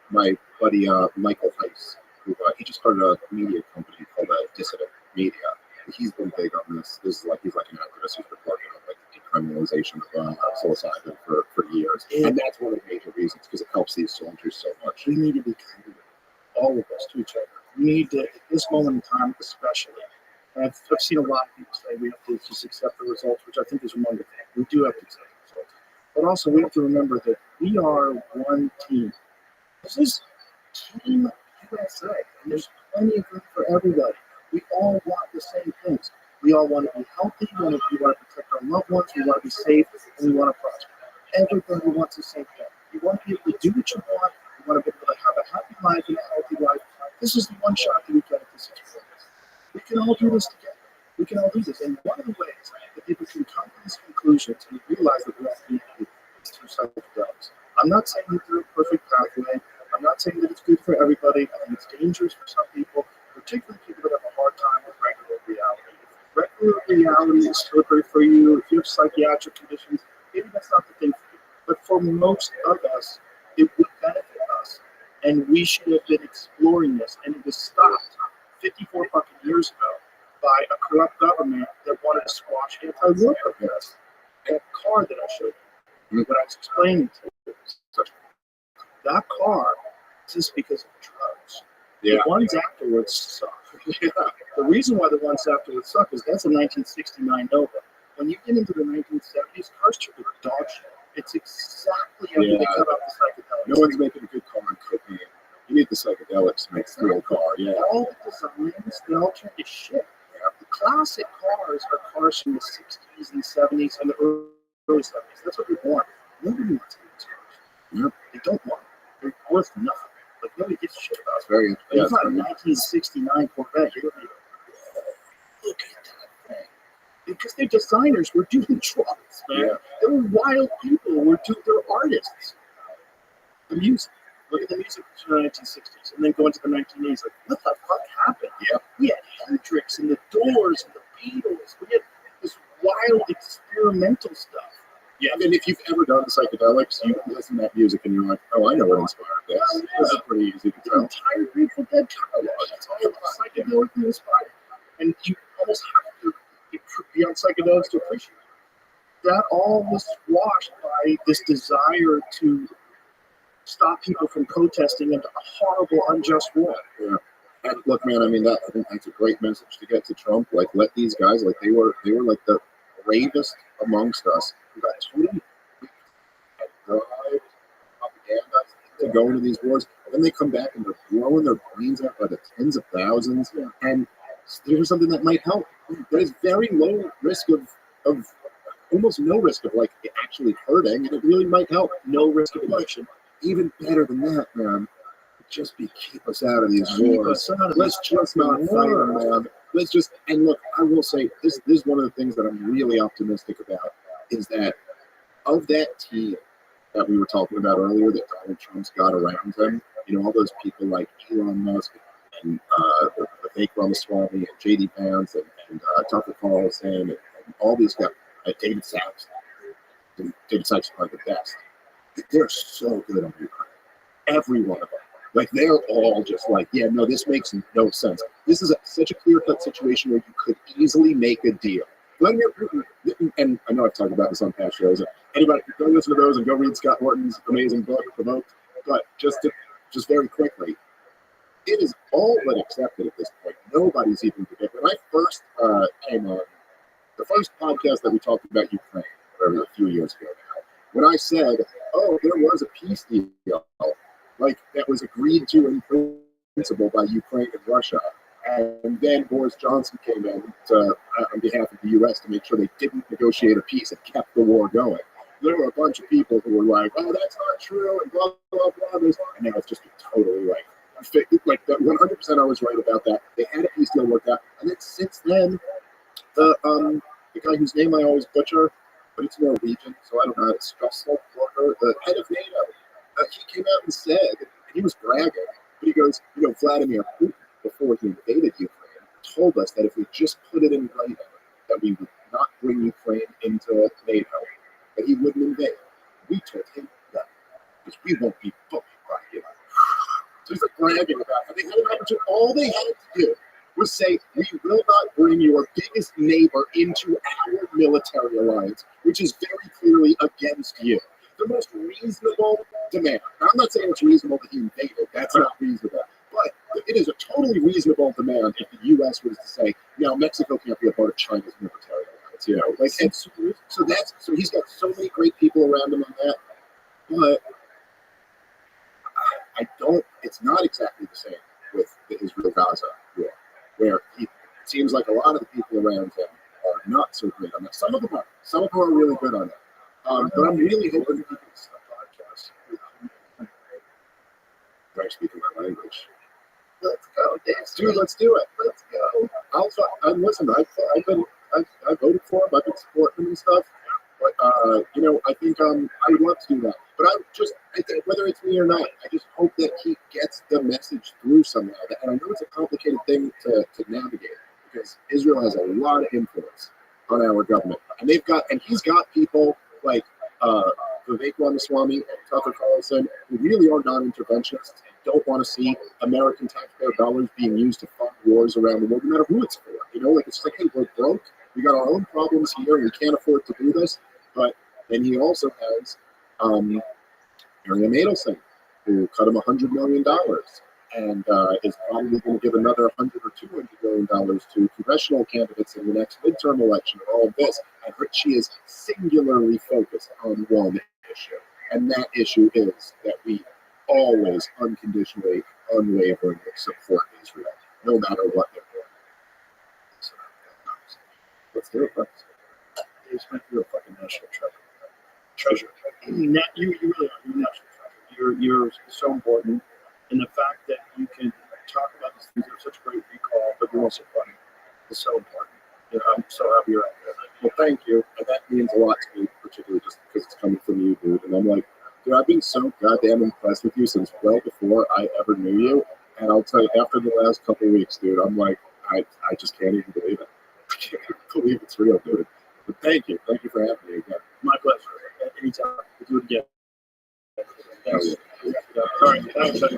my buddy Michael Heiss, who he just started a media company called Dissident Media. He's been big on this. He's like an activist who's been working on like the decriminalization of psilocybin for years, and that's one of the major reasons because it helps these soldiers so much. We need to be kind to all of us to each other. We need to, at this moment in time, especially. And I've seen a lot of people say we have to just accept the results, which I think is wonderful. We do have to accept the results, but also we have to remember that we are one team. This is Team USA, and there's plenty of room for everybody. We all want the same things. We all want to be healthy. We want to protect our loved ones. We want to be safe, and we want to prosper. Everybody wants the same thing. You want to be able to do what you want. You want to be able to have a happy life and a healthy life. This is the one shot that we get at this experience. We can all do this together. We can all do this. And one of the ways that people can come to this conclusion conclusions and you realize that we're all these two psychedelics. I'm not saying that they're a perfect pathway. I'm not saying that it's good for everybody. I think it's dangerous for some people, particularly people that have a hard time with regular reality. If regular reality is slippery for you, if you have psychiatric conditions, maybe that's not the thing for you. But for most of us, it would benefit us. And we should have been exploring this. And it was stopped 54 fucking years ago by a corrupt government that wanted to squash anti-war protests. That car that I showed you, what I was explaining to you, that car exists because of drugs. Yeah. The ones afterwards suck. The reason why the ones afterwards suck is that's a 1969 Nova. When you get into the 1970s, cars took a dog shit. It's exactly after they cut out the psychedelics. No one's making a good car on cocaine. You need the psychedelics to make a real car. Yeah. All the designs, they all turn to shit. The classic cars are cars from the 60s and 70s and the early 70s. That's what they want. Nobody wants these cars. Yep. They don't want them. They're worth nothing. Like, nobody gives a shit about It's very, it. yeah, It's not a 1969 Corvette. You're like, look at that thing. Because their designers were doing drugs, man. Yeah. They were wild people. They're artists. The music. Look at the music from the 1960s, and then go into the 1980s. Like, what the fuck happened? Yeah. We had Hendrix and the Doors and the Beatles. We had this wild experimental stuff. Yeah, I mean, if you've ever done psychedelics, you can listen to that music and you're like, oh, I know what inspired this. Oh, yeah. This is pretty easy to The tell. entire Grateful Dead catalog. It's all psychedelically inspired. And you almost have to be on psychedelics to appreciate it. That all was squashed by this desire to stop people from protesting into a horrible, unjust war. Yeah. And look, man, I mean, I think that's a great message to get to Trump. Like, let these guys, like, they were like the bravest amongst us who got totally bribed propaganda to go into these wars. And then they come back and they're blowing their brains out by the tens of thousands. And there's something that might help. There's very low risk of almost no risk of, like, it actually hurting, and it really might help. No risk of election. Even better than that, man. Just keep us out of these wars. Let's just not fight them, man. Let's just, and look, I will say, this is one of the things that I'm really optimistic about, is that of that team that we were talking about earlier, that Donald Trump's got around him, you know, all those people like Elon Musk and the fake Ramaswamy and J.D. Vance and Tucker Carlson and all these guys, David Sachs. David Sachs is probably the best. They're so good on Ukraine. Every one of them. Like, they're all just like, yeah, no, this makes no sense. This is such a clear-cut situation where you could easily make a deal. Vladimir Putin, and I know I've talked about this on past shows. Anybody, go listen to those and go read Scott Horton's amazing book, Provoked. But just very quickly, it is all but accepted at this point. Nobody's even predicting. When I first came on, the first podcast that we talked about Ukraine, a few years ago now, when I said, oh, there was a peace deal, like, that was agreed to in principle by Ukraine and Russia, and then Boris Johnson came in on behalf of the U.S. to make sure they didn't negotiate a peace and kept the war going. There were a bunch of people who were like, oh, that's not true, and blah, blah, blah, and now it's just totally right. Like, 100% I was right about that. They had a peace deal worked out, and then since then, the guy whose name I always butcher, but it's Norwegian, so I don't know how to stress it, the head of NATO, he came out and said, and he was bragging, but he goes, you know, Vladimir Putin, before he invaded Ukraine, told us that if we just put it in writing, that we would not bring Ukraine into NATO, that he wouldn't invade. We told him that, because we won't be bullied by him. So he's like bragging about how they had an opportunity. All they had to do was say, we will not bring your biggest neighbor into our military alliance, which is very clearly against you. The most reasonable demand. Now, I'm not saying it's reasonable that he invaded. That's not reasonable. But it is a totally reasonable demand if the U.S. was to say, no, Mexico can't be a part of China's military alliance. You know, like, and so he's got so many great people around him on that. But I don't. It's not exactly the same with the Israel-Gaza war, where it seems like a lot of the people around him are not so great on that. Some of them are. Some of them are really good on that. But I'm really hoping that people start podcasts. Sorry, speaking my language. Let's go, dance, dude. Let's do it. Let's go. Listen. I voted for him. I've been supporting him and stuff. But I think I would love to do that. But whether it's me or not, I just hope that he gets the message through somehow. And I know it's a complicated thing to navigate because Israel has a lot of influence on our government, and he's got people like Vivek Ramaswamy and Tucker Carlson who really are non-interventionists and don't want to see American taxpayer dollars being used to fund wars around the world, no matter who it's for. It's just like, hey, we're broke. We got our own problems here, and we can't afford to do this. But then he also has Miriam Adelson, who cut him $100 million and is probably going to give another $100 or $200 million to congressional candidates in the next midterm election and all of this. And she is singularly focused on one issue, and that issue is that we always unconditionally, unwaveringly support Israel, no matter what they're doing. So, let's do it, folks. You're a fucking national treasure. You really are. You're a national treasure. You're so important. And the fact that you can talk about these things, you have such great recall, but you're also funny, is so important. I'm so happy you're out there. Well, thank you. And that means a lot to me, particularly just because it's coming from you, dude. And I'm like, dude, I've been so goddamn impressed with you since well before I ever knew you. And I'll tell you, after the last couple of weeks, dude, I'm like, I just can't even believe it. I can't even believe it's real, dude. But thank you. Thank you for having me again. My pleasure. Anytime. We'll do it again. Thanks. All right. Thanks, buddy.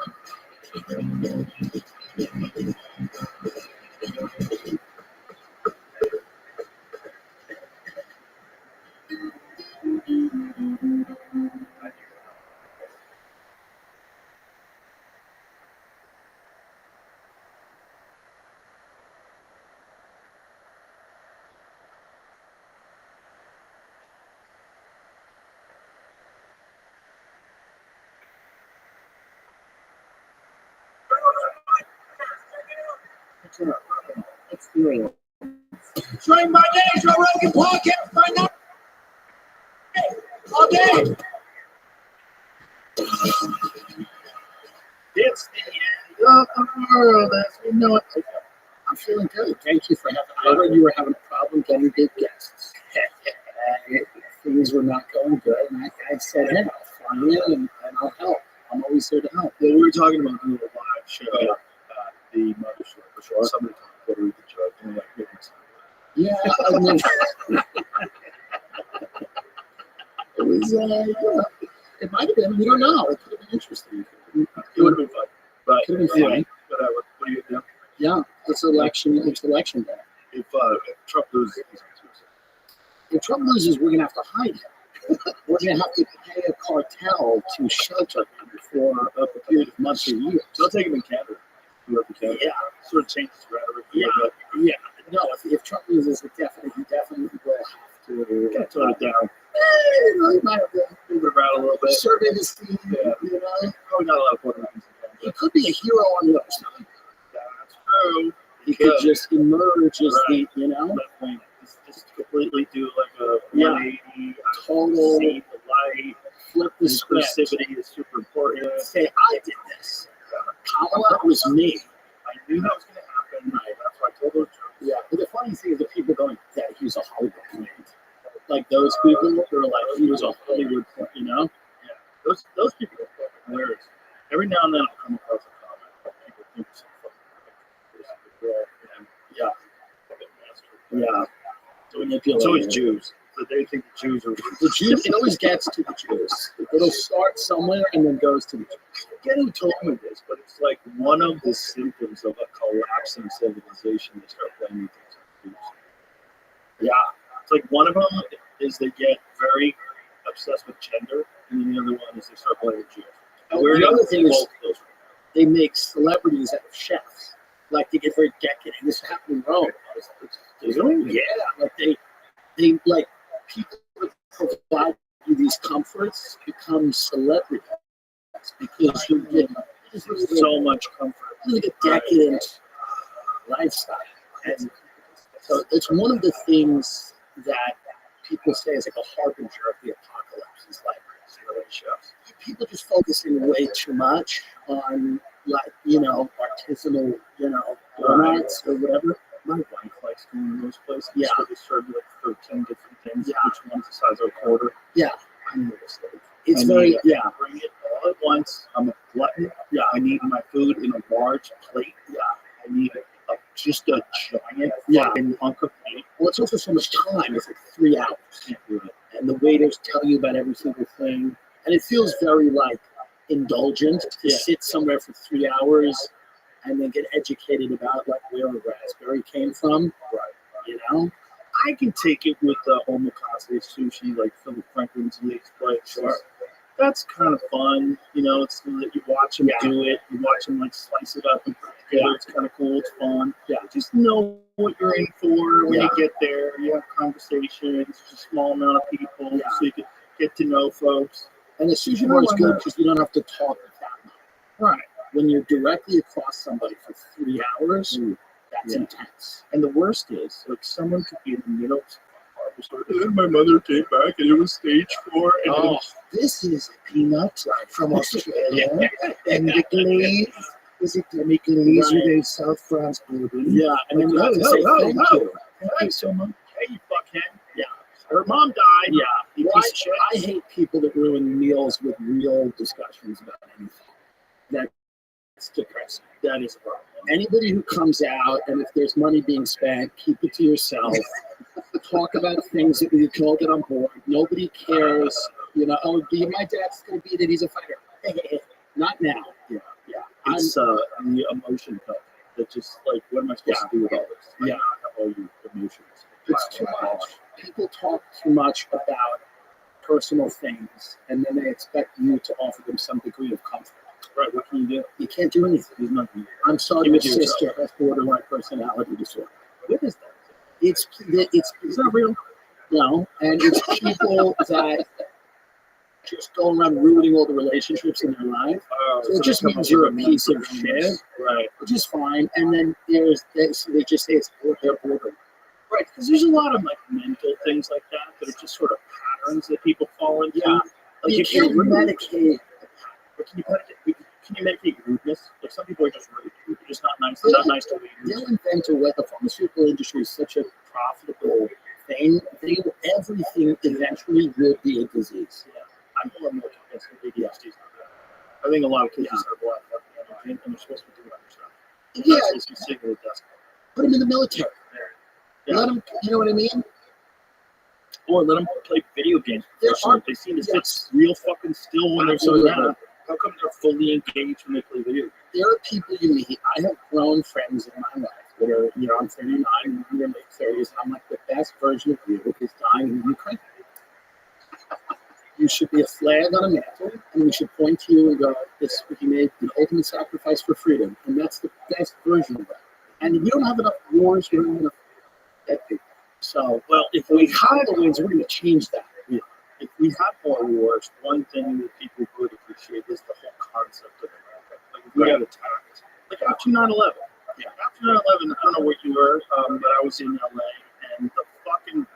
Experience. Train by day, Joe Rogan podcast by night. All day. It's the end of the world as we know it. I'm feeling good. Thank you for having. I heard you were having a problem getting good guests. Things were not going good, and I said, "Hey, I'll fly in and I'll help. I'm always here to help." Well, we were talking about doing a live show at the mothership, which was somebody talking Puerto Rican joke, and we're like, Yeah, I mean, it was. It might have been. We don't know. It could have been interesting. it would have been fun. But Could have been funny. whatever. What do you do? Yeah, it's election. It's election day. If Trump loses, If Trump loses, we're gonna have to hide him. We're gonna have to pay a cartel to shelter him for a period of months or years. they'll take him in Canada. Whoever Canada. Yeah. Sort of changes rhetoric. Yeah, yeah. No, if Trump loses, he definitely will have to Gotta tone it down. he might have to Move it around a little bit. survey the scene. Yeah. You know, Probably not a lot of Puerto Ricans in Canada. he could be a hero on the other side. That's true. He could just emerge as the, Left wing. Just completely do like a Yeah. 180. Total See the light. flip the script. Inclusivity is super important. Say, I did this. Kamala was me. I knew that was going to happen. Right. That's why I told those jokes. Yeah, but the funny thing is the people going, yeah, he was a Hollywood plant. Like those people who are like, he was a Hollywood plant, you know? Yeah. Those people are fucking hilarious. Every now and then I'll come across a comment that people think is fucking and Yeah. fucking master. Yeah. It's always Jews. But they think the Jews are The Jews, it always gets to the Jews. It'll start somewhere and then goes to the Jews. I forget who told me this, but it's like one of the symptoms of a collapsing civilization. They start blaming things on Jews. Yeah. It's like one of them is they get very obsessed with gender, and then the other one is they start blaming Jews. And We're the not other thing is both of those. they make celebrities out of chefs. Like they get very decadent. This happened in Rome. Yeah. Like they like people that provide you these comforts become celebrities because you get So much comfort. a decadent lifestyle. And so it's one of the things that people say is like a harbinger of the apocalypse. It's like people just focusing way too much on artisanal, donuts or whatever. My wife likes going to those places. Yeah. So they serve like 13 different things. onions, which one's the size of a quarter. Yeah. I need a steak. It's I very, need it. yeah. Bring it all at once. I'm a glutton. Yeah. I need my food in a large plate. Yeah. I need just a giant fucking hunk of meat. Well, it's also so much time. It's like 3 hours. Can't do it. And the waiters tell you about every single thing. And it feels very like indulgent to sit somewhere for 3 hours and then get educated about like where a raspberry came from. Right. You know? I can take it with the omakase sushi, like Philip Franklin's Leaks place. Sure. That's kind of fun. You know, it's you watch him do it. You watch him like slice it up and put it together. It's kind of cool. It's fun. Yeah. Just know what you're in for when you get there. You have conversations. It's a small amount of people, so you can get to know folks. And the sushi bar is good because you don't have to talk that much. Right. When you're directly across somebody for 3 hours, that's intense. And the worst is, like, someone could be in the middle of and then my mother came back and it was stage 4. And this is a peanut from Australia. And the glaze, is it demi-glaze with a South France bourbon? Yeah, and then you have to say thank you. Thank you so much. Hey, you fuckhead. Yeah. Her mom died. Yeah. You piece of shit. I hate people that ruin meals with real discussions about anything. That's depressing. That is a problem. Anybody who comes out and if there's money being spent, keep it to yourself. Talk about things that you can all get on board. Nobody cares. You know, oh, my dad's going to be that he's a fighter. Not now. Yeah. It's the emotion cup that just like, what am I supposed to do with all this? Like, not have all your emotions. It's too much. People talk too much about personal things, and then they expect you to offer them some degree of comfort. Right, what can you do? You can't do anything. There's nothing. I'm sorry, your sister has borderline personality disorder. What is that? It's not real. No, and it's people that just go around ruining all the relationships in their life. So it just means you're a piece of shit, right? Which is fine. And then they just say it's their borderline. Right, because there's a lot of like mental things like that that are just sort of patterns that people fall into. Yeah. Like you can't medicate. But can you medicate rudeness? Like some people are just rude. They're just not nice. They're not nice to readers. They'll invent a way. The pharmaceutical industry is such a profitable thing. Everything eventually will be a disease. Yeah. I'm more and more convinced that ADHD is not bad. I think a lot of kids just have a lot of fucking energy and they're supposed to be doing other stuff. Yeah. They're supposed to be sitting at a desk. Put them in the military. Yeah. Let them, you know what I mean? Or let them play video games. They seem to sit real fucking still when they're doing that. How come they're fully engaged when they play video games? There are people you meet. I have grown friends in my life that are, you know, I'm 39, in their late 30s, and I'm like, the best version of you is dying in Ukraine. You should be a flag on a mantle, and we should point to you and go, this, he made an ultimate sacrifice for freedom, and that's the best version of that. And we don't have enough wars, we don't have enough dead people. So, well, if we have the wins, we're going to change that. Yeah. If we have more wars, one thing that people would appreciate is the whole concept of America. Like, if we got attacked, like after 9/11. Yeah, after 9/11, I don't know where you were, but I was in LA, and the fucking,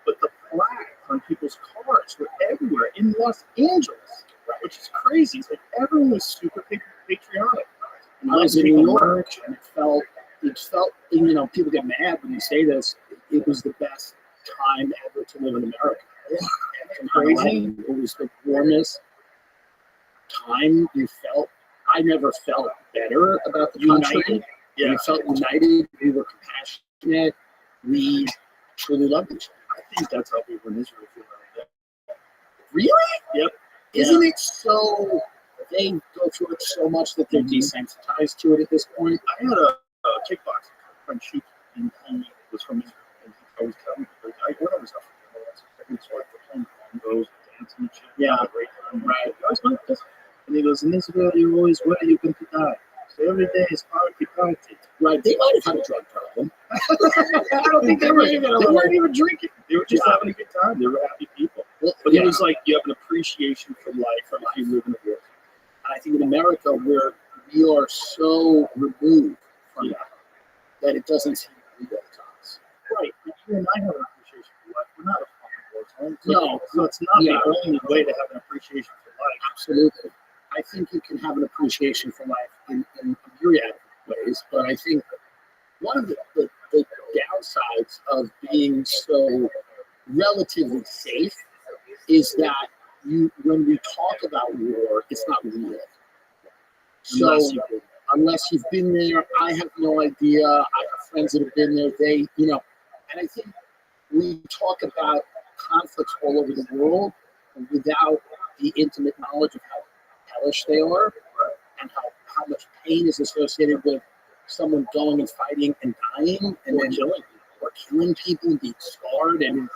but the flag on people's cars were everywhere in Los Angeles, which is crazy. It's like everyone was super patriotic. I was in New York, and it felt, you know, people get mad when you say this. It was the best time ever to live in America. Crazy. It was the warmest time you felt. I never felt better about the country. Yeah. We felt united. We were compassionate. We truly loved each other. I think that's how people in Israel feel right now. Really? Yep. Isn't it so? They go through it so much that they're desensitized to it at this point. I had a kickboxing friend shoot, and he was from Israel, and he always tell me, I went over stuff with him. So I playing combos, dancing and shit. Yeah. Great time. Right. I always went this. And he goes, in Israel, you're always where you're going to die. So every day is party. Right. They might have had a drug problem. I don't think they weren't even drinking. They were just having a good time. They were happy people. Well, but it was like you have an appreciation for life if you live in the world. And I think in America, we are so removed from that it doesn't seem real to us. Right. But you and I have an appreciation for life. We're not a fucking war zone. No. So it's not the only way to have an appreciation for life. Absolutely. I think you can have an appreciation for life in a myriad of ways, but I think one of the downsides of being so relatively safe is that when we talk about war, it's not real. So unless you've been there, I have no idea. I have friends that have been there. They, and I think we talk about conflicts all over the world without the intimate knowledge of how hellish they are and how much pain is associated with someone going and fighting and dying and then killing people and being scarred. And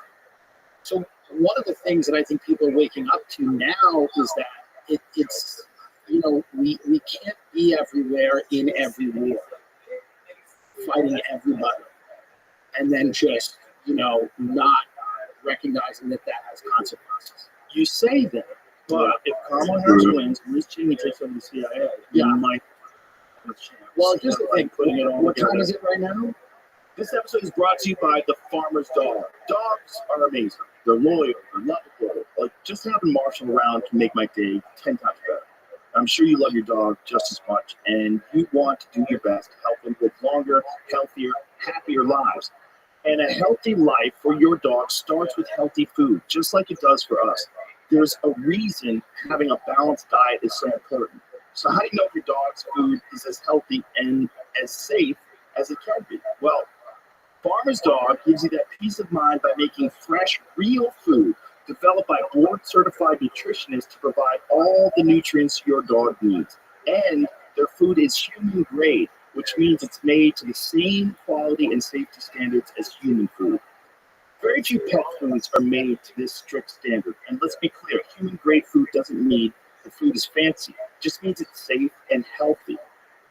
so one of the things that I think people are waking up to now is that it's we can't be everywhere in every war, fighting everybody, and then just not recognizing that has consequences. You say that, but if Kamala Harris wins and Liz Cheney takes over the CIA, you might have a chance. Well, here's the thing. Putting it all What together. time is it right now? This episode is brought to you by the Farmer's Dog. Dogs are amazing. They're loyal. They're lovable. Like, just having Marshall around can make my day 10 times better. I'm sure you love your dog just as much, and you want to do your best to help them live longer, healthier, happier lives. And a healthy life for your dog starts with healthy food, just like it does for us. There's a reason having a balanced diet is so important. So how do you know if your dog's food is as healthy and as safe as it can be? Well, Farmer's Dog gives you that peace of mind by making fresh, real food developed by board-certified nutritionists to provide all the nutrients your dog needs. And their food is human grade, which means it's made to the same quality and safety standards as human food. Very few pet foods are made to this strict standard. And let's be clear, human grade food doesn't mean the food is fancy. It just means it's safe and healthy.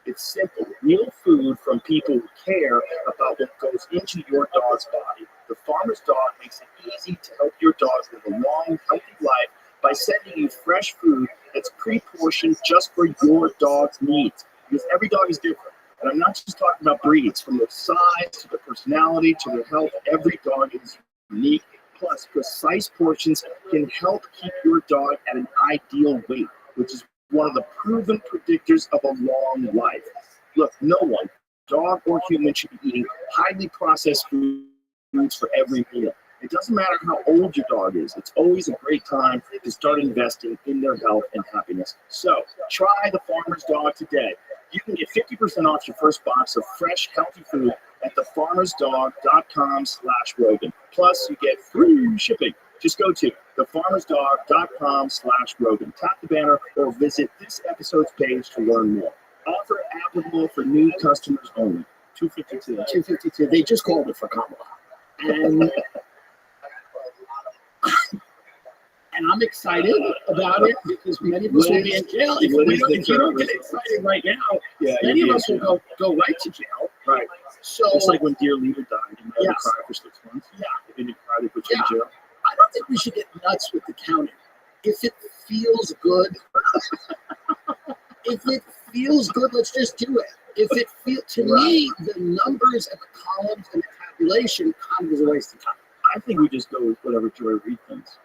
It's simple, real food from people who care about what goes into your dog's body. The Farmer's Dog makes it easy to help your dogs live a long, healthy life by sending you fresh food that's pre-portioned just for your dog's needs. Because every dog is different. And I'm not just talking about breeds, from their size to their personality to their health. Every dog is unique. Plus, precise portions can help keep your dog at an ideal weight, which is one of the proven predictors of a long life. Look, no one, dog or human, should be eating highly processed foods for every meal. It doesn't matter how old your dog is. It's always a great time to start investing in their health and happiness. So try the Farmer's Dog today. You can get 50% off your first box of fresh, healthy food at thefarmersdog.com/Rogan. Plus, you get free shipping. Just go to thefarmersdog.com/Rogan. Tap the banner or visit this episode's page to learn more. Offer applicable for new customers only. 252. 252. They just called it for Kamala. And I'm excited about it because many of us will be in jail. If you don't get excited right now, many of us will go right to jail. Right. So it's like when Dear Leader died and they Yes. cried for 6 months. Yeah. They didn't cry, they put you in jail. I don't think we should get nuts with the counting. If it feels good, let's just do it. If it feels, to me, the numbers and the columns and the tabulation kind of is a waste of time. I think we just go with whatever Joy Reid thinks.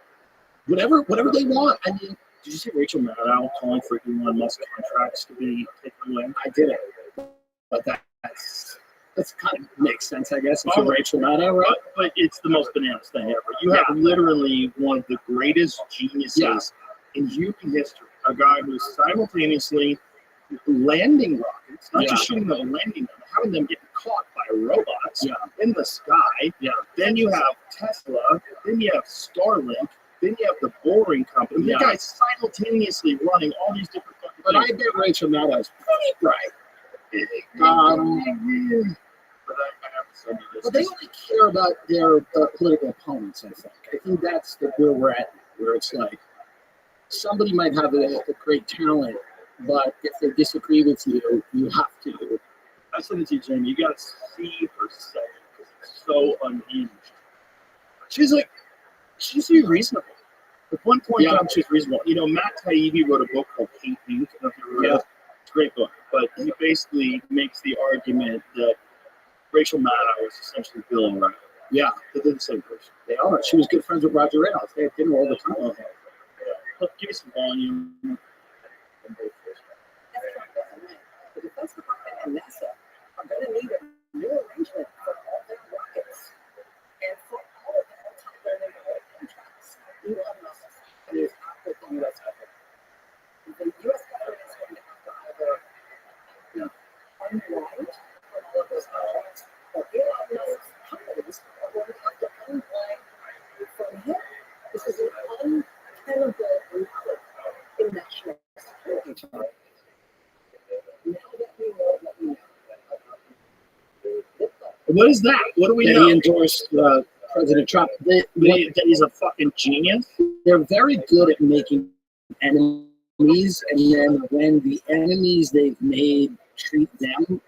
Whatever they want. I mean, Did you see Rachel Maddow calling for Elon Musk contracts to be taken away? I did it, but that's kind of makes sense, I guess. If you're Rachel Maddow, right? But it's the most bananas thing ever. You have literally one of the greatest geniuses in human history. A guy who's simultaneously landing rockets, not just shooting them and landing them, having them get caught by robots in the sky. Yeah. Then you have Tesla. Then you have Starlink. Then you have the Boring Company. The guy's simultaneously running all these different fucking But things. I bet Rachel Maddow's pretty bright. But they only care about their political opponents, I think. I think that's where we're at, where it's like somebody might have a great talent, but if they disagree with you, you have to. I said to you, Jamie, you got to see her say it because it's so unhinged. She's being reasonable. At one point in time, she's reasonable. You know, Matt Taibbi wrote a book called Hate Pink. I don't know if you ever read it. It's a great book. But he basically makes the argument that Rachel Maddow is essentially Bill and Ryan. Yeah. They're the same person. They are. She was good friends with Roger Reynolds. They had dinner all the time. Look, give me some volume. The Defense Department and NASA are going to need a new arrangement for all their rockets. And for all of them, and white on all of those contracts. But Elon Musk's companies are going to have to unwind from him. This is an untenable leap in national security terms. Now that we know what we know. What is that? What do we They know? endorsed President Trump. That he's a fucking genius. They're very good at making enemies, and then when the enemies they've made treat them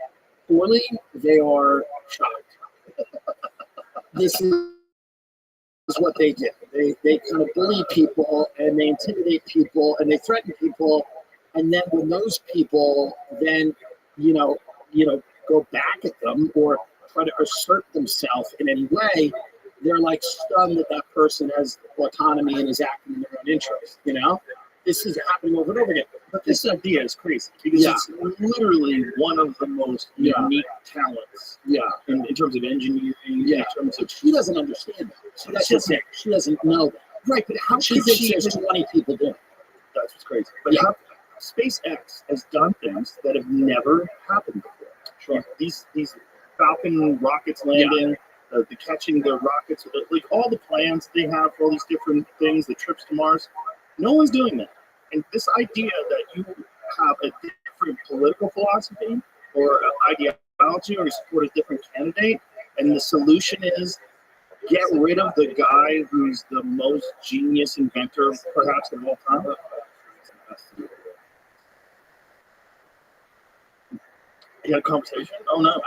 poorly, they are shocked. This is what they do. They kind of bully people, and they intimidate people, and they threaten people, and then when those people then go back at them or try to assert themselves in any way, they're like stunned that that person has autonomy and is acting in their own interest. This is happening over and over again. But this idea is crazy because Yeah. it's literally one of the most Yeah. unique talents Yeah, in terms of engineering, Yeah. in terms of she doesn't understand that. That's just it. She doesn't know that. right. But how She could thinks she? there's 20 people doing it. That's what's crazy. But Yeah. how, SpaceX has done things that have never happened before. Sure. These Falcon rockets landing, the catching the rockets, like all the plans they have for all these different things, the trips to Mars. No one's doing that. And this idea that you have a different political philosophy or ideology or you support a different candidate, and the solution is get rid of the guy who's the most genius inventor perhaps of all time. You had a conversation? Oh no.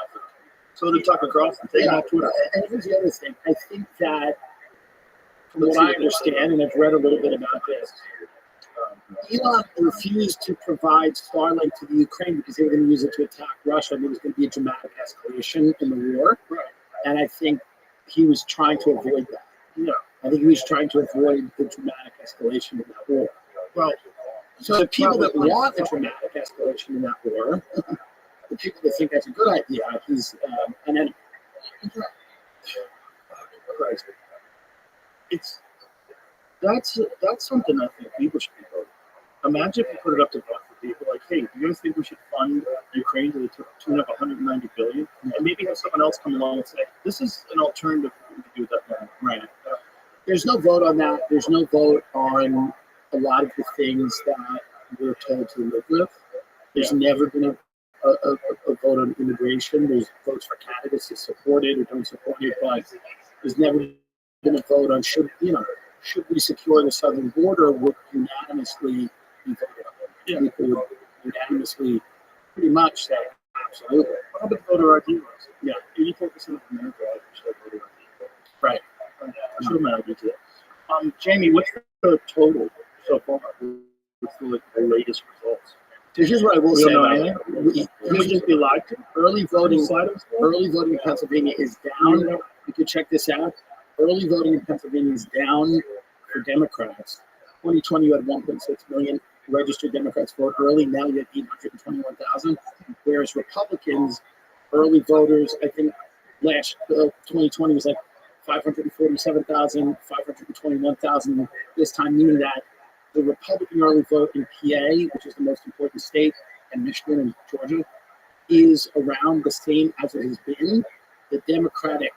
So did Tucker Carlson. Take him off Twitter. And here's the other thing. I think that, from what I understand, and I've read a little bit about this, Elon refused to provide Starlink to the Ukraine because they were going to use it to attack Russia, and there was going to be a dramatic escalation in the war. And I think he was trying to avoid that. I think he was trying to avoid the dramatic escalation in that war. Well, So the people that want a dramatic escalation in that war, the people that think that's a good idea, he's an enemy. Christ. That's something I think people should be voting. Imagine if you put it up to vote for people like, hey, do you guys think we should fund Ukraine to the tune of 190 billion? And maybe have someone else come along and say, this is an alternative for what we could do with that money. Right. There's no vote on that. There's no vote on a lot of the things that we're told to live with. There's never been a vote on immigration. There's votes for candidates that support it or don't support it, but there's never been a vote on should we secure the southern border would unanimously be voted on. Yeah. People would unanimously pretty much say absolutely. How about voter ID laws? Yeah. 84% of America should have voter ID. Right. I should have my ID today. Jamie, what's the total so far? What's the latest results? So here's what I will We say. don't know about anything? it. Can we just be lied to? Early voting Slide us? in Pennsylvania is down. You can check this out. Early voting in Pennsylvania is down for Democrats. 2020, you had 1.6 million registered Democrats vote early. Now you have 821,000. Whereas Republicans, early voters, I think last 2020 was like 547,000, 521,000 this time, meaning that the Republican early vote in PA, which is the most important state, and Michigan and Georgia, is around the same as it has been. The Democratic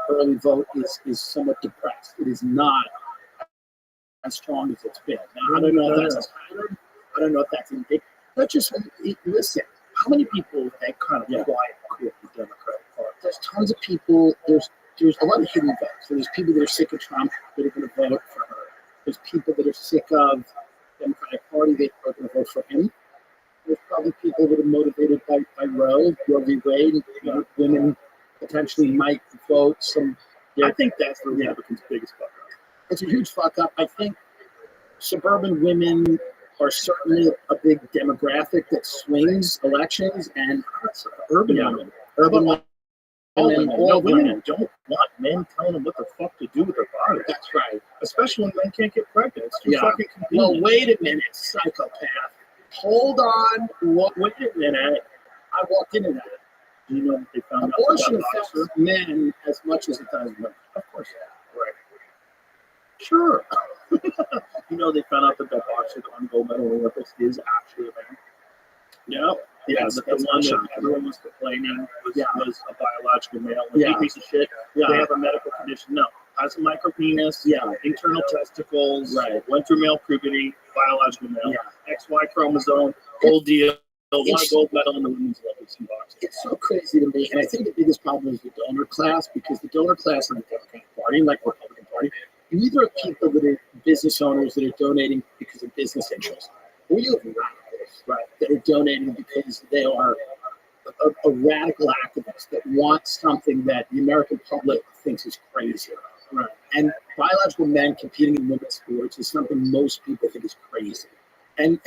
early vote is somewhat depressed. It is not as strong as it's been. Now, I don't know if that's a pattern. I don't know if that's indicative. But just listen, how many people that kind of quiet quit the Democratic Party? There's tons of people. There's a lot of hidden votes. So there's people that are sick of Trump that are going to vote for her. There's people that are sick of the Democratic Party that are going to vote for him. There's probably people that are motivated by Roe v. Wade. Women potentially might vote some. I think that's the Republicans' biggest fuck up. It's a huge fuck up. I think suburban women are certainly a big demographic that swings elections, and urban women. Urban women. All women don't want men telling them what the fuck to do with their bodies. That's right. Especially when men can't get pregnant. It's too fucking Well, convenient. wait a minute, psychopath. Hold on. Wait a minute. I walked into that. Do you know that they found Abortion out about affects men as much as it does women. Of course, right. Sure. You know they found out that boxer on gold medal Olympics is actually a man. Yeah. Yes, the that's one that shocking. everyone was complaining was, Yeah. was a biological male. Like, Yeah. you piece of shit. Yeah. They have a medical condition. No, has a micro penis. Yeah. Internal testicles. Right. Went through male puberty. Biological male. Yeah. XY chromosome. Whole deal. Won a It's- gold medal in the women's Olympics in boxing. It's so crazy to me, and I think the biggest problem is the donor class, because the donor class of the Democratic Party, like the Republican Party, you either have people that are business owners that are donating because of business interests, or you have radicals, right, that are donating because they are a radical activist that want something that the American public thinks is crazy. Right. And biological men competing in women's sports is something most people think is crazy. And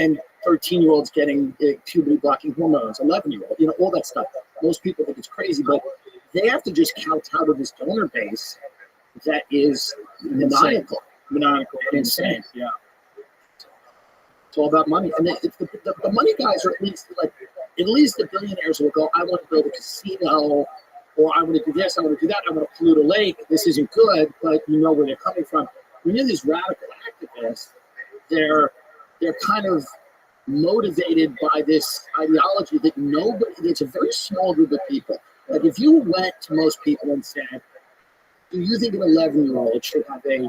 13-year-olds getting puberty blocking hormones, 11-year-old, all that stuff. Most people think it's crazy, but they have to just kowtow to this donor base that is maniacal and insane. Yeah. It's all about money. And the money guys are at least the billionaires will go, I want to build a casino, or I want to do this, I want to do that, I want to pollute a lake. This isn't good, but you know where they're coming from. When you're these radical activists, they're kind of motivated by this ideology that it's a very small group of people. Like, if you went to most people and said, do you think an 11-year-old should have a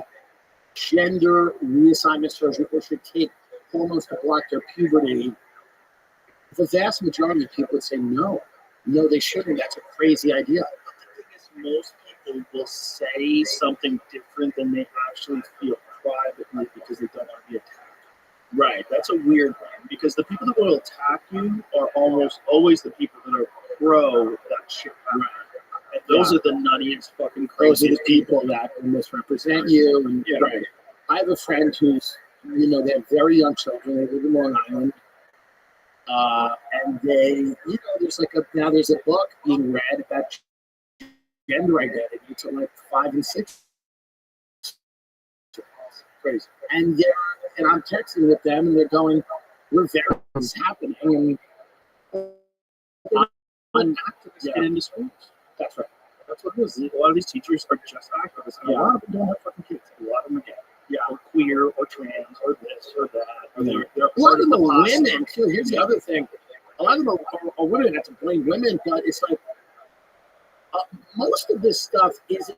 gender reassignment surgery or should take hormones to block their puberty? The vast majority of people would say no, they shouldn't. That's a crazy idea. The thing is, most people will say something different than they actually feel privately because they don't want to be attacked. Right. That's a weird one, because the people that will attack you are almost always the people that are pro that shit. Right. And those are the nuttiest fucking Those are crazy the people that will misrepresent you. And Yeah. right. I have a friend who's, they have very young children. They live in Long Island. And they, there's a book being read about gender identity to like 5 and 6. Crazy. And I'm texting with them, and they're going, "We're very this is happening." And activists get into schools. That's right. That's what it is. A lot of these teachers are just activists. And a lot of them don't have fucking kids. A lot of them are gay. Yeah, or queer, or trans, or this, or that. Or they're A lot of them are posse. women too. Here's the other thing: a lot of them are women. Not to blame women, but it's like most of this stuff isn't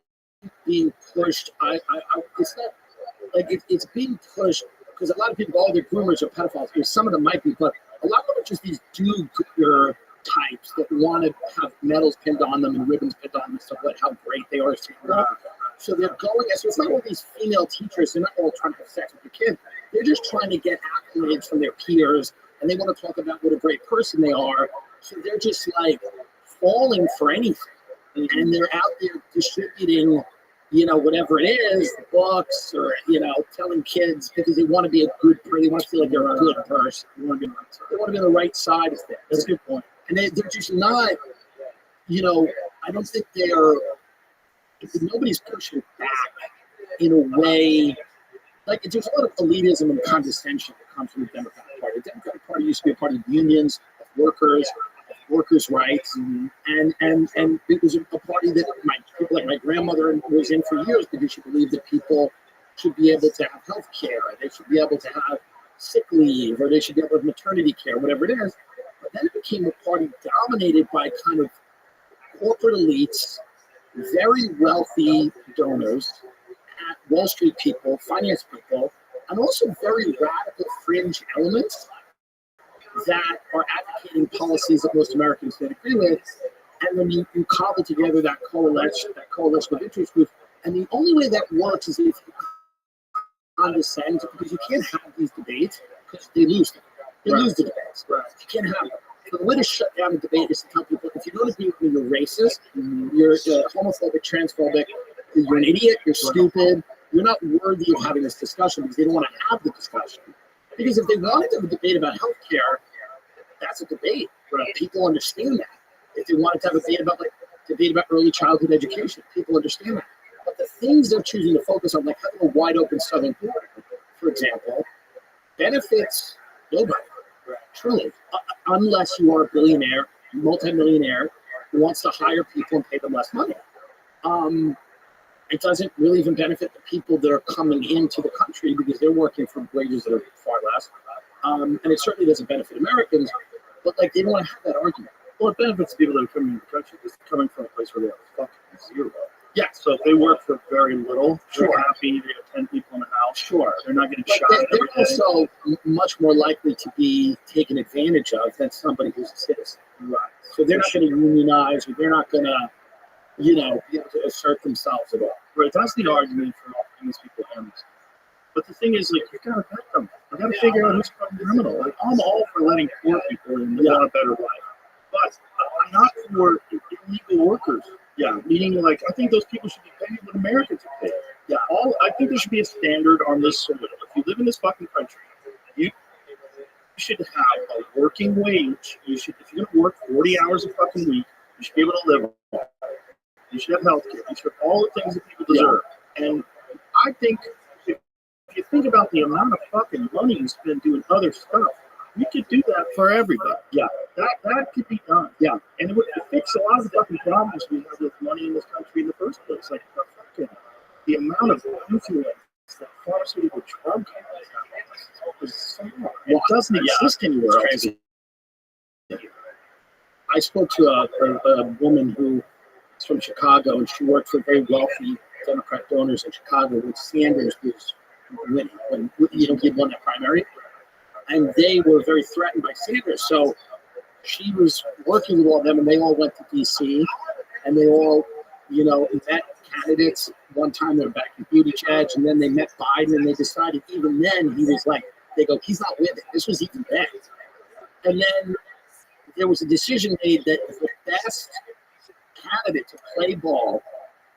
being pushed. It's not like it's being pushed because a lot of people, all the groomers are pedophiles. Some of them might be, but a lot of them are just these do-gooder types that want to have medals pinned on them and ribbons pinned on them and stuff like how great they are. So they're going, so it's not all these female teachers, they're not all trying to have sex with the kid. They're just trying to get accolades from their peers, and they want to talk about what a great person they are. So they're just like falling for anything. And they're out there distributing, whatever it is, books, or, telling kids because they want to be a good person. They want to feel like they're a good person. They want to be on the right side of things. That's a good point. And they're just not, I don't think nobody's pushing back in a way. Like, there's a lot of elitism and condescension that comes from the Democratic Party. The Democratic Party used to be a party of unions, of workers' rights, and it was a party that people like my grandmother was in for years because she believed that people should be able to have health care, they should be able to have sick leave, or they should be able to have maternity care, whatever it is. But then it became a party dominated by kind of corporate elites, very wealthy donors, Wall Street people, finance people, and also very radical fringe elements that are advocating policies that most Americans don't agree with. And then you cobble together that coalition of interest groups. And the only way that works is if you condescend, because you can't have these debates because they lose them. They lose the debates. Right. You can't have them. So the way to shut down a debate is to tell people, if you don't agree with me, you're racist, you're homophobic, transphobic, you're an idiot, you're stupid, you're not worthy of having this discussion, because they don't want to have the discussion. Because if they wanted to have a debate about healthcare, that's a debate. Right? People understand that. If they wanted to have a debate about early childhood education, people understand that. But the things they're choosing to focus on, like having a wide open southern border, for example, benefits nobody. Truly, unless you are a billionaire, multimillionaire, who wants to hire people and pay them less money. It doesn't really even benefit the people that are coming into the country because they're working for wages that are far less. And it certainly doesn't benefit Americans. But like, they don't want to have that argument. Well, it benefits people that are coming into the country because they're coming from a place where they have fucking zero. Yeah. So if they work for very little, Sure. they're happy, they have 10 people in the house. Sure. They're not getting But shot they're every day. also much more likely to be taken advantage of than somebody who's a citizen. Right. So they're not going to unionize, or they're not going to, be able to assert themselves at all. Right, that's the argument for offering these people amnesty. But the thing is, like, you gotta vet them. You gotta figure out who's a criminal. Like, I'm all for letting poor people in and want a better life. But I'm not for illegal workers. Yeah, meaning, like, I think those people should be paid what Americans are paid. Yeah, I think there should be a standard on this soil. If you live in this fucking country, you should have a working wage. If you're gonna work 40 hours a fucking week, you should be able to live on it. You should have health care. You should have all the things that people deserve. Yeah. And I think if you think about the amount of fucking money you spend doing other stuff, we could do that for everybody. Yeah. That could be done. Yeah. And it would fix a lot of the fucking problems we have with money in this country in the first place. Like the amount of influence that pharmaceutical drug companies have is so much. It doesn't exist anywhere else. Crazy. I spoke to a woman who is from Chicago, and she worked for very wealthy Democrat donors in Chicago when Sanders was winning, when he won that primary. And they were very threatened by Sanders. So she was working with all of them, and they all went to D.C., and they all, met candidates. One time they were back in Buttigieg, and then they met Biden, and they decided even then he was like, they go, he's not with it. This was even then. And then there was a decision made that the best candidate to play ball,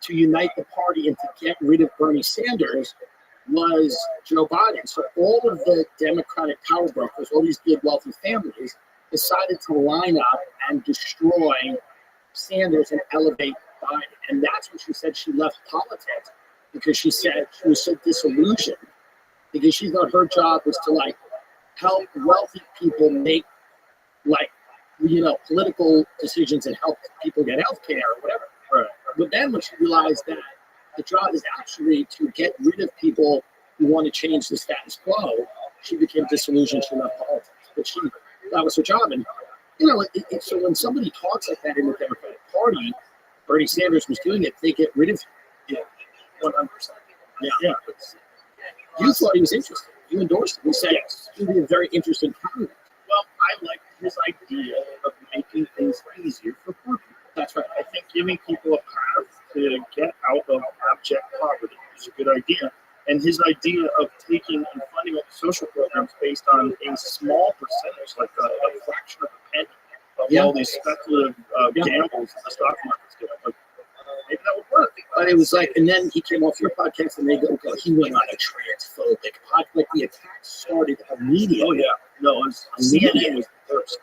to unite the party and to get rid of Bernie Sanders was Joe Biden. So all of the Democratic power brokers, all these big wealthy families, decided to line up and destroy Sanders and elevate Biden. And that's when she said she left politics, because she said she was so disillusioned, because she thought her job was to help wealthy people make political decisions and help people get health care or whatever. Right. But then when she realized that the job is actually to get rid of people who want to change the status quo, she became disillusioned. She left politics. But that was her job. And, so when somebody talks like that in the Democratic Party, Bernie Sanders was doing it, they get rid of him. Yeah, 100%. Yeah. You thought he was interesting. You endorsed him. You said he'd be a very interesting candidate. Well, I like his idea of making things easier for poor people. That's right. I think giving people a path to get out of abject poverty is a good idea. And his idea of taking and funding all the social programs based on a small percentage, like a fraction of a penny of all these speculative gambles that the stock market's get. Like, maybe that would work. But it was and then he came off your podcast and they go, he went on a transphobic podcast. Like the attack started immediately. Oh, yeah. No, CNN was the first.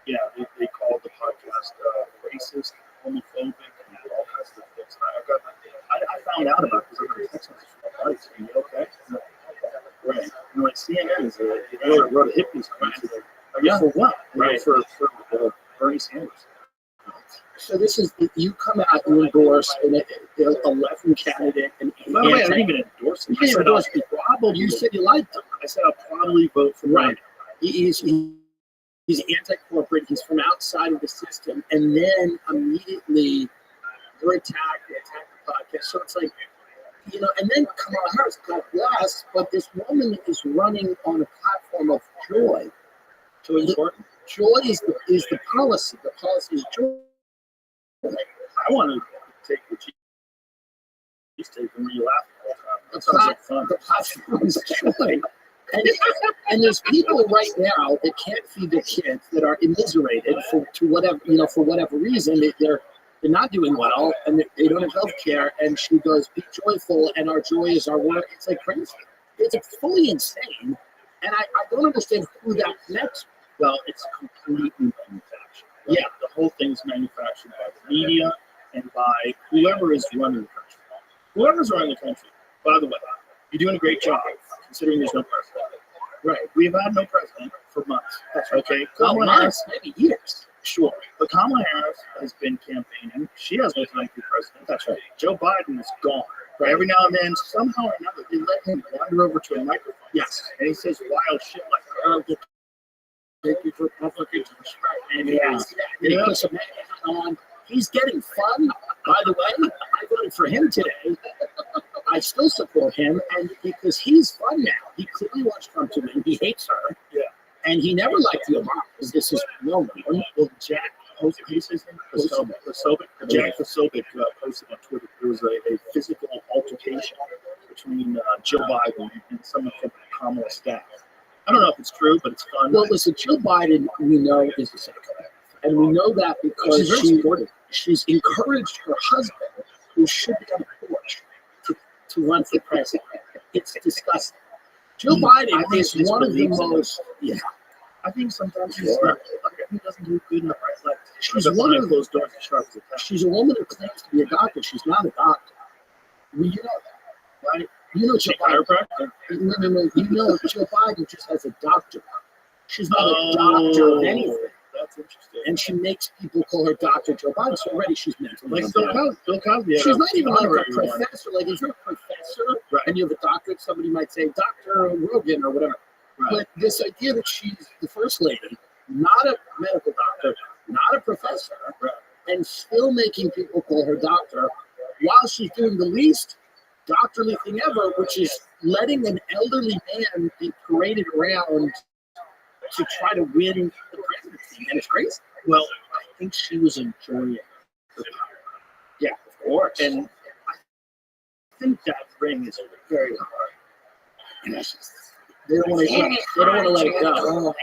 Yeah, they called the podcast racist, homophobic, and all kinds of things. I found out about this. I got a text message from my buddy saying, okay? Right. CNN is wrote a hit piece on it. For what? Right. For Bernie Sanders. So this is, you come out, you endorse an 11 candidate. And by the way, I didn't even endorse him. You didn't endorse him. You said you liked him. I said I'll probably vote for Bernie. He's anti-corporate. He's from outside of the system. And then immediately you're attacked. They attack the podcast. So it's and then Kamala Harris, God bless, but this woman is running on a platform of joy. So important. Joy is the policy. The policy is joy. I want to take what she's taking when you laugh all the time. That sounds like fun. The platform is joy. And there's people right now that can't feed their kids, that are immiserated for whatever reason. They're not doing well, and they don't have health care. And she goes, be joyful, and our joy is our work. It's like crazy. It's fully insane. And I don't understand who that connects. Well, it's completely manufactured. Yeah, the whole thing's manufactured by the media and by whoever is running the country. Whoever's running the country, by the way, you're doing a great job, considering there's no president. Right. We've had no president for months. That's okay. Kamala Harris, maybe years. Sure. But Kamala Harris has been campaigning. She has no time to be president. That's right. Joe Biden is gone. Right. Every now and then, somehow or another, they let him wander over to a microphone. Yes. And he says wild shit like, take you for public interest. And he asked that. And he puts a man on. He's getting fun. By the way, I voted for him today. I still support him, and because he's fun now. He clearly wants Trump to win. He hates her. Yeah. And he never liked the Obamas. This is well known. Well, Jack posted, how do you say his name? Jack Posobiec posted on Twitter there was a physical altercation between Joe Biden and someone from Kamala's staff. I don't know if it's true, but it's fun. Well, listen, Jill Biden, we know, is a psychopath. And we know that because she's encouraged her husband, who should be on the porch, to run for president. It's disgusting. Jill Biden is one of the most. Yeah. I think sometimes she's not. He doesn't do good in the right life. She's one of those doors. She's a woman who claims to be a doctor. She's not a doctor. I mean, you know that, right? You know, Jill Biden. No. You know, Jill Biden just has a doctor. She's not a doctor of anything. That's interesting. And she makes people call her Dr. Joe Biden. So already she's mentally like Bill Cosby. She's not even like a professor. Like if you're a professor and you have a doctorate, somebody might say Dr. Rogan or whatever. Right. But this idea that she's the first lady, not a medical doctor, not a professor, and still making people call her doctor, while she's doing the least doctorly thing ever, which is letting an elderly man be paraded around to try to win the presidency, and it's crazy. Well, I think she was enjoying the power. Yeah, of course. And I think that ring is very hard. And that's just, they don't want to let it go.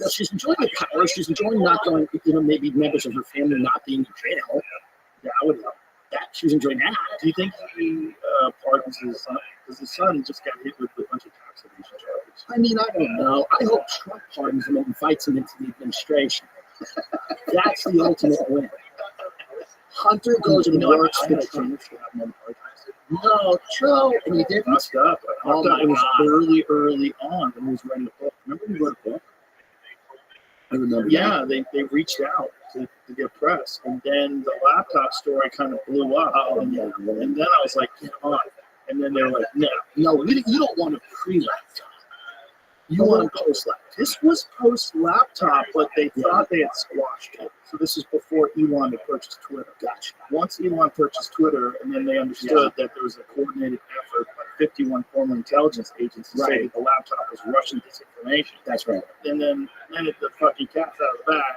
No, she's enjoying the power. She's enjoying not going. Maybe members of her family not being in jail. Yeah, I would love that. She's enjoying that. Do you think he pardons his son? Because his son just got hit with a bunch of tax evasion charges. I mean, I don't know. I hope Trump pardons him and invites him into the administration. That's the ultimate win. Hunter goes and works for Trump. No, Joe, and he didn't. Messed up. I thought it was early on when he was writing a book. Remember he wrote a book? I remember. Yeah, they reached out to get press, and then the laptop story kind of blew up. And then I was like, get on. And then they were like, no, you don't want a pre-laptop. You want a post-laptop. This was post-laptop, but they thought they had squashed it. So this is before Elon had purchased Twitter. Gotcha. Once Elon purchased Twitter, and then they understood that there was a coordinated effort by 51 former intelligence agents to say that the laptop was Russian disinformation. That's right. And then the fucking cat's out of the bag.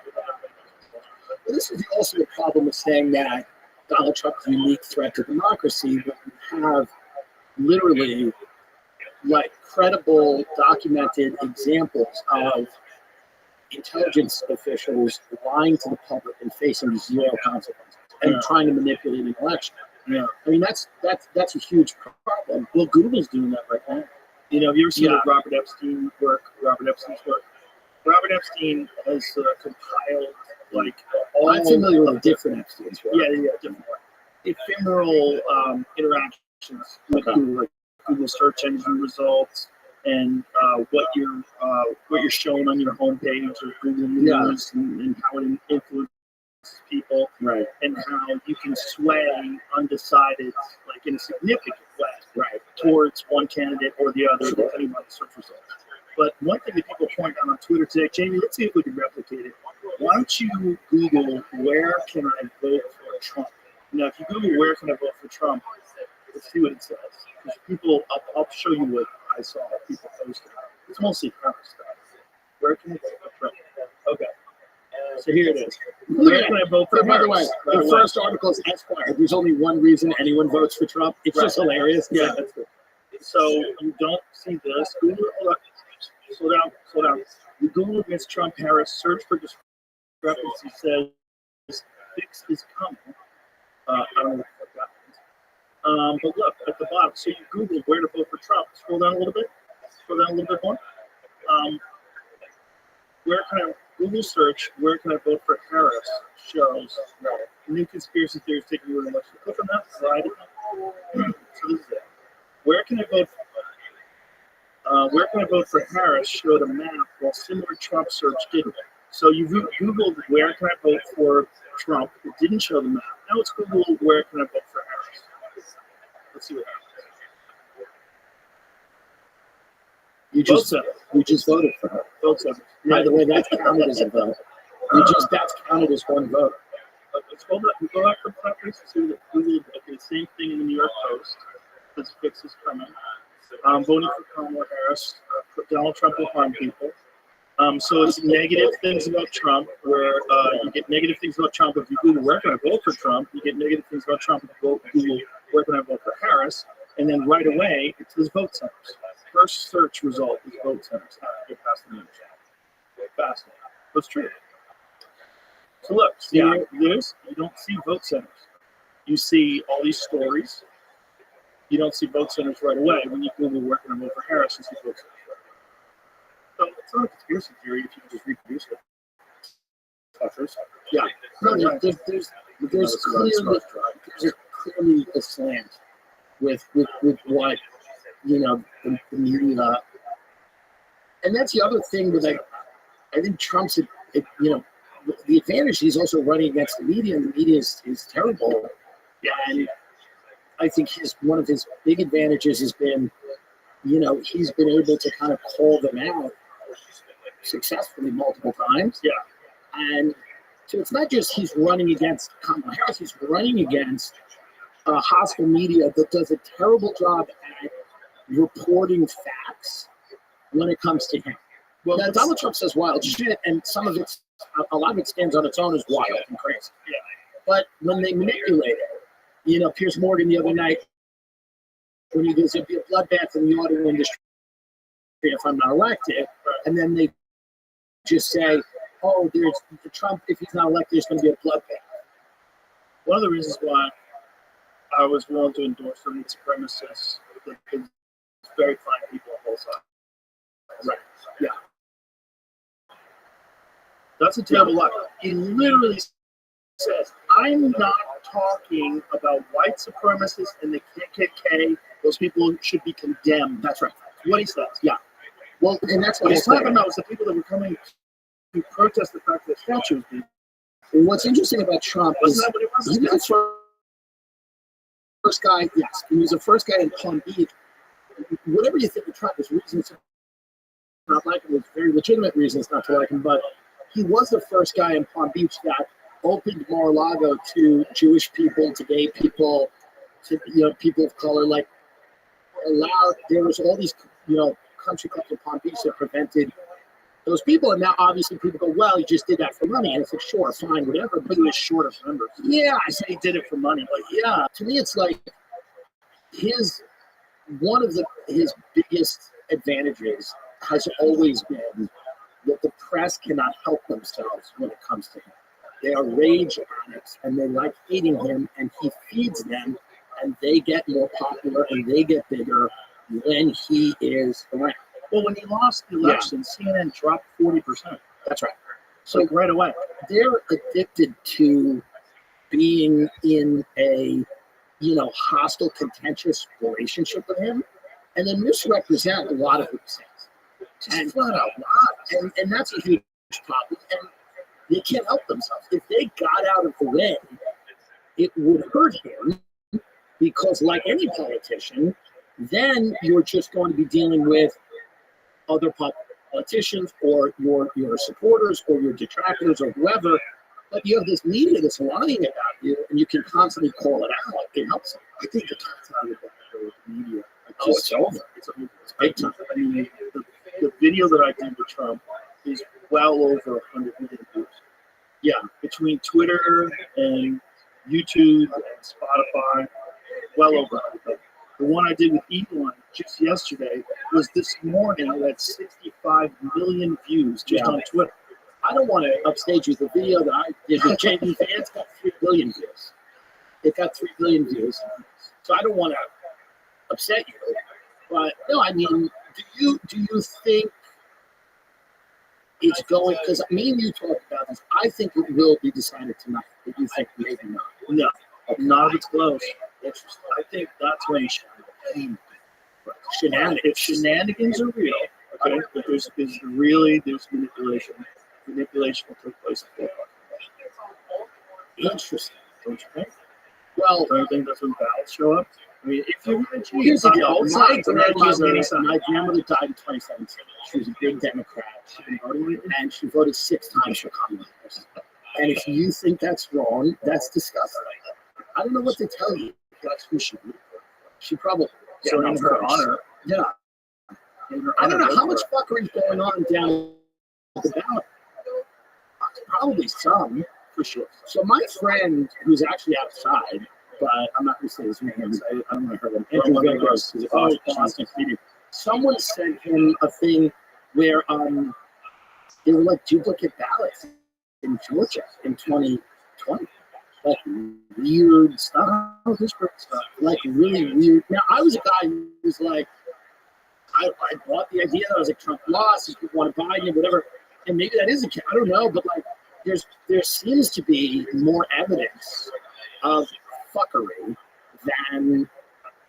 But this is also the problem with saying that Donald Trump is a unique threat to democracy, but you have literally like credible, documented examples of intelligence officials lying to the public and facing zero consequences and trying to manipulate an election. Yeah, I mean that's a huge problem. Well, Google's doing that right now. You know, have you ever seen Robert Epstein's work? Robert Robert Epstein has compiled like all. I'm familiar with different Epstein's work. Yeah, different work. Ephemeral interactions with Google, like Google search engine results, and what you're showing on your homepage of Google News, and how it influences people, right? And how you can sway undecided, like in a significant way, right, towards one candidate or the other, depending on the search results. But one thing that people point out on Twitter today, Jamie, let's see if we can replicate it. Why don't you Google where can I vote for Trump? Now, if you Google where can I vote for Trump, let's see what it says. Because people, I'll show you what I saw people posting. It's mostly Trump stuff. Where can I vote for Trump? Okay. So here it is. Where can I vote for By the way, the first article is Esquire. There's only one reason anyone votes for Trump. It's just hilarious. Yeah, that's good. So you don't see this. Google, slow down. You Google against Trump Harris, search for discrepancy, says fix is coming. I don't know what that means. But look at the bottom. So you Google where to vote for Trump. Scroll down a little bit. Scroll down a little bit more. Where can I Google search where can I vote for Harris shows new conspiracy theories taking you in election. Click on that slide. So this is it. Where can I vote for Harris showed a map while similar Trump search didn't. So you Googled where can I vote for Trump. It didn't show the map. Now it's Google where can I vote for Harris. Let's see what happens. You Vote just centers. you just voted for her. Vote centers. By the way, that's counted as a vote. That's counted as one vote. Let's go back to that piece and see that Google did the same thing in the New York Post. This fix is coming. Voting for Kamala Harris. Donald Trump will harm people. So it's negative things about Trump, where you get negative things about Trump if you Google where can I vote for Trump. You get negative things about Trump if you Google where can I vote for Harris. And then right away it says vote centers. First search result is vote centers. Get past the news. Fascinating. That's true. So look, see this? You don't see vote centers. You see all these stories. You don't see vote centers right away. When you Google where can I vote for Harris, you see vote centers. So it's not a conspiracy theory if you can just reproduce it. Yeah. No, there's clearly a slant with what the media, and that's the other thing that I think Trump's the advantage. He's also running against the media, and the media is terrible. And I think one of his big advantages has been, he's been able to kind of call them out successfully multiple times. Yeah. And so it's not just he's running against Kamala Harris, he's running against hostile media that does a terrible job at reporting facts when it comes to him. Well, now, Donald Trump says wild shit, and a lot of it stands on its own as wild and crazy. Yeah. But when they manipulate it, Piers Morgan the other night, when he goes, there'd be a bloodbath in the auto industry if I'm not elected, and then they just say, oh, there's Trump, if he's not elected, there's going to be a bloodbath. One of the reasons why I was willing to endorse the supremacists is very fine people on both sides. Right. Yeah. That's a terrible lie. He literally says, I'm not talking about white supremacists and the KKK. Those people should be condemned. That's right. That's what he says. Yeah. Well, and that's what what he's talking about is the people that were coming to protest the fact that the statue was being. And what's interesting about Trump is Wasn't that what it was? he was the first guy, yes, he was the first guy in Palm Beach. Whatever you think of Trump, his reasons not like him, was very legitimate reasons not to like him, but he was the first guy in Palm Beach that opened Mar-a-Lago to Jewish people, to gay people, to people of color. Like there was all these country clubs in Palm Beach that prevented those people, and now obviously people go, well, he just did that for money, and it's like, sure, fine, whatever, but He was short of members. yeah, I say he did it for money. but yeah, to me it's like one of his biggest advantages has always been that the press cannot help themselves when it comes to him. They are rage addicts, and they like hating him, and he feeds them, and they get more popular, and they get bigger when he is around. Well, when he lost the election, CNN dropped 40%. That's right. So right away. They're addicted to being in a hostile, contentious relationship with him, and then misrepresent a lot of what he says. And flat out not. And that's a huge problem. And they can't help themselves. If they got out of the way, it would hurt him, because like any politician, then you're just going to be dealing with other politicians or your supporters or your detractors or whoever. But you have this media that's lying about you, and you can constantly call it out. It helps them. I think the cat's out of the bag with the media. It's over. It's big time. I mean, the video that I did with Trump is well over 100 million views. Yeah, between Twitter and YouTube and Spotify, well over 100 million. The one I did with Elon just yesterday was this morning at 65 million views just on Twitter. I don't want to upstage you. The video that I did with JB Vance got 3 billion views. It got 3 billion views. So I don't want to upset you. But no, I mean, do you think it's going, because me and you talked about this, I think it will be decided tonight, but you think maybe not. No, not if it's close. I think that's when if shenanigans are real, okay, but there's manipulation. Manipulation will take place. Interesting. Don't you think? Well, Don't you think that's when ballots show up? I mean, if you're going to cheat, Here's the on deal. both sides, and that gives any side. My grandmother died in 2017. She was a big Democrat. She's been voting, and she voted 6 times for Congress. And if you think that's wrong, that's disgusting. I don't know what to tell you. That's who she is. She probably. So in of her course. honor, Yeah. in her I don't honor, know how much fuckery is going on down at the ballot. Probably some, for sure. So my friend, who's actually outside, but I'm not going to say his name. I don't want to hurt him. Andrew Vegas, who's a Boston comedian. Someone sent him a thing where they were like duplicate ballots in Georgia in 2020. Like weird stuff. Like really weird. Now, I was a guy who was like, I bought the idea that I was like, Trump lost, these people want to Biden and whatever. And maybe that is a case. I don't know, but like, there seems to be more evidence of fuckery than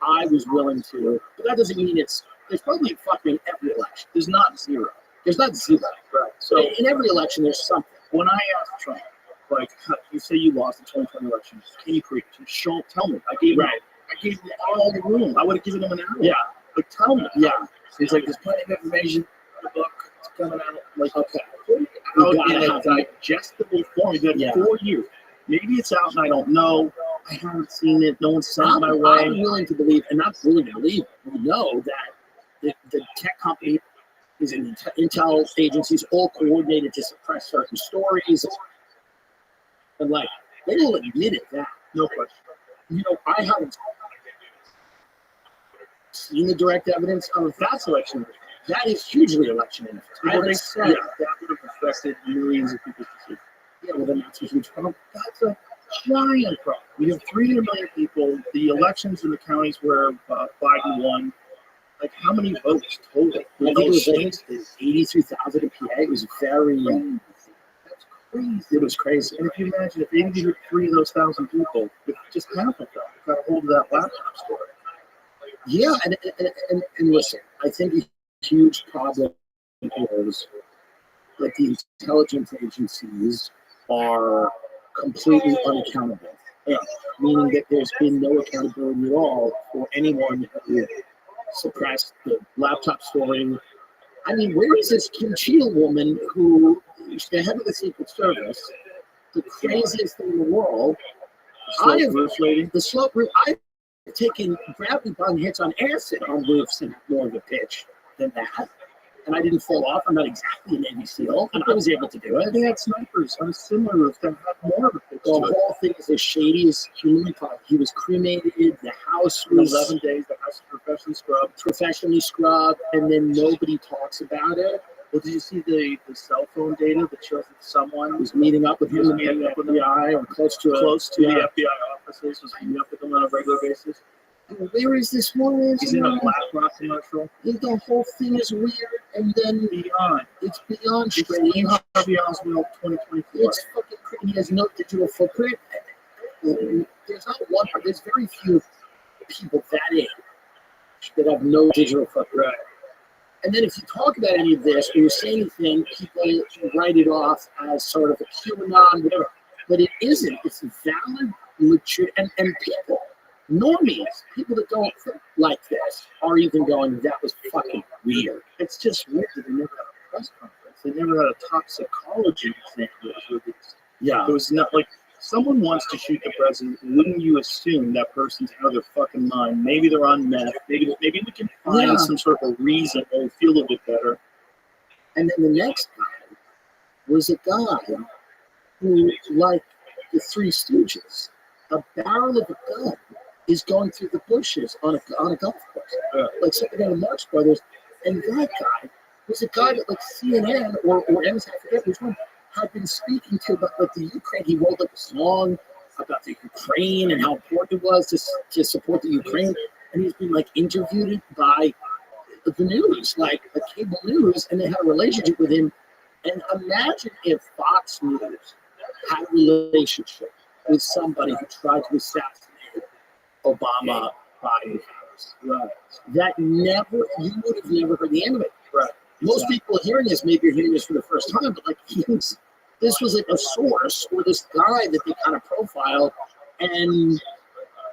I was willing to. But that doesn't mean there's probably fucking every election. There's not zero. There's not zero. right? So In every election, there's something. when I asked Trump, like, you say you lost the 2020 election, can you prove it? Tell me. I gave him all the room. I would have given him an hour. Yeah. Like, tell me. Yeah. He's like, there's plenty of information. The book, it's coming out. Like, Okay. out gotta in a have it. digestible form. You've had Yeah. 4 years. Maybe it's out and I don't know. I haven't seen it. No one's sent it my way. I'm willing to believe, and not willing to believe, we know that the tech company is in intel agencies all coordinated to suppress certain stories. And like, they will admit it that. No question. You know, I haven't seen the direct evidence of that election. That is hugely election interference. I What haven't they seen said, it. that would have affected millions of people's decisions. Yeah, well, then that's a huge problem. That's a giant problem. We have 300 million people. The elections in the counties where Biden won, like how many votes total? I think it was like 83,000 in PA. It was very. That's crazy. It was crazy. And if you imagine if 83 of those 1,000 people, if just half of them got a hold of that laptop store. Yeah, and listen, I think a huge problem is that the intelligence agencies are completely unaccountable. Yeah, meaning that there's been no accountability at all for anyone who suppressed the laptop storing. I mean, where is this Kim Cheadle woman who is the head of the Secret Service, the craziest thing in the world? The slope roof. I've taken gravity bong hits on acid on roofs and more of a pitch than that. And I didn't fall off. I'm not exactly a Navy SEAL, and I was able to do it. They had snipers on a similar roof that had more of a pitch. The whole thing is as shady as humanly possible. He was cremated. The house In was 11 days, the house was professionally scrubbed, and then nobody talks about it. Well, did you see the cell phone data that shows that someone Was meeting up with him in the FBI or close to the FBI offices was meeting up with them on a regular basis? Where is this woman? He's in a BlackRock commercial. The whole thing is weird, and then Beyond. it's beyond It's strange. Harvey Oswald 2024. It's fucking crazy. He has no digital footprint. There's not one. There's very few people that age that have no digital footprint. And then if you talk about any of this or you say anything, people write it off as sort of a QAnon, whatever. But it isn't. It's valid, mature, and people, normies, people that don't think like this, are even going, that was fucking weird. It's just weird that they never had a press conference. They never had a toxicology exam that was released. Yeah. It was not like someone wants to shoot the president. Wouldn't you assume that person's out of their fucking mind? Maybe they're on meth. Maybe we can find some sort of a reason or feel a little bit better. And then the next guy was a guy who, like the Three Stooges, a barrel of a gun is going through the bushes on a golf course, like something out of Marx Brothers. And that guy was a guy that, like, CNN or MSN, I forget which one, had been speaking to about, like, the Ukraine. He wrote like a song about the Ukraine and how important it was to support the Ukraine. And he's been like interviewed by the news, like the cable news, and they had a relationship with him. And imagine if Fox News had a relationship with somebody who tried to assassinate Obama, Biden, Harris. Right. That you would have never heard the end of it. Right. Most people hearing this, maybe you're hearing this for the first time, but like this was like a source or this guy that they kind of profiled, and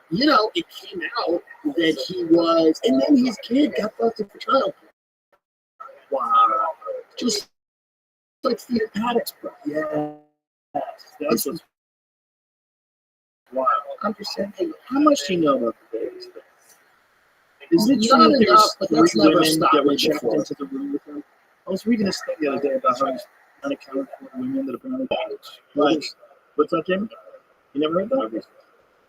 you know, it came out that he was, and then his kid got busted for child. Wow. Just like Stephen Paddock's brother. Yeah. That's what's wild. I'm just saying, hey, How much do you know about the Davis thing? Is it not true that enough, but there's that's three never women stopped that were me checked before. into the room with him? I was reading this thing the other day about how he's unaccounted for women that apparently Right. What's that, Jim? You never heard that?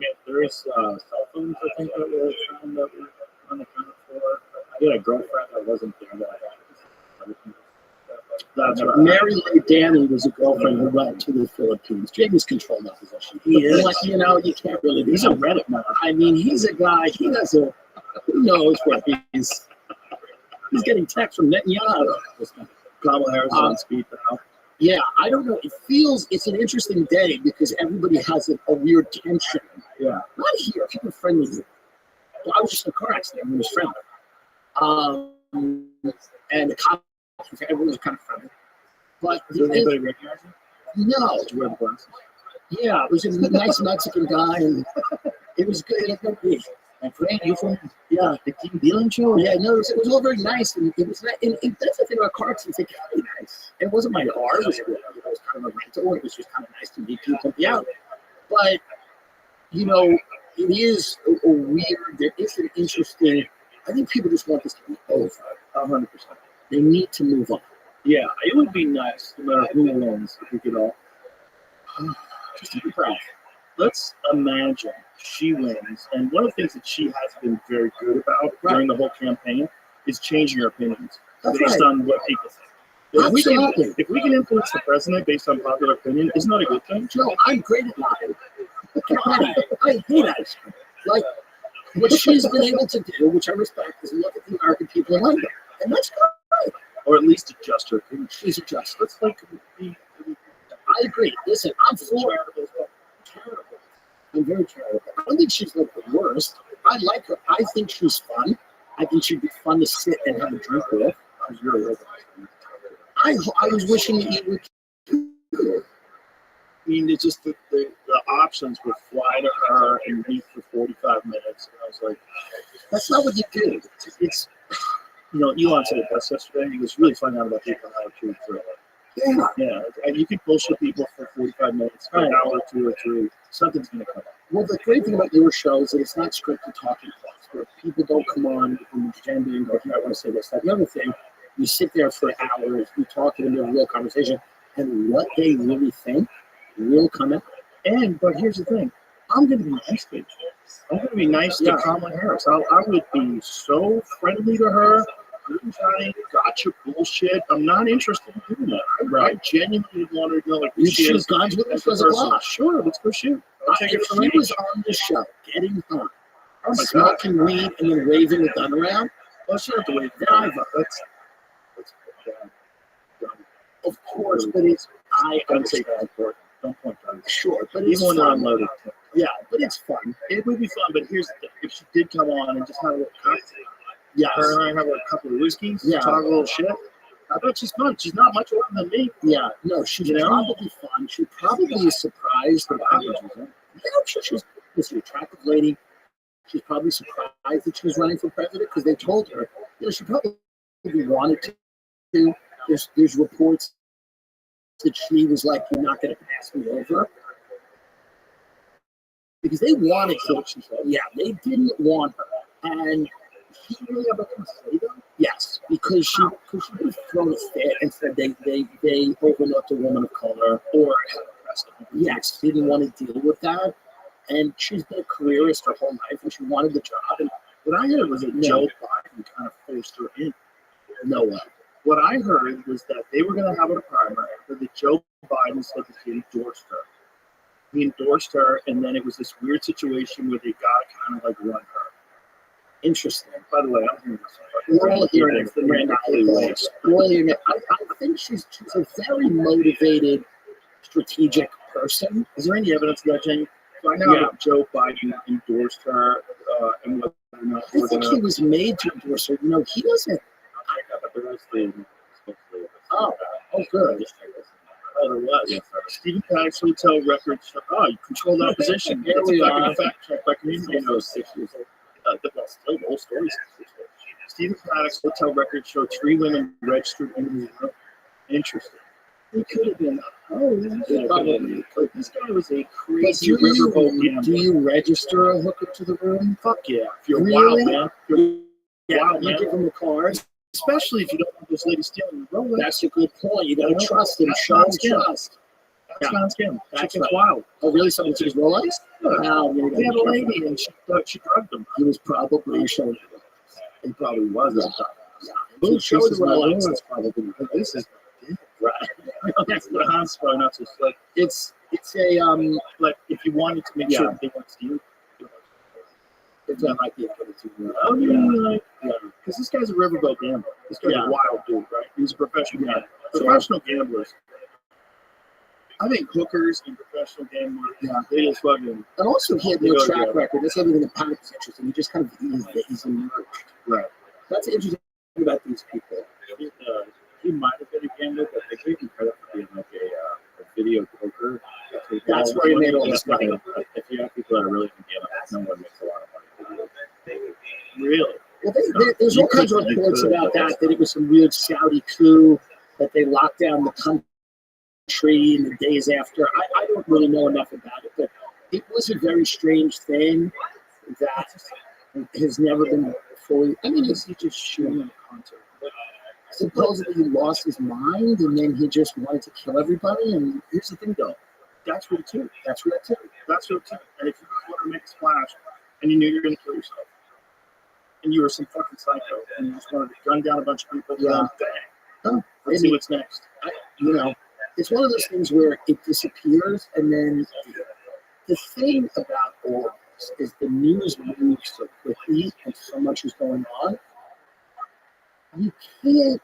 Yeah, there is cell phones, I think, that were found that were unaccounted for. I had a girlfriend that wasn't there that I That's right. Mary Lou Danny was a girlfriend who went to the Philippines. Jamie's controlled that position. He is. Like, you know, you can't really. He's a Reddit man. I mean, he's a guy. He doesn't. Who knows what he's getting texts from Netanyahu. Kamala Harris on speed now. Yeah, I don't know. It feels it's an interesting day because everybody has a weird tension. Yeah. Not here. People are friendly here. Well, I was just in a car accident. We was friendly. And the cop, everyone was kind of friendly. But Did anybody recognize him? no. Did you wear the glasses? Yeah, it was a nice Mexican guy, and it was good. It was good. And Frank, you from Yeah, the King Dealing show? yeah, no, it was all very nice, and it was. And that's the thing about car accidents; they can be nice. It wasn't my car; it was kind of a rental. It was just kind of nice to meet people. Yeah, but you know, it is a weird. There is an interesting. I think people just want this to be over. 100%. They need to move on. Yeah, it would be nice, no matter who wins, if we could all just to be proud. Let's imagine she wins, and one of the things that she has been very good about during the whole campaign is changing her opinions based on what people think. If we can influence the president based on popular opinion, isn't that a good thing? Joe, I'm great at lying. I hate that. Like what she's been able to do, which I respect, is look at the American people and like them, and that's good. Or at least adjust her opinion. She's adjusted. Let's be I agree. Listen, I'm for terrible. I'm very charitable. I don't think she's like the worst. I like her. I think she's fun. I think she'd be fun to sit and have a drink with. I was wishing that you would. I mean, it's just the options would fly to her and meet for 45 minutes. And I was like, That's not what you do. it's, you know, Elon said it best yesterday. He was really finding out about people how to through. Yeah. Yeah, and you can bullshit people for 45 minutes, for an hour, 2 or 3. Something's going to come up. Well, the great thing about your show is that it's not scripted talking points where people don't come on from the agenda and go, I want to say this, that. The other thing, you sit there for hours, you talk to them in a real conversation, and what they really think will come out. But here's the thing. I'm going to be nice to you. I'm going to be nice to Kamala Harris. I would be so friendly to her. Johnny, gotcha bullshit. I'm not interested in doing that. I genuinely want to know, like, You shoot guns with us as a class. Sure, let's go shoot. I'll take it If from he me. was on the show, getting high, Oh my God. smoking weed, and then waving a gun around, Well, she don't have to wait. then I vote. That's Of course, but it's, I don't say understand. that important. Don't point guns. Sure, but it's Even when they're fun. unloaded. Yeah, but it's fun. It would be fun, but here's the thing. If she did come on and just have a little cocktail, Yes. her and I have a couple of whiskeys, Yeah. talk a little shit, I bet she's fun. She's not much older than me. Yeah, no, she's probably fun. She probably is surprised that she's an attractive lady. She's probably surprised that she was running for president because they told her, she probably wanted to. There's reports that she was like, you're not going to pass me over. Because they wanted to. Yeah, they didn't want her. And she really have nothing to say though? Yes, because she would have thrown a fit and said they overlooked a woman of color or yes, didn't want to deal with that. And she's been a careerist her whole life and she wanted the job. And what I heard was that Joe Biden kind of forced her in. No way. What I heard was that they were going to have a primary, but that Joe Biden said that he endorsed her. He endorsed her, and then it was this weird situation where they got to kind of like run her. Interesting. By the way, I'm hearing We're all hearing it from Randy Quaid. We're all hearing it. I think she's a very motivated, strategic person. Is there any evidence of that, Jamie? So I know that Joe Biden endorsed her, and whether or not I think he was made to endorse her. He doesn't. Oh, good. Oh, there was. Stephen Paddock's hotel records. Oh, you control that position. Here That's we back in are. the fact check by community. You know, 6 years old. Well, still the whole story. Stephen Paddock's hotel records show 3 women registered in his room. Interesting. He could have been. Oh, yeah, probably. This guy was a But crazy riverboat gambler. Do you register a hooker to the room? Fuck yeah. If you're Really? wild, man. You're wild, You man. give him a card. Especially if you don't want this lady stealing your Rolex. That's a good point. You gotta trust him. That's Show not him scam. trust. That's not a scam. That's Chicken's right. wild. Oh, really? Someone took his Rolex? Wow, you He had a gotta be lady and she thought she drugged him. He was probably showing it. He probably was at the time. Who This showed is the my Rolex? Rolex, probably. This is right. That's the Hans probably not so slick. It's a But if you wanted to make sure that they weren't stealing, it's not like the other two. oh yeah, because this guy's a riverboat gambler. This guy's Yeah. a wild dude, right? He's a professional gambler. Professional gamblers. I think hookers and professional gamblers, they just fucking And also, he had They no go track together. record. That's everything that Paddock is interesting. He just kind of he's emerged. right. That's interesting about these people. He might have been a gambler, but they gave him credit for being like a video poker. That's where he made all this money. If you have people that are really into gambling, no one makes a lot of money. Really? Well, there's You all kinds of could- you reports could, about but- that it was some weird Saudi coup, that they locked down the country in the days after. I don't really know enough about it, but it was a very strange thing that has never been fully. I mean, he just shooting a concert. Supposedly he lost his mind and then he just wanted to kill everybody. And Here's the thing, though. That's real too. that's real too. That's real too. And if you just want to make a splash, and you knew you were going to kill yourself, and you were some fucking psycho, and you just wanted to gun down a bunch of people, Yeah. bang. Oh, Let's see what's next. You know, it's one of those things where it disappears, and then the thing about all of this is the news moves so quickly and so much is going on. You can't,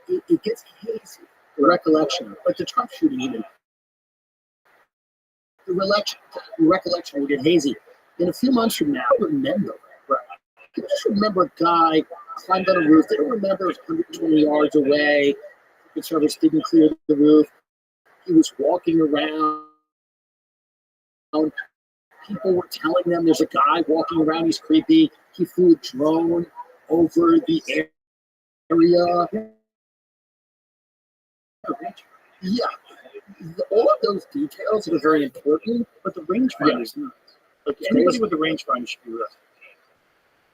it gets hazy. The recollection, like the Trump shooting, even. The recollection will get hazy. In a few months from now, remember. Right? People just remember a guy climbed on a roof. They don't remember it was 120 yards away. The service didn't clear the roof. He was walking around. People were telling them there's a guy walking around. He's creepy. He flew a drone over the area. Yeah. All of those details are very important. But the rangefinder is nuts. Like anybody with a rangefinder should be arrested.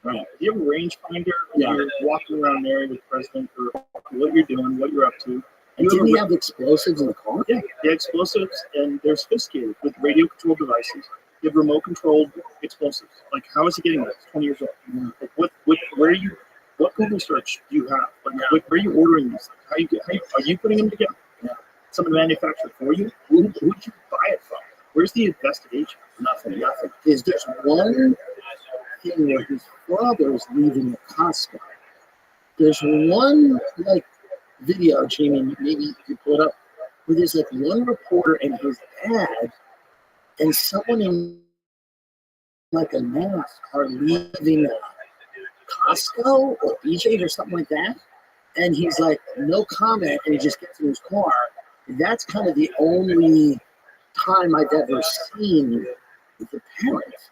Right. If you have a rangefinder, you're walking around an area with the president, or what you're doing, what you're up to. And didn't he have explosives in the car? Yeah, they have explosives, and they're sophisticated with radio-controlled devices. They have remote-controlled explosives. Like, how is he getting that? He's 20 years old. Like, what Google search do you have? Like, where are you ordering these? Are you putting them together? Yeah. Someone manufactured for you? Who did you buy it from? Where's the investigation? Nothing. There's one thing where his father is leaving a Costco. There's one, like, video, Jamie, maybe you could put up, where there's like one reporter and his dad and someone in like a mask are leaving Costco or BJ or something like that. And he's like, no comment, and he just gets in his car. That's kind of the only time I've ever seen the parents.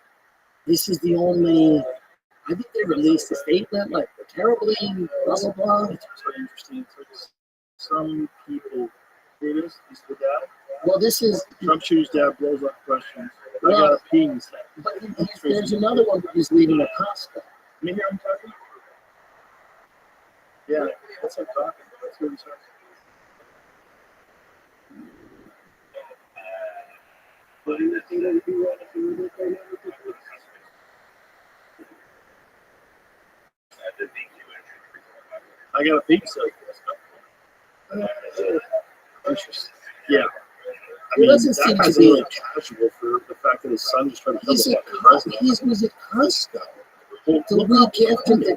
This is the only, I think they released a statement like, we're terribly, blah, blah, blah. It's really interesting. It's like some people, here it is, he's the dad. Well, this is, Trump shooter's dad blows up questions. I Well, got a pee, he said. but there's another one where he's leaving a Costco. Can you hear him talking? Yeah, that's him talking. That's what he says. But anything that you want to do with it, I got a pee, so interesting. Yeah. I mean, doesn't that seem to guy's be- really casual for the fact that his son just tried to kill He's the at fucking president. he was at Costco. The week after the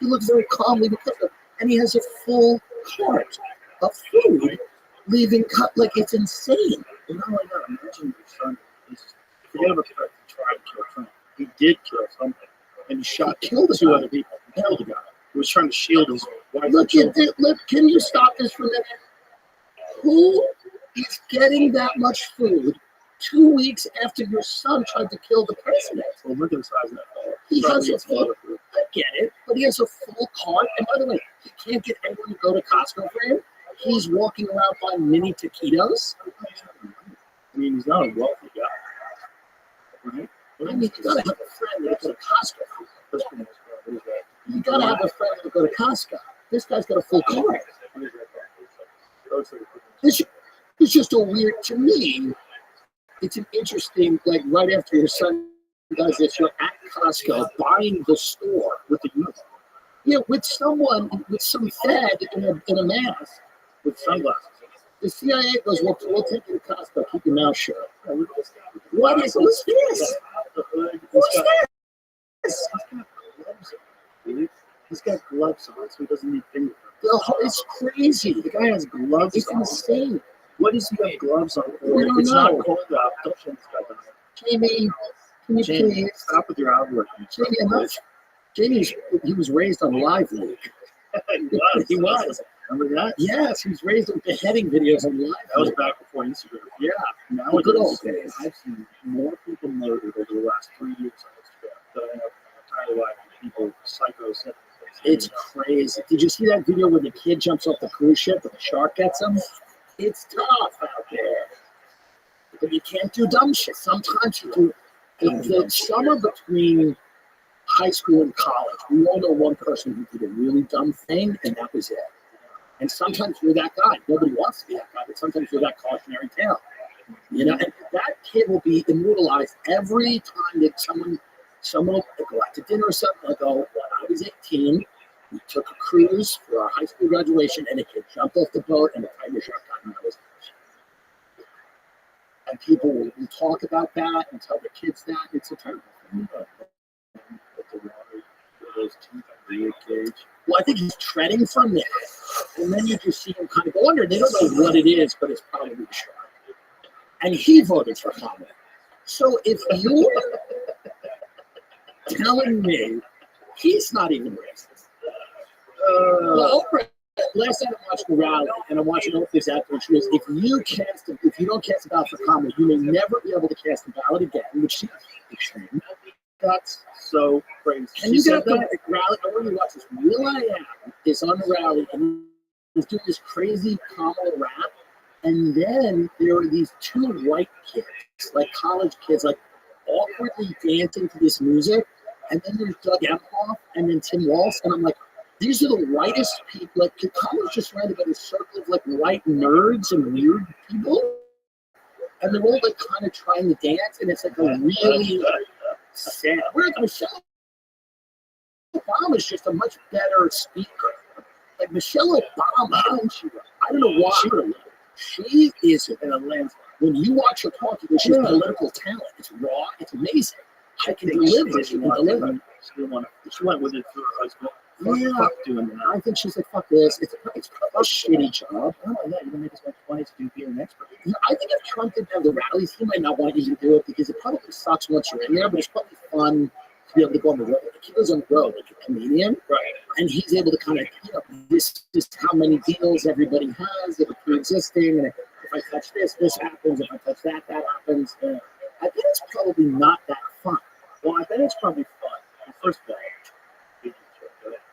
he looked very calmly because and he has a full cart of food leaving like it's insane. You know, like that. Imagine your son. Forget about the fact that he tried to kill Trump. He did kill something, and he shot Killed the two guy. other people. He killed the guy. He was trying to shield his wife. Look at it. Look, can you stop this for a minute? Who is getting that much food 2 weeks after your son tried to kill the president? Well, look at the size of that fellow. He Probably has a eats a lot full, of food. I get it, but he has a full cart. And by the way, he can't get anyone to go to Costco for him. He's walking around buying mini taquitos. I mean, he's not a wealthy guy. Right? I mean, you gotta have a friend that go to Costco. First thing is, what is that? You gotta have a friend that go to Costco. This guy's got a full cart. What is that? It looks like a It's just a weird, to me, it's an interesting, like right after your son does this, you're at Costco buying the store with the uniform, yeah, with someone, with some fed in a mask. with sunglasses. The CIA goes, well, we'll take you to Costco, keep your mouth shut. Yeah, look at this guy. What is, who's this? The hood. Who's He's this? got gloves on. Dude. He's got gloves on, so he doesn't need fingerprints. It's crazy. The guy has gloves It's on. insane. What does he have gloves on for? We don't It's know. not cold out. Don't show this guy down. Jamie, can you Jamie, please? stop with your algorithm. Jamie, he was raised on Live Leak. He was. Remember that? Yes, he was raised on beheading videos on Live That was Leak. back before Instagram. Yeah, Nowadays, good old days. I've seen more people murdered over the last 3 years on Instagram than I have my entire life. People psychos. It's crazy. Did you see that video where the kid jumps off the cruise ship and the shark gets him? It's tough out there. But you can't do dumb shit. Sometimes you do. The summer between high school and college, we all know one person who did a really dumb thing, and that was it. And sometimes you're that guy. Nobody wants to be that guy, but sometimes you're that cautionary tale. You know, and that kid will be immortalized every time that someone will go out to dinner or something. Like, oh, when I was 18, we took a cruise for our high school graduation, and a kid jumped off the boat, and the tiger shark got him. And people will talk about that and tell the kids that. It's a terrible thing. Those teeth are really cage. Well, I think he's treading from that. And then you just see him kind of go under. They don't know what it is, but it's probably a shark. And he voted for Kamala. So if you're telling me he's not even racist. Well, Oprah, last time I watched the rally, and I'm watching Oprah's after, she goes, if you don't cast a ballot for Kamala, you may never be able to cast a ballot again, which seems extreme. That's so crazy. And you get the rally, I want you to watch this. Will.i.am is on the rally, and he's doing this crazy Kamala rap, and then there are these two white kids, like college kids, like awkwardly dancing to this music, and then there's Doug Emhoff, and then Tim Walsh, and I'm like, these are the whitest people. Like, Kamala's just trying to get a circle of like white nerds and weird people, and they're all like kind of trying to dance, and it's like a really sad. Whereas Michelle Obama's just a much better speaker. Like Michelle Obama, I don't know why. She is in a lens. When you watch her talk, she's political talent. It's raw. It's amazing. She can deliver. She went with it through high school. Yeah, doing that. I think she's like, fuck this. It's a shitty job. Oh, yeah, you're going to make as much money to do being an expert. You know, I think if Trump didn't have the rallies, he might not want you to do it because it probably sucks once you're in there, but it's probably fun to be able to go on the road. Like, he goes on the road like a comedian, right? And he's able to kind of, this is how many deals everybody has that are pre-existing, and if I touch this, this happens. If I touch that, that happens. I think it's probably not that fun. Well, I bet it's probably fun. First of all,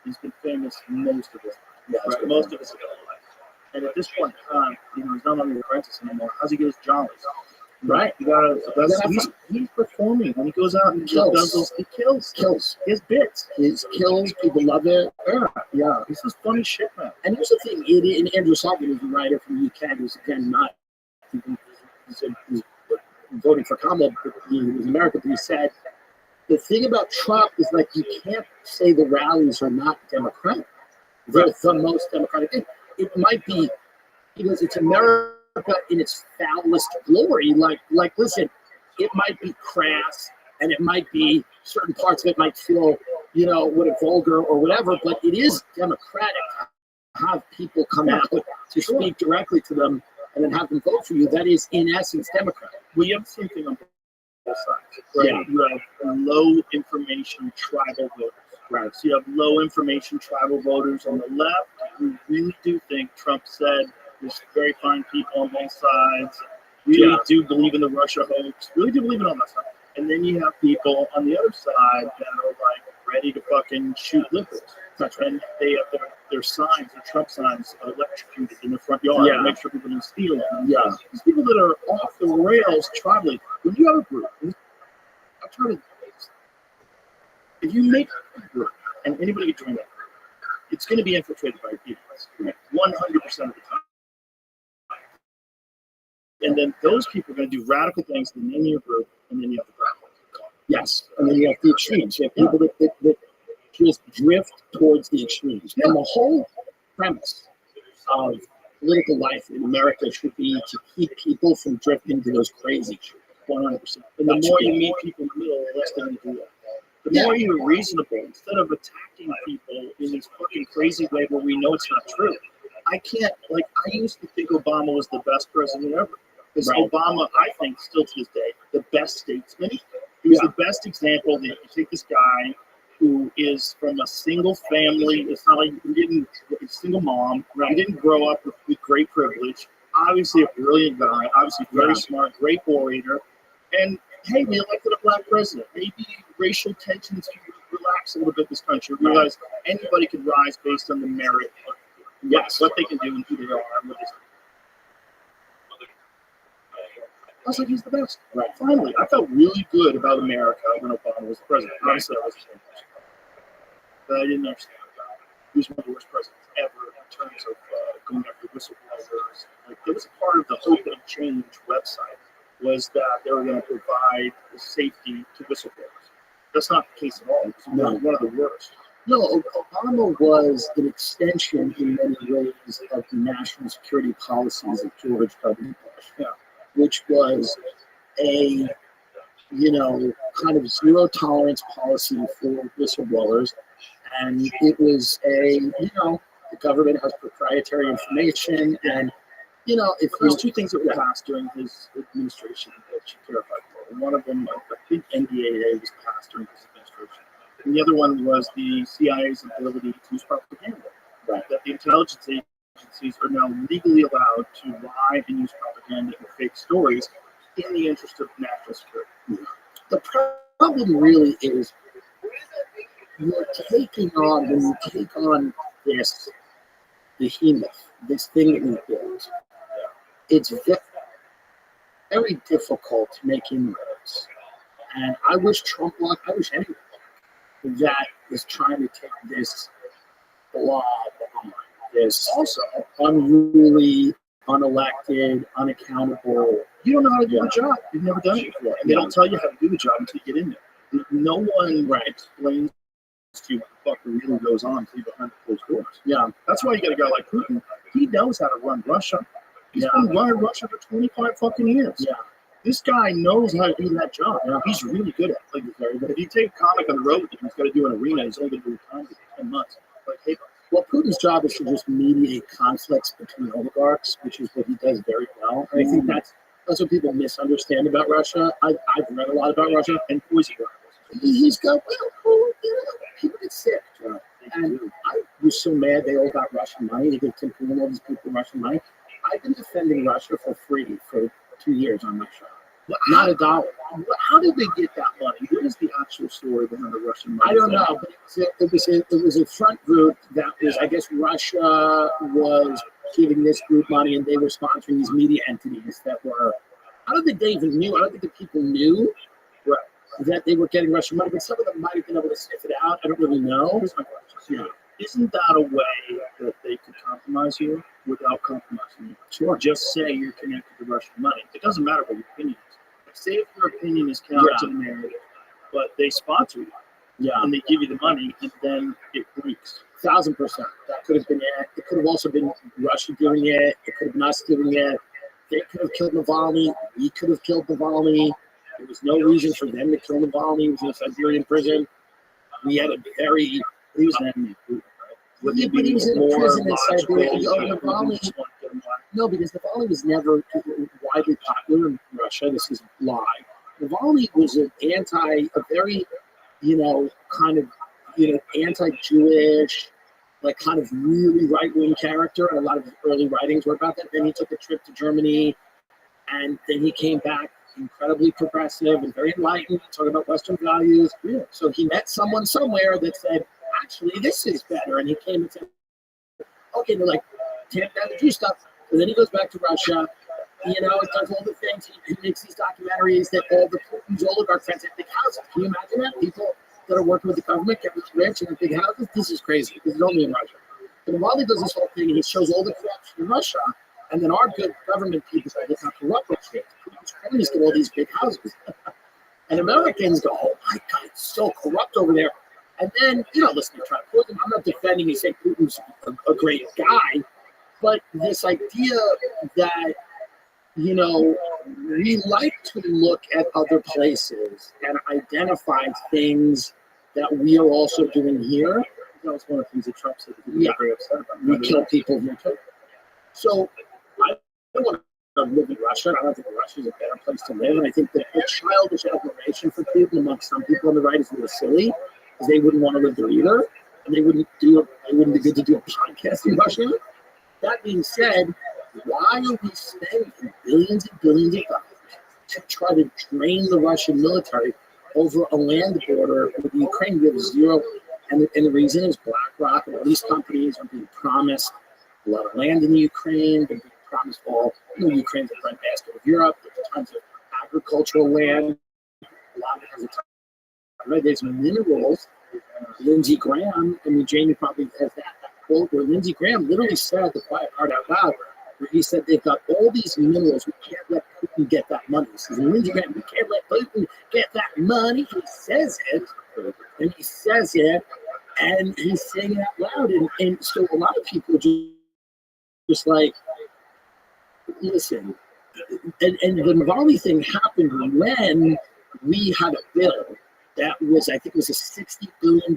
he's been famous most of his life. Yeah, right? Most of his life. And at this point in time, he's not on the apprentice anymore. How's he get his jollies? Right. He's performing. When he goes out and does those, he kills. His bits. His kills. People love it. Yeah. This is funny shit, man. And here's the thing. And Andrew Sullivan, who's a writer from the UK, who's again not, he's voting for Kamala, he was American, but he said, the thing about Trump is, like, you can't say the rallies are not Democratic. They're the most Democratic thing. It might be because it's America in its foulest glory. Like, listen, it might be crass, and it might be certain parts of it might feel, vulgar or whatever, but it is Democratic to have people come out to speak directly to them and then have them vote for you. That is, in essence, Democratic. Well, you have the same thing on both sides, right? Yeah. You have low information tribal voters, right? So you have low information tribal voters on the left who really do think Trump said There's very fine people on both sides. Really do believe in the Russia hoax. Really do believe in all that stuff. And then you have people on the other side that are like ready to fucking shoot liberals. And they have their signs, their Trump signs, electrocuted in the front yard to make sure people don't steal them. Yeah. These people that are off the rails tribally. When you have a group, I've tried to. If you make a group and anybody can join that group, it's going to be infiltrated by people 100% of the time. And then those people are going to do radical things in the name of your group, and then you have the problem. Yes, and then you have the extremes. You have people that just drift towards the extremes. And the whole premise of political life in America should be to keep people from drifting to those crazy 100%. And the more you meet people in the middle, the less they're going to do that. The more you're reasonable, instead of attacking people in this fucking crazy way where we know it's not true. I used to think Obama was the best president ever. Because Obama, I think, still to this day, the best statesman. He was the best example that you take this guy who is from a single family. It's not like he didn't, a single mom. He didn't grow up with great privilege. Obviously a brilliant guy. Obviously very smart, great orator. And hey, we elected a black president. Maybe racial tensions can relax a little bit in this country. Realize anybody can rise based on the merit of what they can do and who they are and what they do. I was like, he's the best. Finally, I felt really good about America when Obama was the president. Honestly, I was the same person. But I didn't understand about it. He was one of the worst presidents ever in terms of going after whistleblowers. Like, there was a part of the Hope and Change website was that they were going to provide safety to whistleblowers. That's not the case at all. It's one of the worst. No, Obama was an extension in many ways of the national security policies of George W. Bush, which was a, kind of zero tolerance policy for whistleblowers. And it was the government has proprietary information and, if there's two things that were passed during his administration that she clarified for. And one of them, I think NDAA was passed during his administration. And the other one was the CIA's ability to use propaganda. That the intelligence agencies are now legally allowed to lie and use propaganda and fake stories in the interest of national security. The problem really is when you take on this behemoth, this thing that we built, it's very difficult to make inroads. And I wish Trump luck, I wish anyone that is trying to take this blob on, this also unruly, unelected, unaccountable. You don't know how to do the job. You've never done it before. And they don't tell you how to do the job until you get in there. No one explains to you what the fuck really goes on until you're behind closed doors. Yeah. That's why you got a guy like Putin. He knows how to run Russia. He's been running Russia for 25 fucking years. Yeah. This guy knows how to do that job. He's really good at it. Like, if you take a comic on the road with him, he's got to do an arena. He's only going to do a comedy for 10 months. Like, hey, well, Putin's job is to just mediate conflicts between oligarchs, which is what he does very well. And I think that's what people misunderstand about Russia. I've read a lot about Russia, and poison rivals. He's got, people get sick. And I was so mad they all got Russian money. They give Tim Pool and all these people Russian money. I've been defending Russia for free for 2 years on my show. Not a dollar. How did they get that money? What is the actual story behind the Russian money? I don't know, but it was a front group that was, I guess Russia was giving this group money and they were sponsoring these media entities that were, I don't think they even knew, I don't think the people knew that they were getting Russian money, but some of them might have been able to sniff it out. I don't really know. Here's my question. Isn't that a way that they could compromise you without compromising you? Sure. Just say you're connected to Russian money. It doesn't matter what your opinion is. Like, say if your opinion is counter to the narrative, but they sponsor you, and they give you the money, and then it leaks. 1,000%. That could have been it. It could have also been Russia doing it. It could have been us doing it. They could have killed Navalny. We could have killed Navalny. There was no reason for them to kill Navalny. He was in a Siberian prison. We had a very... He was an enemy. But he was in prison in Siberia. No, because Navalny was never widely popular in Russia. This is a lie. Navalny was a very, kind of, anti-Jewish, like kind of really right-wing character, and a lot of his early writings were about that. Then he took a trip to Germany, and then he came back incredibly progressive and very enlightened, talking about Western values. Yeah. So he met someone somewhere that said, actually, this is better. And he came and said, okay, they're like, tamp down the Jew stuff. And then he goes back to Russia. You know, he does all the things. He makes these documentaries that all the Putin's oligarch friends have big houses. Can you imagine that? People that are working with the government get rich and have big houses. This is crazy. This is only in Russia. And while he does this whole thing, he shows all the corruption in Russia. And then our good government people say, look how corrupt Russia is. Putin's cronies get all these big houses. And Americans go, oh my God, it's so corrupt over there. And then, you know, listen, try to put him. I'm not defending you, say Putin's a great guy. But this idea that, you know, we like to look at other places and identify things that we are also doing here. That was one of the things that Trump said that he was very upset about. We kill people here too. So I don't want to live in Russia. I don't think Russia is a better place to live. And I think that the childish admiration for Putin amongst some people on the right is a little silly, because they wouldn't want to live there either. And they wouldn't be good to do a podcast in Russia. That being said, why are we spending billions and billions of dollars to try to drain the Russian military over a land border with Ukraine? We have zero, and the reason is BlackRock and all these companies are being promised a lot of land in the Ukraine. They're being promised all, you know, Ukraine's a breadbasket of Europe. There's tons of agricultural land. A lot of it has a ton, right? There's minerals. Lindsey Graham, I mean, Jamie probably has that quote where Lindsey Graham literally said the quiet part out loud, where he said they've got all these minerals. We can't let Putin get that money. He says, Lindsey Graham, we can't let Putin get that money. He says it, and he says it, and he's saying it out loud. And so a lot of people just like, listen, and the Navalny thing happened when we had a bill that was, I think it was a $60 billion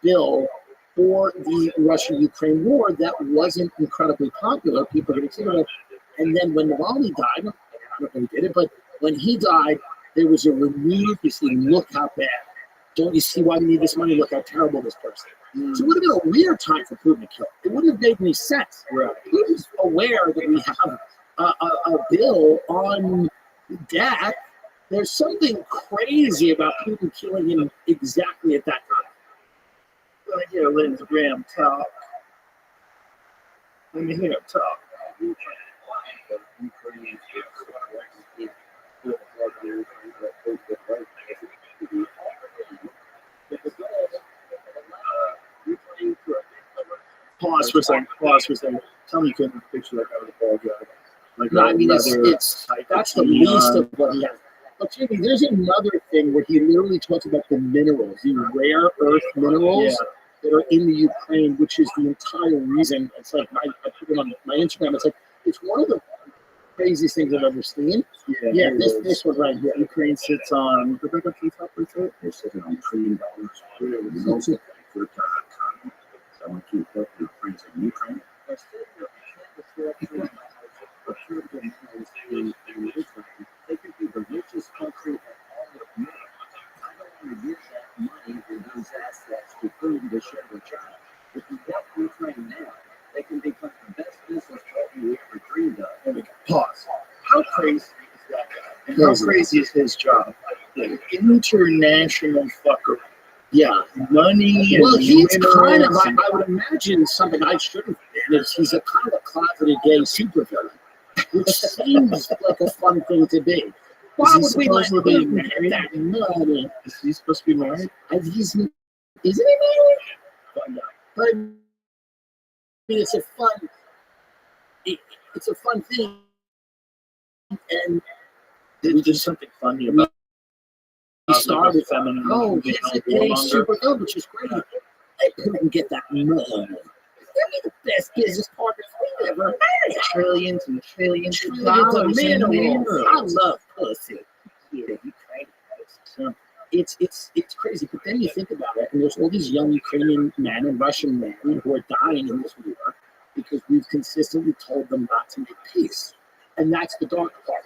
bill for the Russia-Ukraine war that wasn't incredibly popular. People were getting sick of it. And then when Navalny died, I don't know who did it, but when he died, there was a renewed, you see, look how bad. Don't you see why we need this money? Look how terrible this person is. So it would have been a weird time for Putin to kill. It wouldn't have made any sense. Right. Putin's aware that we have a bill on deck. There's something crazy about Putin killing him exactly at that time. Let me hear Lindsey Graham talk. Let me hear him talk. Pause for a second. Tell me you couldn't picture that guy with a ball gag. Like, no, I mean, it's that's the least of what he has. But Jamie, there's another thing where he literally talks about the minerals, the rare earth minerals that are in the Ukraine, which is the entire reason. It's like I put it on my Instagram. It's like it's one of the craziest things I've ever seen. Yeah, this one right here. Ukraine sits on. What did I go top with it? They're sitting on $1 trillion. It's also for economy. So I want to keep up with Ukraine's in Ukraine. They could be the richest country in all of Europe. I don't want to use that money and those assets to Putin to share with China. If you help Ukraine now, they can become the best business partner we ever dreamed of. Pause. How crazy is that guy? And how crazy is his job? Like, international fucker. Yeah. Money. Well, he's kind of, minerals I would imagine something I shouldn't be. He's a kind of a closeted gay supervillain, which seems like a fun thing to be. Why would we let him get that money? Is he supposed to be married? Isn't he married? But I mean, it's a fun thing. And There's something funny about he started feminine. Oh, he's a gay supervillain, which is great. Let Putin get that money. They're the best business partners we've ever had. Trillions and trillions of Trillions dollars of in minerals. I love pussy. Yeah, So it's crazy. But then you think about it, and there's all these young Ukrainian men and Russian men who are dying in this war because we've consistently told them not to make peace. And that's the dark part.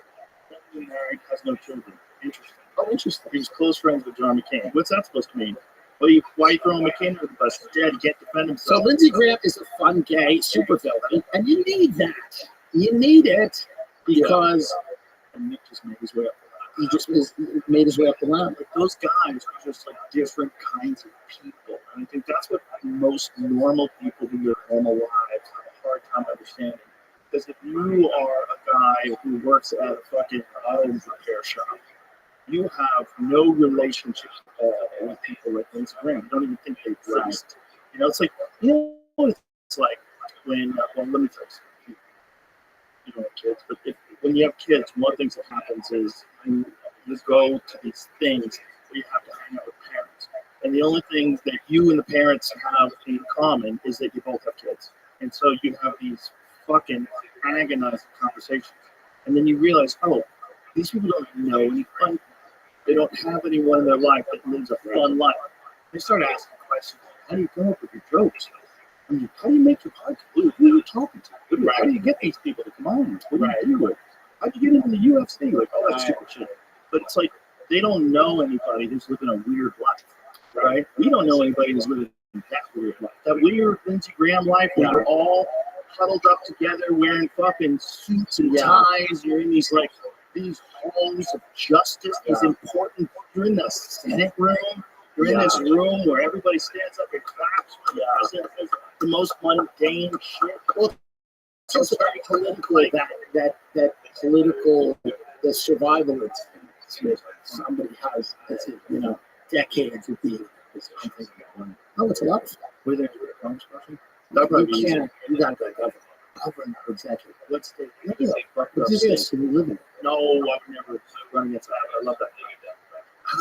Married, has no children. Interesting. Oh, interesting. He was close friends with John McCain. What's that supposed to mean? Why you throw McKinnon under the bus? He's dead. He can't defend So himself. Lindsey Graham is a fun gay supervillain, and you need that. You need it because And Nick just made his way up. he just made his way up the ladder. Like, those guys are just like different kinds of people. And I think that's what most normal people who live normal lives have a hard time understanding. Because if you are a guy who works at a fucking auto repair shop, you have no relationship at all with people like Lindsey Graham. You don't even think they exist. You know, it's like, you know what it's like when, well, let me tell you something. You don't have kids, but when you have kids, one of the things that happens is you go to these things where you have to hang out with parents. And the only thing that you and the parents have in common is that you both have kids. And so you have these fucking agonizing conversations. And then you realize, oh, these people don't know any fun. They don't have anyone in their life that lives a fun life. They start asking questions. How do you come up with your jokes? I mean, how do you make your podcast? Who are you talking to? How do you get these people to come on? What do you do? How'd you get into the UFC? Like, all that stupid shit. But it's like, they don't know anybody who's living a weird life, right? We don't know anybody who's living that weird life. That weird Lindsey Graham life where you're all huddled up together wearing fucking suits and ties. You're in these, like, these halls of justice, these important, you're in the Senate room. You're in this room where everybody stands up and claps for the president. It's the most mundane shit. Well, it's also very political, that political, the survival instinct somebody has, you know, decades of being this country. Oh, it's a lot of fun. Were there Congress question? You can't, you gotta go governor, executive. What's the But this is, we live in it. No, I've never run against that. I love that.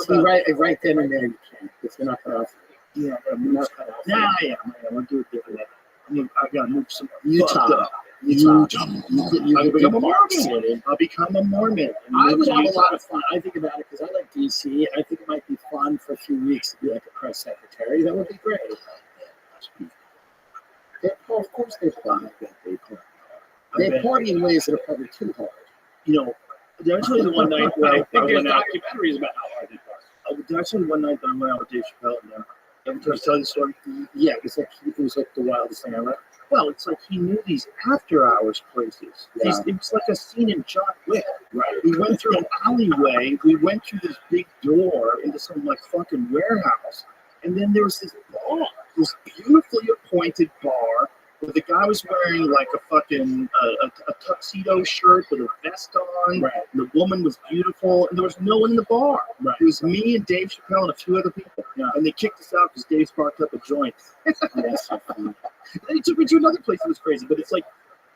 See, right then and there, you can't. If you're not cut off. Yeah, You're not cut off. Nah, yeah, we'll do it differently. I gotta move some Utah. You I'll become a Mormon. I'll become a Mormon. I would have a lot of fun. I think about it because I like DC. I think it might be fun for a few weeks to be like a press secretary. That would be great. Of course they party. They party in ways that are probably too hard. You know, did I tell you the one night where I went out? Documentaries about how hard they party. Did I tell you one night that I went out with Dave Chappelle? Did I tell you the story? Yeah, it was like the wildest thing I read. Well, it's like he knew these after-hours places. Yeah. It was like a scene in John Wick. Right. We went through an alleyway. We went through this big door into some like fucking warehouse, and then there was this bar, this beautifully appointed bar, where the guy was wearing like a fucking a tuxedo shirt with a vest on. Right. And the woman was beautiful, and there was no one in the bar. Right. It was me and Dave Chappelle and a few other people. Yeah. And they kicked us out because Dave sparked up a joint. And then he took me to another place that was crazy, but it's like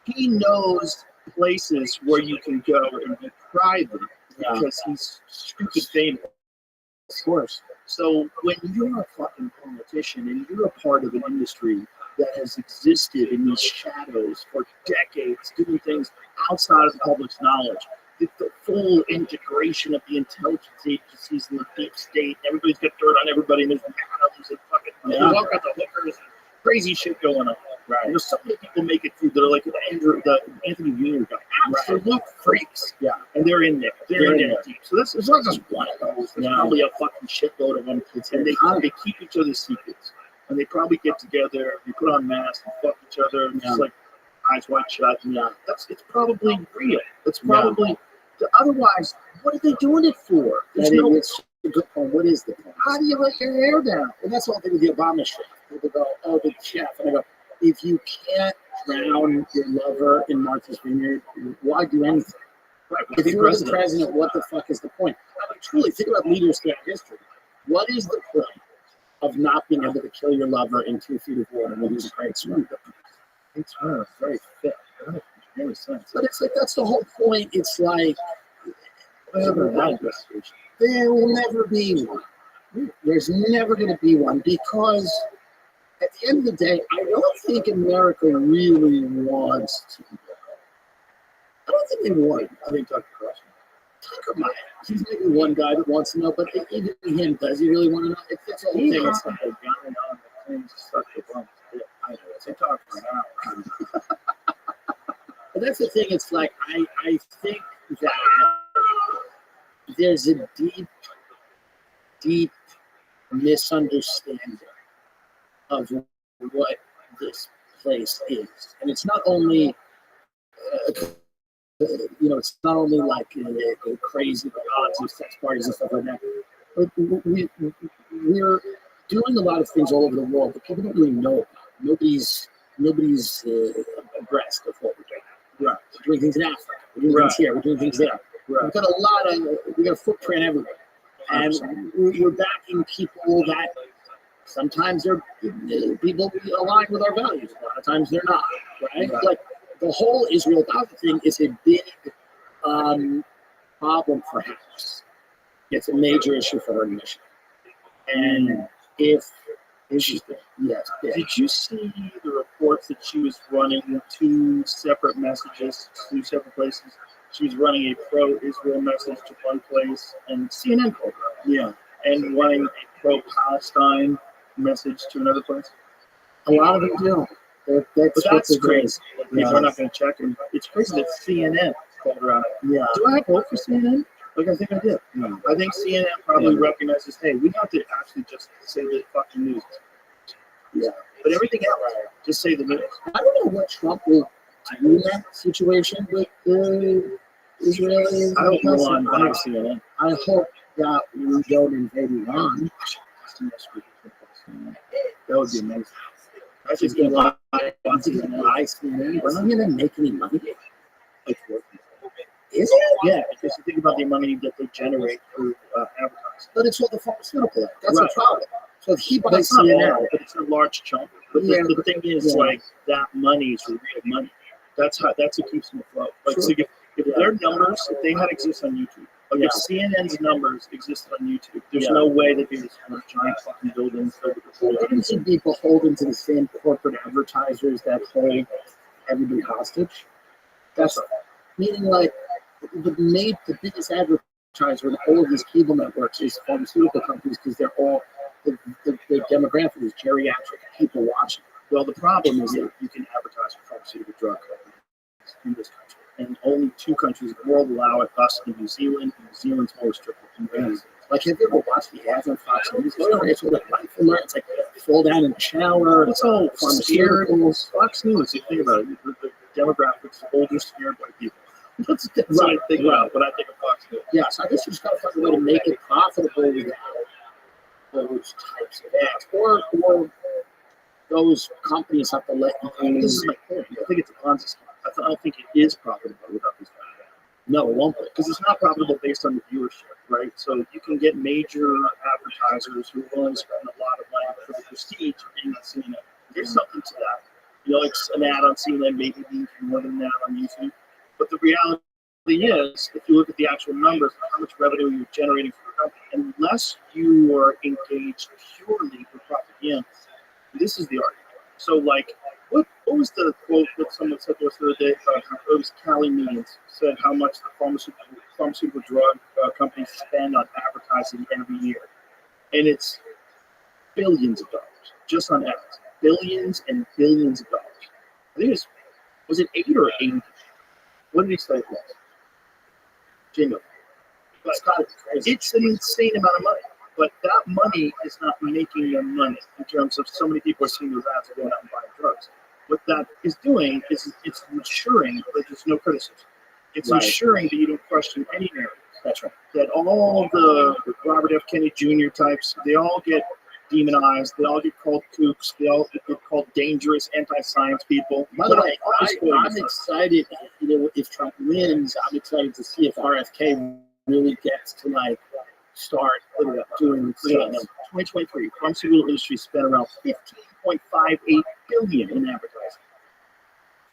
he knows places where you can go and be private because he's stupid famous. Of course. So when you're a fucking politician and you're a part of an industry that has existed in these shadows for decades, doing things outside of the public's knowledge, the full integration of the intelligence agencies and the deep state, everybody's got dirt on everybody, and there's madams and fucking you all got the hookers and crazy shit going on. Right. And there's so many people make it through that are like the Anthony Weiner guy, absolute freaks. Yeah. And they're in there. They're in there deep. So it's not just one of those. There's Yeah. probably a fucking shitload of them. And they keep each other's secrets. And they probably get together, they put on masks and fuck each other, and just like eyes wide shut. Yeah. It's probably real. It's probably otherwise, what are they doing it for? There's no. It's a good point. What is the point? How do you let your hair down? And that's the whole thing with the Obama shit. People go, oh, the chef. And I go, if you can't drown your lover in Martha's Vineyard, why do anything? Right. If you were the president, what the fuck is the point? I mean, truly, think about leaders throughout history. What is the point of not being able to kill your lover in 2 feet of water when he's a great swimmer? It's very fit. That makes really sense. But it's like, that's the whole point. It's like, There will never be one. There's never going to be one because at the end of the day, I don't think America really wants to. I don't think they want. I think Tucker Carlson. Tucker might. He's maybe one guy that wants to know, but even him, does he really want to know? It's a whole thing. It's like a guy on the thing stuck the bump. I know. They talk for an hour. But that's the thing. It's like I think that there's a deep misunderstanding of what this place is, and it's not only it's not only like crazy odds of sex parties and stuff like that, but we're doing a lot of things all over the world that people don't really know about. Nobody's abreast of what we're doing. Right. We're doing things in Africa. We're doing things here. We're doing things there. Right. We got a footprint everywhere, and we're backing people that sometimes they're people align with our values. A lot of times they're not. Right? Like the whole Israel-Gaza thing is a big problem for Harris. It's a major issue for her mission, and if Interesting. yes, yeah. Did you see the reports that she was running two separate messages, two separate places? She was running a pro-Israel message to one place, and CNN called her. Yeah. And running a pro-Palestine message to another place. A lot of them do. That's crazy. People are not going to check. And it's crazy that CNN called her out. Yeah. Do I vote for CNN? Like, I think I did. No. I think CNN probably recognizes, hey, we have to actually just say the fucking news. Yeah. But everything else, just say the news. I don't know what Trump will do in that situation with the Israelis. I don't know on CNN. I hope that we don't invade Iran. That would be amazing. I just get buy CNN. We're not going to make any money. Is it? Yeah, because you think about the money that they generate through advertising. But it's what the pharmaceutical. That's Right. the problem. So if he buys That's not CNN, all, but it's a large chunk. But Yeah, the thing is, yeah. like, that money is real money. That's what keeps them afloat. Like, Sure. so if their numbers, if they had exist on YouTube, like Yeah. if CNN's numbers existed on YouTube, there's Yeah. no way they'd be this giant fucking building filled with well, reporters. wouldn't you be beholden to the same corporate advertisers that hold everybody hostage? That's meaning like the biggest advertiser in all of these cable networks is pharmaceutical companies because they're all the demographic is geriatric people watching. Well, the problem is that you can advertise for pharmaceutical drug companies in this country. And only 2 countries in the world allow it, us and New Zealand. New Zealand's more restricted than the United States. Like, have you ever watched the ads on Fox News? It's like life alert. It's like fall down in the shower. It's all scared. pharmaceuticals. Fox News, you think about it, the demographics, older, scared white people. That's what Right, I think about when I think of Fox News. Yeah, so I guess you just got to find a way to make it profitable without those types of ads. Or those companies have to let you This is my point. I think it's a Ponzi scheme. I don't think it is profitable without these kind of ads. No, it won't be. Because it's not profitable based on the viewership, right? So you can get major advertisers who are willing to spend a lot of money for the prestige of being on CNN. There's something to that. You know, like an ad on CNN maybe being more than an ad on YouTube. But the reality is, if you look at the actual numbers, how much revenue you're generating for the company, unless you are engaged purely with propaganda, this is the argument. So, like, what was the quote that someone said to us the other day? It was Callie Means said how much the pharmaceutical drug companies spend on advertising every year, and it's billions of dollars just on ads, billions and billions of dollars. I think was it 8 or 80? What did he say it was? Jingle. It's got to be crazy. It's an insane amount of money. But that money is not making them money in terms of so many people are seeing those ads and going out and buying drugs. What that is doing is it's ensuring that there's no criticism. It's ensuring that you don't question any narrative. That's right. That all the Robert F. Kennedy Jr. types, they all get demonized. They all get called kooks. They all get called dangerous anti-science people. By the way, I'm excited. If Trump wins, I'm excited to see if RFK really gets to start doing stuff. 2023, pharmaceutical industry spent around $15.58 billion in advertising.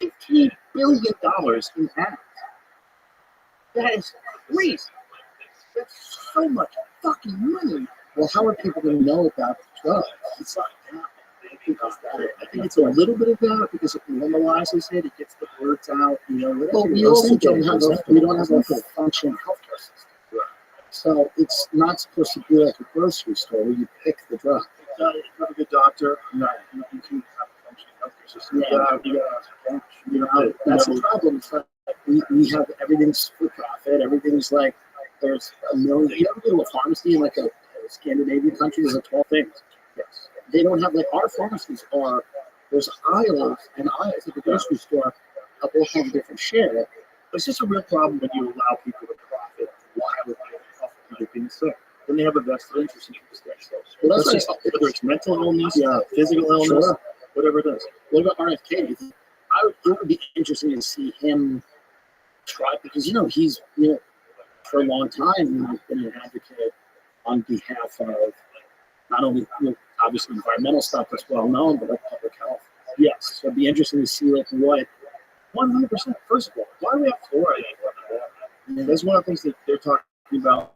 $15 billion in ads. That is crazy. That's so much fucking money. Well, how are people going to know about the drugs? It's not that. I think it's a little bit of that because it normalizes it. It gets the words out. Well, we also don't have a functioning healthcare system. So it's not supposed to be like a grocery store where you pick the drug. You have a good doctor. Right. You can have a functioning healthcare system. That's the problem. It's like we have everything's for profit. Everything's like there's a million. You ever go to a pharmacy and like a Scandinavian countries, there's like 12 things. Yes. They don't have, like, our pharmacies are, there's aisles and aisles at the grocery store of all kinds of different shit. It's just a real problem when you allow people to profit wildly off of people being sick. Then they have a vested interest in people staying sick. Well, That's that's just, whether it's mental illness, Yeah. physical illness, Sure. whatever it is. What about RFK? It would be interesting to see him try, because, he's, for a long time, he's been an advocate on behalf of not only, obviously environmental stuff that's well known, but like public health. Yes. So it'd be interesting to see, like, what. 100%. First of all, why do we have fluoride in water? I mean, that's one of the things that they're talking about.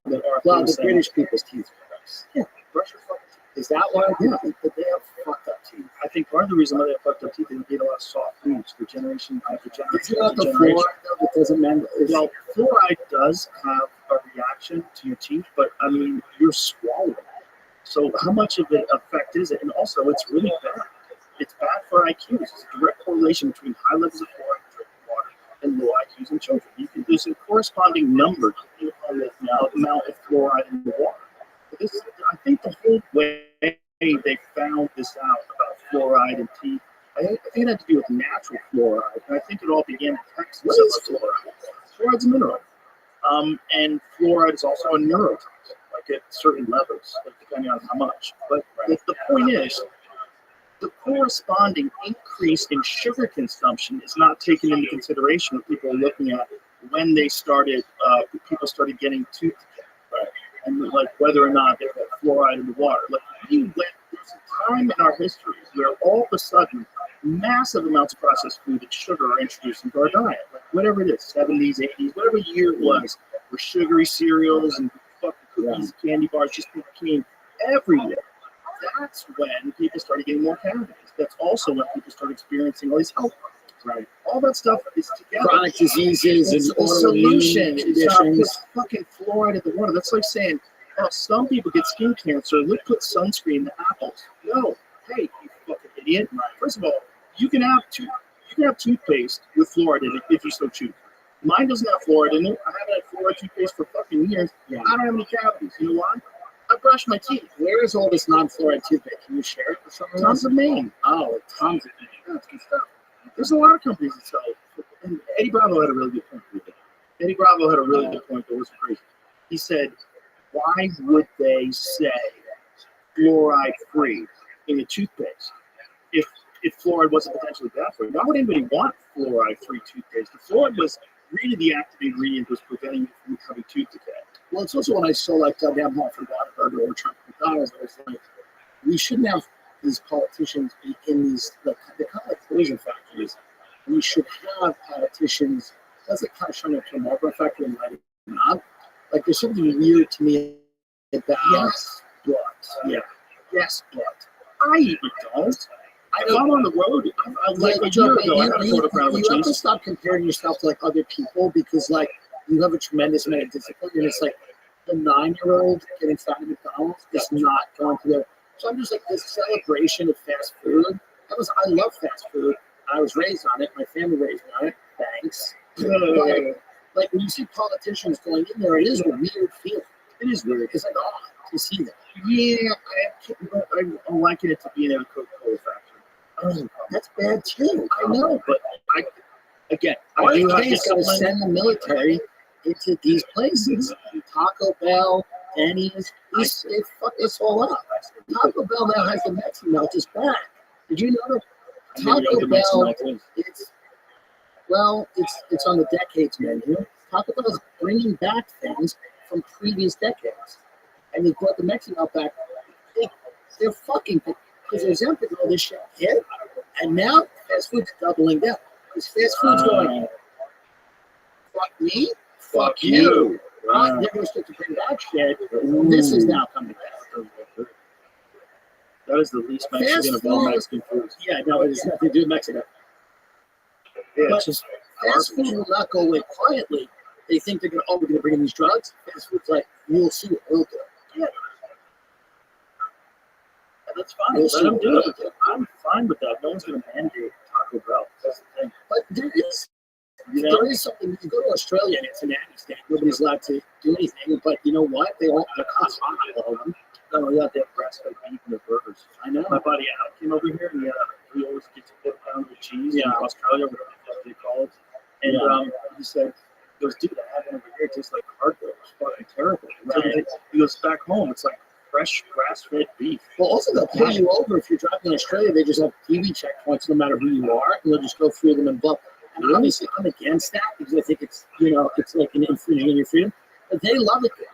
That are Well, the British people's teeth are nice. Yeah, brush your fucking teeth. Is that why? Yeah, but they have fucked up teeth. I think part of the reason why they have fucked up teeth is they eat a lot of soft foods for generation after generation. It's not the after generation. fluoride that doesn't mend. Well, fluoride does have a reaction to your teeth, but I mean, you're swallowing it. So how much of an effect is it? And also, it's really bad. It's bad for IQs. There's a direct correlation between high levels of fluoride in drinking water and low IQs in children. There's a corresponding number depending upon the amount of fluoride in the water. But I think the whole way they found this out about fluoride and teeth, I think it had to do with natural fluoride. And I think it all began in Texas. What is fluoride? Fluoride's a mineral. And fluoride is also a neurotoxin, like at certain levels, like depending on how much. But the point is, the corresponding increase in sugar consumption is not taken into consideration when people are looking at when they started, people started getting tooth decay, right? And like whether or not they had fluoride in the water. Like there's a time in our history where all of a sudden massive amounts of processed food and sugar are introduced into our diet. Like whatever it is, 70s, 80s, whatever year it was, where sugary cereals and fucking cookies, candy bars just became everywhere. That's when people started getting more cavities. That's also when people started experiencing all these health problems, right? All that stuff is together. Chronic diseases and the solution autoimmune is not put conditions. fucking fluoride in the water. That's like saying, oh, some people get skin cancer. Let's put sunscreen in the apples. No, hey, you fucking idiot. First of all, you can have toothpaste with fluoride in it if you so choose. Mine doesn't have fluoride in it. I haven't had fluoride toothpaste for fucking years. Yeah. I don't have any cavities. You know why? I brush my teeth. Where is all this non-fluoride toothpaste? Can you share it with someone? Tons of Maine. Oh, tons of Maine. Yeah, it's good stuff. There's a lot of companies that sell it. And Eddie Bravo had a really good point. Eddie Bravo had a really good point that was crazy. He said, why would they say fluoride free in a toothpaste if fluoride wasn't potentially bad for you? Why would anybody want fluoride free toothpaste? The fluoride was really the active ingredient was preventing you from having tooth decay. Well, it's also when I saw like goddamn Humphrey Whataburger or Trump McDonald's, I was like, we shouldn't have these politicians be in these, they're kind of like poison factories. We should have politicians, that's like kind of showing up to a Marlboro factory and lighting them up. Like there's something weird to me about blood. Yeah. Yes, blood. I eat McDonald's. If I'm on the road, like a year ago, I had a quarter pounder with You have to cheese. stop comparing yourself to like other people because like you have a tremendous amount of discipline and it's like the 9-year-old getting fat at McDonald's is not going to go. So I'm just like this celebration of fast food. I love fast food. I was raised on it. My family raised me on it. Thanks. Like when you see politicians going in there, it is a weird feeling. It is weird. It's like, oh, to see that. Yeah, I'm liking it to be in a Coca-Cola factory. Oh, that's bad too. I know, but I do have RFK's got to discipline. send the military into these places. Taco Bell, Denny's, they fuck this all up. Taco Bell now has the Mexican melt is back. Did you know that Taco Bell? It's on the decades menu. Taco Bell is bringing back things from previous decades, and they brought the Mexican melt back. They're fucking because there's empathy all this shit hit, and now fast food's doubling down. Because fast food's going, fuck me, fuck you. They're going to start to bring back shit. This is now coming back. That is the least Mexican of all Mexican foods. Yeah, no, it has nothing to do with Mexico. Yeah, But it's just fast food will not go away quietly. They think they're going to, we're going to bring in these drugs. Fast food's like, you'll see what we'll do. Yeah. That's fine. Let them do it. I'm fine with that. No one's going to mandate Taco Bell. That's the thing. But there is You know? There is something. You go to Australia and it's a natty state. Nobody's allowed to do anything. But you know what? They're hot, all of them. No, yeah, they have grass-fed beef and their burgers. I know. My buddy Al came over here, and he always gets a 4 pound of cheese in Australia, whatever the fuck they call it. And he said, he goes, dude, I have one over here. It tastes like cardboard. It's fucking terrible. Right. He goes, back home, it's like fresh grass-fed beef. Well, also they'll pull you over if you're driving in Australia. They just have TV checkpoints no matter who you are, and they'll just go through them and blah. And obviously, I'm against that because I think it's it's like an infringement on your freedom. But they love it there.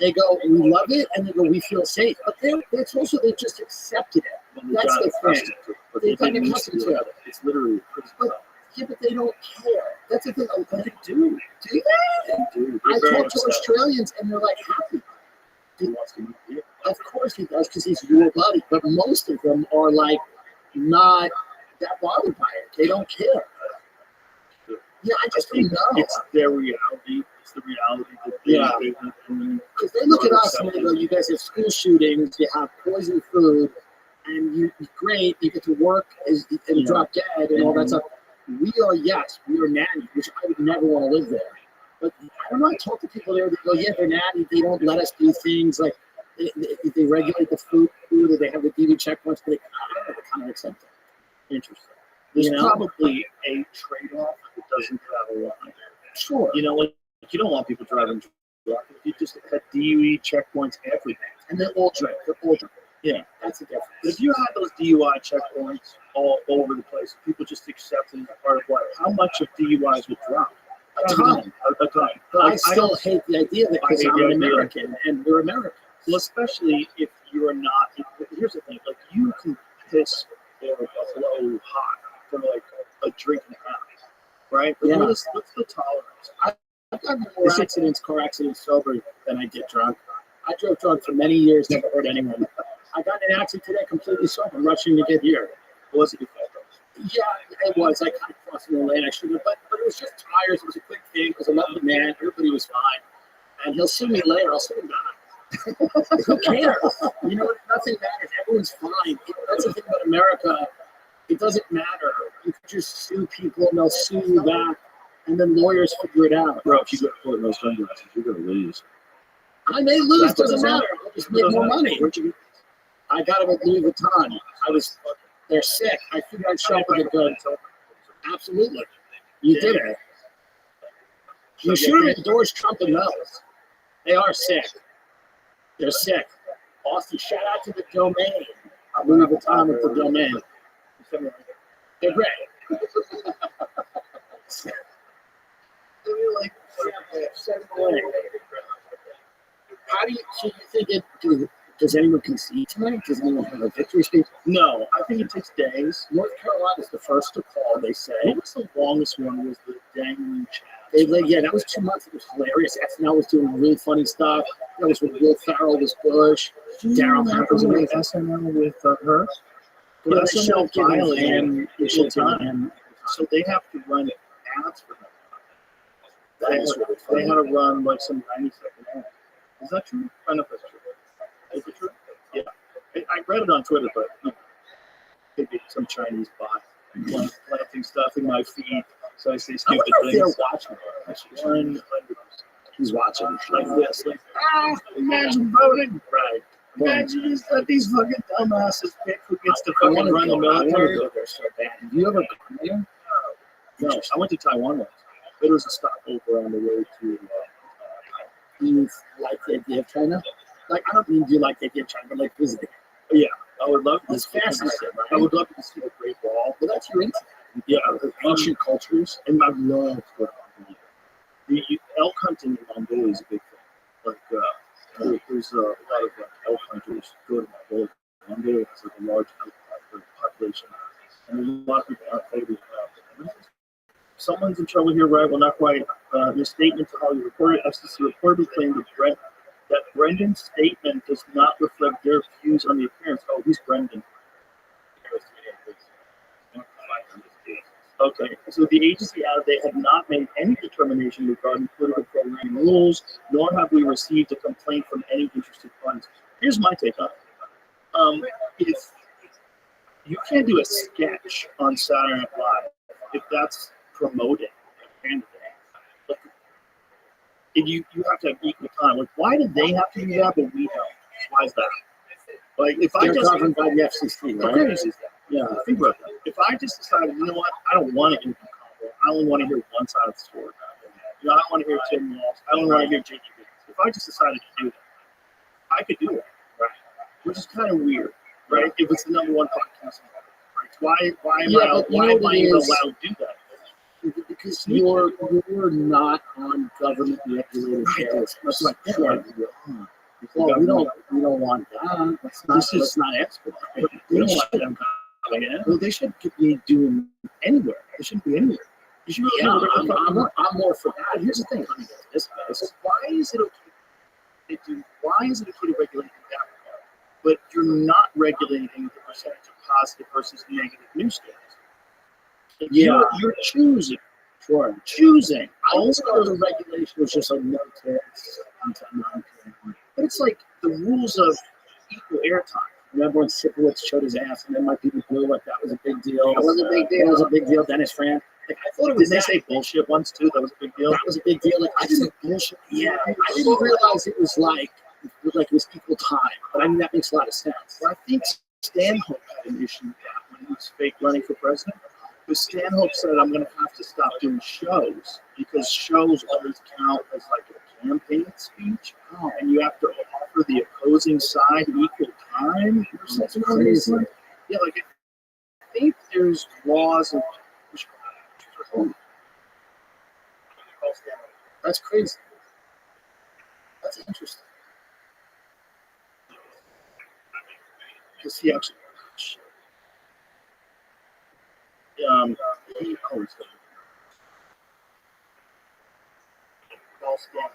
They go, we love it, and they go, we feel safe. But it's also they've just accepted it. That's the thing. They've gotten accustomed to it. It's literally But they don't care. That's the thing. They do. Do they? They do. I talk to Australians, and they're like happy. Of course he does, because he's your buddy. But most of them are like not that bothered by it. They don't care. Yeah, I just don't know. It's their reality. It's the reality that they live in. Because they look at us and they go, you guys have school shootings, you have poison food, and you get to work and drop dead and all that stuff. We are natty, which I would never want to live there. But I don't know, I talk to people there that go, yeah, they're natty, they don't let us do things like they regulate the food or they have the DV checkpoints, but they kind of accept it. Interesting. There's probably a trade-off that doesn't have a lot. Sure. You know, like you don't want people driving drunk. You just have DUI checkpoints everywhere. And they're all drunk. Yeah. That's the difference. But if you had those DUI checkpoints all over the place, people just accept it as part of life, how much of DUIs would drop? A ton. But I still hate the idea that because I'm an American and we're Americans. Well, especially if you're not. Here's the thing: like you can piss or blow hot from like a drink and a half, right? But what's the tolerance? I've gotten more car accidents sober than I did drunk. I drove drunk for many years, never hurt anyone. I got in an accident today completely sober, rushing to get here. Was it your fault? Yeah, it was. I kind of crossed in the lane. I shouldn't have, but it was just tires. It was a quick thing. It was a lovely man. Everybody was fine. And he'll sue me later. I'll sue him back. Who cares? You know what? Nothing matters. Everyone's fine. That's the thing about America. It doesn't matter. You can just sue people and they'll sue you back. And then lawyers figure it out. Bro, if you get caught in those sunglasses, you're going to lose. I may lose. Doesn't matter. I'll just make more money. Where'd you get? I got them at Louis Vuitton. They're sick. I figured I'd shop with a good. Absolutely. You did it. You should have endorsed Trump and those. They are sick. They're sick. Austin, shout out to the domain. Louis Vuitton with the domain. They're great. How do you think it? Does anyone concede tonight? Does anyone have a victory speech? No, I think it takes days. North Carolina's the first to call, they say. What was the longest one? Was the dangling chat? That was 2 months. It was hilarious. SNL was doing really funny stuff. That was with Will Ferrell, was Bush. Daryl Hannah was amazing. SNL with her. Yeah, SNL violated him. So they have to run ads for them. They had to run like some 90-second ads. Is that true? I don't know if that's true. Is it true? Yeah. I read it on Twitter, but maybe some Chinese bot planting stuff in my feed. So I say stupid things. They're watching. 100%. He's watching. Like this. Like, imagine voting. Right. Imagine just let these fucking dumbasses pick who gets to fucking run the military. Have you ever gone there? No, I went to Taiwan once. It was a stopover on the way to. Do you like the idea of China? Like, I don't mean do you like the idea of China, but like visiting. Yeah, I would love to. It's fascinating, right? I would love to see the Great Wall. Well, that's your interest. Yeah, Ancient cultures. And I love to go to Mongolia. The elk hunting in Mongolia is a big thing. Like, there's a lot of elk hunters go to Mongolia. Mongolia has like a large elk population, and there's a lot of people out there. Someone's in trouble here, right? Well, not quite. Your statement to how you reported, FCC reportedly claimed that Brendan's statement does not reflect their views on the appearance. Oh, who's Brendan? Okay, so the agency added they have not made any determination regarding political programming rules, nor have we received a complaint from any interested parties. Here's my take on it. If you can't do a sketch on Saturday Night Live, if that's promoting a candidate. Like, and you have to have equal time. Like, why do they have to do that, but we don't? Why is that? Like, if I They're just governed by the FCC, how right? crazy is that? Yeah, think about that. If I just decided, you know what, I don't want to hear from Congo. I only want to hear one side of the story. You know, I don't want to hear Tim Walsh. I don't want to hear J.G. If I just decided to do that, I could do it, right? Which is kind of weird, right? If it's the number one podcast, right? Why am I even allowed to do that? Because you're not on government regulated shows. That's like well, we don't want that. Let's not expedite. We don't want them coming in. Well, they should be doing anywhere. They shouldn't be anywhere. You should be anywhere. I'm more for that. Here's the thing. So why is it okay to regulate that, but you're not regulating the percentage of positive versus negative news stories? You're choosing. Sure. Choosing. I always thought the regulation was just like no tips. But it's like the rules of equal airtime. Remember when Sipowicz showed his ass and then my people blew like that was a big deal? That was a big deal. That was a big deal. Dennis Fran. Like, I thought it was. Didn't they say bullshit once too? That was a big deal. That was a big deal. Like I didn't bullshit. Yeah, I didn't realize it was like it was equal time. But I mean that makes a lot of sense. Well, I think Stanhope had an issue with that when he was fake running for president. Because Stanhope said, I'm going to have to stop doing shows because shows always count as like a campaign speech. Oh, and you have to offer the opposing side equal time. That's crazy. Yeah, like I think there's laws and that's crazy. That's interesting. because he actually he owns them. False law.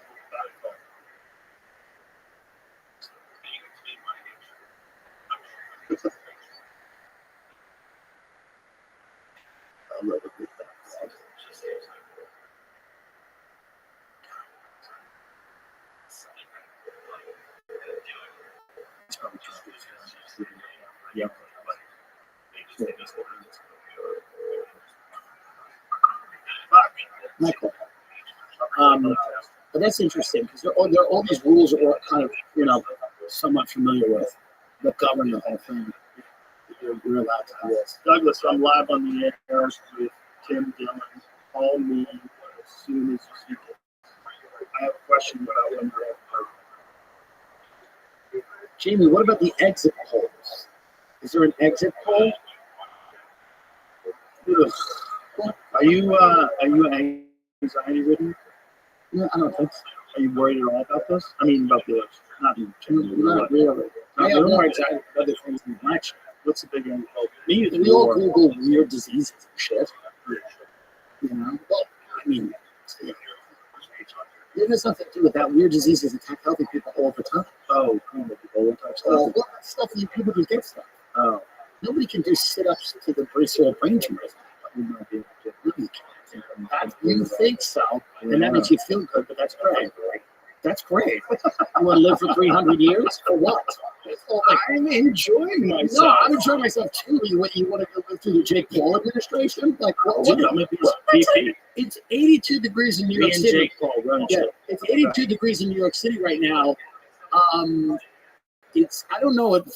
I'll never get that. It's probably just yeah. Michael. But that's interesting because there are all these rules that we're kind of, somewhat familiar with that govern the whole thing. You're allowed to do this. Douglas, I'm live on the air with Tim Dillon. Call me as soon as you see it. I have a question about when you're Jamie, what about the exit polls? Is there an exit poll? Are you anxiety ridden? No, I don't think so. Are you worried at all about this? I mean, about the election. Not really. I have more anxiety about other things in the election. What's the big one? Oh, me, we all Google weird diseases and shit. Well, I mean, it has nothing to do with that. Weird diseases attack healthy people all the time. Oh, Ebola type stuff. Well, that's stuff that people just get stuff. Oh. Nobody can do sit-ups to the bracelet brain tumors. You think so, and that makes you feel good, but that's great. That's great. You want to live for 300 years? For what? I'm enjoying myself. No, I'm enjoying myself too. You want to go live through the Jake Paul administration? Like, what? It's 82 degrees in New York City. Jake Paul run it's 82 degrees in New York City right now. It's I don't know what the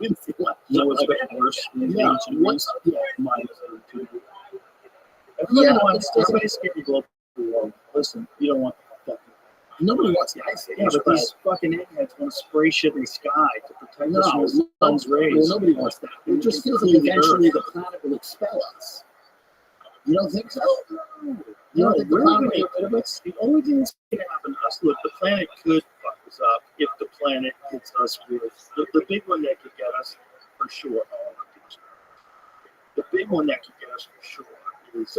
wind feels like. No, it's worse. Yeah, what's everybody's scared to go through. Listen, you don't want that. Nobody wants the ice age. Yeah, but these fucking eggheads want to spray shit in the sky to protect us from the sun's rays. Well, nobody wants that. It just feels like eventually the planet will expel us. You don't think so? You don't think the planet will get rid of us? The only thing that's going to happen to us, look, the planet could fuck us up if the planet hits us with the big one that could get us for sure. The big one that could get us for sure is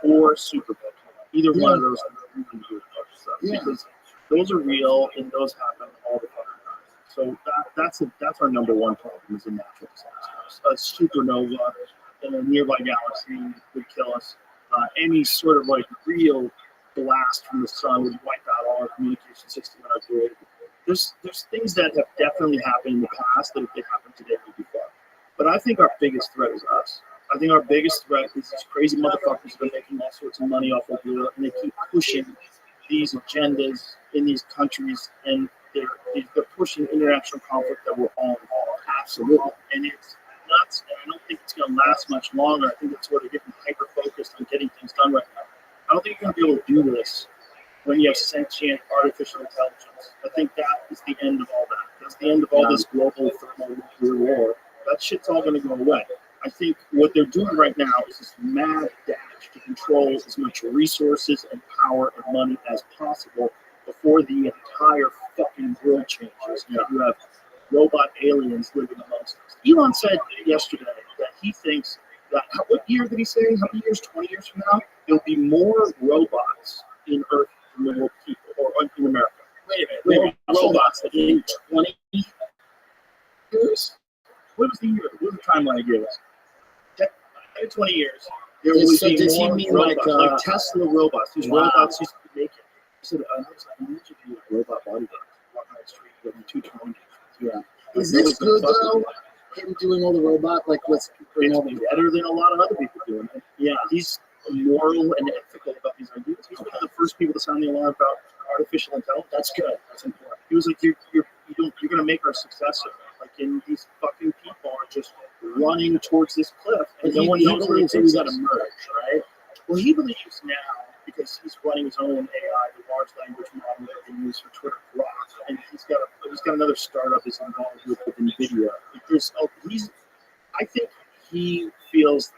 or super volcano. Either one of those we can do stuff because those are real and those happen all the time. So that's our number one problem is a natural disaster. A supernova in a nearby galaxy would kill us. Any sort of like real blast from the sun would wipe out all our communication system on our grid. There's things that have definitely happened in the past that if they happen today would be fucked. But I think our biggest threat is us. I think our biggest threat is these crazy motherfuckers that are making all sorts of money off of it, and they keep pushing these agendas in these countries, and they're pushing international conflict that we're all involved. Absolutely. And it's nuts, and I don't think it's going to last much longer. I think it's sort of getting hyper-focused on getting things done right now. I don't think you're going to be able to do this when you have sentient artificial intelligence. I think that is the end of all that. That's the end of all this global thermonuclear war. That shit's all going to go away. I think what they're doing right now is this mad dash to control as much resources and power and money as possible before the entire fucking world changes. You have robot aliens living amongst us. Elon said yesterday that he thinks that, what year did he say? How many years? 20 years from now, there'll be more robots in Earth than there will be people, or in America. Wait a minute. Robots in 20 years? What was the year? What was the timeline he gave us? 20 years. There will be more robots, like Tesla robots. These robots used to be naked. He said, I need you to be a robot bodyguard. Walking on the street with 220. Yeah. Is this good though? Him doing all the robot, like what's better than a lot of other people doing it. Yeah, he's moral and ethical about these ideas. He's one of the first people to sound the alarm about artificial intelligence. That's good. That's important. He was like, you're going to make our successor. Like, and these fucking people are just running towards this cliff, and no one knows where things got to merge, right? Well, he believes now, because he's running his own AI, the large language model that they use for Twitter Grok, and he's got another startup he's involved with NVIDIA. I think he feels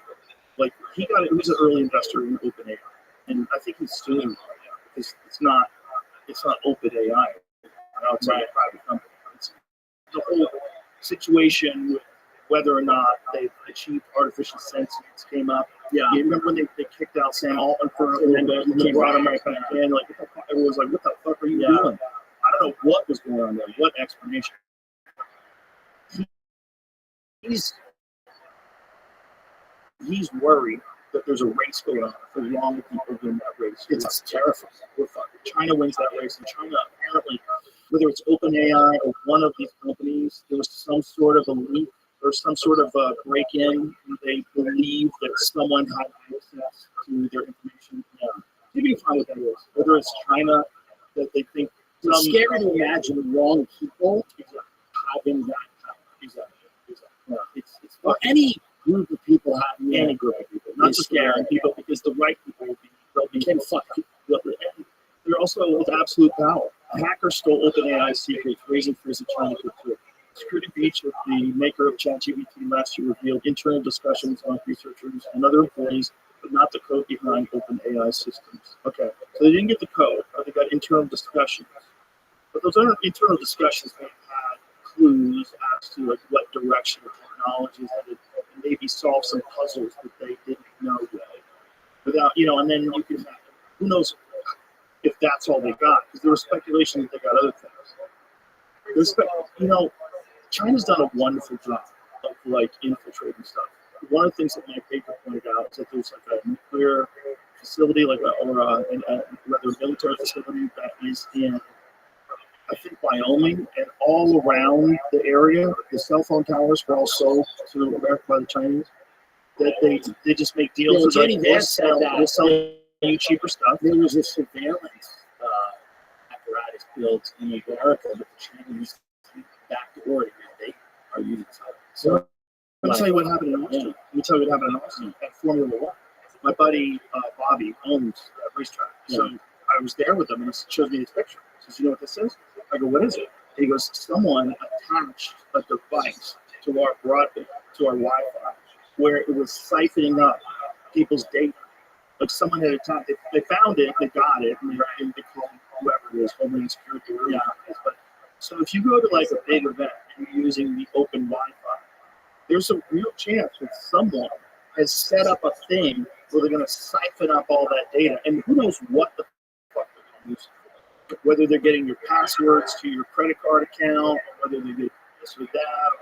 like he was an early investor in OpenAI, and I think he's suing them right now because it's not OpenAI. It's not a private company. It's the whole situation with whether or not they've achieved artificial sentience came up. Yeah. You remember when they kicked out Sam Altman and then they brought him right back in? Like, everyone was like, what the fuck are you doing? I don't know what was going on there. What explanation? He's worried that there's a race going on. The wrong people win that race. It's terrifying. We're fucking. China wins that race, and China apparently, whether it's OpenAI or one of these companies, there was some sort of a leak or some sort of a break-in. They believe that someone had access to their information. Yeah. You can find what that is. Whether it's China, that they think it's scary to imagine the wrong people having that power. Exactly. Yeah. It's well, any group of people have any group of people, not just scaring people, because the right people will be fuck people. They're also with absolute power. A hacker stole OpenAI secrets, raising fears of China could too. Security breach of the maker of ChatGPT last year revealed internal discussions among researchers and other employees, but not the code behind OpenAI systems. Okay, so they didn't get the code, but they got internal discussions. But those other internal discussions may have had clues as to like what direction of technologies headed, and maybe solve some puzzles that they didn't know yet. Without, and then you can, who knows if that's all they got, because there was speculation that they got other things. China's done a wonderful job of infiltrating stuff. One of the things that my paper pointed out is that there's like a nuclear facility, or a military facility that is in, I think, Wyoming, and all around the area, the cell phone towers were all sold to America by the Chinese. That they just make deals. We'll sell you cheaper stuff. There was a surveillance apparatus built in America that the Chinese backdoor, they are using. So let me tell you what happened in Austin. At Formula One. My buddy Bobby owns that racetrack. So I was there with him, and he shows me this picture. He says, "You know what this is?" I go, "What is it?" And he goes, "Someone attached a device to our broadband, to our Wi-Fi, where it was siphoning up people's data. Like someone had attacked it. They found it, they got it, and they called whoever it is, Homeland Security, or But so if you go to like a big event and you're using the open Wi-Fi, there's a real chance that someone has set up a thing where they're going to siphon up all that data, and who knows what the fuck they're going to use. Whether they're getting your passwords to your credit card account, whether they get this or that,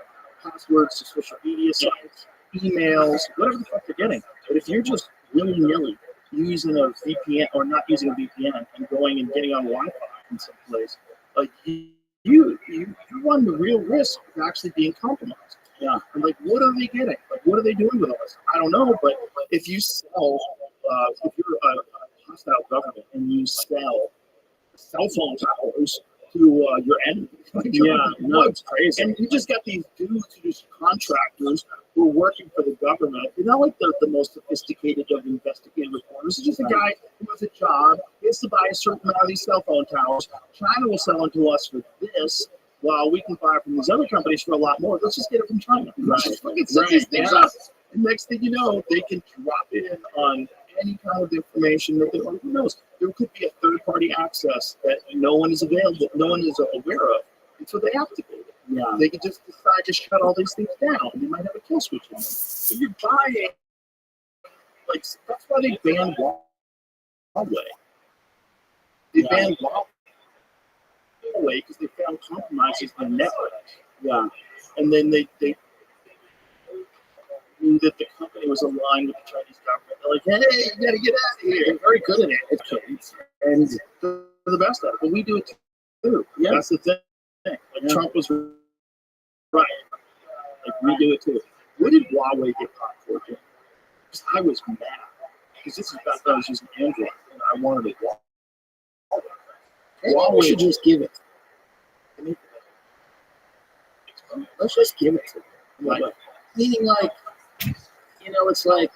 passwords to social media sites, emails, whatever the fuck they're getting. But if you're just willy-nilly using a VPN or not using a VPN and going and getting on Wi-Fi in some place, like you run the real risk of actually being compromised. Yeah. And like, what are they getting? Like, What are they doing with all this? I don't know, but if you sell, if you're a hostile government and you sell cell phone towers to your enemy, It's crazy. and you just got these dudes who's contractors who are working for the government. They're not like the most sophisticated of investigative reporters. It's just a guy who has a job, gets to buy a certain amount of these cell phone towers. China will sell them to us for this, while we can buy it from these other companies for a lot more. Let's just get it from China. Right. Just fucking set these things up. And next thing you know, they can drop it in on any kind of information that they want. Who knows? There could be a third-party access that no one is aware of until they activate it. Yeah. They could just decide to shut all these things down. They might have a kill switch in them. But you're buying, like, that's why they banned Huawei. They banned Huawei because they found compromises in the network. Yeah. And then they knew that the company was aligned with the Chinese government. They're like, hey, you got to get out of here. They're very good at it. And they're the best at it. But we do it too. Yeah. That's the thing. Like, Trump was right. Like, we do it too. What did Huawei get caught for, Jim? Because I was mad. Because this is back when I was using Android, and I wanted a Huawei. Huawei should just give it. Let's just give it to them. Like, Meaning, like, it's like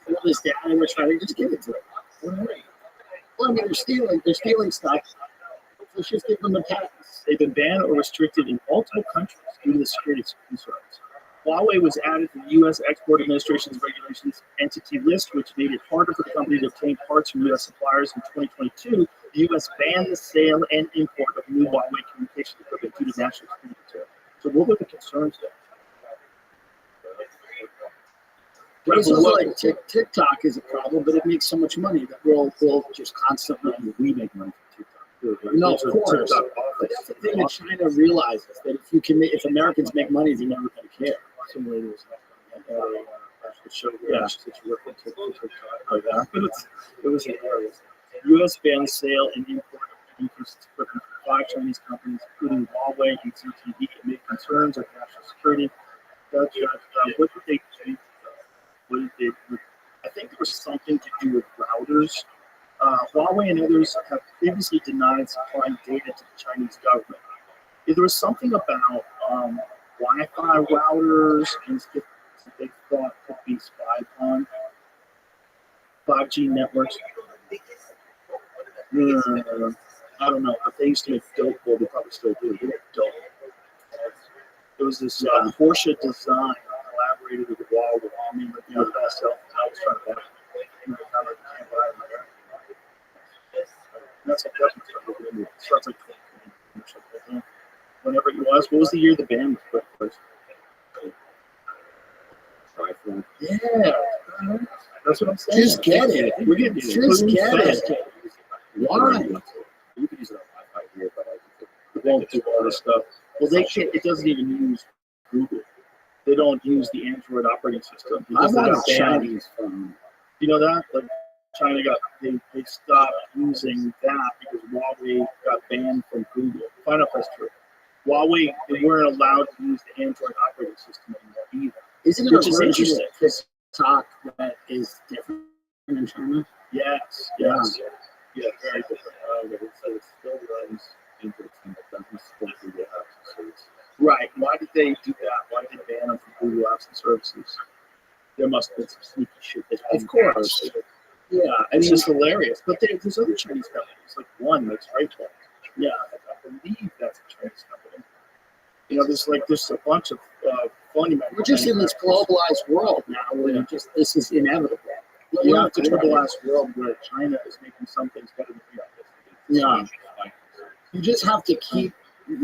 all this data we're trying to just give it to them. Well, I mean, they're stealing stuff. Let's just give them the patents. they've been banned or restricted in multiple countries due to the security concerns. Huawei was added to the U.S. Export Administration's regulations entity list, which made it harder for the company to obtain parts from U.S. suppliers in 2022. The U.S. banned the sale and import of new Huawei communications equipment due to national security concerns. So what were the concerns there? This is like TikTok is a problem, but it makes so much money that we'll just constantly make money from TikTok. No, of course. But that's the thing that China realizes, that if Americans make money, they're never going to care. Some ladies showed it was hilarious. U.S. banned sale and import of communications equipment from 5 Chinese companies, including Huawei and CTV, amid concerns of national security. What did they do? I think there was something to do with routers. Huawei and others have previously denied supplying data to the Chinese government. There was something about Wi-Fi routers and stuff that they thought could be spied on. 5G networks. I don't know, but they used to make dope. Well, they probably still do. They make dope. There was this Porsche design collaborated with Huawei. I mean, like, the best self. I was trying to buy it. That's what government started doing. It starts like 2020. Whenever it was, what was the year the ban was put in place? Yeah. That's what I'm saying. Just get it. We're getting Just get it. Why? You can use it on Wi-Fi here, but it won't do all this stuff. Well, they can't. It doesn't even use Google. They don't use the Android operating system. I want a Chinese phone. You know that? Like, China they stopped using that because Huawei got banned from Google. Find out if that's true. Huawei, they weren't allowed to use the Android operating system anymore either. Isn't it Which is interesting interesting. TikTok that is different in China? Yes. Yeah, very different. It still runs into the team that doesn't support Google Apps and Services. Right. Why did they do that? Why did they ban them from Google Apps and Services? There must have been some sneaky shit. Of course. Yeah, it's just hilarious. But there's other Chinese companies, like one makes iPhones. Yeah, I believe that's a Chinese company. There's a bunch of phony. We're just in this globalized world now where this is inevitable. You have to globalized world where China is making some things better than we are. Yeah. You just have to keep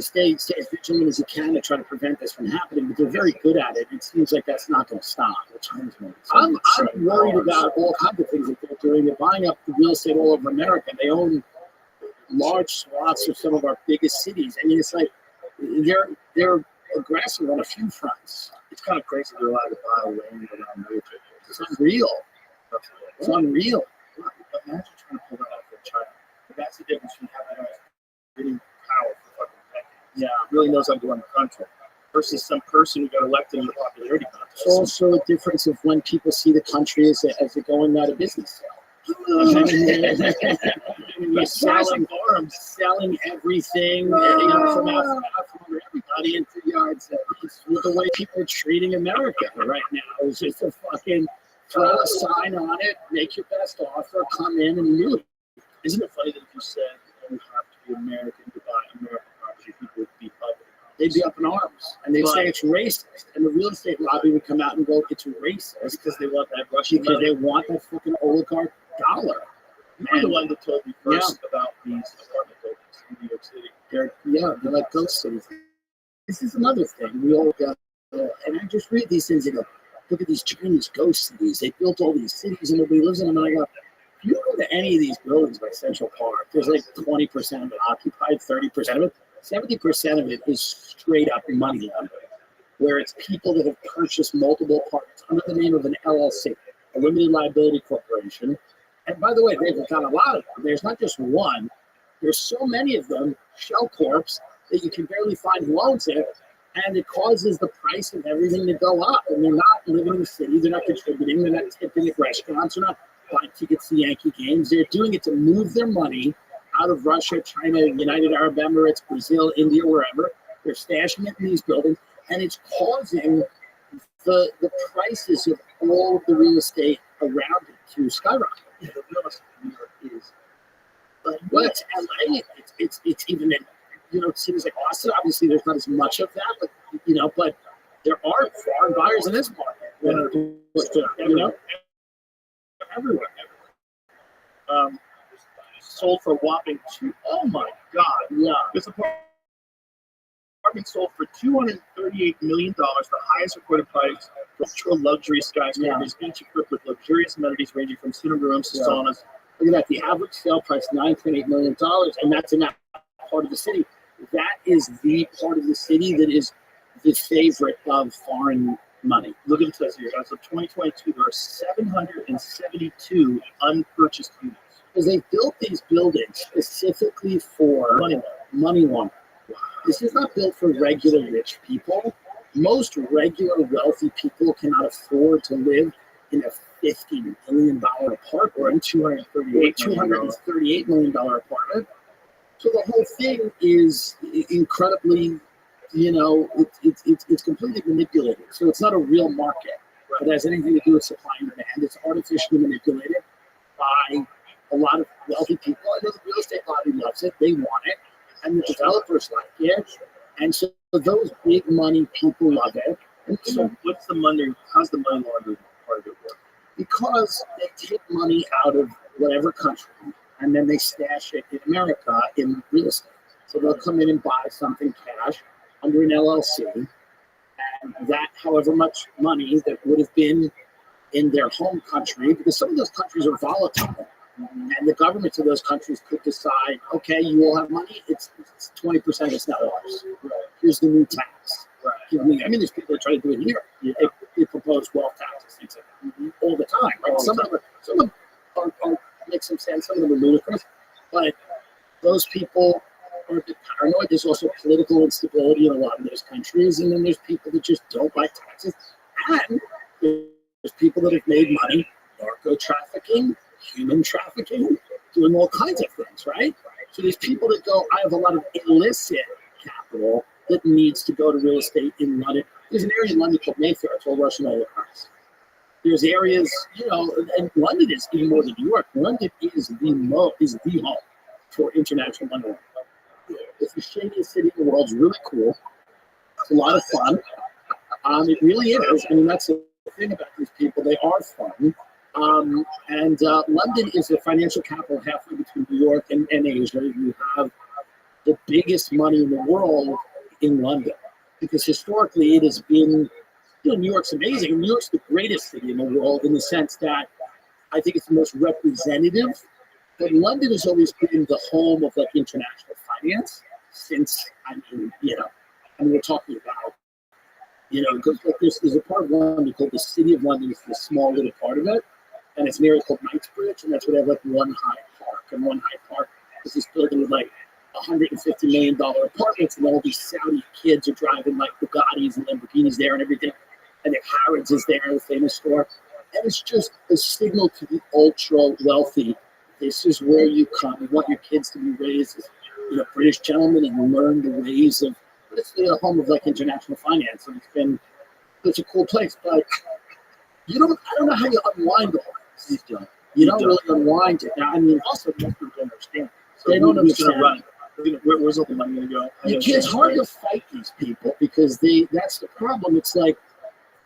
stay as vigilant as you can to try to prevent this from happening, but they're very good at it. It seems like that's not going to stop. I'm worried about all kinds of things that they're doing. They're buying up the real estate all over America. They own large swaths of some of our biggest cities. I mean, it's like they're aggressive on a few fronts. It's kind of crazy they're allowed to buy land around major. It's unreal. It's unreal. Imagine trying to pull that off in China. That's the difference between having getting power for fucking decades. Yeah, really knows how to run the country. versus some person who got elected in the popularity contest. It's also a difference of when people see the country as it going out of business. You're selling everything from out from under everybody into yards. With the way people are treating America right now, it's just a fucking throw a sign on it, make your best offer, come in and move. Isn't it funny that if you said you have to be American to buy American property, people would be up? They'd be up in arms, and they'd say it's racist. And the real estate lobby would come out and go, "It's racist because they want that Russian because money. they want that fucking oligarch dollar." You're the one that told me first about these apartment buildings in New York City. They're like ghost cities. This is another thing. We all got, and I just read these things and go, look at these Chinese ghost cities. They built all these cities and nobody lives in them. And I go, if you go to any of these buildings by Central Park, there's like 20% of it occupied, 30% of it. 70% of it is straight up money laundering, where it's people that have purchased multiple apartments under the name of an LLC, a limited liability corporation. And by the way, they've got a lot of them. There's not just one. There's so many of them, shell corps, that you can barely find who owns it. And it causes the price of everything to go up. And they're not living in the city. They're not contributing. They're not tipping at restaurants. They're not buying tickets to Yankee games. They're doing it to move their money out of Russia, China, United Arab Emirates, Brazil, India, wherever. They're stashing it in these buildings. And it's causing the prices of all the real estate around it to skyrocket. Yeah, the real estate in New York is. Well, it's LA. It's even in, cities like Austin. Obviously, there's not as much of that, but but there are foreign buyers in this market. Everywhere. Sold for a whopping oh my God. Yeah. This apartment sold for $238 million, the highest recorded price for ultra luxury skyscrapers, each equipped with luxurious amenities ranging from cinema rooms to saunas. Look at that. The average sale price, $9.8 million, and that's in that part of the city. That is the part of the city that is the favorite of foreign money. Look at it says here. As of 2022, there are 772 unpurchased units. Because they built these buildings specifically for money laundering. This is not built for regular rich people. Most regular wealthy people cannot afford to live in a $50 million apartment or a $238 million apartment. So the whole thing is incredibly, it's completely manipulated. So it's not a real market. It has anything to do with supply and demand. It's artificially manipulated by a lot of wealthy people. I know the real estate lobby loves it. They want it. And the developers like it. And so those big money people love it. And so how's the money laundering part of it work? Because they take money out of whatever country and then they stash it in America in real estate. So they'll come in and buy something cash under an LLC, and that however much money that would have been in their home country, because some of those countries are volatile, and the governments of those countries could decide, okay, you all have money, it's 20% of it's not ours. Here's the new tax. There's people that try to do it here. They propose wealth taxes, things like that, all the time. Right? Some of them make some sense, some of them are ludicrous, but those people are a bit paranoid. There's also political instability in a lot of those countries, and then there's people that just don't like taxes, and there's people that have made money narco trafficking, human trafficking, doing all kinds of things, right? So there's people that go, I have a lot of illicit capital that needs to go to real estate in London. There's an area in London called Mayfair. It's all Russian oligarchs. There's areas, and London is even more than New York. London is the home for international money laundering. It's the shadiest city in the world. It's really cool. It's a lot of fun. It really is. That's the thing about these people. They are fun. And London is the financial capital halfway between New York and Asia. You have the biggest money in the world in London, because historically it has been, New York's amazing. New York's the greatest city in the world in the sense that I think it's the most representative. But London has always been the home of international finance since, we're talking about, there's a part of London called the City of London. It's the small little part of it. And it's an area called Knightsbridge, and that's where they have One High Park. And One High Park is this building with $150 million apartments, and all these Saudi kids are driving like Bugattis and Lamborghinis there and everything. And the Harrods is there, the famous store. And it's just a signal to the ultra wealthy. This is where you come. You want your kids to be raised as British gentlemen and learn the ways of. It's the home of like international finance, and it's a cool place. But I don't know how you unwind all this. You don't really unwind it. Now, I mean, also most people don't understand. So they don't understand. Run. Where's all the money going to go? It's hard to fight these people because that's the problem. It's like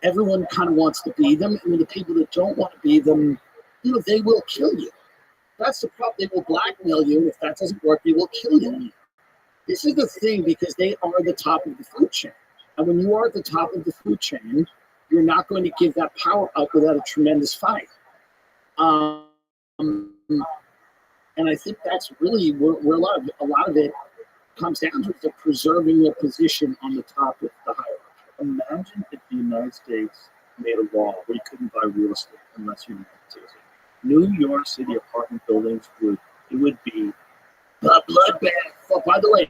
everyone kind of wants to be them, and the people that don't want to be them, they will kill you. That's the problem. They will blackmail you, and if that doesn't work, they will kill you. This is the thing because they are the top of the food chain. And when you are at the top of the food chain, you're not going to give that power up without a tremendous fight. And I think that's really where a lot of it comes down to, preserving your position on the top of the hierarchy. Imagine if the United States made a law where you couldn't buy real estate unless you're United States. New York City apartment buildings would be a bloodbath. Oh, by the way,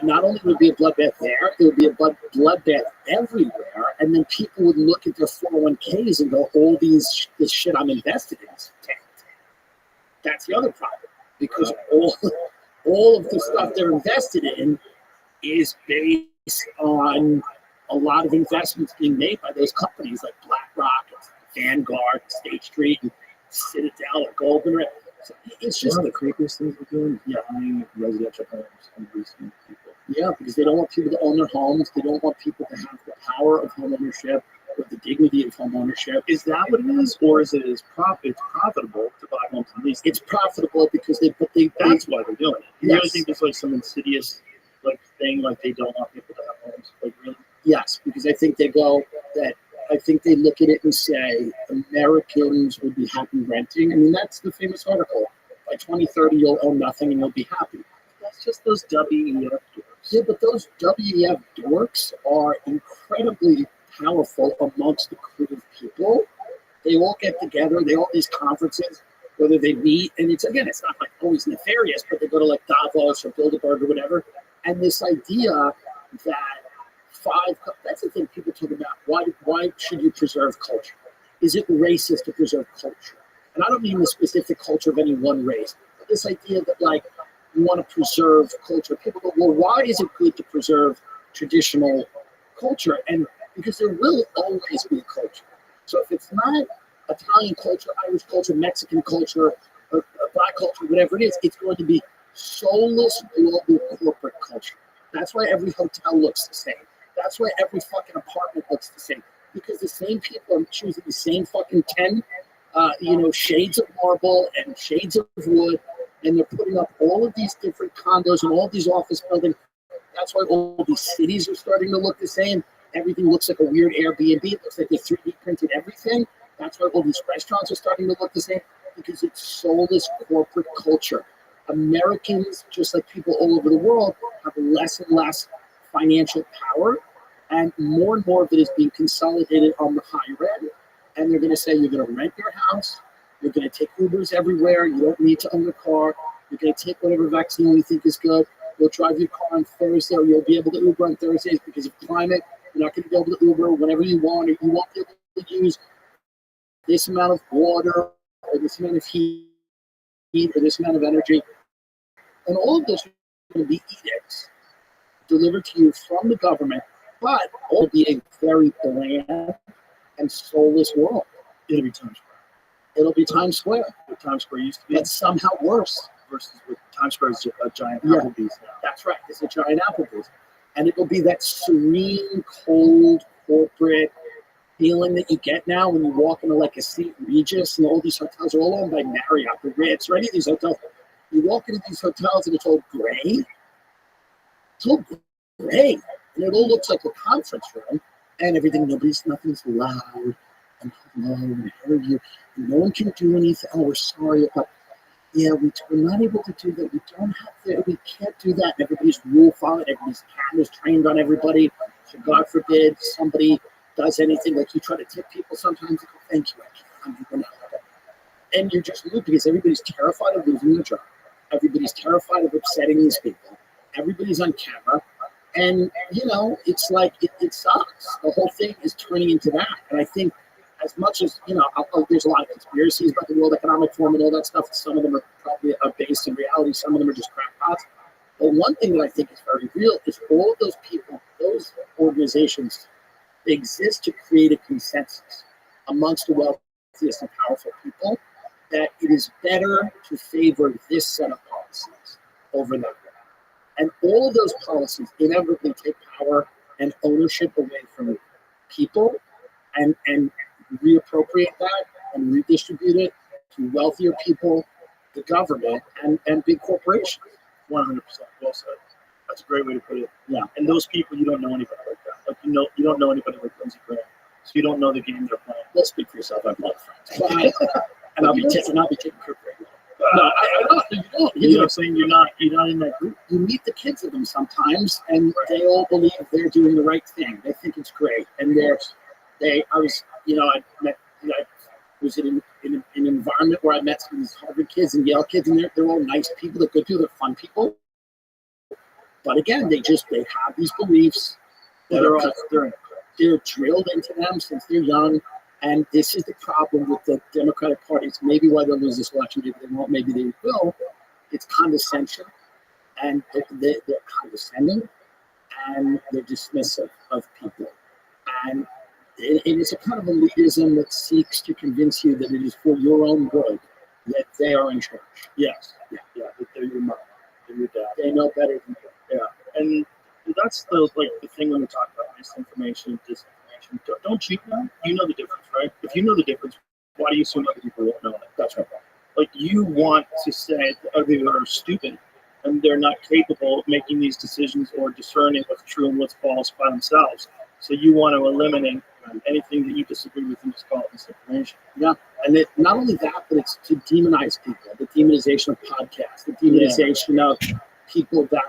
not only would it be a bloodbath there, it would be a bloodbath everywhere. And then people would look at their 401ks and go, this shit I'm invested in is tanked. That's the other problem. Because all of the stuff they're invested in is based on a lot of investments being made by those companies like BlackRock, and Vanguard, and State Street, and Citadel, and Goldman. So it's just one of the creepiest things we're doing. Yeah, owning residential homes and leasing people. Yeah, because they don't want people to own their homes. They don't want people to have the power of home ownership or the dignity of home ownership. Is that what it is, or is it it's profitable to buy homes and lease? It's profitable because that's why they're doing it. You Yes. really think there's like some insidious thing, like they don't want people to have homes? Like really? Yes, because I think they look at it and say Americans would be happy renting. I mean, that's the famous article. By 2030, you'll own nothing and you'll be happy. That's just those WEF dorks. Yeah, but those WEF dorks are incredibly powerful amongst the crew of people. They all get together. They all these conferences, whether they meet, and it's not like always nefarious, but they go to like Davos or Bilderberg or whatever. And this idea that that's the thing people talk about. Why should you preserve culture? Is it racist to preserve culture? And I don't mean the specific culture of any one race, but this idea that you want to preserve culture. People go, well, why is it good to preserve traditional culture? And because there will always be culture. So if it's not Italian culture, Irish culture, Mexican culture, or black culture, whatever it is, it's going to be soulless global corporate culture. That's why every hotel looks the same. That's why every fucking apartment looks the same. Because the same people are choosing the same fucking 10, shades of marble and shades of wood, and they're putting up all of these different condos and all these office buildings. That's why all these cities are starting to look the same. Everything looks like a weird Airbnb. It looks like they 3D printed everything. That's why all these restaurants are starting to look the same, because it's soulless corporate culture. Americans, just like people all over the world, have less and less financial power, and more of it is being consolidated on the higher end. And they're going to say, you're going to rent your house, you're going to take Ubers everywhere, you don't need to own a car, you're going to take whatever vaccine you think is good, you'll drive your car on Thursday, or you'll be able to Uber on Thursdays because of climate. You're not going to be able to Uber whenever you want, or you won't be able to use this amount of water, or this amount of heat, or this amount of energy. And all of this are going to be edicts delivered to you from the government, but all will be a very bland and soulless world. It'll be Times Square. It'll be Times Square. What Times Square used to be. But somehow worse. Versus what Times Square is a giant Applebee's now. That's right. It's a giant Applebee's. And it will be that serene, cold, corporate feeling that you get now when you walk into like a St. Regis, and all these hotels are all owned by Marriott, the Ritz, or any of these hotels. You walk into these hotels and it's all gray. It's all gray. And it all looks like a conference room, and everything, nothing's loud, and hello, and how are you? And no one can do anything. Oh, we're sorry, but yeah, we're not able to do that. We don't have that. We can't do that. And everybody's rule followed. Everybody's cameras trained on everybody. So God forbid somebody does anything. Like you try to tip people sometimes. Go, thank you. I'm going to help. And you're just moved because everybody's terrified of losing their job. Everybody's terrified of upsetting these people. everybody's on camera, and it's like it sucks. The whole thing is turning into that, and I think as much as there's a lot of conspiracies about the World Economic Forum and all that stuff. Some of them are probably based in reality. Some of them are just crackpots. But one thing that I think is very real is all of those people, those organizations, they exist to create a consensus amongst the wealthiest and powerful people that it is better to favor this set of policies over that one. And all of those policies inevitably take power and ownership away from people and reappropriate that and redistribute it to wealthier people, the government, and big corporations. 100%. Well said. That's a great way to put it. Yeah. And those people, you don't know anybody like that. Like you don't know anybody like Lindsey Graham, so you don't know the game they're playing. Let's speak for yourself. I've loved friends, and I'll be taking Kirk very well. No, I don't. You don't. You know what I'm saying? You're not in that group. You meet the kids of them sometimes, and they all believe they're doing the right thing. They think it's great, and I was in an environment where I met some of these Harvard kids and Yale kids, and they're all nice people. They're good people. They're fun people. But again, they have these beliefs that they're drilled into them since they're young. And this is the problem with the Democratic Party. It's maybe why they'll lose this election. Maybe they won't. Maybe they will. It's condescension, and they're condescending, and they're dismissive of people. And it's a kind of elitism that seeks to convince you that it is for your own good that they are in charge. Yes. Yeah. That they're your mom. They're your dad. They know better than you. Yeah. And that's the thing when we talk about misinformation and disinformation. Don't you know? You know the difference, right? If you know the difference, why do you assume other people won't know it? That's right. Like, you want to say that other people are stupid and they're not capable of making these decisions or discerning what's true and what's false by themselves. So you want to eliminate anything that you disagree with and just call it misinformation. Yeah, and not only that, but it's to demonize people. The demonization of podcasts, the demonization of people that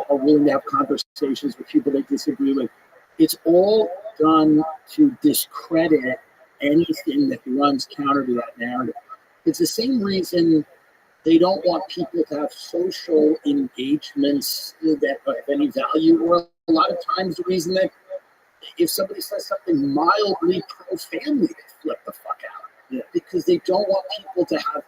are willing to have conversations with people they disagree with. It's all done to discredit anything that runs counter to that narrative. It's the same reason they don't want people to have social engagements that have any value, or a lot of times the reason that if somebody says something mildly pro-family, they flip the fuck out. Yeah. Because they don't want people to have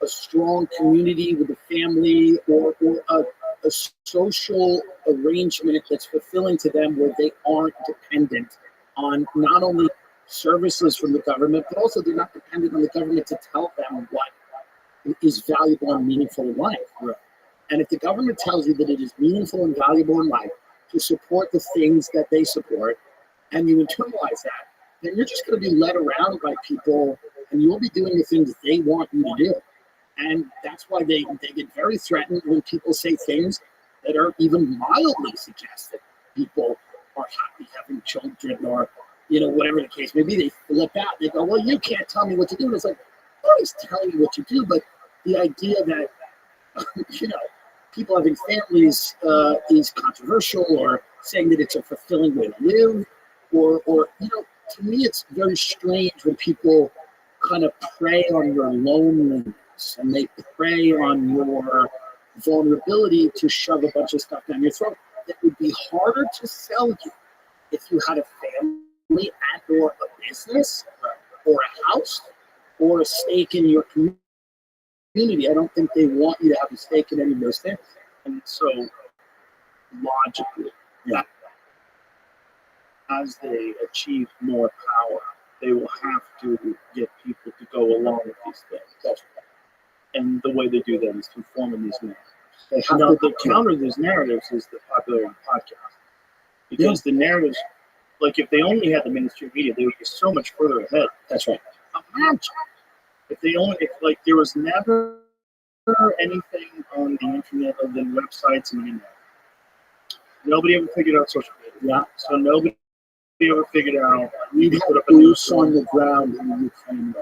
a strong community with a family or a social arrangement that's fulfilling to them, where they aren't dependent on not only services from the government, but also they're not dependent on the government to tell them what is valuable and meaningful in life. Right. And if the government tells you that it is meaningful and valuable in life to support the things that they support, and you internalize that, then you're just going to be led around by people, and you'll be doing the things they want you to do. And that's why they get very threatened when people say things that are even mildly suggested. People are happy having children, or whatever the case may be. They flip out. They go, "Well, you can't tell me what to do." And it's like, I'm always telling you what to do, but the idea that people having families is controversial, or saying that it's a fulfilling way to live, or to me, it's very strange when people kind of prey on your loneliness and they prey on your vulnerability to shove a bunch of stuff down your throat. That would be harder to sell you if you had a family or a business or a house or a stake in your community. I don't think they want you to have a stake in any of those things. And so, logically, as they achieve more power, they will have to get people to go along with these things. And the way they do that is through forming these narratives. The counter to these narratives is the popularity of podcast. Because the narratives, like, if they only had the mainstream media, they would be so much further ahead. That's right. Imagine if there was never anything on the internet other than websites and email. Nobody ever figured out social media. Yeah. So nobody ever figured out. We'd have boots on the ground in the Ukraine.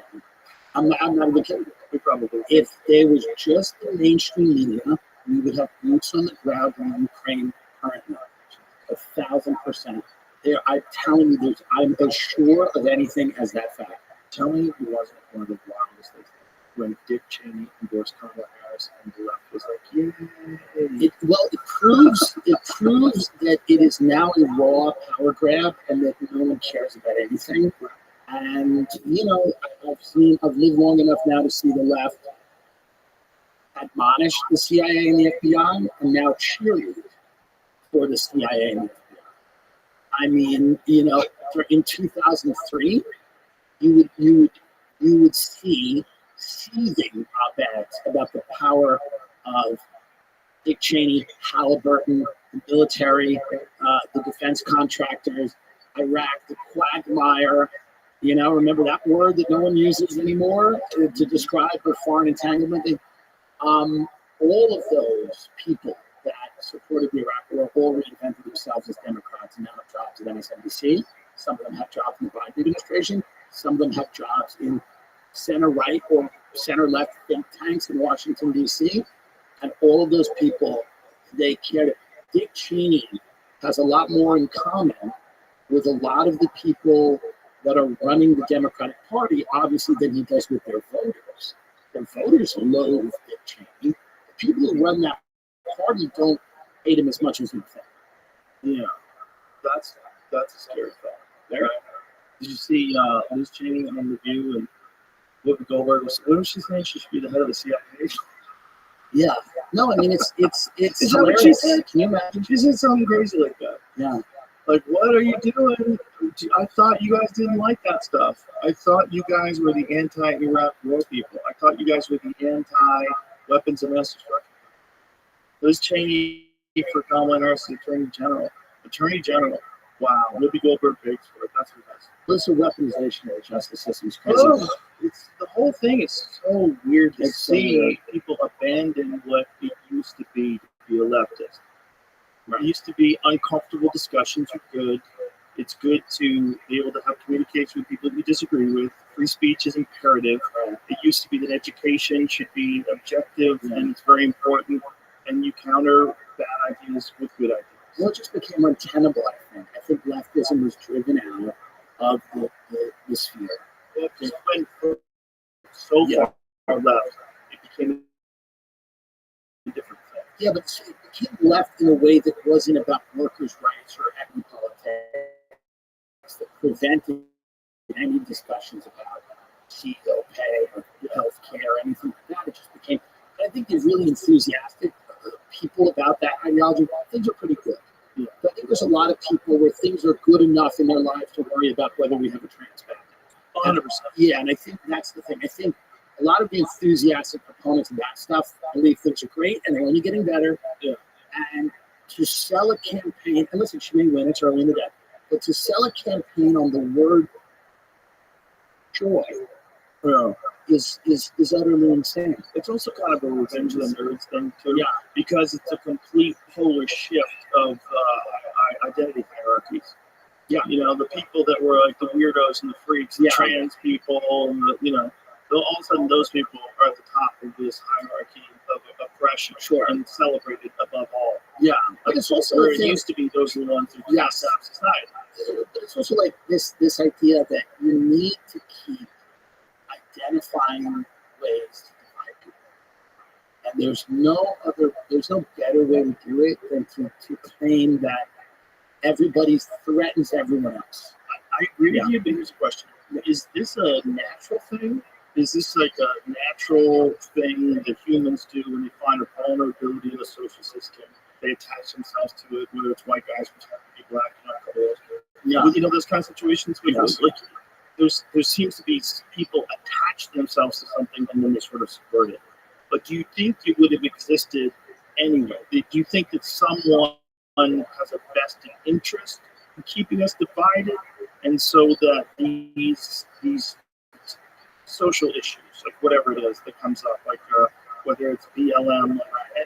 I'm not even kidding. We probably. If there was just the mainstream media, we would have boots on the ground in the Ukraine currently. 1,000%. I'm telling you, I'm as sure of anything as that fact. Tell me it wasn't one of the wildest things when Dick Cheney endorsed Kamala Harris and the left was like, yeah. It proves that it is now a raw power grab and that no one cares about anything. And I've lived long enough now to see the left admonish the CIA and the FBI and now cheerlead for the CIA and the FBI. I mean, in 2003, you would see seething op-eds about the power of Dick Cheney, Halliburton, the military, the defense contractors, Iraq, the quagmire. Remember that word that no one uses anymore to describe the foreign entanglement? All of those people that supported the Iraq War all reinvented themselves as Democrats and now have jobs at MSNBC. Some of them have jobs in the Biden administration. Some of them have jobs in center-right or center-left think tanks in Washington, D.C. And all of those people, they cared. Dick Cheney has a lot more in common with a lot of the people that are running the Democratic Party, obviously, than he does with their voters. Their voters loathe Dick Cheney. The people who run that party don't hate him as much as we think. Yeah, that's a scary thought. Right? Did you see Liz Cheney on The View and Whoopi Goldberg? What was she saying? She should be the head of the CIA. Yeah. No, I mean it's Is that what she said? Can you imagine? She said something crazy like that. Yeah. Like, what are you doing? I thought you guys didn't like that stuff. I thought you guys were the anti-Iraq war people. I thought you guys were the anti-weapons of mass destruction. Liz Cheney for Kamala Harris, Attorney General. Attorney General. Wow. Whoopi Goldberg begs for it. That's her best. What's the weaponization of the justice system? Is crazy. Oh, it's the whole thing is so weird to see people abandon what it used to be a leftist. It used to be uncomfortable discussions are good. It's good to be able to have communication with people you disagree with. Free speech is imperative. It used to be that education should be objective and it's very important. And you counter bad ideas with good ideas. Well, it just became untenable, I think. I think leftism was driven out of the sphere. It just went so far left, it became a different thing. Yeah, but it became left in a way that wasn't about workers' rights or equity politics, that prevented any discussions about CEO pay or health care or anything like that. It just became, I think they're really enthusiastic people about that ideology. Things are pretty good. Yeah. But I think there's a lot of people where things are good enough in their lives to worry about whether we have a trans family. 100%. Yeah, and I think that's the thing. I think a lot of the enthusiastic proponents of that stuff believe things are great and they're only getting better. Yeah. And to sell a campaign, and listen, she may win, it's early in the day, but to sell a campaign on the word joy is utterly insane. It's also kind of a revenge of the nerds thing too, because it's a complete polar shift of identity hierarchies. Yeah, the people that were like the weirdos and the freaks, the trans people, and all of a sudden those people are at the top of this hierarchy of oppression, and celebrated above all. Yeah, but it's also where it used to be those are the ones who passed out society. But it's also like this idea that you need to keep identifying ways to divide people. And there's no better way to do it than to claim that everybody threatens everyone else. I agree with you, but here's a question. Is this a natural thing? Is this like a natural thing that humans do when they find a vulnerability in the social system? They attach themselves to it, whether it's white guys pretending to be black, those kind of situations. Because like there seems to be people attach themselves to something and then they sort of subvert it. But do you think it would have existed anyway? Do you think that someone has a vested interest in keeping us divided, and so that these social issues, like whatever it is that comes up, like whether it's BLM,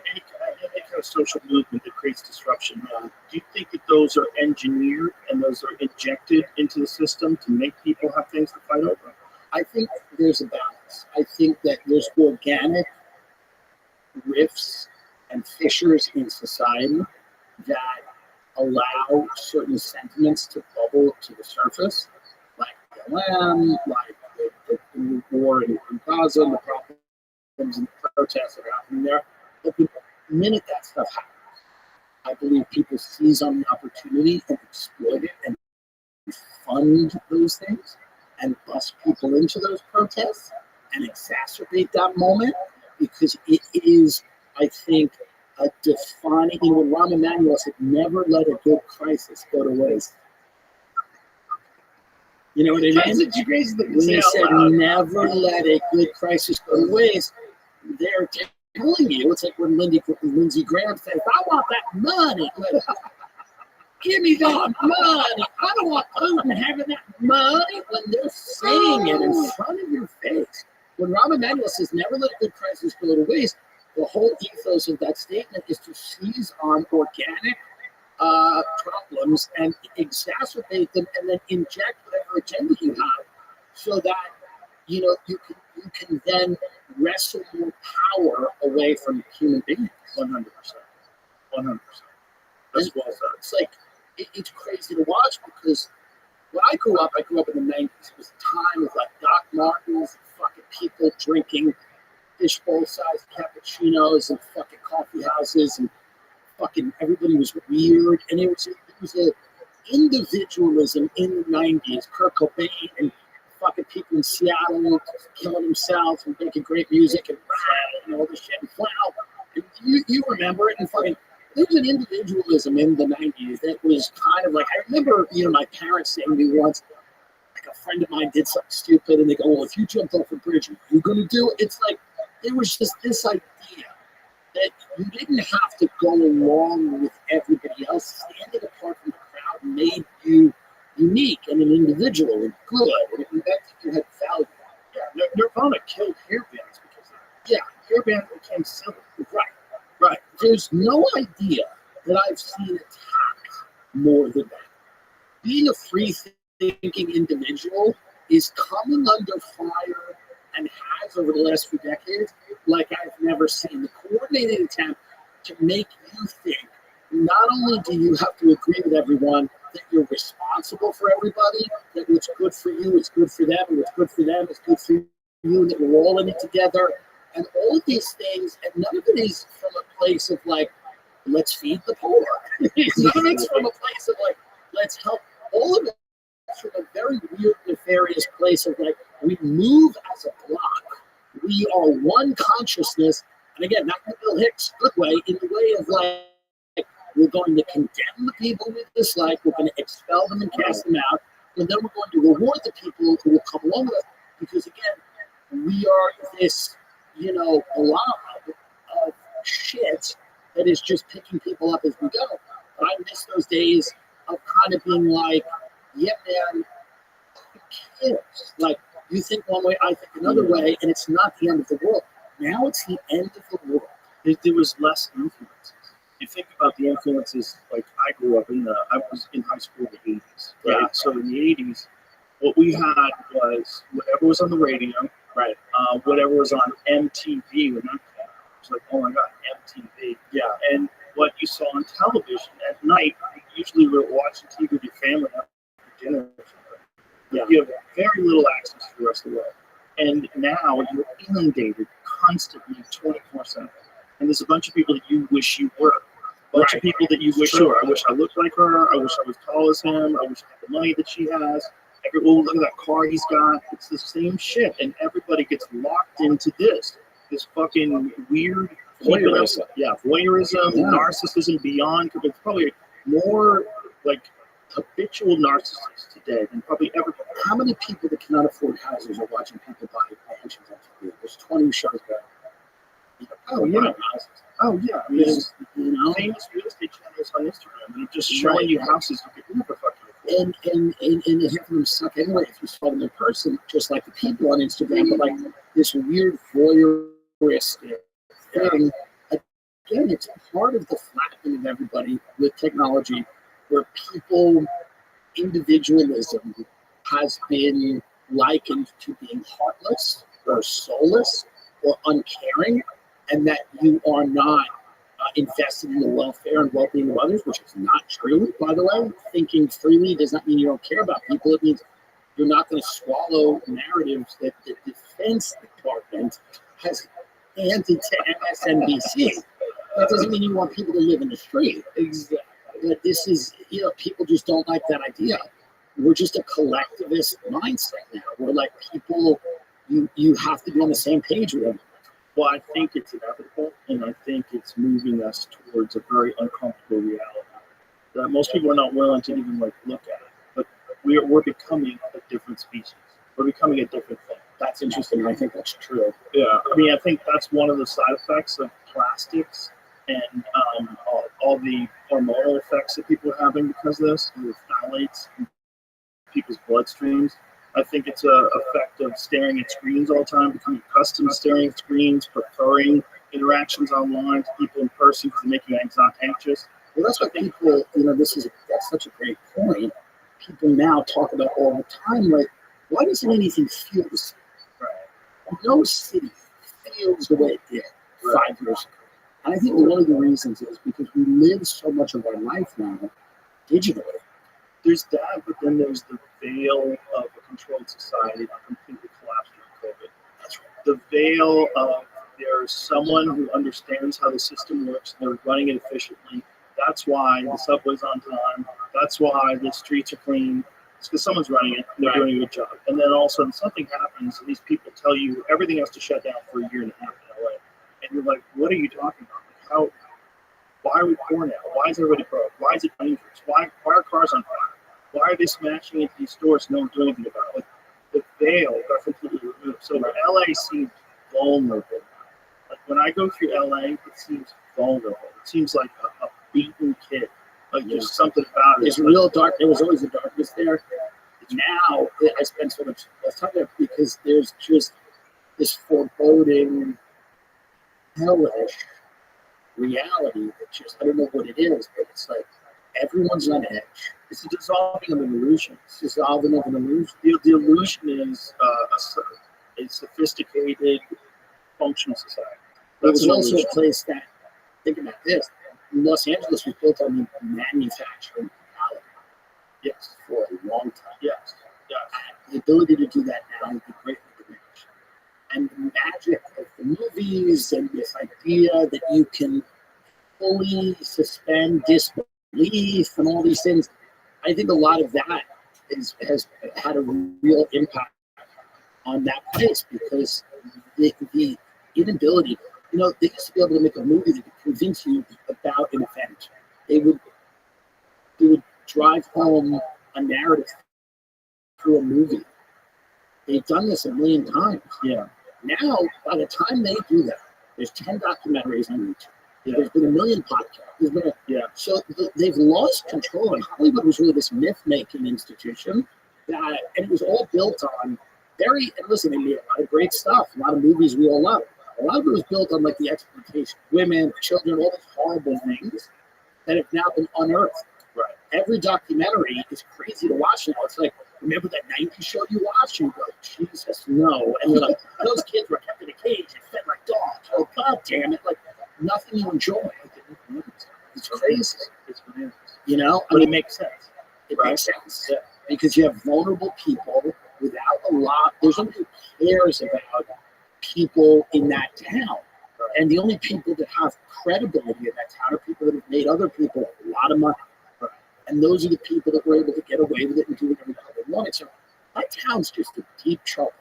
any kind of social movement that creates disruption, do you think that those are engineered and those are injected into the system to make people have things to fight over? I think there's a balance. I think that there's organic rifts and fissures in society that allow certain sentiments to bubble to the surface, like BLM, like the war in Gaza, and the problems and the protests that are happening there. But the minute that stuff happens, I believe people seize on the opportunity and exploit it and fund those things and bust people into those protests and exacerbate that moment because it is, I think, a defining. You know, when Rahm Emanuel said, "Never let a good crisis go to waste." You know what I mean? That's such a crazy thing to When say he out said, loud. "Never let a good crisis go to waste," they're telling you it's like when Lindsey Graham says, "I want that money." Like, give me that money. I don't want Putin having that money when they're saying it in front of your face. When Rahm Emanuel says, "Never let a good crisis go to waste," the whole ethos of that statement is to seize on organic problems and exacerbate them and then inject whatever agenda you have so that you know you can then wrestle more power away from human beings. 100%. 100%. That's well said. It's like it's crazy to watch because when I grew up in the 90s. It was a time of like Doc Martens, fucking people drinking fishbowl-sized cappuccinos and fucking coffee houses, and fucking everybody was weird. And it was a individualism in the 90s. Kurt Cobain and fucking people in Seattle killing themselves and making great music and rap and all this shit and flow. And you remember it and fucking. There was an individualism in the 90s that was kind of like, I remember, you know, my parents saying to me once, like a friend of mine did something stupid and they go, "Well, if you jumped off a bridge, are you going to do it?" It's like, there was just this idea that you didn't have to go along with everybody else. Standing apart from the crowd made you unique and an individual and good, and it meant that you had value. Yeah, Nirvana killed hair bands because of that. Yeah, hair bands became civil. Right. There's no idea that I've seen attacked more than that. Being a free-thinking individual is coming under fire and has over the last few decades like I've never seen. The coordinated attempt to make you think not only do you have to agree with everyone that you're responsible for everybody, that what's good for you is good for them, and what's good for them is good for you, and that we're all in it together. And all of these things, and none of it is from a place of like, let's feed the poor. None of it's from a place of like, let's help. All of it is from a very weird, nefarious place of like, we move as a block. We are one consciousness. And again, not in the Bill Hicks good way, in the way of like, we're going to condemn the people we dislike, we're going to expel them and cast them out, and then we're going to reward the people who will come along with us. Because again, we are this, you know, blob of shit that is just picking people up as we go. But I miss those days of kind of being like, yeah, man, who cares? Like, you think one way, I think another way, and it's not the end of the world. Now it's the end of the world. There was less influences. You think about the influences, like I grew up I was in high school in the 80s, right? Yeah. So in the 80s, what we had was whatever was on the radio, right? Whatever was on MTV when that came out. It was like, oh my God, MTV. Yeah. And what you saw on television at night, usually we were watching TV with your family after dinner. Yeah. You have very little access to the rest of the world. And now you're inundated constantly 24/7. And there's a bunch of people that you wish you were. A bunch of people that you wish you were. I wish I looked like her. I wish I was tall as him. I wish I had the money that she has. Look at that car he's got. It's the same shit. And everybody gets locked into this fucking weird Voyeurism. Voyeurism, Yeah. narcissism beyond. There's probably more like habitual narcissists today than probably ever. How many people that cannot afford houses are watching people buy mansions on TV? There's 20 shows there. Oh yeah. Oh yeah. I mean, There's, you know, famous real estate channels on Instagram that are just showing you houses you could never fucking afford. and half of them suck anyway if you saw them in person, just like the people on Instagram, but like this weird voyeuristic thing. Again, it's part of the flattening of everybody with technology, where people, individualism has been likened to being heartless or soulless or uncaring, and that you are not invested in the welfare and well-being of others, which is not true, by the way. Thinking freely does not mean you don't care about people. It means you're not going to swallow narratives that the Defense Department has handed to MSNBC. That doesn't mean you want people to live in the street. Exactly. But this is, people just don't like that idea. We're just a collectivist mindset now. We're like people, you have to be on the same page with them. Well, I think it's inevitable, and I think it's moving us towards a very uncomfortable reality that most people are not willing to even look at. But we're becoming a different species. We're becoming a different thing. That's interesting. I think that's true. Yeah, I mean, I think that's one of the side effects of plastics and all the hormonal effects that people are having because of this, the phthalates in people's bloodstreams. I think it's a effect of staring at screens all the time, becoming accustomed to staring at screens, preferring interactions online to people in person because they're making anxious. Well, that's what people, that's such a great point. People now talk about all the time, like, why doesn't anything feel the same? Right. No city feels the way it did 5 years ago. And I think one of the reasons is because we live so much of our life now digitally. There's that, but then there's the veil of a controlled society that completely collapsed during COVID. That's right. The veil of there's someone who understands how the system works, and they're running it efficiently. That's why the subway's on time. That's why the streets are clean. It's because someone's running it, and they're doing a good job. And then all of a sudden something happens, and these people tell you everything has to shut down for a year and a half in LA. And you're like, what are you talking about? Like, why are we poor now? Why is everybody broke? Why is it dangerous? Why are cars on fire? Why are they smashing into these stores and no one's doing anything about it? Like, the veil got completely removed. So LA seems vulnerable. Like, when I go through LA, it seems vulnerable. It seems like a beaten kid. Like, there's something about it. There's real dark. There was always a darkness there. Now, I spend so much less time there because there's just this foreboding, hellish reality that just, I don't know what it is, but it's like everyone's on edge. It's a dissolving of an illusion. It's dissolving of an illusion. The illusion is a sophisticated, functional society. That's also a place that, think about this, Los Angeles was built on the manufacturing reality. Yes. For a long time. Yes. Yes. The ability to do that now would be greatly diminished. And the magic of the movies and this idea that you can fully suspend disbelief and all these things, I think a lot of that has had a real impact on that place because the inability, they used to be able to make a movie that could convince you about an event. They would drive home a narrative through a movie. They've done this a million times. Yeah. Now, by the time they do that, there's 10 documentaries on YouTube. Yeah. There's been a million podcasts. So they've lost control. And Hollywood was really this myth-making institution and it was all built on and listen, they made a lot of great stuff, a lot of movies we all love. A lot of it was built on like the exploitation of women, children, all these horrible things that have now been unearthed. Right. Every documentary is crazy to watch now. It's like, remember that 90s show you watched? And you go, Jesus, no. And you're like, those kids were kept in a cage and fed like dogs. Oh, God damn it. Like, nothing you enjoy. It's crazy. It's bananas. But it makes sense. It makes sense. Yeah. Because you have vulnerable people without a lot. There's nobody who cares about people in that town. And the only people that have credibility in that town are people that have made other people a lot of money. And those are the people that were able to get away with it and do whatever they wanted. So my town's just in deep trouble.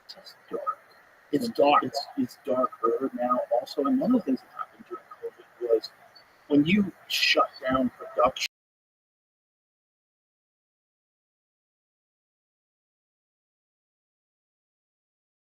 It's just dark. It's dark. It's darker now also. And one of the things that happened during COVID was when you shut down production